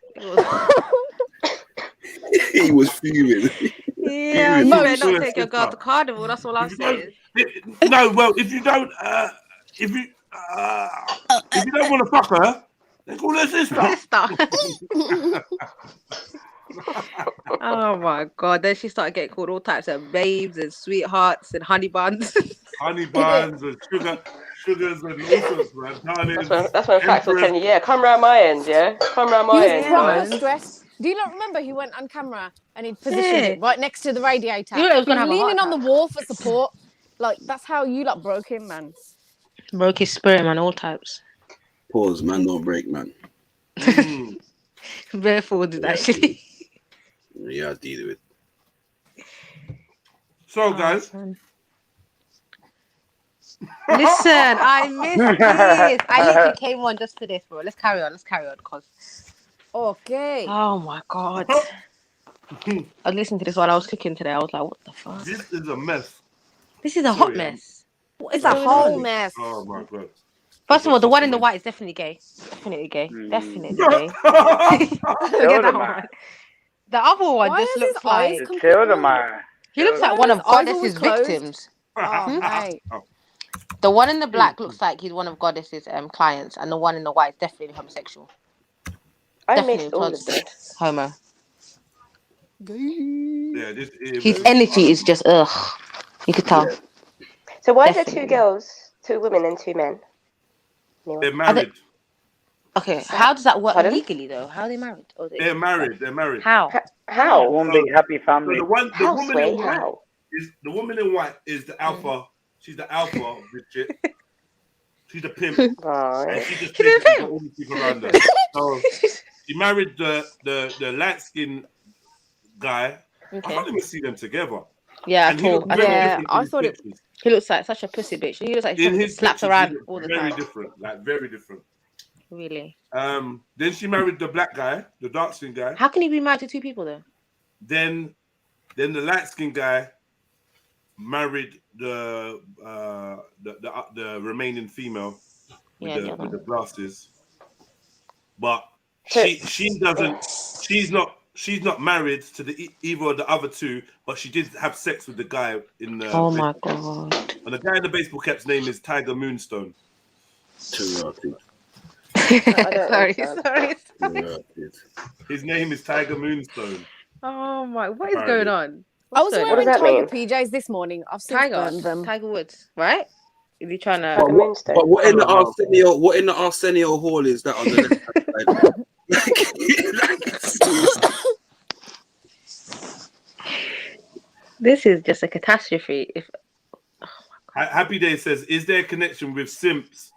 He was fuming. Yeah, you better not take your girl to Carnival. That's all I'm saying. No, well, if you don't want to fuck her, then call her sister. Oh my god! Then she started getting called all types of babes and sweethearts and honey buns. Honey buns and sugars and all sorts, man. Darling, That's when Fax was telling you, yeah, come round my end, yeah? Come round He my was end, proper guys. stressed. Do you not remember he went on camera and he positioned it right next to the radiator? You know he was He gonna was have a heart leaning on the wall for support. Like, that's how you like broke him, man. Broke his spirit, man. All types. Pause, man. Don't break, man. Very forwarded, actually. Yeah, I'll deal with it. So, guys. Listen, I missed this. I literally came on just for this, bro. Let's carry on, cause. Okay. Oh my god. I was listening to this while I was cooking today. I was like, what the fuck? This is a mess. This is a hot mess. What is It's a going whole on? mess. Oh my god. First of all, the one in the white is definitely gay. Definitely gay. Definitely gay. Forget that one. The other one Why just is his looks eyes like Childemar. he looks like Why one are of his eyes Goddess's always closed? victims. Oh, mate. The one in the black looks like he's one of Goddess's clients, and the one in the white is definitely homosexual. I Definitely missed all of closeted this. homo. Yeah, His energy is just ugh. You could tell. So why is there Definitely. 2 girls, 2 women, and 2 men? They're married. Okay, how does that work Pardon? legally though? How are they married? Or They're married. They're married. How? How? One big happy So family. the How, woman Sway? in white How? is the woman in white is the alpha. She's the alpha of this shit. She's the pimp. Right. And she just basically got all these people around her. So she married the light skinned guy. I Okay. can't even see them together. Yeah, And he looks very different in his pictures. he looks like such a pussy bitch. He looks like he In gets his slapped pictures, around he looks all the very time. different, like very different. Really? Then she married the black guy, the dark skinned guy. How can he be married to 2 people though? Then the light skinned guy married the remaining female with the glasses. But she's not married to either of the other 2, but she did have sex with the guy in the Oh my god. and the guy in the baseball cap's name is Tiger Moonstone. Sorry. His name is Tiger Moonstone. Oh my, what is Apparently. going on? I was What's going wearing on? Tiger PJs this morning. I've since burned them. Tiger Woods, right? Is he trying to? But what in the Arsenio? What in the Arsenio Hall is that on the left side? This is just a catastrophe. Happy Day says, "Is there a connection with simps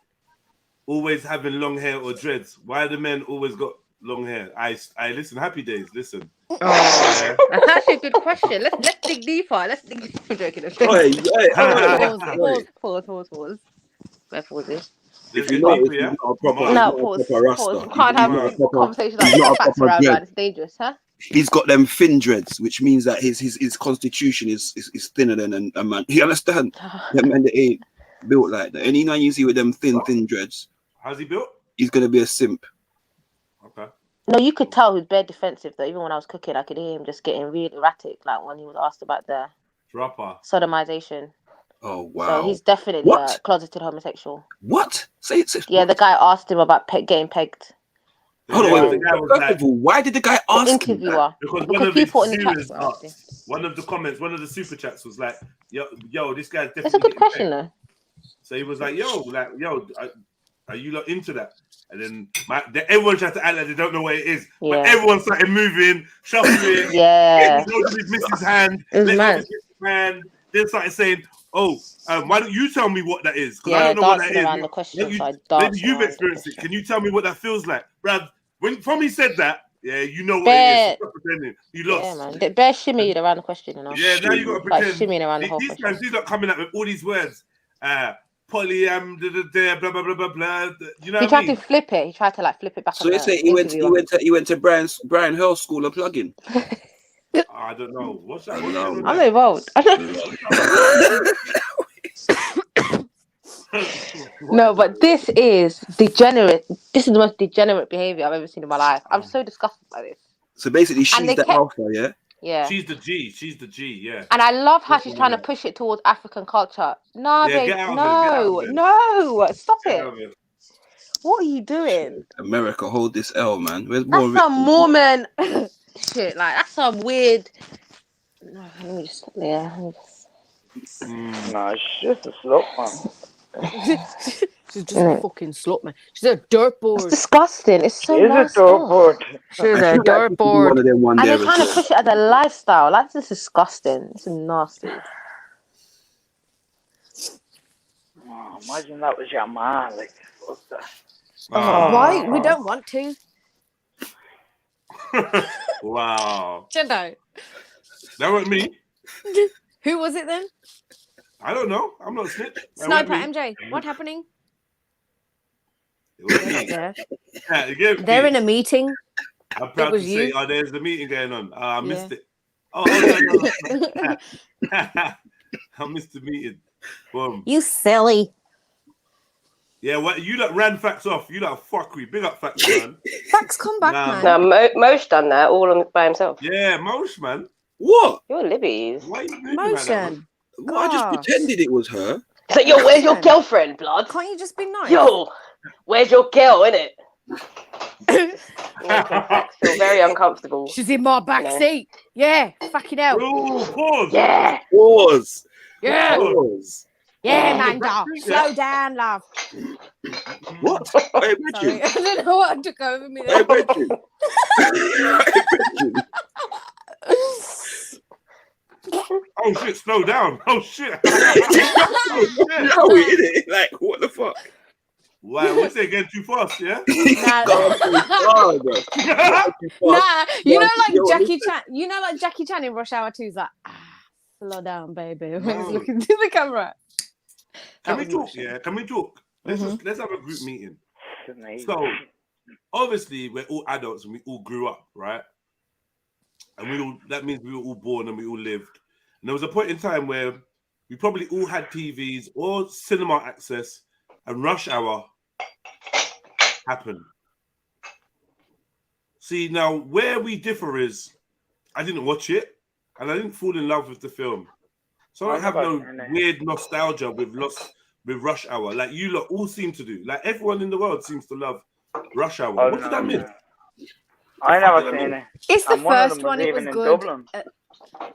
always having long hair or dreads? Why do men always got long hair?" I listen. Happy Days, listen. Oh, that's actually a good question. Let's dig deeper. I'm joking. Pause. Where pause is? Let's You get know, deeper, he's yeah? not a proper, No, he's not a pause. proper Rasta. Pause. We can't have conversations like he's not a facts proper around, dread. man. It's dangerous, huh? He's got them thin dreads, which means that his constitution is thinner than a man. You understand? That man that ain't built like that. Any man you see with them thin dreads, how's he built? He's gonna be a simp. Okay. No, you could tell who's bare defensive though. Even when I was cooking, I could hear him just getting really erratic, like when he was asked about the Rapper. sodomization. Oh wow. So he's definitely a closeted homosexual. What? Say it. Yeah, the guy asked him about getting pegged. Hold on, wait. First of all, why did the guy ask him that? Because one of his viewers asked, one of the comments, one of the super chats was like, yo, this guy's definitely. That's a good question, though. So he was like, yo, are you lot into that? And then everyone tried to act like they don't know what it is. Yeah. But everyone started moving, shuffling. Yeah. Missed his hand. It was Let mad. go of his hand. Then started saying, why don't you tell me what that is? Because Yeah, I don't know what that dancing is. around the question. Maybe you've experienced it. Can you tell me what that feels like? Brad, from he said that, yeah, you know what it is. Stop pretending. You lost. Yeah, man. Bear shimmied around the question, you know. Yeah, now you got to pretend. Like shimmying around the whole These question. times, he's not coming up with all these words. Polyam, blah, blah, blah, blah, blah. You know He what I tried mean? to flip it. He tried to like flip it back. So you say he went to Brian Hurl's school of plugging. I don't know. What's that? I'm not involved. No, but this is degenerate. This is the most degenerate behavior I've ever seen in my life. I'm so disgusted by this. So basically, she's the alpha, yeah? Yeah. She's the G, yeah. And I love how she's trying to push it towards African culture. No, Yeah, babe, get out of no, it, get no, stop Get it. out of it. What are you doing? America, hold this L, man. Where's more? That's some Mormon shit. Like, that's some weird. No, let me just, No, it's just a slut, man. She's just a fucking slut, man. She's a dirtboard. It's disgusting. It's so She's a nasty. dirtboard. She's a dirtboard. And they're trying to push it as a lifestyle. Like, this is disgusting. This is nasty. Oh, imagine that was your man. Like, what's that? Why? We don't want to. Wow. Jedi. That wasn't me. Who was it then? I don't know. I'm not snitch. That Sniper wasn't me. MJ. What happening? It wasn't me. Yeah, you get me. They're in a meeting. I'm proud to was say, you. there's the meeting going on. I missed Yeah. it. No. I missed the meeting. Boom. You silly. Yeah, what you like ran facts off. You like fuckery. Big up facts, man. Facts come back, Nah, man. No, Mo's done that all by himself. Yeah, Mosh, man. What? You're Libby's. Why are you moving like that, man? Motion. Well, I just pretended it was her. So, yo, where's your girlfriend, blood? Can't you just be nice? Yo, where's your girl, innit? Making sex feel very uncomfortable. She's in my back seat. Yeah, fucking hell. Ooh, pause. Yeah. Pause. Yeah. Pause. Yeah, Manda. Slow down, love. What? Hey, Sorry, Bridget. I don't know what took over me Hey, there. Bridget. Oh shit, slow down. Oh shit. No, we in it. Like, what the fuck? Wow, what's it getting too fast, yeah? Nah, you know, like Jackie Chan. You know, like Jackie Chan in Rush Hour 2 is like, slow down, baby. When he's looking to the camera. Can we talk? Yeah, can we talk? Let's have a group meeting. So obviously we're all adults and we all grew up, right? And that means we were all born and we all lived. And there was a point in time where we probably all had TVs or cinema access, and Rush Hour happened. See, now where we differ is I didn't watch it and I didn't fall in love with the film. So I don't have no weird nostalgia with Rush Hour. Like you lot all seem to do. Like everyone in the world seems to love Rush Hour. What did I miss? I never seen it. It's the And one of first them one. It was even in good. Dublin.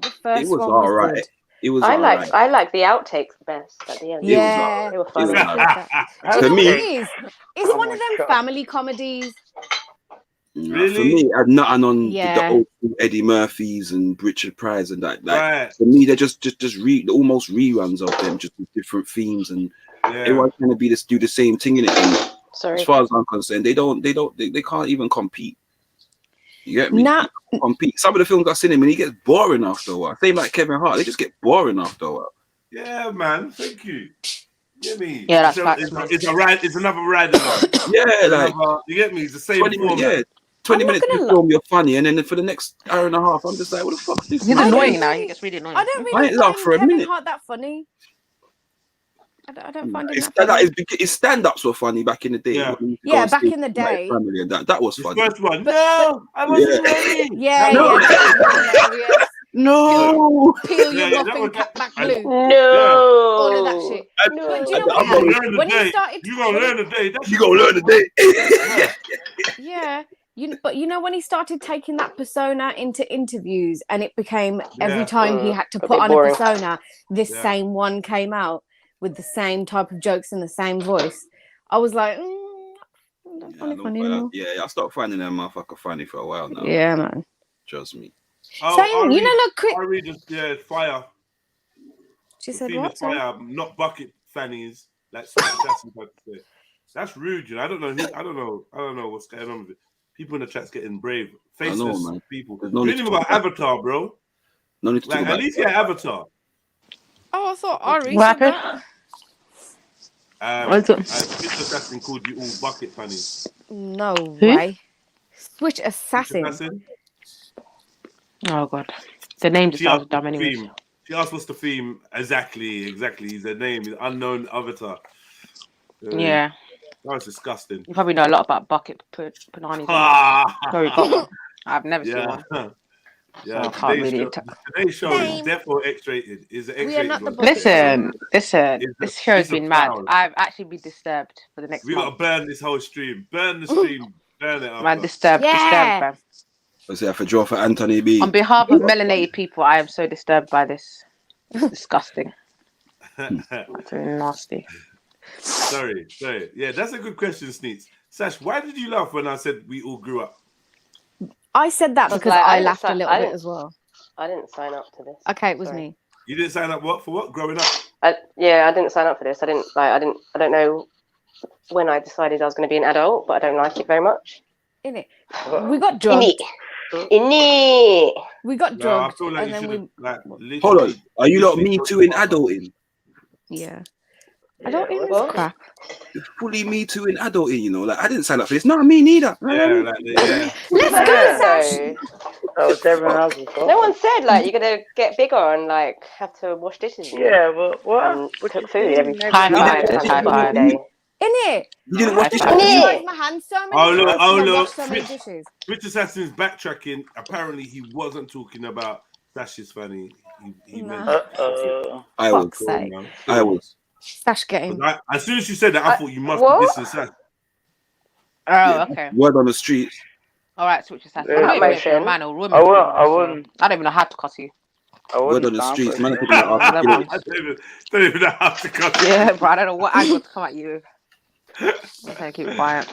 The first It was one all right. good. It was I all like right. I like the outtakes best at the end. Yeah. They were funny. Do you know what For me, it is? It's one of them family comedies. Really? For me, I've nothing on the Yeah. old Eddie Murphys and Richard Pryor's and that. Like Right. for me, they're just almost reruns of them, just with different themes, and everyone's trying to do the same thing in it. And Sorry. as far as I'm concerned, they can't even compete. You get me? Nah. Compete. Some of the films I've seen him and he gets boring after a while. Same like Kevin Hart, they just get boring after a while. Yeah, man. Thank you. You get me? Yeah, that's it's facts, man. it's a ride. It's another ride. Yeah, like you get me? It's the same 20 minutes. format. Yeah, 20 minutes to film you're funny, and then for the next hour and a half, I'm just like, what the fuck is this? He's man? annoying now. He gets really annoying. I don't I really ain't laugh find for a Kevin minute. Hart that funny. I don't find him It's that funny. his stand-ups were funny back in the day. Yeah. when he used to go Yeah, on back stage in the with, like, day. family and that was His funny. first one. No, I wasn't ready. Yeah, No. yeah. No. Peel Yeah, your that muffin was- cap back I- blue. No. All of that shit. No. But do you know what I'm gonna happened? learn When today. he started, You gonna learn today. That's You gonna learn today. yeah, But you know when he started taking that persona into interviews, and it became every time he had to A put bit on boring. a persona, this same one came out with the same type of jokes and the same voice. I was like, not funny anymore. I stopped finding that motherfucker funny for a while now. Yeah, man. Trust me. Same, you know, look, quick. Ari just fire. She The said theme what? is fire, not bucket fannies. Like Assassin tried to say. That's rude, you know. I don't know what's going on with it. People in the chat's getting brave. Faceless man. people. There's You no need didn't to even got talk about Avatar, bro. No need to talk Like, about at least you had Avatar. Oh, I thought Ari What said happened? that. Switch Assassin called you all bucket fannies. No Who? way. Switch Assassin. Assassin. Oh god, the name just She sounds asked dumb what's the anyways. theme. She asked what's the theme. Exactly. He's a name. He's unknown Avatar. Yeah. That was disgusting. You probably know a lot about bucket pananis. Sorry, but I've never seen one. Yeah, So I can't really today's show is definitely X-rated. Listen. This show's it's a been mad. foul. I've actually been disturbed for the next We month. gotta burn this whole stream. Burn the stream. Burn it up. Man, disturbed, man. I say I for draw for Anthony B. On behalf of melanated people, I am so disturbed by this. It's disgusting. It's really nasty. Sorry. Yeah, that's a good question, Sneaks. Sash, why did you laugh when I said we all grew up? I said that because like, I laughed a little bit as well. I didn't sign up to this. Okay, it was me. You didn't sign up for what? Growing up? I didn't sign up for this. I don't know when I decided I was going to be an adult, but I don't like it very much. Innit? We got drugged. Innit. We got I drugged, feel like and you then should we. have Hold on. Are you not me too in adulting? Yeah. I don't think it's crap. It's fully me too in adulting, you know. Like I didn't sign up for this. No, me neither. Yeah. Let's go, Sash. That was everyone else's fault. No one said like you're gonna get bigger and like have to wash dishes. Yeah, but what? And cook food every High five. Innit? You didn't wash dishes. I washed my hands so many times. Oh I look. washed so many dishes. Switch Assassin's backtracking. Apparently, he wasn't talking about Sash's funny. He meant. I was. sake. I was. Sash getting. As soon as you said that, I thought you must what? be dissing Sash. Oh, okay. Word on the streets. All right, switch your assassin. Yeah, I don't even know if you're a motion. man or woman. I wouldn't. I don't even know how to cuss you. Word on the streets, man. I don't even know how to cut. Yeah, bro. I don't know what angle to come at you. Okay, keep quiet.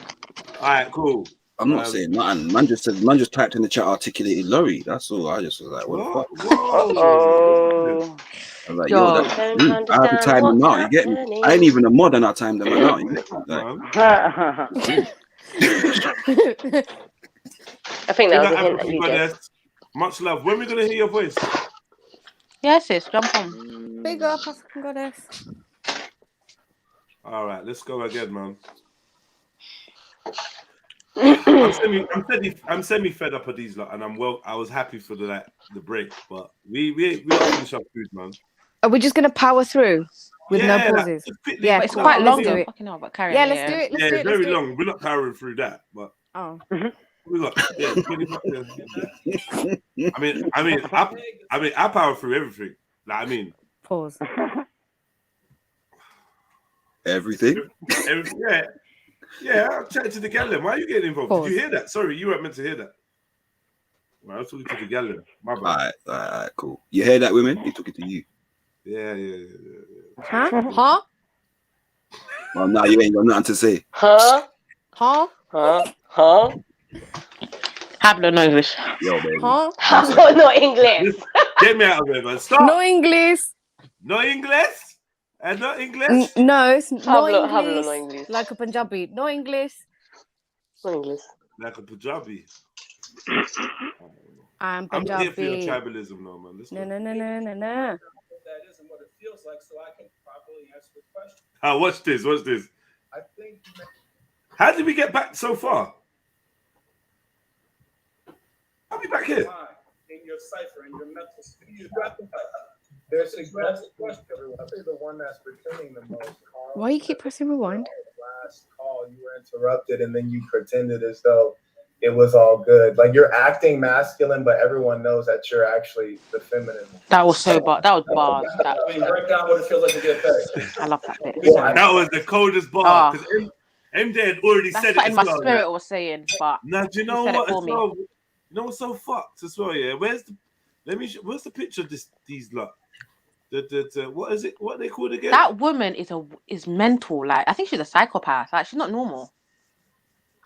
All right, cool. I'm not saying nothing. Man just typed in the chat articulated lorry. That's all. I just was like, what the fuck? Oh. I was like, yo, I have to time them out. You get me? I ain't even a mod and I timed them out. You get me? I think that was a hint that you gave. Much love. When are we gonna hear your voice? Yes, sis, jump on. Big up, African goddess. All right, let's go again, man. I'm semi fed up of these lot, and I was happy for the break, but we gotta finish up food, man. Are we just gonna power through with no pauses? Yeah, It's cool. quite long. Let's do it. Fucking hell, but carry Yeah, on, let's do it. Let's do it. It's very long. We're not powering through that, but Oh. we got 25 I power through everything. Like, Pause. Everything. Yeah. I'm chatting to the gallon. Why are you getting involved? Pause. Did you hear that? Sorry, you weren't meant to hear that. I was talking to the gallon. My bad. All right, cool. You hear that, women? He took it to you. Yeah. Huh? Well, now you ain't got nothing to say. Huh? Hablo no English. Yo, baby. Huh? No English. Get me out of there, man. Stop. No English. No English? And no English? No, it's no Hablo no English. English. Like a Punjabi. No English. No English. Like a Punjabi. I'm I'm not here for your Punjabi. tribalism, no, man. Let's No. go. That is and what it feels like, so I can properly answer the question. Watch this. I think How did we get back so far? I'll be back here. in your cipher, in your mental state. There's a question. I think the one that's pretending the most. Carl, Why you keep pressing rewind? last call, you were interrupted, and then you pretended as though it was all good. Like you're acting masculine, but everyone knows that you're actually the feminine. That was so bad. That was bars. I mean, break down what it feels like to get paid. I love that bit. That was the coldest bar. MJ had already That's said it what as in my well. spirit was saying, but Now, do you he know said it what for as me. well? You know what's so fucked as well, yeah? Where's the picture of these lot? What is it? What are they called again? That woman is mental. Like, I think she's a psychopath. Like, she's not normal.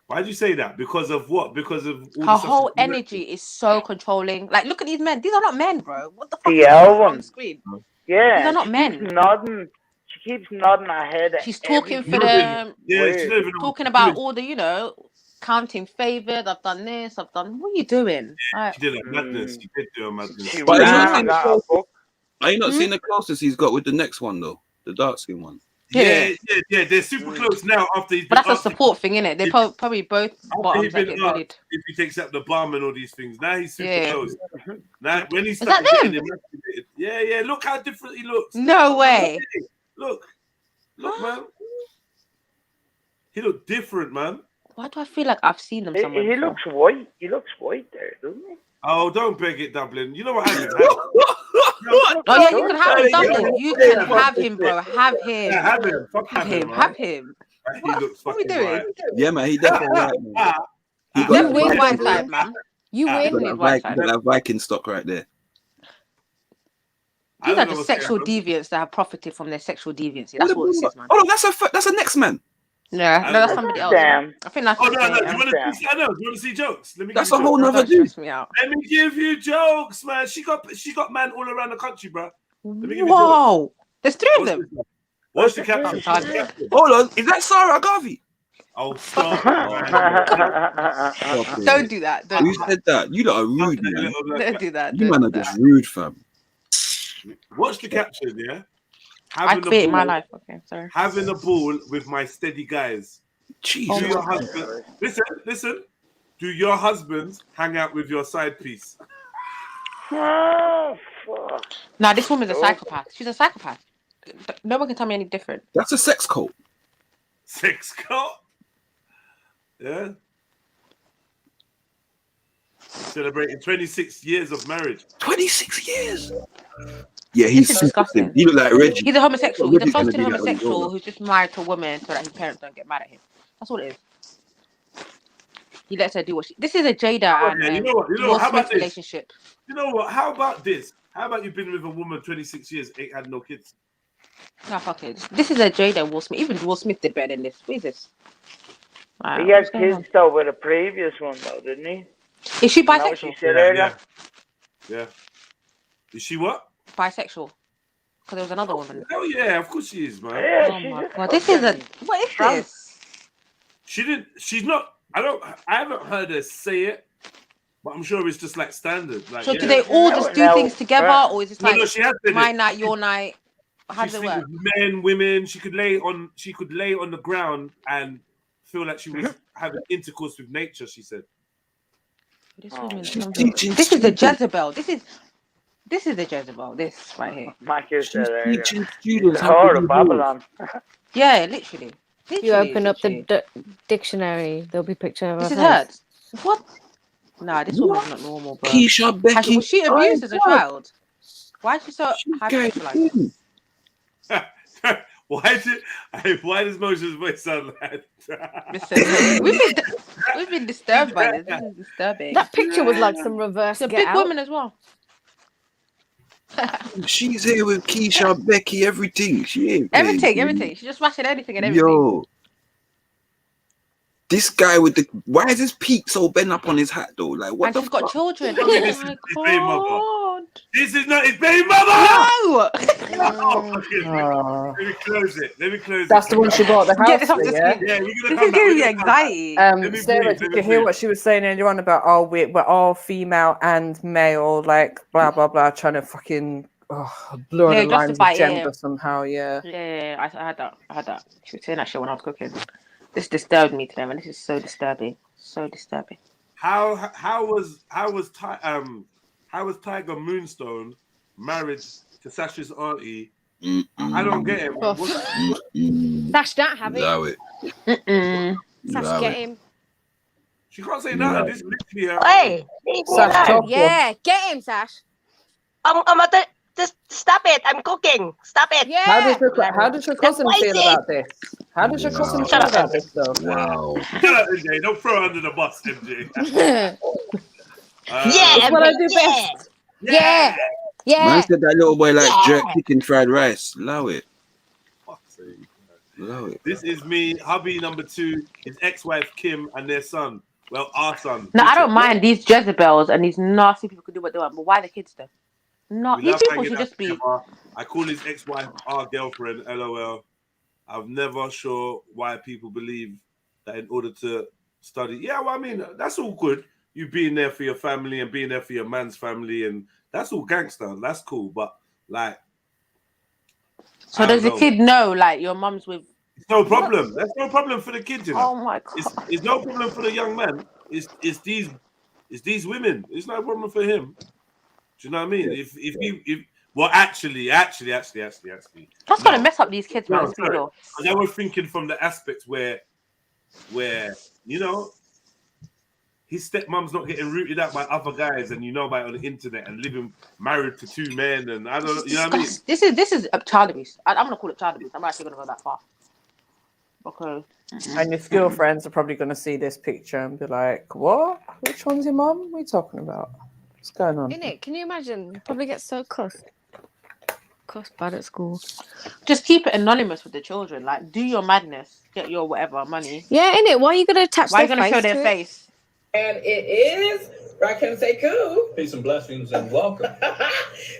Why'd you say that? Because of what? Because of all Her the stuff whole she's doing? energy is so controlling. Like, look at these men. These are not men, bro. What the fuck The is L on one. the screen? Yeah, These are not she men. keeps nodding. She keeps nodding her head. At She's talking for everything. them. Yeah, she don't even know Talking what about to do. all the, counting favors. I've done this. I've done. What are you doing? Like, She did a madness. She did do a madness. She But ran out of book. are you not seeing the closest he's got with the next one though? The dark skin one. Yeah. They're super close now after he's been but that's a asked support thing, innit? They probably both after he's bottoms that been get asked bullied. if he takes up the bomb and all these things. Now he's super Yeah. close. Now when he Is that started getting them? emasculated. Yeah, look how different he looks. No way. Look, man. He looked different, man. Why do I feel like I've seen them somewhere He before? looks white. He looks white there, doesn't he? Oh, don't beg it, Dublin. You know what happened? Oh yeah, you can have him, Dublin. You can have him, bro. Have him. Yeah, have him. Fuck Have him. man. Have him. He looks What are we fucking doing? right. Yeah, man, he definitely right, man. He You got win, that white Viking- side, man. You he win. got Need that white Viking, side. got that Viking stock right there. These don't are know the what's sexual going on. deviants that have profited from their sexual deviancy. What That's all this about- is, man. Oh, that's a next man. Yeah, no, that's somebody else. Damn. I think that's Oh no, just do you want to see? I know. Do you want to see jokes? Let me. That's give a you whole jokes. nother dude. stress me out. Let me give you jokes, man. She got man all around the country, bro. Let me give you jokes. Whoa, there's three of them. What's the caption? Hold on, is that Sarah Garvey? Oh, stop. Don't do that. Don't Who do that. said that? You lot are rude, man. Don't do that. You Don't man do are just that. rude, fam. Watch the caption, yeah. I create my life. Okay, sorry. Having a ball with my steady guys. Jesus. Do your husband, listen. Do your husbands hang out with your side piece? Oh, fuck. Nah, this woman's a psychopath. She's a psychopath. No one can tell me any different. That's a sex cult. Sex cult? Yeah. Celebrating 26 years of marriage. 26 years. Yeah, he's This is disgusting. He look like Reggie. He's a homosexual. He's a Reggie's gonna closeted be like when he's homosexual older. who's just married to a woman so that his parents don't get mad at him. That's all it is. He lets her do what she. This is a Jada and You know what? Will How about Smith this? relationship. You know what? How about this? How about you've been with a woman 26 years, ain't had no kids? No, fuck it. This is a Jada and Will Smith. Even Will Smith did better than this. What is this? Wow, He had what's going on? kids though with a previous one though, didn't he? Is she Isn't that what bisexual? she said earlier? Yeah. Is she what? Bisexual. Because there was another woman. Oh yeah, of course she is, man. Yeah, Oh she's my just god, this is a. fucking What is trans. this? She didn't. She's not. I haven't heard her say it, but I'm sure it's just like standard. Like, So yeah. do they all just do things together, or is it like No, she has said my it. night, your night? How She does it sleep work? with men, women. She could lay on the ground and feel like she was having intercourse with nature. She said. This woman- She's teaching This is the students. Jezebel. This is the Jezebel. This right here. Michael She's said earlier. teaching students The how whore to of do Babylon. Yeah, literally. If you open up the dictionary, there'll be a picture of her This is face. hers. What? Nah, this woman's not normal, bro. Keisha Becky. Was she abused as a child? Why is she so hypersexualized? Why does Moshe's voice sound like that? Listen, we've been disturbed by this. This is disturbing. That picture was like some reverse. She's a Get big Out. woman as well. She's here with Keisha Becky, everything. She ain't playing. Everything. She's just smashing anything and everything. Yo. This guy with the why is his peak so bent up on his hat though? Like what And the she's got fuck? children. Tell me this is Oh his my baby mother. god. This is not his baby mother. No. Oh, okay. Let me close it. That's the one she bought the house Get this off for, the yeah? screen. Yeah, we're This gonna is come back. giving me anxiety. Sarah, did you hear what she was saying earlier on about we're all female and male, like blah blah blah, trying to fucking blur Yeah, the lines justify of it, gender yeah. somehow, yeah. Yeah, I had that. She was saying that shit when I was cooking. This disturbed me today, man. This is so disturbing. So disturbing. How was Tiger Moonstone married to Sasha's auntie? I don't get it. Oh. Sash, don't have it. Allow it. Sash, Allow get it. him. She can't say nothing. This is literally her. Hey, leave me Sash, alone. talk to him. Yeah, get him, Sash. I'm at the Just stop it. I'm cooking. Stop it. Yeah. How does your cousin feel about this? How does your cousin feel about this, though? Wow. Shut up, MJ. Don't throw her under the bus, MJ. That's what I do best. Yeah. Man said that little boy like jerk chicken fried rice. Allow it. Allow it. This is me, hubby number 2, his ex-wife Kim, and their son. Well, our son. No, I Richard. don't mind these Jezebels and these nasty people can do what they want, but why the kids though? No, We these love people hanging should out just be. together. I call his ex-wife our girlfriend, LOL. I'm never sure why people believe that in order to study. Yeah, well, I mean, that's all good. You being there for your family and being there for your man's family, and that's all gangster. That's cool. But, like... So does the kid know, like, your mum's with... It's no problem. That's no problem for the kids, you know. Oh, my God. It's no problem for the young man. It's these women. It's no problem for him. Do you know what I mean? If well, actually. That's gonna mess up these kids, man. No, I was thinking from the aspect where you know his stepmom's not getting rooted out by other guys, and you know about it on the internet, and living married to 2 men, and I don't, you know what I mean? This is child abuse. I'm gonna call it child abuse. I'm actually gonna go that far. Okay. And your school friends are probably gonna see this picture and be like, "What? Which one's your mum? What are you talking about? What's going on?" Innit? Can you imagine? Probably get so cussed bad at school. Just keep it anonymous with the children. Like, do your madness, get your whatever money. Yeah, innit? Why are you gonna attach? Why are you their gonna face show their to it? face? And it is, I can say cool. Peace and blessings and welcome.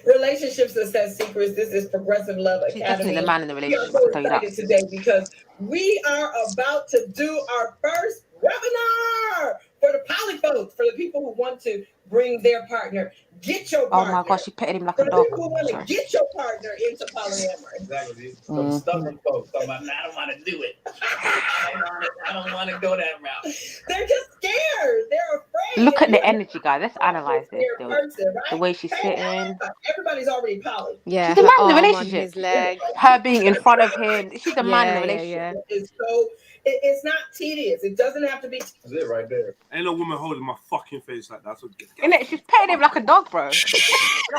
Relationship Success Secrets. This is Progressive Love She's Academy. definitely the man in the We are relationship. so I'll tell you that. excited today because we are about to do our first webinar for the poly folks, for the people who want to bring their partner. Get your Oh partner. my gosh, she petted him like For a the dog. people who want to get your partner into polyamory. Exactly. Some stubborn folks talking about, "Nah, I don't want to do it. I don't want to go that route." They're just scared. They're afraid. Look at the energy, guys. Let's analyze this. Their person, right? The way she's sitting. Everybody's already poly. Yeah, She's the her man in the arm on relationship. his leg. Her being in front of him. She's the man in the relationship. It's so it's not tedious. It doesn't have to be. That's it right there. Ain't no woman holding my fucking face like that. So Innit? She's petting him like a dog, bro. get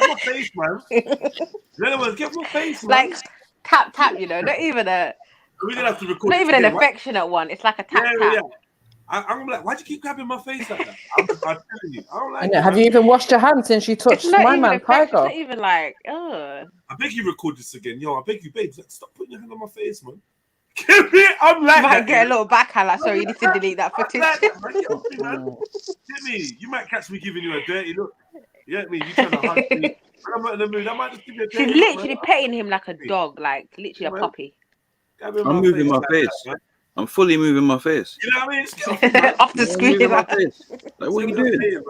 my face, man. Get my face, man. Like tap, you know. Not even a. We're gonna have to record. Not it even an together, right? affectionate one. It's like a tap. I'm gonna be like, why'd you keep grabbing my face like that? I'm telling you, I don't like it. Have you even washed your hands since you touched It's not my even man, affection. It's Tiger? not even like, ugh. I beg you record this again. Yo, I beg you, babes, stop putting your hand on my face, man. I'm like You might that, get a little backhand. Like, sorry, you need to delete that footage. Get me. You might catch me giving you a dirty look. You get me? You trying to hug me. When I'm not in the mood, I might just give you a dirty She's look, literally man. petting him like a dog, like literally a puppy. Grab in I'm moving my like face. that, man. I'm fully moving my face. You know what I mean? Just get off me, man. Off the I'm moving screen. my face. Like, what are you doing?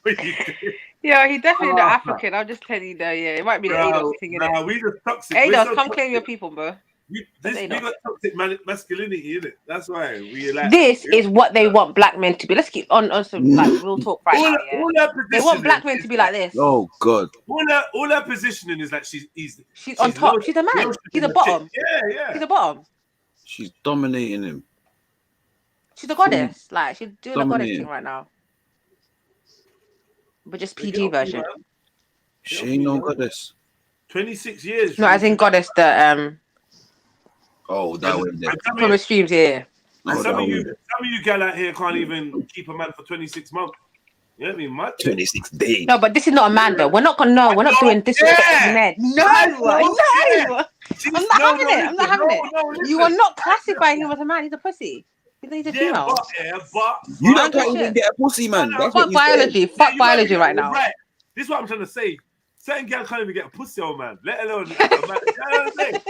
What are you doing? Yeah, he's definitely not African. I'm just telling you though. Yeah, it might be the ADOS thing. Nah, we just toxic. ADOS, come claim your people, bro. We got toxic masculinity in it. That's why we like. This is what they want black men to be. Let's keep on some like real talk right now. Yeah. They want black men to be like this. Oh God. All her positioning is like she's on top. She's a man. He's a bottom. Yeah. She's a bottom. She's dominating him. She's a goddess. Like she's doing a goddess Dominating. thing right now. But just PG version. She ain't no goddess. 26 years. No, as in goddess the Oh, that way there. from the streams here. And Oh, some that of way you there. gal out here can't even keep a man for 26 months. You know what I mean? Mad. 26 days. No, but this is not a man though. We're not gonna know. We're not doing disrespecting men. No. I'm not having it. I'm not having it. You are not classifying him as a man. He's a pussy. He's a female. But You don't even get a pussy, man. That's what Fuck you said. biology. Fuck biology right now. Right. This is what I'm trying to say. Certain girl can't even get a pussy, old man. Let alone a man. You know what I'm saying?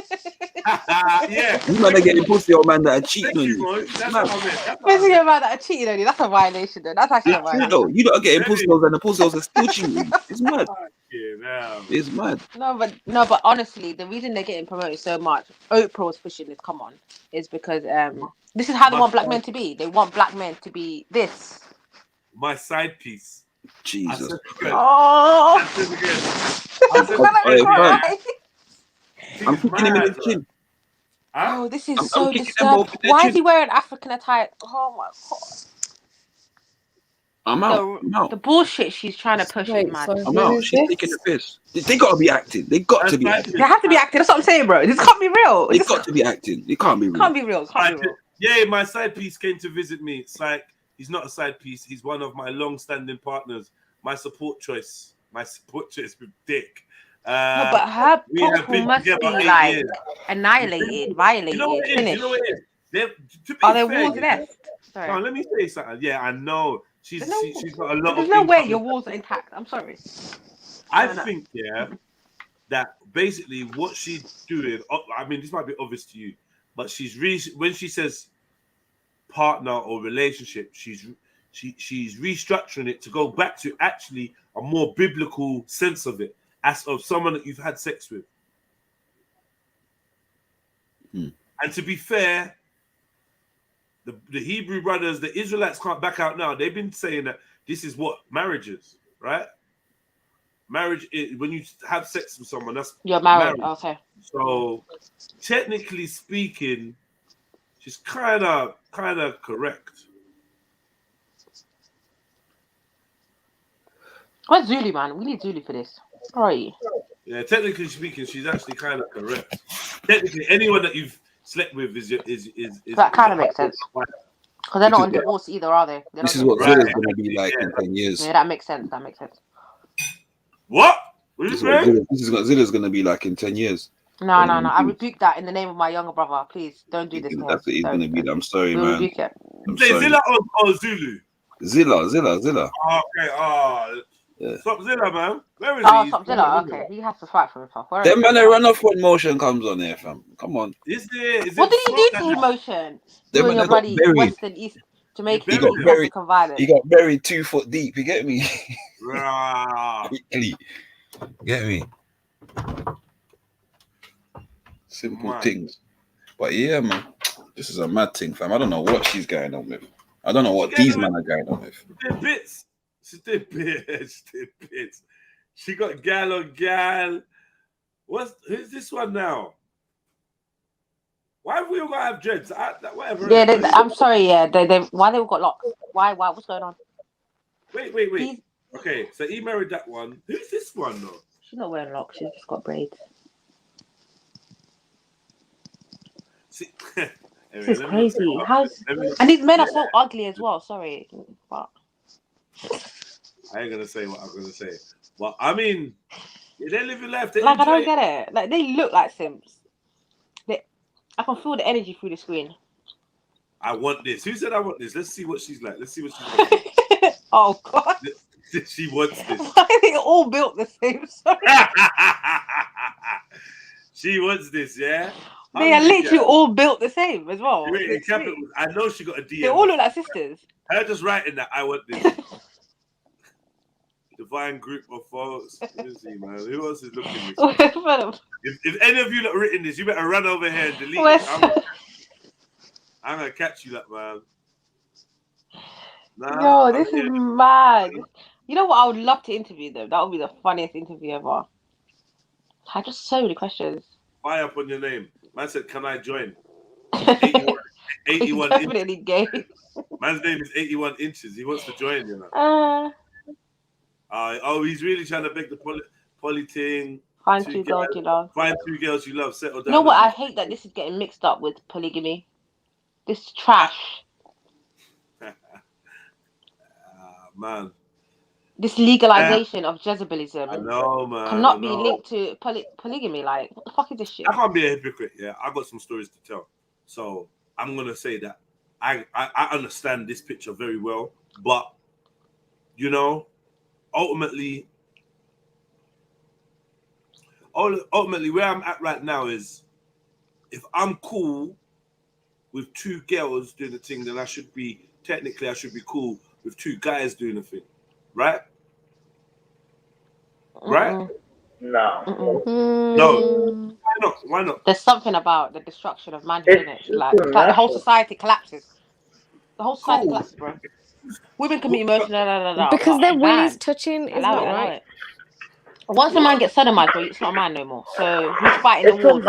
Yeah. You might not get a pussy, old man, that are cheating on you. That's what I meant. Basically about that cheating on you. That's a violation though. That's actually a It's true violation. though. You don't get pussy and the pussy are still cheating. It's mad. Yeah, It's mad. No, but honestly, the reason they're getting promoted so much, Oprah was pushing this. Come on, is because this is how they want black men to be. They want black men to be this. My side piece. Jesus. Oh. I'm kicking him in the chin. Oh, this is I'm so kicking them both disturbing. in the Why chin. is he wearing African attire? Oh my god. I'm out. I'm out. The bullshit she's trying to push is mad. I'm out. She's taking the piss. They gotta be acting. They got to be acting. They have to be acting. That's what I'm saying, bro. This can't be real. They got to be acting. It can't be real. Can't be real. Can't be real. Yeah, my side piece came to visit me. It's like he's not a side piece. He's one of my long-standing partners. My support choice. My support choice with Dick. No, but her we have people been must be together 8 like years. annihilated, violated, You know what it is? finished. You know what it is? To be Are there fair, walls left? Sorry. No, let me say something. Yeah, I know. She's got a lot There's of no things way coming. your walls are intact. I'm sorry. I think, that basically what she's doing, I mean, this might be obvious to you, but when she says partner or relationship, she's restructuring it to go back to actually a more biblical sense of it, as of someone that you've had sex with. And to be fair, the Hebrew brothers, the Israelites can't back out now. They've been saying that this is what marriage is, right? Marriage is when you have sex with someone, that's You're married. Okay. So technically speaking, she's kind of correct. Where's Zulu, man? We need Zulu for this. Where are you? Yeah, technically speaking, she's actually kind of correct. Technically, anyone that you've slept with is that kind of makes sense. Because they're not on divorce either, are they? This is what Zilla's going to be like in 10 years. Yeah, that makes sense. That makes sense. What? This is what Zilla's going to be like in 10 years. No. I rebuke that in the name of my younger brother. Please don't do this. That's what he's going to be. I'm sorry, We'll man. rebuke it. Say Zilla or Zulu? Zilla. Okay. Yeah. Stop Zilla, man. Where is he? Stop Zilla. Okay, he has to fight for himself. Them man, they run off when motion comes on there, fam. Come on. What did he do to him, motion? Them Doing man, your bloody buried. Western East Jamaican He got buried. African violence. He got buried 2 foot deep. You get me? Quickly. Get me? Simple things. But yeah, man. This is a mad thing, fam. I don't know what she's going on with. I don't know what these men are going on with. She did bits. She got gal on gal. Who's this one now? Why have we all got to have dreads? Whatever. Yeah, I'm sorry. Yeah, why they all got locked? Why? What's going on? Wait. Okay, so he married that one. Who's this one though? She's not wearing locks. She's just got braids. See, this is crazy. And these men are so ugly as well. Sorry, but I ain't gonna say what I'm gonna say. Well, I mean, they live your life. I don't get it. Like they look like simps. I can feel the energy through the screen. I want this. Who said I want this? Let's see what she's like. Let's see what she's like. Oh God. She wants this. Why are they all built the same? Sorry. She wants this, yeah? They are literally all built the same as well. I know she got a DM. They all look like sisters. Her just writing that I want this. Divine group of folks. Let me see, man. Who else is looking this? If any of you not written this, you better run over here and delete it. I'm gonna catch you, man. Nah, this is mad. You know what? I would love to interview them. That would be the funniest interview ever. I had just so many questions. Fire up on your name. Man said, "Can I join?" 81 He's definitely gay. Man's name is 81 inches. He wants to join, you know. He's really trying to beg the poly thing. Find 2 girls you love. Find 2 girls you love. Settle down. You know what? I hate that this is getting mixed up with polygamy. This is trash. Man. This legalization of Jezebelism I know, man. cannot be linked to polygamy. Like, what the fuck is this shit? I can't be a hypocrite. Yeah, I got some stories to tell. So I'm gonna say that I understand this picture very well, but you know, ultimately where I'm at right now is if I'm cool with 2 girls doing the thing, then I should be cool with 2 guys doing the thing, right? Right? No. No. Why not? There's something about the destruction of manhood in it. Like the whole society collapses. The whole society collapses, bro. Women can be emotional. Because their will is touching is not right. Once a man gets sodomized, bro, it's not a man no more. So who's fighting the wars?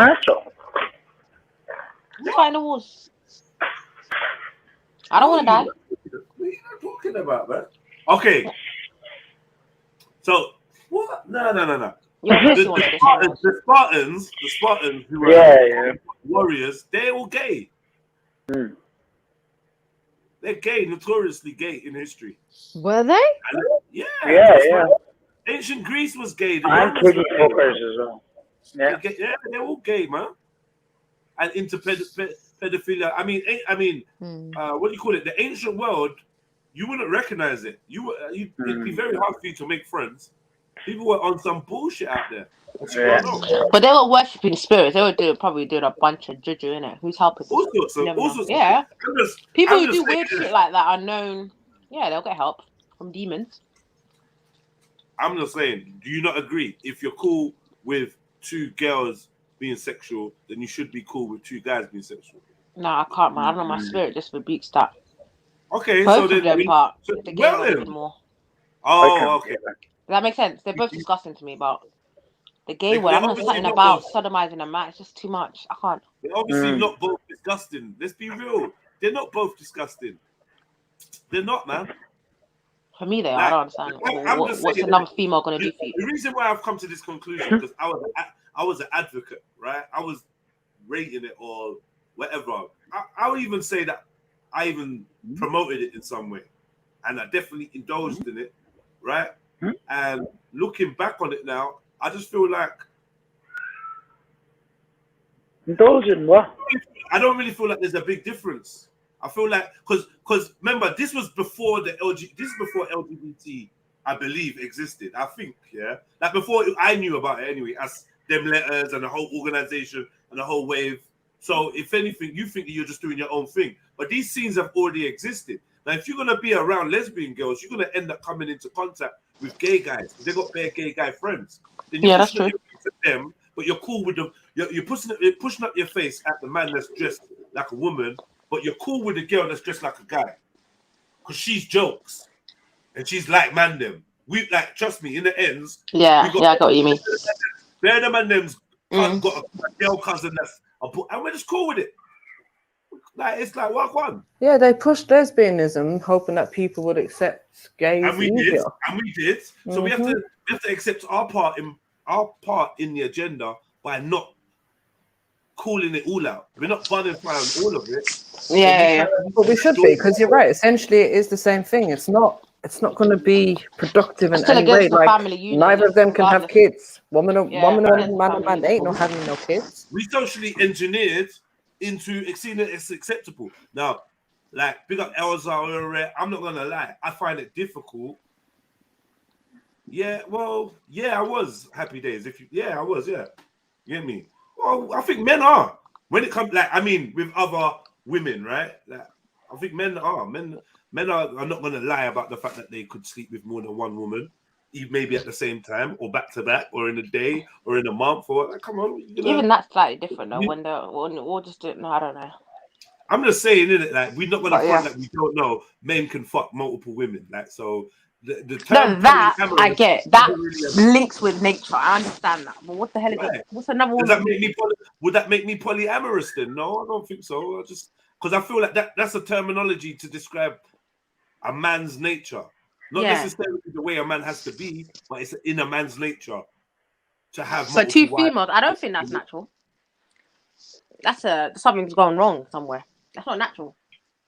Who's fighting the wars? I don't want to die. What are you talking about, man? Okay. So what? No. The Spartans who were warriors, they're all gay. They're gay, notoriously gay in history. Were they? Yeah. Ancient Greece was gay. The I'm Romans kidding were fuckers as well. Yeah. they're all gay, man. And into pedophilia. I mean, what do you call it? The ancient world, you wouldn't recognize it. It'd be very hard for you to make friends. People were on some bullshit out there. But they were worshipping spirits. They were probably doing a bunch of juju, innit? Who's helping them? Yeah. People who do weird shit like that are known. Yeah, they'll get help from demons. I'm just saying, do you not agree? If you're cool with two girls being sexual, then you should be cool with two guys being sexual. No, I can't, man. I don't know. My spirit just rebukes that. Okay, both so of then, them, but the gay one a bit more. Oh, okay. Does that make sense? They're both disgusting to me, but the gay They're one, I'm not obviously something not about both. sodomizing a man. It's just too much. I can't. They're obviously not both disgusting. Let's be real. They're not both disgusting. They're not, man. For me, they are. I don't understand. What's another female gonna do for you? The reason why I've come to this conclusion because I was an advocate, right? I was rating it or whatever. I would even say that I even promoted it in some way, and I definitely indulged in it, right? And looking back on it now, I just feel like indulging what? I don't really feel like there's a big difference. I feel like because remember this was before LGBT, I believe, existed. I think, yeah, like before I knew about it anyway, as them letters and the whole organization and the whole wave. So if anything, you think that you're just doing your own thing, but these scenes have already existed. Now, if you're gonna be around lesbian girls, you're gonna end up coming into contact with gay guys. They got bare gay guy friends. Then you're that's true. them, but you're cool with them. You're pushing up your face at the man that's dressed like a woman, but you're cool with the girl that's dressed like a guy, because she's jokes and she's like man them. We like, trust me, in the ends. Yeah, I got what you mean. They're the man them's got a girl cousin that's and we're just cool with it. Like it's like what one. Yeah, they pushed lesbianism, hoping that people would accept gays. And we did. So we have Mhm. to accept our part in the agenda by not calling it all out. We're not bunning around all of it. Yeah. But we should be, because you're right. Essentially, it is the same thing. It's not going to be productive in Still any way. against the Like family unit, neither of them can have regardless. kids. Woman and man. They ain't not having no kids. We socially engineered into seeing it as acceptable. Now, like big up Elza, I'm not gonna lie, I find it difficult. Yeah, well, yeah, I was happy days. I was, yeah. You get me? Well, I think men are. When it comes, like, I mean, with other women, right? Like, I think men are. Men are not gonna lie about the fact that they could sleep with more than one woman, maybe at the same time, or back to back, or in a day, or in a month, or like, come on. Even that's slightly different though. When we'll just do it. No, I don't know. I'm just saying, isn't it? Like, we're not gonna But, front yeah. that we don't know men can fuck multiple women. Like, so the No, term that polyamorous I get. That doesn't really- links with nature. I understand that. But what the hell is Right. it? What's another one? Does that make me would that make me polyamorous then? No, I don't think so. I just because I feel like that's a terminology to describe a man's nature, not Yeah. necessarily the way a man has to be, but it's in a man's nature to have. So two multiple wives. females. I don't think that's natural. That's something's gone wrong somewhere. That's not natural.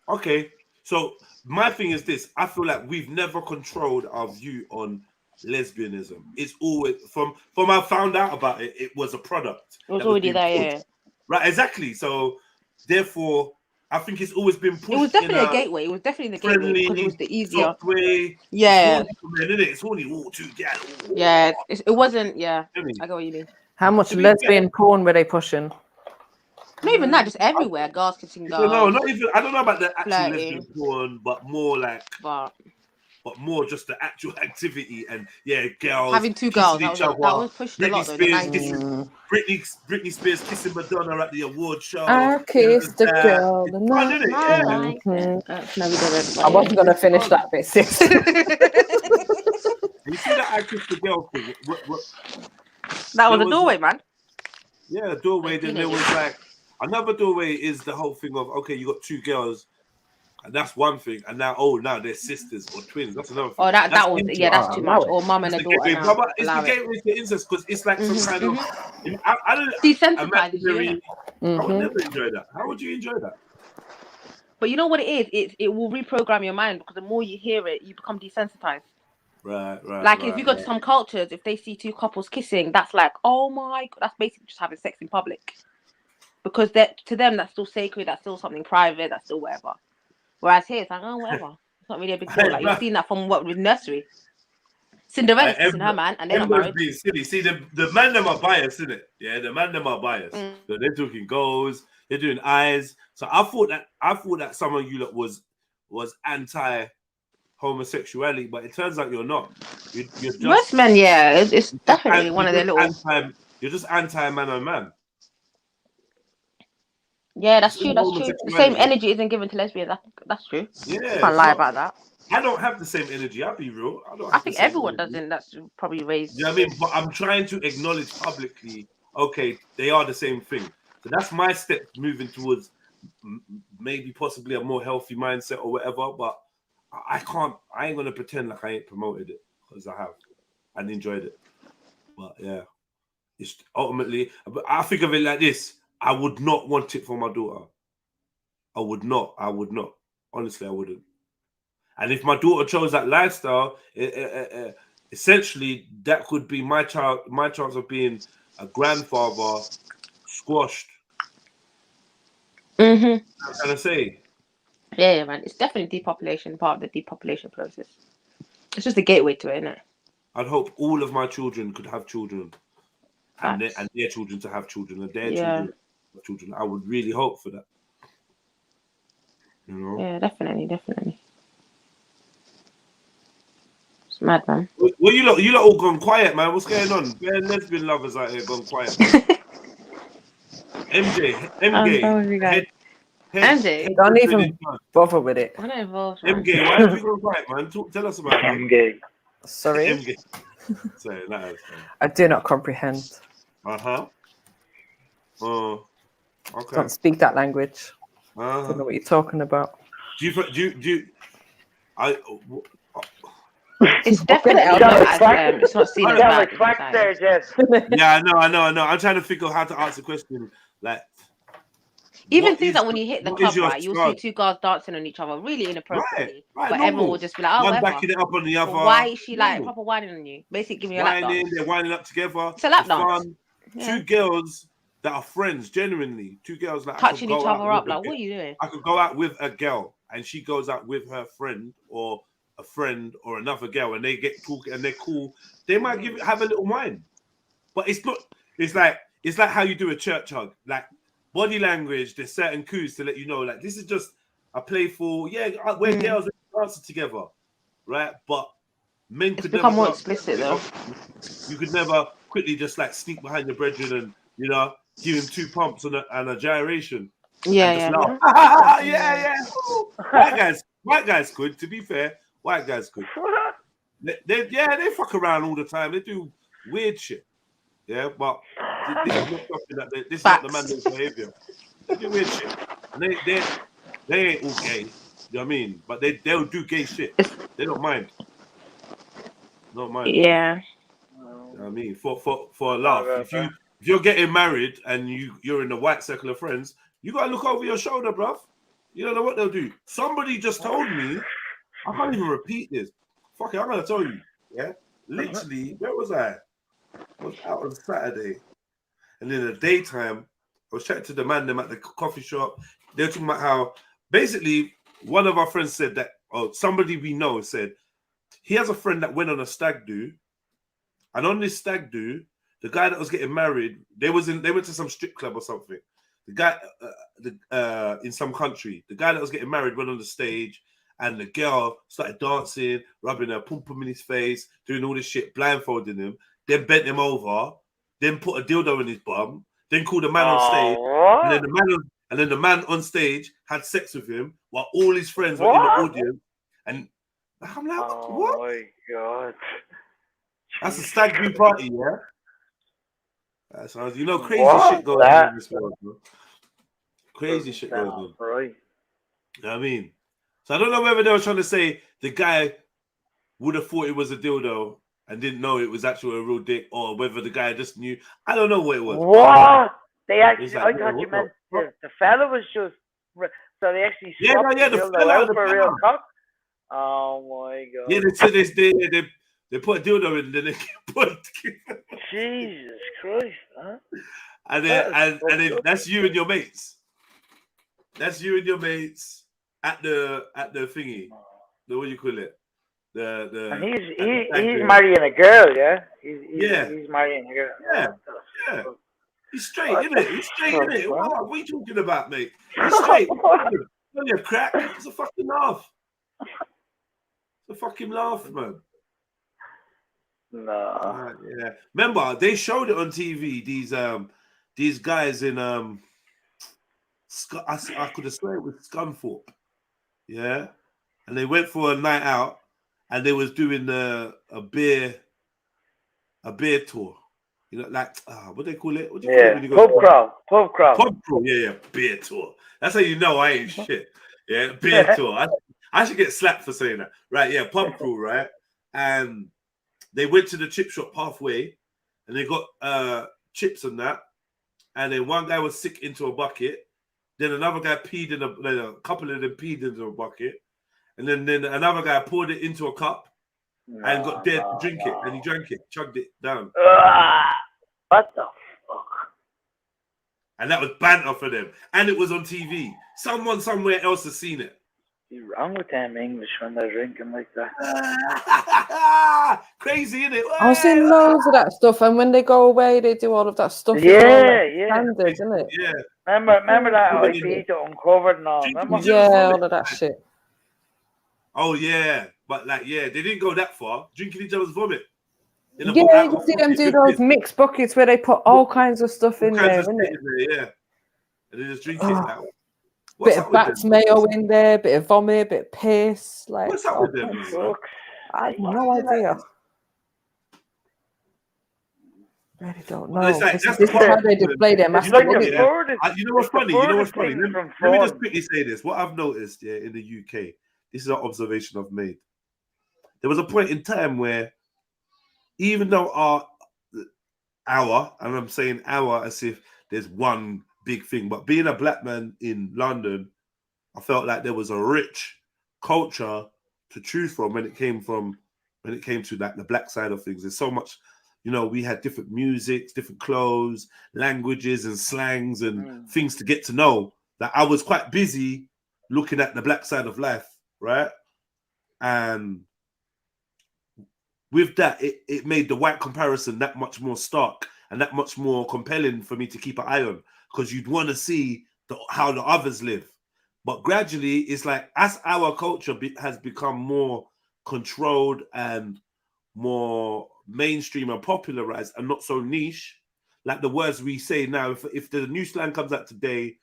Okay, so my thing is this: I feel like we've never controlled our view on lesbianism. It's always from I found out about it. It was a product. It was that already being there, pushed. yeah. Right, exactly. So therefore, I think it's always been pushed. It was definitely in a gateway. It was definitely the gateway because it was the easier. soft way. Yeah. It's horny for men, innit? It's horny all together. Yeah, it wasn't. Yeah, I get what you mean. How much lesbian porn were they pushing? Not even that, just everywhere. Girls kissing girls. No, not even. I don't know about the actual flirting. lesbian porn, but more like, but more just the actual activity and girls having two kissing girls. each That other. was pushed a lot though. in the Spears 90s. kissing, Britney Spears kissing Madonna at the award show. I kissed the girl the fun, night. innit? Yeah. No, we didn't. I wasn't gonna finish that bit, sis. You see that I kissed the girl thing? That was there a doorway, man. Yeah, a doorway. Then there was like another doorway is the whole thing of okay, you got two girls And that's one thing. And now, now they're sisters or twins. That's another thing. Oh, That's that was that's too much. no. Or mum and a the daughter gateway. now. But it's the Allow it. gateway to incest because it's like some kind of. I don't. Desensitizes you, imaginary- innit? I would never enjoy that. How would you enjoy that? But you know what it is? It will reprogram your mind because the more you hear it, you become desensitized. Right. Like if you go to some cultures, if they see two couples kissing, that's like, oh my god, that's basically just having sex in public. Because to them, that's still sacred, that's still something private, that's still whatever. Whereas here, it's like, oh, whatever. It's not really a big deal. Like you've seen that from with nursery. Cinderella's kissing her man, and they're not married. Being silly. See, the man them are biased, isn't it? Yeah, the man them are biased. So they're talking goals, they're doing eyes. So I thought that some of you lot was anti-homosexuality, but it turns out you're not. You're just, most men, yeah, it's definitely one of their little. You're just anti-man on man. Yeah, that's true. That's true. The same energy isn't given to lesbians. That's true. Yeah, Can't lie about that. I don't have the same energy. I'll be real. I think everyone doesn't. That's probably raised. You know what I mean? But I'm trying to acknowledge publicly, okay, they are the same thing. So that's my step moving towards maybe possibly a more healthy mindset or whatever. But I ain't going to pretend like I ain't promoted it because I have and enjoyed it. But yeah, it's ultimately, I think of it like this. I would not want it for my daughter. I would not. Honestly, I wouldn't. And if my daughter chose that lifestyle, essentially that could be my chance of being a grandfather squashed. Mm-hmm. What can I say? Yeah, man. It's definitely depopulation, part of the depopulation process. It's just a gateway to it, isn't it? I'd hope all of my children could have children, and their children to have children, and their children. I would really hope for that. You know? Yeah, definitely. It's mad, man. Well, you lot all gone quiet, man. What's going on? Bare lesbian lovers out here gone quiet. MJ, don't even bother with it. I'm not involved. MJ, why have you gone quiet, man? Tell us about it. MJ. Sorry. MJ. Sorry, I do not comprehend. Okay. Don't speak that language. Don't know what you're talking about. Do you? It's definitely not it's not seen as bad. Yeah, I know. I'm trying to figure out how to answer the question. Like, even things like when you hit the club, right? You'll see two girls dancing on each other, really inappropriately. Right, but everyone will just be like, "Oh, one whatever." backing it up on the other. But why is she like proper whining on you? Basically, giving you a lap dance. They're winding up together. It's a lap dance. Two girls that are friends, genuinely. Two girls that touching each other up. Like, what are you doing? I could go out with a girl, and she goes out with her friend or a friend or another girl, and they get talking and they're cool. They might have a little wine, but it's not. It's like how you do a church hug. Like body language, there's certain cues to let you know. Like this is just a playful. We're girls dancing together, right? But men could become never more explicit though. You could never quickly just like sneak behind your brethren and give him 2 pumps and a gyration. Yeah. White guys could. To be fair, white guys could. They fuck around all the time. They do weird shit. Yeah, but this is not something that this is not the man's behavior. They do weird shit, and they ain't all gay. You know what I mean? But they'll do gay shit. They don't mind. Don't mind. Yeah. You know what I mean, for a laugh. If you're getting married and you're in the white circle of friends, you gotta look over your shoulder, bruv. You don't know what they'll do. Somebody just told me. I can't even repeat this. Fuck it, I'm gonna tell you. Yeah, literally, where was I? I was out on Saturday, and in the daytime, I was chatting to the man them at the coffee shop. They were talking about how basically one of our friends said that, somebody we know said he has a friend that went on a stag do, and on this stag do, the guy that was getting married, they went to some strip club or something. The guy, in some country, the guy that was getting married went on the stage. And the girl started dancing, rubbing her pum-pum in his face, doing all this shit, blindfolding him, then bent him over, then put a dildo in his bum, then called the man on stage, and then the man on stage had sex with him while all his friends were in the audience. And I'm like, what? Oh my god. That's a stag do party, yeah? That sounds, crazy shit goes on in this world, bro. Crazy shit goes on. Right. You know what I mean? So I don't know whether they were trying to say the guy would have thought it was a dildo and didn't know it was actually a real dick, or whether the guy just knew. I don't know what it was. What? They actually, It's like, I thought you meant the fella was just, so they actually Yeah, swapped no, the yeah, the dildo fella, out the for a real fella. cock. Oh my god. Yeah, they said they put a dildo in, then they put. Jesus Christ, huh? And That then, is and then fucked up. that's you and your mates. That's you and your mates at the thingy. The what do you call it? And the he's marrying a girl, yeah. Yeah. He's marrying a girl. Yeah, Oh, yeah. He's straight, What isn't the it? He's straight, fuck, isn't it? man? What are you talking about, mate? He's straight. It's only a crack. It's a fucking laugh. It's a fucking laugh, man. No. Yeah. Remember, they showed it on TV. These guys in I could have sworn it was Scunthorpe. Yeah, and they went for a night out, and they was doing a beer tour. You know, like what do they call it? What do you call it when you go Pub crawl. Pub crawl. Yeah, beer tour. That's how you know I ain't shit. Yeah, beer tour. I should get slapped for saying that. Right? Yeah, pub crawl. Right? And they went to the chip shop halfway, and they got chips and that. And then one guy was sick into a bucket. Then another guy peed in a couple of them peed into a bucket. And then another guy poured it into a cup and got dared to drink it. And he drank it, chugged it down. What the fuck? And that was banter for them. And it was on TV. Someone somewhere else has seen it. What's wrong with them English when they're drinking like that? Crazy, isn't it? I've seen loads of that stuff, and when they go away, they do all of that stuff. Yeah, as well, like yeah. standard, isn't it? Yeah. Remember that IP to Uncovered and all. Remember? Yeah, all of that shit. Oh yeah, but like they didn't go that far. Drinking each other's vomit. Yeah, you see them do those mixed buckets where they put all kinds of stuff in there, isn't it? Yeah, and they just drink it. Oh. Like, Bit of Bat's mayo in there, bit of vomit, bit of piss. Like, what's up with them? I have no idea. Really don't know. It's like, this is how they display their masculinity. You know what's funny? Let me just quickly say this. What I've noticed in the UK, this is an observation I've made. There was a point in time where, even though our, and I'm saying our as if there's one big thing, but being a black man in London, I felt like there was a rich culture to choose from when it came to like the black side of things. There's so much, we had different music, different clothes, languages and slangs and things to get to know. That I was quite busy looking at the black side of life, right? And with that, it made the white comparison that much more stark and that much more compelling for me to keep an eye on, because you'd want to see how the others live. But gradually, it's like as our culture has become more controlled and more mainstream and popularized and not so niche, like the words we say now, if the new slang comes out today,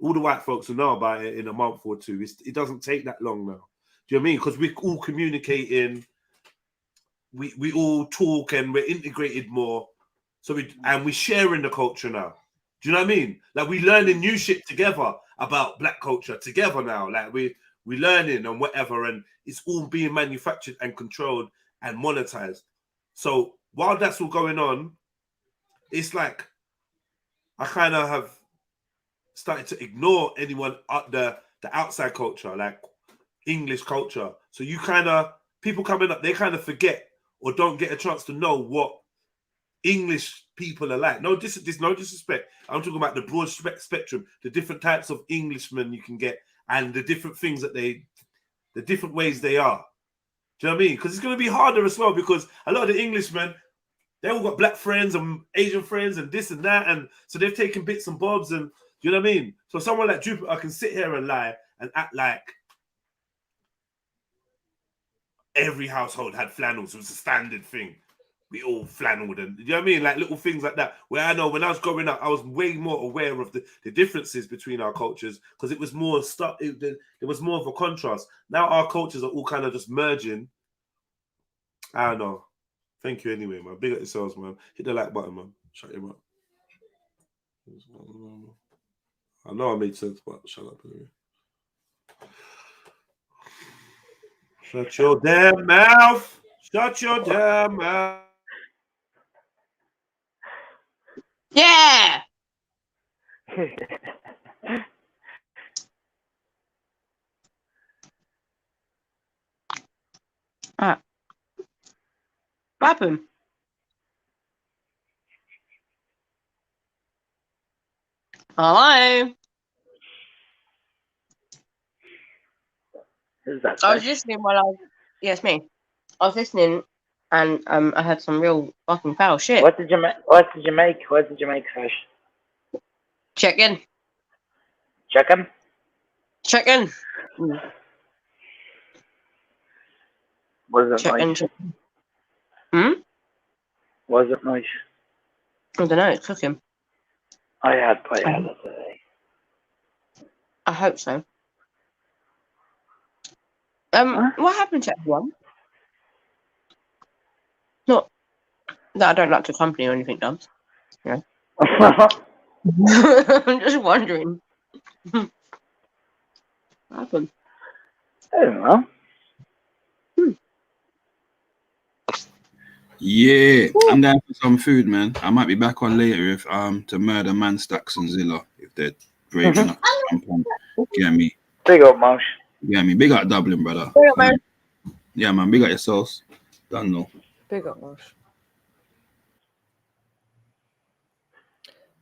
all the white folks will know about it in a month or two. It doesn't take that long now. Do you know what I mean? Because we're all communicating, we all talk and we're integrated more. So we're sharing the culture now. Do you know what I mean? Like we're learning new shit together about black culture together now. Like we're learning and whatever, and it's all being manufactured and controlled and monetized. So while that's all going on, it's like I kind of have started to ignore anyone at the outside culture, like English culture. So people coming up, they kind of forget or don't get a chance to know what English people are like. No disrespect. I'm talking about the broad spectrum, the different types of Englishmen you can get, and the different things that the different ways they are. Do you know what I mean? Because it's going to be harder as well, because a lot of the Englishmen, they all got black friends and Asian friends and this and that, and so they've taken bits and bobs, and do you know what I mean? So someone like Jupiter can sit here and lie and act like every household had flannels. It was a standard thing. We all flanneled, and you know what I mean? Like little things like that. Where I know when I was growing up, I was way more aware of the differences between our cultures, because it was more stuff. There was more of a contrast. Now our cultures are all kind of just merging. I don't know. Thank you anyway, man. Big up yourselves, man. Hit the like button, man. Shut your mouth. I know I made sense, but shut up anyway. Shut your damn mouth. Shut your damn mouth. Yeah. What happened? Hello. Who's that? I was listening while I was. Yes, me. I was listening, and I heard some real fucking foul shit. What did you make? What did you make? What did you make, Fish? Chicken. Chicken. Chicken. Was it Chicken. nice? Chicken. Hmm. Was it nice? I don't know. It's cooking. I had paella today. I hope so. What happened to everyone? Not that I don't like the company or anything, does. Yeah. I'm just wondering. What happened? I don't know. Yeah, I'm down for some food, man. I might be back on later if to murder Man Stacks and Zilla if they're brave enough to jump on. Get me. Big up, Mouse. Get me. Big up Dublin, brother. Big up, man. Yeah, man. Big up yourselves. Don't know. Big up, Mosh.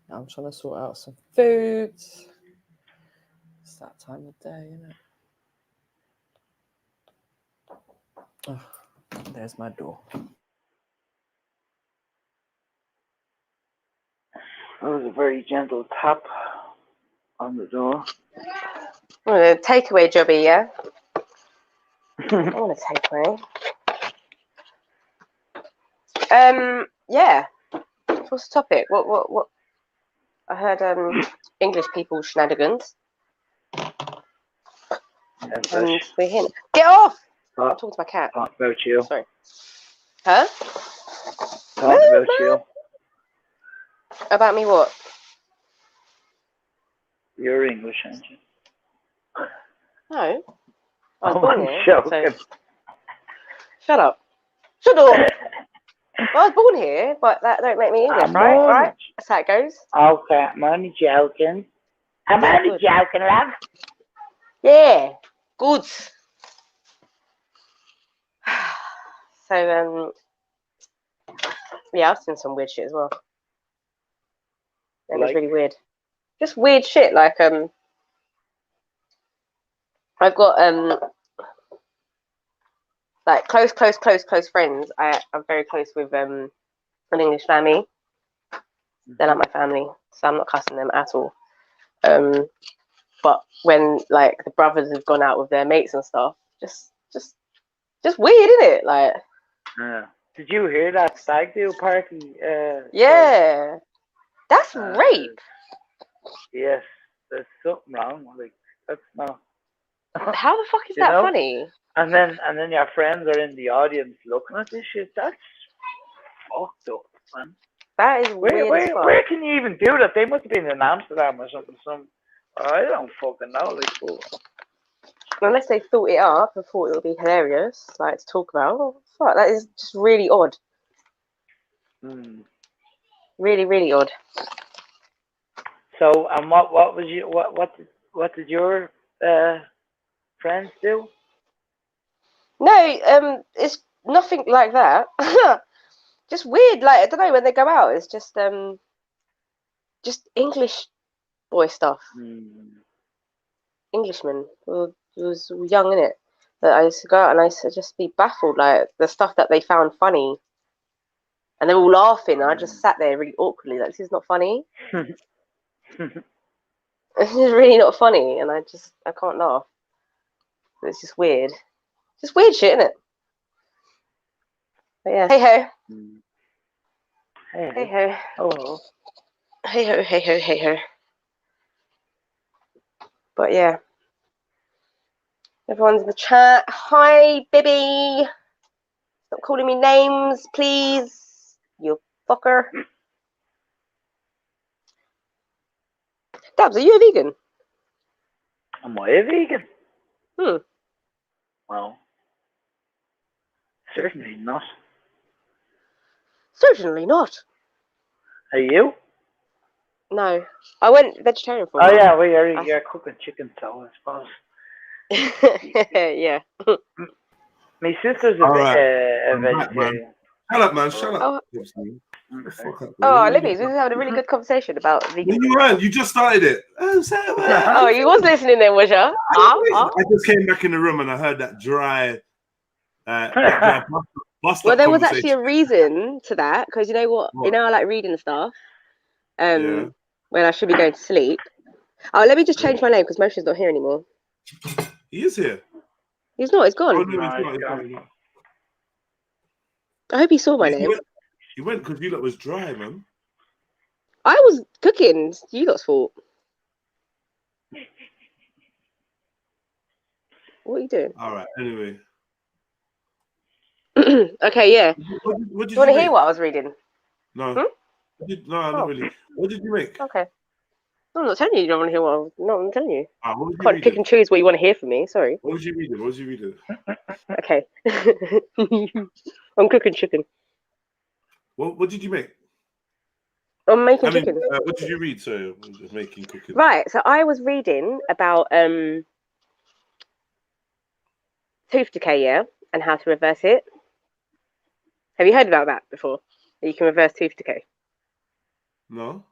Now I'm trying to sort out some food. It's that time of day, isn't it? Oh, there's my door. That was a very gentle tap on the door. Oh, takeaway jobby, yeah? I want a takeaway. Yeah. What's the topic? What? I heard English people shenanigans. And we're here. Get off! I'm talking to my cat. Talk about you. Sorry. Huh? Talk about you. About me what? You're English, aren't you? No. I was Oh, born I'm here. joking. So... Shut up. Shut up! Well, I was born here, but that don't make me English, right? only... Right? That's how it goes. Okay, I'm only joking. I'm Yeah, only good. joking, love. Yeah. Good. So, yeah, I've seen some weird shit as well. It was Like? really weird. Just weird shit, like, I've got, like, close friends. I'm very close with, an English family. They're not my family, so I'm not cussing them at all. But when, like, the brothers have gone out with their mates and stuff, just weird, isn't it? Like, Yeah. Did you hear that stag do party? yeah, that's rape. Yes, there's something wrong. Like, that's not. How the fuck is You that know? funny? And then your friends are in the audience looking at this shit. That's fucked up, man. That is weird as fuck. Where can you even do that? They must have been in Amsterdam or something. I don't fucking know. Like, Unless they thought it up and thought it would be hilarious, like, to talk about. Oh, fuck, that is just really odd. Really, really odd. So, and what was you what did your friends do? No, it's nothing like that. Just weird, like, I don't know, when they go out, it's just English boy stuff. Englishmen who was young, innit? But I used to go out and I used to just be baffled, like, the stuff that they found funny. And they're all laughing, and I just sat there really awkwardly, like, this is not funny. This is really not funny, and I can't laugh. It's just weird. Just weird shit, isn't it? But yeah. Hey ho. Hey ho. Oh. Hey ho, hey ho, hey ho. But yeah. Everyone's in the chat. Hi, baby. Stop calling me names, please. You fucker. Dabs, are you a vegan? Am I a vegan? Hmm. Well, Certainly not. Certainly not. Are you? No, I went vegetarian for a Oh while. yeah, well you're cooking chicken, so I suppose. Yeah. My sister's All right, a I'm back, man. vegetarian. Shut up, man. Shut Oh, up. Shut the fuck up, bro. oh, What are you Libby, we were having a really good conversation about No, vegan. you weren't. You just started it. Oh, you was listening then, was ya? I just came back in the room and I heard that dry bust Well, up there was actually conversation. a reason to that, because you know what? You know, I like reading stuff. Yeah. When I should be going to sleep. Oh, let me just change my name because Moshe's not here anymore. He is here. He's not. He's gone. Oh, no, he's not. I hope he saw my name. He went because you lot was dry, man. I was cooking. It's you lot's fault. What are you doing? All right. Anyway. Okay, yeah. What did you want to make? hear what I was reading? No. Hmm? No, not really. What did you make? Okay. I'm not telling you. You don't want to hear what I was. No, I'm telling you. What was you Can't reading? pick and choose what you want to hear from me. Sorry. What was you reading? What was you reading? Okay. I'm cooking chicken. What did you make? I'm making chicken. What did you read? So I was making cooking. Right. So I was reading about tooth decay, yeah, and how to reverse it. Have you heard about that before? That you can reverse tooth decay. No.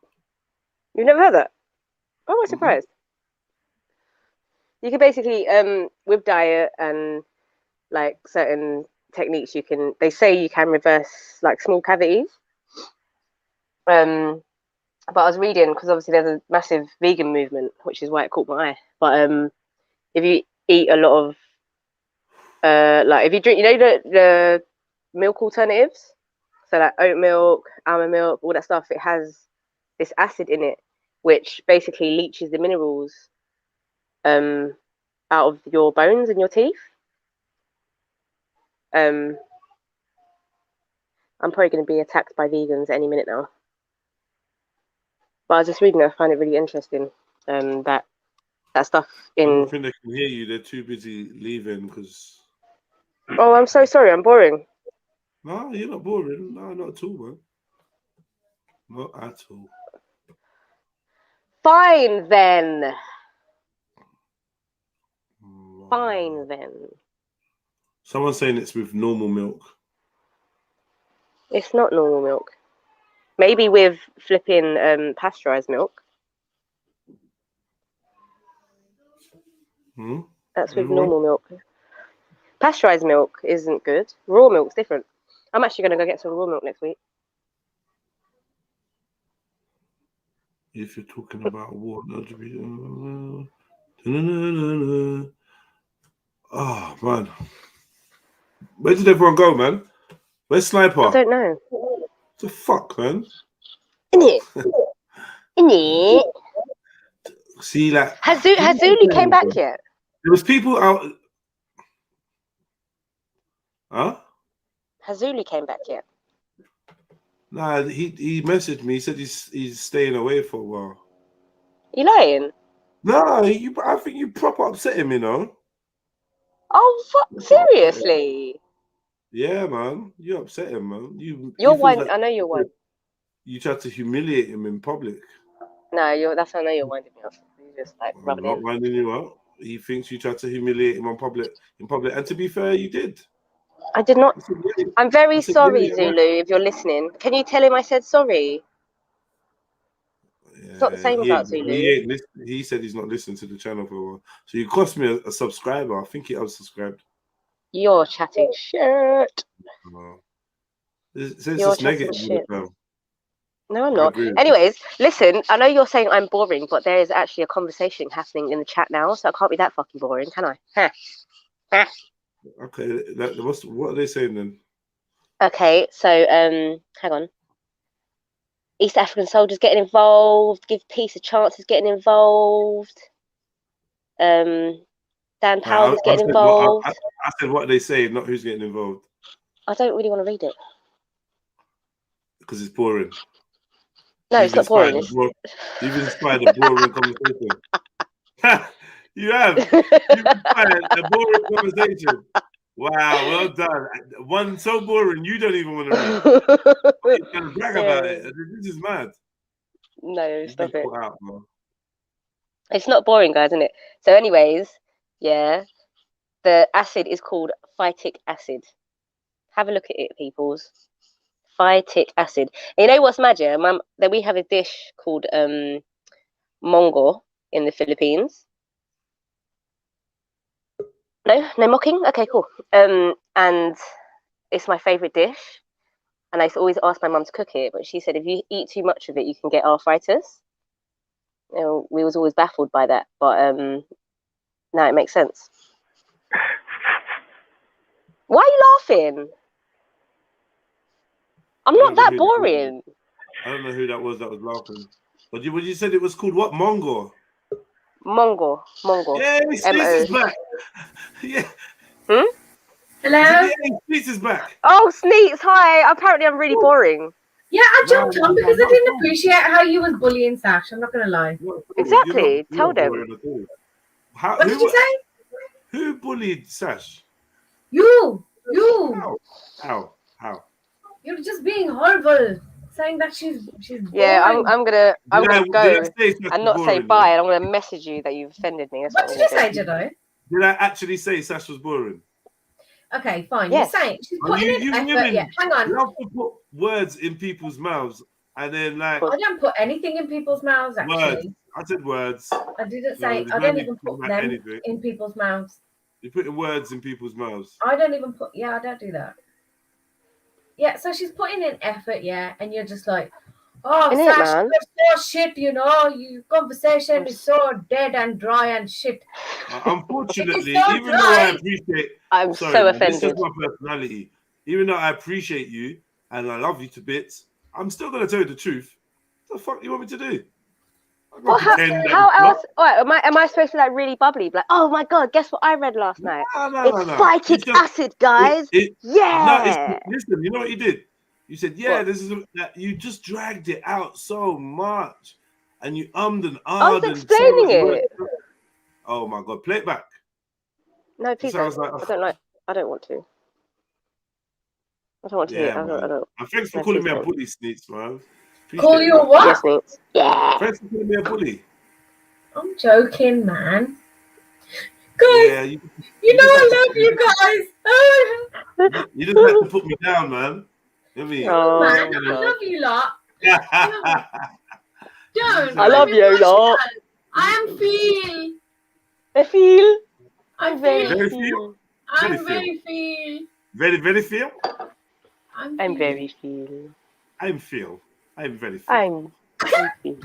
You've never heard that? Oh, I'm surprised. You can basically, with diet and like certain techniques, they say you can reverse like small cavities. But I was reading, because obviously there's a massive vegan movement, which is why it caught my eye. But if you eat a lot of, like if you drink, you know, the milk alternatives, so like oat milk, almond milk, all that stuff, it has this acid in it, which basically leaches the minerals out of your bones and your teeth. I'm probably going to be attacked by vegans any minute now. But I was just reading it, I find it really interesting. That stuff I in. don't think they can hear you. They're too busy leaving because. Oh, I'm so sorry. I'm boring. No, you're not boring. No, not at all, man. Not at all. Fine then. Fine then. Someone's saying it's with normal milk. It's not normal milk. Maybe with flipping pasteurized milk. That's with normal milk. Pasteurized milk isn't good. Raw milk's different. I'm actually going to go get some raw milk next week. If you're talking about what? Oh, man. Where did everyone go, man? Where's Sniper? I don't know. What the fuck, man? Innit? See, like... Has Zuli came back yet? There was people out... Huh? Has Zuli came back yet? Nah, he messaged me. He said he's staying away for a while. You lying? No, I think you proper upset him, you know. Oh, fuck! Seriously? Yeah, man. You upset him, man. You're one. Like, I know you're one. You tried to humiliate him in public. No, I know you're winding me up. You just like rubbing I'm not winding you up. He thinks you tried to humiliate him in public. And to be fair, you did. I did not. I'm very sorry, Zulu, if you're listening. Can you tell him I said sorry? It's not the same without Zulu. He said he's not listening to the channel for a while. So you cost me a subscriber. I think he unsubscribed. You're chatting shit. It's just negative. Shit. No, I'm not. Anyways, listen, I know you're saying I'm boring, but there is actually a conversation happening in the chat now, so I can't be that fucking boring, can I? Huh. Okay, what are they saying then? Okay, so hang on. East African soldiers getting involved. Give peace a chance is getting involved. Dan Powell's getting involved. I said what they say, not who's getting involved. I don't really want to read it because it's boring. No, it's not boring. You've inspired a boring conversation. You have. You've inspired a boring conversation. Wow, well done. One so boring, you don't even want to read. You're going to brag about it. This is mad. No, stop it. Out, man. It's not boring, guys, isn't it? So, anyways, yeah, the acid is called phytic acid. Have a look at it, peoples. Phytic acid. And you know what's magic? Then we have a dish called mongo in the Philippines. No mocking. Okay, cool. And it's my favorite dish. And I used to always ask my mum to cook it, but she said if you eat too much of it, you can get arthritis. You know, we was always baffled by that, but now it makes sense. Why are you laughing? I'm not that boring. I don't know who that was laughing. But you said it was called what? Mongo. Mongo. Yeah, Sneeze is back. Yeah. Hmm? Hello? Yeah, Sneeze is back. Oh, Sneeze, hi. Apparently I'm really boring. Yeah, I jumped on because I didn't appreciate how you was bullying Sash. I'm not going to lie. Exactly. Tell them. What did you say? Who bullied Sash? You. How? You're just being horrible. Saying that she's Yeah, boring. I'm gonna go and not say boring, bye, and I'm gonna message you that you've offended me. That's What did you say, Jedi? Did I actually say Sash was boring? Okay, fine. Yes. You're saying she's putting in effort. women Yeah, hang on. love to put words in people's mouths and then like I don't put anything in people's mouths, actually. words. I said words. I didn't So say, there's I no don't need even to put talk them about anything. in people's mouths. You're putting words in people's mouths. I don't even put, I don't do that. Yeah, so she's putting in effort, yeah, and you're just like, oh, Innit, Sash, man? you're so shit, you know, your conversation is so dead and dry and shit. Unfortunately, It's so even though I dry. appreciate, I'm sorry, so man, this is offended. my personality. Even though I appreciate you and I love you to bits, I'm still gonna tell you the truth. What the fuck do you want me to do? Well, how else? Right, am I supposed to be like really bubbly? Like, oh my god, guess what I read last night? It's phytic acid, guys. Yeah. Listen, you know what you did? You said, yeah, What? this is you just dragged it out so much, and you and I was and explaining it. Oh my god, play it back. No, please sounds don't. like- I don't like. I don't want to. I don't want to hear. Yeah, I don't. man. And thanks for No, calling please me a don't. bully, Sneaks, man. Call Appreciate you a that. what? Yes, Nate. Yeah. Thanks for calling me a bully. I'm joking, man. Guys, Yeah, you know I love you guys. you just have to put me down, man. You know what I mean? Oh, Man, I love you lot. Don't. I love you, lot. I am feel. I feel. I'm Very very feel. I'm very feel. Very, very feel. I'm very feel. I'm feel. I'm very feel. I'm feel.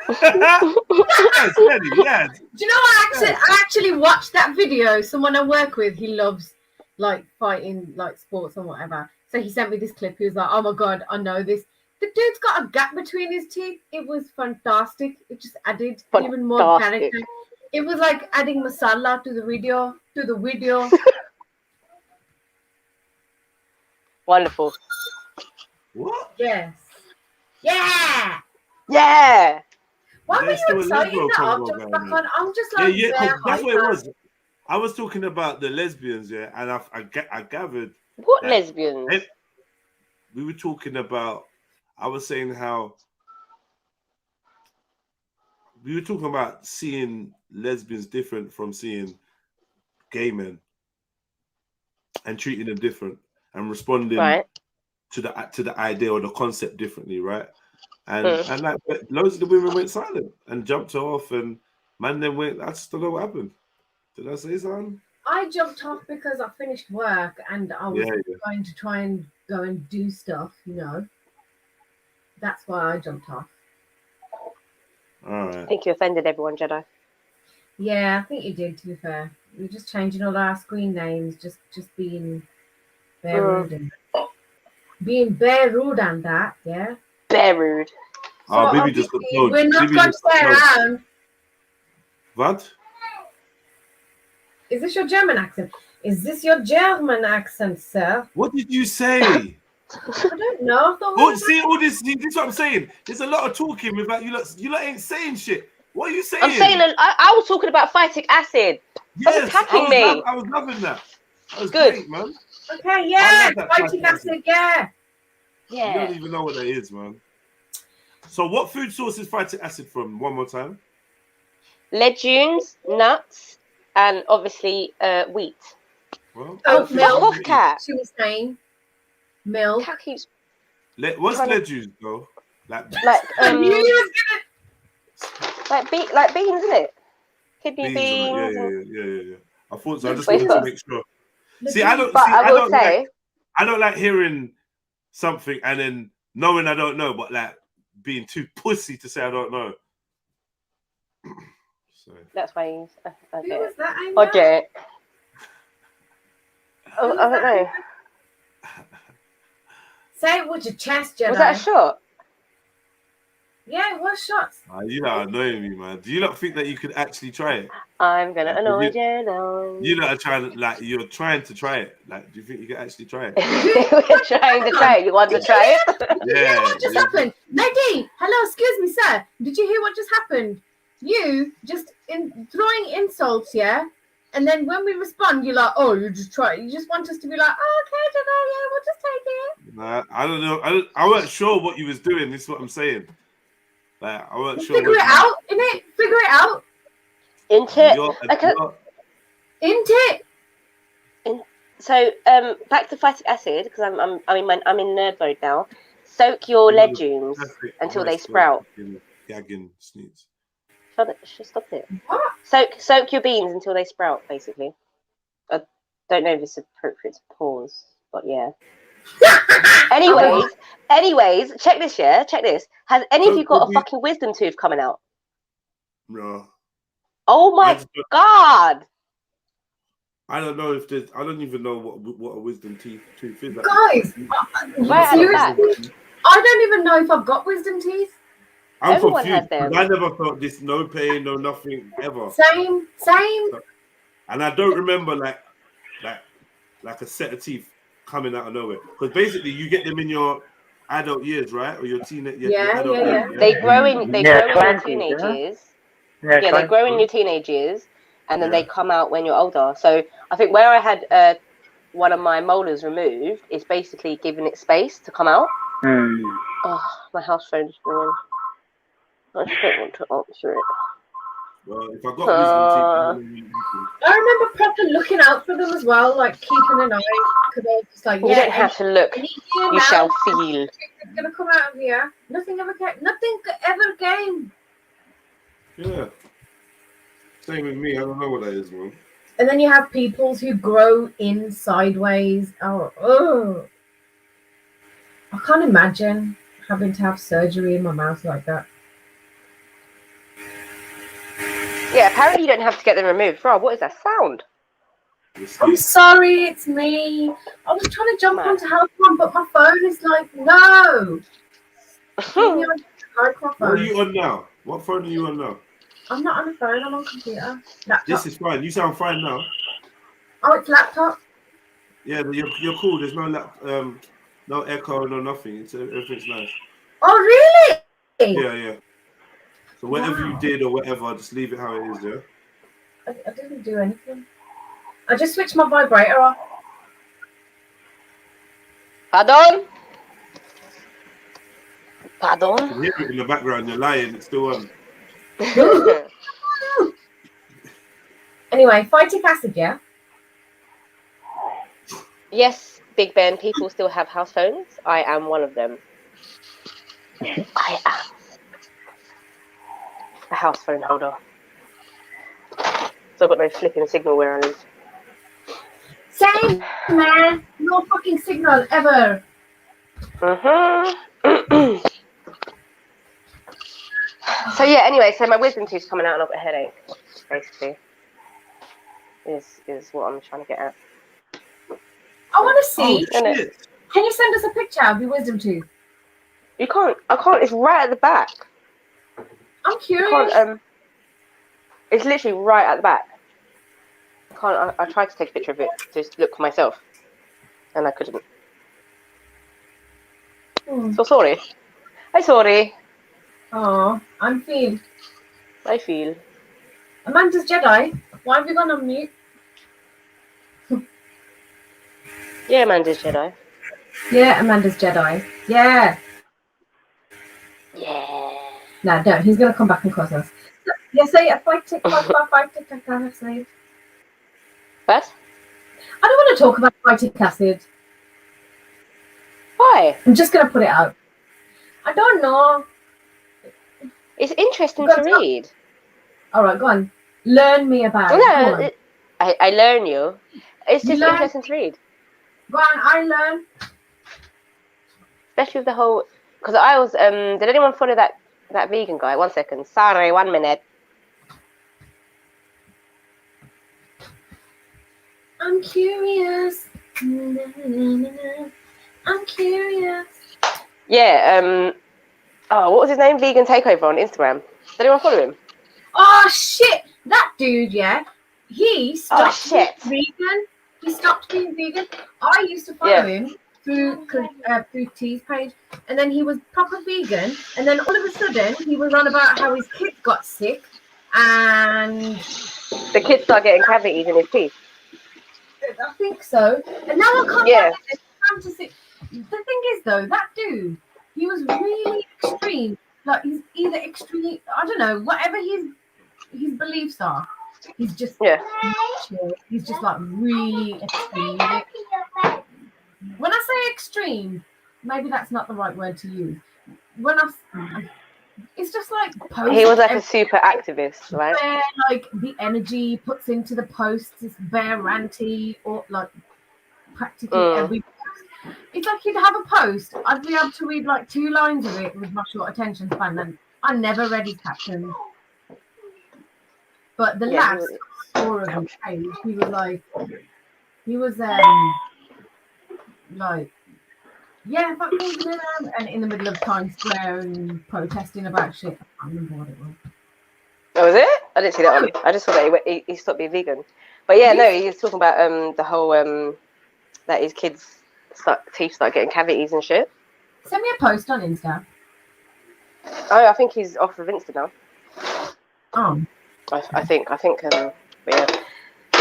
Yes, Lenny, yes. Do you know I actually watched that video? Someone I work with, he loves like fighting, like sports and whatever. So he sent me this clip. He was like, "Oh my god, I know this." The dude's got a gap between his teeth. It was fantastic. It just added even more character. It was like adding masala to the video. Wonderful. What? Yes. Yeah. Yeah. Why were There's you still a exciting lesbo that I've convo just going back on. on? I'm just like, Yeah, 'cause that's what it hyper. was. I was talking about the lesbians, yeah, and I gathered. What that lesbians? We were talking about. I was saying how we were talking about seeing lesbians different from seeing gay men, and treating them different and responding to the idea or the concept differently, right? And like loads of the women went silent and jumped off, and man then went. I just don't know what happened. Did I say something? I jumped off because I finished work and I was Yeah. going to try and go and do stuff, you know. That's why I jumped off. All right. I think you offended everyone, Jedi. Yeah, I think you did, to be fair. We're just changing all our screen names, just being bare rude and being bare rude and that, yeah. Bare rude. Oh, So Bibi just got obviously told. we're not Bibi going to just got stay told. around. What? Is this your German accent? Is this your German accent, sir? What did you say? I don't know. Oh, see all this. This is what I'm saying. There's a lot of talking without you. You lot ain't saying shit. What are you saying? I'm saying I was talking about phytic acid. Stop Yes, attacking me. I was loving that. That was Good. great, man. Okay, yeah, that phytic acid, yeah. You don't even know what that is, man. So what food source is phytic acid from? One more time. Legumes, nuts, and obviously wheat. Well, Oat Fuck milk. off, cat. She was saying milk. Cat keeps What's legumes, though? Like like beans, isn't it? Kidney beans. beans. Yeah. I thought so. I just Wait, wanted to make sure. See, I don't. But See, I will say, I don't like hearing something and then knowing I don't know, but like being too pussy to say I don't know. So. That's why he's okay. Who was that? Okay. Oh, I don't know. Say it with your chest, Jedi. Was that a shot? Yeah, it was shots. You lot are annoying me, man. Do you not think that you could actually try it? I'm gonna annoy you now. You lot are trying to, like, you're trying to try it. Like, do you think you can actually try it? We're trying to try it. You want to try it? Did you hear what just happened? Lady, hello, excuse me, sir. Did you hear what just happened? You just throwing insults, yeah? And then when we respond, you're like, oh, you just try it. You just want us to be like, oh, okay, Jedi, yeah, we'll just take it. Nah, I don't know. I wasn't sure what you was doing. This is what I'm saying. Like, I wasn't sure. Figure it out, innit? Figure it out. So back to phytic acid, because I'm in nerd mode now. Soak your legumes until they sprout. Gagging sneaks. Stop it. Soak your beans until they sprout, basically. I don't know if it's appropriate to pause, but yeah. Anyways, check this, yeah? Check this. Has any of you got a fucking wisdom tooth coming out? No. Oh my god! I don't know if there's. I don't even know what a wisdom tooth is. Guys, seriously, I don't even know if I've got wisdom teeth. I'm confused. I never felt this, no pain, no nothing ever. Same. And I don't remember like a set of teeth coming out of nowhere. Because basically you get them in your adult years, right? Or your teenage years. Yeah. They grow in your teenage years. Yeah, they grow in your teenage years, and then they come out when you're older. So I think where I had one of my molars removed is basically giving it space to come out. Oh, my house phone's ringing. I just don't want to answer it. Well, if I got wisdom teeth, I remember proper looking out for them as well, like keeping an eye. Because I was just like, you don't have to look. You shall feel. It's gonna come out of here. Nothing ever came. Yeah. Same with me. I don't know what that is, man. And then you have peoples who grow in sideways. Oh. I can't imagine having to have surgery in my mouth like that. Yeah, apparently you don't have to get them removed. Rob, what is that sound? I'm sorry, it's me. I was trying to jump onto help one, but my phone is like, no. What are you on now? What phone are you on now? I'm not on the phone, I'm on computer. Laptop. This is fine. You sound fine now. Oh, it's laptop? Yeah, you're cool. There's no echo, no nothing. Everything's nice. Oh, really? Yeah. So whatever you did or whatever, just leave it how it is, yeah? I didn't do anything. I just switched my vibrator off. Pardon? I can hear it in the background. You're lying. It's still on. Anyway, phytic acid, yeah? Yes, Big Ben, people still have house phones. I am one of them. I am a house phone holder. So I've got no flipping signal where I live. Same, man. No fucking signal ever. So yeah, anyway, so my wisdom tooth's coming out and I've got a headache, basically. Is what I'm trying to get at. I want to see. Oh, can you send us a picture of your wisdom tooth? You can't. I can't. It's right at the back. I'm curious. It's literally right at the back. I tried to take a picture of it to look for myself, and I couldn't. So sorry. I'm sorry. Oh, I feel. Amanda's Jedi. Why have you gone on mute? Yeah, Amanda's Jedi. Yeah, Amanda's Jedi. Yeah. Yeah. No, don't. He's gonna come back and cause us. Yeah, say a 5 tick, 5 tick I have saved. What? I don't want to talk about phytic acid. Why? I'm just gonna put it out. I don't know. It's interesting to read. All right, go on. Learn me about it. Go No, on. I learn you. It's You just learn? interesting to read. Go on, I learn. Especially with the whole, because I was, did anyone follow that vegan guy? 1 second. Sorry, 1 minute. I'm curious. I'm curious. Yeah, oh, what was his name? Vegan Takeover on Instagram. Did anyone follow him? Oh shit! That dude, yeah, he stopped being shit. vegan. He stopped being vegan. I used to follow him through T's page, and then he was proper vegan, and then all of a sudden he was on about how his kids got sick, and the kids start getting cavities in his teeth. I think so. And now I can't Yeah. find this fantasy. The thing is, though, that dude, he was really extreme. Like he's either extreme, I don't know, whatever his beliefs are. He's just chill. He's just like really extreme. When I say extreme, maybe that's not the right word to use. When it's just like He was like a super activist, right? bare, like the energy he puts into the posts is bare ranty or like practically every post. It's like he'd have a post, I'd be able to read like 2 lines of it with my short attention span, and I never read his captions. But the last score of his page, he was like yeah, fuck things, man, and in the middle of Times Square and protesting about shit. I can't remember what it was. Oh, was it? I didn't see that one. I just saw that he stopped being vegan. But yeah, no, he was talking about the whole that his kids teeth start getting cavities and shit. Send me a post on Insta. Oh, I think he's off of Insta now. Oh. I think but yeah.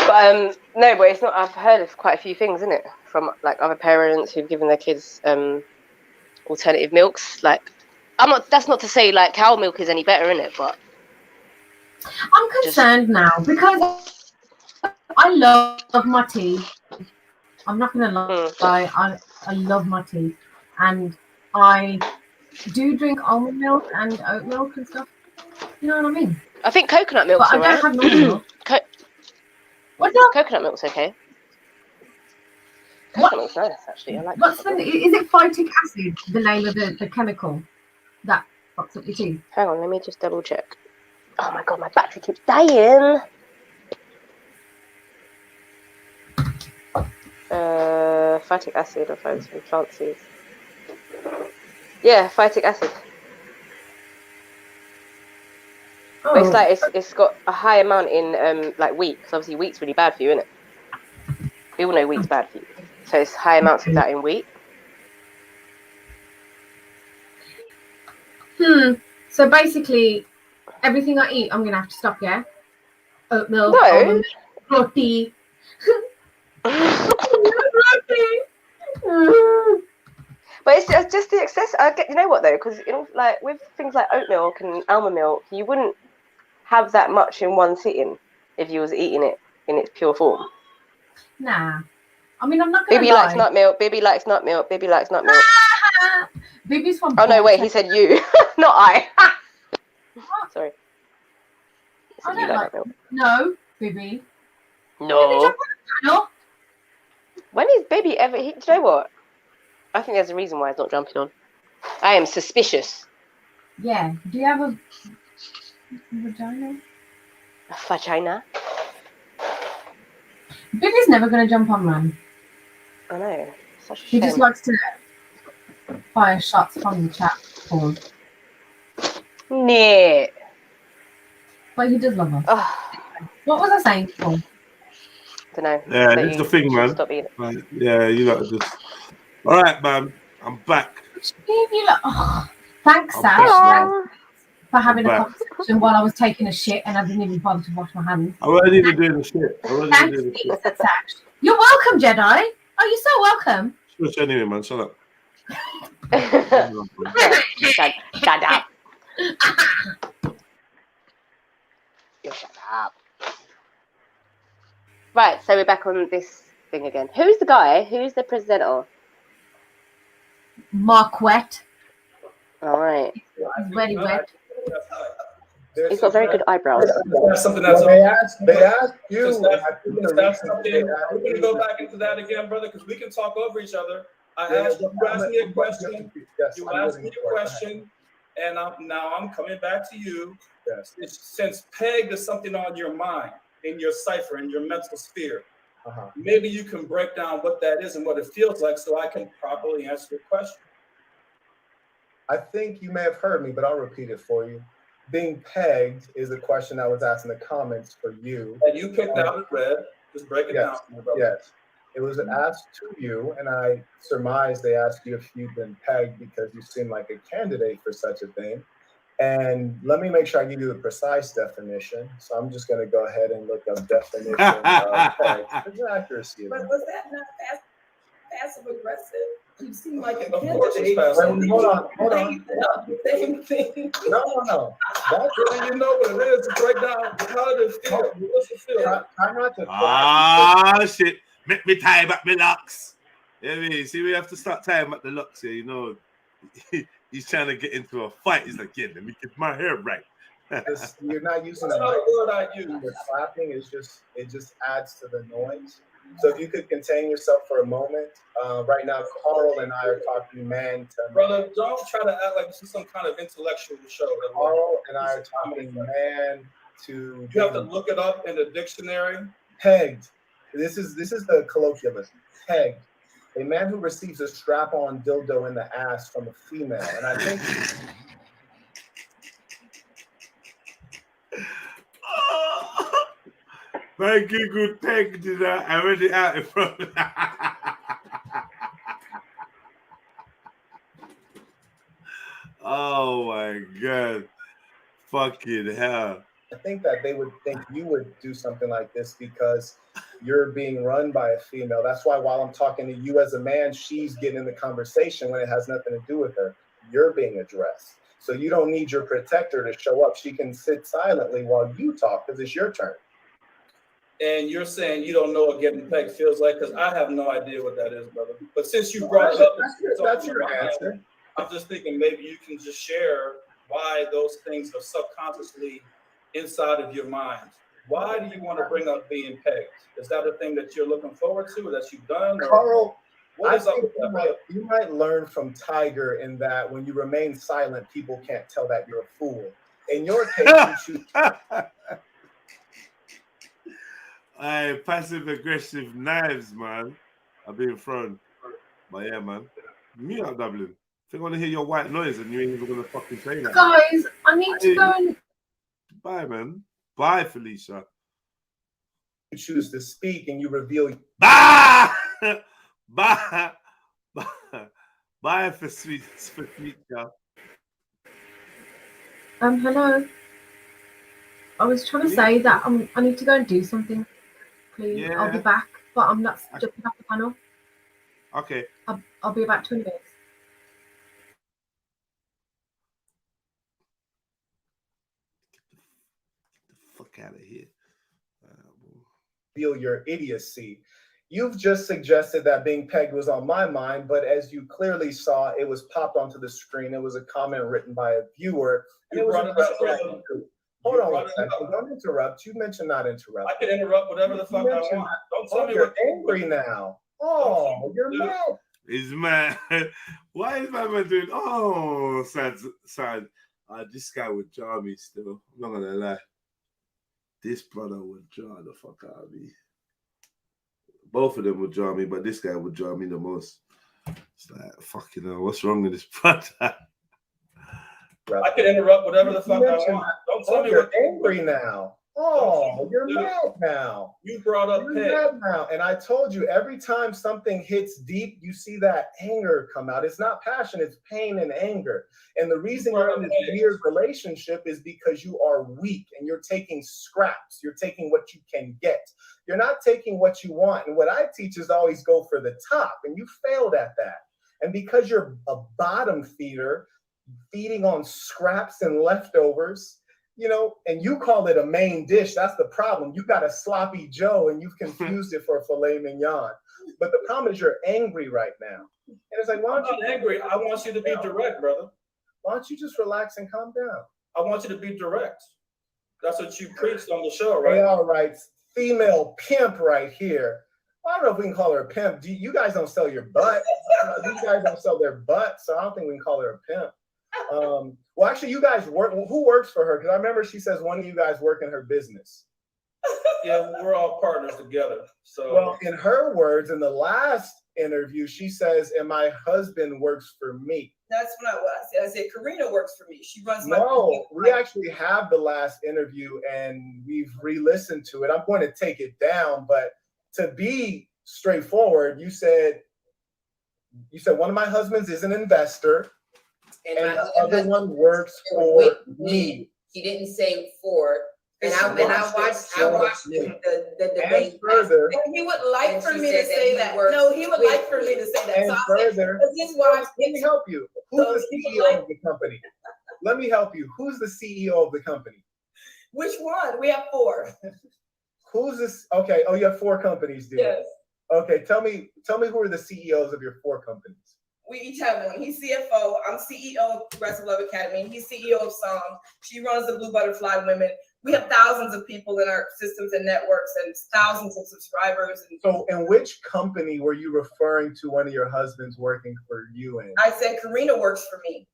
But no, but it's not. I've heard of quite a few things, isn't it, from like other parents who've given their kids alternative milks. Like, that's not to say like cow milk is any better, innit? But I'm concerned now because I love my tea. I'm not gonna lie, I love my tea, and I do drink almond milk and oat milk and stuff. You know what I mean? I think coconut milk's but I alright. don't have normal milk. Coconut milk's okay. Coconut milk's nice, actually. I like. What's is it phytic acid? The name of the chemical that fucks up your teeth? Hang on, let me just double check. Oh my god, my battery keeps dying. Phytic acid or finds from plant seeds. Yeah, phytic acid. But it's like it's got a high amount in like wheat, because obviously wheat's really bad for you, isn't it? We all know wheat's bad for you. So it's high amounts of that in wheat. So basically, everything I eat, I'm gonna have to stop. Yeah. Oat milk. No. Almond milk, roti. But it's just the excess. You know what though? Because like with things like oat milk and almond milk, you wouldn't have that much in one sitting if you was eating it in its pure form. Nah. I mean, I'm not gonna Baby lie. likes nut milk. Baby likes nut milk. Baby likes nut milk. Baby's from. Oh no! Wait, he said you, not I. Sorry. I don't like milk. No, baby. No. When is baby ever? Do you know what? I think there's a reason why it's not jumping on. I am suspicious. Yeah. Do you have a vagina? A vagina? Baby's never gonna jump on, man. I know. Such a He shame. just likes to fire shots from the chat board. Nah. But he does love us. What was I saying before? Don't know. Yeah, it's the thing, man. Stop eating. Right, yeah, you got to just. All right, man. I'm back. Thanks, I'm Sash, back, for having a back. conversation while I was taking a shit and I didn't even bother to wash my hands. I wasn't even doing the shit. I wasn't even doing the shit. Sash. You're welcome, Jedi. Oh, you're so welcome. Shush anyway, man. Shut up. Shut up. Shut up. Right, so we're back on this thing again. Who's the guy? Who's the presenter? Marquette. All right. He's very wet. He's got very good eyebrows. That's something that's They asked you. We're gonna go back into that again, brother, because we can talk over each other. You asked me a question. You asked me a question, and now I'm coming back to you. Yes. Since pegged is something on your mind, in your cipher, in your mental sphere, maybe you can break down what that is and what it feels like, so I can properly answer your question. I think you may have heard me, but I'll repeat it for you. Being pegged is a question that was asked in the comments for you. And you picked out and read. Just break it down for me, brother. Yes. It was asked to you, and I surmise they asked you if you've been pegged because you seem like a candidate for such a thing. And let me make sure I give you the precise definition. So I'm just going to go ahead and look up definition of pegged for the accuracy of But it. was that not passive aggressive? You seem like a course it's candidate. passive. Hold on. Same thing. No. That's really, you know what it is to break down. How did it feel? What's it feel? Try not to. Ah, shit. Make me tie back my locks. Yeah, me. See, we have to start tying back the locks here, you know. He's trying to get into a fight. He's like, yeah, let me get my hair right. You're not using That's the not a word I use. The clapping is it just adds to the noise. So if you could contain yourself for a moment. Right now, Carl and I are talking man to man. Brother, don't try to act like this is some kind of intellectual show. Carl and I are talking man to. You have to look it up in the dictionary. Pegged. This is the colloquialism. Pegged. A man who receives a strap-on dildo in the ass from a female. And I think my Google pegged it out. I read it out in front of Oh my god. Fucking hell. I think that they would think you would do something like this because you're being run by a female. That's why while I'm talking to you as a man, she's getting in the conversation when it has nothing to do with her. You're being addressed. So you don't need your protector to show up. She can sit silently while you talk because it's your turn. And you're saying you don't know what getting pegged feels like, because I have no idea what that is, brother. But since you brought it up, that's your answer. I'm just thinking maybe you can just share why those things are subconsciously inside of your mind. Why do you want to bring up being pegged? Is that a thing that you're looking forward to, or that you've done? Or Carl, what is I up think with that? you might learn from Tiger in that when you remain silent, people can't tell that you're a fool. In your case, you choose. Hey, passive aggressive knives, man. I've been thrown. But yeah, man. Me out Dublin. I think I want to hear your white noise and you ain't even gonna fucking say that. Guys, I need to go and bye, man. Bye, Felicia. You choose to speak and you reveal. Bye! Bye! Bye! Bye for Felicia. Hello. I was trying to say that I need to go and do something. Please, Yeah. I'll be back, but I'm not jumping off the panel. Okay. I'll be about 20 minutes. Fuck out of here. Feel your idiocy. You've just suggested that being pegged was on my mind, but as you clearly saw, it was popped onto the screen. It was a comment written by a viewer. And it was Hold on one second. Don't interrupt. You mentioned not interrupt. I can interrupt whatever the fuck I want. Don't tell me you're what. angry now. Oh, you're mad. He's mad. Why is my man doing? Oh, sad. This guy would jar me still. I'm not gonna lie. This brother would jar the fuck out of me. Both of them would jar me, but this guy would jar me the most. It's like, fucking hell, what's wrong with this brother? I can interrupt whatever the fuck I want. Don't tell me you're what. angry now. Oh, you're mad now. You brought up You're Peg. mad now. And I told you, every time something hits deep, you see that anger come out. It's not passion, it's pain and anger. And the reason you're in this weird relationship is because you are weak and you're taking scraps. You're taking what you can get. You're not taking what you want. And what I teach is always go for the top. And you failed at that. And because you're a bottom feeder, feeding on scraps and leftovers, you know, and you call it a main dish. That's the problem. You got a sloppy Joe and you've confused it for a filet mignon. But the problem is you're angry right now. And it's like, why don't you? I'm not angry. I want you to be direct, brother. Why don't you just relax and calm down? I want you to be direct. That's what you preached on the show, right? Hey, all right. Female pimp right here. I don't know if we can call her a pimp. You guys don't sell your butt. These guys don't sell their butt, so I don't think we can call her a pimp. Well, actually, you guys work. Who works for her? Because I remember she says one of you guys work in her business. Yeah, we're all partners together. So, well, in her words, in the last interview, she says, "And my husband works for me." That's what I said. Karina works for me. She runs my. No, we actually have the last interview and we've re-listened to it. I'm going to take it down, but to be straightforward, you said one of my husbands is an investor. And the other one works for me. He didn't say for. And I watched the debate. And further, and he would like for me to say that. No, he would like for me to say that. And so further, let me help you. Who's the CEO of the company? Let me help you. Who's the CEO of the company? Which one? We have 4. Who's this? Okay. Oh, you have 4 companies, dude. Yes. Okay. Tell me who are the CEOs of your 4 companies? We each have one. He's CFO. I'm CEO of Progressive Love Academy. He's CEO of Song. She runs the Blue Butterfly Women. We have thousands of people in our systems and networks and thousands of subscribers. And so in which company were you referring to one of your husbands working for you in? I said Karina works for me.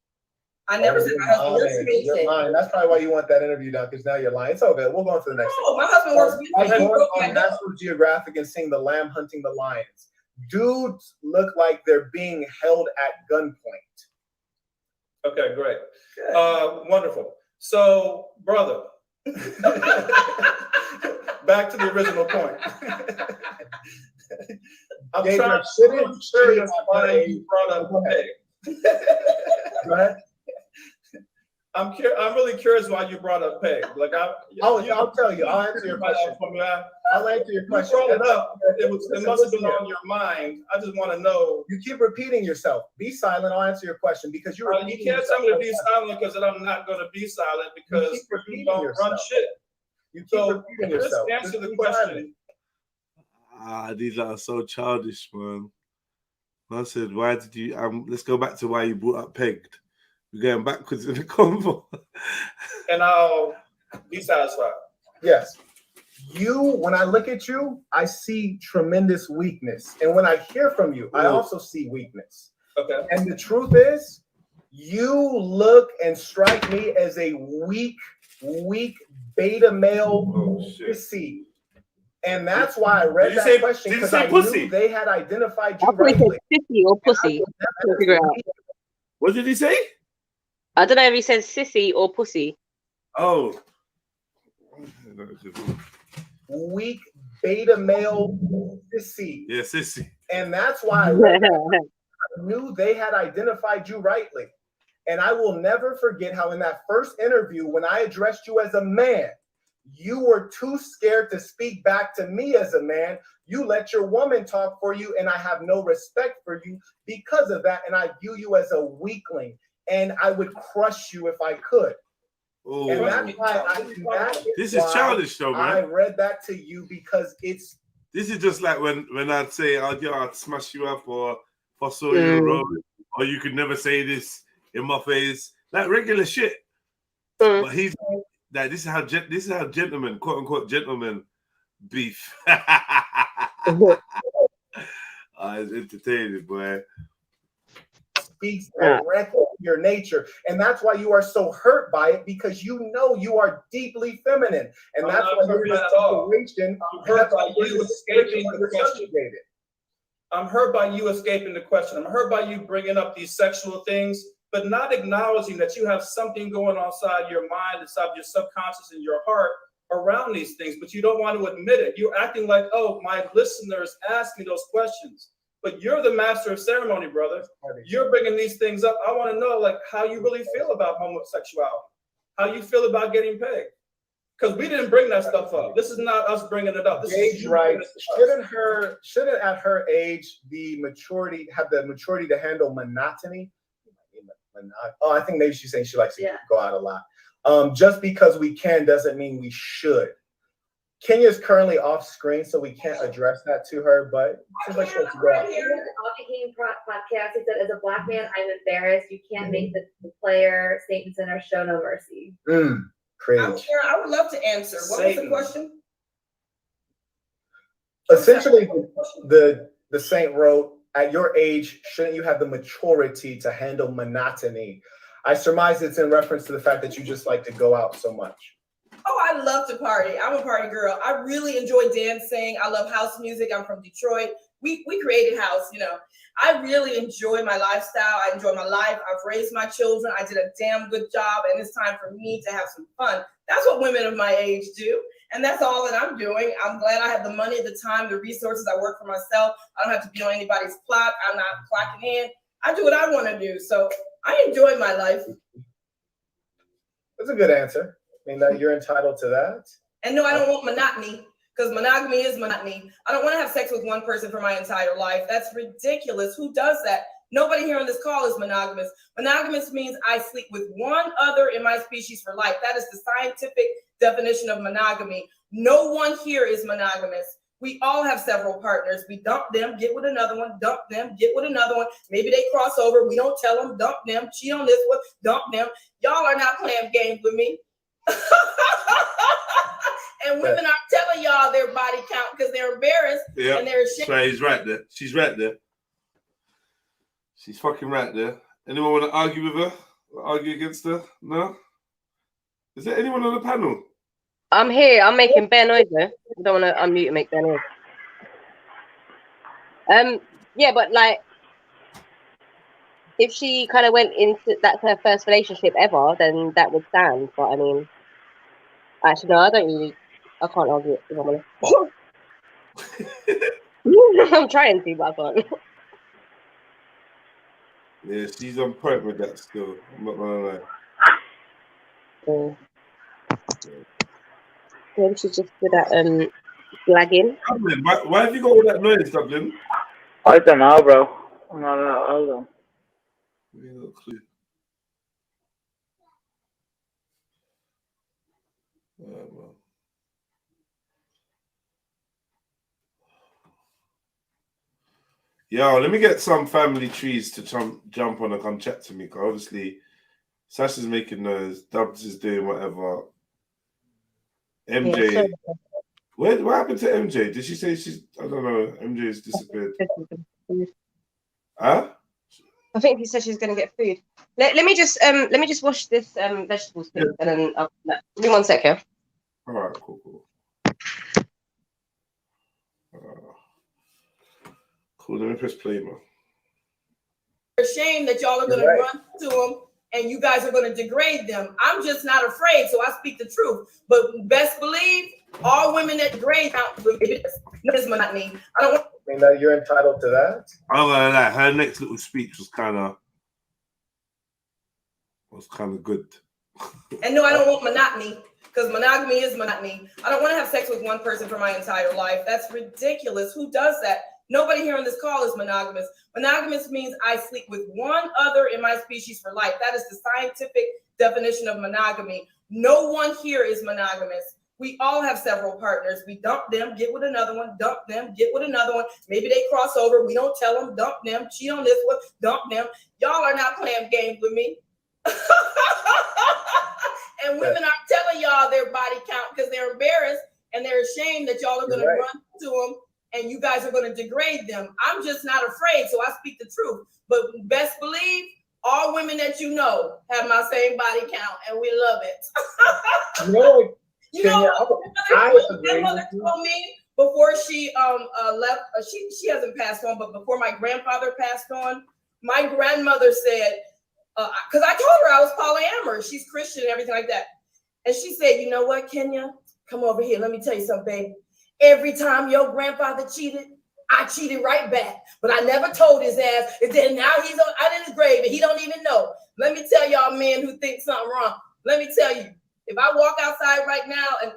I never said my husband works for me. You're lying. That's probably why you want that interview done, because now you're lying. It's okay. We'll go on to the next thing. My husband works for me. I'm going on National Geographic and seeing the lamb hunting the lions. Dudes look like they're being held at gunpoint. Okay, great. Wonderful. So, brother, back to the original point. I'm curious why you brought up Peg. Go ahead. I'm really curious why you brought up Peg. Like I'll tell you. I'll answer your question. I'll answer your question. You brought it up. It must have been on your mind. I just want to know. You keep repeating yourself. Be silent. I'll answer your question because you can't tell me to be silent because I'm not going to be silent because you don't run shit. You keep repeating yourself. Just answer the question. These are so childish, man. I said, why did you? Let's go back to why you brought up Pegged. We're going backwards in the convo. And I'll be satisfied. Yes. When I look at you, I see tremendous weakness. And when I hear from you, I also see weakness. Okay. And the truth is, you look and strike me as a weak beta male pussy. And that's why I read that question, because I knew they had identified you rightly. Sissy or pussy. What did he say? I don't know if he said sissy or pussy. Oh. Weak beta male sissy. Yeah, sissy. And that's why I read that. I knew they had identified you rightly. And I will never forget how in that first interview, when I addressed you as a man, you were too scared to speak back to me as a man. You let your woman talk for you, and I have no respect for you because of that. And I view you as a weakling, and I would crush you if I could. Ooh. And that's why this is childish, though, man. I read that to you because it's. This is just like when I'd say, I'd smash you up, or if I saw you wrong, or you could never say this in my face, like regular shit. But he's like, this is how gentlemen, quote unquote gentlemen, beef. It's entertaining, boy. Speaks directly to your nature, and that's why you are so hurt by it, because you know you are deeply feminine, and that's why you're in a situation. I'm hurt by you escaping the question. I'm hurt by you escaping the question. I'm hurt by you bringing up these sexual things, but not acknowledging that you have something going on inside your mind, inside your subconscious, and your heart around these things, but you don't want to admit it. You're acting like, oh, my listeners ask me those questions. But you're the master of ceremony, brother. You're bringing these things up. I want to know, like, how you really feel about homosexuality, how you feel about getting pegged. Because we didn't bring that stuff up. This is not us bringing it up. This Age is right. Shouldn't at her age have the maturity to handle monotony? Oh, I think maybe she's saying she likes to go out a lot. Just because we can doesn't mean we should. Kenya's currently off screen, so we can't address that to her, but she's like supposed to go out. Here on the Altercation podcast, he said, as a black man, I'm embarrassed. You can't make the player Satan Center show no mercy. Cringe. I would love to answer. What was the question? Essentially, the saint wrote, at your age, shouldn't you have the maturity to handle monotony? I surmise it's in reference to the fact that you just like to go out so much. Oh, I love to party. I'm a party girl. I really enjoy dancing. I love house music. I'm from Detroit. We created house, you know. I really enjoy my lifestyle. I enjoy my life. I've raised my children. I did a damn good job, and it's time for me to have some fun. That's what women of my age do, and that's all that I'm doing. I'm glad I have the money, the time, the resources. I work for myself. I don't have to be on anybody's clock. I'm not clocking in. I do what I want to do, so I enjoy my life. That's a good answer. I mean, you're entitled to that. And no, I don't want monotony, because monogamy is monotony. I don't want to have sex with one person for my entire life. That's ridiculous. Who does that? Nobody here on this call is monogamous. Monogamous means I sleep with one other in my species for life. That is the scientific definition of monogamy. No one here is monogamous. We all have several partners. We dump them, get with another one, dump them, get with another one. Maybe they cross over. We don't tell them, dump them, cheat on this one, dump them. Y'all are not playing games with me. And women aren't telling y'all their body count because they're embarrassed and they're ashamed. So he's right there. She's right there. She's fucking right there. Anyone want to argue with her? Argue against her? No? Is there anyone on the panel? I'm here. I'm making bare noise though. I don't want to unmute and make bare noise. Yeah, but like, if she kind of went into that's her first relationship ever, then that would stand. But I mean, actually, no, I can't argue it. If I'm honest. I'm trying to, but I can't. Yeah, she's on point with that still. I'm not gonna lie. Maybe she's just good at flagging. Dublin, why have you got all that noise, Dublin? I don't know, bro. No, hold on. No clue. Well. Yo, let me get some family trees to jump on and come chat to me. Cause obviously, Sasha's making noise. Dubs is doing whatever. MJ, what happened to MJ? Did she say she's? I don't know. MJ has disappeared. Huh? I think he said she's going to get food. Let me just wash this vegetables, please, and then give me 1 sec, yeah. All right, cool. Cool. Let me press play, man. Ashamed that y'all are going to run to them and you guys are going to degrade them. I'm just not afraid, so I speak the truth. But best believe, all women that degrade is monotony. I don't want. I mean, you're entitled to that. I'm gonna lie, her next little speech was kind of good. And no, I don't want monotony, because monogamy is monotony. I don't want to have sex with one person for my entire life. That's ridiculous. Who does that? Nobody here on this call is monogamous. Monogamous means I sleep with one other in my species for life. That is the scientific definition of monogamy. No one here is monogamous. We all have several partners. We dump them, get with another one, dump them, get with another one. Maybe they cross over. We don't tell them, dump them, cheat on this one, dump them. Y'all are not playing games with me. And women aren't telling y'all their body count because they're embarrassed and they're ashamed that y'all are going to run to them and you guys are going to degrade them. I'm just not afraid, so I speak the truth. But best believe, all women that you know have my same body count, and we love it. No. You know, my mother told me before she left. She hasn't passed on, but before my grandfather passed on, my grandmother said, because I told her I was polyamorous. She's Christian and everything like that, and she said, "You know what, Kenya? come over here. Let me tell you something, baby. Every time your grandfather cheated, I cheated right back. But I never told his ass. And then now he's out in his grave and he don't even know. Let me tell y'all men who think something wrong. Let me tell you, if I walk outside right now and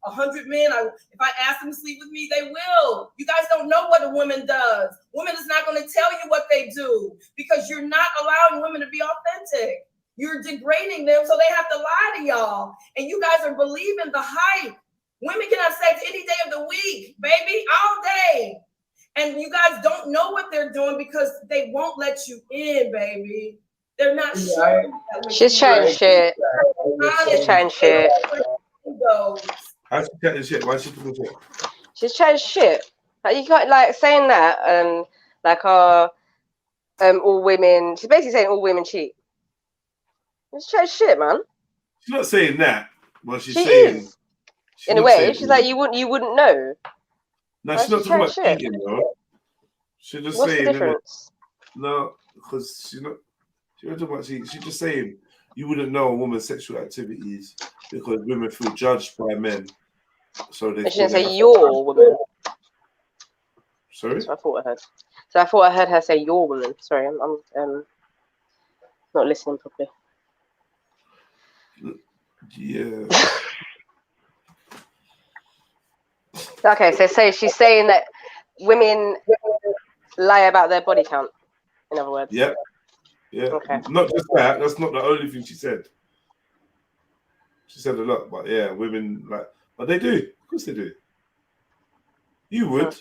100 men, if I ask them to sleep with me, they will. You guys don't know what a woman does. Woman is not going to tell you what they do because you're not allowing women to be authentic. You're degrading them, so they have to lie to y'all. And you guys are believing the hype. Women can have sex any day of the week, baby, all day. And you guys don't know what they're doing because they won't let you in, baby. They're not sure. She's trying shit. She's trying shit. How's she chatting shit? Why is she talking shit? She's trying shit. Like you got like saying that, all women. She's basically saying all women cheat. She's trying shit, man. She's not saying that. Well, she's She saying. is. In a way, she's like you wouldn't know. No, she's not talking about cheating, though. She's just What's saying. the difference? No, because she's not. She's not talking about cheating. She's just saying you wouldn't know a woman's sexual activities because women feel judged by men. So they. She didn't say your woman. Sorry. So I thought I heard her say your woman. Sorry, I'm not listening properly. Yeah. Okay, so she's saying that women lie about their body count. In other words. Yeah. Yeah. Okay. Not just that. That's not the only thing she said. She said a lot, but yeah, women but they do. Of course they do. You would.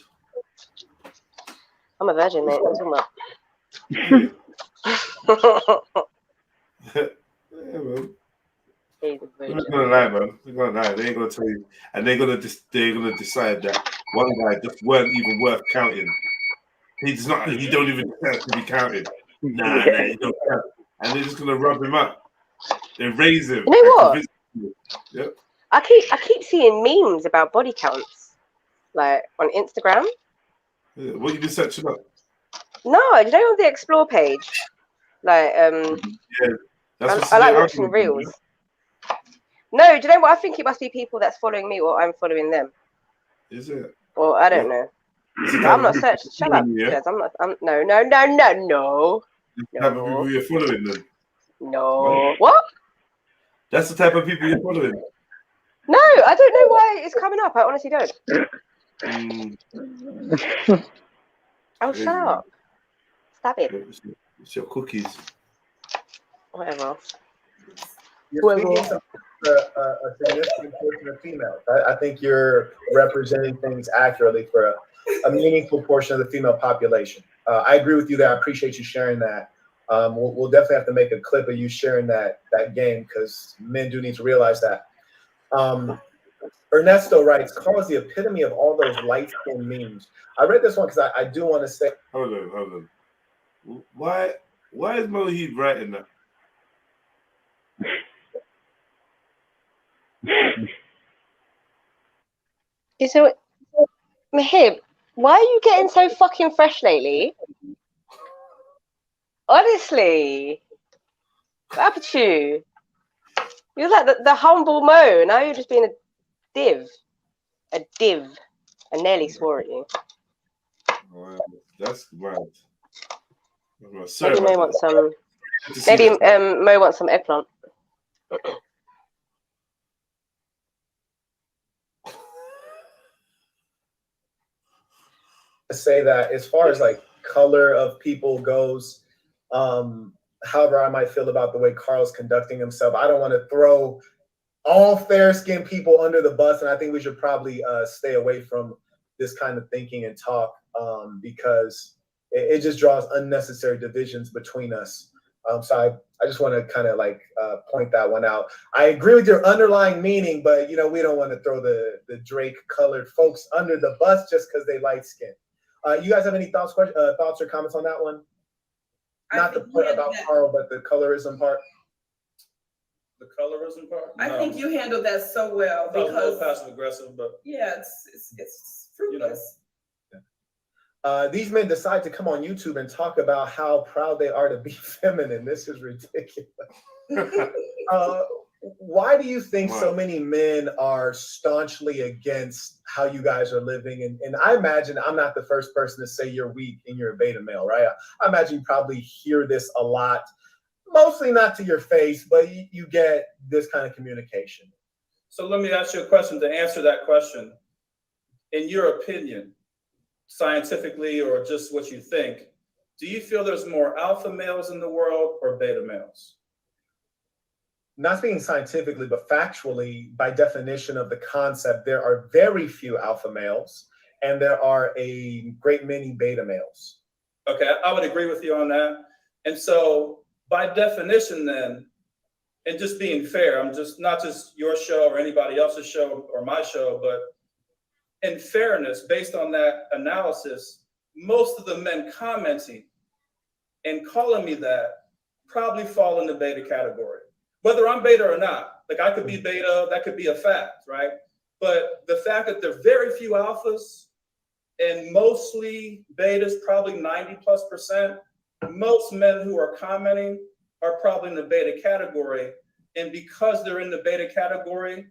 I'm a virgin, mate. What are you talking about? Yeah, man. They're not gonna lie, man. They're gonna lie. They ain't gonna tell you, and they're gonna decide that one guy just weren't even worth counting. He's not. He don't even deserve to be counted. Nah, he don't count. And they're just gonna rub him up. They raise him. You know what? Yep. I keep seeing memes about body counts, like on Instagram. Yeah. What you been searching up? No, you know on the explore page, like Yeah, that's I like watching reels. No, do you know what? I think it must be people that's following me or I'm following them. Is it? Or I don't know. I'm not searching. Shut up, Jez. I'm not. No. The type of people you're following, then. No. What? That's the type of people you're following. No, I don't know why it's coming up. I honestly don't. Oh, shut up. Stop it. It's your cookies. Whatever. You're speaking to a significant portion of females. I think you're representing things accurately for a meaningful portion of the female population. I agree with you there. I appreciate you sharing that. We'll definitely have to make a clip of you sharing that game because men do need to realize that. Ernesto writes, Carl is the epitome of all those light-skinned memes. I read this one because I do want to say. Hold on. Why is Mohib writing that? So, Mahib, why are you getting so fucking fresh lately? Honestly, what happened to you? You're like the humble Mo. Now you're just being a div. A div. I nearly swore at you. Wow, that's mad. Maybe Mo wants some. Maybe Mo wants some eggplant. Say that as far as like color of people goes, however I might feel about the way Carl's conducting himself, I don't want to throw all fair-skinned people under the bus, and I think we should probably stay away from this kind of thinking and talk because it just draws unnecessary divisions between us. So I just want to kind of like point that one out. I agree with your underlying meaning, but we don't want to throw the Drake-colored folks under the bus just because they light-skinned. You guys have any thoughts or comments on that one? Not the part about Carl, but the colorism part. The colorism part? I think you handled that so well because passive aggressive, but yeah, it's fruitless. These men decide to come on YouTube and talk about how proud they are to be feminine. This is ridiculous. Why do you think so many men are staunchly against how you guys are living? And I imagine I'm not the first person to say you're weak and you're a beta male, right? I imagine you probably hear this a lot, mostly not to your face, but you get this kind of communication. So let me ask you a question to answer that question. In your opinion, scientifically or just what you think, do you feel there's more alpha males in the world or beta males? Not speaking scientifically, but factually, by definition of the concept, there are very few alpha males and there are a great many beta males. Okay, I would agree with you on that. And so by definition then, and just being fair, I'm just not just your show or anybody else's show or my show, but in fairness, based on that analysis, most of the men commenting and calling me that probably fall in the beta category. Whether I'm beta or not, like I could be beta, that could be a fact, right? But the fact that there are very few alphas and mostly betas, probably 90+%, most men who are commenting are probably in the beta category. And because they're in the beta category,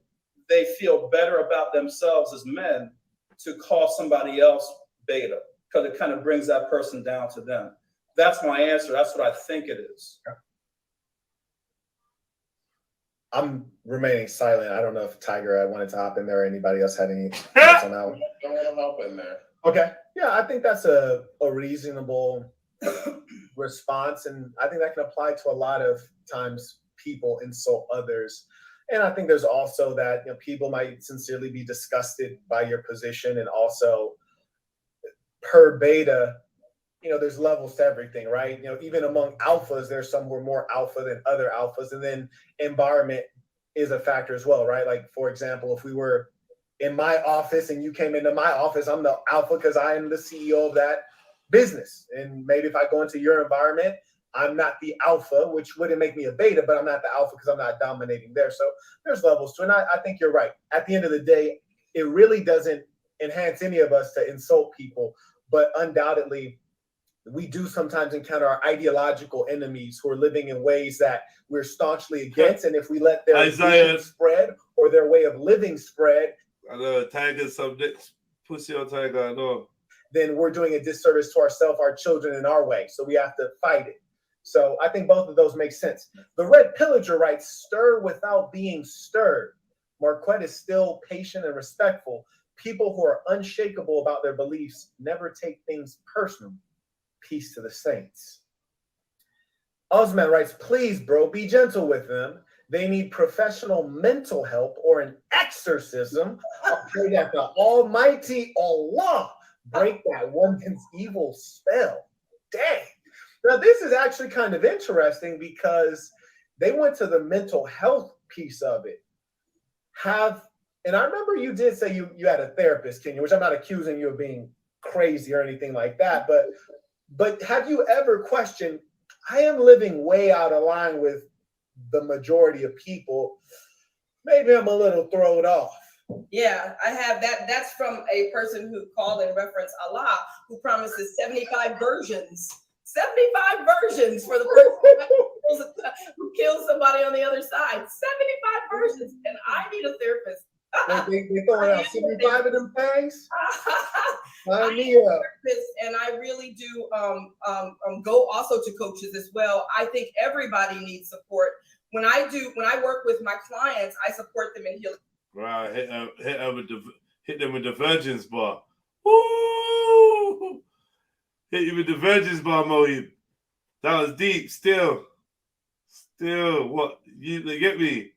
they feel better about themselves as men to call somebody else beta, because it kind of brings that person down to them. That's my answer. That's what I think it is. I'm remaining silent. I don't know if Tiger, I wanted to hop in there or anybody else had any thoughts on that one. Don't want to hop in there. Okay. Yeah, I think that's a reasonable response. And I think that can apply to a lot of times people insult others. And I think there's also that, people might sincerely be disgusted by your position. And also per beta, there's levels to everything, right? Even among alphas, there's some who are more alpha than other alphas. And then environment is a factor as well, right? Like, for example, if we were in my office and you came into my office, I'm the alpha because I am the CEO of that business. And maybe if I go into your environment, I'm not the alpha, which wouldn't make me a beta, but I'm not the alpha because I'm not dominating there. So there's levels to it. And I think you're right. At the end of the day, it really doesn't enhance any of us to insult people, but undoubtedly, we do sometimes encounter our ideological enemies who are living in ways that we're staunchly against. And if we let their vision spread or their way of living spread, I know, Tiger subject, pussy on Tiger, I know. Then we're doing a disservice to ourselves, our children, in our way. So we have to fight it. So I think both of those make sense. The Red Pillager writes, stir without being stirred. Marquette is still patient and respectful. People who are unshakable about their beliefs never take things personally. Peace to the saints. Osman writes, please, bro, be gentle with them. They need professional mental help or an exorcism. I pray that the Almighty Allah break that woman's evil spell. Dang. Now, this is actually kind of interesting because they went to the mental health piece of it. And I remember you did say you had a therapist, Kenya, which I'm not accusing you of being crazy or anything like that, but have you ever questioned, I am living way out of line with the majority of people. Maybe I'm a little thrown off. Yeah, I have that. That's from a person who called in reference Allah, who promises 75 versions. 75 versions for the person who kills somebody on the other side. 75 versions. And I need a therapist. They throwing out 75 of them things? And I really do go also to coaches as well. I think everybody needs support. When I work with my clients, I support them in healing. Right, hit them with the virgins bar. Woo! Hit you with the virgins bar, Mohib. That was deep. Still, what you get me?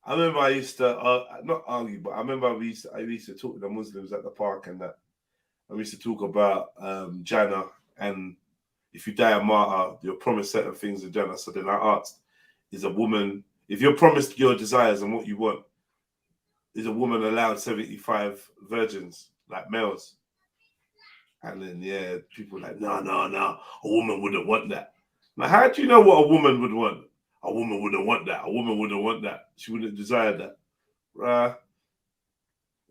I remember I used to not argue, but I remember I used to talk to the Muslims at the park and that. I used to talk about Jannah, and if you die a martyr, you're promised certain things in Jannah. So then I asked, is a woman, if you're promised your desires and what you want, is a woman allowed 75 virgins, like males? And then, people were like, no, a woman wouldn't want that. Now, how do you know what a woman would want? A woman wouldn't want that. A woman wouldn't want that. She wouldn't desire that. Right?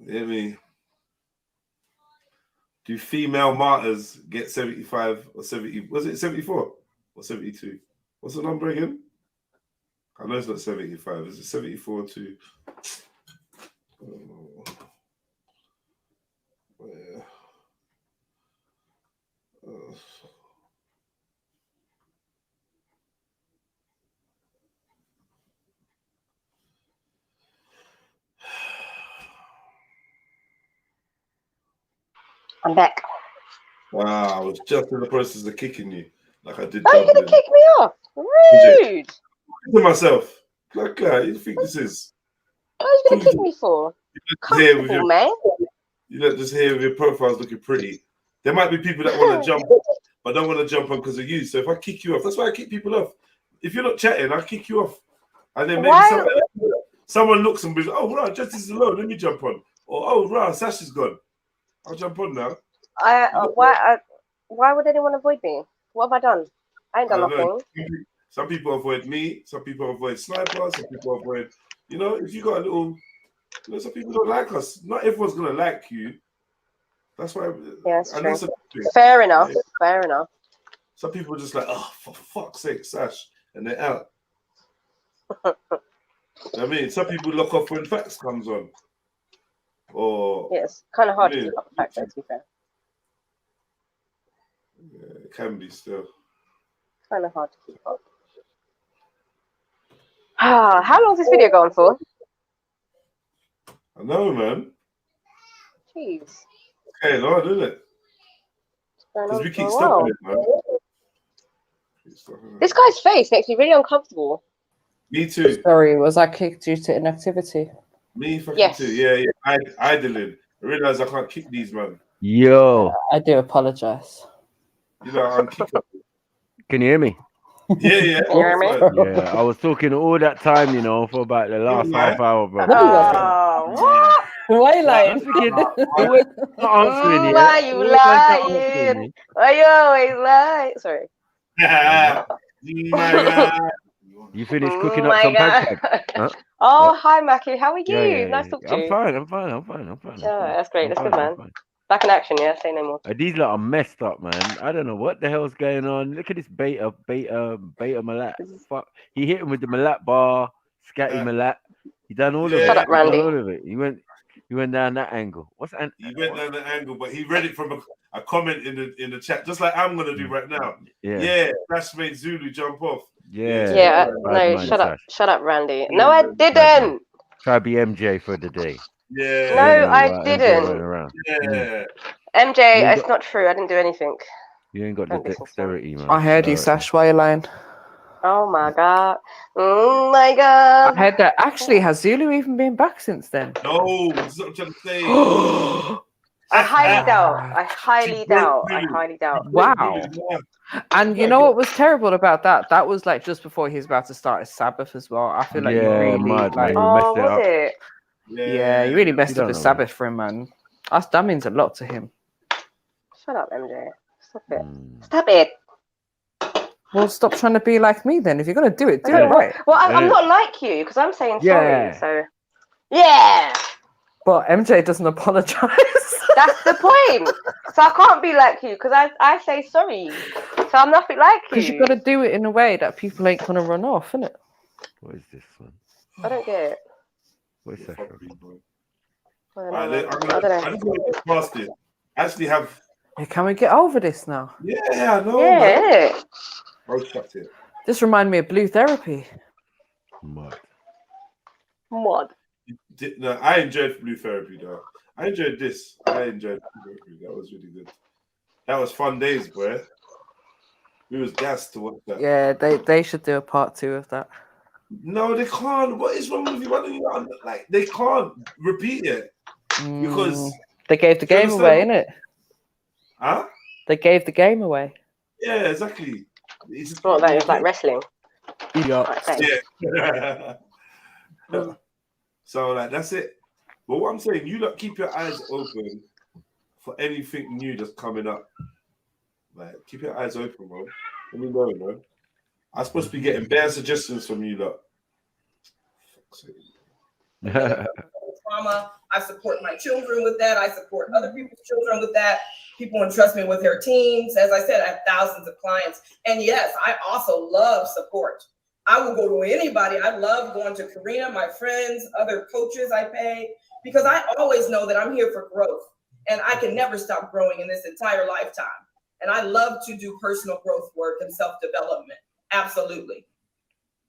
Hear me? Do female martyrs get 75 or 70? Was it 74 or 72? What's the number again? I know it's not 75. Is it 74 to? Oh, yeah. I'm back. Wow, I was just in the process of kicking you, like I did. Oh, you're gonna kick me off? Rude. To myself, like, you think this is? What are you gonna kick me for? Comfortable, man. You let just here with your profiles looking pretty. There might be people that want to jump, but don't want to jump on because of you. So if I kick you off, that's why I kick people off. If you're not chatting, I'll kick you off. And then maybe someone looks and be like, oh, right, Justice is alone. Let me jump on. Or, oh, right, Sasha's gone. I'll jump on now. Why would anyone avoid me? What have I done? I ain't done nothing. Some people avoid me. Some people avoid Sniper. Some people avoid, if you got a little, some people don't like us. Not everyone's going to like you. That's why. Yeah, that's true. Fair enough. Yeah. Fair enough. Some people are just like, oh, for fuck's sake, Sash. And they're out. I mean, some people lock off when facts comes on. Or yes, kind of hard to keep up with facts, to be fair. Yeah, it can be still. Kind of hard to keep up. How long is this video going for? I know, man. Jeez. Okay, Lord, isn't it? Because we keep stopping it, man. This guy's face makes me really uncomfortable. Me too. Sorry, was I kicked due to inactivity? Me fucking too. Yeah. Idling. I realise I can't kick these, man. Yo. I do apologize. I'm kicking. Can you hear me? Yeah. Can you hear me? Yeah, I was talking all that time, for about the last half hour, bro. What? Why are you lying? Not answering you. Why you lying? Why you always lie? Sorry. You finished cooking up some pancakes? Huh? Oh, hi, Mackie. How are you? Yeah, nice to talk to you. I'm fine. Yeah, that's great. That's good, man. Back in action, yeah. Say no more. These lot are messed up, man. I don't know what the hell's going on. Look at this beta Malat. Fuck. He hit him with the Malat bar, Scatty Malat. He done all of it. Shut up, Randy. He done all of it. He went down that angle. He went down the angle, but he read it from a comment in the chat, just like I'm gonna do right now. Yeah. Flash made Zulu jump off. Yeah. No, shut up, Randy. No, I didn't. Try to be MJ for the day. Yeah. No, I didn't. Yeah. MJ, it's not true. I didn't do anything. You ain't got the dexterity, man. I heard you, Sash. Why are you lying? Oh my god. Oh my god. I heard that. Actually, has Zulu even been back since then? No, that's what I'm trying to say. I highly doubt. Wow. And you know what was terrible about that? That was like just before he was about to start his Sabbath as well. I feel like you really mad, like. Oh, was it? Yeah, you really messed up his Sabbath for him, man. That means a lot to him. Shut up, MJ. Stop it. Stop it. Well, stop trying to be like me then. If you're gonna do it, do it right. Well, I'm not like you because I'm saying sorry. So, yeah. But MJ doesn't apologize. That's the point. So I can't be like you because I say sorry. So I'm nothing like you. Because you've got to do it in a way that people ain't gonna run off, innit? What is this one? I don't get it. What is that? I don't know. I just want to get past it. Actually have. Hey, can we get over this now? Yeah, I know. Yeah. Oh, shut it. This reminds me of Blue Therapy. Mod. No, I enjoyed Blue Therapy though. I enjoyed this. I enjoyed Blue Therapy. That was really good. That was fun days, boy. We was gassed to watch that. Yeah, they should do a part 2 of that. No, they can't. What is wrong with you? Why don't you like? They can't repeat it because they gave the game away, innit? Huh? They gave the game away. Yeah, exactly. It's just what that is like wrestling. Yeah. So like that's it. But what I'm saying, you lot keep your eyes open for anything new that's coming up. Like keep your eyes open, bro. Let me know, man. I'm supposed to be getting bare suggestions from you lot. Trauma. I support my children with that. I support other people's children with that. People entrust me with their teams. As I said, I have thousands of clients. And yes, I also love support. I will go to anybody. I love going to Karina, my friends, other coaches I pay, because I always know that I'm here for growth and I can never stop growing in this entire lifetime. And I love to do personal growth work and self-development. Absolutely.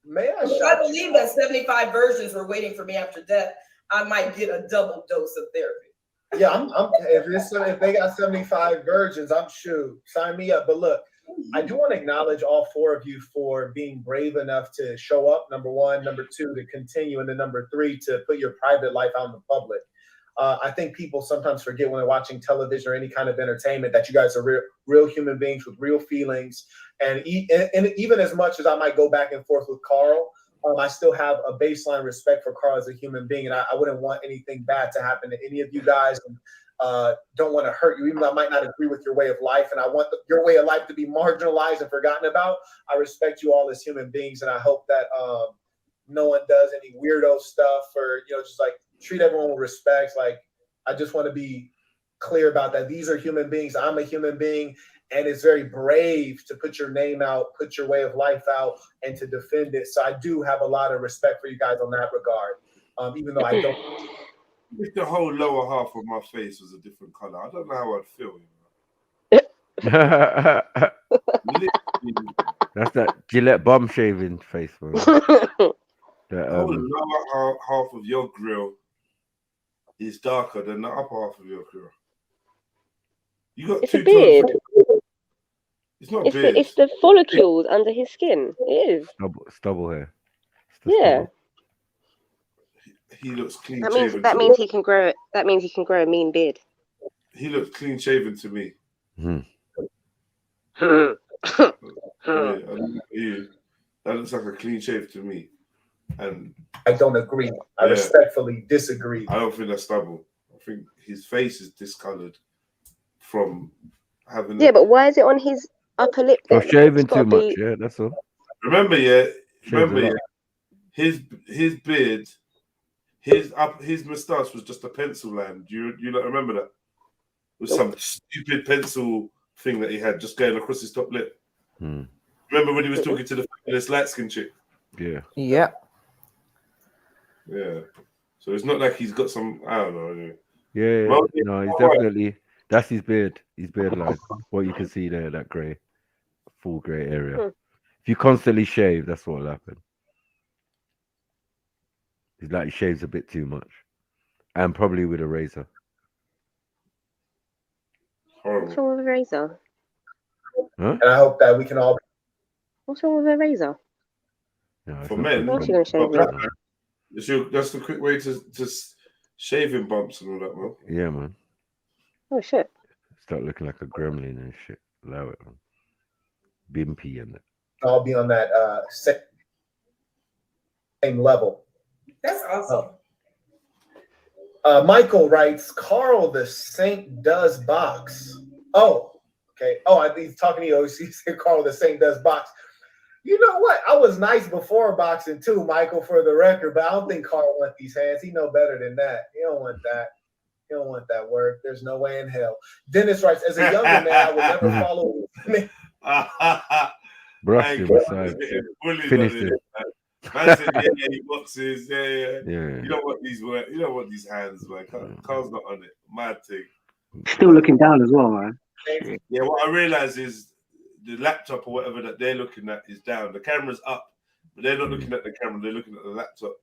May I? If I believe that 75 versions were waiting for me after death, I might get a double dose of therapy. Yeah, if they got 75 virgins, I'm sure. Sign me up. But look, I do want to acknowledge all four of you for being brave enough to show up, number one, number two, to continue, and then number three, to put your private life out in the public. I think people sometimes forget when they're watching television or any kind of entertainment that you guys are real human beings with real feelings. And even as much as I might go back and forth with Carl, I still have a baseline respect for Carl as a human being. And I wouldn't want anything bad to happen to any of you guys. And don't want to hurt you, even though I might not agree with your way of life. And I want your way of life to be marginalized and forgotten about. I respect you all as human beings. And I hope that no one does any weirdo stuff or, just like treat everyone with respect. Like, I just want to be clear about that. These are human beings. I'm a human being. And it's very brave to put your name out, put your way of life out, and to defend it. So I do have a lot of respect for you guys on that regard, even though I don't. If the whole lower half of my face was a different color, I don't know how I'd feel. That's that Gillette bum shaving face, man. The whole lower half of your grill is darker than the upper half of your grill. You got It's a beard. It's not a beard. It's the follicles under his skin. It is. Stubble hair. Yeah. He looks clean That shaven. means he can grow. That means he can grow a mean beard. He looks clean shaven to me. That looks like a clean shave to me. And I don't agree. I respectfully disagree. I don't think that's stubble. I think his face is discolored from having. Yeah, but why is it on his upper lip? I'm shaving too much. Yeah, that's all. Remember, his beard, his moustache was just a pencil line. Do you not remember that? It was some stupid pencil thing that he had just going across his top lip. Remember when he was talking to the fabulous light skin chick? Yeah. Yeah. Yeah. So it's not like he's got some, I don't know. Anyway. Yeah, Well, no, he's definitely, that's his beard line. What you can see there, that grey, full grey area. If you constantly shave, that's what will happen. He's like, he shaves a bit too much. And probably with a razor. What's wrong with a razor? Huh? And I hope that we can all. What's wrong with a razor? No, for men, What else you gonna shave with? that's the quick way to shaving bumps and all that, man. Yeah, man. Oh shit! Start looking like a gremlin and shit. Allow it, man. Bimpy and that. I'll be on that same level. That's awesome. Michael writes, Carl the Saint does box. Oh, okay. Oh, he's talking to you. He said Carl the Saint does box. You know what? I was nice before boxing too, Michael, for the record, but I don't think Carl wants these hands. He know better than that. He don't want that. He don't want that work. There's no way in hell. Dennis writes, as a younger man, I would never follow. Brush him aside. Finish it. Man said, yeah, he boxes, yeah. You don't want these work. You don't want these hands, man. Carl's not on it. Mad thing. Still looking down as well, man. Yeah, what I realize is the laptop or whatever that they're looking at is down. The camera's up, but they're not looking at the camera. They're looking at the laptop.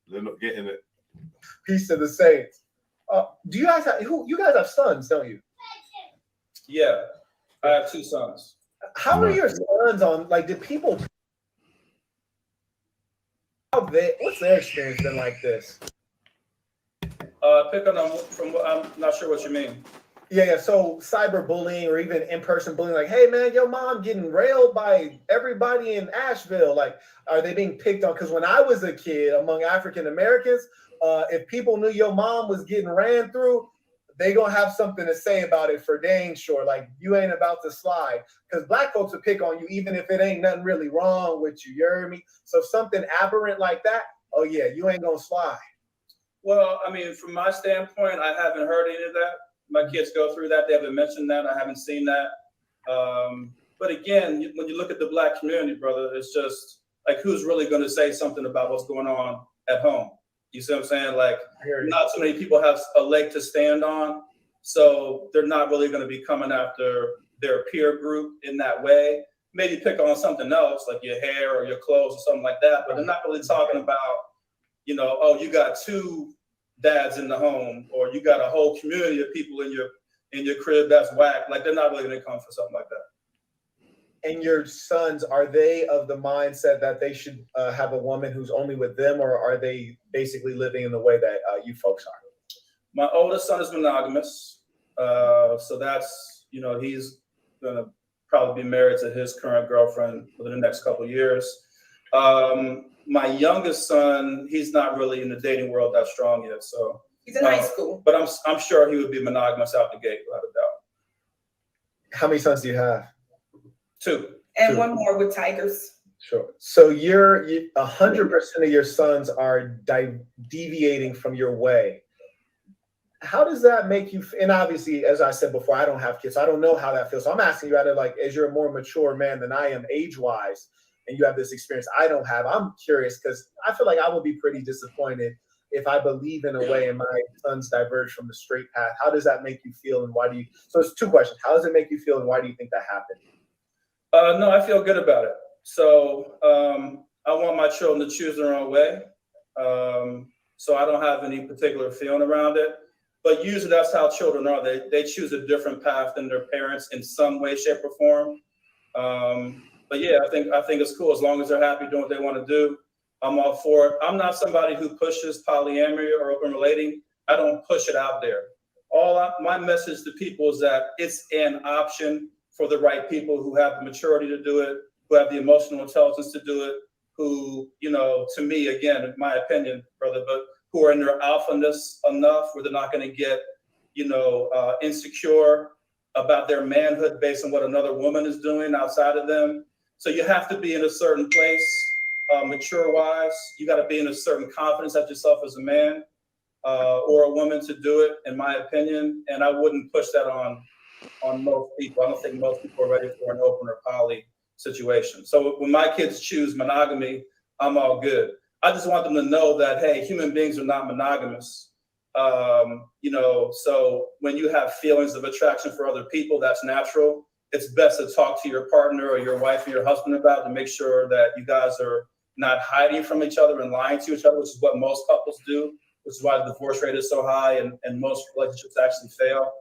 They're not getting it. Peace to the Saints. Do you guys have you guys have sons, don't you? Yeah, I have 2 sons. How are your sons on? Like, did people? What's their experience been like this? Pick on from what I'm not sure what you mean. Yeah. So cyberbullying or even in-person bullying, like, hey man, your mom getting railed by everybody in Asheville. Like, are they being picked on? Because when I was a kid among African Americans, if people knew your mom was getting ran through, they gonna have something to say about it for dang sure. Like, you ain't about to slide. Because black folks will pick on you even if it ain't nothing really wrong with you. You heard me? So if something aberrant like that, oh yeah, you ain't gonna slide. Well, I mean, from my standpoint, I haven't heard any of that. My kids go through that. They haven't mentioned that. I haven't seen that. But again, when you look at the black community, brother, it's just like who's really going to say something about what's going on at home? You see what I'm saying? Like, not too many people have a leg to stand on, so they're not really going to be coming after their peer group in that way. Maybe pick on something else, like your hair or your clothes or something like that, but they're not really talking about, you know, oh, you got 2 dads in the home, or you got a whole community of people in your crib that's whack. Like, they're not really going to come for something like that. And your sons, are they of the mindset that they should have a woman who's only with them, or are they basically living in the way that you folks are? My oldest son is monogamous, so that's, you know, he's gonna probably be married to his current girlfriend within the next couple of years. My youngest son, he's not really in the dating world that strong yet, so he's in high school. But I'm sure he would be monogamous out the gate, without a doubt. How many sons do you have? 2. And 1 more with tigers. Sure. So you're 100% of your sons are deviating from your way. How does that make you? And obviously, as I said before, I don't have kids, so I don't know how that feels. So I'm asking you, out of like, as you're a more mature man than I am age-wise, and you have this experience I don't have, I'm curious because I feel like I will be pretty disappointed if I believe in a way and my sons diverge from the straight path. How does that make you feel, and why do you? So it's 2 questions. How does it make you feel, and why do you think that happened? No, I feel good about it. So I want my children to choose their own way. So I don't have any particular feeling around it. But usually that's how children are. They choose a different path than their parents in some way, shape, or form. But yeah, I think it's cool as long as they're happy doing what they want to do. I'm all for it. I'm not somebody who pushes polyamory or open relating. I don't push it out there. My message to people is that it's an option for the right people who have the maturity to do it, who have the emotional intelligence to do it, who, you know, to me, again, in my opinion, brother, but who are in their alphaness enough where they're not going to get, you know, insecure about their manhood based on what another woman is doing outside of them. So you have to be in a certain place, mature-wise. You got to be in a certain confidence at yourself as a man or a woman to do it, in my opinion. And I wouldn't push that on most people. I don't think most people are ready for an open or poly situation. So when my kids choose monogamy, I'm all good. I just want them to know that, hey, human beings are not monogamous. You know, so when you have feelings of attraction for other people, that's natural. It's best to talk to your partner or your wife or your husband about, to make sure that you guys are not hiding from each other and lying to each other, which is what most couples do, which is why the divorce rate is so high and most relationships actually fail.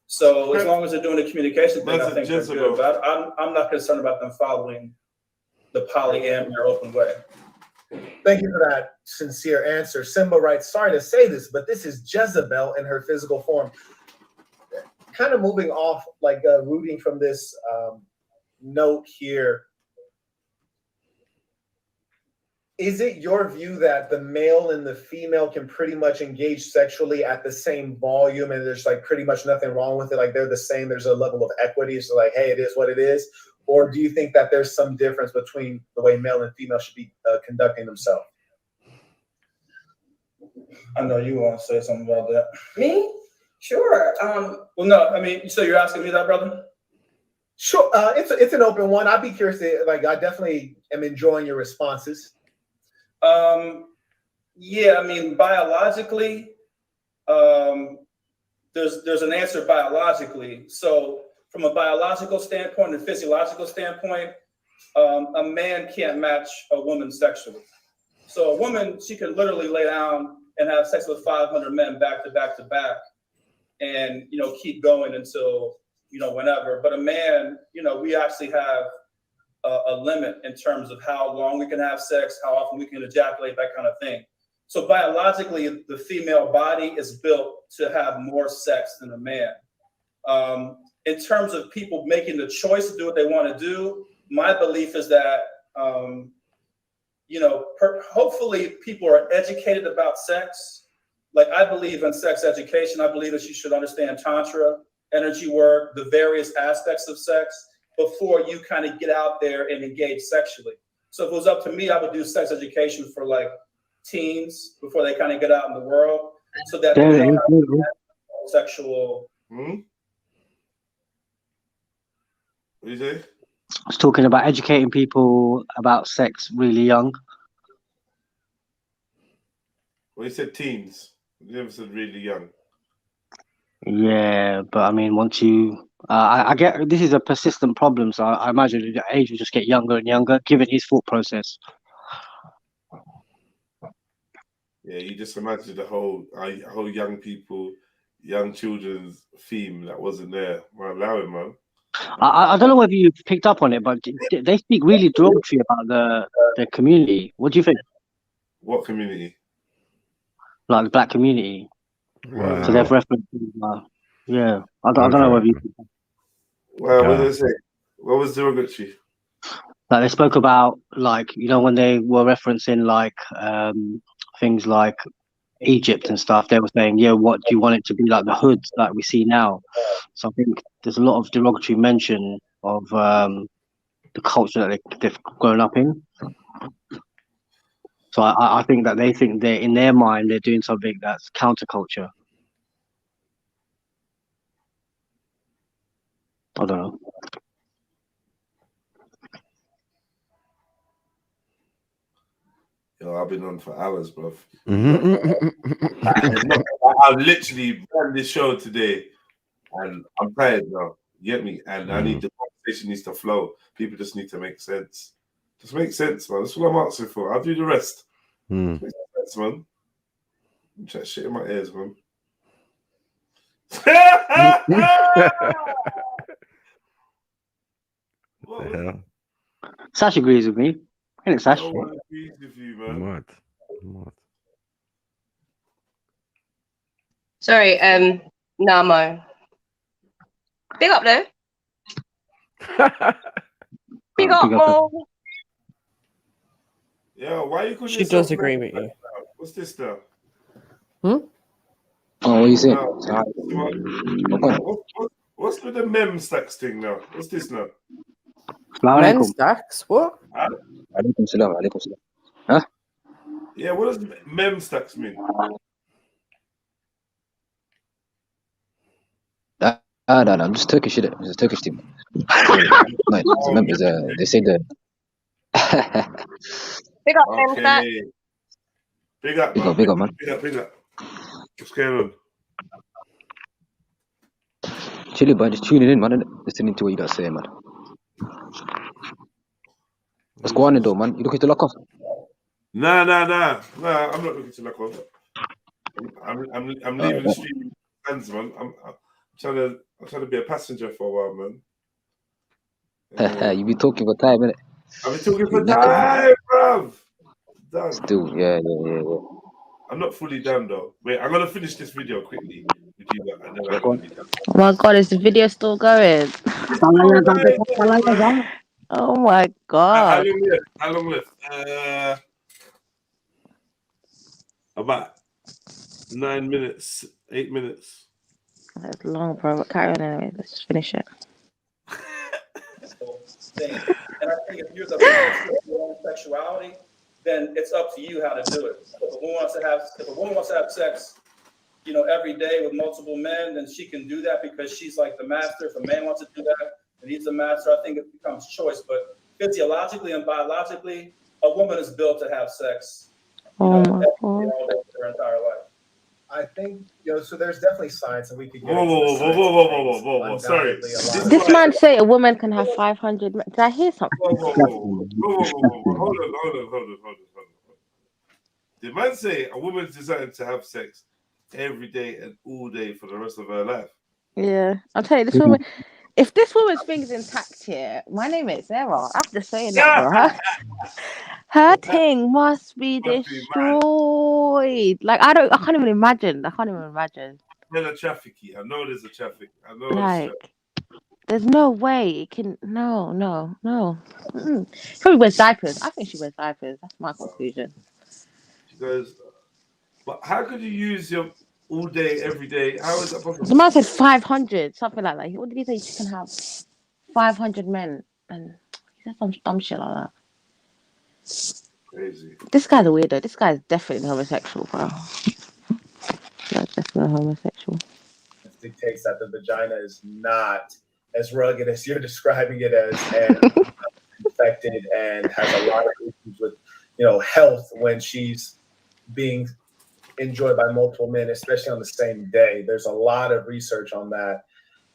So as long as they're doing the communication thing, I think they're good. But I'm not concerned about them following the polyamory or open way. Thank you for that sincere answer. Simba writes, sorry to say this, but this is Jezebel in her physical form. Kind of moving off, like rooting from this note here. Is it your view that the male and the female can pretty much engage sexually at the same volume and there's like pretty much nothing wrong with it? Like they're the same, there's a level of equity. So like, hey, it is what it is. Or do you think that there's some difference between the way male and female should be conducting themselves? I know you want to say something about that. Me? Sure. Well, no, I mean, so you're asking me that, brother? Sure. It's an open one. I'd be curious to, like, I definitely am enjoying your responses. Yeah, I mean, biologically, there's an answer biologically. So from a biological standpoint and physiological standpoint, a man can't match a woman sexually. So a woman, she can literally lay down and have sex with 500 men back to back to back and, you know, keep going until, you know, whenever. But a man, you know, we actually have a limit in terms of how long we can have sex, how often we can ejaculate, that kind of thing. So biologically, the female body is built to have more sex than a man. In terms of people making the choice to do what they want to do, my belief is that, you know, hopefully people are educated about sex. Like, I believe in sex education. I believe that you should understand Tantra, energy work, the various aspects of sex before you kind of get out there and engage sexually. So if it was up to me, I would do sex education for like teens before they kind of get out in the world, so that they don't have sexual. What do you say? was talking about educating people about sex really young. Well, you said teens. You never said really young. Yeah, but I mean, once you, I get this is a persistent problem, so I imagine the age will just get younger and younger, given his thought process. Yeah, you just imagine the whole young people, young children's theme that wasn't there. Well, allow him, man. I don't know whether you picked up on it, but they speak really derogatory about the community. What do you think? What community? Like the black community. Wow. So they've referenced, yeah. I don't know whether you. Well, what did they say? What was derogatory? Like they spoke about, like, you know, when they were referencing like things like Egypt and stuff, they were saying, yeah, what do you want it to be like the hoods that we see now? So I think there's a lot of derogatory mention of the culture that they've grown up in. So I think that they think they're, in their mind, they're doing something that's counterculture. I don't know. Yo, I've been on for hours, bro. Mm-hmm. I literally ran this show today, and I'm tired now. You get me? And I need the conversation needs to flow. People just need to make sense. Just make sense, man. That's what I'm asking for. I'll do the rest. Just make sense, man. I'm trying to shit in my ears, man. What the hell? Sash agrees with me. I think Sash. No one agrees with you, man. What? Sorry, Namo. Big up though. Big up, Mo. Yeah, why you calling She yourself does agree with you. What's this now? Oh, what you saying? What's with the mem stacks thing now? What's this now? Men stacks? What? Alaikum salam. Alaikum salam. Huh? Yeah, what does mem stacks mean? No, I'm just Turkish, shit. It's a Turkish team. They say the. Big up, men stacks. Big up, man. Big up, man. Big up. What's going on? Chilly, boy. Just tuning in, man. Listening to what you got to say, man. What's going on, though, man? You looking to lock off? Nah. I'm not looking to lock off. I'm leaving the street in hands, man. I'm trying to be a passenger for a while, man. You be talking for time, innit? I've been talking for time, bruv. Done. Still, yeah. I'm not fully done though. Wait, I'm gonna finish this video quickly with you, and then I'm gonna be done. Oh my god, is the video still going? Oh my How god. long left? About 9 minutes, 8 minutes. That's long, bro. But carry on anyway. Let's just finish it. Thing. And I think if you're the master of your own sexuality, then it's up to you how to do it. If a woman wants to have sex, every day with multiple men, then she can do that because she's like the master. If a man wants to do that, and he's the master, I think it becomes choice. But physiologically and biologically, a woman is built to have sex. Oh my god. Her entire life. I think, so there's definitely science, and we could get Whoa. Sorry. This man say a woman can have 500 men. Did I hear something? Whoa. Hold on. Did man say a woman's designed to have sex every day and all day for the rest of her life? Yeah. I'll tell you, this woman, if this woman's thing's intact here, my name is Sarah. I have to say that, bro. Her thing must be destroyed. Like, I can't even imagine. There's a traffic here. I know there's a traffic. Like, there's no way it can. No. Probably wears diapers. I think she wears diapers. That's my conclusion. She goes, but how could you use your all day, every day? How is that possible? The man said 500, something like that. What did he say? She can have 500 men. And he said some dumb shit like that. Crazy. This guy's a weirdo. This guy's definitely homosexual, bro. That's definitely homosexual. It dictates that the vagina is not as rugged as you're describing it as, and infected and has a lot of issues with, health when she's being enjoyed by multiple men, especially on the same day. There's a lot of research on that.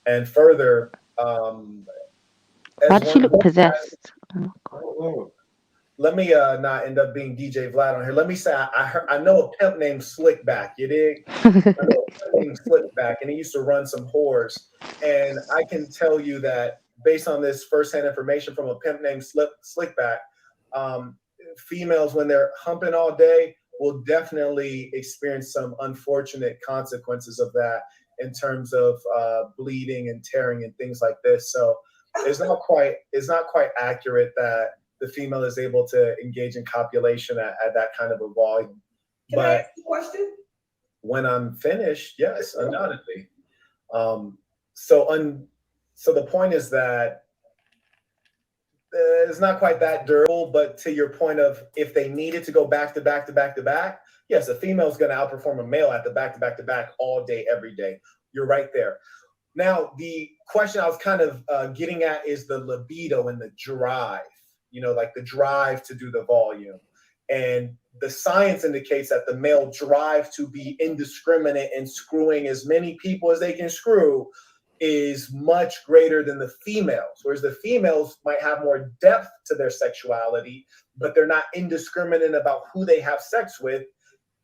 And further, Why does she look possessed? let me not end up being DJ Vlad on here. Let me say I know a pimp named Slickback. You dig? I know a pimp named Slickback, and he used to run some whores. And I can tell you that based on this firsthand information from a pimp named Slickback, females, when they're humping all day, will definitely experience some unfortunate consequences of that in terms of bleeding and tearing and things like this. So it's not quite accurate that the female is able to engage in copulation at that kind of a volume. Can I ask you a question? When I'm finished, yes, undoubtedly. So the point is that it's not quite that durable, but to your point of if they needed to go back to back to back to back, yes, a female is going to outperform a male at the back to back to back all day, every day. You're right there. Now, the question I was kind of getting at is the libido and the drive, like the drive to do the volume. And the science indicates that the male drive to be indiscriminate in screwing as many people as they can screw is much greater than the females, whereas the females might have more depth to their sexuality, but they're not indiscriminate about who they have sex with.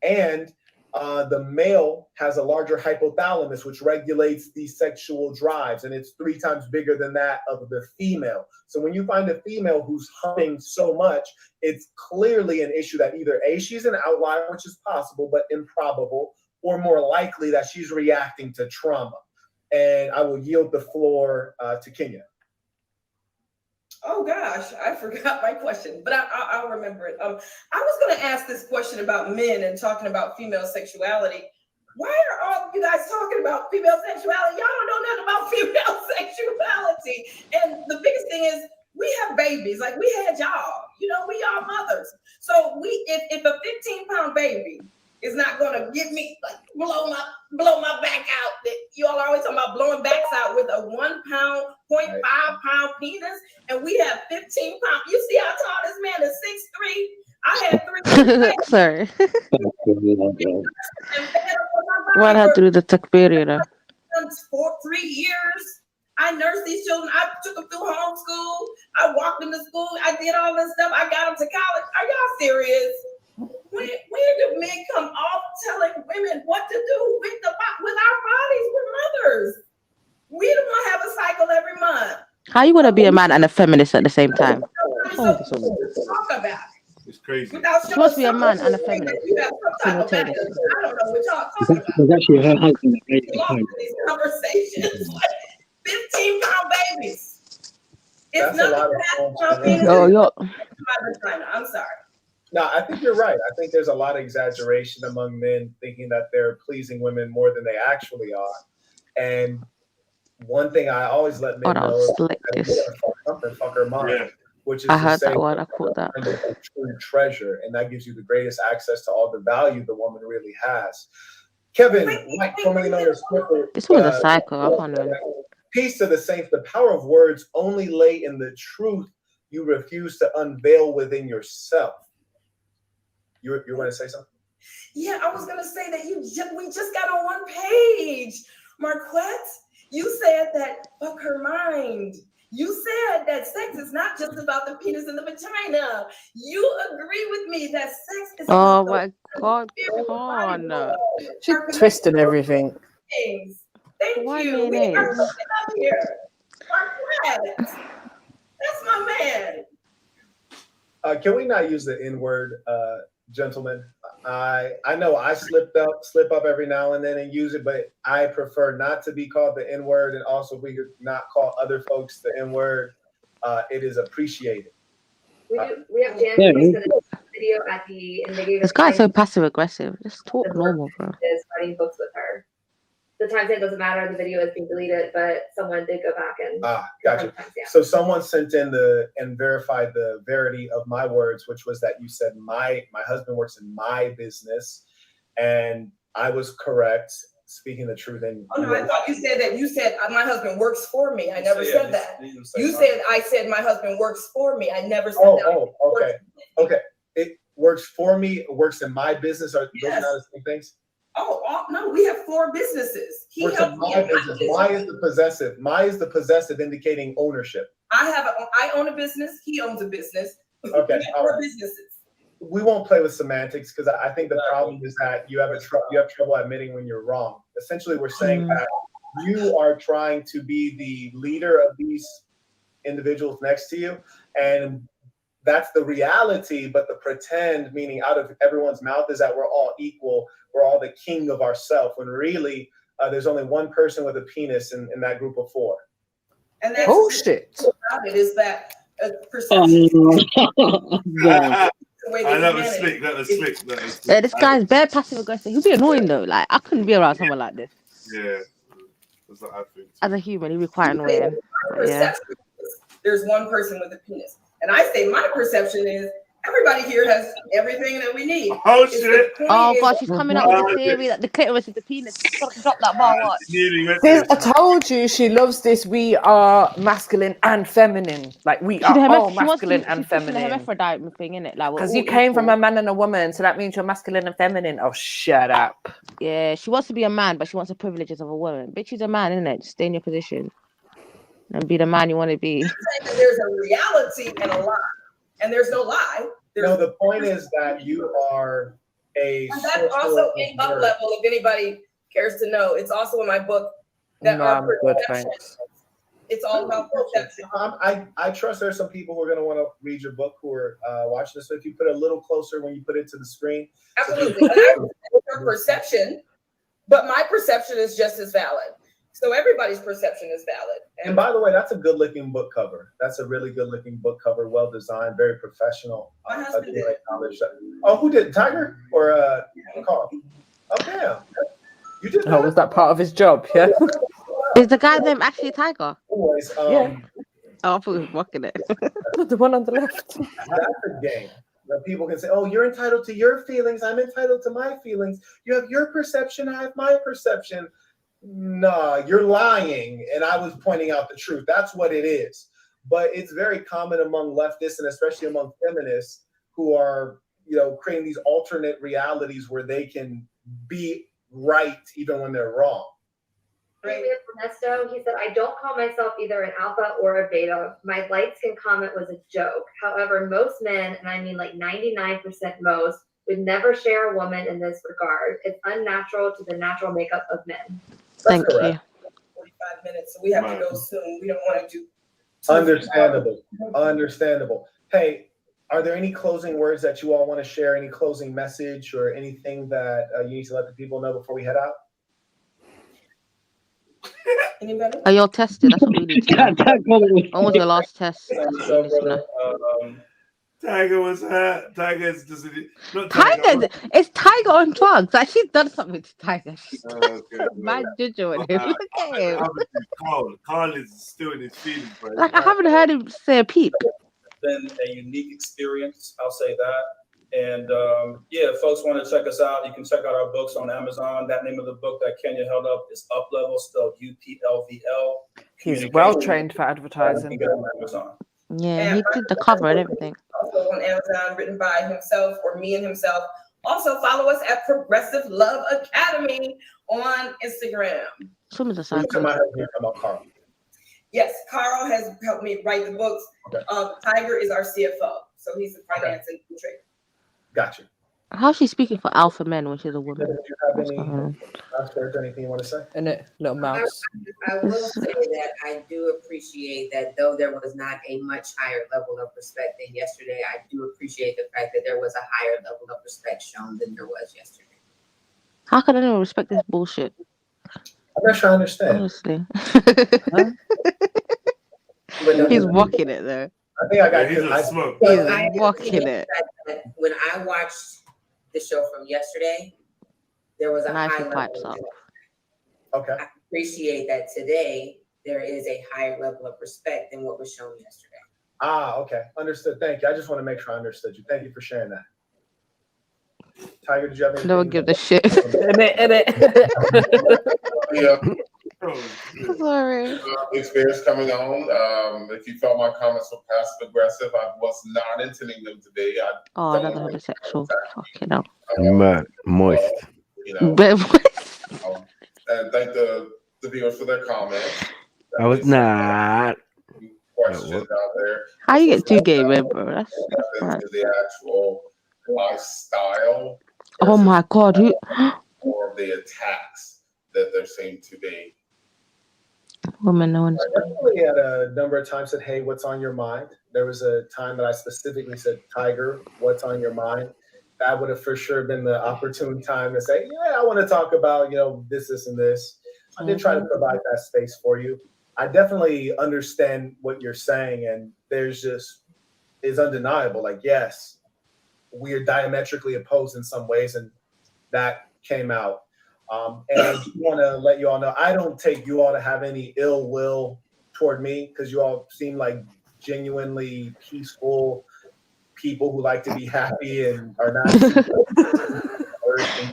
And the male has a larger hypothalamus, which regulates these sexual drives, and it's 3 times bigger than that of the female. So when you find a female who's humping so much, it's clearly an issue that either A, she's an outlier, which is possible, but improbable, or more likely that she's reacting to trauma. And I will yield the floor to Kenya. Oh gosh, I forgot my question, but I'll remember it. I was going to ask this question about men and talking about female sexuality. Why are all of you guys talking about female sexuality? Y'all don't know nothing about female sexuality. And the biggest thing is we have babies, like we had y'all. We are mothers. So if a 15-pound baby is not going to get me, like blow my back out. You all are always talking about blowing backs out with a 1 pound, 0.5 pound penis, and we have 15 pounds. You see how tall this man is? 6'3". I had 3. Sorry. What had to do with the takbir, For 3 years, I nursed these children. I took them through homeschool. I walked them to school. I did all this stuff. I got them to college. Are y'all serious? When do men come off telling women what to do with our bodies? We're mothers. We don't want to have a cycle every month. How you want to be a man and a feminist at the same time? Talk about it. It's crazy. You're supposed to be a man and a feminist simultaneously. I don't know what y'all talking about. It was actually her husband that made the point. These conversations, like 15-pound babies. It's That's a lot nothing. of I'm sorry. No, I think you're right. I think there's a lot of exaggeration among men thinking that they're pleasing women more than they actually are. And one thing I always let men know is that fuck her mind, which is I to heard say that one. I caught that. a true treasure, and that gives you the greatest access to all the value the woman really has. Kevin, Mike, formerly known as Squiffer, This was a cycle. I can't remember. Peace to the saints. The power of words only lay in the truth you refuse to unveil within yourself. You want to say something? Yeah, I was gonna say that we just got on one page. Marquette, you said that fuck her mind. You said that sex is not just about the penis and the vagina. You agree with me that sex is Oh about my God, Con. She's twisting everything. things. Thank Why you. We mayonnaise? are looking up here. Marquette. That's my man. Can we not use the N-word, gentlemen? I know I slip up every now and then and use it, but I prefer not to be called the N-word, and also we could not call other folks the N-word. It is appreciated. We have Jan posted a video at the, and they gave us This guy's so passive aggressive. Just talk normal, bro. is writing books with her. The timestamp doesn't matter. The video is being deleted, but someone did go back and Gotcha. So someone sent in and verified the verity of my words, which was that you said my husband works in my business, and I was correct. speaking the truth. And oh no, I thought you said that. You said my husband works for me. I never said that. You said I said my husband works for me. I never said that. Oh, okay, okay. It works for me. Works in my business. Are those not the same things? Oh no, we have 4 businesses. He works in my business. My is the possessive. My is the possessive, indicating ownership. I own a business. He owns a business. Okay, we have 4 businesses. We won't play with semantics because I think the problem is that you have trouble admitting when you're wrong. Essentially, we're saying that you are trying to be the leader of these individuals next to you, and that's the reality. But the pretend, meaning out of everyone's mouth, is that we're all equal. We're all the king of ourselves. When really, there's only one person with a penis in that group of 4. And that's about it is that perception. That was slick. Yeah, this guy's bare passive aggressive. He'll be annoying though. Like I couldn't be around someone like this. Yeah, that's what I think. As a human, he'd be quite annoying. Yeah. There's one person with a penis, and I say my perception is everybody here has everything that we need. Oh shit! Oh god, she's coming up with a theory that the clitoris is the penis. Drop that bar. What? I told you she loves this. We are masculine and feminine. Like we are all masculine and feminine. The hermaphrodite thing, innit? Like because you came from a man and a woman, so that means you're masculine and feminine. Oh, shut up. Yeah, she wants to be a man, but she wants the privileges of a woman. Bitch, she's a man, innit? Just stay in your position and be the man you want to be. There's a reality and a lie, and there's no lie. No, the point is that you are a. And that's also in Up Level. If anybody cares to know, it's also in my book. That it's all about perception. I trust there are some people who are going to want to read your book who are watching this. So if you put it a little closer when you put it to the screen. Absolutely. Your perception, but my perception is just as valid. So everybody's perception is valid. And by the way, that's a good looking book cover. That's a really good looking book cover. Well designed, very professional. My husband did. Oh, who did? Tiger or Carl? Oh, damn. You did that? Oh, was that part of his job? Yeah. Is the guy named actually Tiger? Anyways, yeah. Oh, I thought he was rocking it. The one on the left. That's a game. Where people can say, oh, you're entitled to your feelings. I'm entitled to my feelings. You have your perception. I have my perception. Nah, you're lying. And I was pointing out the truth. That's what it is. But it's very common among leftists and especially among feminists who are, creating these alternate realities where they can be right even when they're wrong. Right. We have Ernesto. He said, I don't call myself either an alpha or a beta. My light skin comment was a joke. However, most men, and I mean like 99% most, would never share a woman in this regard. It's unnatural to the natural makeup of men. Thank you. 45 minutes, so we have to go soon. We don't want to do. Understandable. Hey, are there any closing words that you all want to share? Any closing message or anything that you need to let the people know before we head out? Anybody? Are you all tested? That's what we need to know. When was your last test? That's what we need to know. Tiger was hurt. Tiger's just Tiger. It's Tiger on drugs. Like she's done something to Tiger. She's mad juju on him. Look at him. Carl is still in his feelings, bro. Like I haven't heard him say a peep. Been a unique experience. I'll say that. And if folks want to check us out, you can check out our books on Amazon. That name of the book that Kenya held up is Up Level, spelled UPLVL. He's well trained for advertising. Amazon. Yeah, he did the cover and everything. Also on Amazon, written by himself or me and himself. Also follow us at Progressive Love Academy on Instagram. Some of the sites. Yes, Carl has helped me write the books. Okay. Tiger is our CFO, so he's the finance and trader. Gotcha. How's she speaking for alpha men when she's a woman? Do you have any last words, anything you want to say? And a little mouse. I will say that I do appreciate that though there was not a much higher level of respect than yesterday, I do appreciate the fact that there was a higher level of respect shown than there was yesterday. How can anyone respect this bullshit? I'm not sure I understand. Honestly. He's walking it though. I think I got He's walking it. When I watched the show from yesterday, there was a high level of okay. I appreciate that today there is a higher level of respect than what was shown yesterday. Okay. Understood. Thank you. I just want to make sure I understood you. Thank you for sharing that. Tiger, did you have anything? No one give a shit. Sorry. Experience coming on. If you felt my comments were passive aggressive, I was not intending them to be. Oh, another homosexual. Fucking hell. Man, moist. You know, Bit and thank the viewers for their comments. I was not. Questions out there. How you get too gay, man, bro? That's Into the actual lifestyle. oh my god, who? Or the attacks that there seem to be. Woman, no one's. I definitely had a number of times said, "Hey, what's on your mind?" There was a time that I specifically said, "Tiger, what's on your mind?" That would have for sure been the opportune time to say, "Yeah, I want to talk about, this, and this." I did try to provide that space for you. I definitely understand what you're saying, and is undeniable. Like, yes, we are diametrically opposed in some ways, and that came out. And I just want to let you all know, I don't take you all to have any ill will toward me, because you all seem like genuinely peaceful people who like to be happy and are not.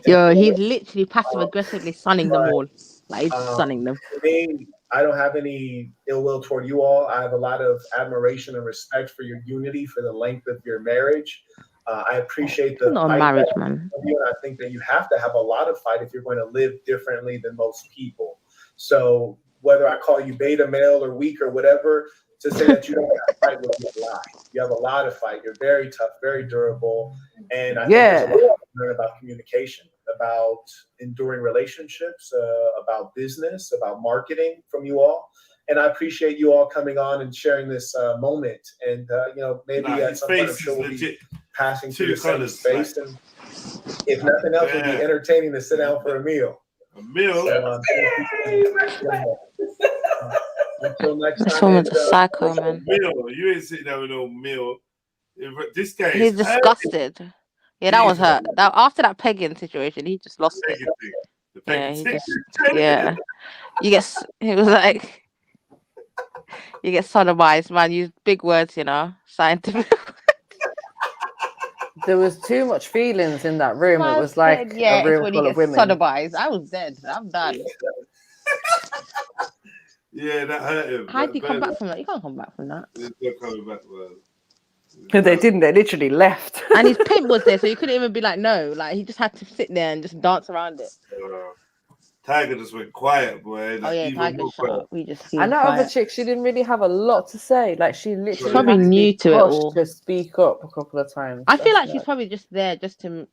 Yo, he's literally passive aggressively sunning them all. Like he's sunning them. For me, I don't have any ill will toward you all. I have a lot of admiration and respect for your unity, for the length of your marriage. I appreciate the Not a fight marriage, that man. you do, and I think that you have to have a lot of fight if you're going to live differently than most people. So whether I call you beta male or weak or whatever, to say that you don't have to fight would be a lie. You have a lot of fight. You're very tough, very durable, and I think there's a lot to learn about communication, about enduring relationships, about business, about marketing from you all. And I appreciate you all coming on and sharing this moment. And maybe at some point I'm sure we'll be passing through the same space. And if nothing else, it'll be entertaining to sit down for a meal. A meal. So, until next This time. woman's a psycho, man. Meal. You ain't sitting there with no meal. This guy He's is disgusted. Yeah, that was hurt. That after that pegging situation, he just lost it. Yeah, he just he was like, you get sodomized, man. Use big words, scientific. There was too much feelings in that room. It was like a room full of women. Sodomized. I was dead. I'm done. Yeah, that hurt him. How did he come back from that? You can't come back from that. He's not coming back, man. They didn't. They literally left. And his pimp was there, so you couldn't even be like, no. Like, he just had to sit there and just dance around it. Tiger just went quiet, boy. Oh, yeah, Tiger shut up. We just and that other chick, she didn't really have a lot to say. Like, she literally probably had to new be to it pushed all. to speak up a couple of times. I feel like she's probably just there just to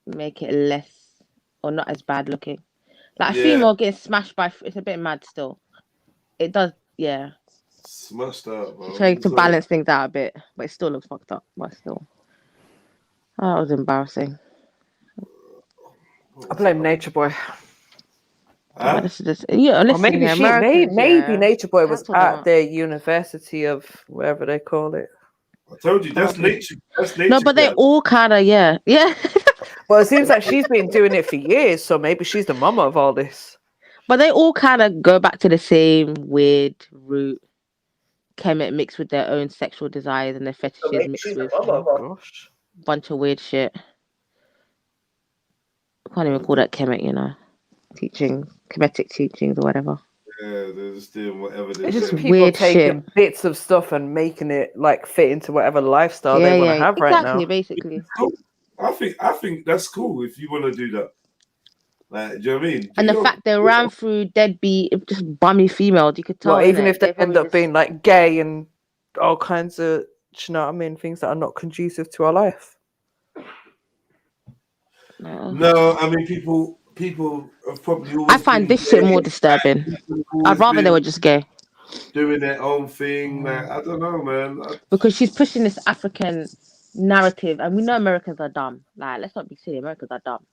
make it less or not as bad looking. Like, a female getting smashed by... It's a bit mad still. It does, yeah. Smashed up, bro. Trying to balance things out a bit, but it still looks fucked up. But still, that was embarrassing. I blame Nature Boy. This is just, listen, maybe Nature Boy was at their university of wherever they call it. I told you, that's nature. That's nature. No, but they all kind of, yeah. Well, it seems like she's been doing it for years, so maybe she's the mama of all this. But they all kind of go back to the same weird root. Kemet mixed with their own sexual desires and their fetishes mixed with a bunch of weird shit. I can't even call that Kemet, teaching, Kemetic teachings or whatever. Yeah, they're just doing whatever it's just people weird taking bits of stuff and making it like fit into whatever lifestyle they want to have right now. Exactly, basically. I think that's cool if you want to do that. Like, do you know what I mean? And the fact they ran through deadbeat, just bummy females, you could tell. Well, even if they end up being like gay and all kinds of, you know what I mean, things that are not conducive to our life. No, I mean people have probably. I find this shit more disturbing. I'd rather they were just gay, doing their own thing. Like, I don't know, man. Because she's pushing this African narrative, and we know Americans are dumb. Like, let's not be silly. Americans are dumb.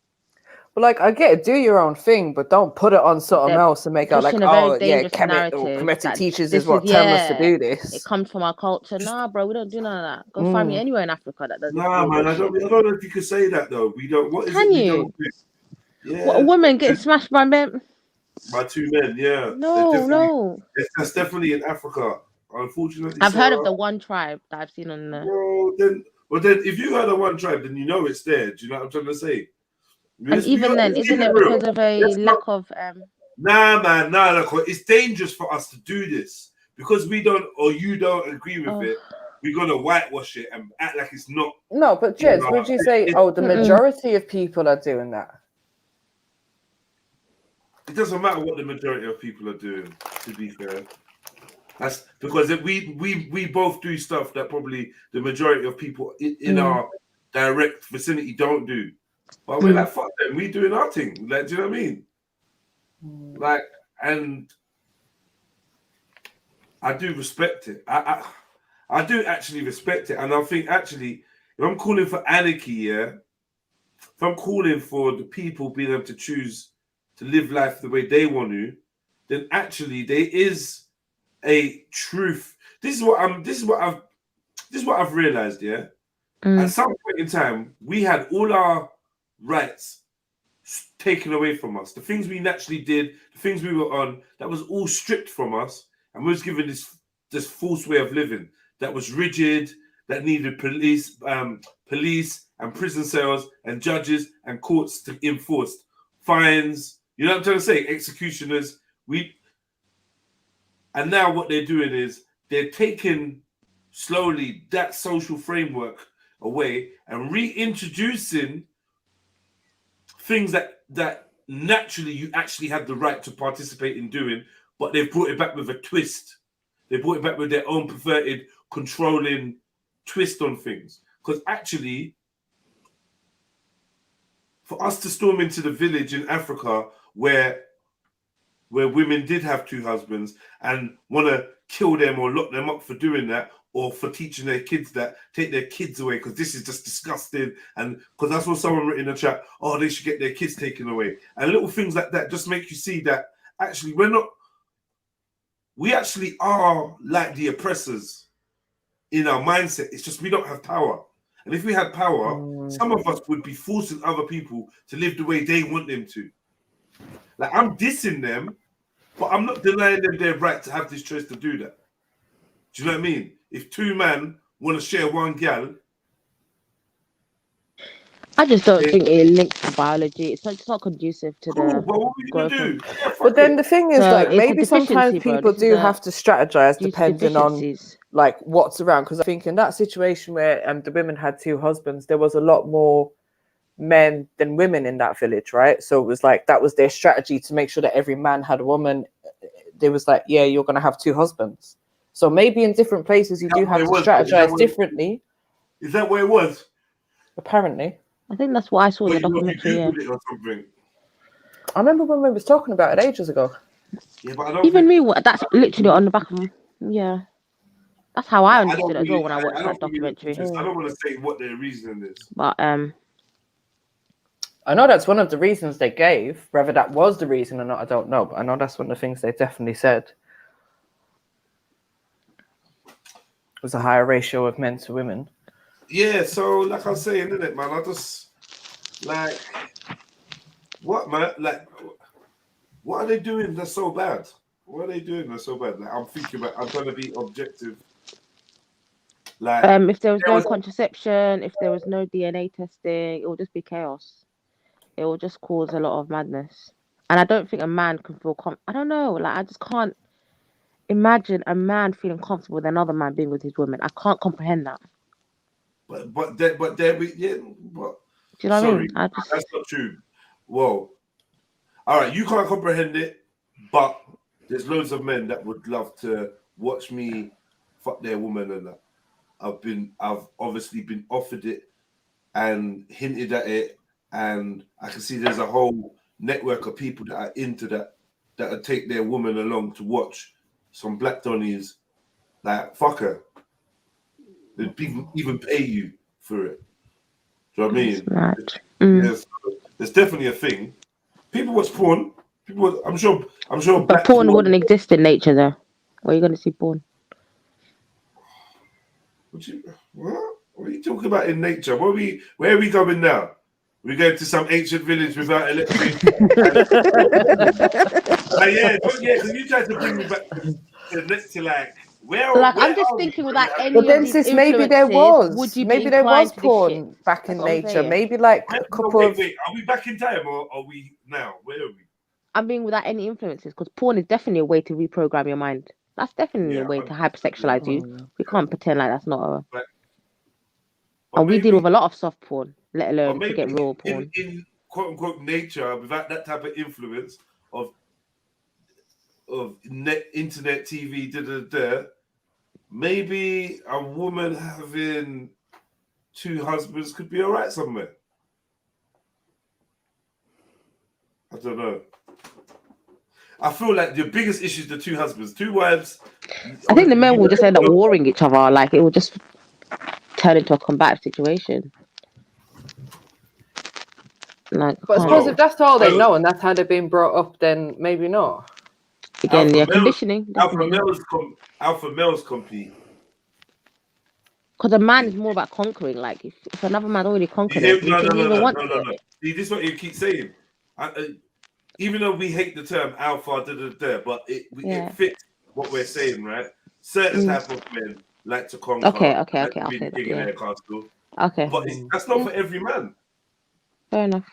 But like, I get it, do your own thing, but don't put it on something else and make out like, oh yeah, Kemetic teachers is what telling us to do this. It comes from our culture. Nah, bro, we don't do none of that. Go find me anywhere in Africa that does. Nah, man, I don't know if you could say that though. We don't. What is Can it? you? We don't do? Yeah. What, a woman getting smashed by men? By two men, yeah. No. That's definitely in Africa. Unfortunately, I've heard of the one tribe that I've seen on the. Well, then, if you heard of one tribe, then you know it's there. Do you know what I'm trying to say? And even then, isn't it because of a lack of Nah, man, look, it's dangerous for us to do this because we don't, or you don't agree with it. We're gonna whitewash it and act like it's not. No, but Jez, would you say, the majority of people are doing that? It doesn't matter what the majority of people are doing. To be fair, that's because we both do stuff that probably the majority of people in our direct vicinity don't do. But we're like, fuck them. We doing our thing. Like, do you know what I mean? Like, and I do respect it. I do actually respect it, and I think actually, if I'm calling for anarchy, if I'm calling for the people being able to choose to live life the way they want to, then actually there is a truth. This is what I've realized. Yeah, at some point in time, we had all our rights taken away from us. The things we naturally did, the things we were on, that was all stripped from us, and we was given this false way of living that was rigid, that needed police and prison cells and judges and courts to enforce fines. You know what I'm trying to say? Executioners. And now what they're doing is they're taking slowly that social framework away and reintroducing things that naturally you actually had the right to participate in doing, but they've brought it back with a twist. They brought it back with their own perverted, controlling twist on things. Because actually, for us to storm into the village in Africa where women did have two husbands and want to kill them or lock them up for doing that, or for teaching their kids that, take their kids away because this is just disgusting, and because that's what someone wrote in the chat, oh, they should get their kids taken away, and little things like that just make you see that actually we actually are like the oppressors in our mindset. It's just we don't have power, and if we had power, some of us would be forcing other people to live the way they want them to. Like, I'm dissing them, but I'm not denying them their right to have this choice to do that. Do you know what I mean? If two men want to share one gal, I just don't think it links to biology. It's not conducive to the but what are you growth. gonna do? But then the thing is, So like, it's a maybe sometimes deficiency, bro. people This is do a- have to strategize due to depending on deficiencies. like what's around. Because I think in that situation where the women had two husbands, there was a lot more men than women in that village, right? So it was like that was their strategy to make sure that every man had a woman. They was like, yeah, you're gonna have two husbands. So maybe in different places you do have to strategize differently. Is that where it was? Apparently. I think that's what I saw in the Well, you documentary. Yeah. Googled it or something. I remember when we was talking about it ages ago. Yeah, but I don't Even think, me, that's literally on the back of yeah. That's how I understood it as well when I watched I that don't really documentary. I don't want to say what their reasoning is. But I know that's one of the reasons they gave. Whether that was the reason or not, I don't know. But I know that's one of the things they definitely said. Was a higher ratio of men to women. Yeah, so like I was saying, isn't it, man? I just like what, man? Like, what are they doing that's so bad? What are they doing that's so bad? Like, I'm thinking about. I'm trying to be objective. Like, if there was no contraception, if there was no DNA testing, it will just be chaos. It will just cause a lot of madness. And I don't think a man can feel I don't know. Like, I just can't imagine a man feeling comfortable with another man being with his woman. I can't comprehend that. But there we yeah. But do you know sorry, what I mean? That's not true. Whoa. All right, you can't comprehend it, but there's loads of men that would love to watch me fuck their woman and that. I've obviously been offered it and hinted at it, and I can see there's a whole network of people that are into that would take their woman along to watch some black donnies like fuck her. They'd even pay you for it. Do you know what I mean? Right. Yes, there's definitely a thing. People watch porn. I'm sure. But black porn wouldn't exist in nature, though. Where are you going to see porn? What are you talking about in nature? Where are we going now? We're going to some ancient village without electric. Yeah, because you tried to bring me back to like I'm just thinking without any But then, of these sis, maybe there influences, would was, you be maybe there was inclined to this shit? porn back in That's what I'm nature. saying. Maybe like a couple of. Wait, are we back in time or are we now? Where are we? I mean, without any influences, because porn is definitely a way to reprogram your mind. That's definitely a way to hypersexualize you. We can't pretend like that's not a. And we deal with a lot of soft porn, let alone to get raw porn. In quote unquote nature, without that type of influence of internet, TV, maybe a woman having 2 husbands could be all right somewhere. I don't know. I feel like the biggest issue is the 2 husbands, 2 wives. I think the men will just end up warring each other. Like it will just turn into a combative situation. Like, But I suppose if that's all they know and that's how they've been brought up, then maybe not. Again, conditioning. Alpha males compete. Because a man is more about conquering. Like if another man already conquered it, No. it. See, this is what you keep saying. Even though we hate the term alpha, but it fits what we're saying, right? Certain type of men like to conquer. Okay. I'll say that. But that's not for every man. Fair enough.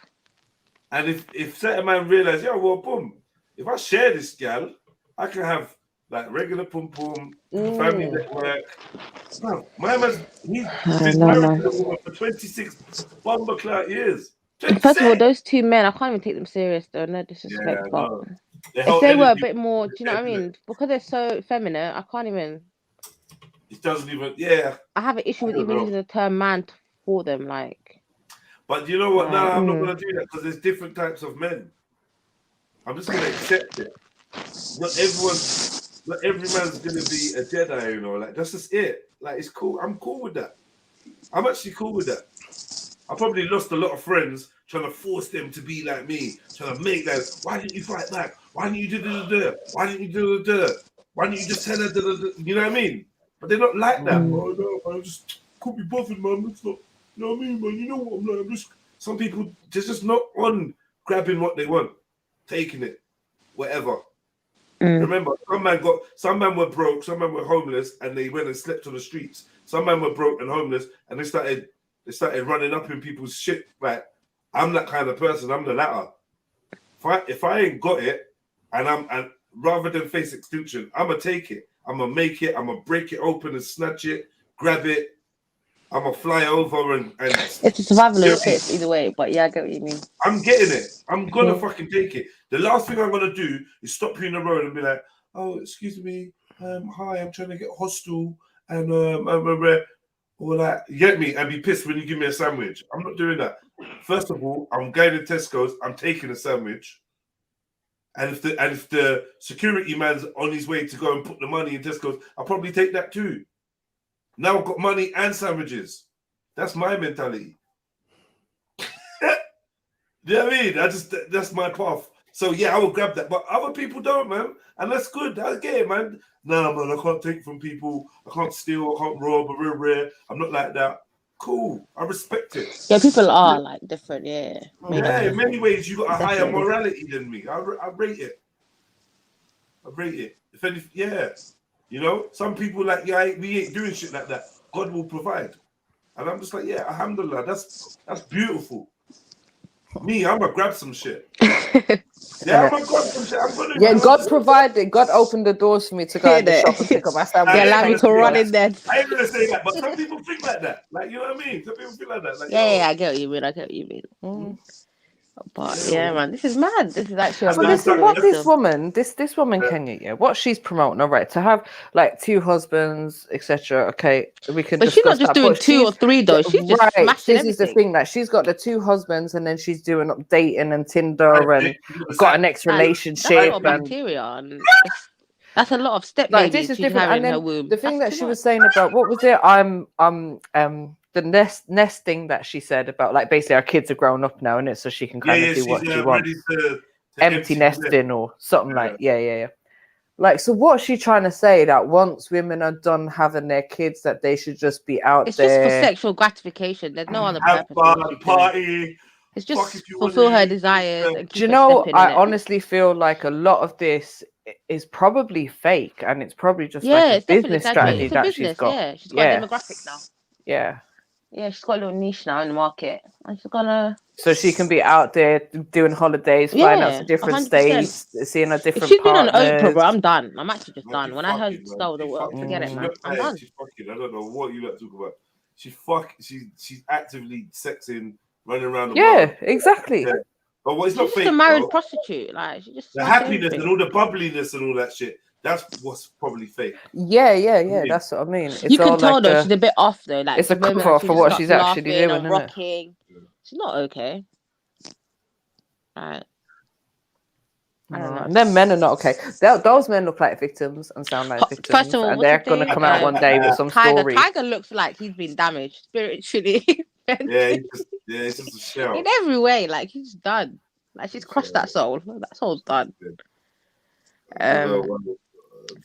And if certain man realize, boom, if I share this gal, I can have like regular pum family network. No, my man's he's been married to a woman for 26 years. 26. First of all, those 2 men, I can't even take them serious though. No disrespect, but if they were a bit more, do you know what I mean? Because they're so feminine, I can't even. It doesn't even. I have an issue with even using the term man for them, like. But you know what? No, I'm not gonna do that because there's different types of men. I'm just gonna accept it. Not every man's gonna be a Jedi, you know. Like that's just it. Like it's cool. I'm cool with that. I'm actually cool with that. I probably lost a lot of friends trying to force them to be like me, trying to make that. Why didn't you fight back? Why didn't you do? Why didn't you do? Why didn't you just tell her? You know what I mean? But they're not like that. Oh no, I just could be bothered, man. It's not. You know what I mean, man? You know what I'm like. I'm just. Some people just not on grabbing what they want, taking it, whatever. Remember, some men were broke, some men were homeless, and they went and slept on the streets. Some men were broke and homeless, and they started running up in people's shit. Like, I'm that kind of person. I'm the latter. If I ain't got it, and rather than face extinction, I'm gonna take it. I'm gonna make it. I'm gonna break it open and snatch it, grab it. I'm gonna fly over and it's a survival of the fittest either way. But yeah, I get what you mean. I'm getting it. I'm gonna fucking take it. The last thing I'm gonna do is stop you in the road and be like, "Oh, excuse me, hi, I'm trying to get hostile," and all that. You get me? And be pissed when you give me a sandwich. I'm not doing that. First of all, I'm going to Tesco's. I'm taking a sandwich. And if the security man's on his way to go and put the money in Tesco's, I'll probably take that too. Now I've got money and sandwiches. That's my mentality. You know what I mean? That's my path. So yeah, I will grab that. But other people don't, man. And that's good. I get it, man. No, man, I can't take from people. I can't steal. I can't rob. I'm not like that. Cool. I respect it. Yeah, people are like different. Yeah. Yeah, in many ways, you got a higher morality than me. I rate it. I rate it. If anything, yeah. You know, some people like, we ain't doing shit like that. God will provide. And I'm just like, yeah, alhamdulillah, that's beautiful. Me, I'm gonna grab some shit. Yeah, I'm gonna grab some shit. God provided. God opened the doors for me to go to the shop and pick up my sandwich. They allow me to run in there. I ain't gonna say that, but some people think like that. Like, you know what I mean? Some people feel like that. Like, yeah, I get what you mean. But yeah, man, this is mad. This is actually. So listen, what this woman, Kenya, yeah, what she's promoting, all right, to have like 2 husbands, etc. Okay, we could. But she's not just doing 2 or 3 though. She's just smashing This everything. is the thing that she's got the 2 husbands, and then she's doing dating and Tinder and got a next relationship. That's a lot of bacteria. And that's a lot of step like babies this is she's different. having And in then her womb. the thing that she was saying about what was it? The nesting that she said about, like, basically our kids are grown up now, innit? So she can kind of do what she wants. To empty nesting or something like yeah. Like, so what's she trying to say? That once women are done having their kids, that they should just be out It's there. just for sexual gratification. There's no other have purpose. fun, party. It's just fulfill her desires. And Do you know, I honestly feel like a lot of this is probably fake, and it's probably just Yeah, like a it's definitely business exaggerated. strategy It's a that business, she's got. yeah. She's got a demographic now. Yeah. Yeah, she's got a little niche now in the market. And she's gonna So she can be out there doing holidays, flying out to different 100%. states, seeing her If different she'd been on Oprah, partners. bro, I'm done. I'm actually just Man, done. When I heard Stole the World, forget it, She man. looked I'm like done. she's fucking. I don't know what you lot talk about. She's actively sexing, running around the world. Exactly. Yeah. But what it's She's not just fake, a married though. prostitute. Like she just The smashed happiness everything. and all the bubbliness and all that shit. That's what's probably fake. Yeah. That's what I mean. It's You can all tell like though she's a bit off though. Like it's a the moment cover that she for just what starts she's actually laughing doing, and isn't it? rocking. She's not okay. Right. I don't know. And then men are not okay. Those men look like victims and sound like victims. First of all, and what's they're his going to name? come out one day with some story. Tiger looks like he's been damaged spiritually. Yeah, he's just a shell. In every way, like he's done. Like she's crushed that soul. That soul's done.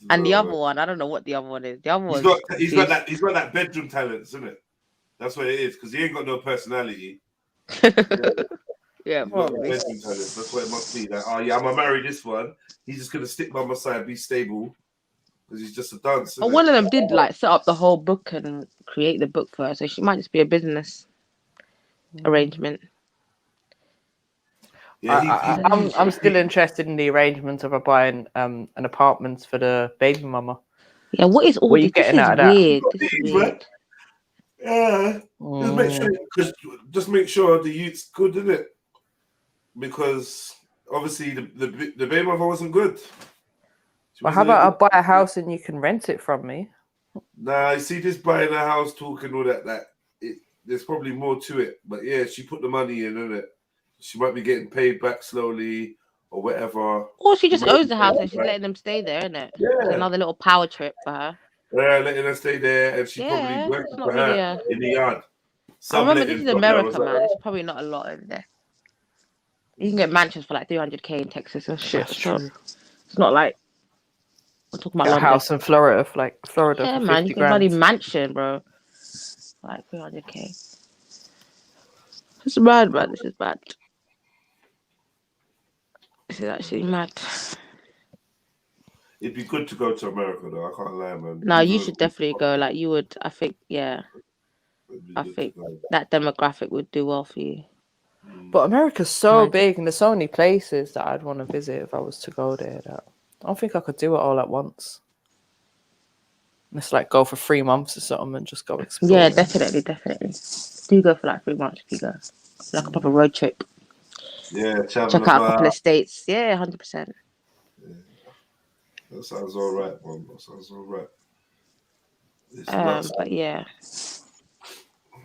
And the other one, I don't know what the other one is. The other one, He's got that bedroom talent, isn't it? That's what it is, because he ain't got no personality. Yeah, probably. Bedroom talent. That's what it must be. Like, oh yeah, I'm gonna marry this one. He's just gonna stick by my side, be stable, because he's just a dancer. And one of them did like set up the whole book and create the book for her, so she might just be a business arrangement. Yeah, I'm still interested in the arrangement of her buying an apartment for the baby mama. Yeah, what is all what are this? you getting This is out of that? weird. This is weird. Yeah, just make sure the youth's good, isn't it? Because obviously the baby mother wasn't good. Well, how about I buy a house and you can rent it from me? Nah, you see this buying a house talk and all that. There's probably more to it. But yeah, she put the money in, isn't it? She might be getting paid back slowly or whatever. Or she just owns the house and she's letting them stay there, isn't it? Yeah. It's another little power trip for her. Yeah, letting her stay there, and she Yeah, probably works it's for not her really in the yard. I remember this is Subletting America, from her. man. There's probably not a lot over there. You can get mansions for like 300K in Texas and shit. That's So true. it's not like we're talking about A London. house in Florida, Florida Yeah, for man, 50 you can bloody grand. mansion, bro. Like 300K. This is bad, man. This is bad. This is actually mad. It'd be good to go to America, though. I can't lie, man. No, you should definitely go. Like you would, I think, yeah. I think that demographic would do well for you. But America's so big and there's so many places that I'd want to visit if I was to go there. That I don't think I could do it all at once. Let's like go for 3 months or something and just go explore. Yeah, definitely. Do go for like 3 months if you go. Like a proper road trip. Yeah, Check out a couple of states. Yeah, 100%. That sounds all right, man. That sounds all right. But yeah.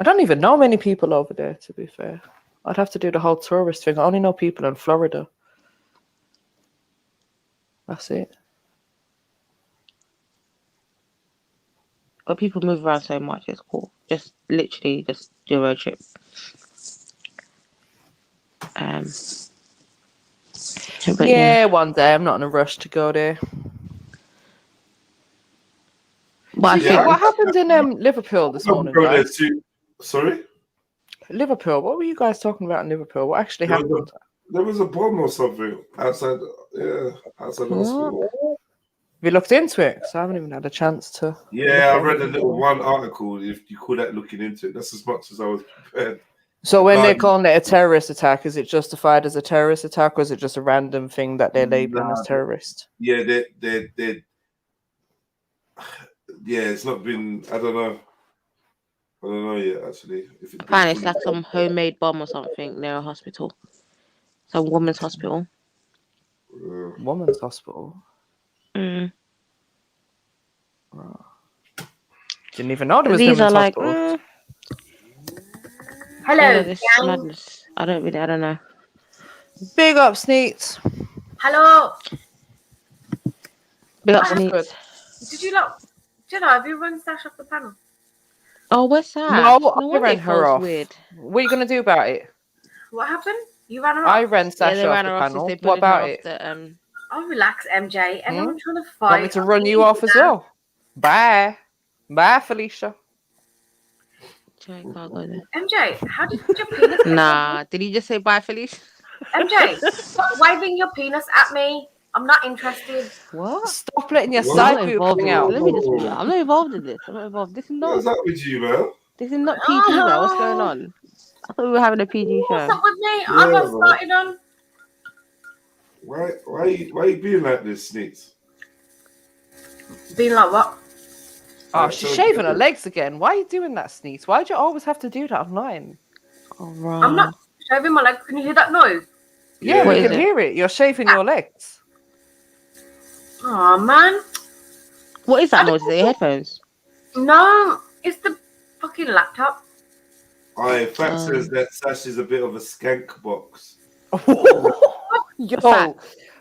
I don't even know many people over there, to be fair. I'd have to do the whole tourist thing. I only know people in Florida. That's it. But people move around so much, it's cool. Just literally just do a road trip. But yeah, one day. I'm not in a rush to go there. But what happened in Liverpool this morning, guys? Sorry? Liverpool. What were you guys talking about in Liverpool? What actually happened? There was a bomb or something outside. Yeah, outside the hospital. Have you looked into it? Because I haven't even had a chance to. Yeah, I read a little one article. If you call that looking into it, that's as much as I was prepared. So when they're calling it a terrorist attack, is it justified as a terrorist attack, or is it just a random thing that they're labeling as terrorist? Yeah, yeah, it's not been. I don't know yet. Actually, if it's apparently it's like some homemade bomb or something near a hospital, some woman's hospital. Woman's hospital. Mm. Didn't even know there was These women's are like. hospital. Hello, gang. madness. I don't know. Big up, Sneets. Hello. Big up, Ah, Sneets. Did you not? Jenna, have you run Stash off the panel? Oh, what's that? No, I wonder ran it her feels off. weird. What are you gonna do about it? What happened? You ran her off? I ran Sasha they off ran the her off panel. since they What bullied her about off it? the, Oh, relax, MJ. Everyone's trying to fight. Want me to run you off as well? Bye. Bye, Felicia. MJ, how did you put your penis? Nah, did he just say bye, Felicia? MJ, stop waving your penis at me. I'm not interested. What? Stop letting your I'm side not boob involved bring in this. out. Let me just. I'm not involved in this. I'm not involved. This is not. What's up with you, man? This is not PG, man. What's going on? I thought we were having a PG What's show. up with me? Yeah, I got man. started on. Why you being like this, Sneaks? Being like what? Oh, she's shaving her legs again. Why are you doing that, Sneeze? Why do you always have to do that online? I'm not shaving my legs. Can you hear that noise? Yeah, What we is can it? hear it. You're shaving your legs. Oh man. What is that noise? Is it your headphones? No, it's the fucking laptop. Aye, fact says that Sash is a bit of a skank box. Yo,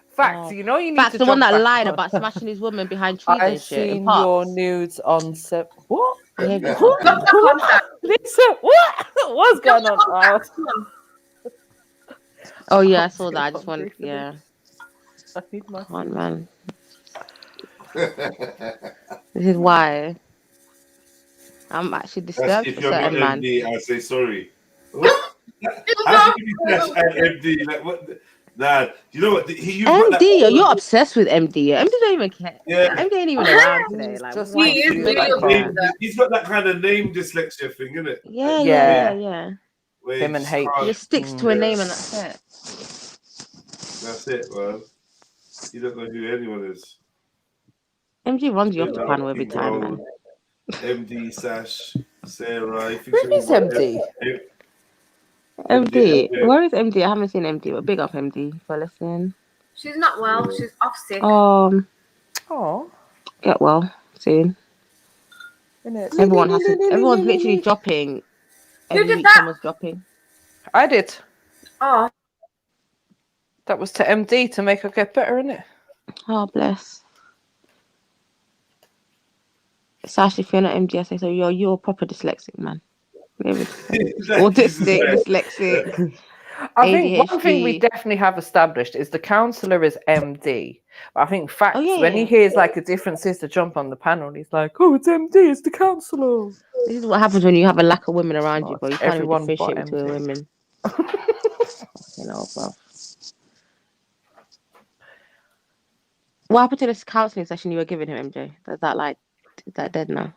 Facts, you know you need Facts, to the one jump that back lied on. about smashing his woman behind trees I've and shit. In seen your parks. nudes on what? Behavior. Lisa, what? What's going on? Oh yeah, I saw that. I just wanted, yeah. I need my Can't, man. This is why I'm actually That's, disturbed if for you're not certain man. MD, I say sorry. How can you be Sash and MD? Like what? Nah, you know what? You've got that MD, old- you're obsessed with MD. MD don't even care. Yeah. MD ain't even around today. Like, Just why he is you really like obsessed. that? He's got that kind of name dyslexia thing, isn't it? Yeah, Like, yeah. where Him you and just H. can't- He just sticks to a name and that's it. That's it, man. You don't know who anyone is. MG runs you off the Stella, panel every King time, man. Gold, MD, Sash, Sarah. Who is MD? MD. Where is MD? I haven't seen MD, but big up MD for listening. She's not well. She's off sick. Oh, Get well soon. Everyone's literally dropping. Every did week that? someone's dropping. I did. Oh. That was to MD to make her get better, innit? Oh, bless. Sash, if you're not MD, I say so. You're a proper dyslexic, man. Autistic, dyslexic. I think one ADHD. thing we definitely have established is the counsellor is MD. But I think facts, when he yeah. hears like a different sister jump on the panel, he's like, oh, it's MD, it's the counsellor. This is what happens when you have a lack of women around you, Oh, bro. You can't even everyone differentiate but between MD. women. You know, bro. What happened to this counselling session you were giving him, MJ? Is that dead now?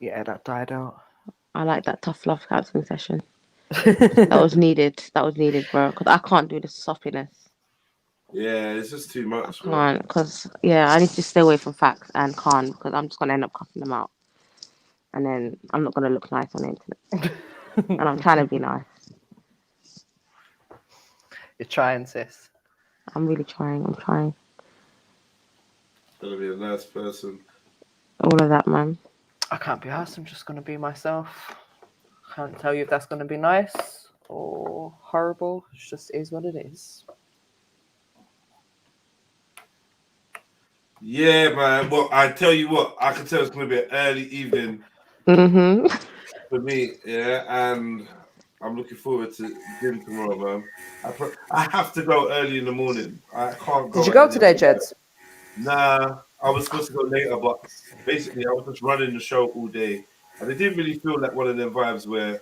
Yeah, that died out. I like that tough love counselling session. That was needed. That was needed, bro. Because I can't do the soppiness. Yeah, it's just too much. Can't, because I need to stay away from facts and can't, because I'm just gonna end up cussing them out, and then I'm not gonna look nice on the internet. And I'm trying to be nice. You're trying, sis. I'm really trying. I'm trying. Gonna be a nice person. All of that, man. I can't be asked. I'm just gonna be myself. Can't tell you if that's gonna be nice or horrible. It just is what it is. Yeah, man. Well, I tell you what, I can tell it's gonna be an early evening for me. Yeah, and I'm looking forward to gym tomorrow, man. I have to go early in the morning. I can't go. Did you go early. today, Jeds? Nah, I was supposed to go later, but basically I was just running the show all day, and it didn't really feel like one of them vibes where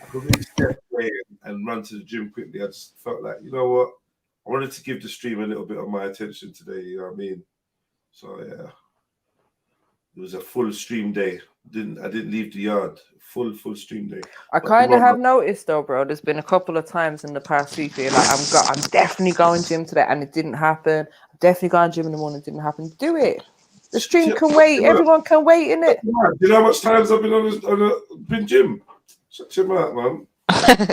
I could really step away and run to the gym quickly. I just felt like, you know what, I wanted to give the stream a little bit of my attention today. You know what I mean? So yeah, it was a full stream day. I didn't leave the yard. Full stream day. I But kind of tomorrow- have noticed though, bro. There's been a couple of times in the past week where like I'm definitely going gym today, and it didn't happen. I'm definitely going gym in the morning, it didn't happen. Do it. The stream can wait. Everyone can wait, innit? Do you know how much times I've been been gym? Shut your mouth, man.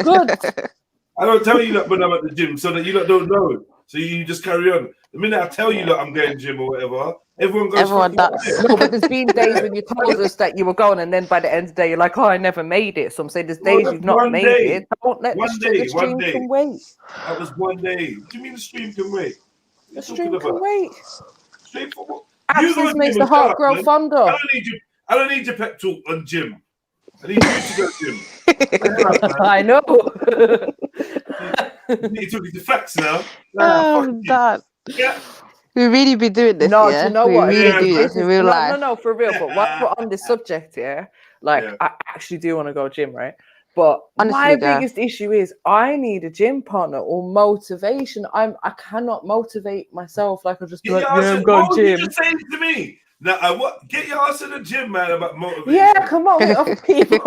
Good. I don't tell you that when I'm at the gym, so that you lot don't know. So you just carry on. The minute I tell you that I'm going gym or whatever, everyone goes. Everyone does. No, but there's been days when you told us that you were going, and then by the end of the day, you're like, "Oh, I never made it." So I'm saying there's days you've not made it. Don't let the stream can wait. That was one day. What do you mean the stream can wait? The stream can wait. Stream for what? Absence makes the heart grow fonder. I don't need your pep talk on gym. I need you to go gym. I know. You took it to facts now. Oh, God. Yeah. We really be doing this, No, yeah? do you know we what? really do this in real life. No, for real. But while we're on this subject, yeah, like I actually do want to go gym, right? But Honestly, my girl. biggest issue is I need a gym partner or motivation. I cannot motivate myself. Like I'll just be Get like, your ass yeah, in- I'm going What were you gym. just saying to me? Now, what? Get your ass in the gym, man. About motivation. Yeah, come on, with other people.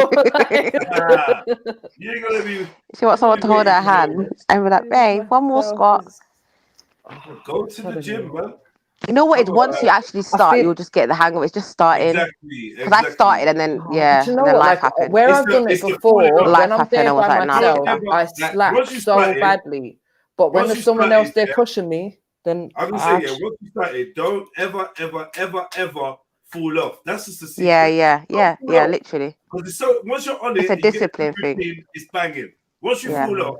You ain't gonna be. She wants someone to hold her hand and be like, babe, one more squat. Go to the gym, man. You know what? It's once you actually start, you'll just get the hang of it. It's just starting. Exactly. Because I started and then, yeah, Do you and know then what? life Like happened. where I've done it before, Life when I'm happened, I there was by like, nah, I'm myself, done. I Like, slack once you so started- badly. But when once there's you someone started, else there yeah, pushing me, then I'm gonna I say, yeah, once you started, don't ever fall off. That's just the secret. Yeah, literally. Because it's so once you're on It's it, a you get discipline the thing. routine, it's banging. Once you Yeah. fall off,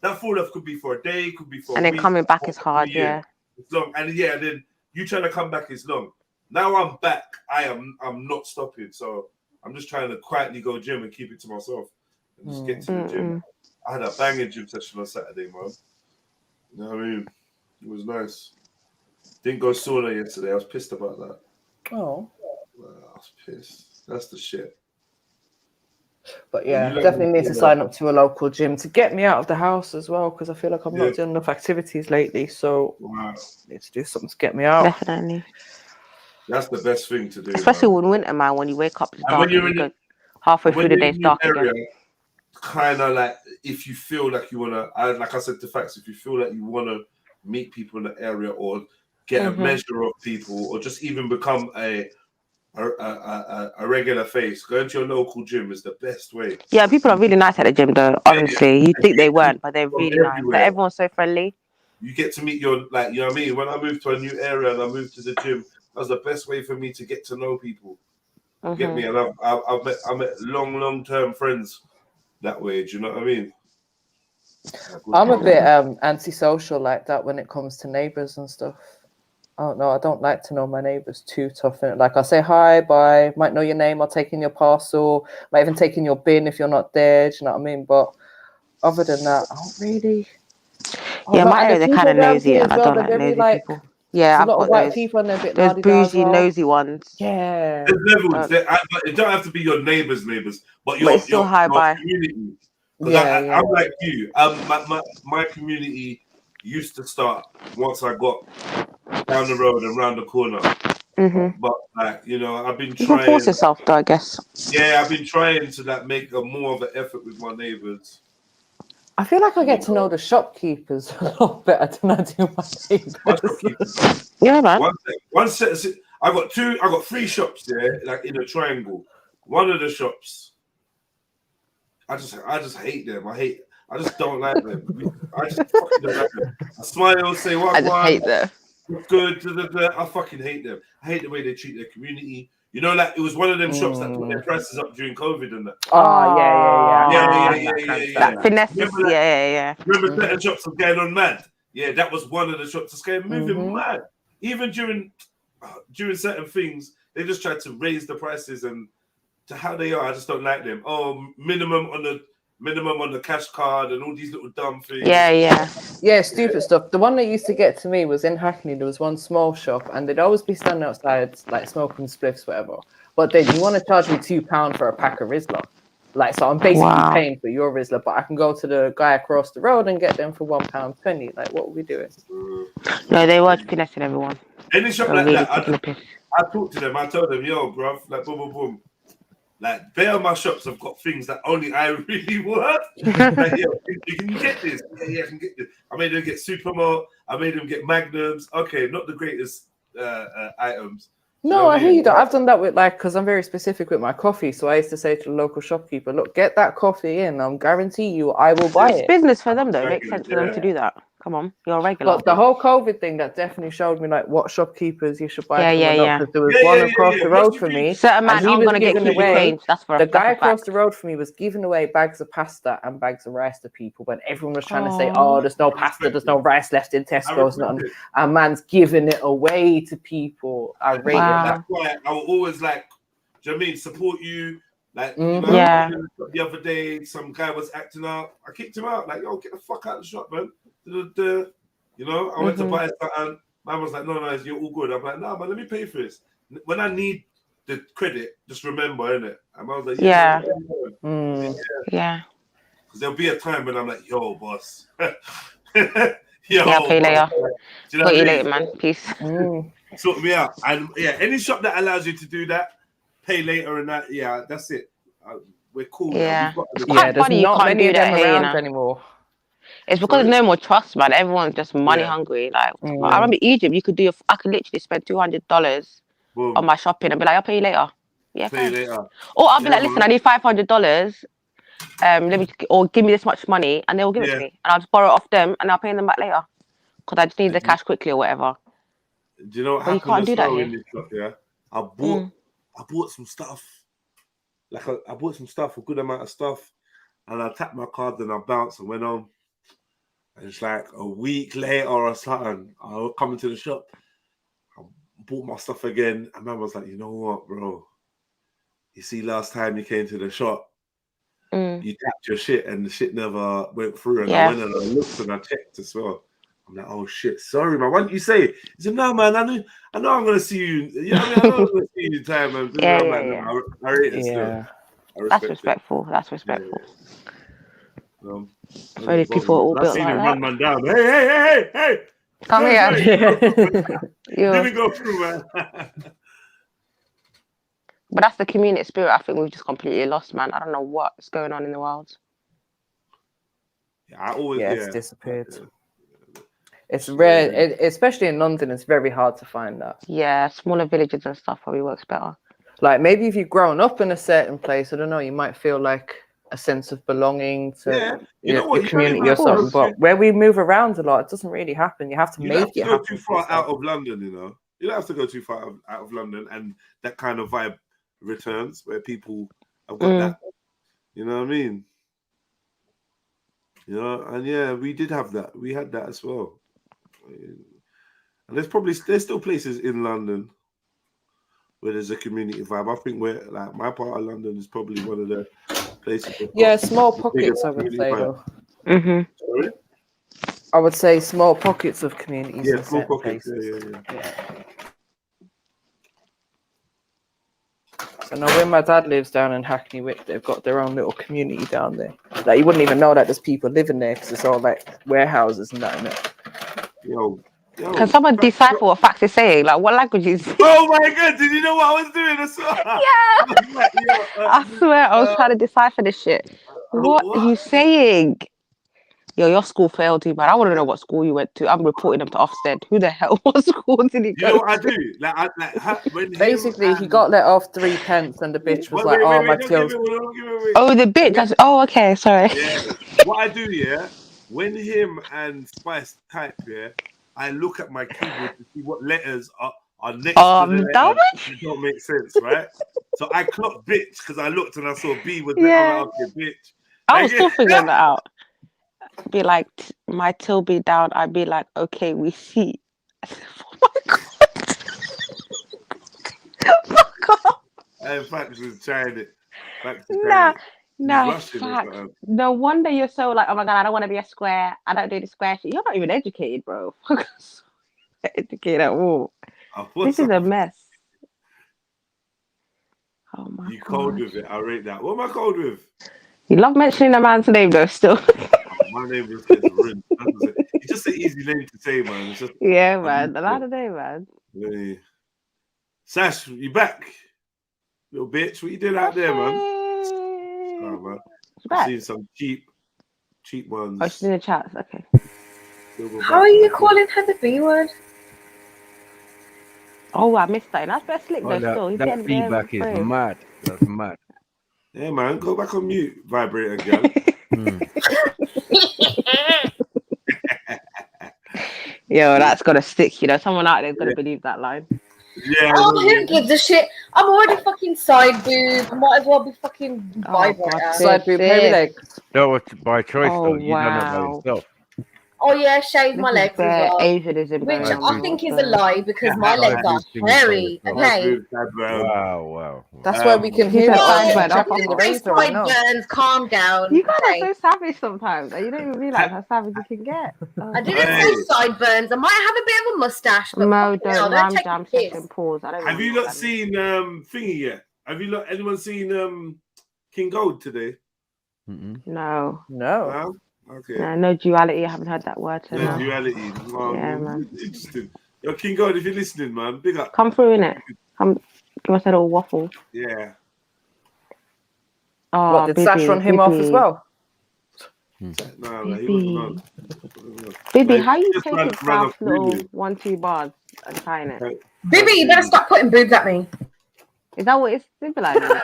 that fall off could be for a day, could be for And a then week, coming back or is for hard, a year. yeah. It's long, and yeah, then you trying to come back is long. Now I'm back. I'm not stopping. So I'm just trying to quietly go gym and keep it to myself and just get to the gym. I had a banging gym session on Saturday, man. You know what I mean? It was nice. Didn't go sauna yesterday. I was pissed about that. Oh. I was pissed. That's the shit. But yeah, definitely need to sign up to a local gym to get me out of the house as well, because I feel like I'm not doing enough activities lately. So need to do something to get me out. Definitely. That's the best thing to do. Especially man. when winter, man, when you wake up, it's And dark when you're and you in go halfway when through the you're day, in it's your dark area, again. kind of like if you feel like you wanna, like I said to Fax, if you feel like you wanna meet people in the area or get a measure of people, or just even become a regular face, going to your local gym is the best way. Yeah, people are really nice at the gym, though. Honestly, you think they weren't, but they're really nice. Like, everyone's so friendly. You get to meet your, like, you know what I mean? When I moved to a new area and I moved to the gym, that was the best way for me to get to know people. Get me? And I've met long-term friends that way. Do you know what I mean? I'm a bit antisocial like that when it comes to neighbors and stuff. I don't know. I don't like to know my neighbors too tough. Like I say hi, bye, might know your name, I'll take in your parcel, might even take in your bin if you're not there. Do you know what I mean? But other than that, I don't really. Yeah, no, my and area, the they're kind people of around nosy, here and as I well, don't they're like very nosy people. Yeah, there's a I've lot got of white those. people and they're a bit Those la-di-da as bougie, well. nosy ones. Yeah. There's levels. It don't have to be your neighbors, but it's still high by. community. Because Yeah, I'm like you. My community used to start once I got down the road and round the corner. But like, you know, I've been You trying. can force yourself, though, I guess. Yeah, I've been trying to like make a more of an effort with my neighbors. I feel like I get to know the shopkeepers a lot better than I do my neighbors. Yeah, man. One set. I got 3 shops there, like in a triangle. One of the shops, I just hate them. I just don't like them. I just fucking don't like them. I smile, say what I just hate them. Good. I fucking hate them. I hate the way they treat their community. You know, like it was one of them shops that put their prices up during COVID and that. Oh, yeah. That finesse, yeah. Remember certain shops were going on mad? Yeah, that was one of the shops that's going moving mad. Even during certain things, they just tried to raise the prices and to how they are. I just don't like them. Oh, minimum on the cash card and all these little dumb things. Yeah, stupid stuff. The one that used to get to me was in Hackney. There was one small shop and they'd always be standing outside like smoking spliffs, whatever. But then you want to charge me £2 for a pack of Rizla. Like, so I'm basically paying for your Rizla, but I can go to the guy across the road and get them for £1.20. Like, what are we doing? No, they were finessing everyone. Any shop like that, I talk to them. I tell them, yo, bruv, like boom, boom, boom. Like, bare of my shops have got things that only I really want. Like, yo, can you get this? Yeah, I can get this. I made them get Supermart. I made them get Magnums. Okay, not the greatest items. No, I hear you. I've done that with because I'm very specific with my coffee. So I used to say to the local shopkeeper, look, get that coffee in. I'll guarantee you I will buy it. It's business for them, though. It makes sense for them to do that. Come on, you're a regular. But the whole COVID thing, that definitely showed me like what shopkeepers you should buy from and not. Because there was Yeah, one yeah, across the road from me. Certain man and he aren't was gonna get giving quickly away. changed. That's for The guy that's a across fact. the road from me was giving away bags of pasta and bags of rice to people when everyone was trying to say, "Oh, there's no pasta, there's no rice left in Tesco's," and man's giving it away to people. I rate it. That's why I will always like. Do you know what I mean? Support you. Like, you know, Yeah. the other day, some guy was acting out. I kicked him out. Like, yo, get the fuck out of the shop, man. You know, I went to buy something. Man was like, no, you're all good. I'm like, no, man, let me pay for this. When I need the credit, just remember, innit? And I was like, Yeah. Yeah. Because there'll be a time when I'm like, yo, boss. yo, Yeah, I'll pay later. Do you know Got what I you mean? later, man. Peace. Sort me out. And yeah, any shop that allows you to do that, pay later and that, yeah, that's it. We're cool Yeah. now. It's quite funny you can't do that here, you know. anymore. It's because there's no more trust, man. Everyone's just money hungry. Like, I remember Egypt, you could I could literally spend $200 on my shopping and be like, I'll pay you later. Yeah, Pay you fine. later. Or I'll be like, listen, I need $500. Or give me this much money, and they'll give it to me, and I'll just borrow it off them, and I'll pay them back later because I just need the cash quickly or whatever. Do you know what But you happened can't as do that well here. in this shop? Yeah, I bought some stuff. Like I bought some stuff, a good amount of stuff, and I tapped my card and I bounced and went on. And it's like a week later or something, I come into the shop, I bought my stuff again, and man was like, you know what, bro? You see, last time you came to the shop, you tapped your shit and the shit never went through. And I went and I looked and I checked as well. I'm like, oh shit, sorry, man. Why didn't you say it? He said, no, man, I know I'm gonna see you. You know what I mean? I know I'm gonna see you in time, man. I rate it still. That's respectful. That's respectful. So these people are all I built seen like him that. run man down. Hey! Come here. Didn't go through, man. But that's the community spirit I think we've just completely lost, man. I don't know what's going on in the world. It's disappeared. It's rare, especially in London. It's very hard to find that. Yeah, smaller villages and stuff probably works better. Like maybe if you've grown up in a certain place, I don't know, you might feel like a sense of belonging to your community or something. But where we move around a lot, it doesn't really happen. You have to make it happen. You don't have to go too far out of London, you know. You don't have to go too far out of London, and that kind of vibe returns where people have got that. You know what I mean? You know, and yeah, we did have that. We had that as well. And there's still places in London where there's a community vibe. I think where like my part of London is probably one of the places. Small pockets, I would say though. Sorry? I would say small pockets of communities. Yeah, small pockets. Yeah. So now where my dad lives down in Hackney Wick, they've got their own little community down there. Like you wouldn't even know that there's people living there because it's all like warehouses and that in it. Yo. Can someone decipher what facts is saying? Like what language is Oh my god, did you know what I was doing? I swear I was trying to decipher this shit. What are you saying? Yo, your school failed you, man. I want to know what school you went to. I'm reporting them to Ofsted. Who the hell? What school did he go You know what I do? When basically, he got let off 3 pence, and the bitch was like, "Oh, my tails." Oh, the bitch. Oh, okay. Sorry. Yeah. What I do, when him and Spice type, I look at my keyboard to see what letters are next to the letter that don't make sense, right? So I clocked bitch because I looked and I saw B was there. I'm like, okay, bitch. I was still figuring that out. Be like, my till be down. I'd be like, okay, we see. Oh my god. Fuck off. Hey, Fax is trying it. Nah, fact. No wonder you're so like, oh my god, I don't want to be a square. I don't do the square shit. You're not even educated, bro. Educated at all. This is a mess. Oh my god. You cold with it. I rate that. What am I cold with? You love mentioning a man's name though, still. My name is Rin. It's just an easy name to say, man. It's just, yeah, man. Another day, man. Yeah. Sash, you back? Little bitch. What you doing out there, man? Oh, man. I've seen some cheap ones. Oh, she's in the chat. Okay. How are you calling her the B word? Oh, I missed that. That's best slick though. Still, he's that getting feedback is brave. mad. That's mad. Yeah, man. Go back on mute, vibrator girl. Yo, that's gotta stick. You know, someone out there's gonna believe that line. Yeah. Oh, who gives a shit? I'm already fucking side boob. I might as well be fucking vibrator. Side boob, heavy legs. No, it's by choice though. You wow. done it by yourself. Oh yeah, shave my This is legs as bare well. Asianism Which going on. I think is a lie because my legs are hairy. Okay. Wow. That's why we can hear it on Jack in the Razor right now. Sideburns, calm down. You guys okay. are so savage sometimes. You don't even realize how savage you can get. I didn't say sideburns. I might have a bit of a mustache, but Mo, fucking hell, don't ram take jam the piss. session. Pause. I don't Have you not seen Thingy yet? Have you not anyone seen King Gold today? No. No. Okay. No duality. I haven't heard that word. So No no. duality. Well, Yeah, man. interesting. Yo, King Gold, if you're listening, man, big up. Come through in it. Come. Give us a little waffle. Yeah. Oh, What, did Sash run him off as well? No, he wasn't on. Bibi, how you Just taking ran South's off little Bibi. 1-2 bars and tying it? Bibi, you better stop putting boobs at me. Is that what it's symbolizing?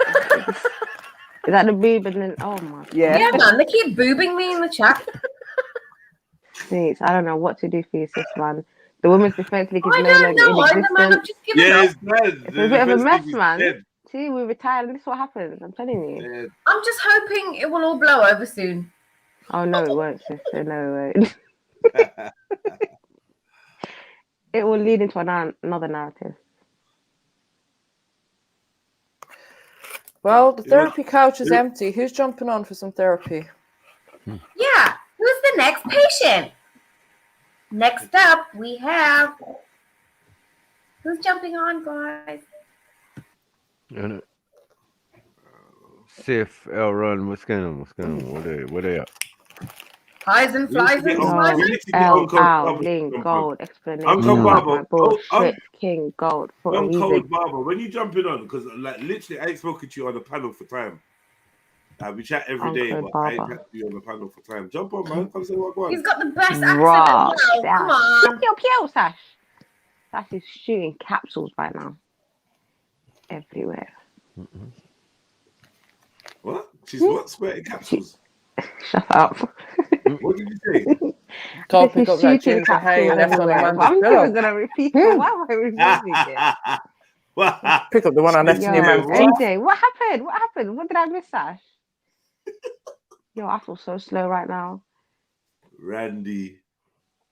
Is that the boob and then oh my Yeah, man, they keep boobing me in the chat. Jeez, I don't know what to do for you, sis, man. The Women's Defense League is I no don't longer know. in I'm the man. I'm existence. just giving Yeah, up. it's dead. It's a bit of a mess, man. See, we retired and this is what happens. I'm telling you. I'm just hoping it will all blow over soon. Oh no, it won't, sister. No, it won't. It will lead into another narrative. Well, the therapy couch is empty. Who's jumping on for some therapy? Yeah, who's the next patient? Next up, we have. Who's jumping on, guys? Sif, Elron, what's going on? Where they at? Highs and flies and slides. Link, gold, explanation. Uncle Barber. Bullshit, King Gold for a Uncle reason. Barber, when you jumping on, because like literally I ain't spoken to you on the panel for time. We chat every day, Uncle but I ain't Barber. chat to you on the panel for time. Jump on, man. Come say what go on. He's got the best accent Raw, as well. Come on. Pew, pew, Sash. Sash is shooting capsules right now. Everywhere. What? She's what? Squirting capsules. Shut up. What did you say? Can't pick up that ginger hair you left on the man's I'm pillow. never gonna repeat it. Why am I repeating it? Pick up the one I left in your man's pillow. AJ, what happened? What happened? What did I miss, Sash? Yo, I feel so slow right now. Randy.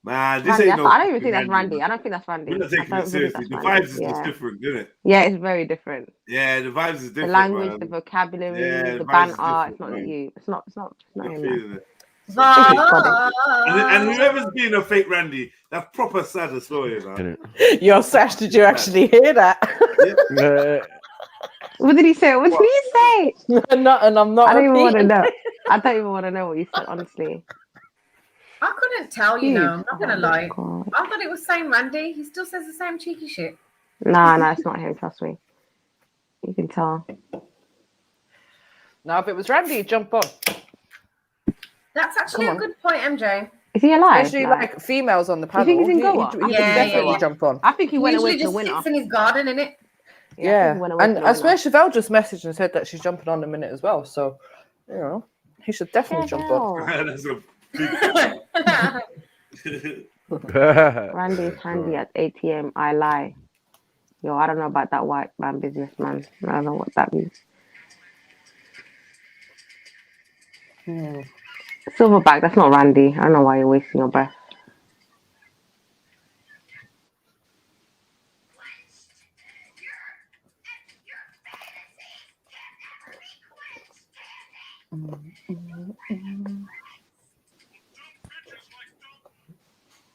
Man, this Randy, ain't no. I don't even think that's Randy, Randy. man. I don't think that's Randy. We're not taking it seriously. The vibes is just different, isn't it? Yeah, it's very different. Yeah, the vibes is different. The language, man. the vocabulary, Yeah, the vibes is banter. It's different, not man. you. It's not I'm him. feeling Man. it. And whoever's being a fake Randy, that's proper sad as well, you know. Yo, Sash, did you actually hear that? What did he say? What did he say? Nothing. I'm not. I don't even want to repeating. know. I don't even want to know what you said, honestly. I couldn't tell you now. I'm not gonna lie. God. I thought it was same Randy. He still says the same cheeky shit. Nah, it's not him. Trust me. You can tell. Now, if it was Randy, jump on. That's actually a good point, MJ. Is he alive? Especially like females on the You panel. think he's in He Goa? could definitely jump on. I think he went away Usually for the just winter. sits in his garden, innit? Yeah, he went away and for the I swear winter. Chevelle just messaged and said that she's jumping on in a minute as well. So, you know, he should definitely jump on. That's a big... Randy is handy at ATM. I lie. Yo, I don't know about that white man businessman. I don't know what that means. Silverback, that's not Randy. I don't know why you're wasting your breath.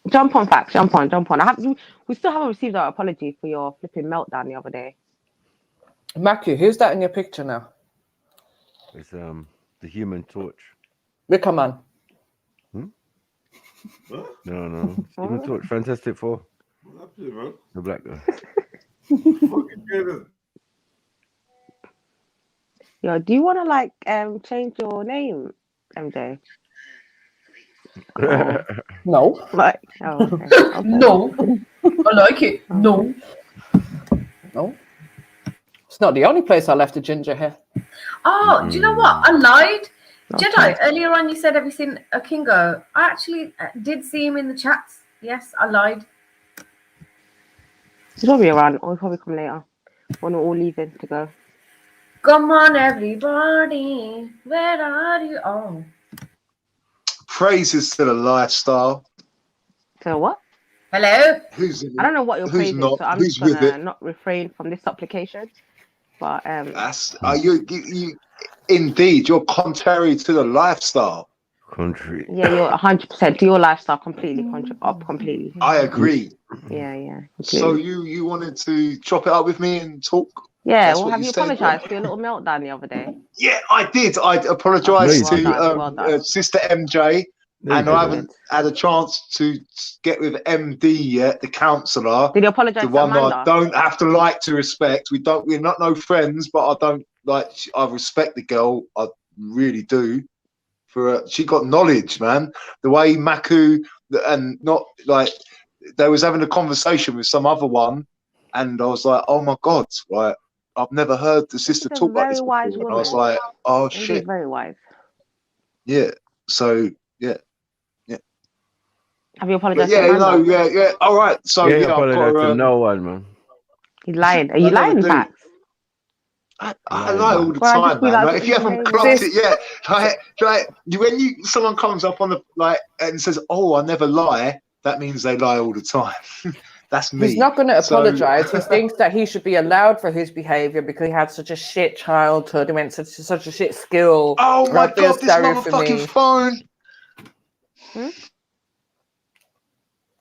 Jump on, facts. Jump on. We still haven't received our apology for your flipping meltdown the other day. Matthew, who's that in your picture now? It's the Human Torch. Wicker Man. No. Human Torch. Fantastic Four. What's happening, man? The black guy. Yo, do you want to change your name, MJ? No. Like, okay. No. I like it. No. No. It's not the only place I left the ginger hair. Oh, do you know what? I lied. Jedi, earlier on you said, have you seen a Kingo? I actually did see him in the chats. Yes, I lied. He's probably around, or he'll probably come later when we're all leaving to go. Come on, everybody. Where are you? Oh. Praise is to the lifestyle. So what? Hello. I don't know what you're praising, not? so I'm Who's just with gonna it? not refrain from this supplication. But That's are you indeed? You're contrary to the lifestyle. Country. yeah, you're 100% to your lifestyle completely completely. I agree. Yeah, So completely. you wanted to chop it up with me and talk? Yeah, That's well, what have you you said. apologized for your little meltdown the other day? Yeah, I did. I Okay, apologized well to done, well done. Sister MJ, There you and go, I man. haven't had a chance to get with MD yet, the counsellor. Did you apologize The to one that I Amanda? don't have to like to respect. We're not no friends, but I don't like. I respect the girl. I really do. She got knowledge, man. The way Maku and not like they was having a conversation with some other one, and I was like, oh my god, right. I've never heard the sister She's a talk like very this before. wise And I was woman. like, oh Indeed, shit. very wise. Yeah. So yeah. Have you But apologized to yeah, Amanda? yeah. All right. So Yeah, yeah, I've got apologize to no one, man. He's lying. Are I you never lying, do. Pax? I lie all the Well, I just time, man. realised Like, what if you you were haven't saying. clocked it yet, when someone comes up on the and says, "Oh, I never lie," that means they lie all the time. That's me. He's not going to So- apologize. He thinks that he should be allowed for his behavior because he had such a shit childhood. He went to such a shit school. Oh my I feel god, this sorry for motherfucking me. phone!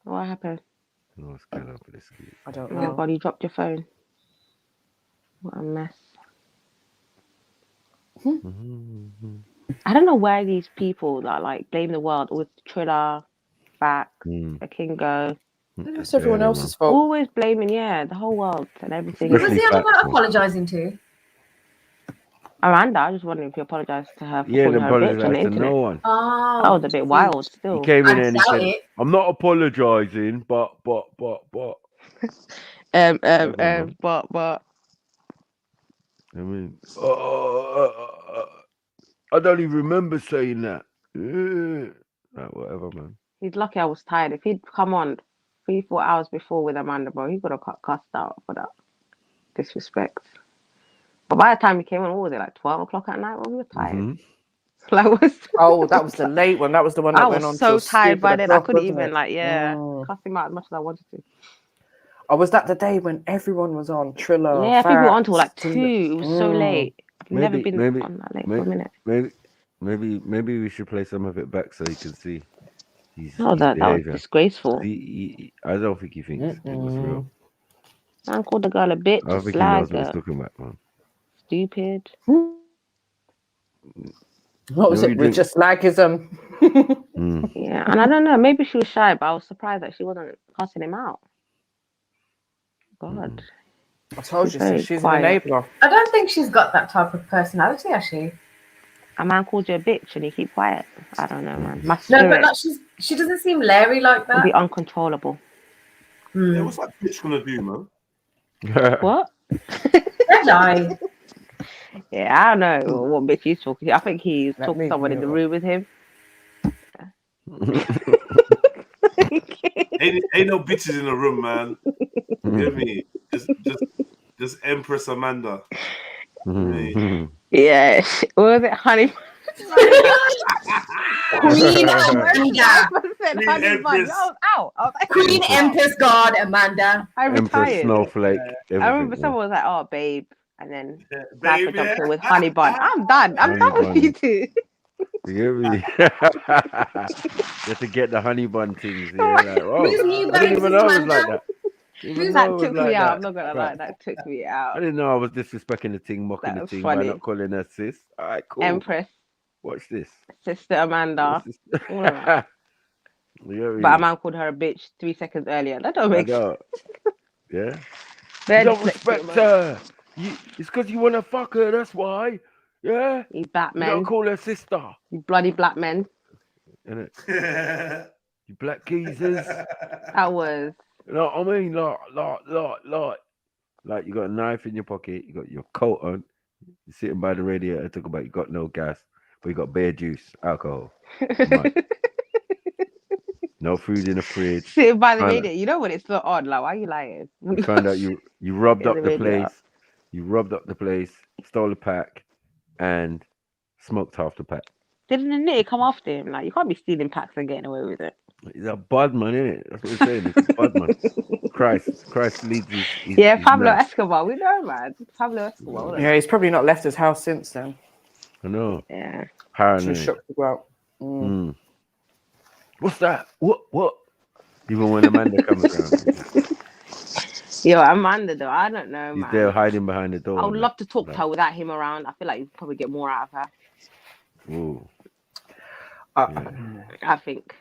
What happened? I don't Oh know. God, you dropped your phone. What a mess. I don't know where these people that like blame the world with Triller, Back, a Kingo. It's everyone else's fault. Always blaming, the whole world and everything. Who was he on about apologizing to? Amanda, I was just wondering if you apologized to her for Yeah, calling then her a bitch on the apologize to internet. no one. Oh, That was a bit wild He still. came in I and he doubt said, it. I'm not apologizing, but. But. I mean, I don't even remember saying that. Like, whatever, man. He's lucky I was tired. If he'd come on 3-4 hours before with Amanda, bro, he could have got cussed out for that disrespect. But by the time he came on, what was it, like 12 o'clock at night? Well, we were tired. Like, Oh, that was the late one. That was the one that I went on was so till tired by stupid then. I o'clock, couldn't wasn't even, it? cuss him out as much as I wanted to. Oh, was that the day when everyone was on Triller? Yeah, people were on till like Facts, 2. It was so late. I've never been maybe, on that late for a minute. Maybe we should play some of it back so you can see his That was behavior. disgraceful. I don't think he thinks it was real. Man called the girl a bitch, I don't a think he knows slag, what he's talking about, man. stupid. What was it? With just slagism. Yeah, and I don't know. Maybe she was shy, but I was surprised that she wasn't cussing him out. God. I told you, very she's quiet. an enabler. I don't think she's got that type of personality, actually. A man called you a bitch and you keep quiet. I don't know, man. My No, spirit but like she doesn't seem Larry like will be that. uncontrollable. Yeah, what's that bitch gonna do, man? What? Jedi. Yeah, I don't know what bitch he's talking to. I think he's talking to someone in the room with him. Ain't no bitches in the room, man. You get me? Just Empress Amanda. Yeah, what was it, honey? Queen Amanda. Honey bun. I was out. I was like, Queen Empress God Amanda. I Empress retired. Snowflake. I remember someone was like, "Oh, babe," and then Cypher jumped in with honey bun. I'm done. I'm done with you two. You get me? Just to get the honey bun things. Yeah, like, oh, I didn't even know it was like that. That took me out. I'm not gonna lie. That took me out. I didn't know I was disrespecting the thing, mocking the thing by not calling her sis. All right, cool. Empress. Watch this. Sister Amanda. All of that. But a man called her a bitch 3 seconds earlier. That don't make sense. Yeah. They're You don't dyslexic, respect man. her. It's because you want to fuck her. That's why. Yeah. You black You men. don't call her sister. You bloody black men. Innit? You black geezers. That was. You know what I mean? Like you got a knife in your pocket, you got your coat on, you're sitting by the radiator, talk about you got no gas, but you got beer juice, alcohol. No food in the fridge. Sitting by the radiator. You know when it's not on, like, why are you lying? You found out you rubbed up the the radio. place, you rubbed up the place, stole a pack, and smoked half the pack. Didn't the nitty come after him? Like, you can't be stealing packs and getting away with it. He's a bad man, isn't it? That's what we're saying. He's a bad man. Christ leads his Yeah, his Pablo man. Escobar. We know, man. Pablo Escobar. What Yeah, he's probably not left his house since then. I know. Yeah. Too Paranoid. shook to go out. Mm. What's that? What? Even when Amanda comes around, Yo, Amanda though, I don't know, he's man. there hiding behind the door. I would and love to talk that. to her without him around. I feel like you'd probably get more out of her. Ooh. I think.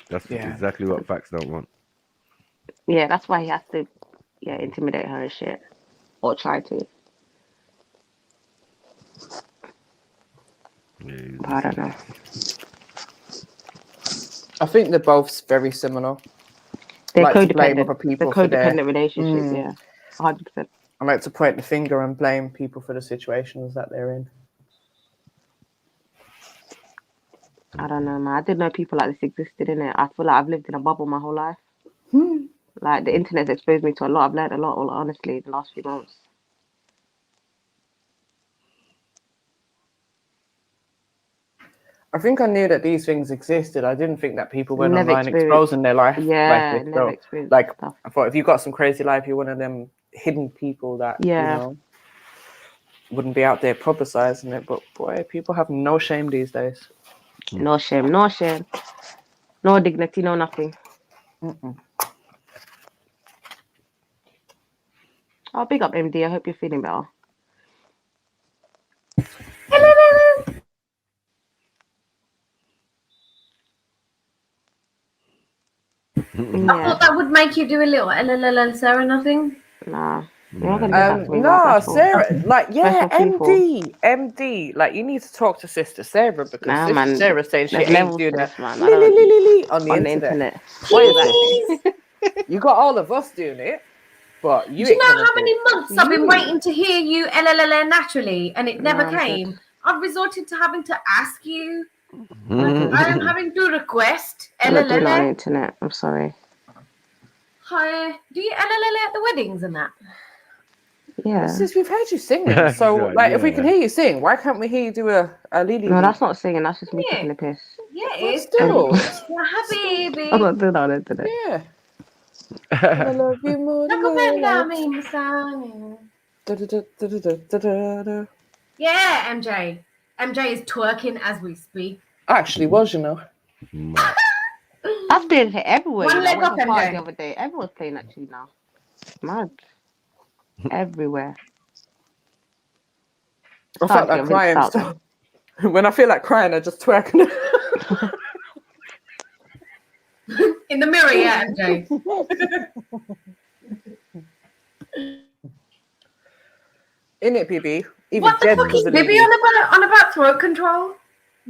That's exactly what facts don't want. Yeah, that's why he has to, intimidate her and shit, or try to. But I don't know. I think they're both very similar. They're like to blame codependent. other people They're for their codependent relationship. Yeah, 100%. I like to point the finger and blame people for the situations that they're in. I don't know, man. I didn't know people like this existed, innit? I feel like I've lived in a bubble my whole life. Like, the internet's exposed me to a lot. I've learned a lot, honestly, the last few months. I think I knew that these things existed. I didn't think that people went Never online experienced. exposing their life Yeah, like this. never So, experienced like, stuff. I thought if you got some crazy life, you're one of them hidden people that, you know, wouldn't be out there publicizing it. But boy, people have no shame these days. No shame, no shame. No dignity, no nothing. Oh, big up, MD. I hope you're feeling better. I thought that would make you do a little LLL Sarah nothing. Nah. No, Sarah, like, yeah, Special MD, like, you need to talk to Sister Sarah because Nah, Sister man. Sarah saying she There's ain't levels doing to that this, man. I don't- on the on the internet. internet. What is that? You got all of us doing it, but you Do you ain't know gonna how do many it. months I've been waiting to hear you LLL naturally and it never No, I'm came? good. I've resorted to having to ask you. Mhm. I am having to request I'm not doing it on the LLL. internet. I'm sorry. Hi, do you LLL at the weddings and that? Yeah. Sis, we've heard you singing, so like, if we can hear you sing, why can't we hear you do a Lily? No, that's not singing. That's just me Yeah. taking a piss. Yeah, But it's still. Yeah, happy I'm not doing that on the internet. Yeah. I love you more than Yeah, MJ. MJ is twerking as we speak. Actually was, you know. That's been here everywhere. One You know, I leg went up, to a party MJ. the other day. Everyone's playing that tune now. Mad. Everywhere. I felt like crying still. When I feel like crying, I just twerk. In the mirror, yeah, MJ. In it, BB. Even What the Jed fuck is doesn't Bibby need on about throat control?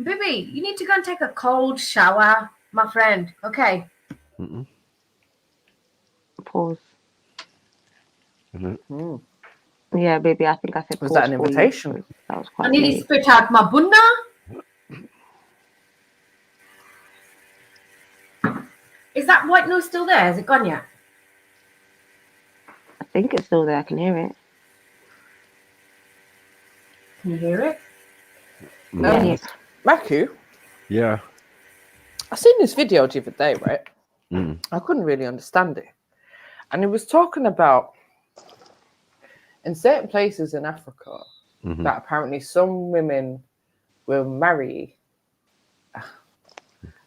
Bibby, you need to go and take a cold shower, my friend. Okay. Pause. Yeah, baby, I think I said Was pause that an for you, invitation? 'cause that was I quite nearly late. spit out my bunda. Is that white noise still there? Is it gone yet? I think it's still there. I can hear it. Can you hear it? Maku, Yeah. I seen this video the other day, right? I couldn't really understand it. And it was talking about in certain places in Africa that apparently some women will marry.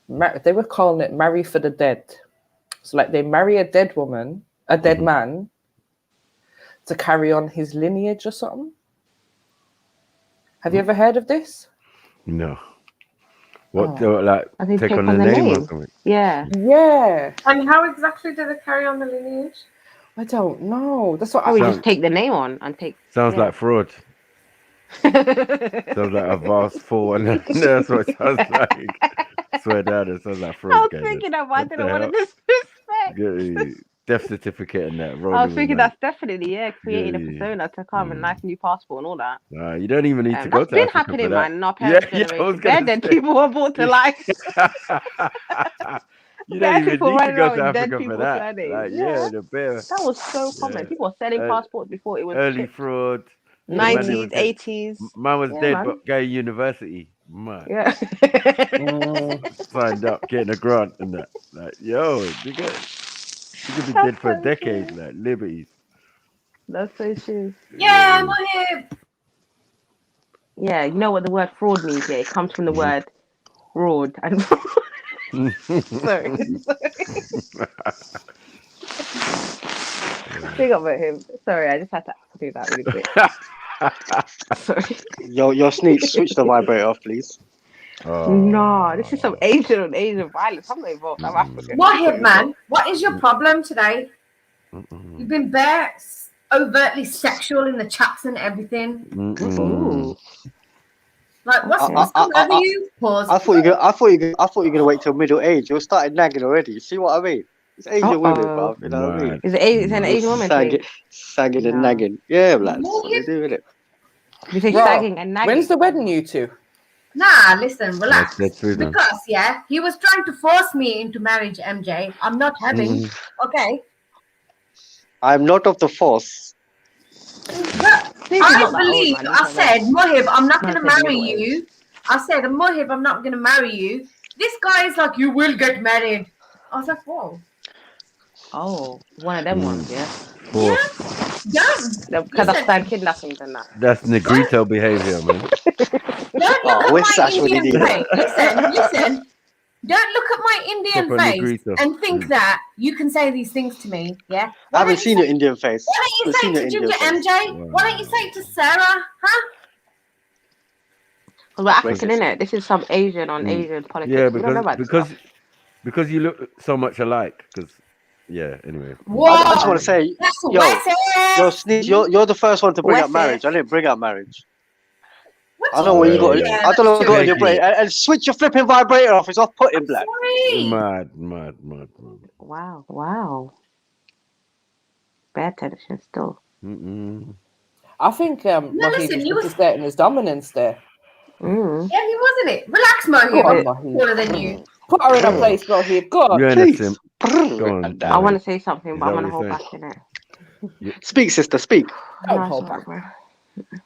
They were calling it marry for the dead. So like they marry a dead woman, a dead man, to carry on his lineage or something. Have you ever heard of this? No. What Oh. like I think take on the name or something? Yeah. Yeah. And how exactly do they carry on the lineage? I don't know. That's what Or we I just take the name on and take. Sounds yeah. like fraud. Sounds like a vast fall, and that's what it sounds like. Swear down, it sounds like fraud. I was guys. thinking of, I What didn't the want to hell? disrespect. Get death certificate and that. I was rolling with thinking that. that's definitely, creating a persona to come and nice new passport and all that. You don't even need to go That's to been Africa happening, for that. man, in our parents' yeah, I was generation. gonna Dead say. people were brought to life. You Dead don't even people need to running go around to with dead Africa for people's that. surnames. Like, yeah, the bear. That was so common. People were selling passports before it was Early shipped. fraud. 90s, 80s. Man was Yeah, dead, man. but going to university. Man. Yeah. Signed up, getting a grant and that. Like, yo, you could be dead for a decade, like liberties. That's so true. Yeah, Mohib. Yeah, you know what the word fraud means? Yeah, it comes from the word fraud. And sorry. Big up at him. Sorry, I just had to do that really quick. Sorry. Your Sneak, switch the vibrator off, please. No, this is some Asian on Asian violence. I'm not involved. I'm African. Mohib, man, what is your problem today? You've been bare overtly sexual in the chats and everything. Ooh. Like, what's come over you? Pause. I thought you were gonna wait till middle age. You started nagging already. You see what I mean? It's Asian women, bro. You know what I mean? Is it an Asian woman thing? Sagging and nagging. Yeah, lads. That's what they do, innit? You say sagging and nagging. When's the wedding, you two? Nah, listen, relax. That's true, man. Because, yeah, he was trying to force me into marriage, MJ. I'm not having, okay? I'm not of the force. I believe, I said, Mohib, I'm not going to marry you. I said, Mohib, I'm not going to marry you. This guy is like, you will get married. I was like, whoa. Oh, one of them ones, yeah? Yeah. Because I've started kidnapping and that. That's Negrito behavior, man. Don't look at my Indian face. Listen. Don't look at my Indian Proper face Negrito. and think that you can say these things to me, yeah? I haven't seen your Indian face. Why don't you say it to Ginger MJ? Why don't you say it to Sarah? Huh? We're African, innit? This is some Asian on Asian politics. Yeah, We don't know about this stuff. because you look so much alike. Because anyway. I just want to say, That's Sneak, you're the first one to bring up marriage. I didn't bring up marriage. I don't know what you got. Yeah, I don't know what you got in Thank your brain. And switch your flipping vibrator off. It's off-putting, black. Mad. Wow. Bad tension still. I think listen, you was exerting his dominance there. Yeah, he wasn't it. Relax, Mohib. I'm taller than you. Put her in a place, Mohib. Go on. You're in a sim. Go on. I want to say something, Is but that I'm going to what hold you're back in it. Speak, sister, speak. Don't hold back.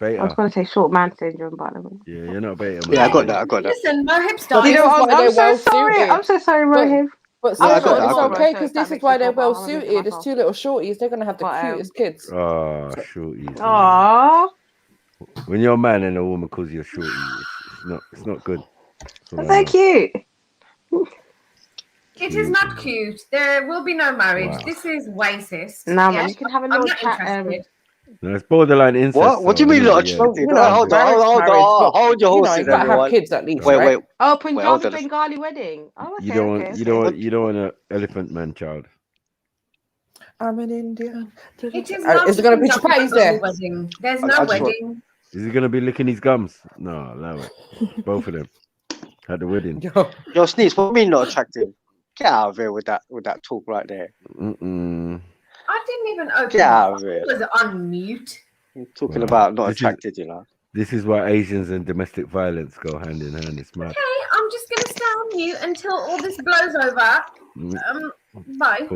I was going to say short man syndrome, but Yeah, you're not beta. Yeah, I got that. Listen, Mohib started. You know, I'm so sorry. I'm so sorry, Mohib. But I Sarah, got that, it's I got okay that. because That this is makes why me they're feel well bad. I'm gonna do it suited. There's myself. two little shorties. They're gonna have the But, cutest kids. Oh, shorties. Aww. When you're a man and a woman calls you a shorty, it's not good. That's so cute. It is not cute. There will be no marriage. Wow. This is racist. Nah, yeah? man, you can have a I'm little not chat. interested. No, it's borderline incest. What do you mean, though, not yeah. attractive? You know, Hold marriage, on. Hold your you know, horses, you gotta have everyone. kids at least, Wait, right? Oh, hold Punjabi on. Bengali wedding. Oh, okay, You don't want okay. you don't want an elephant man child. I'm an Indian. It is not Is there gonna be chapattis there? wedding. There's no I just wedding. Is he gonna be licking his gums? No, allow it. Both of them at the wedding. Yo, Sneaks, what do you mean not attractive? Get out of here with that talk right there. I didn't even open Get out of it. here. It was on mute. You're talking about not this is- attracted, you know. This is why Asians and domestic violence go hand in hand. It's mad. Okay, I'm just gonna stay on mute until all this blows over. Bye.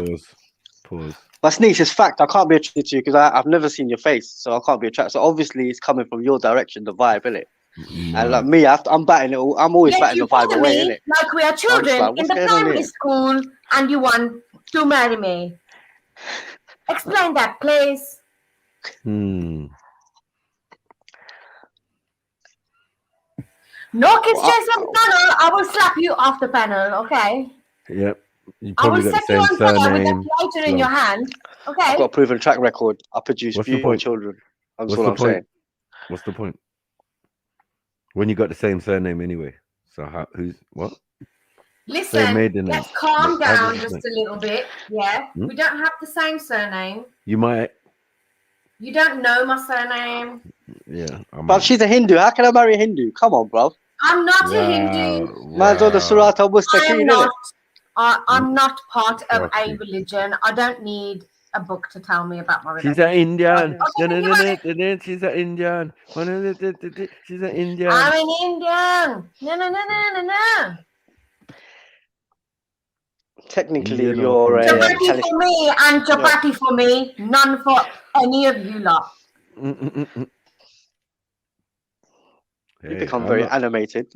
Pause. But Sneaks, it's fact. I can't be attracted to you because I've never seen your face, so I can't be attracted. So obviously, it's coming from your direction, the vibe, innit? And like me, I'm batting it. I'm always batting you the vibe bother away, me innit? like we are children like, in what's the going on primary here? school, and you want to marry me. Explain that, please. No kiss chase on the panel. I will slap you off the panel, okay? Yep. You I will probably got set the you same on fire with surname. that lighter in your hand, okay? I've got a proven track record. I produce What's the beautiful point? children. That's What's all the I'm point? saying. What's the point? When you got the same surname anyway. So who's what? Same Listen, maiden name. let's calm How down does it just make- a little bit, yeah? Hmm? We don't have the same surname. You might. You don't know my surname. Yeah. But she's a Hindu. How can I marry a Hindu? Come on, bro. I'm not a Hindu. Man's on the Surata I'm Mustaqim, not. innit? I'm not part of a Trust me. religion. I don't need a book to tell me about my religion. She's an Indian. Okay, She's an Indian. She's an Indian. I'm an Indian. No. Technically, Indian you're Chapati for me and chapati for me. None for any of you lot. You become very animated.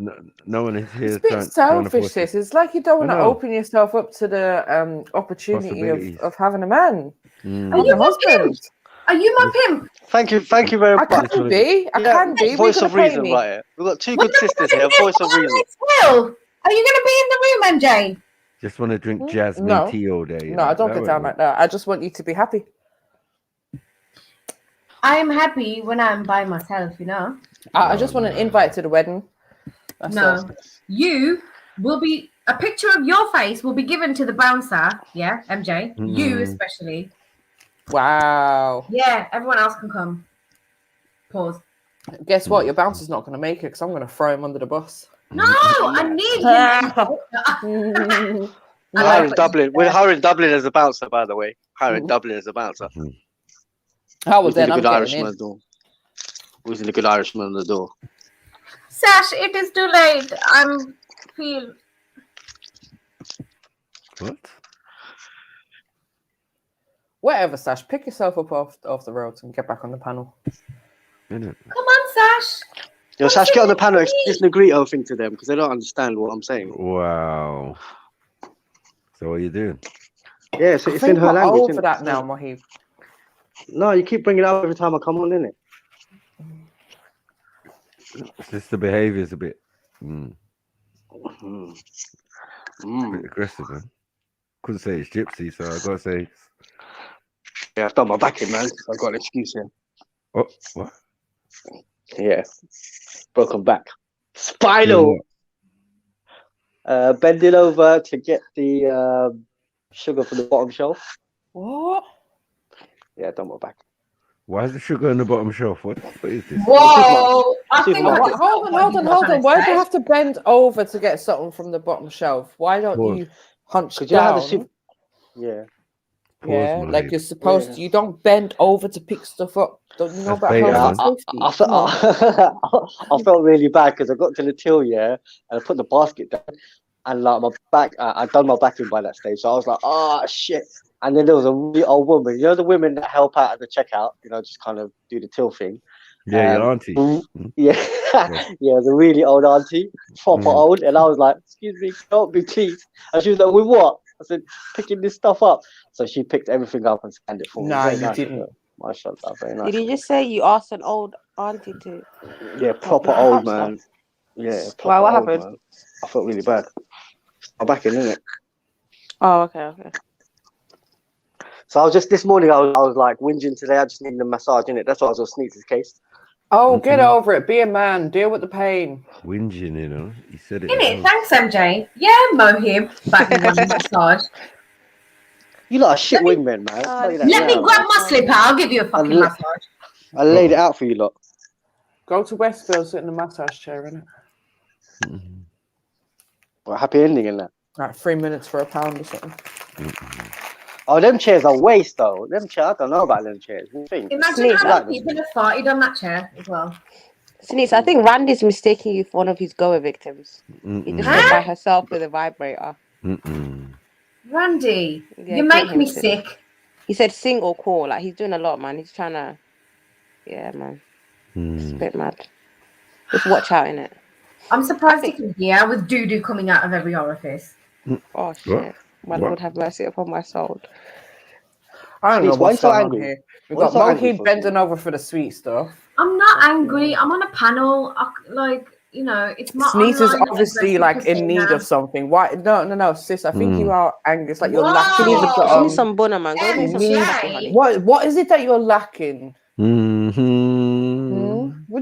No one is here. It's a bit selfish, sis. It's like you don't want to open yourself up to the opportunity of having a man. Are you my pimp? Are you my pimp? Thank you very much. I can be. Voice of reason, right here. We've got two good sisters here. Voice of reason. Will, are you going to be in the room, MJ? Just want to drink jasmine tea all day. No, I don't get down like that. I just want you to be happy. I am happy when I'm by myself, you know. I just want an invite to the wedding. That's No, all. you will be, a picture of your face will be given to the bouncer. Yeah, MJ. You especially. Wow. Yeah, everyone else can come. Pause. Guess what? Your bouncer's not going to make it because I'm going to throw him under the bus. No, I need him. We're hiring Dublin. We're hiring Dublin as a bouncer, by the way. Hiring Dublin as a bouncer. How was Who's in then? a I'm good getting Irishman in. on the door? Who's in a good Irishman on the door? Sash, it is too late. I'm feel. What? Whatever, Sash. Pick yourself up off the road and get back on the panel. Come on, Sash. Yo, Sash, get on the panel. It's a Negrito thing to them because they don't understand what I'm saying. Wow. So what are you doing? Yeah, so I it's think in her we're language. over that now, Mohib. No, you keep bringing it up every time I come on, innit? It's just the behaviour's a bit, bit aggressive, man. Couldn't say it's gypsy, so I gotta say. Yeah, I've done my backing, man. I've got an excuse here. Oh, what? Yeah, broken back. Spinal. Bending over to get the sugar from the bottom shelf. What? Yeah, done my back. Why is the sugar on the bottom shelf? What is this? Whoa! I think Hold on. Why do you have to bend over to get something from the bottom shelf? Why don't you hunch down? You know how the yeah. Yeah, like you're supposed to. You don't bend over to pick stuff up. Don't you know about health and safety? I felt really bad because I got to the till, and I put the basket down, and like my back, I'd done my backing by that stage, so I was like, oh shit. And then there was a really old woman, you know, the women that help out at the checkout, you know, just kind of do the till thing. Yeah, your auntie. Yeah, yeah, the really old auntie, proper old, and I was like, excuse me, help me, please. And she was like, with what? I said, picking this stuff up. So she picked everything up and scanned it for me. Nah, Very you nice, didn't. Mashallah, very nice. Did you just say you asked an old auntie to? Yeah, proper Like, old help man. stuff? Yeah, proper Why? What old happened? man. I felt really bad. I'm back in, innit? Oh, okay. So I was just this morning. I was like whinging today. I just needed a massage, innit? That's why I was on Sneaks' case. Oh, get over it. Be a man. Deal with the pain. Whinging, you know. He said it. Innit? Thanks, MJ. Yeah, Mohib. Back in one massage. You lot are shit wingmen, man. Let me grab my slipper. I'll give you a fucking massage. I laid it out for you lot. Go to Westfield, sit in the massage chair, innit? Well, happy ending in that. Like 3 minutes for £1 or something. Oh, them chairs are waste though. Them chairs, I don't know about them chairs. What do you think? Imagine how many people have farted on that chair as well. Denise, I think Randy's mistaking you for one of his Goa victims. He just went by herself with a vibrator. Randy, Yeah, you get make him me to- sick. He said sing or call. Like, he's doing a lot, man. He's trying to... Yeah, man. It's a bit mad. Just watch out, innit? I'm surprised you can hear with doo-doo coming out of every orifice. Oh, shit. My Lord have mercy upon my soul. I don't know Sneaks, why what's you so going on angry? here. We've Why got you so angry Mohib for? bending over for the sweet stuff. I'm not angry. I'm on a panel. You know, it's my Sneeze is online obviously aggressive like in need persona. of something. Why? No, sis. I think you are angry. It's like you're Whoa! lacking. She needs some bunna, man. Go make some coffee, honey. What is it that you're lacking? What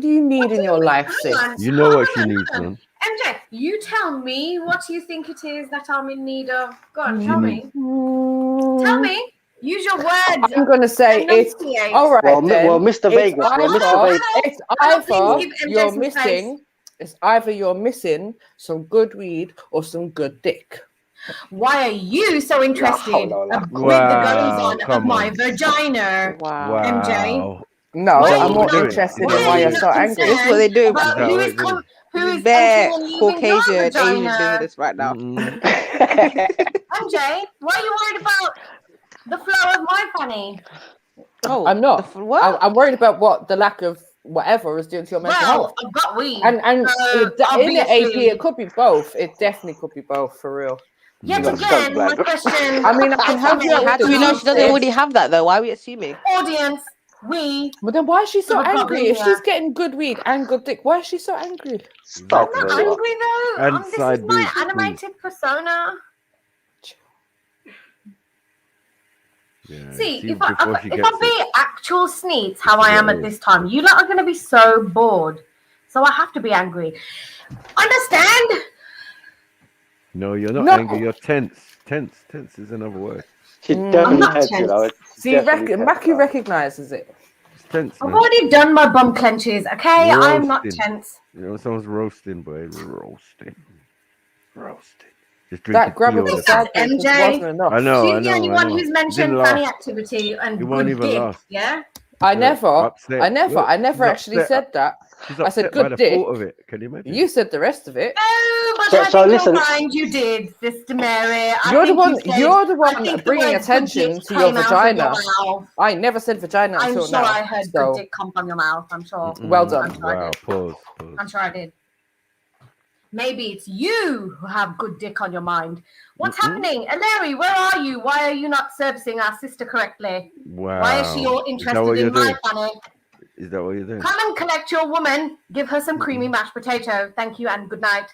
do you need in your life, sis? You know what she needs, man. MJ, you tell me what you think it is that I'm in need of. Go on, tell me. Tell me. Use your words. I'm gonna say it's Enunciate. all right. Well, then. well, Mr. It's Vegas, well, Mr. either- Vegas. It's Please either give MJ you're some missing. It's either you're missing some good weed or some good dick. Why are you so interested with the goings on of come my on. vagina? Wow. MJ? No, Why are I'm you more not- interested in why why are you're you so not angry. This is what they do. about who is entering Bare and leaving your Caucasian Asian vagina? business right now. MJ, why are you worried about the flow of my fanny? Oh, I'm not. what? I'm worried about what the lack of whatever is doing to your mental health. I've got weed. And in the AP, obviously. it could be both. It definitely could be both, for real. Yet again, my question. I mean, I can help you out How with do we know this. she doesn't already have that though? Why are we assuming? Audience, But then why is she so have a angry? problem If here. she's getting good weed and good dick, why is she so angry? Stop I'm not angry though. And This is side my boob, animated persona. Yeah, See, if before she I gets be actual sneets how I am at this time, you lot are going to be so bored. So I have to be angry. Understand? No, you're not No. angry. You're tense. Tense is another word. She's I'm definitely not tense, you know. tense. See, Maki recognizes it. It's tense, I've man. already done my bum clenches, okay? I'm not Roasting. tense. You know, someone's roasting, boy. Roasting. Just That drinking grab tea of all the the time. side boob just MJ. wasn't enough. I know. She's the only one who's mentioned Didn't funny last. activity and It won't good even dick, last. yeah? I Look, never upset. Look, I she's never actually upset. said that. She's I said upset by good the dick. thought of it. Can you imagine? You said the rest of it. Oh, but So- I so think listen- you'll find you did, Sister Mary. You're the one. I bringing think the words attention good dick to your came out of vagina. your mouth. I never said vagina I'm until sure now. I heard so good dick come from your mouth. I'm sure. well done. I'm sure I Wow. did. Pause. I'm sure I did. Maybe it's you who have good dick on your mind. What's happening? Larry, where are you? Why are you not servicing our sister correctly? Wow. Why is she all Is that interested what in you're my doing? funny? Is that what you're doing? Come and collect your woman. Give her some creamy mashed potato. Thank you and good night.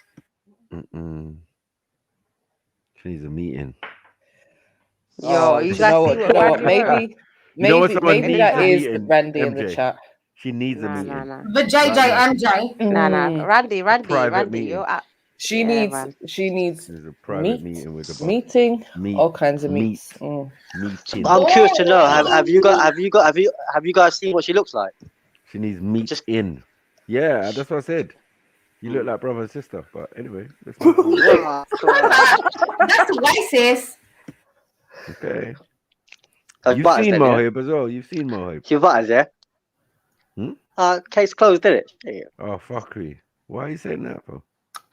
She needs a meeting. Yo, you do you guys know see what? what You know what? Randy wrote? Maybe, You know what someone maybe needs that a is meeting, Randy in the MJ? chat. She needs a Nah, meeting. nah. The JJ MJ. Nah. Randy, Private Randy, meeting. you're at. She Yeah, needs man. There's a private meeting with the boss. meeting, Meet. all kinds of Meet. meats. Meeting. I'm curious to know. Have you guys seen what she looks like? She needs meat in. Yeah, that's what I said. You look like brother and sister. But anyway, let's move on. That's racist. Okay. That's You've butters seen then, yeah? Mohib as well. You've seen Mohib. She butters, yeah? Case closed, did it? Yeah. Oh, fuckery. Why are you saying that, bro?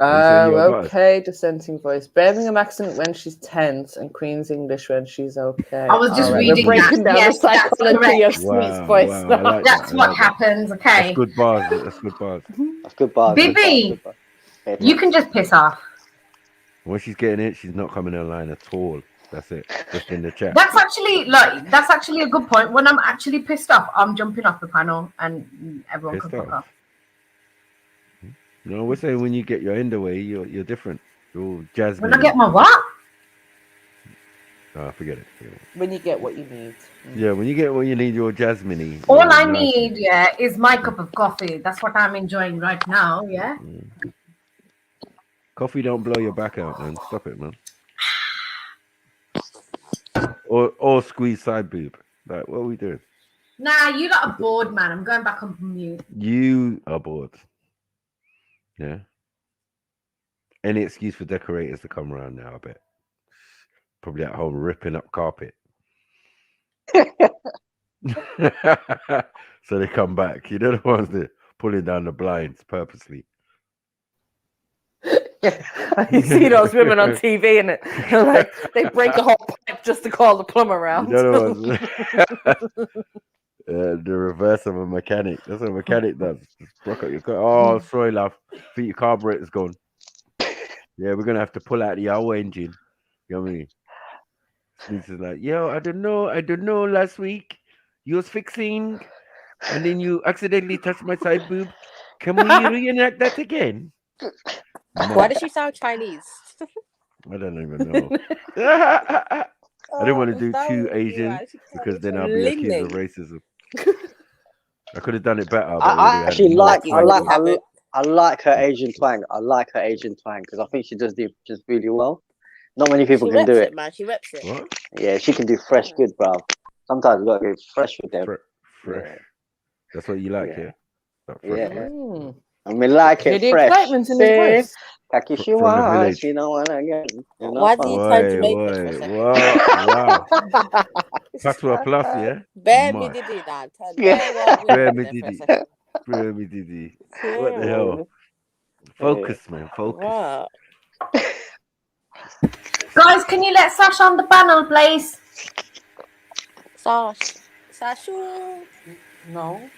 Are you saying you're butters? Okay, dissenting voice. Birmingham accent when she's tense and Queen's English when she's okay. I was just All right, reading we're breaking that. down Yes, the that's psychology of correct. Sweet's Wow, voice. wow, I like That's that. I what like that. happens, That's okay? good bars. That's good bars. That's good bars. Bibi, you can just piss off. When she's getting it, she's not coming online at all. That's it. Just in the chat. That's actually a good point. When I'm actually pissed off, I'm jumping off the panel and everyone Pissed can fuck off. off. No, we're saying when you get your end away, you're different. You're all jasmine. When I get my what? Oh, forget it. When you get what you need. Yeah, when you get what you need, you're jasmine-y. All You're I nice. need, is my cup of coffee. That's what I'm enjoying right now, yeah? Coffee don't blow your back out, man. Stop it, man. Or squeeze side boob. Like, what are we doing? Nah, you lot are bored, man. I'm going back on mute. You are bored. Yeah. Any excuse for decorators to come around now, I bet. Probably at home ripping up carpet. So they come back. You know the ones that pulling down the blinds purposely. You see those women on TV and like they break a whole pipe just to call the plumber around. You know the ones. The reverse of a mechanic. That's what a mechanic does. Just rock up your car. Oh, sorry, love. Think your carburetor's gone. Yeah, we're gonna have to pull out the owl engine. You know what I mean? This is like, yo, I don't know. Last week you was fixing, and then you accidentally touched my side boob. Can we reenact that again? Why does she sound Chinese? I don't even know. I didn't want to do too Asian because then I'll be accused of racism. I could have done it better. But I actually like her Asian twang. I like her Asian twang because I think she does do just really well. Not many people can do it. Man. She reps it. What? Yeah, she can do fresh good, bro. Sometimes you gotta get fresh with them. Fresh. Yeah. That's what you like, yeah? Like fresh, Yeah. right? I mean, like Hear it the fresh. excitement in his voice. Kakishiwa, village. you know what again. Why did you turn Jamaican? Wow. Patois plus, yeah? Bear me Mad. diddy now. Bear me diddy. What the hell? Focus, man. Focus. What? Guys, can you let Sash on the panel, please? Sashu. No.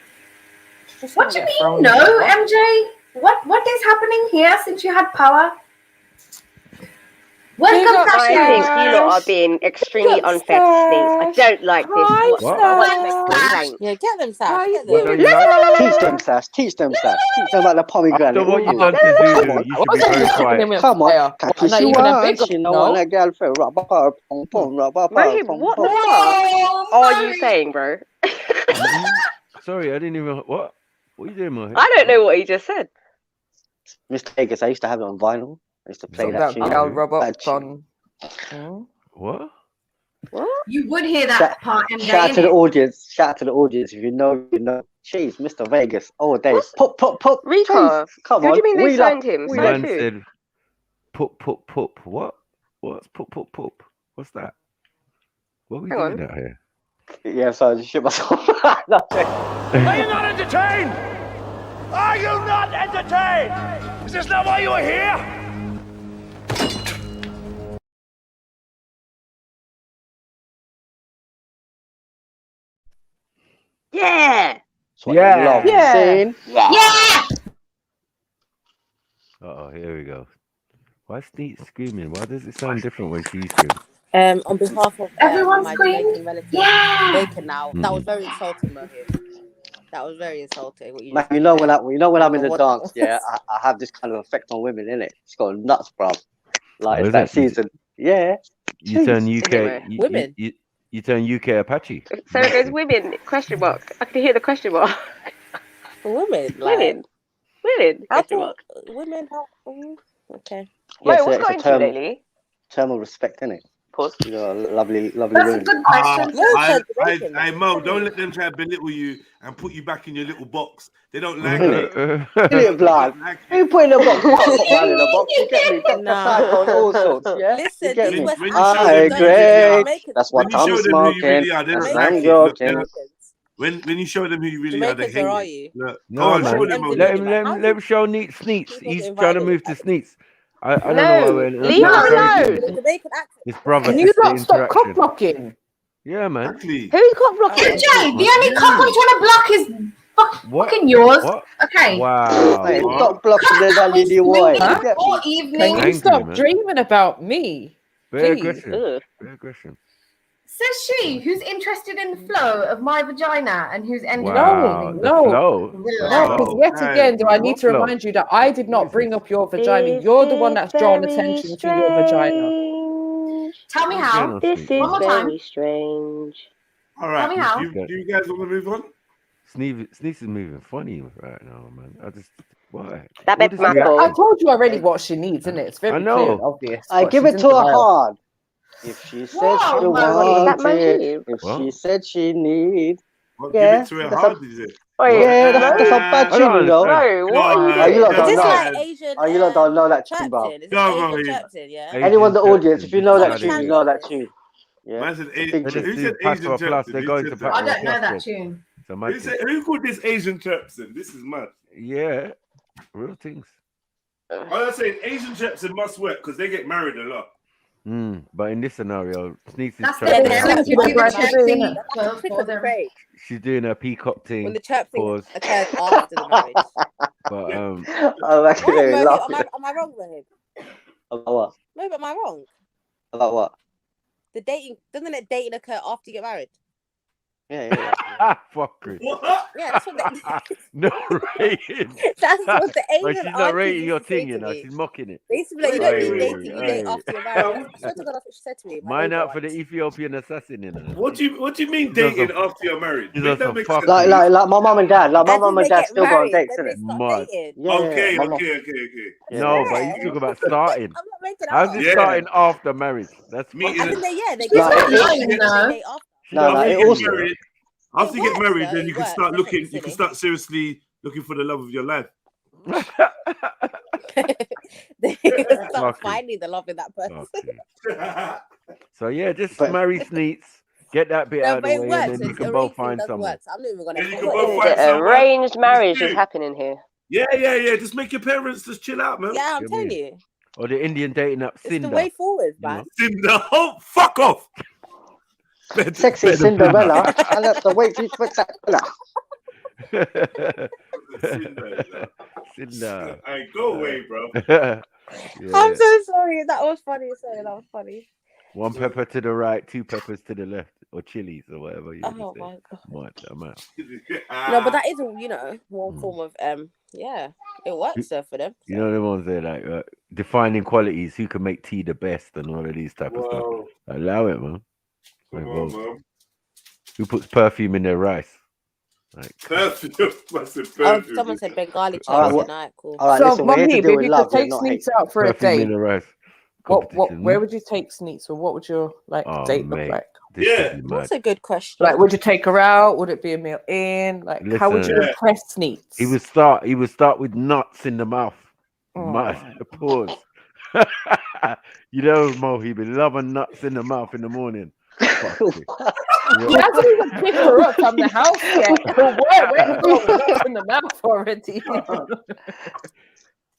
What do you mean, no, MJ? What is happening here since you had power? Welcome, I think you lot are being extremely unfair to Sneeze. I don't like this whatsoever. Yeah, get them, Sash. Get What them. don't you like? Teach them, Sash. Teach them, Sash. Teach them about the pomegranate. After what Ooh. you've done to Zulu, you should be very quiet. Come on. Catch Not you even a once. big You know no. what that girl for? Rubber, pom pom, rubber, Raheem, pom what pom. the fuck are you saying, bro? Sorry, I didn't even. What? What are you doing, Mo? I don't know what he just said. Mr. Vegas, I used to have it on vinyl. I used to play that tune. That tune. What? You would hear that part, MJ. Shout out to the innit? audience. Shout out to the audience. If you know, you know. Jeez, Mr. Vegas. Oh, days. Pop, pop, pop. Rika, Jeez, come who on. do you mean they Wheel signed up, him? wheel Signed up. who? said, "Pup. What? What's pup? What's that? What are we doing out here?" Yeah, so I just shit myself. Are you not entertained? Are you not entertained? Is this not why you are here? Yeah. Yeah. Yeah. Oh, here we go. Why is Sneak screaming? Why does it sound different when she's screaming? On behalf of Everyone my scream. Jamaican relatives, Yeah. Bacon now. That was very insulting, Mohit. That was very insulting. What you Man, just you did know there. when I'm in the What dance, that yeah, was. I have this kind of effect on women, innit? It's got nuts, bro. Like Oh, it's is that it? season. Yeah. You turn Jeez. UK. Women. You turn UK Apache. So it goes women, question mark. I can hear the question mark. Women, like Women, I question thought mark. women. Okay. Yeah, Mo, what's got it's a into you lately? term of respect, innit? Pause. You know, lovely That's a women. good question. I Mo, don't let them try to belittle you and put you back in your little box. They don't like it. Brilliant, blood. Who put in a box? Put man in a box. You get me? Dr. Psycho, all sorts. Yeah. Listen, you get these me? West When you show Africans them don't who you really listen. are, Jamaicans. That's when what you I'm show them who you smoking. really are, they That's don't what I'm like it. Look, joking. when you show them who you really are, they Jamaicans, hate where are it. you? Look, No, go on, man. show them. Let him show Sneaks. He's wasn't trying to invited. move to Sneaks. I don't know No, why we're leave him alone. The Jamaican accent. His brother. Can you not stop cock blocking? Yeah, man. Exactly. Who's cock blocking? MJ, the only couple you want to block is fucking yours. What? Okay. Wow. Hey, stop blocking the daddy boy. Meeting You get all me? evening. Can you Angry, stop man. dreaming about me? Very Please. aggressive. Very aggressive. Says she, who's interested in the flow of my vagina and who's ended Wow. up The No. flow. No, because yet again, do I need to Flow. remind you that I did not bring up your vagina. You're the one that's drawn attention to your vagina. Tell me how. This is One more time. very strange. All right. Tell me how. Do you guys want to move on? Sneaks is moving funny right now, man. Why? That What bit is he Michael. I acting? told you already what she needs, isn't it? It's very I know. clear and obvious. I but give she's it in to her denial. hard. If she said Whoa, she Mo. Is that my wanted, name? if What? she said she need, Well, yeah, give it to her that's hard, a is it? Wait, yeah, that's a bad I don't tune, you know. understand. Bro, what are you Oh, you doing? lot Is don't this know. like Asian Oh, you lot don't know that tune, bro. chirping? Is this Go on, Asian Raheem. chirping? Yeah. Anyone in the Asian audience, if you chirping, know this that is how tune, they you do know it. that tune. Yeah, Man said, it's a big They tune. just who do said Pass Asian for a Plus. Turpson? They Who go said into that? I Pass for a don't know Plus. that Then. tune. It's a Who mad said? thing. Who called this Asian Turpson? This is mad. Yeah. Real things. All I'm saying, Asian Turpson must work because they get married a lot. But in this scenario, Sneaks is That's trying their to parents. Seems You to do be the right church to do, thing innit? That's a trick for of the them. trade. she's doing her peacock When thing. the chirp thing Pause. occurs after the marriage. But I'm What, actually Mohib? laughing. Am I wrong, Mohib? About what? Mohib, am I wrong? About what? The dating doesn't it dating occur after you get married? Yeah. Fuck Chris. Yeah, that's what No rating. that's what the Like, Asian she's not aunties rating used your to say thing, to you know. me. She's mocking it. They used to be like, you don't Aye, do dating, you date aye. after you're married. I swear to God, that's what she said to me. My Mine older out for the ones. Ethiopian assassin, you know. What do you mean These are dating some- after you're married? these Make are that some make fuck- sense. Like my mum and dad, like my As in mum and they dad get still go on married, dates, then they innit? start Mad. dating. Yeah, Okay. my mum- Yeah. No, but you talk about starting. I'm not making it How's up. it starting after marriage? That's Meeting As in they they She's get not married, lying, then no. they date after. No, After it you get also married, after you get works, married, though, then it you can works. start Let's not be looking. You can silly. start seriously looking for the love of your life. They start Fucking- finding the love in that person. Okay. So yeah, just But- marry Sneaks, get that bit No, out of but the it way, works. and then you It's can both arranged thing find does someone. work. So I'm not even gonna. Yeah, you can put both it. find The someone. arranged marriage Dude. is happening here. Yeah. Just make your parents just chill out, man. Yeah, I'm Get telling me. you, Or the Indian dating app it's the Cinder. way forward, you man. know? Oh, fuck off. sexy better than Cinderella. I love the way she's spectacular. Cinder. Hey, go away, bro. Yeah. I'm so sorry. That was funny. Sorry, that was funny. 1 pepper to the right, 2 peppers to the left, or chilies, or whatever you Oh want to say. my god. I'm out. No, but that is, one form of yeah, it works there for them. You know the ones there like defining qualities, who can make tea the best, and all of these type of stuff. Allow it, man. Come Like, on, well, man. who puts perfume in their rice? Like, Perfume. Oh, someone said Bengali All right, chips well, tonight. Cool. all right, So, listen, we're here to Mahib, deal if with you love, could yeah, take not hate. Sneaks out for a perfume in date, the rice. where Competition. would you take Sneaks, or what would your Oh, date look mate. like? This Yeah. could be mad. That's a good question. Like, would you take her out? Would it be a meal in? Like, how would you Listen, impress Sneaks? He would start with nuts in the mouth. Mad. Pause. You know, Mo, he be loving nuts in the mouth in the morning. Fuck it. He hasn't even picked her up from the house yet. Where to go with nuts in the mouth already? No,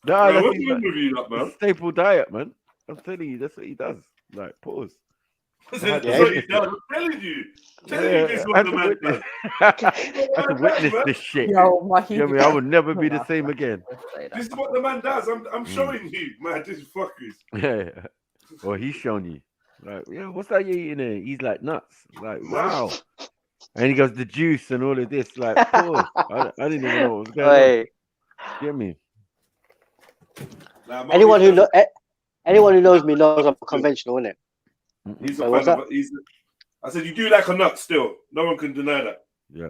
Bro, that's what's his, wrong with you, lot, man? staple diet, man. I'm telling you, that's what he does. Like, pause. That's I had to what you witness done. it. I'm telling you. Yeah, This is I what had the to man witness, does. I had to witness this shit. Yo, Mahib, You know what I mean? I would never be the same again. This is what the man does. I'm showing you, man. This is fuckers. Yeah. Well, he's showing you. Like, yeah, what's that you eating there? He's like nuts. Like, wow. And he goes, the juice and all of this. Like, pause. I didn't even know what was going on. Get me? Nah, Anyone who knows me knows I'm conventional, innit? He's a So what's fan that? of. I said you do like a nut still. No one can deny that. Yeah.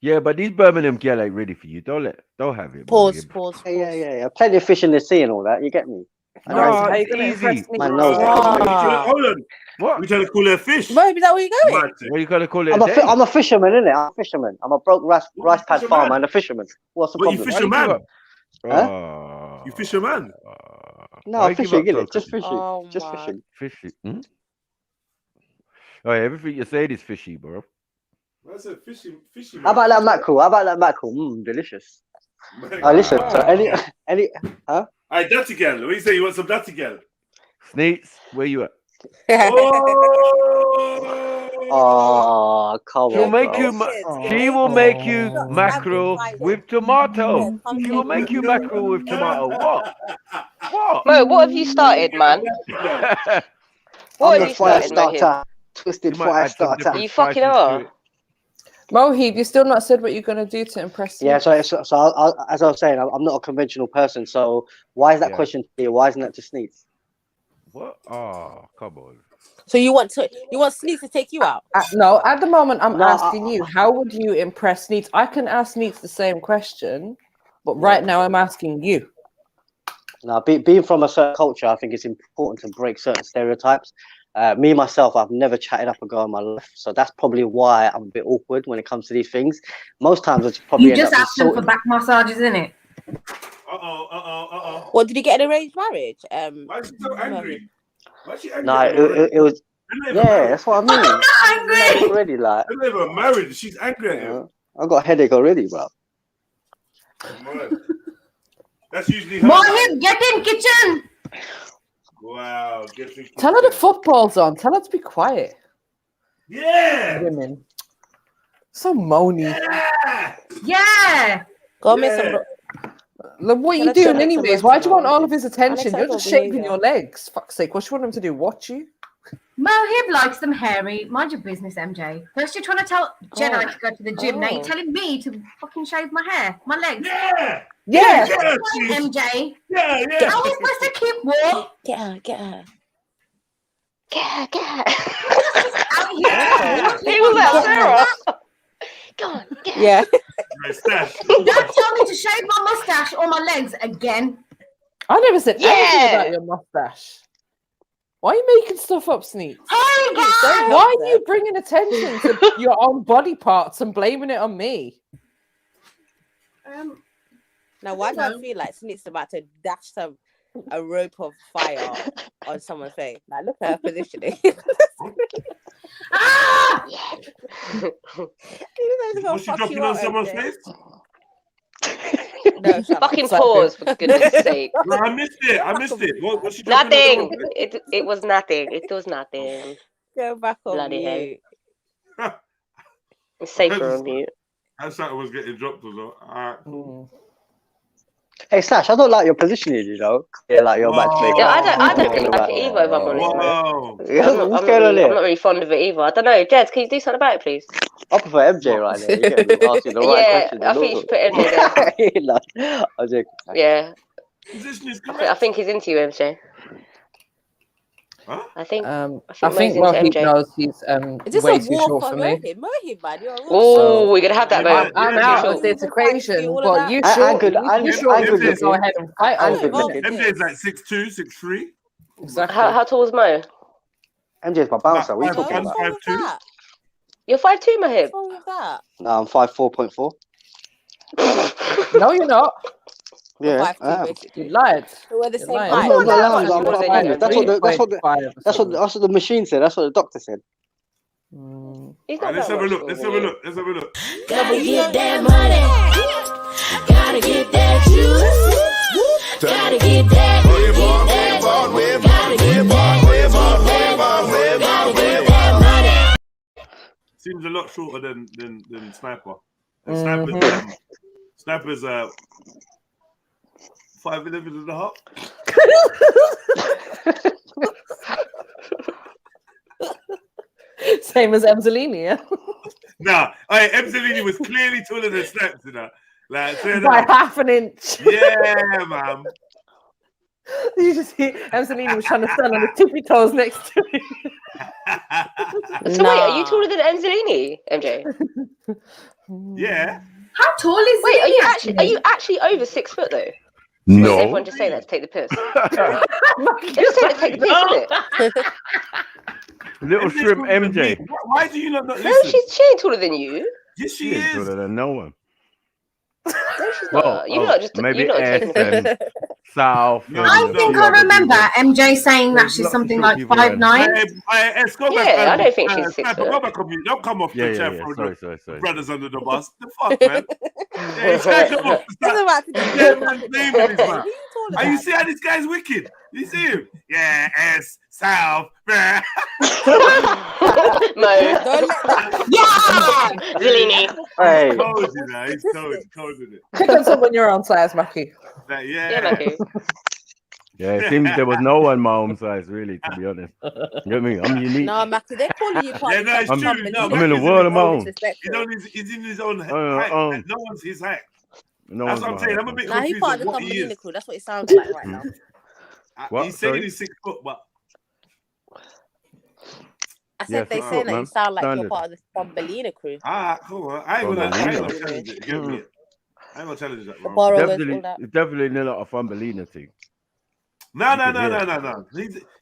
Yeah, but these Birmingham girl ain't ready for you. Don't have it. Pause. Yeah. Plenty of fish in the sea and all that. You get me? No, it's easy. Man knows that. Hold on. What? We trying to call her a fish? Mo, is that where you going? What you gotta call it? I'm a fisherman, innit? I'm a fisherman. I'm a broke rice pad farmer and a fisherman. What's the What, you problem? fisherman? Huh? You fisherman? No, Why you fishing, give up innit? Just fishing. Oh, Just my. fishing. Fishy. Hmm? Oh, yeah, everything you say is fishy, bro. I said fishy. How about that mackerel? Delicious. Listen. So any, huh? Alright, dirty girl. What do you say? You want some dirty girl? Sneaks, where you at? Oh, come She'll on, make bro. you. She will make you mackerel with tomato. She will make you mackerel with tomato. What? What? Mo, what have you started, man? What have you started, Mohib? Twisted fire starter. You fucking are. Mohib, you still not said what you're gonna do to impress me. Yeah, so as I was saying, I'm not a conventional person. So why is that question to you? Why isn't that to Sneaks? What? Oh, come on. So you want Sneaks to take you out? No, at the moment I'm asking you, how would you impress Sneaks? I can ask Sneaks the same question, but right now I'm asking you. Now, being from a certain culture, I think it's important to break certain stereotypes. Me, myself, I've never chatted up a girl in my life. So that's probably why I'm a bit awkward when it comes to these things. Most times it's probably... You just asked them for back massages, innit? What, did he get an arranged marriage? Why is she so angry? Why is she angry? No, it was... Yeah, that's what I mean. Angry already, like... They're never married. She's angry at him. I got a headache already, bro. Right. That's usually her. Mohib, get in kitchen. Wow. Tell her the football's on. Tell her to be quiet. Yeah. Women. So moany. Yeah. Go miss some. Look, what are you doing anyways? Why do you want all of his attention? You're just shaving your legs. Fuck's sake. What do you want him to do? Watch you? Mohib likes them hairy. Mind your business, MJ. First you're trying to tell Jedi to go to the gym. Now you're telling me to fucking shave my hair, my legs. Yeah. MJ. Yeah. How are we supposed to keep warm? Get her. Get her. Out here. He was like, Sarah. Go on, get her. Yeah. Don't tell me to shave my mustache or my legs again. I never said anything about your mustache. Why are you making stuff up, Sneaks? Hey, guys! Why are you bringing attention to your own body parts and blaming it on me? Now, why do I feel like Sneak's about to dash a rope of fire on someone's face? Like, look at her positioning. Was she dropping on someone's face? No, fucking pause, for goodness sake. No, I missed it. What was she Nothing. It was nothing. It was nothing. Go back on Bloody mute. hell. It's safer on mute. That shot was getting dropped as well. Hey Slash, I don't like your positioning, you know. Yeah, like your matchmaking. Yeah, I don't really like it either, if I'm honest. Yeah, I'm not really fond of it either. I don't know. Jez, can you do something about it, please? I prefer MJ right there. You get me asking the right questions. I think you should put MJ there. No, I'm joking. Yeah. Position is I think he's into you, MJ. Huh? I think well, he MJ. knows he's Is this way a too war short for for me. Mohib, man? You're a real Oh, we're gonna have that moment. I'm out of this equation, but you sure you could go ahead and fight over it. MJ is like 6'2", 6'3". Exactly. How tall is Mo? MJ's my bouncer. What are you talking about? 5'2". You're 5'2", Mohib. What's wrong with that? No, I'm 5'4.4". No, you're not. Yeah, 5'2", basically. You lied. So we're the same lying. height. That's what the machine said. That's what the doctor said. Let's have a look. Let's have a look. Let's have a look. Gotta get that money. Gotta get that juice. Gotta get that. Gotta get that money. Seems a lot shorter than Sniper. And Sniper's 5'11" and a half. Same as Emzalini, yeah? Nah, Emzalini was clearly taller than Snaps, you know. Like, by half an inch. Yeah, man. You just see Emzalini was trying to stand on the tippy toes next to me. So wait, are you taller than Emzalini, MJ? Yeah. How tall is Wait, he? are you actually over 6 foot though? No. Or is everyone just saying that to take the piss? They're just saying that to take the piss, isn't it? Little shrimp MJ. Why do you not listen? No, she ain't taller than you. Yes, She ain't taller than no one. No, she's not. You're not just maybe you're not taking the S and South. I think I remember MJ saying that she's something like 5'9". Yeah, I don't think she's 6 foot. Go back on mute. Don't come off the chair for sorry. brothers under the bus. The fuck, man? This guy come off the man's name in his mouth. And you see how this guy's wicked? You see him? Yeah, S, South, man. No. Yeah! Zillini. Hey. He's cold, you know. He's cold with it. Pick on someone your own size, Mackie. Like, Yeah, Mackie. Yeah, it seems there was no one my own size, really, to be honest. You get me? I'm unique. No, Maxie, they're calling you part of it's the true. company. No, I'm in a world of my own. He's in his own height. No one's his height. That's what I'm saying. I'm a bit Nah, he's confused part of of the what he company is. crew. That's what it sounds like right now. What? He's saying Sorry? he's 6 foot, but I said they saying that you sound like you're part of the Thumbelina crew. Come on. I ain't gonna challenge it. You get me? I ain't gonna challenge that, bro. Definitely not a Thumbelina thing. No.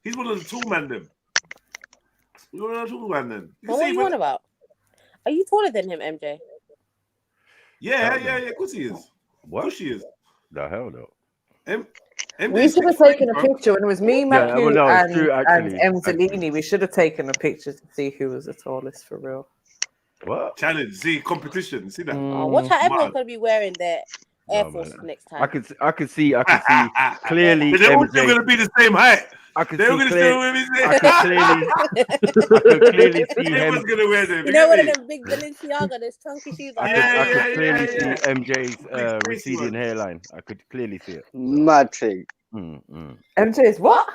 He's one of the tall man them. He's one of the tall man them. What are you on about? Are you taller than him, MJ? Yeah. Of course he is. What? Of course he is. The hell no. We should have taken a picture when it was me, Matthew, it's and true, actually. Emzalini. We should have taken a picture to see who was the tallest for real. What? Challenge, see, competition. See that? Watch how everyone's gonna be wearing their Air Force next time. I could see clearly. They're all still gonna be the same height. I could They're see gonna clearly. still I could clearly see him. Everyone's gonna wear them. You know, one of them big Balenciaga, those chunky shoes. I could clearly see MJ's receding hairline. I could clearly see it. Mad thing. MJ's what?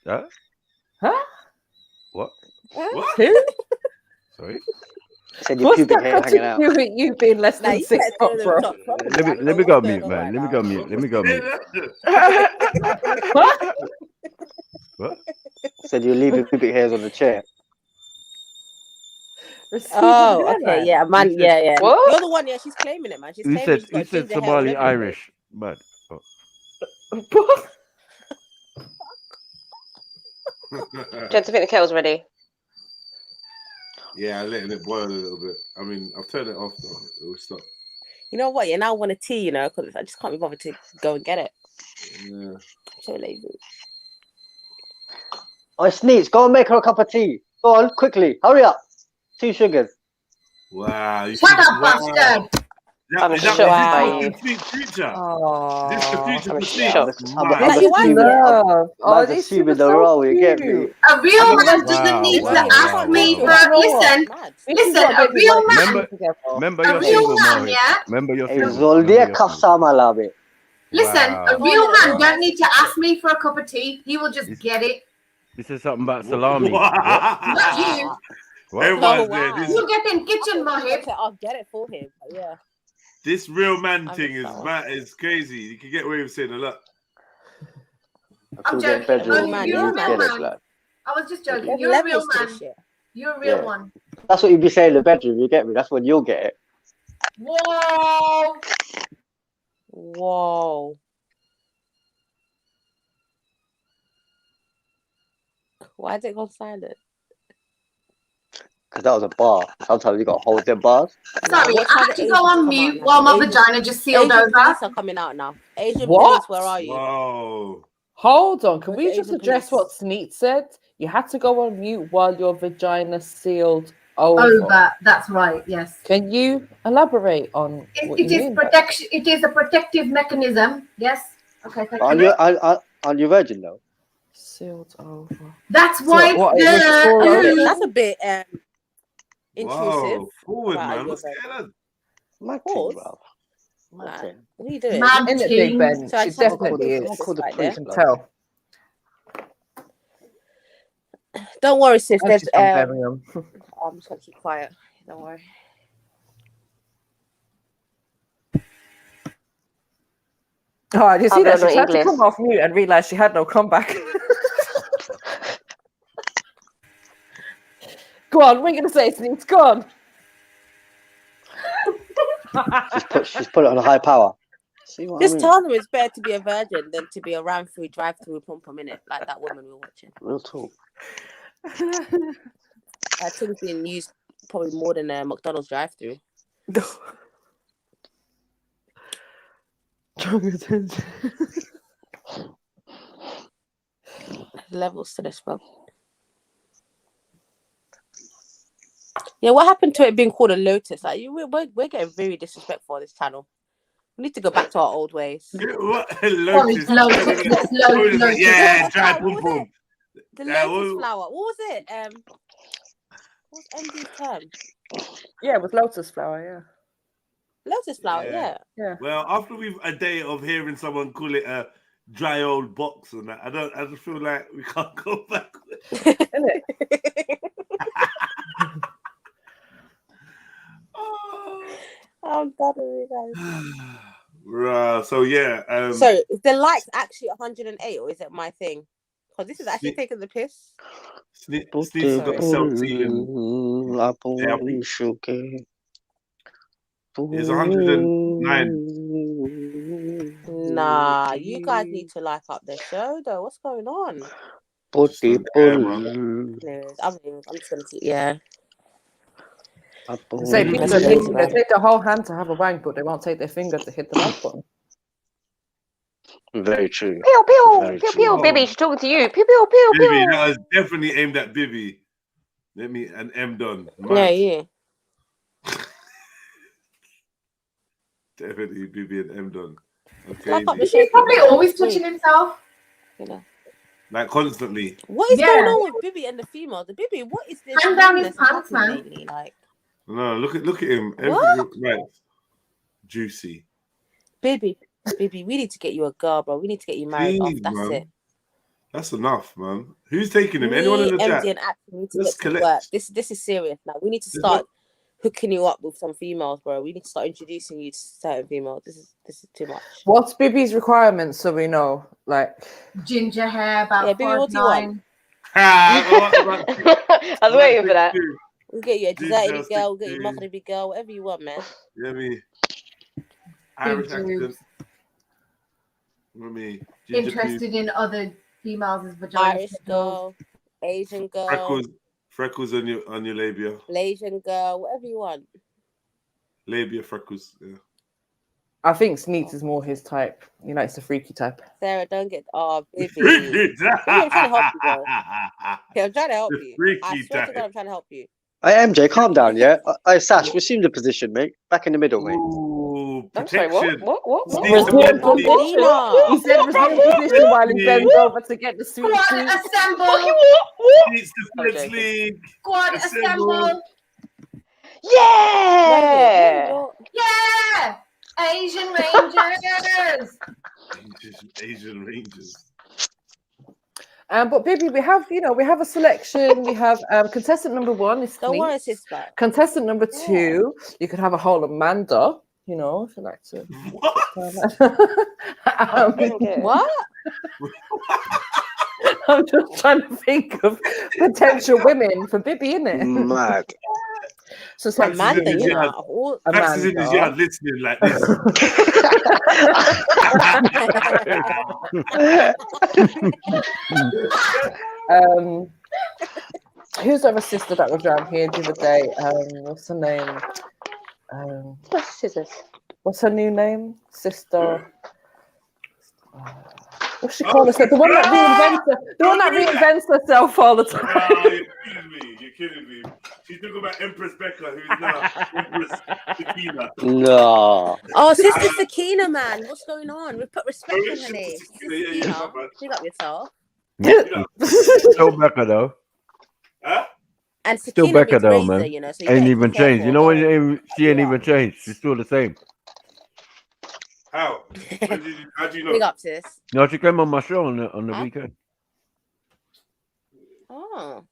Huh? What? What? Who? Sorry? Said your What's pubic that hair got hanging to out. do with you being less than 6 foot, bro? Let me go mute, man. Let me go mute. What? Said you're leaving pubic hairs on the chair. Oh, okay, yeah, man, yeah. What? You're the one, yeah. She's claiming it, man. She's Who claiming said Somali Irish? But Gents, I think the kettle's ready. Yeah, I'm letting it boil a little bit. I mean, I've turned it off though. It will stop. You know what? Yeah, now I want a tea, you know, because I just can't be bothered to go and get it. Yeah. I'm so lazy. Oh, Sneeze, go and make her a cup of tea. Go on, quickly. Hurry up. 2 sugars. Wow. Shut up, bastard. I'm Is that shocked what by this you. is Sleep future? Oh, Is this the future I'm for Sleep? shocked. I'm assuming, love. Oh, man's this assuming was the so role, you get me? cute. A real I mean, man let's- doesn't need to Mohit, ask me for. You know what? Listen, This is listen. what A made me real want to man. sing together. Remember A you're real single, man, Mohit. yeah. Remember you're Hey, single. Zoldia Kasama Labe. Listen, a Wow. real man don't need to ask me for a cup of tea. He will just get it. This is something about salami. What? Not you. What? Everyone's there. This, You get in kitchen, Mohit. I'll get it for him. But yeah. this real man I thing missed is that one. mad. It's crazy. You can get away with saying a lot. I'm Until joking. the bedroom, You're you a real get it, man. blood. I was just joking. There's You're a real levels to man. this shit. You're a real Yeah. one. That's what you'd be saying in the bedroom, you get me? That's when you'll get it. Whoa. Whoa. Why did it go silent? Because that was a bar. Sometimes you got to hold them bars. Sorry, What I time had the to go Asians on come mute out now? while my Asian- vagina just sealed Asian over. police are coming out now. Asian What? police, where are you? Whoa. Hold on, can Where's we the just Asian address police? what Sneak said? You had to go on mute while your vagina sealed over. Over. That's right. Yes. Can you elaborate on what It you is mean? by that? protection. It is a protective mechanism. Yes. Okay. Thank Are you. you virgin though? Sealed over. That's So why what, it was tore open? That's a bit intrusive. Whoa. Forward, about man. your What's virgin. going on? My Pause. team, bro. My Nah. team. What are you doing? Mad In it, Big team. Ben. So I It just had to definitely call is. the I'll call the right police, there. I can blood. tell. Don't worry, sis. I There's just can't bury 'em. I'm just gonna keep quiet. Don't worry. Oh, you see I've that? learned She no tried to English. come off mute and realized she had no comeback. Go on, what are you going to say, Sneaks? Go on. She's put it on a high power. See what Just I mean? tell them it's better to be a virgin than to be a round-through drive-through pump a minute like that woman we were watching. Real talk. I think it's being used probably more than a McDonald's drive-through. Levels to this, bro. Yeah, what happened to it being called a lotus? Like, we're getting very disrespectful on this channel. We need to go back to our old ways. What? Lotus. Lotus. Yeah, dry pum pum. The lotus flower. What was it? What was MD's term? Yeah, with lotus flower, Lotus flower, yeah. Well, after we've a day of hearing someone call it a dry old box and that, I just feel like we can't go back. I'm done with you guys. So yeah. So is the likes actually 108 or is it my thing? Because this is actually taking the piss. Sneak's got self-sealing. It's 109. Nah, you guys need to like up the show though. What's going on? Anyways, I'm just gonna keep, yeah. Say people are thinking they take their whole hand to have a wank, but they won't take their finger to hit the like button. Very true. Pew pew Very pew true. pew, Bibby. She's talking to you. Pew pew pew Bibby, pew. that was definitely aimed at Bibby. Let me and M done. Yeah, yeah. Definitely Bibby and M done. Like up the He's show. probably always touching himself. You know. Like constantly. What is Yeah. going on with Bibby and the female? The Bibby, what is this? Hang down his madness pants, happening man. lately? Like, No, look at him. Everything What? looks right. Juicy. Bibby, we need to get you a girl, bro. We need to get you married off. Please, That's man. it. That's enough, man. Who's taking him? Anyone in the Me, chat? MD, and Axel need to Let's get to collect. work. This is serious now. We need to start hooking you up with some females, bro. We need to start introducing you to certain females. This is too much. What's Bibby's requirements so we know? Like Ginger hair, about Yeah, Bibby, what do you want? 4'9". I was waiting for that. We'll get you a Ginger deserted girl, we'll get you a 16. Maghrebi girl, whatever you want, man. Yeah, me. Irish Big accent. boobs. Me. Ginger Interested in other females' vaginas. Irish girl, Asian girl, freckles on your labia. Malaysian girl, whatever you want. Labia freckles. Yeah. I think Sneaks is more his type. He likes the freaky type. Sarah, don't get Bibby. Bibby, I'm trying to help you, bro. Okay, I'm trying to help The you. freaky I swear to type. God, I'm trying to help you. Hey, MJ, calm down, yeah? Hey, Sash, resume the position, mate. Back in the middle, mate. for I'm sorry, protection. what? Sleeps Resume defensively. position. He said resume position while he bends over to get the sweet Squad tea. assemble. Sleeps Defense League. Squad assemble. Yeah. Yeah. Asian Rangers. Asian Rangers. But baby, we have a selection. We have contestant number 1 is Don't worry, Sneaks. sister. Contestant number 2, you could have a whole Amanda. You know, if you like to. What? I'm just trying to think of potential women for Bibby, innit? Mad. So Max is in his yard. Max is in his yard listening like this. Who's the other sister that was around here the other day? What's her name? Scissors. What's her new name? Sister. What's she called herself? The one that reinvents herself all the time. Oh, you're kidding me. She's talking about Empress Becca, who's now Empress Sakina. No. Oh, Sister Sakina, man. What's going on? We put respect Oh, on her name. yeah, Big up yourself. Still Becca though. Huh? And Still Sakina Becca means though, razor, man. you know, so you Ain't better even be changed. You know careful. when she ain't even changed. She's still the same. How? How do you know? Big up, sis. No, she came on my show on the weekend. Oh.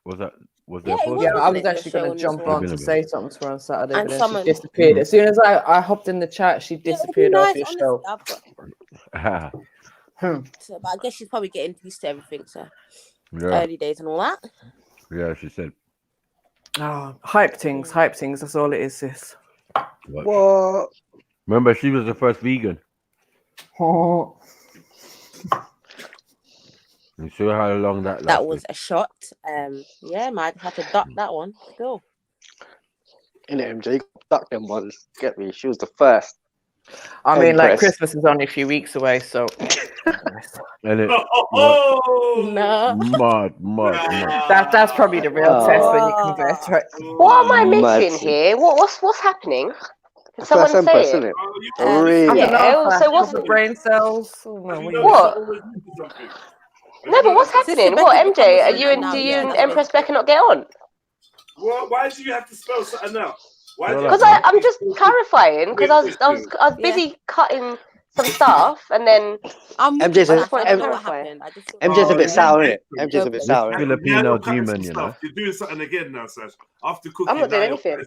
Was that Yeah, it was, Yeah, I wasn't was it, actually your going show to jump as well? on to say something to her on Saturday, And but then someone- she disappeared. As soon as I hopped in the chat, she disappeared off your show. I've got, so, but I guess she's probably getting used to everything, so Yeah. early days and all that. Yeah, she said. Oh, hype things. That's all it is, sis. What? Remember, she was the first vegan. Oh. You saw how long that lasted. That was a shot. Yeah, might have to duck that one still. Innit, MJ? Duck them ones. Get me? She was the first. I mean, like, Empress. Christmas is only a few weeks away, so. And it, No. mad. That's probably the real test when you convert, right? What am I Mad. missing here? What's happening? Can The someone first say Empress, it? isn't it? Really? Yeah. So what's the brain cells? What? No, but what's happening? What, MJ? Do you and Empress Becca not get on? Well, why do you have to spell something out? Because I'm just clarifying. Because I was busy cutting some stuff, and then MJ's a bit sour, innit? MJ's a bit sour. Filipino demon, you know. You're doing something again now, Sash. After cooking. I'm not doing now anything.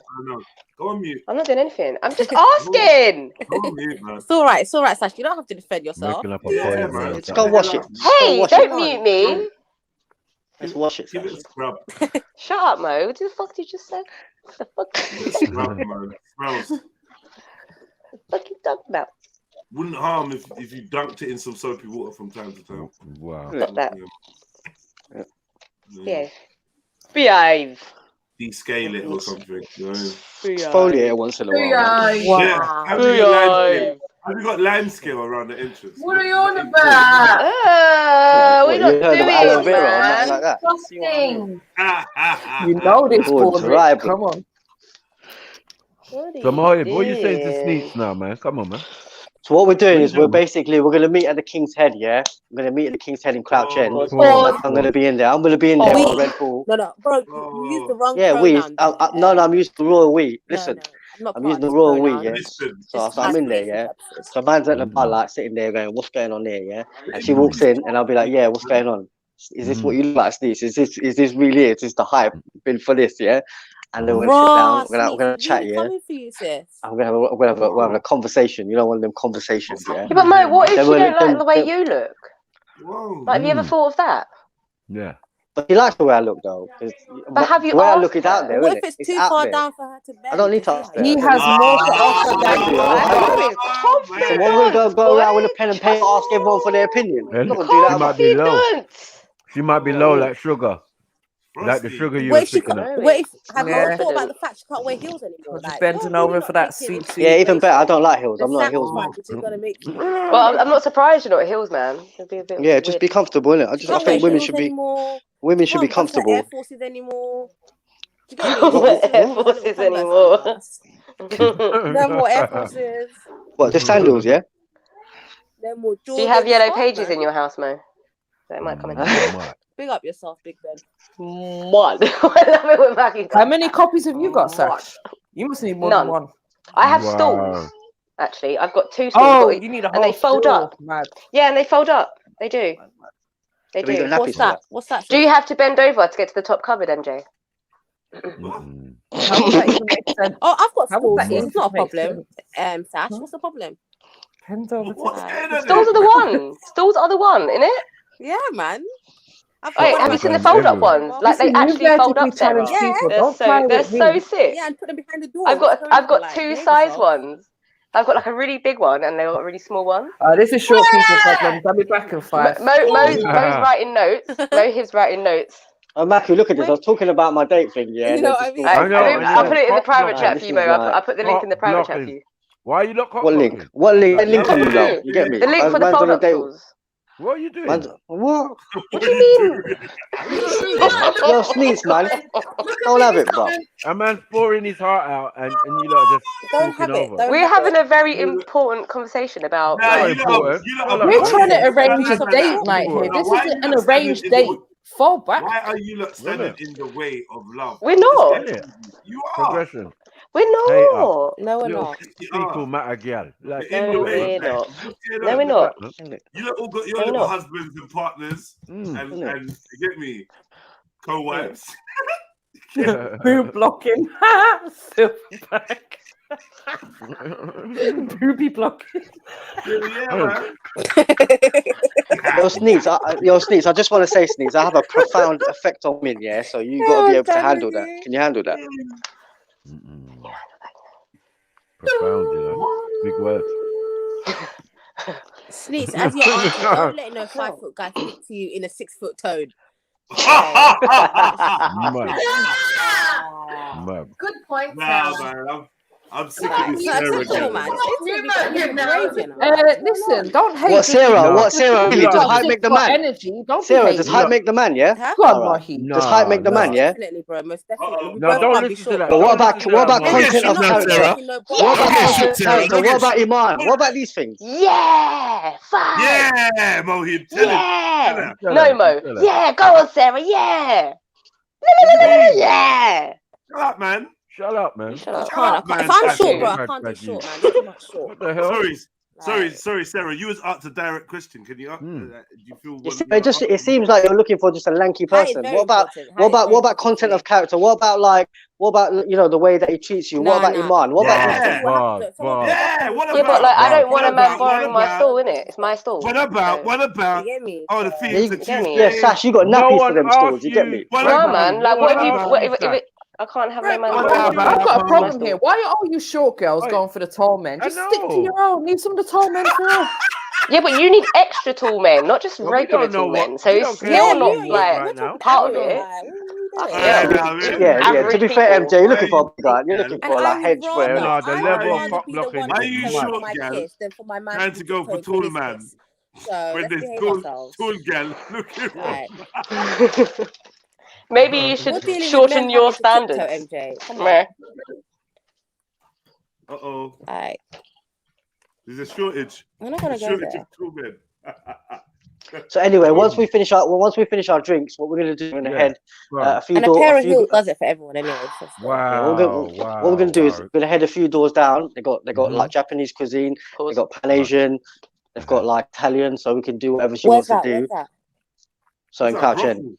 Go on mute. I'm not doing anything. I'm just asking. Go on mute, man. It's all right, Sash. You don't have to defend yourself. Making up a Yeah, point, man. man. Go wash it. Hey, wash don't it. mute me. Let's wash it. Give it a scrub. Shut up, Mo. What the fuck did you just say? What the fuck? Give it a scrub, man. Smells. What the fuck you talking about? Wouldn't harm if you dunked it in some soapy water from time to time. Wow. Not that. Yeah. Behave. Descale it or something. You know? Exfoliate it once in a while. Yeah. Have you got lime scale around the entrance? What are you on about? We're not doing aloe it, vera or man. something like that? Disgusting. You know this, Oh, boy. dry, Come on. So, Mohib, what are you saying to Sneaks now, man? Come on, man. So what we're doing is we're gonna meet at the King's Head, yeah? We're gonna meet at the King's Head in Crouch End. I'm gonna be in there. I'm gonna be in there on Red Bull. No, bro, you used the wrong Yeah, pronoun. no, I'm using the royal we. Listen, I'm using the royal we, yeah. So I'm in there, yeah. So man's at the bar, like sitting there going, "What's going on here?" Yeah, and she walks in, and I'll be like, "Yeah, what's going on? Is this what you look like, Steve? Is this really it? Is this the hype been for this? Yeah?" And then we're gonna sit down, we're gonna chat, yeah. We're having a conversation, you know, one of them conversations, yeah. Yeah, but Mo, what if Then she we're- don't like then- the way then- you look? Whoa. Like, have you ever thought of that? Yeah. But he likes the way I look, though. But have you the way I asked look is out there, What isn't if it? it's too out far there. down for her to bend? I don't need to ask that. He has more to offer than you. So what we're gonna go around with a pen and paper, ask everyone for their opinion. I'm not gonna do She that. might be low. She might be low like sugar. Like the sugar you What were if she picking up. have you Yeah. ever thought about the fact she can't wear heels anymore? Just bending over for that sweet, sweet. Yeah, even better. I don't like heels. I'm not a heels man. Which is gonna make you. Well, I'm not surprised you're not heels, man. It'd be a bit Yeah, just be comfortable, innit? I Can't think wear women heels should be anymore. women should be Can't wear comfortable. Air Forces anymore. Do you get me? Air Forces anymore. No more Air Forces. What, just sandals, yeah? No more Jordans. Do you have yellow Fuck, pages man. in your house, Mo? So it might come in. Big up yourself, Big Ben. What? I love it when Maggie. How many copies have you got, Sash? You must need more None. than one. I have stools. Actually, I've got 2 stools. Oh, you need a whole and they fold stool. up. Mad. Yeah, and they fold up. They do. They Have you do. got nappies for that? What's that? Do you have to bend over to get to the top cupboard, MJ? How would that even make sense? Oh, I've got How would stools. that So even it's not a make problem. sense? Sash, what's the problem? Bend over to Stools are the one. Stools are the one, innit? Yeah, man. Wait, have you seen the fold-up ones? Like they Listen, you actually fold up, vertically Sarah. challenged people. They're Don't so try they're with so me. sick. Yeah, and put them behind the door. I've got Like, 2 behave size yourself. ones. I've got like a really big one, and they've got a really small one. This is short people problem. I'll be back in 5. Mo's writing notes. He's writing notes. Oh, Matthew, look at this. I was talking about my date thing, yeah. You know what I mean? I'll put it in the private chat This for you, is Mo. like- I'll put the link in the private chat for you. Why are you not What link? What link? What link can you love? You get me? The link for the Man's on a fold-up date. stools. What are you doing? What? What do you mean? Yo, Sneeze, man. Don't have it, bro. A man's pouring his heart out, and you lot are just talking over. We're having a very important conversation about. We're trying to arrange a date night here. This isn't an arranged date. Fall back. Why are you lot standing in the way of love? We're not. You are. Progression. We're not. No, we're Little not. People matter, girl. Like, No, we're not. No, we're not. You lot all got your No, little no. husbands and partners, and you get me, co-wives. Boob blocking. Silver back. Booby blocking. Yo, Sneeze, I just want to say, Sneeze, I have a profound effect on men, yeah? So you got to be able to handle that. Can you handle that? Profound, you know. Big words. Sneeze, as your auntie, don't let no 5-foot guy speak to you in a 6-foot tone. Mad. Good point, Nah, Sarah. man, I'm sick of this That's Sarah simple, girl. man. Listen, don't hate. What, Sarah? What, Sarah? Really? Does hype make the man? Energy. Don't Sarah, be does hating. hype make the man, yeah? God, Alright. Mahi. Does hype make the man, yeah? Definitely, bro. Most definitely. We No, both don't can't be listen to short. that. But what about Don't listen to content that, of man. character? What about content of character? What about Iman? What about these things? Yeah, fine. Yeah, Mohib. Yeah. Tell No, him. Mo. Tell him. Yeah, go on, Sarah. Yeah. Yeah. Shut up, man. Shut up, man. Shut up. I can't. If I'm short, bro, I can't do short, man. There's too much short. What the hell? Sorry, Sarah. You was asked a direct question. Can you? Do you feel? It seems like you're looking for just a lanky person. What about content of character? What about the way that he treats you? What about Iman? What about Yeah, but like I don't want a man borrowing my stall, innit? It's my stall. What about? Oh, the things that you yeah, Sash, you got nappies for them stalls. You get me? No, man. Like, what if you? I can't have no man. I've got a problem here. Why are all you short girls going for the tall men? Just stick to your own. Need some of the tall men for real. Yeah, but you need extra tall men, not just regular tall men. So it's still not like part of it. Yeah. To be fair, MJ, you're looking for a big guy. You're looking for like hedge for him. No, the level of cock blocking. Are you short, gal? Trying to go for tall man. When there's tall gal looking. Maybe you should shorten your standards. MJ. Come on. Meh. Uh-oh. Alright. There's a shortage. I'm not gonna go Shortage there. of tall men. So anyway, once we finish our drinks, what we're gonna do, we're gonna head a few And a doors. pair of heels does it for everyone anyway. So What we're gonna do is we're gonna head a few doors down. They got like Japanese cuisine. They got Pan-Asian. They've got like Italian, so we can do whatever she wants to do. Where's that? So in Crouch End.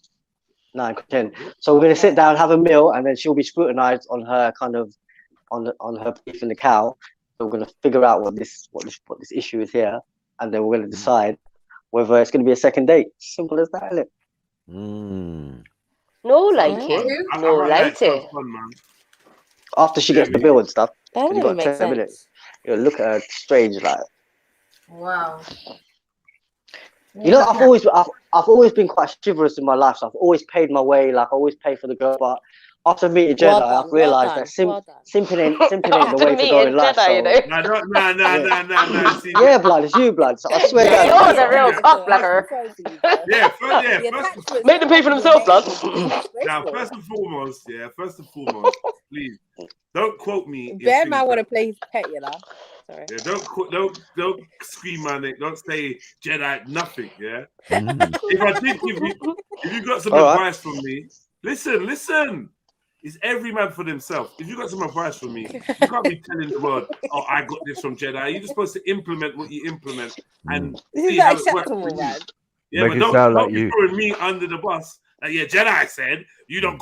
No, in Crouch End. So we're gonna sit down, have a meal, and then she'll be scrutinized on her kind of on her beef in the cow. So we're gonna figure out what this issue is here, and then we're gonna decide whether it's gonna be a second date. Simple as that, isn't it? No like it. No like it. After she gets the bill and stuff, That and you wouldn't got make 10 minutes. You look at her strange, like. Wow. You know, I've always been quite chivalrous in my life. So I've always paid my way, like I always pay for the girl. But after meeting Jedi, I've realised that simping ain't the way to go in life. No. Yeah, blood, it's you, blood. So I swear. You're the real cock blocker. Yeah. Make them pay for themselves, blood. Now, first and foremost, please. Don't quote me. in Bear things man want to that- play his pet, you know. Sorry. Yeah, don't scream my name. Don't say Jedi nothing. Yeah. Mm. If I did give you, if you got some All right. advice from me, listen. It's every man for themselves. If you got some advice from me, you can't be telling the world, "Oh, I got this from Jedi." You're just supposed to implement what you implement and This is see not how it works acceptable, for you. man. Yeah, Make but it don't sound like be you. throwing me under the bus. Like, yeah, Jedi said you don't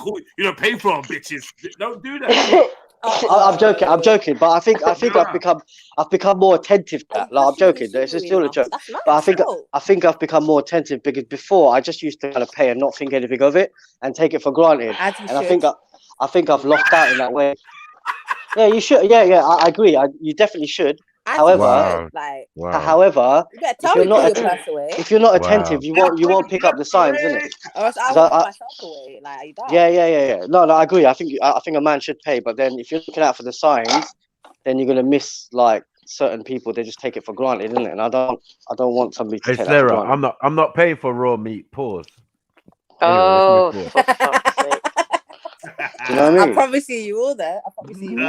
pay for them, bitches. Don't do that. I'm joking, but I think I've become more attentive to that. Like, I'm joking. This is still a joke, but I think I've become more attentive because before I just used to kind of pay and not think anything of it and take it for granted. As you And should. I think I've lost out in that way. Yeah, you should. Yeah, I agree. You definitely should. As However, you should, like, however, you better if tell you're me not put your purse away. if you're not attentive, you won't pick up the signs, innit? Or else I 'Cause will put myself away. Like, are you done? Yeah. No, I agree. I think a man should pay, but then if you're looking out for the signs, then you're gonna miss like certain people. They just take it for granted, isn't it? And I don't want somebody to Hey take that for Sarah, granted. I'm not paying for raw meat. Pause. Oh, Anyway, for fuck's sake. Do you know what I I mean? promise you all there. I promise you even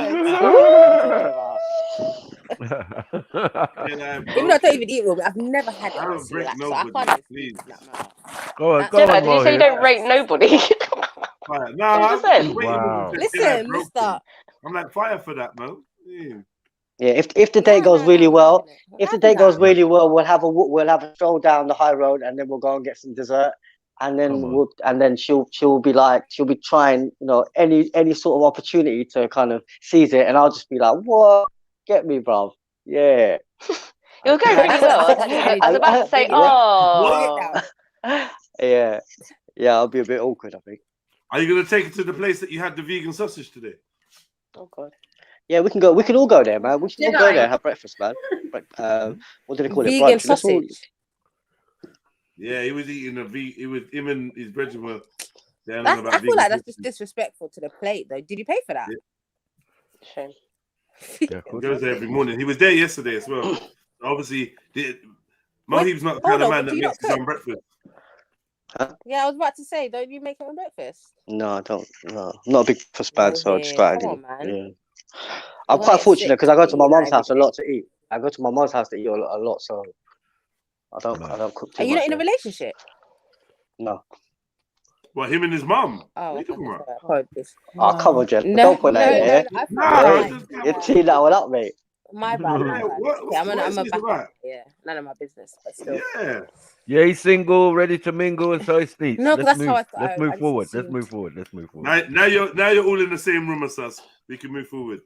though I don't even eat raw meat, I've never had it. I don't Honestly, break like, so I nobody, can't please. Go on, Jedi, did you say you don't rate nobody? Fire. No, What you just said? Wow. Listen, mister. I'm like fire for that, man. Yeah. Yeah, if the date goes really well, we'll have a stroll down the high road, and then we'll go and get some dessert, and then she'll be trying, you know, any sort of opportunity to kind of seize it, and I'll just be like, what? Get me, bro? Yeah. It was going really well. I was about to say, oh. Yeah, I'll be a bit awkward, I think. Are you gonna take it to the place that you had the vegan sausage today? Oh God. Yeah, we can go. We can all go there, man. We should all go Did I? there and have breakfast, man. What do they call it? Vegan Brunch. Let's all- sausage. Yeah, he was eating it was him and his brethren were down on That's, about I feel vegan like that's sausage. just disrespectful to the plate, though. Did you pay for that? Shame. He goes there every morning. He was there yesterday as well. Obviously, Mohib's not the kind of man that makes his own breakfast. Yeah, I was about to say, don't you make your own breakfast? No, I don't. No, I'm not a big breakfast man, so I just got Come on, man. Yeah. I'm Wanna quite get fortunate sick because I go to to my eat mum's that house a lot to eat. I go to my mum's house to eat a lot, so I don't cook too Are you much. not in a there. relationship? No. Well, him and his mum. Oh, What are you talking about? Oh, come on, Jen. No, Don't put that in there. I You're teeing that one up, mate. My bad. My bad. Okay, I'm what is a this back. about? Yeah, none of my business, but still. Yeah, he's single, ready to mingle, and so is Sneaks. No, 'cause Let's that's how move. I Let's just move forward. Let's assumed. move forward. Let's move forward. Now you're all in the same room as us. We can move forward.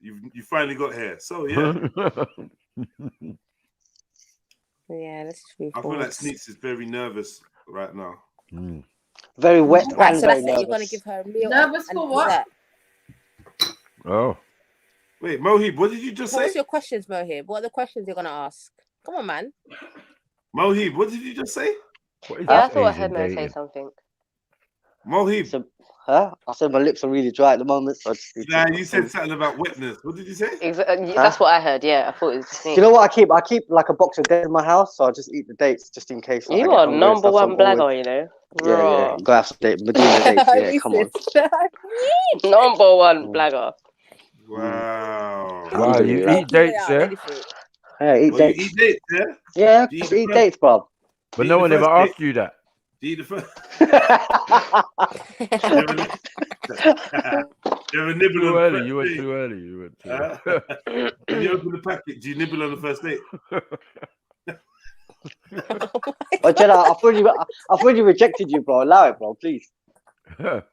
You finally got here. So yeah. Yeah, let's move I feel forward. like Sneaks is very nervous right now. Very wet Right, and so very that's it. You're gonna nervous. give her a meal. Nervous and for what? dessert. Oh. Wait, Mohib, what did you just What's say? your questions, Mohib? What are the questions you're gonna ask? Come on, man. Mohib, what did you just say? What is Yeah, I thought I heard Mo say something. Mohib. Huh? I said my lips are really dry at the moment. So I just need Nah, to- you said something about wetness. What did you say? That's what I heard. Yeah, I thought it was just me. Do you know what I keep like a box of dates in my house, so I just eat the dates just in case. Like, I You get are hungry and number stuff, so one I'm always- blagger, you know. Yeah. Go have some dates. Medina dates. Yeah, come on. Number one blagger. Wow. Wow, you eat dates, yeah? Yeah, eat Oh, dates. you eat dates, yeah? Yeah, Do you just eat eat the dates, bro. But no one ever asked you that. Do you eat the first? You ever nibble Too on the early. first You went date? too early. You went too early. When you open the packet, do you nibble on the first date? But Jenna, I've already rejected you, bro. Allow it, bro, please. What?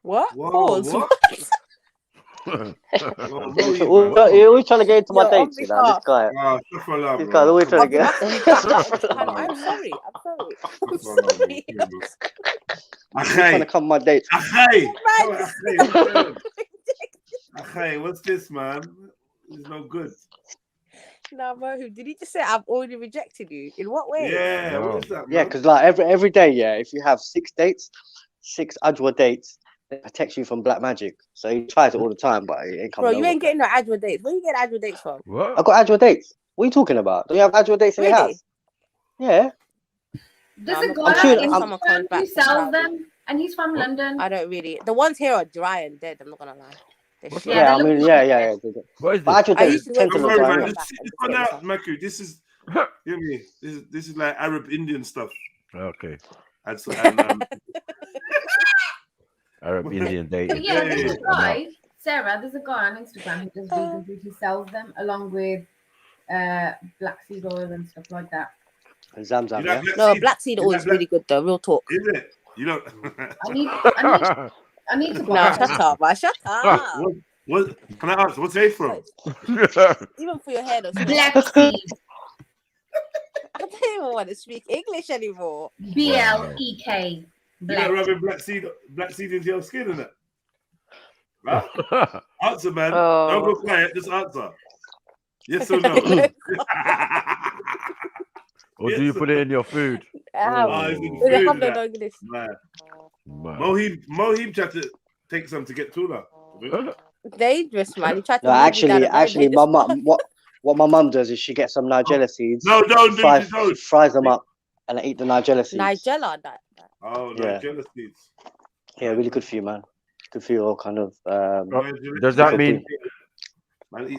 What? Whoa, Pause. what? You're always trying to get into my dates, you know, this guy. Oh, astaghfirullah, This bro. guy's always trying to get. I'm sorry. I'm sorry. He's trying to come on my dates. Akhay, what's this, man? It's no good. No, Mohib, did he just say I've already rejected you? In what way? Yeah, what is that, Yeah, because like every day, yeah, if you have 6 dates, 6 Ajwa dates, it protects you from black magic. So he tries it all the time, but it ain't coming Bro, you over. ain't getting no Ajwa dates. Where you getting Ajwa dates from? What? I got Ajwa dates. What are you talking about? Do you have Ajwa dates in your Really? house? Yeah. Does I'm it go not- out chewing- in I'm- someone who sells them? And he's from London. I don't really. The ones here are dry and dead. I'm not gonna lie. Yeah, I mean, yeah. What is But this? actually, I they used to tend to wait look till dry. they innit? come This back is and just for get now, myself. Maku. This is, hear me. This is like Arab Indian stuff. Okay. And Arab Indian So dating. yeah, there's a I'm out. guy, Sarah. There's a guy on Instagram who does vegan food. He sells them along with black seed oil and stuff like that. And Zamzam, You like yeah. No, seed? black seed You oil like is really good though. Real talk. Is it? You don't. I need to buy. No, shut up, man. Shut up. What? Can I ask? What's they from? Even for your hair, though. Black seed. I don't even want to speak English anymore. BLEK. You don't rubbing black seed into your skin, innit? Right? Answer, man. Don't go quiet. Just answer. Yes or no? Or do you put it in your food? It's in They food, have no that. English. Man. Man. Mohib tried to take some to get tuna. Dangerous, man. You tried to No, move me down a very actually, my dangerous mum, what my mum does is she gets some Nigella seeds. No, don't do fries, don't. She fries them up and I eat the Nigella seeds. Nigella, that. Oh, Yeah. Nigella seeds. Yeah, really good for you, man. Good for your kind of. Does that mean?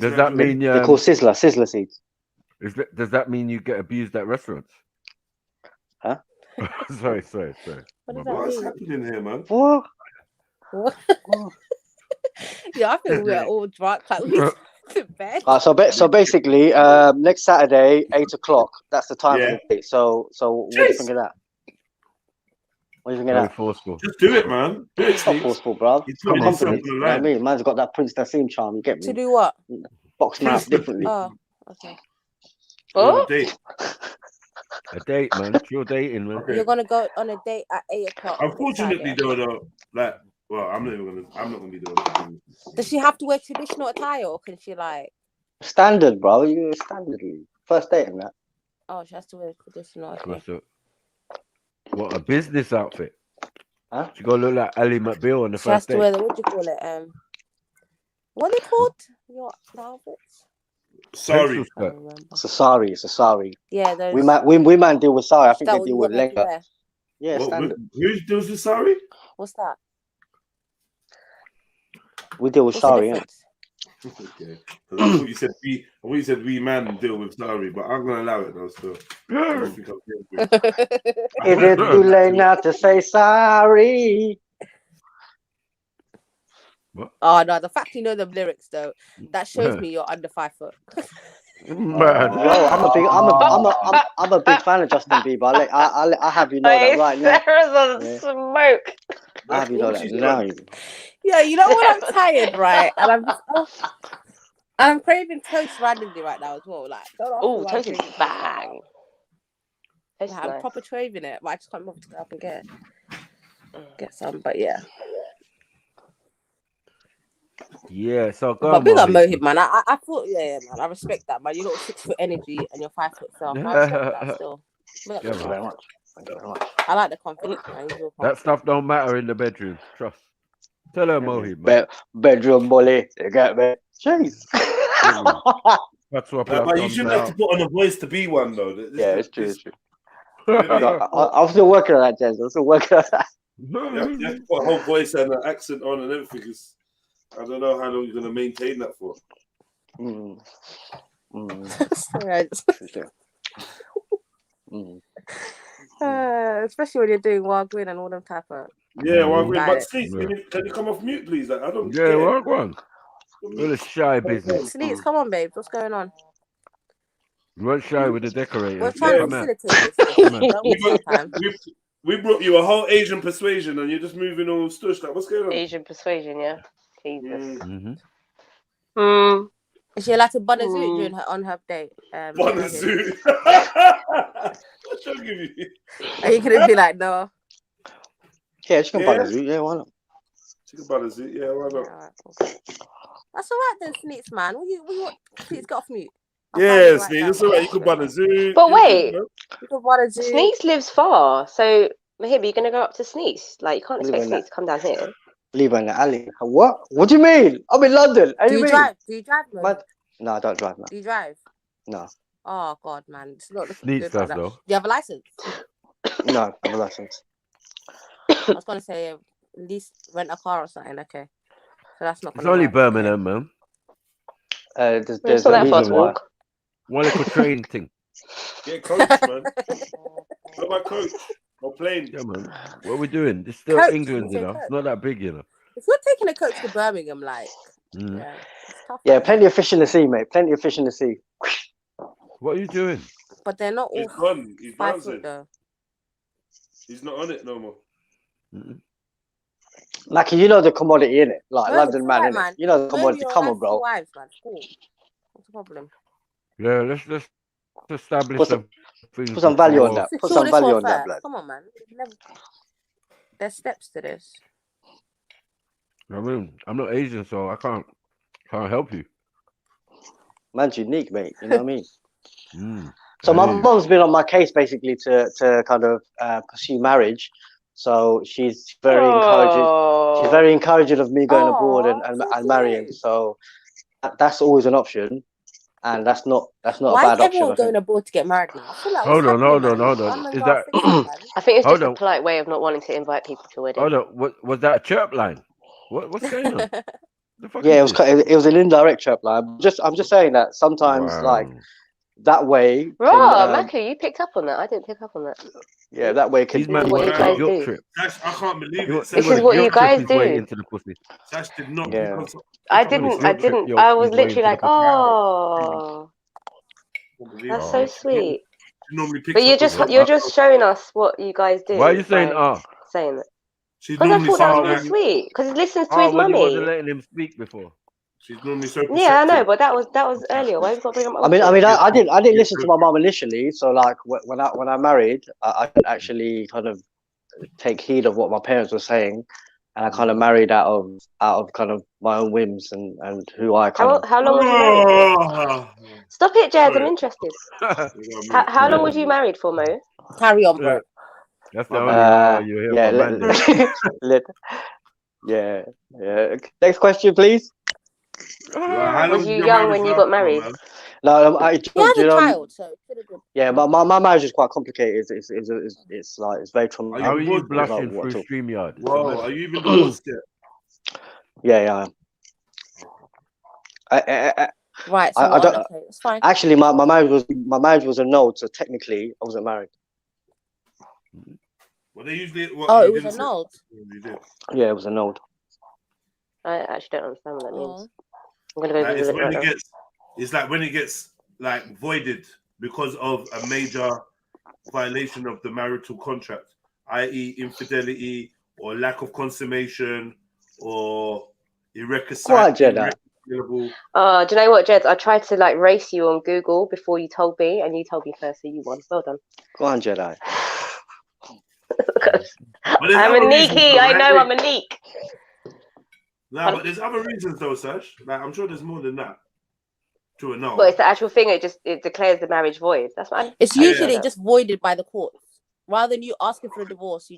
Does that mean? They're called sizzler seeds. Does that mean you get abused at restaurants? Huh? sorry. What's happening here, man? What? Yeah, I think we're all drunk. Like we to bed. So basically, next Saturday, 8:00. That's the time for the date. So what do you think of that? What do you think of Very that? forceful. Just do it, man. Do it, It's not Steve. forceful, bro. He's Got putting himself confidence. on You the know what I line. mean? Man's got that Prince Nassim charm. You get me? To do what? Box man out differently. Oh, okay. On a date. A date, man. You're dating, man. You're gonna go on a date at 8:00. Unfortunately, though, like, well, I'm not gonna be doing it. Does she have to wear traditional attire, or can she like? Standard, bro. You standardly first date and that. Oh, she has to wear traditional. Okay. What's up? What, a business outfit? Huh? She gotta look like Ali McBeal on the She has first to date. wear the, what do you call it? What are they called? Your outfits? Sorry. It's a sari. It's a sari. Yeah, those. We man deal with sari. I think That they what deal you with want her to leather. wear? Yeah, standard. Who deals with sorry? What's that? We deal with What's the sari. difference? Okay. I thought you said we man deal with sorry, but I'm gonna allow it though. Still. I don't think I'm Is it too late now to say sorry? Oh no, the fact you know the lyrics though, that shows me you're under 5 foot. Man. I'm a big fan of Justin Bieber. I have you know that right now. Sarah's on smoke. I have you know that now. Yeah, you know when I'm tired, right? And I'm just I'm craving toast randomly right now as well. Like, Oh, toast is bang. Like, I'm nice. proper craving it, but I just can't remember to go up and get some. But yeah. Yeah, so go But on, big up Mohib. Mohib, man. I thought, yeah, man. I respect that, man. You're not 6 foot energy and you're 5 foot self. I respect that still. Big up Yeah, yourself. man. Thank you very much. I like the confidence, man. He's real That confident. stuff don't matter in the bedroom. Trust. Tell her, Mohib, man. Bedroom bully. You get me? Jeez. That's what But you shouldn't have to put on a voice to be one, though. Yeah, it's true. It's true. I'm still working on that, Jez. I'm still working on that. You have to put a whole voice and an accent on and everything. Because I don't know how long you're gonna maintain that for. Especially when you're doing Wagwin and all them type of. Yeah, well, but diet. Steve, can you come off mute, please? Like, I don't. Yeah, get it. well, go on. What a shy business. Sneaks, come on, babe. What's going on? You weren't shy with the decorators. We're trying to Come out. facilitate this. Don't waste our time. We brought you a whole Asian persuasion, and you're just moving all stush. Like, what's going on? Asian persuasion, yeah. Jesus. Is she allowed to bun a zoot during on her date? Bun a zoot. What's wrong with you? Are you gonna be like, no? Yeah, she can buy the zoo. Yeah, why not? She can buy the zoo. Yeah, why not? That's all right then, Sneaks, man. What you want? Sneaks, get off mute. Yeah, Sneaks, it's all right. You can buy the zoo. But wait, You can bun a zoot. Sneaks lives far, so Mahib, you're gonna go up to Sneaks? Like, you can't expect Living Sneaks to come down here. Leave her in the alley. What? What do you mean? I'm in London. What Do you mean? drive? Do you drive, man? No, I don't drive, man. Do you drive? No. Oh God, man, it's not looking Sneaks good like does, that. though. Do you have a license? No, I have a license. I was gonna say at least rent a car or something. Okay, so that's not It's gonna only work. Birmingham, man. There's not a that far reason to why. walk. One little train thing. Get coach, man. Got my coach. No plane. Yeah, man. What are we doing? It's still Coach, England, you you say know. coach. It's not that big, you know. If you're taking a coach to Birmingham, like, Mm. yeah, it's tough. Yeah, out plenty of fish in the sea, mate. Plenty of fish in the sea. What are you doing? But they're not all He's gone. He's 5 bouncing. foot though. He's not on it no more. Like, you know the commodity in it, like Well, London it's man, alright, innit? man. You know the Maybe commodity. your Come on, lads bro. two wives, man. Cool. What's the problem? Yeah, let's establish Put some, things put some value on before. that. Put Secure some this value one on that, first. blood. Come on, man. There's steps to this. I mean, I'm not Asian, so I can't help you. Man's unique, mate. You know what I mean? Mm. So my Hey. mom's been on my case basically to kind of pursue marriage. So she's very encouraging. She's very encouraging of me going abroad and marrying. So that's always an option, and that's not a Why bad is option. everyone I going think. abroad to get married now? I feel like Hold on. Is Is that I think it's Hold just a on. polite way of not wanting to invite people to weddings. Hold on. What was that a chirp line? What's going on? The fuck Yeah, is it was this? it was an indirect chirp line. I'm just saying that sometimes like Wow. that way Raw, can Mackie, you picked up on that. I didn't pick up on that. yeah, that way can These man what you want a guys guilt do. trip. Sash, I can't believe He it. want This to is what you guilt trip guys his way do. into the pussy. Sash did not Yeah. pick on. I He want to didn't. guilt trip I was his way literally into the like, pussy. oh, that's so Oh. sweet. She normally picks But up with you're just showing us what you guys do. Why are you saying by saying that? She's Because I normally thought that so was really sweet. Because he listens to Oh, his when you wasn't mummy. letting him speak before. She's normally so perceptive. Yeah, I know, but that was earlier. Why have you got to bring up I didn't listen to my mom initially. So like when I married, I didn't actually kind of take heed of what my parents were saying, and I kind of married out of kind of my own whims and who I kind of. How long was you married for? Stop it, Jazz. I'm interested. How long was you married for, Mo? Carry on, bro. That's the only you hear yeah, from man. yeah. Next question, please. Was you young when you got married? No, He has a child, so it could have been. yeah, my marriage is quite complicated. It's like it's very traumatic. How are you It's like blushing what through to- StreamYard? Whoa, are you even divorced yet? Yeah. Right, so I don't. okay, it's fine. Actually, my marriage was a no, so technically I wasn't married. Well, they usually. It you was didn't a say- nod. You did. Yeah, it was a no. I actually don't understand what that Oh. means. I'm gonna go Like, Google it right now. It's like when it gets like voided because of a major violation of the marital contract, i.e., infidelity or lack of consummation or irreconcilable. Do you know what, Jed? I tried to like race you on Google before you told me, and you told me first, so you won. Well done. Go on, Jedi. I'm a neeky. I know I'm a neek. No, but there's other reasons though, Sash. Like I'm sure there's more than that. To a no. But it's the actual thing. It declares the marriage void. That's what It's usually just voided by the courts. Rather than you asking for a divorce,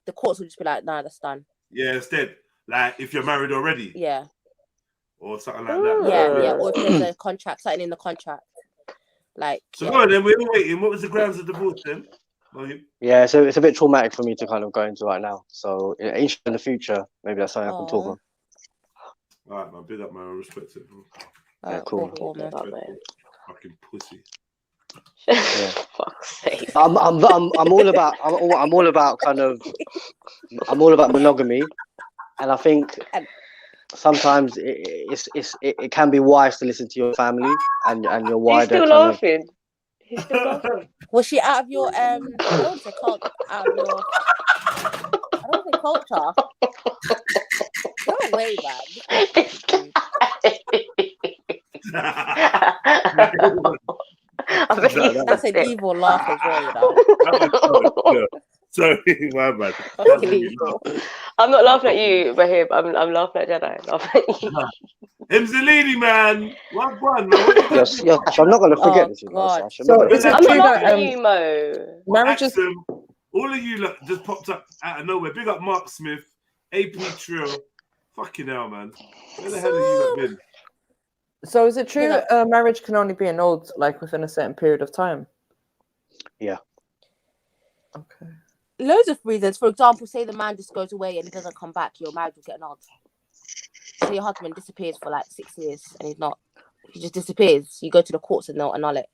the courts will just be like, nah, that's done. Yeah, instead, like if you're married already. Yeah. Or something like that. Yeah. Or if there's a contract, something in the contract. Like. So go on then, we're waiting. What was the grounds of divorce then? Yeah, so it's a bit traumatic for me to kind of go into right now. So in the future, maybe that's something I can talk on. All right, man. Big up, man. I respect it. Bro. Yeah, cool. Fucking pussy. Yeah. Fuck's sake. I'm all about kind of monogamy, and I think sometimes it can be wise to listen to your family and your wider. He's still laughing. He's still laughing. Was she out of your I don't want to say culture. Out of your. I don't want to say culture. Go away, man. That's an evil laugh as well, you know. Sorry, my bad. I'm not laughing at you, Rahib. I'm laughing at Jedi. I'm laughing at you. Imzalini, man. What one, man? Yes, I'm not going to forget this. God. So I'm not laughing at you, Mo. Marriages. All of you just popped up out of nowhere. Big up Mark Smith, AP Trill. Fucking hell, man. Where the hell have you lot been? So is it true marriage can only be annulled like within a certain period of time? Yeah. Okay. loads of reasons. For example, say the man just goes away and he doesn't come back, your marriage will get annulled. So your husband disappears for like 6 years and he just disappears. You go to the courts and they'll annul it.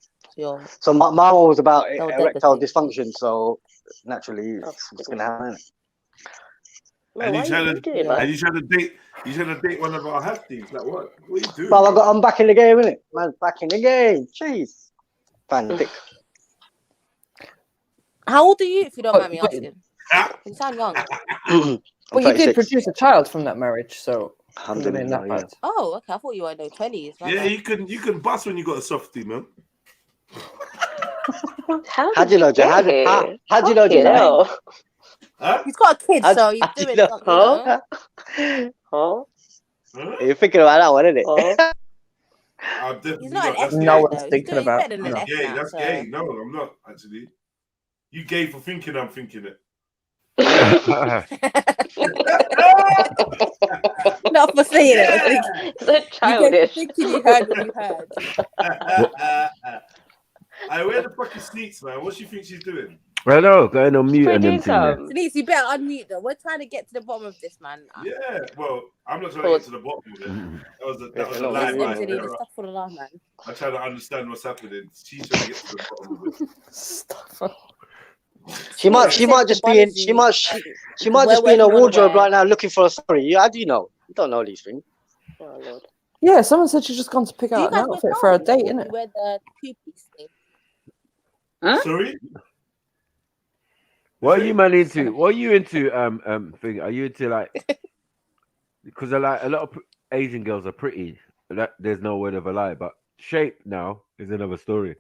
So my one was about They'll erectile dead dysfunction, so naturally it's gonna happen. And you trying to date? You trying to date one of our hefties? Like what? What are you doing? Well, I'm back in the game, innit? Man's back in the game. Jeez. Fantastic. How old are you, if you don't mind me asking? You sound young. Well, you did produce a child from that marriage, so Alhamdulillah, bad. Oh, okay. I thought you were in your 20s. Yeah, you can bust when you got a softie, man. How do you know, Jay? How do you know, Jay? Huh? He's got a kid, so he's doing something. You're thinking about that one, isn't it? He's not an F. No one's thinking about. That's gay. That's gay. No, I'm not actually. You gay for thinking I'm thinking it. Not for saying it. So childish. Thinking you heard what you heard. Hey, where the fuck is Sneaks, man? What do you think she's doing? I know, going on mute and them things. Denise, you better unmute them. We're trying to get to the bottom of this, man. Yeah, well, I'm not trying to get to the bottom of it. That was a lie, man. I'm trying to understand what's happening. She's trying to get to the bottom of it. She might just be in a wardrobe right now looking for a story. How do you know? You don't know these things. Oh Lord. Yeah, someone said she's just gone to pick out an outfit for a date, innit? Wear the two-piece thing. Sorry? What are you man into? What are you into? Thing? Are you into like? Because like a lot of Asian girls are pretty. That there's no word of a lie, but shape now is another story.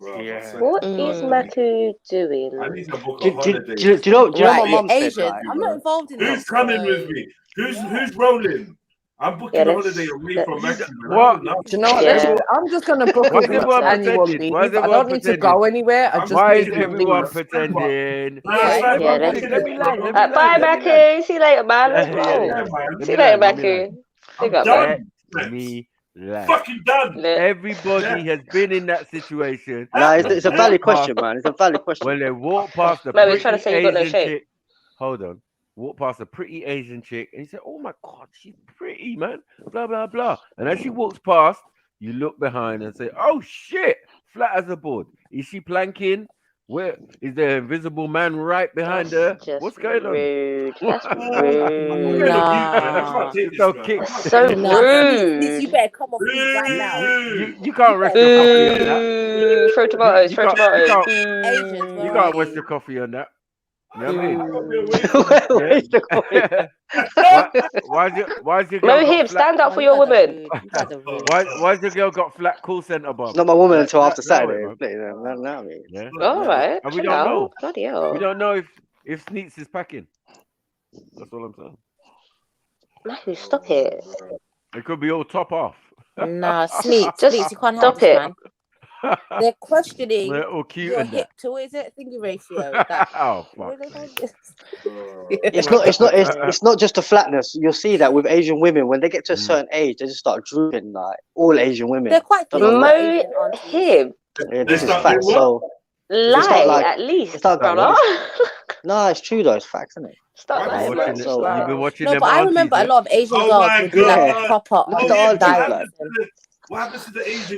Bro, yeah. What is Matu doing? I need to book a Do holiday. you know what my mum said? Asian. Like, I'm not involved in Who's this. coming with me? Who's rolling? I'm booking a holiday away from Mexico. What? Do you know what? I'm just gonna book Why a is everyone annual pretending? leave. Why is I everyone don't need to go anywhere. I just Why need is to everyone leave. pretending? Let me land. bye, Becky. See you later, man. Let's go. See you later, Becky. Pick up, man. Let me land. Fucking done. Everybody has been in that situation. Nah, it's a valid question, man. It's a valid question. When they walk past the Man, we're pretty trying to say you got no Asian shape. chick. Hold on. Walk past a pretty Asian chick and you say, "Oh my God, she's pretty, man." Blah blah blah. And as she walks past, you look behind and say, "Oh shit, flat as a board. Is she planking? Where is there an invisible man right behind her? What's going rude. on?" That's rude. Nah. So kick. So rude. You better come off these right now. You can't rest your coffee on that. Throw tomatoes. Throw tomatoes. You can't waste your coffee on that. You know what I mean? Why's your girl No, him, stand up for your woman. Why's your girl got flat call centre, Bob? It's not my woman until after No, Saturday. Yeah. All right. And we don't know. Bloody hell. We don't know if Sneaks is packing. That's all I'm saying. Matthew, stop it. It could be all top off. Nah, Sneaks, you can't help Stop this, it. man. They're questioning They're all cute your and hip that. to what is it? Thingy ratio. That, Oh fuck. It's not just the flatness. You'll see that with Asian women when they get to a certain age, they just start drooping. Like all Asian women. They're quite Don't know Mo why. him. Yeah, this is fact. So Lie like- at least, it's not that brother. no, it's true though. It's facts, isn't it? Stop lying, man. You've been watching No, them but I aunties, remember a yeah? lot of Asian Oh girls my would do like God. proper Look at the aunties, diets. like. What happens to the Asian